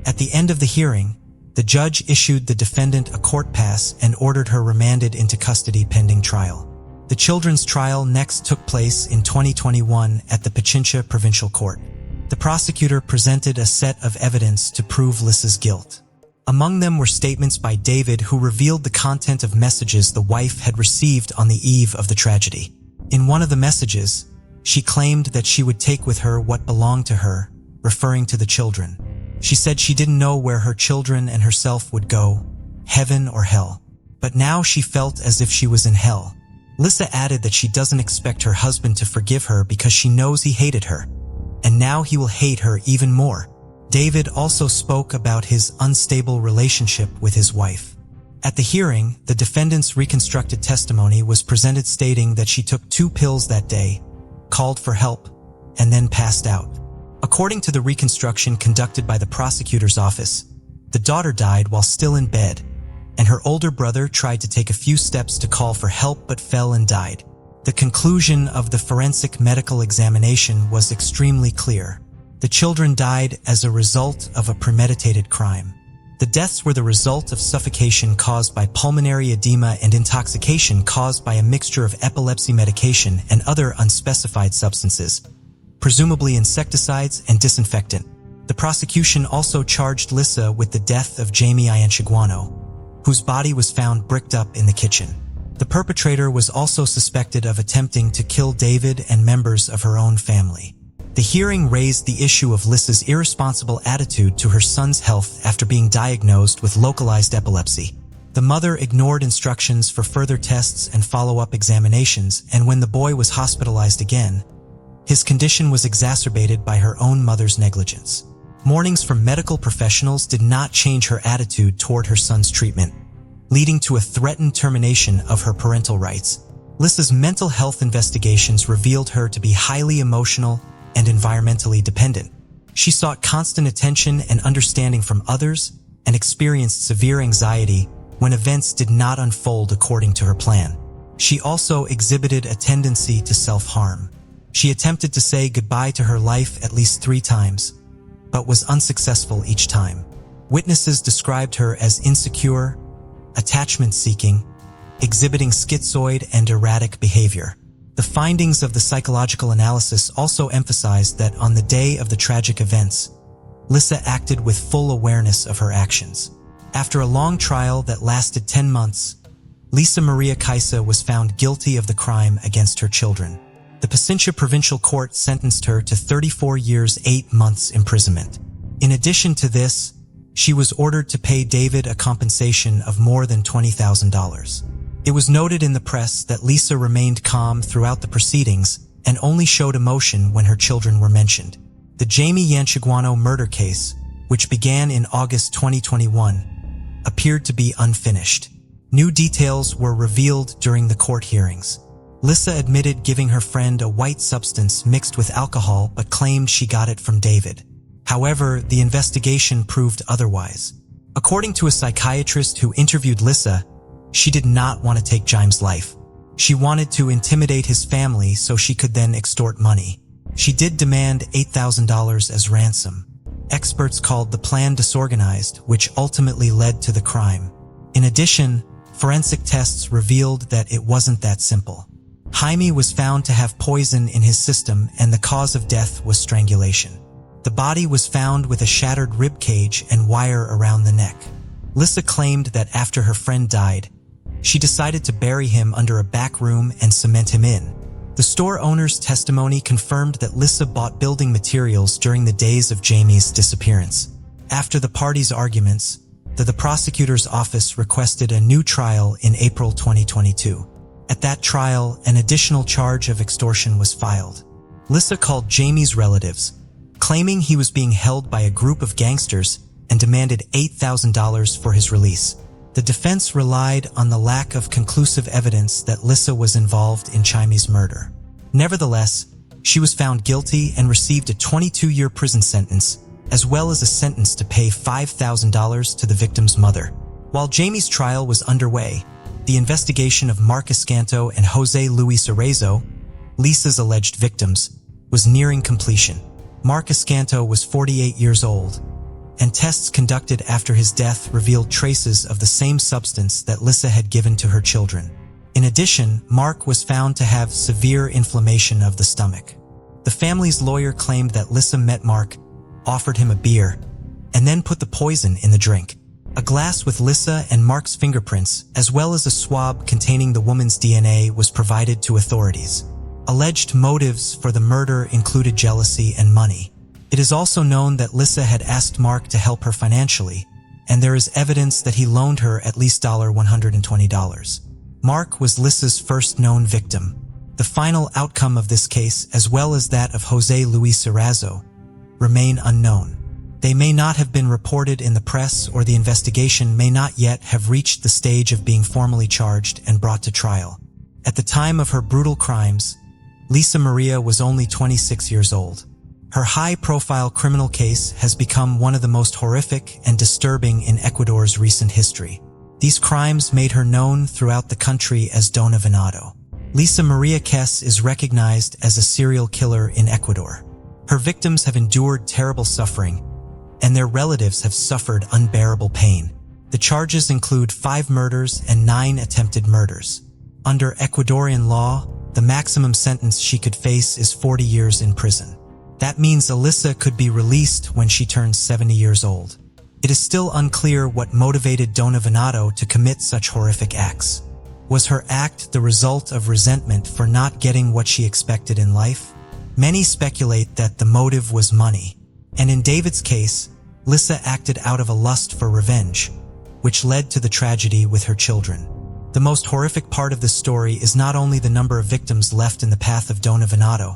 At the end of the hearing, the judge issued the defendant a court pass and ordered her remanded into custody pending trial. The children's trial next took place in 2021 at the Pichincha Provincial Court. The prosecutor presented a set of evidence to prove Lisa's guilt. Among them were statements by David, who revealed the content of messages the wife had received on the eve of the tragedy. In one of the messages, she claimed that she would take with her what belonged to her, referring to the children. She said she didn't know where her children and herself would go, heaven or hell. But now she felt as if she was in hell. Lisa added that she doesn't expect her husband to forgive her because she knows he hated her, and now he will hate her even more. David also spoke about his unstable relationship with his wife. At the hearing, the defendant's reconstructed testimony was presented, stating that she took 2 pills that day, called for help, and then passed out. According to the reconstruction conducted by the prosecutor's office, the daughter died while still in bed, and her older brother tried to take a few steps to call for help but fell and died. The conclusion of the forensic medical examination was extremely clear. The children died as a result of a premeditated crime. The deaths were the result of suffocation caused by pulmonary edema and intoxication caused by a mixture of epilepsy medication and other unspecified substances, presumably insecticides and disinfectant. The prosecution also charged Lisa with the death of Jamie Ianchiguano, whose body was found bricked up in the kitchen. The perpetrator was also suspected of attempting to kill David and members of her own family. The hearing raised the issue of Lisa's irresponsible attitude to her son's health after being diagnosed with localized epilepsy. The mother ignored instructions for further tests and follow-up examinations, and when the boy was hospitalized again, his condition was exacerbated by her own mother's negligence. Warnings from medical professionals did not change her attitude toward her son's treatment, leading to a threatened termination of her parental rights. Lisa's mental health investigations revealed her to be highly emotional and environmentally dependent. She sought constant attention and understanding from others and experienced severe anxiety when events did not unfold according to her plan. She also exhibited a tendency to self-harm. She attempted to say goodbye to her life at least 3 times, but was unsuccessful each time. Witnesses described her as insecure, attachment-seeking, exhibiting schizoid and erratic behavior. The findings of the psychological analysis also emphasized that on the day of the tragic events, Lisa acted with full awareness of her actions. After a long trial that lasted 10 months, Lisa Maria Kaisa was found guilty of the crime against her children. The Pichincha Provincial Court sentenced her to 34 years, 8 months imprisonment. In addition to this, she was ordered to pay David a compensation of more than $20,000. It was noted in the press that Lisa remained calm throughout the proceedings and only showed emotion when her children were mentioned. The Jamie Ianchiguano murder case, which began in August 2021, appeared to be unfinished. New details were revealed during the court hearings. Lisa admitted giving her friend a white substance mixed with alcohol but claimed she got it from David. However, the investigation proved otherwise. According to a psychiatrist who interviewed Lisa, she did not want to take Jaim's life. She wanted to intimidate his family so she could then extort money. She did demand $8,000 as ransom. Experts called the plan disorganized, which ultimately led to the crime. In addition, forensic tests revealed that it wasn't that simple. Jaime was found to have poison in his system and the cause of death was strangulation. The body was found with a shattered rib cage and wire around the neck. Lisa claimed that after her friend died, she decided to bury him under a back room and cement him in. The store owner's testimony confirmed that Lisa bought building materials during the days of Jamie's disappearance. After the parties' arguments, the prosecutor's office requested a new trial in April 2022. At that trial, an additional charge of extortion was filed. Lisa called Jamie's relatives, claiming he was being held by a group of gangsters and demanded $8,000 for his release. The defense relied on the lack of conclusive evidence that Lisa was involved in Jaime's murder. Nevertheless, she was found guilty and received a 22-year prison sentence, as well as a sentence to pay $5,000 to the victim's mother. While Jamie's trial was underway, the investigation of Mark Escanto and Jose Luis Arrezo, Lisa's alleged victims, was nearing completion. Mark Escanto was 48 years old, and tests conducted after his death revealed traces of the same substance that Lisa had given to her children. In addition, Mark was found to have severe inflammation of the stomach. The family's lawyer claimed that Lisa met Mark, offered him a beer, and then put the poison in the drink. A glass with Lisa and Mark's fingerprints, as well as a swab containing the woman's DNA, was provided to authorities. Alleged motives for the murder included jealousy and money. It is also known that Lisa had asked Mark to help her financially, and there is evidence that he loaned her at least $120. Mark was Lisa's first known victim. The final outcome of this case, as well as that of Jose Luis Arrezo, remain unknown. They may not have been reported in the press, or the investigation may not yet have reached the stage of being formally charged and brought to trial. At the time of her brutal crimes, Lisa Maria was only 26 years old. Her high-profile criminal case has become one of the most horrific and disturbing in Ecuador's recent history. These crimes made her known throughout the country as Dona Venado. Lisa Maria Kaisa is recognized as a serial killer in Ecuador. Her victims have endured terrible suffering, and their relatives have suffered unbearable pain. The charges include 5 murders and 9 attempted murders. Under Ecuadorian law, the maximum sentence she could face is 40 years in prison. That means Alyssa could be released when she turns 70 years old. It is still unclear what motivated Dona Venado to commit such horrific acts. Was her act the result of resentment for not getting what she expected in life? Many speculate that the motive was money. And in David's case, Lisa acted out of a lust for revenge, which led to the tragedy with her children. The most horrific part of this story is not only the number of victims left in the path of Dona Venado,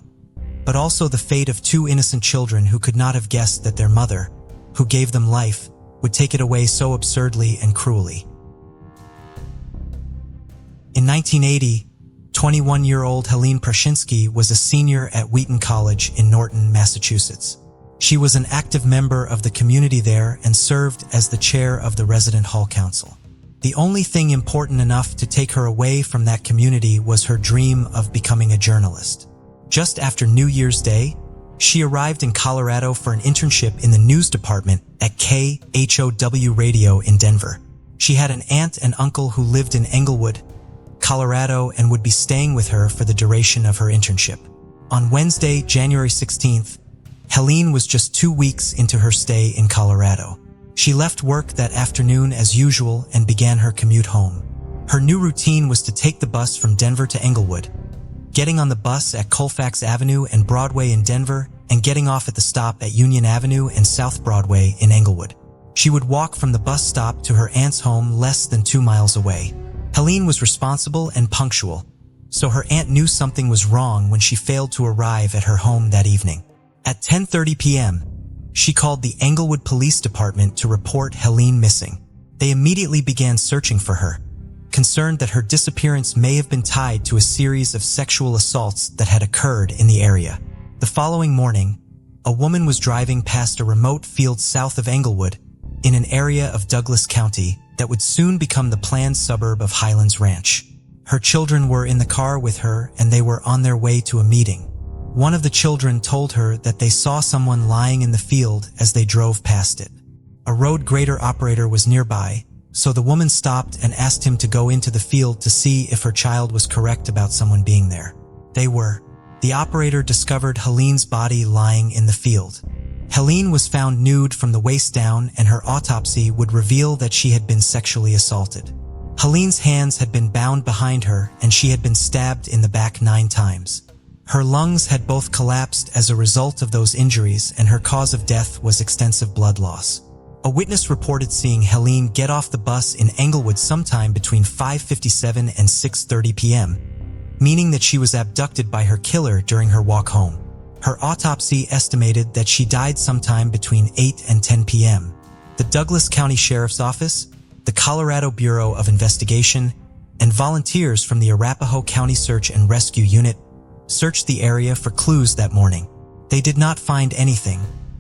but also the fate of 2 innocent children who could not have guessed that their mother, who gave them life, would take it away so absurdly and cruelly. In 1980, 21-year-old Helene Prashinsky was a senior at Wheaton College in Norton, Massachusetts. She was an active member of the community there and served as the chair of the resident hall council. The only thing important enough to take her away from that community was her dream of becoming a journalist. Just after New Year's Day, she arrived in Colorado for an internship in the news department at KHOW Radio in Denver. She had an aunt and uncle who lived in Englewood, Colorado, and would be staying with her for the duration of her internship. On Wednesday, January 16th, Helene was just 2 weeks into her stay in Colorado. She left work that afternoon as usual and began her commute home. Her new routine was to take the bus from Denver to Englewood, getting on the bus at Colfax Avenue and Broadway in Denver, and getting off at the stop at Union Avenue and South Broadway in Englewood. She would walk from the bus stop to her aunt's home less than 2 miles away. Helene was responsible and punctual, so her aunt knew something was wrong when she failed to arrive at her home that evening. At 10:30 p.m., she called the Englewood Police Department to report Helene missing. They immediately began searching for her, concerned that her disappearance may have been tied to a series of sexual assaults that had occurred in the area. The following morning, a woman was driving past a remote field south of Englewood in an area of Douglas County that would soon become the planned suburb of Highlands Ranch. Her children were in the car with her and they were on their way to a meeting. One of the children told her that they saw someone lying in the field as they drove past it. A road grader operator was nearby, so the woman stopped and asked him to go into the field to see if her child was correct about someone being there. They were. The operator discovered Helene's body lying in the field. Helene was found nude from the waist down, and her autopsy would reveal that she had been sexually assaulted. Helene's hands had been bound behind her and she had been stabbed in the back 9 times. Her lungs had both collapsed as a result of those injuries, and her cause of death was extensive blood loss. A witness reported seeing Helene get off the bus in Englewood sometime between 5:57 and 6:30 p.m., meaning that she was abducted by her killer during her walk home. Her autopsy estimated that she died sometime between 8 and 10 p.m. The Douglas County Sheriff's Office, the Colorado Bureau of Investigation, and volunteers from the Arapahoe County Search and Rescue Unit searched the area for clues that morning. They did not find anything,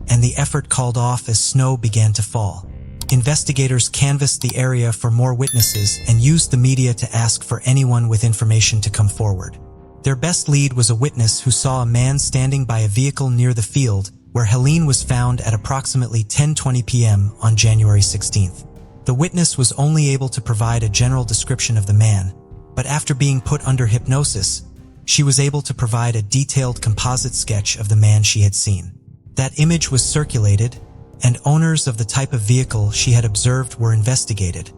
and the effort called off as snow began to fall. Investigators canvassed the area for more witnesses and used the media to ask for anyone with information to come forward. Their best lead was a witness who saw a man standing by a vehicle near the field where Helene was found at approximately 10:20 p.m. on January 16th. The witness was only able to provide a general description of the man, but after being put under hypnosis, she was able to provide a detailed composite sketch of the man she had seen. That image was circulated, and owners of the type of vehicle she had observed were investigated,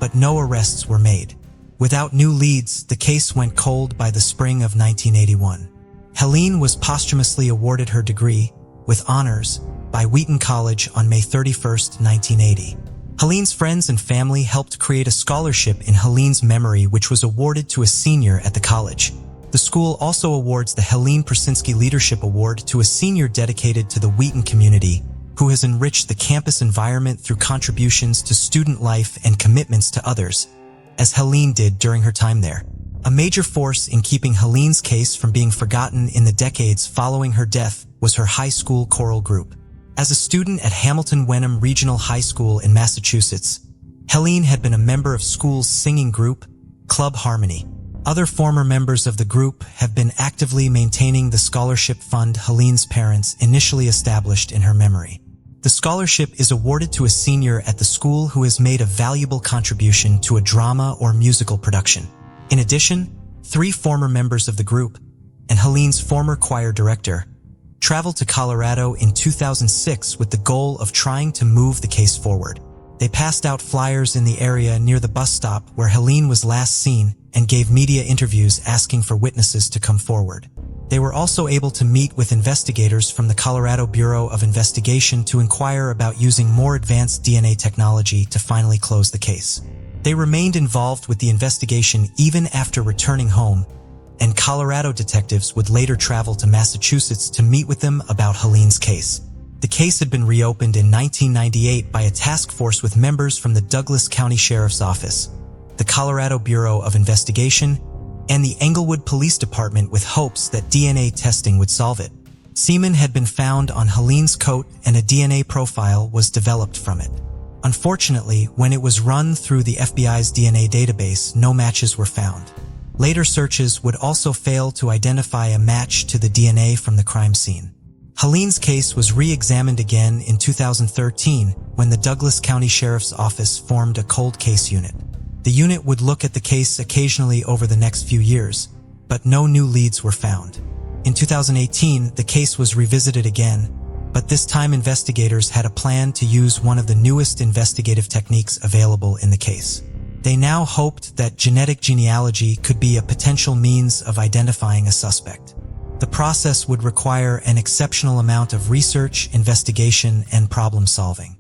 but no arrests were made. Without new leads, the case went cold by the spring of 1981. Helene was posthumously awarded her degree, with honors, by Wheaton College on May 31, 1980. Helene's friends and family helped create a scholarship in Helene's memory, which was awarded to a senior at the college. The school also awards the Helene Persinski Leadership Award to a senior dedicated to the Wheaton community, who has enriched the campus environment through contributions to student life and commitments to others, as Helene did during her time there. A major force in keeping Helene's case from being forgotten in the decades following her death was her high school choral group. As a student at Hamilton Wenham Regional High School in Massachusetts, Helene had been a member of school's singing group, Club Harmony. Other former members of the group have been actively maintaining the scholarship fund Helene's parents initially established in her memory. The scholarship is awarded to a senior at the school who has made a valuable contribution to a drama or musical production. In addition, 3 former members of the group, and Helene's former choir director, traveled to Colorado in 2006 with the goal of trying to move the case forward. They passed out flyers in the area near the bus stop where Helene was last seen and gave media interviews asking for witnesses to come forward. They were also able to meet with investigators from the Colorado Bureau of Investigation to inquire about using more advanced DNA technology to finally close the case. They remained involved with the investigation even after returning home, and Colorado detectives would later travel to Massachusetts to meet with them about Helene's case. The case had been reopened in 1998 by a task force with members from the Douglas County Sheriff's Office, the Colorado Bureau of Investigation, and the Englewood Police Department, with hopes that DNA testing would solve it. Semen had been found on Helene's coat and a DNA profile was developed from it. Unfortunately, when it was run through the FBI's DNA database, no matches were found. Later searches would also fail to identify a match to the DNA from the crime scene. Helene's case was re-examined again in 2013 when the Douglas County Sheriff's Office formed a cold case unit. The unit would look at the case occasionally over the next few years, but no new leads were found. In 2018, the case was revisited again, but this time investigators had a plan to use one of the newest investigative techniques available in the case. They now hoped that genetic genealogy could be a potential means of identifying a suspect. The process would require an exceptional amount of research, investigation, and problem-solving.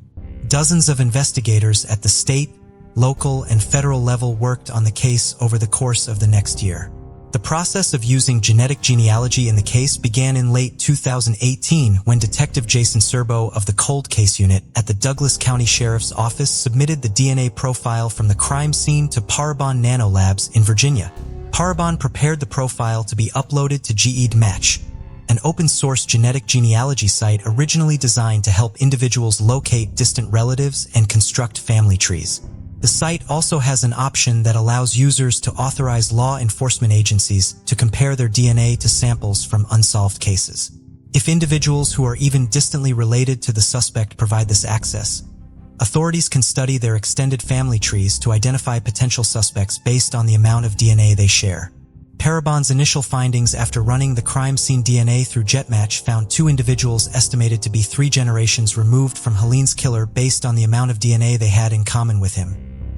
Dozens of investigators at the state, local, and federal level worked on the case over the course of the next year. The process of using genetic genealogy in the case began in late 2018 when Detective Jason Serbo of the Cold Case Unit at the Douglas County Sheriff's Office submitted the DNA profile from the crime scene to Parabon Nanolabs in Virginia. Parabon prepared the profile to be uploaded to GEDmatch, an open-source genetic genealogy site originally designed to help individuals locate distant relatives and construct family trees. The site also has an option that allows users to authorize law enforcement agencies to compare their DNA to samples from unsolved cases. If individuals who are even distantly related to the suspect provide this access, authorities can study their extended family trees to identify potential suspects based on the amount of DNA they share. Parabon's initial findings after running the crime scene DNA through GEDmatch found 2 individuals estimated to be 3 generations removed from Helene's killer based on the amount of DNA they had in common with him,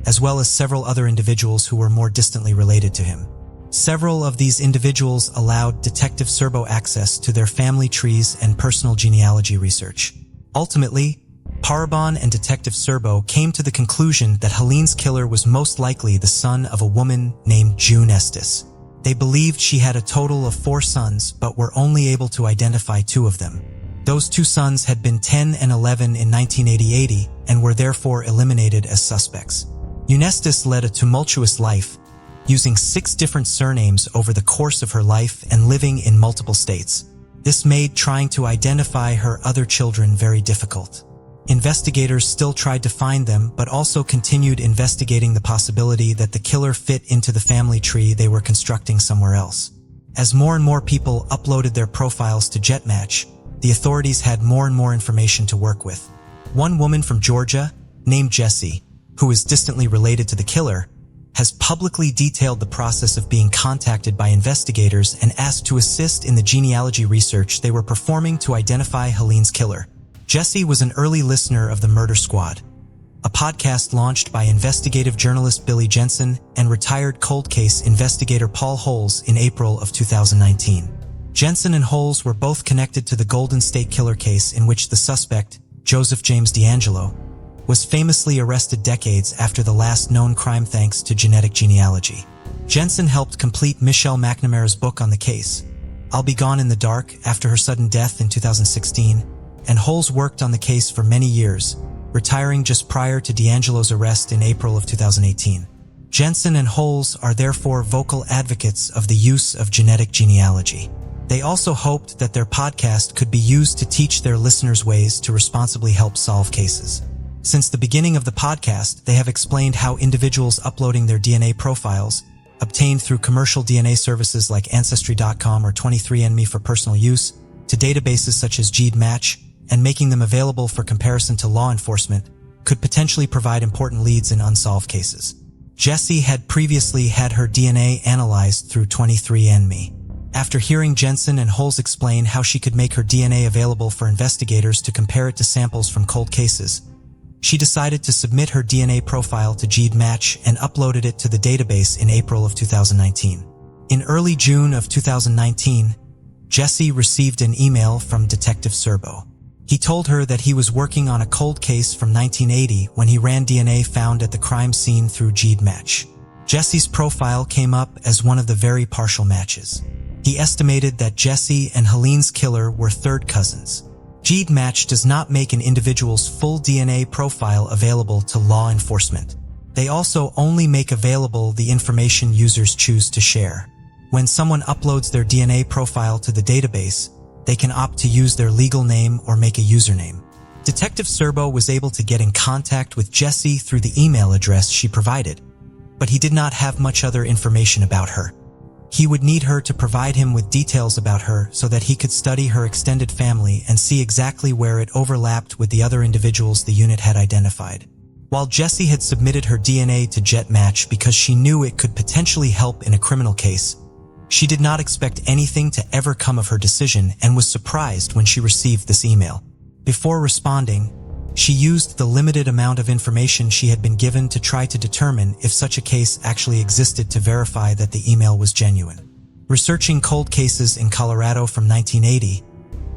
as well as several other individuals who were more distantly related to him. Several of these individuals allowed Detective Serbo access to their family trees and personal genealogy research. Ultimately, Parabon and Detective Serbo came to the conclusion that Helene's killer was most likely the son of a woman named June Estes. They believed she had a total of 4 sons, but were only able to identify 2 of them. Those 2 sons had been 10 and 11 in 1980 and were therefore eliminated as suspects. Estes led a tumultuous life, using 6 different surnames over the course of her life and living in multiple states. This made trying to identify her other children very difficult. Investigators still tried to find them, but also continued investigating the possibility that the killer fit into the family tree they were constructing somewhere else. As more and more people uploaded their profiles to GEDmatch, the authorities had more and more information to work with. One woman from Georgia, named Jessie, who is distantly related to the killer, has publicly detailed the process of being contacted by investigators and asked to assist in the genealogy research they were performing to identify Helene's killer. Jessie was an early listener of the Murder Squad, a podcast launched by investigative journalist Billy Jensen and retired cold case investigator Paul Holes in April of 2019. Jensen and Holes were both connected to the Golden State Killer case in which the suspect, Joseph James D'Angelo, was famously arrested decades after the last known crime thanks to genetic genealogy. Jensen helped complete Michelle McNamara's book on the case, I'll Be Gone in the Dark, after her sudden death in 2016, and Holes worked on the case for many years, retiring just prior to D'Angelo's arrest in April of 2018. Jensen and Holes are therefore vocal advocates of the use of genetic genealogy. They also hoped that their podcast could be used to teach their listeners ways to responsibly help solve cases. Since the beginning of the podcast, they have explained how individuals uploading their DNA profiles, obtained through commercial DNA services like Ancestry.com or 23andMe for personal use, to databases such as GEDmatch, and making them available for comparison to law enforcement, could potentially provide important leads in unsolved cases. Jessie had previously had her DNA analyzed through 23andMe. After hearing Jensen and Holes explain how she could make her DNA available for investigators to compare it to samples from cold cases, she decided to submit her DNA profile to GEDmatch and uploaded it to the database in April of 2019. In early June of 2019, Jessie received an email from Detective Serbo. He told her that he was working on a cold case from 1980 when he ran DNA found at the crime scene through GEDmatch. Jessie's profile came up as one of the very partial matches. He estimated that Jessie and Helene's killer were third cousins. GEDmatch does not make an individual's full DNA profile available to law enforcement. They also only make available the information users choose to share. When someone uploads their DNA profile to the database, they can opt to use their legal name or make a username. Detective Serbo was able to get in contact with Jessie through the email address she provided, but he did not have much other information about her. He would need her to provide him with details about her so that he could study her extended family and see exactly where it overlapped with the other individuals the unit had identified. While Jessie had submitted her DNA to GEDmatch because she knew it could potentially help in a criminal case, she did not expect anything to ever come of her decision and was surprised when she received this email. Before responding, she used the limited amount of information she had been given to try to determine if such a case actually existed to verify that the email was genuine. Researching cold cases in Colorado from 1980,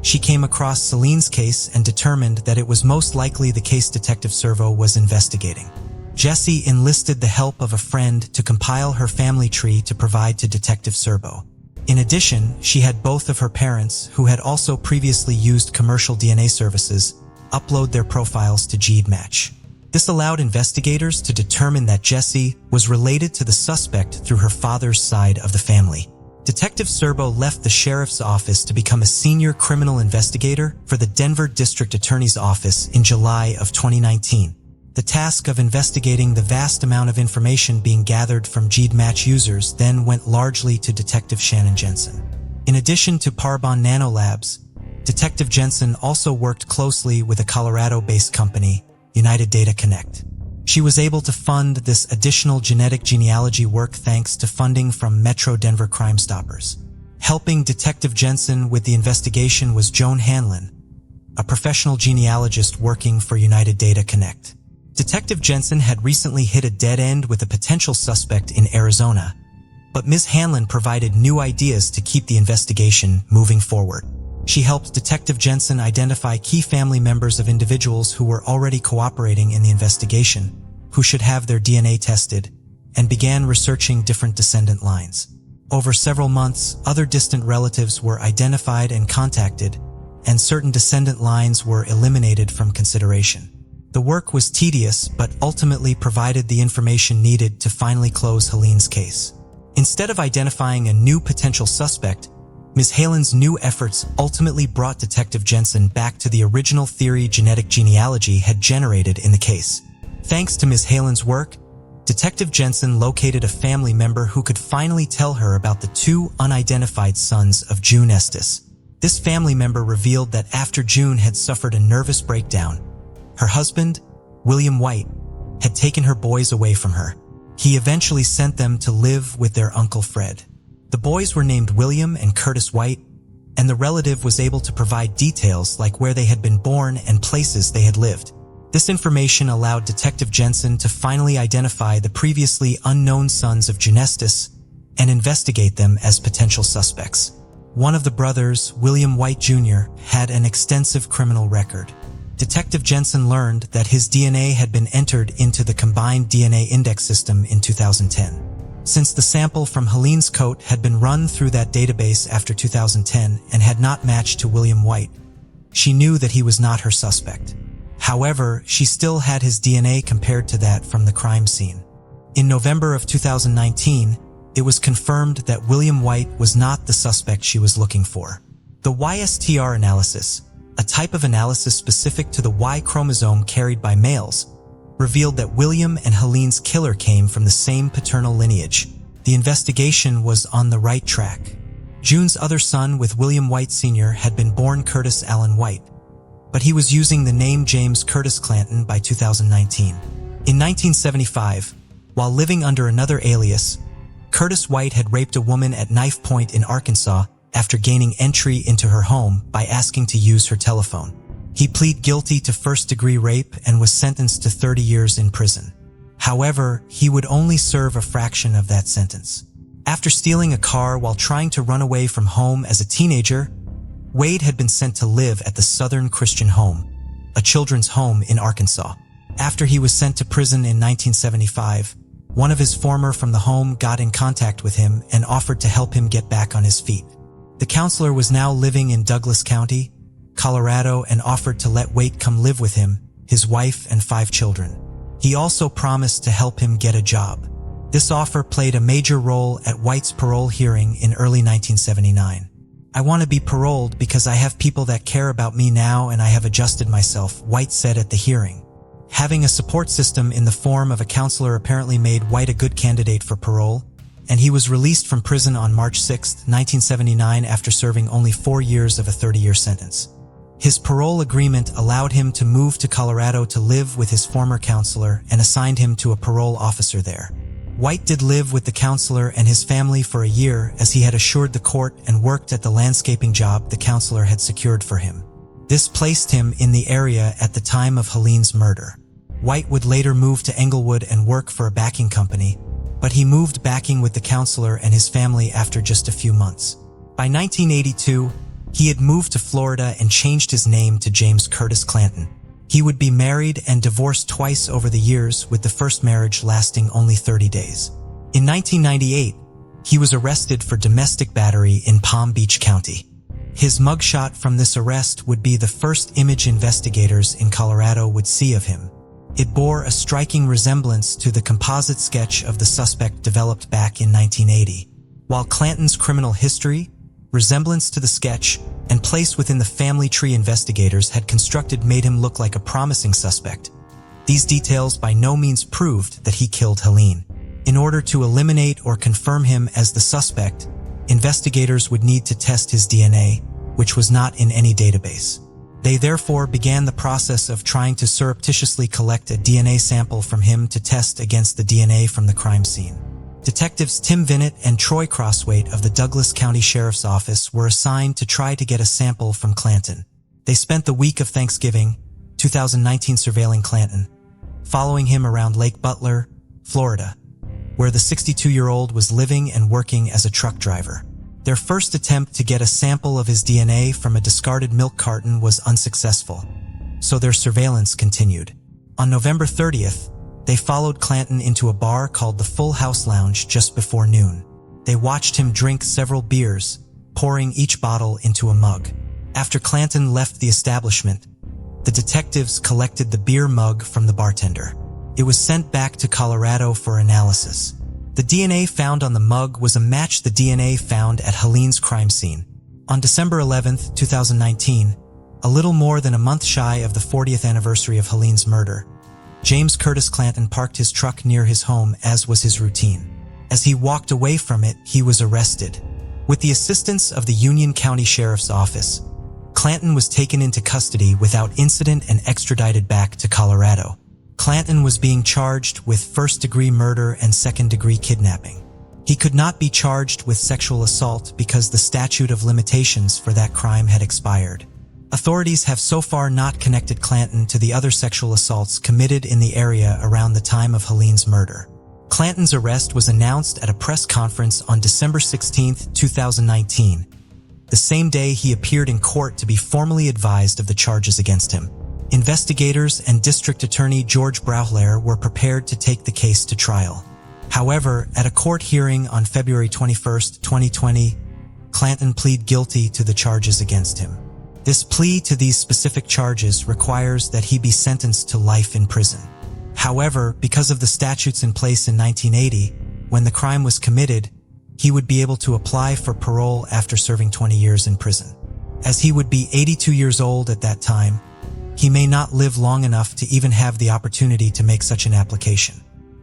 she came across Celine's case and determined that it was most likely the case Detective Serbo was investigating. Jessie enlisted the help of a friend to compile her family tree to provide to Detective Serbo. In addition, she had both of her parents, who had also previously used commercial DNA services, upload their profiles to GEDmatch. This allowed investigators to determine that Jessie was related to the suspect through her father's side of the family. Detective Serbo left the sheriff's office to become a senior criminal investigator for the Denver District Attorney's Office in July of 2019. The task of investigating the vast amount of information being gathered from GEDmatch users then went largely to Detective Shannon Jensen. In addition to Parabon Nanolabs, Detective Jensen also worked closely with a Colorado-based company, United Data Connect. She was able to fund this additional genetic genealogy work thanks to funding from Metro Denver Crime Stoppers. Helping Detective Jensen with the investigation was Joan Hanlon, a professional genealogist working for United Data Connect. Detective Jensen had recently hit a dead end with a potential suspect in Arizona, but Ms. Hanlon provided new ideas to keep the investigation moving forward. She helped Detective Jensen identify key family members of individuals who were already cooperating in the investigation, who should have their DNA tested, and began researching different descendant lines. Over several months, other distant relatives were identified and contacted, and certain descendant lines were eliminated from consideration. The work was tedious, but ultimately provided the information needed to finally close Helene's case. Instead of identifying a new potential suspect, Ms. Hanlon's new efforts ultimately brought Detective Jensen back to the original theory genetic genealogy had generated in the case. Thanks to Ms. Hanlon's work, Detective Jensen located a family member who could finally tell her about the two unidentified sons of June Estes. This family member revealed that after June had suffered a nervous breakdown, her husband, William White, had taken her boys away from her. He eventually sent them to live with their Uncle Fred. The boys were named William and Curtis White, and the relative was able to provide details like where they had been born and places they had lived. This information allowed Detective Jensen to finally identify the previously unknown sons of June Estes and investigate them as potential suspects. One of the brothers, William White Jr., had an extensive criminal record. Detective Jensen learned that his DNA had been entered into the combined DNA index system in 2010. Since the sample from Helene's coat had been run through that database after 2010 and had not matched to William White, she knew that he was not her suspect. However, she still had his DNA compared to that from the crime scene. In November of 2019, it was confirmed that William White was not the suspect she was looking for. The YSTR analysis, a type of analysis specific to the Y chromosome carried by males, revealed that William and Helene's killer came from the same paternal lineage. The investigation was on the right track. June's other son with William White Sr. had been born Curtis Allen White, but he was using the name James Curtis Clanton by 2019. In 1975, while living under another alias, Curtis White had raped a woman at knife point in Arkansas after gaining entry into her home by asking to use her telephone. He pleaded guilty to first-degree rape and was sentenced to 30 years in prison. However, he would only serve a fraction of that sentence. After stealing a car while trying to run away from home as a teenager, Wade had been sent to live at the Southern Christian Home, a children's home in Arkansas. After he was sent to prison in 1975, one of his former from the home got in contact with him and offered to help him get back on his feet. The counselor was now living in Douglas County, Colorado, and offered to let Wade come live with him, his wife, and 5 children. He also promised to help him get a job. This offer played a major role at White's parole hearing in early 1979. "I want to be paroled because I have people that care about me now and I have adjusted myself," White said at the hearing. Having a support system in the form of a counselor apparently made White a good candidate for parole, and he was released from prison on March 6, 1979 after serving only 4 years of a 30-year sentence. His parole agreement allowed him to move to Colorado to live with his former counselor and assigned him to a parole officer there. White did live with the counselor and his family for a year as he had assured the court and worked at the landscaping job the counselor had secured for him. This placed him in the area at the time of Helene's murder. White would later move to Englewood and work for a backing company, but he moved backing with the counselor and his family after just a few months. By 1982, he had moved to Florida and changed his name to James Curtis Clanton. He would be married and divorced twice over the years, with the first marriage lasting only 30 days. In 1998, he was arrested for domestic battery in Palm Beach County. His mugshot from this arrest would be the first image investigators in Colorado would see of him. It bore a striking resemblance to the composite sketch of the suspect developed back in 1980. While Clanton's criminal history, resemblance to the sketch, and place within the family tree investigators had constructed made him look like a promising suspect, these details by no means proved that he killed Helen. In order to eliminate or confirm him as the suspect, investigators would need to test his DNA, which was not in any database. They therefore began the process of trying to surreptitiously collect a DNA sample from him to test against the DNA from the crime scene. Detectives Tim Vinnett and Troy Crosswaite of the Douglas County Sheriff's Office were assigned to try to get a sample from Clanton. They spent the week of Thanksgiving, 2019, surveilling Clanton, following him around Lake Butler, Florida, where the 62-year-old was living and working as a truck driver. Their first attempt to get a sample of his DNA from a discarded milk carton was unsuccessful, so their surveillance continued. On November 30th, they followed Clanton into a bar called the Full House Lounge just before noon. They watched him drink several beers, pouring each bottle into a mug. After Clanton left the establishment, the detectives collected the beer mug from the bartender. It was sent back to Colorado for analysis. The DNA found on the mug was a match to the DNA found at Helen's crime scene. On December 11th, 2019, a little more than a month shy of the 40th anniversary of Helen's murder, James Curtis Clanton parked his truck near his home, as was his routine. As he walked away from it, he was arrested. With the assistance of the Union County Sheriff's Office, Clanton was taken into custody without incident and extradited back to Colorado. Clanton was being charged with first-degree murder and second-degree kidnapping. He could not be charged with sexual assault because the statute of limitations for that crime had expired. Authorities have so far not connected Clanton to the other sexual assaults committed in the area around the time of Helen's murder. Clanton's arrest was announced at a press conference on December 16, 2019, the same day he appeared in court to be formally advised of the charges against him. Investigators and District Attorney George Brauchler were prepared to take the case to trial. However, at a court hearing on February 21, 2020, Clanton pleaded guilty to the charges against him. This plea to these specific charges requires that he be sentenced to life in prison. However, because of the statutes in place in 1980, when the crime was committed, he would be able to apply for parole after serving 20 years in prison. As he would be 82 years old at that time, he may not live long enough to even have the opportunity to make such an application.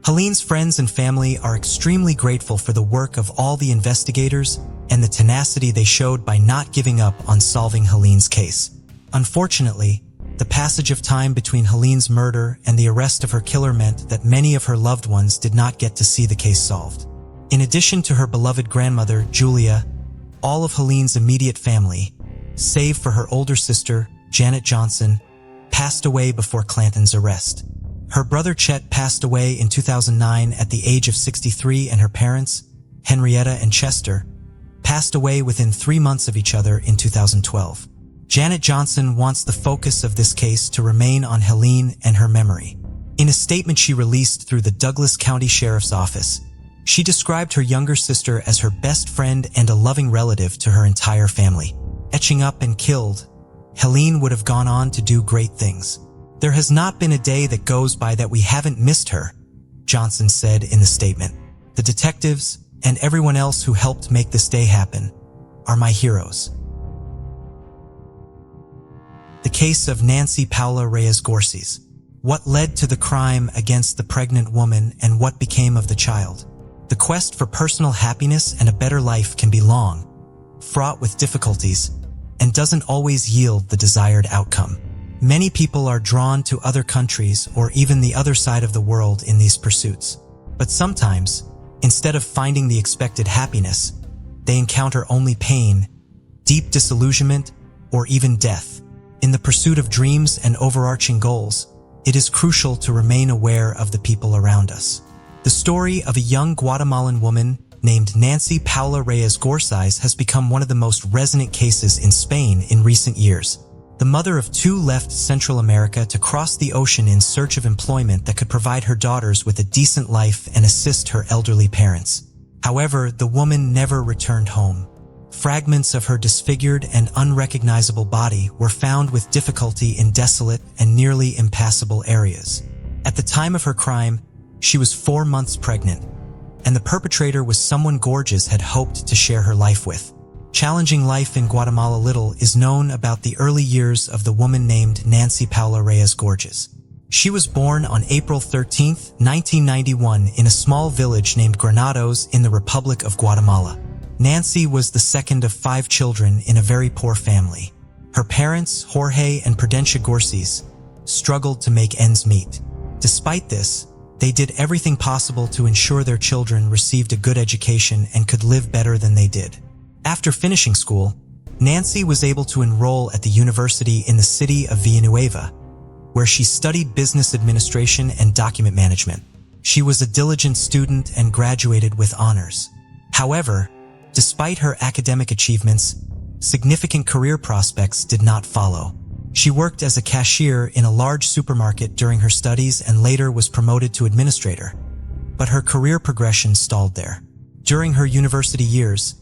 Helen's friends and family are extremely grateful for the work of all the investigators and the tenacity they showed by not giving up on solving Helen's case. Unfortunately, the passage of time between Helen's murder and the arrest of her killer meant that many of her loved ones did not get to see the case solved. In addition to her beloved grandmother, Julia, all of Helen's immediate family, save for her older sister, Janet Johnson, passed away before Clanton's arrest. Her brother Chet passed away in 2009 at the age of 63, and her parents, Henrietta and Chester, passed away within 3 months of each other in 2012. Janet Johnson wants the focus of this case to remain on Helen and her memory. In a statement she released through the Douglas County Sheriff's Office, she described her younger sister as her best friend and a loving relative to her entire family. Etching up and killed, Helen would have gone on to do great things. "There has not been a day that goes by that we haven't missed her," Johnson said in the statement. "The detectives and everyone else who helped make this day happen are my heroes." The case of Nancy Paula Reyes Gorces. What led to the crime against the pregnant woman and what became of the child? The quest for personal happiness and a better life can be long, fraught with difficulties, and doesn't always yield the desired outcome. Many people are drawn to other countries or even the other side of the world in these pursuits. But sometimes, instead of finding the expected happiness, they encounter only pain, deep disillusionment, or even death. In the pursuit of dreams and overarching goals, it is crucial to remain aware of the people around us. The story of a young Guatemalan woman named Nancy Paula Reyes Gorces has become one of the most resonant cases in Spain in recent years. The mother of two left Central America to cross the ocean in search of employment that could provide her daughters with a decent life and assist her elderly parents. However, the woman never returned home. Fragments of her disfigured and unrecognizable body were found with difficulty in desolate and nearly impassable areas. At the time of her crime, she was 4 months pregnant, and the perpetrator was someone Gorgeous had hoped to share her life with. Challenging life in Guatemala. Little is known about the early years of the woman named Nancy Paula Reyes Gorgeous. She was born on April 13, 1991 in a small village named Granados in the Republic of Guatemala. Nancy was the second of 5 children in a very poor family. Her parents, Jorge and Prudencia Gorgeous, struggled to make ends meet. Despite this, they did everything possible to ensure their children received a good education and could live better than they did. After finishing school, Nancy was able to enroll at the university in the city of Villanueva, where she studied business administration and document management. She was a diligent student and graduated with honors. However, despite her academic achievements, significant career prospects did not follow. She worked as a cashier in a large supermarket during her studies and later was promoted to administrator, but her career progression stalled there. During her university years,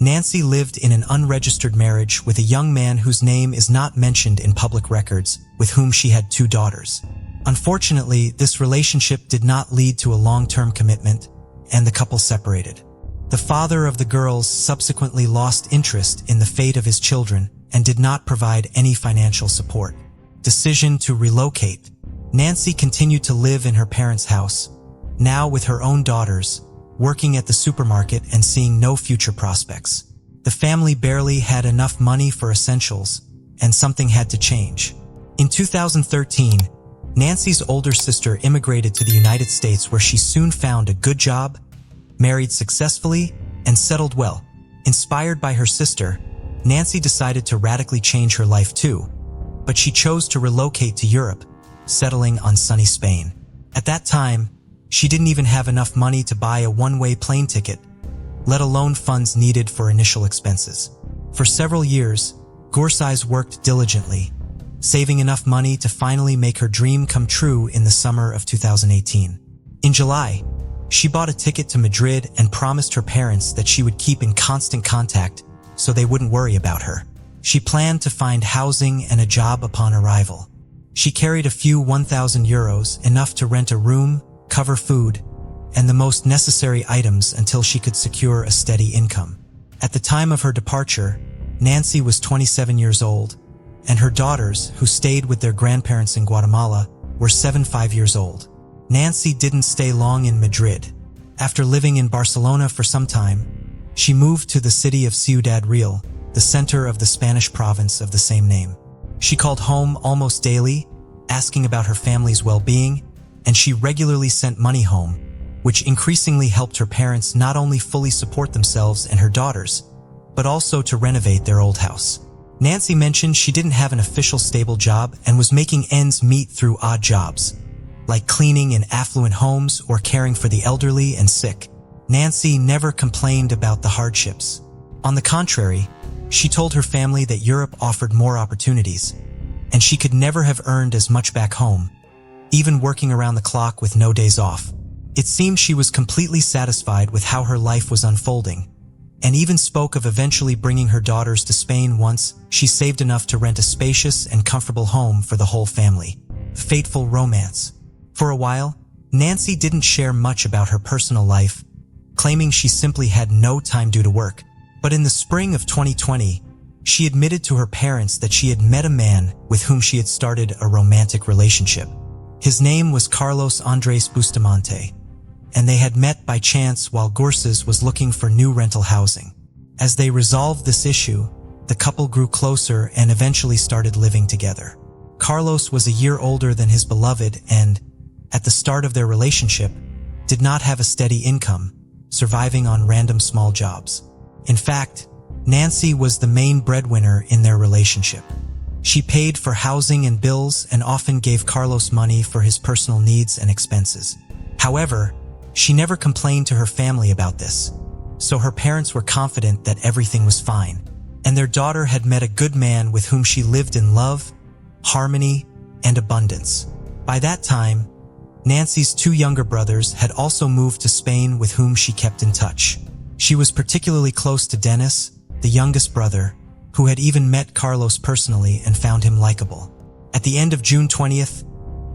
Nancy lived in an unregistered marriage with a young man whose name is not mentioned in public records, with whom she had 2 daughters. Unfortunately, this relationship did not lead to a long-term commitment, and the couple separated. The father of the girls subsequently lost interest in the fate of his children and did not provide any financial support. Decision to relocate. Nancy continued to live in her parents' house, now with her own daughters, working at the supermarket and seeing no future prospects. The family barely had enough money for essentials, and something had to change. In 2013, Nancy's older sister immigrated to the United States, where she soon found a good job, married successfully, and settled well. Inspired by her sister, Nancy decided to radically change her life too, but she chose to relocate to Europe, settling on sunny Spain. At that time, she didn't even have enough money to buy a one-way plane ticket, let alone funds needed for initial expenses. For several years, Gorgeous worked diligently, saving enough money to finally make her dream come true in the summer of 2018. In July, she bought a ticket to Madrid and promised her parents that she would keep in constant contact so they wouldn't worry about her. She planned to find housing and a job upon arrival. She carried a few 1,000 euros, enough to rent a room, cover food, and the most necessary items until she could secure a steady income. At the time of her departure, Nancy was 27 years old, and her daughters, who stayed with their grandparents in Guatemala, were 5 years old. Nancy didn't stay long in Madrid. After living in Barcelona for some time, she moved to the city of Ciudad Real, the center of the Spanish province of the same name. She called home almost daily, asking about her family's well-being, and she regularly sent money home, which increasingly helped her parents not only fully support themselves and her daughters, but also to renovate their old house. Nancy mentioned she didn't have an official stable job and was making ends meet through odd jobs, like cleaning in affluent homes or caring for the elderly and sick. Nancy never complained about the hardships. On the contrary, she told her family that Europe offered more opportunities, and she could never have earned as much back home, even working around the clock with no days off. It seemed she was completely satisfied with how her life was unfolding, and even spoke of eventually bringing her daughters to Spain once she saved enough to rent a spacious and comfortable home for the whole family. Fateful romance. For a while, Nancy didn't share much about her personal life, claiming she simply had no time due to work. But in the spring of 2020, she admitted to her parents that she had met a man with whom she had started a romantic relationship. His name was Carlos Andres Bustamante, and they had met by chance while Gorgeous was looking for new rental housing. As they resolved this issue, the couple grew closer and eventually started living together. Carlos was a year older than his beloved and, at the start of their relationship, did not have a steady income, surviving on random small jobs. In fact, Nancy was the main breadwinner in their relationship. She paid for housing and bills and often gave Carlos money for his personal needs and expenses. However, she never complained to her family about this, so her parents were confident that everything was fine. and their daughter had met a good man with whom she lived in love, harmony, and abundance. By that time, Nancy's two younger brothers had also moved to Spain with whom she kept in touch. She was particularly close to Dennis, the youngest brother, who had even met Carlos personally and found him likable. At the end of June 20th,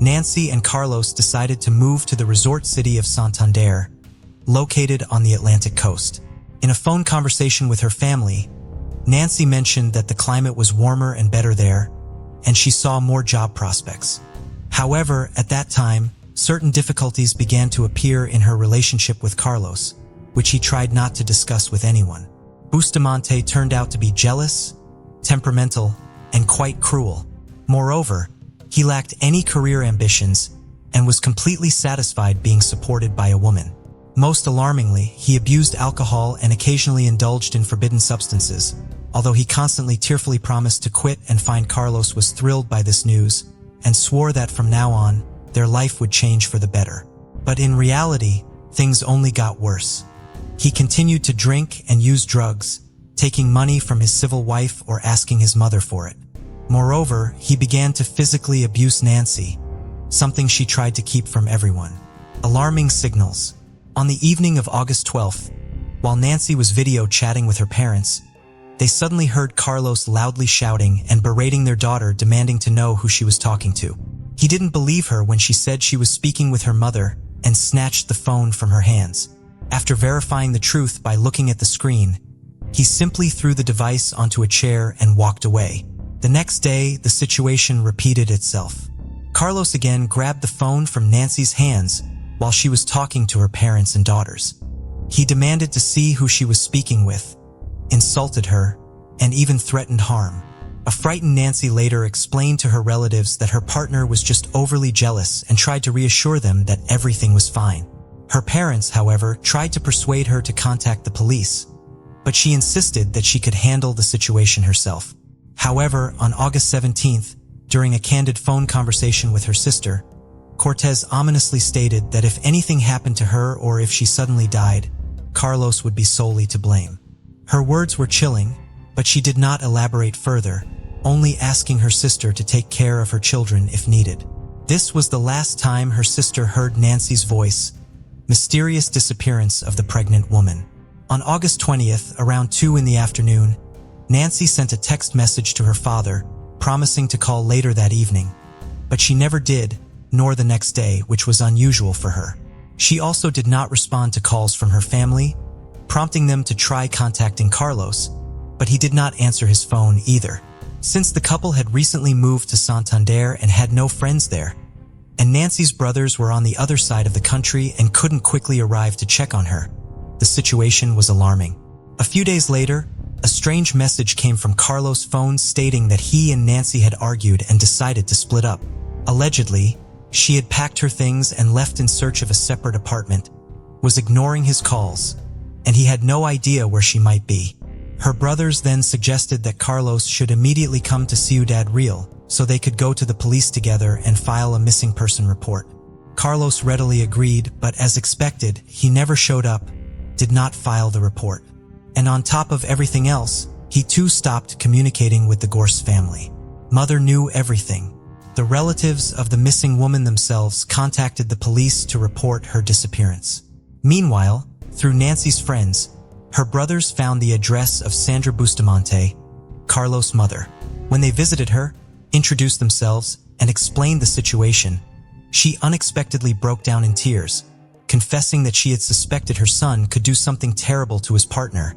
Nancy and Carlos decided to move to the resort city of Santander, located on the Atlantic coast. In a phone conversation with her family, Nancy mentioned that the climate was warmer and better there, and she saw more job prospects. However, at that time, certain difficulties began to appear in her relationship with Carlos, which he tried not to discuss with anyone. Bustamante turned out to be jealous, temperamental, and quite cruel. Moreover, he lacked any career ambitions and was completely satisfied being supported by a woman. Most alarmingly, he abused alcohol and occasionally indulged in forbidden substances. Although he constantly tearfully promised to quit and find, Carlos was thrilled by this news and swore that from now on, their life would change for the better. But in reality, things only got worse. He continued to drink and use drugs, taking money from his civil wife or asking his mother for it. Moreover, he began to physically abuse Nancy, something she tried to keep from everyone. Alarming signals. On the evening of August 12th, while Nancy was video chatting with her parents, they suddenly heard Carlos loudly shouting and berating their daughter, demanding to know who she was talking to. He didn't believe her when she said she was speaking with her mother and snatched the phone from her hands. After verifying the truth by looking at the screen, he simply threw the device onto a chair and walked away. The next day, the situation repeated itself. Carlos again grabbed the phone from Nancy's hands while she was talking to her parents and daughters. He demanded to see who she was speaking with, insulted her, and even threatened harm. A frightened Nancy later explained to her relatives that her partner was just overly jealous and tried to reassure them that everything was fine. Her parents, however, tried to persuade her to contact the police, but she insisted that she could handle the situation herself. However, on August 17th, during a candid phone conversation with her sister, Cortez ominously stated that if anything happened to her or if she suddenly died, Carlos would be solely to blame. Her words were chilling, but she did not elaborate further, only asking her sister to take care of her children if needed. This was the last time her sister heard Nancy's voice. Mysterious disappearance of the pregnant woman. On August 20th, around 2 in the afternoon, Nancy sent a text message to her father, promising to call later that evening. But she never did, nor the next day, which was unusual for her. She also did not respond to calls from her family, prompting them to try contacting Carlos, but he did not answer his phone either. Since the couple had recently moved to Santander and had no friends there, and Nancy's brothers were on the other side of the country and couldn't quickly arrive to check on her, the situation was alarming. A few days later, a strange message came from Carlos' phone stating that he and Nancy had argued and decided to split up. Allegedly, she had packed her things and left in search of a separate apartment, was ignoring his calls, and he had no idea where she might be. Her brothers then suggested that Carlos should immediately come to Ciudad Real so they could go to the police together and file a missing person report. Carlos readily agreed, but as expected, he never showed up, did not file the report. And on top of everything else, he too stopped communicating with the Gorse family. Mother knew everything. The relatives of the missing woman themselves contacted the police to report her disappearance. Meanwhile, through Nancy's friends, her brothers found the address of Sandra Bustamante, Carlos' mother. When they visited her, introduced themselves, and explained the situation, she unexpectedly broke down in tears, confessing that she had suspected her son could do something terrible to his partner,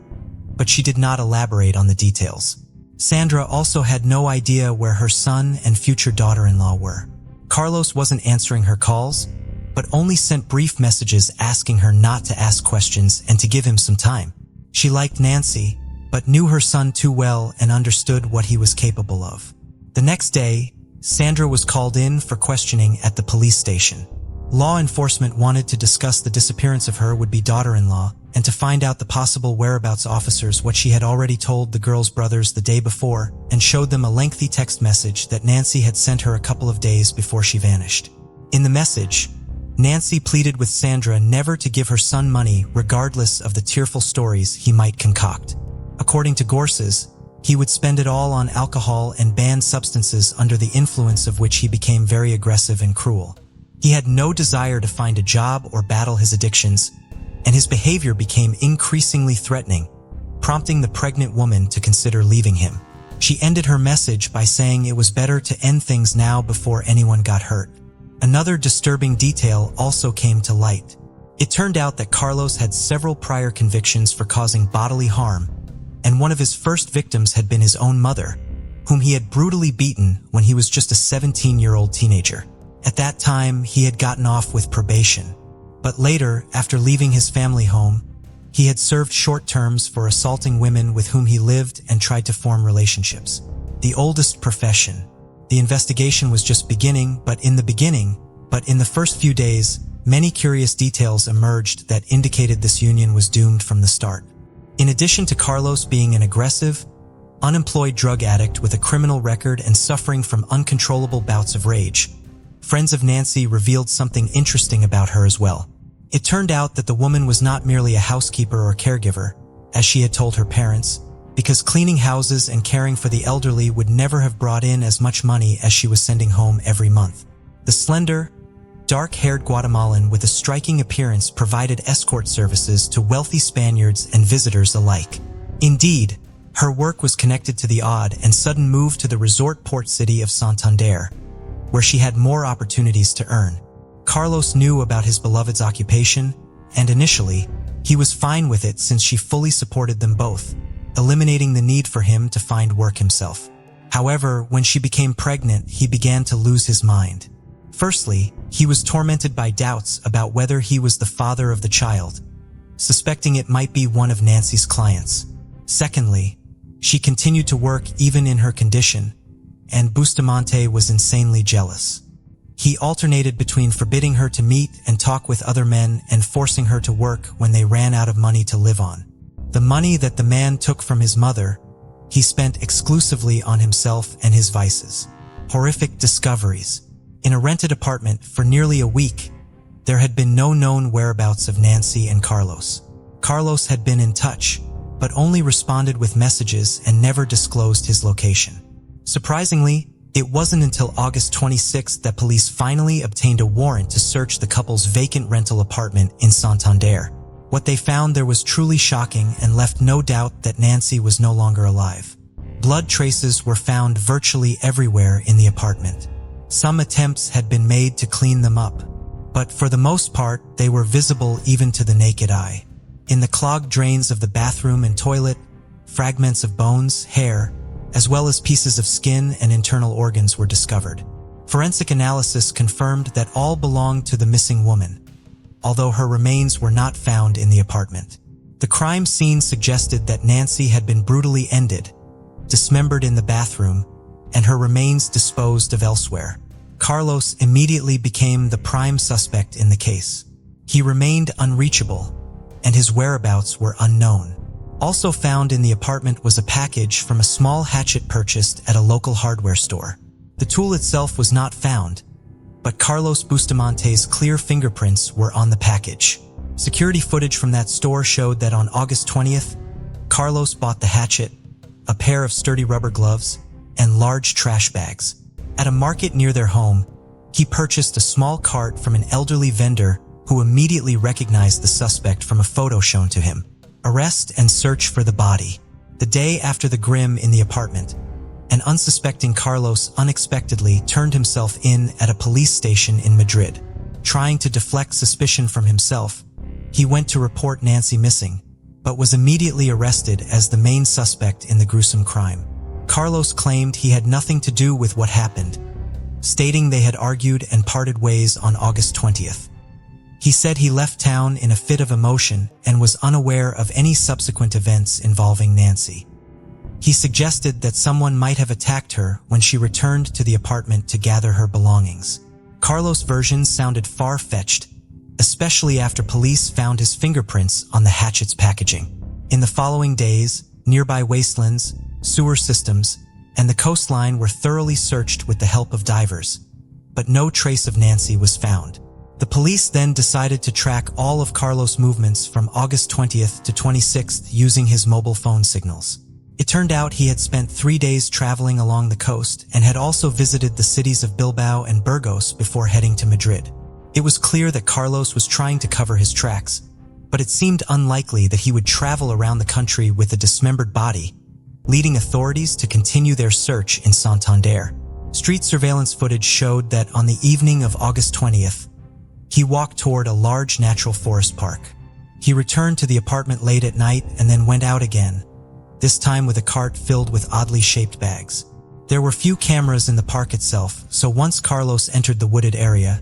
but she did not elaborate on the details. Sandra also had no idea where her son and future daughter-in-law were. Carlos wasn't answering her calls, but only sent brief messages asking her not to ask questions and to give him some time. She liked Nancy, but knew her son too well and understood what he was capable of. The next day, Sandra was called in for questioning at the police station. Law enforcement wanted to discuss the disappearance of her would-be daughter-in-law and to find out the possible whereabouts officers what she had already told the girls' brothers the day before and showed them a lengthy text message that Nancy had sent her a couple of days before she vanished. In the message, Nancy pleaded with Sandra never to give her son money regardless of the tearful stories he might concoct. According to Gorses, He would spend it all on alcohol and banned substances under the influence of which he became very aggressive and cruel. He had no desire to find a job or battle his addictions, and his behavior became increasingly threatening, prompting the pregnant woman to consider leaving him. She ended her message by saying it was better to end things now before anyone got hurt. Another disturbing detail also came to light. It turned out that Carlos had several prior convictions for causing bodily harm, and one of his first victims had been his own mother, whom he had brutally beaten when he was just a 17-year-old teenager. At that time, he had gotten off with probation, but later, after leaving his family home, he had served short terms for assaulting women with whom he lived and tried to form relationships. The oldest profession. The investigation was just beginning, but in the first few days, many curious details emerged that indicated this union was doomed from the start. In addition to Carlos being an aggressive, unemployed drug addict with a criminal record and suffering from uncontrollable bouts of rage, friends of Nancy revealed something interesting about her as well. It turned out that the woman was not merely a housekeeper or caregiver, as she had told her parents, because cleaning houses and caring for the elderly would never have brought in as much money as she was sending home every month. The slender, dark-haired Guatemalan with a striking appearance provided escort services to wealthy Spaniards and visitors alike. Indeed, her work was connected to the odd and sudden move to the resort port city of Santander, where she had more opportunities to earn. Carlos knew about his beloved's occupation, and initially, he was fine with it since she fully supported them both, eliminating the need for him to find work himself. However, when she became pregnant, he began to lose his mind. Firstly, he was tormented by doubts about whether he was the father of the child, suspecting it might be one of Nancy's clients. Secondly, she continued to work even in her condition, and Bustamante was insanely jealous. He alternated between forbidding her to meet and talk with other men and forcing her to work when they ran out of money to live on. The money that the man took from his mother, he spent exclusively on himself and his vices. Horrific discoveries. In a rented apartment for nearly a week, there had been no known whereabouts of Nancy and Carlos. Carlos had been in touch, but only responded with messages and never disclosed his location. Surprisingly, it wasn't until August 26th that police finally obtained a warrant to search the couple's vacant rental apartment in Santander. What they found there was truly shocking and left no doubt that Nancy was no longer alive. Blood traces were found virtually everywhere in the apartment. Some attempts had been made to clean them up, but for the most part, they were visible even to the naked eye. In the clogged drains of the bathroom and toilet, fragments of bones, hair, as well as pieces of skin and internal organs were discovered. Forensic analysis confirmed that all belonged to the missing woman, although her remains were not found in the apartment. The crime scene suggested that Nancy had been brutally ended, dismembered in the bathroom, and her remains disposed of elsewhere. Carlos immediately became the prime suspect in the case. He remained unreachable, and his whereabouts were unknown. Also found in the apartment was a package from a small hatchet purchased at a local hardware store. The tool itself was not found, but Carlos Bustamante's clear fingerprints were on the package. Security footage from that store showed that on August 20th, Carlos bought the hatchet, a pair of sturdy rubber gloves, and large trash bags. At a market near their home, he purchased a small cart from an elderly vendor who immediately recognized the suspect from a photo shown to him. Arrest and search for the body. The day after the grim in the apartment, an unsuspecting Carlos unexpectedly turned himself in at a police station in Madrid. Trying to deflect suspicion from himself, he went to report Nancy missing, but was immediately arrested as the main suspect in the gruesome crime. Carlos claimed he had nothing to do with what happened, stating they had argued and parted ways on August 20th. He said he left town in a fit of emotion and was unaware of any subsequent events involving Nancy. He suggested that someone might have attacked her when she returned to the apartment to gather her belongings. Carlos' version sounded far-fetched, especially after police found his fingerprints on the hatchet's packaging. In the following days, nearby wastelands, sewer systems, and the coastline were thoroughly searched with the help of divers, but no trace of Nancy was found. The police then decided to track all of Carlos' movements from August 20th to 26th using his mobile phone signals. It turned out he had spent 3 days traveling along the coast and had also visited the cities of Bilbao and Burgos before heading to Madrid. It was clear that Carlos was trying to cover his tracks, but it seemed unlikely that he would travel around the country with a dismembered body, leading authorities to continue their search in Santander. Street surveillance footage showed that on the evening of August 20th, he walked toward a large natural forest park. He returned to the apartment late at night and then went out again, this time with a cart filled with oddly shaped bags. There were few cameras in the park itself, so once Carlos entered the wooded area,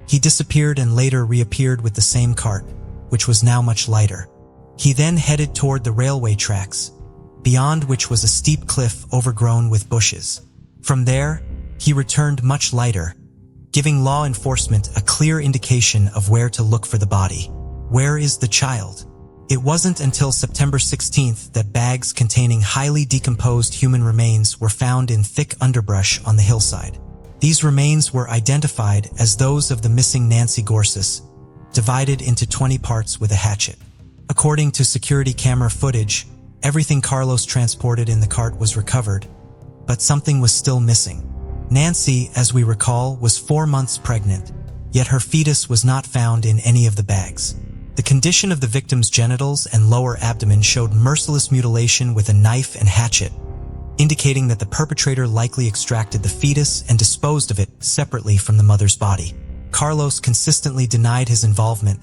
he disappeared and later reappeared with the same cart, which was now much lighter. He then headed toward the railway tracks, beyond which was a steep cliff overgrown with bushes. From there, he returned much lighter, giving law enforcement a clear indication of where to look for the body. Where is the child? It wasn't until September 16th that bags containing highly decomposed human remains were found in thick underbrush on the hillside. These remains were identified as those of the missing Nancy Gorsuch, divided into 20 parts with a hatchet. According to security camera footage, everything Carlos transported in the cart was recovered, but something was still missing. Nancy, as we recall, was 4 months pregnant, yet her fetus was not found in any of the bags. The condition of the victim's genitals and lower abdomen showed merciless mutilation with a knife and hatchet, indicating that the perpetrator likely extracted the fetus and disposed of it separately from the mother's body. Carlos consistently denied his involvement,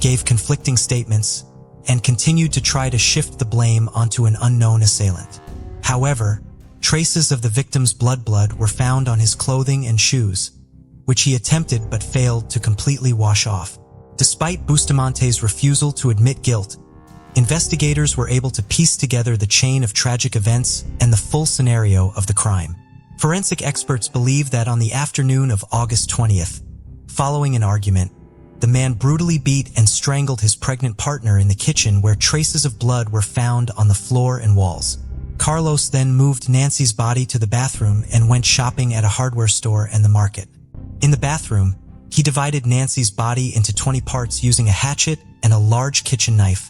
gave conflicting statements, and continued to try to shift the blame onto an unknown assailant. However, traces of the victim's blood were found on his clothing and shoes, which he attempted but failed to completely wash off. Despite Bustamante's refusal to admit guilt, investigators were able to piece together the chain of tragic events and the full scenario of the crime. Forensic experts believe that on the afternoon of August 20th, following an argument, the man brutally beat and strangled his pregnant partner in the kitchen where traces of blood were found on the floor and walls. Carlos then moved Nancy's body to the bathroom and went shopping at a hardware store and the market. In the bathroom, he divided Nancy's body into 20 parts using a hatchet and a large kitchen knife,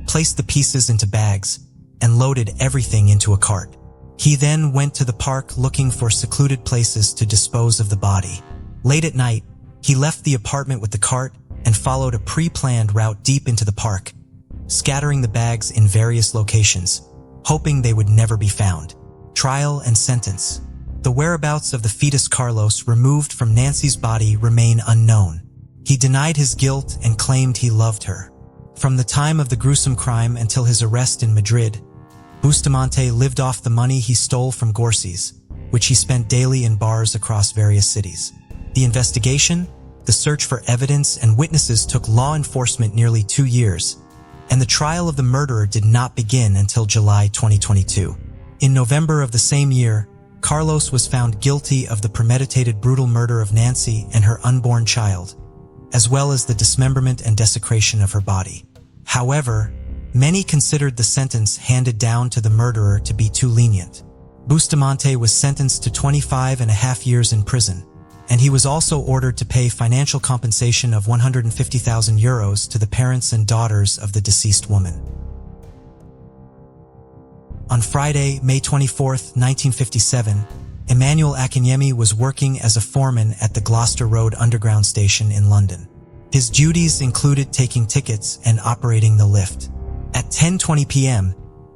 placed the pieces into bags, and loaded everything into a cart. He then went to the park looking for secluded places to dispose of the body. Late at night, he left the apartment with the cart and followed a pre-planned route deep into the park, scattering the bags in various locations, hoping they would never be found. Trial and sentence. The whereabouts of the fetus Carlos removed from Nancy's body remain unknown. He denied his guilt and claimed he loved her. From the time of the gruesome crime until his arrest in Madrid, Bustamante lived off the money he stole from Gorsuch, which he spent daily in bars across various cities. The investigation, the search for evidence and witnesses took law enforcement nearly 2 years, and the trial of the murderer did not begin until July 2022. In November of the same year, Carlos was found guilty of the premeditated brutal murder of Nancy and her unborn child, as well as the dismemberment and desecration of her body. However, many considered the sentence handed down to the murderer to be too lenient. Bustamante was sentenced to 25.5 years in prison, and he was also ordered to pay financial compensation of 150,000 euros to the parents and daughters of the deceased woman. On Friday, May 24, 1957, Emmanuel Akinyemi was working as a foreman at the Gloucester Road Underground Station in London. His duties included taking tickets and operating the lift. At 10:20 p.m.,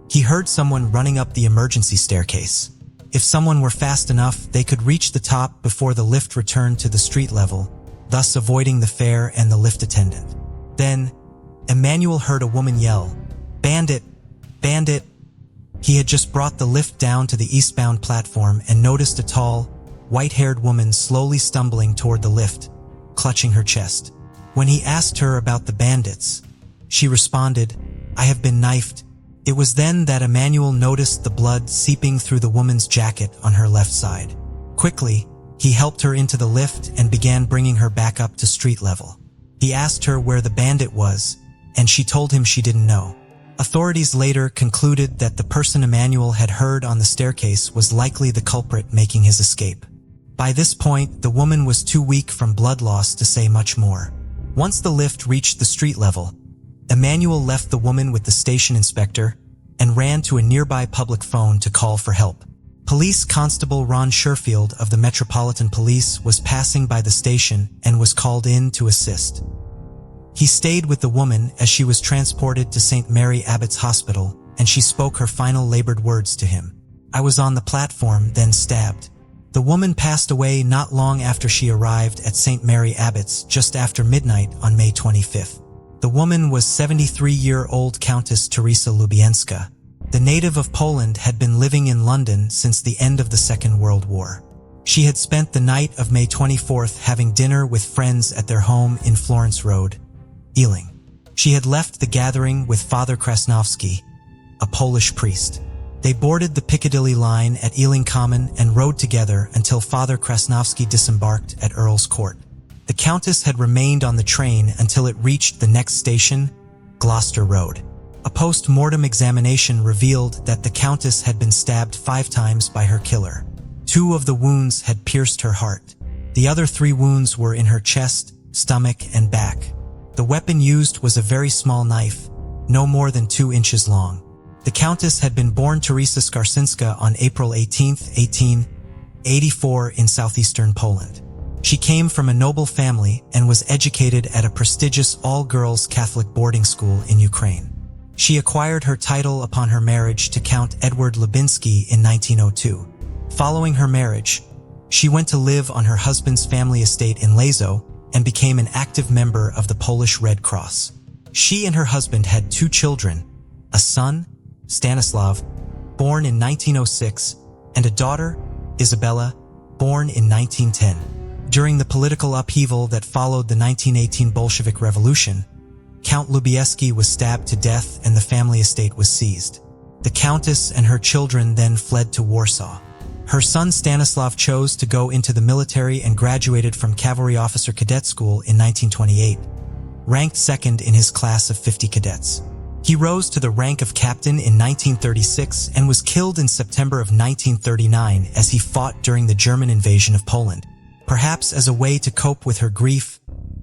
he heard someone running up the emergency staircase. If someone were fast enough, they could reach the top before the lift returned to the street level, thus avoiding the fare and the lift attendant. Then, Emmanuel heard a woman yell, "Bandit! Bandit!" He had just brought the lift down to the eastbound platform and noticed a tall, white-haired woman slowly stumbling toward the lift, clutching her chest. When he asked her about the bandits, she responded, "I have been knifed." It was then that Emmanuel noticed the blood seeping through the woman's jacket on her left side. Quickly, he helped her into the lift and began bringing her back up to street level. He asked her where the bandit was, and she told him she didn't know. Authorities later concluded that the person Emmanuel had heard on the staircase was likely the culprit making his escape. By this point, the woman was too weak from blood loss to say much more. Once the lift reached the street level, Emmanuel left the woman with the station inspector and ran to a nearby public phone to call for help. Police Constable Ron Sherfield of the Metropolitan Police was passing by the station and was called in to assist. He stayed with the woman as she was transported to St. Mary Abbott's Hospital, and she spoke her final labored words to him. "I was on the platform, then stabbed." The woman passed away not long after she arrived at St. Mary Abbott's just after midnight on May 25th. The woman was 73-year-old Countess Teresa Lubienska. The native of Poland had been living in London since the end of the Second World War. She had spent the night of May 24th having dinner with friends at their home in Florence Road, Ealing. She had left the gathering with Father Krasnowski, a Polish priest. They boarded the Piccadilly line at Ealing Common and rode together until Father Krasnowski disembarked at Earl's Court. The Countess had remained on the train until it reached the next station, Gloucester Road. A post-mortem examination revealed that the Countess had been stabbed 5 times by her killer. 2 of the wounds had pierced her heart. The other 3 wounds were in her chest, stomach, and back. The weapon used was a very small knife, no more than 2 inches long. The Countess had been born Teresa Skarczynska on April 18, 1884 in southeastern Poland. She came from a noble family and was educated at a prestigious all-girls Catholic boarding school in Ukraine. She acquired her title upon her marriage to Count Edward Lubinski in 1902. Following her marriage, she went to live on her husband's family estate in Lezo and became an active member of the Polish Red Cross. She and her husband had 2 children, a son, Stanislav, born in 1906, and a daughter, Isabella, born in 1910. During the political upheaval that followed the 1918 Bolshevik Revolution, Count Lubieski was stabbed to death and the family estate was seized. The Countess and her children then fled to Warsaw. Her son Stanislav chose to go into the military and graduated from Cavalry Officer Cadet School in 1928, ranked 2nd in his class of 50 cadets. He rose to the rank of captain in 1936 and was killed in September of 1939 as he fought during the German invasion of Poland. Perhaps as a way to cope with her grief,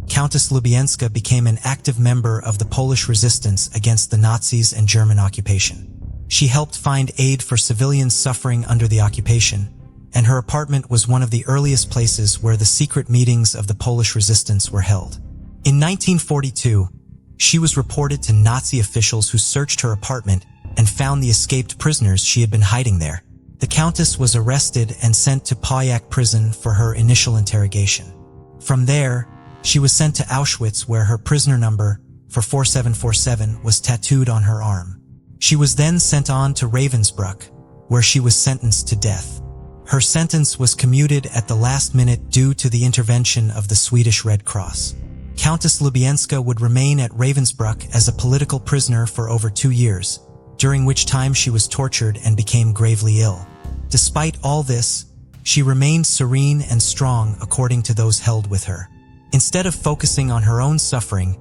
Countess Lubienska became an active member of the Polish resistance against the Nazis and German occupation. She helped find aid for civilians suffering under the occupation, and her apartment was one of the earliest places where the secret meetings of the Polish resistance were held. In 1942, she was reported to Nazi officials who searched her apartment and found the escaped prisoners she had been hiding there. The Countess was arrested and sent to Pajak prison for her initial interrogation. From there, she was sent to Auschwitz where her prisoner number for 4747 was tattooed on her arm. She was then sent on to Ravensbrück, where she was sentenced to death. Her sentence was commuted at the last minute due to the intervention of the Swedish Red Cross. Countess Lubienska would remain at Ravensbrück as a political prisoner for over 2 years, during which time she was tortured and became gravely ill. Despite all this, she remained serene and strong according to those held with her. Instead of focusing on her own suffering,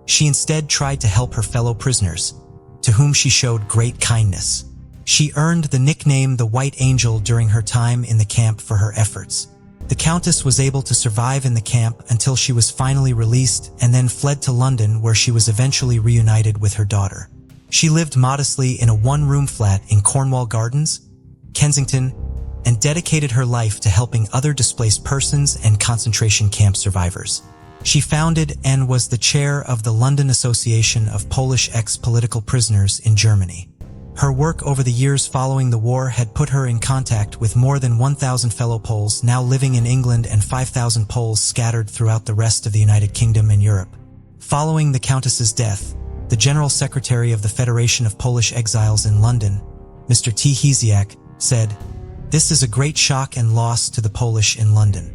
she instead tried to help her fellow prisoners, to whom she showed great kindness. She earned the nickname the White Angel during her time in the camp for her efforts. The Countess was able to survive in the camp until she was finally released and then fled to London where she was eventually reunited with her daughter. She lived modestly in a 1-room flat in Cornwall Gardens, Kensington, and dedicated her life to helping other displaced persons and concentration camp survivors. She founded and was the chair of the London Association of Polish Ex-Political Prisoners in Germany. Her work over the years following the war had put her in contact with more than 1,000 fellow Poles now living in England and 5,000 Poles scattered throughout the rest of the United Kingdom and Europe. Following the Countess's death, the General Secretary of the Federation of Polish Exiles in London, Mr. T. Hesiak, said, "This is a great shock and loss to the Polish in London."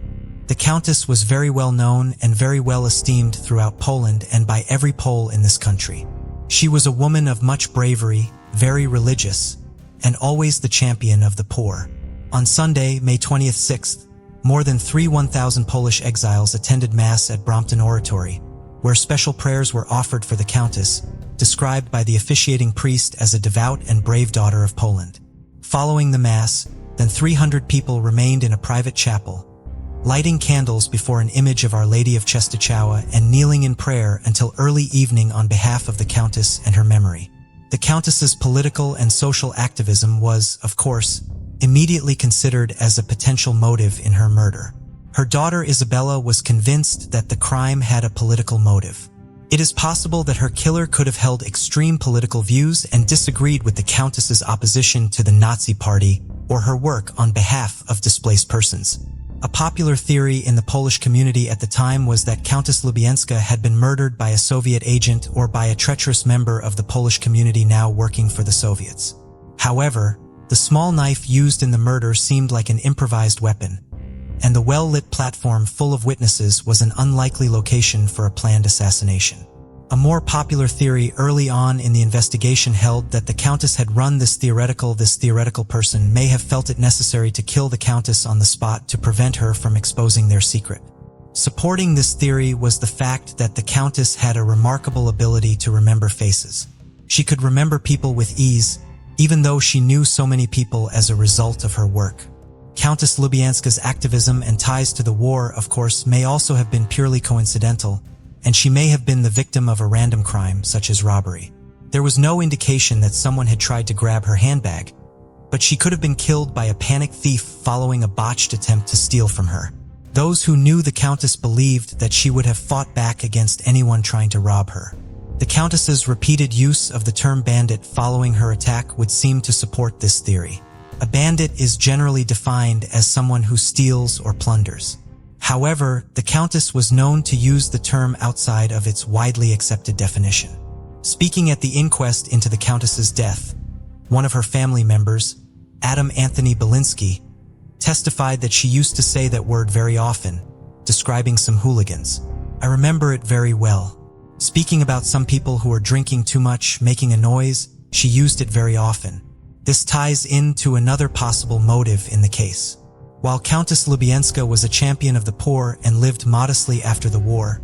The Countess was very well known and very well esteemed throughout Poland and by every Pole in this country. She was a woman of much bravery, very religious, and always the champion of the poor. On Sunday, May 26th, more than 1,000 Polish exiles attended Mass at Brompton Oratory, where special prayers were offered for the Countess, described by the officiating priest as a devout and brave daughter of Poland. Following the Mass, then 300 people remained in a private chapel, lighting candles before an image of Our Lady of Czestochowa and kneeling in prayer until early evening on behalf of the Countess and her memory. The Countess's political and social activism was, of course, immediately considered as a potential motive in her murder. Her daughter Isabella was convinced that the crime had a political motive. It is possible that her killer could have held extreme political views and disagreed with the Countess's opposition to the Nazi Party or her work on behalf of displaced persons. A popular theory in the Polish community at the time was that Countess Lubienska had been murdered by a Soviet agent or by a treacherous member of the Polish community now working for the Soviets. However, the small knife used in the murder seemed like an improvised weapon, and the well-lit platform full of witnesses was an unlikely location for a planned assassination. A more popular theory early on in the investigation held that the Countess had run this theoretical person may have felt it necessary to kill the Countess on the spot to prevent her from exposing their secret. Supporting this theory was the fact that the Countess had a remarkable ability to remember faces. She could remember people with ease, even though she knew so many people as a result of her work. Countess Lubienska's activism and ties to the war, of course, may also have been purely coincidental, and she may have been the victim of a random crime, such as robbery. There was no indication that someone had tried to grab her handbag, but she could have been killed by a panicked thief following a botched attempt to steal from her. Those who knew the Countess believed that she would have fought back against anyone trying to rob her. The Countess's repeated use of the term bandit following her attack would seem to support this theory. A bandit is generally defined as someone who steals or plunders. However, the Countess was known to use the term outside of its widely accepted definition. Speaking at the inquest into the Countess's death, one of her family members, Adam Anthony Belinsky, testified that she used to say that word very often, describing some hooligans. I remember it very well. Speaking about some people who are drinking too much, making a noise, she used it very often. This ties into another possible motive in the case. While Countess Lubienska was a champion of the poor and lived modestly after the war,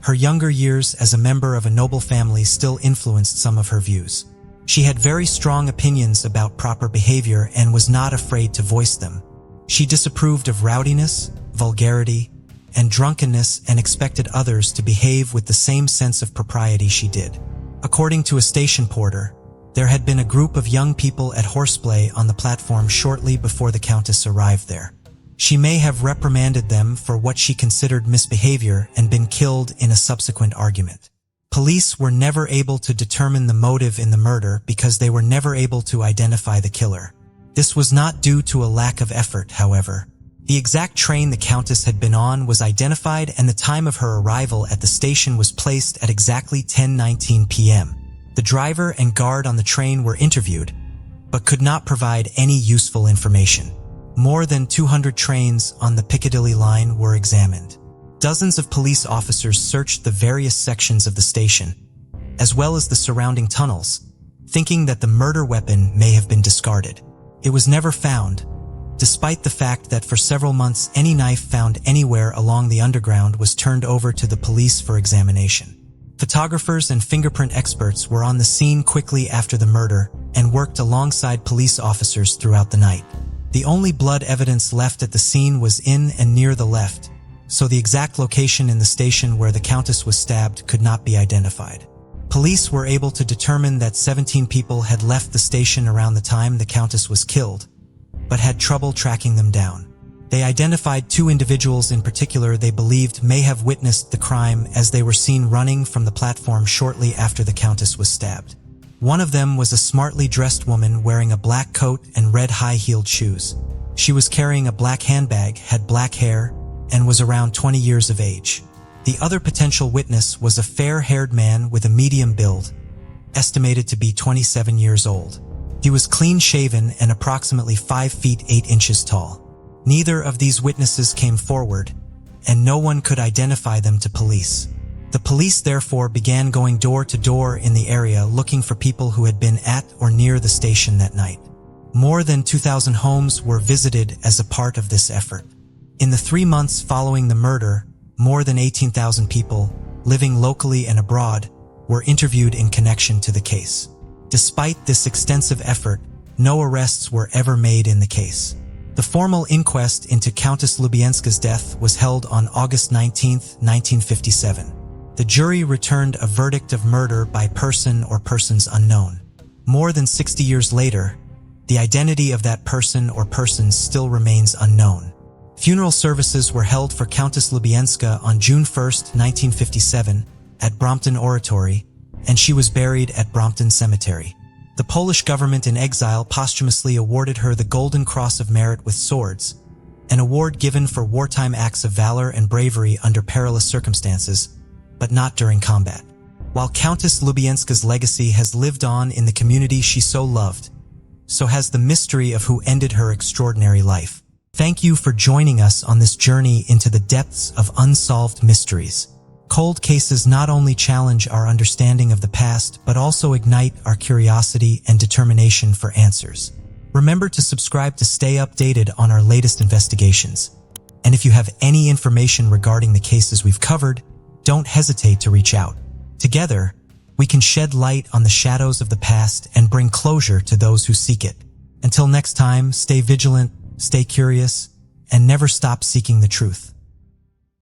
her younger years as a member of a noble family still influenced some of her views. She had very strong opinions about proper behavior and was not afraid to voice them. She disapproved of rowdiness, vulgarity, and drunkenness and expected others to behave with the same sense of propriety she did. According to a station porter, there had been a group of young people at horseplay on the platform shortly before the Countess arrived there. She may have reprimanded them for what she considered misbehavior and been killed in a subsequent argument. Police were never able to determine the motive in the murder because they were never able to identify the killer. This was not due to a lack of effort, however. The exact train the Countess had been on was identified and the time of her arrival at the station was placed at exactly 10:19 p.m. The driver and guard on the train were interviewed, but could not provide any useful information. More than 200 trains on the Piccadilly line were examined. Dozens of police officers searched the various sections of the station, as well as the surrounding tunnels, thinking that the murder weapon may have been discarded. It was never found, despite the fact that for several months any knife found anywhere along the underground was turned over to the police for examination. Photographers and fingerprint experts were on the scene quickly after the murder and worked alongside police officers throughout the night. The only blood evidence left at the scene was in and near the left, so the exact location in the station where the Countess was stabbed could not be identified. Police were able to determine that 17 people had left the station around the time the Countess was killed, but had trouble tracking them down. They identified 2 individuals in particular they believed may have witnessed the crime as they were seen running from the platform shortly after the Countess was stabbed. One of them was a smartly dressed woman wearing a black coat and red high-heeled shoes. She was carrying a black handbag, had black hair, and was around 20 years of age. The other potential witness was a fair-haired man with a medium build, estimated to be 27 years old. He was clean-shaven and approximately 5 feet 8 inches tall. Neither of these witnesses came forward, and no one could identify them to police. The police therefore began going door to door in the area looking for people who had been at or near the station that night. More than 2,000 homes were visited as a part of this effort. In the 3 months following the murder, more than 18,000 people, living locally and abroad, were interviewed in connection to the case. Despite this extensive effort, no arrests were ever made in the case. The formal inquest into Countess Lubienska's death was held on August 19, 1957. The jury returned a verdict of murder by person or persons unknown. More than 60 years later, the identity of that person or persons still remains unknown. Funeral services were held for Countess Lubienska on June 1, 1957, at Brompton Oratory, and she was buried at Brompton Cemetery. The Polish government in exile posthumously awarded her the Golden Cross of Merit with Swords, an award given for wartime acts of valor and bravery under perilous circumstances, but not during combat. While Countess Lubienska's legacy has lived on in the community she so loved, so has the mystery of who ended her extraordinary life. Thank you for joining us on this journey into the depths of unsolved mysteries. Cold cases not only challenge our understanding of the past, but also ignite our curiosity and determination for answers. Remember to subscribe to stay updated on our latest investigations. And if you have any information regarding the cases we've covered, don't hesitate to reach out. Together, we can shed light on the shadows of the past and bring closure to those who seek it. Until next time, stay vigilant, stay curious, and never stop seeking the truth.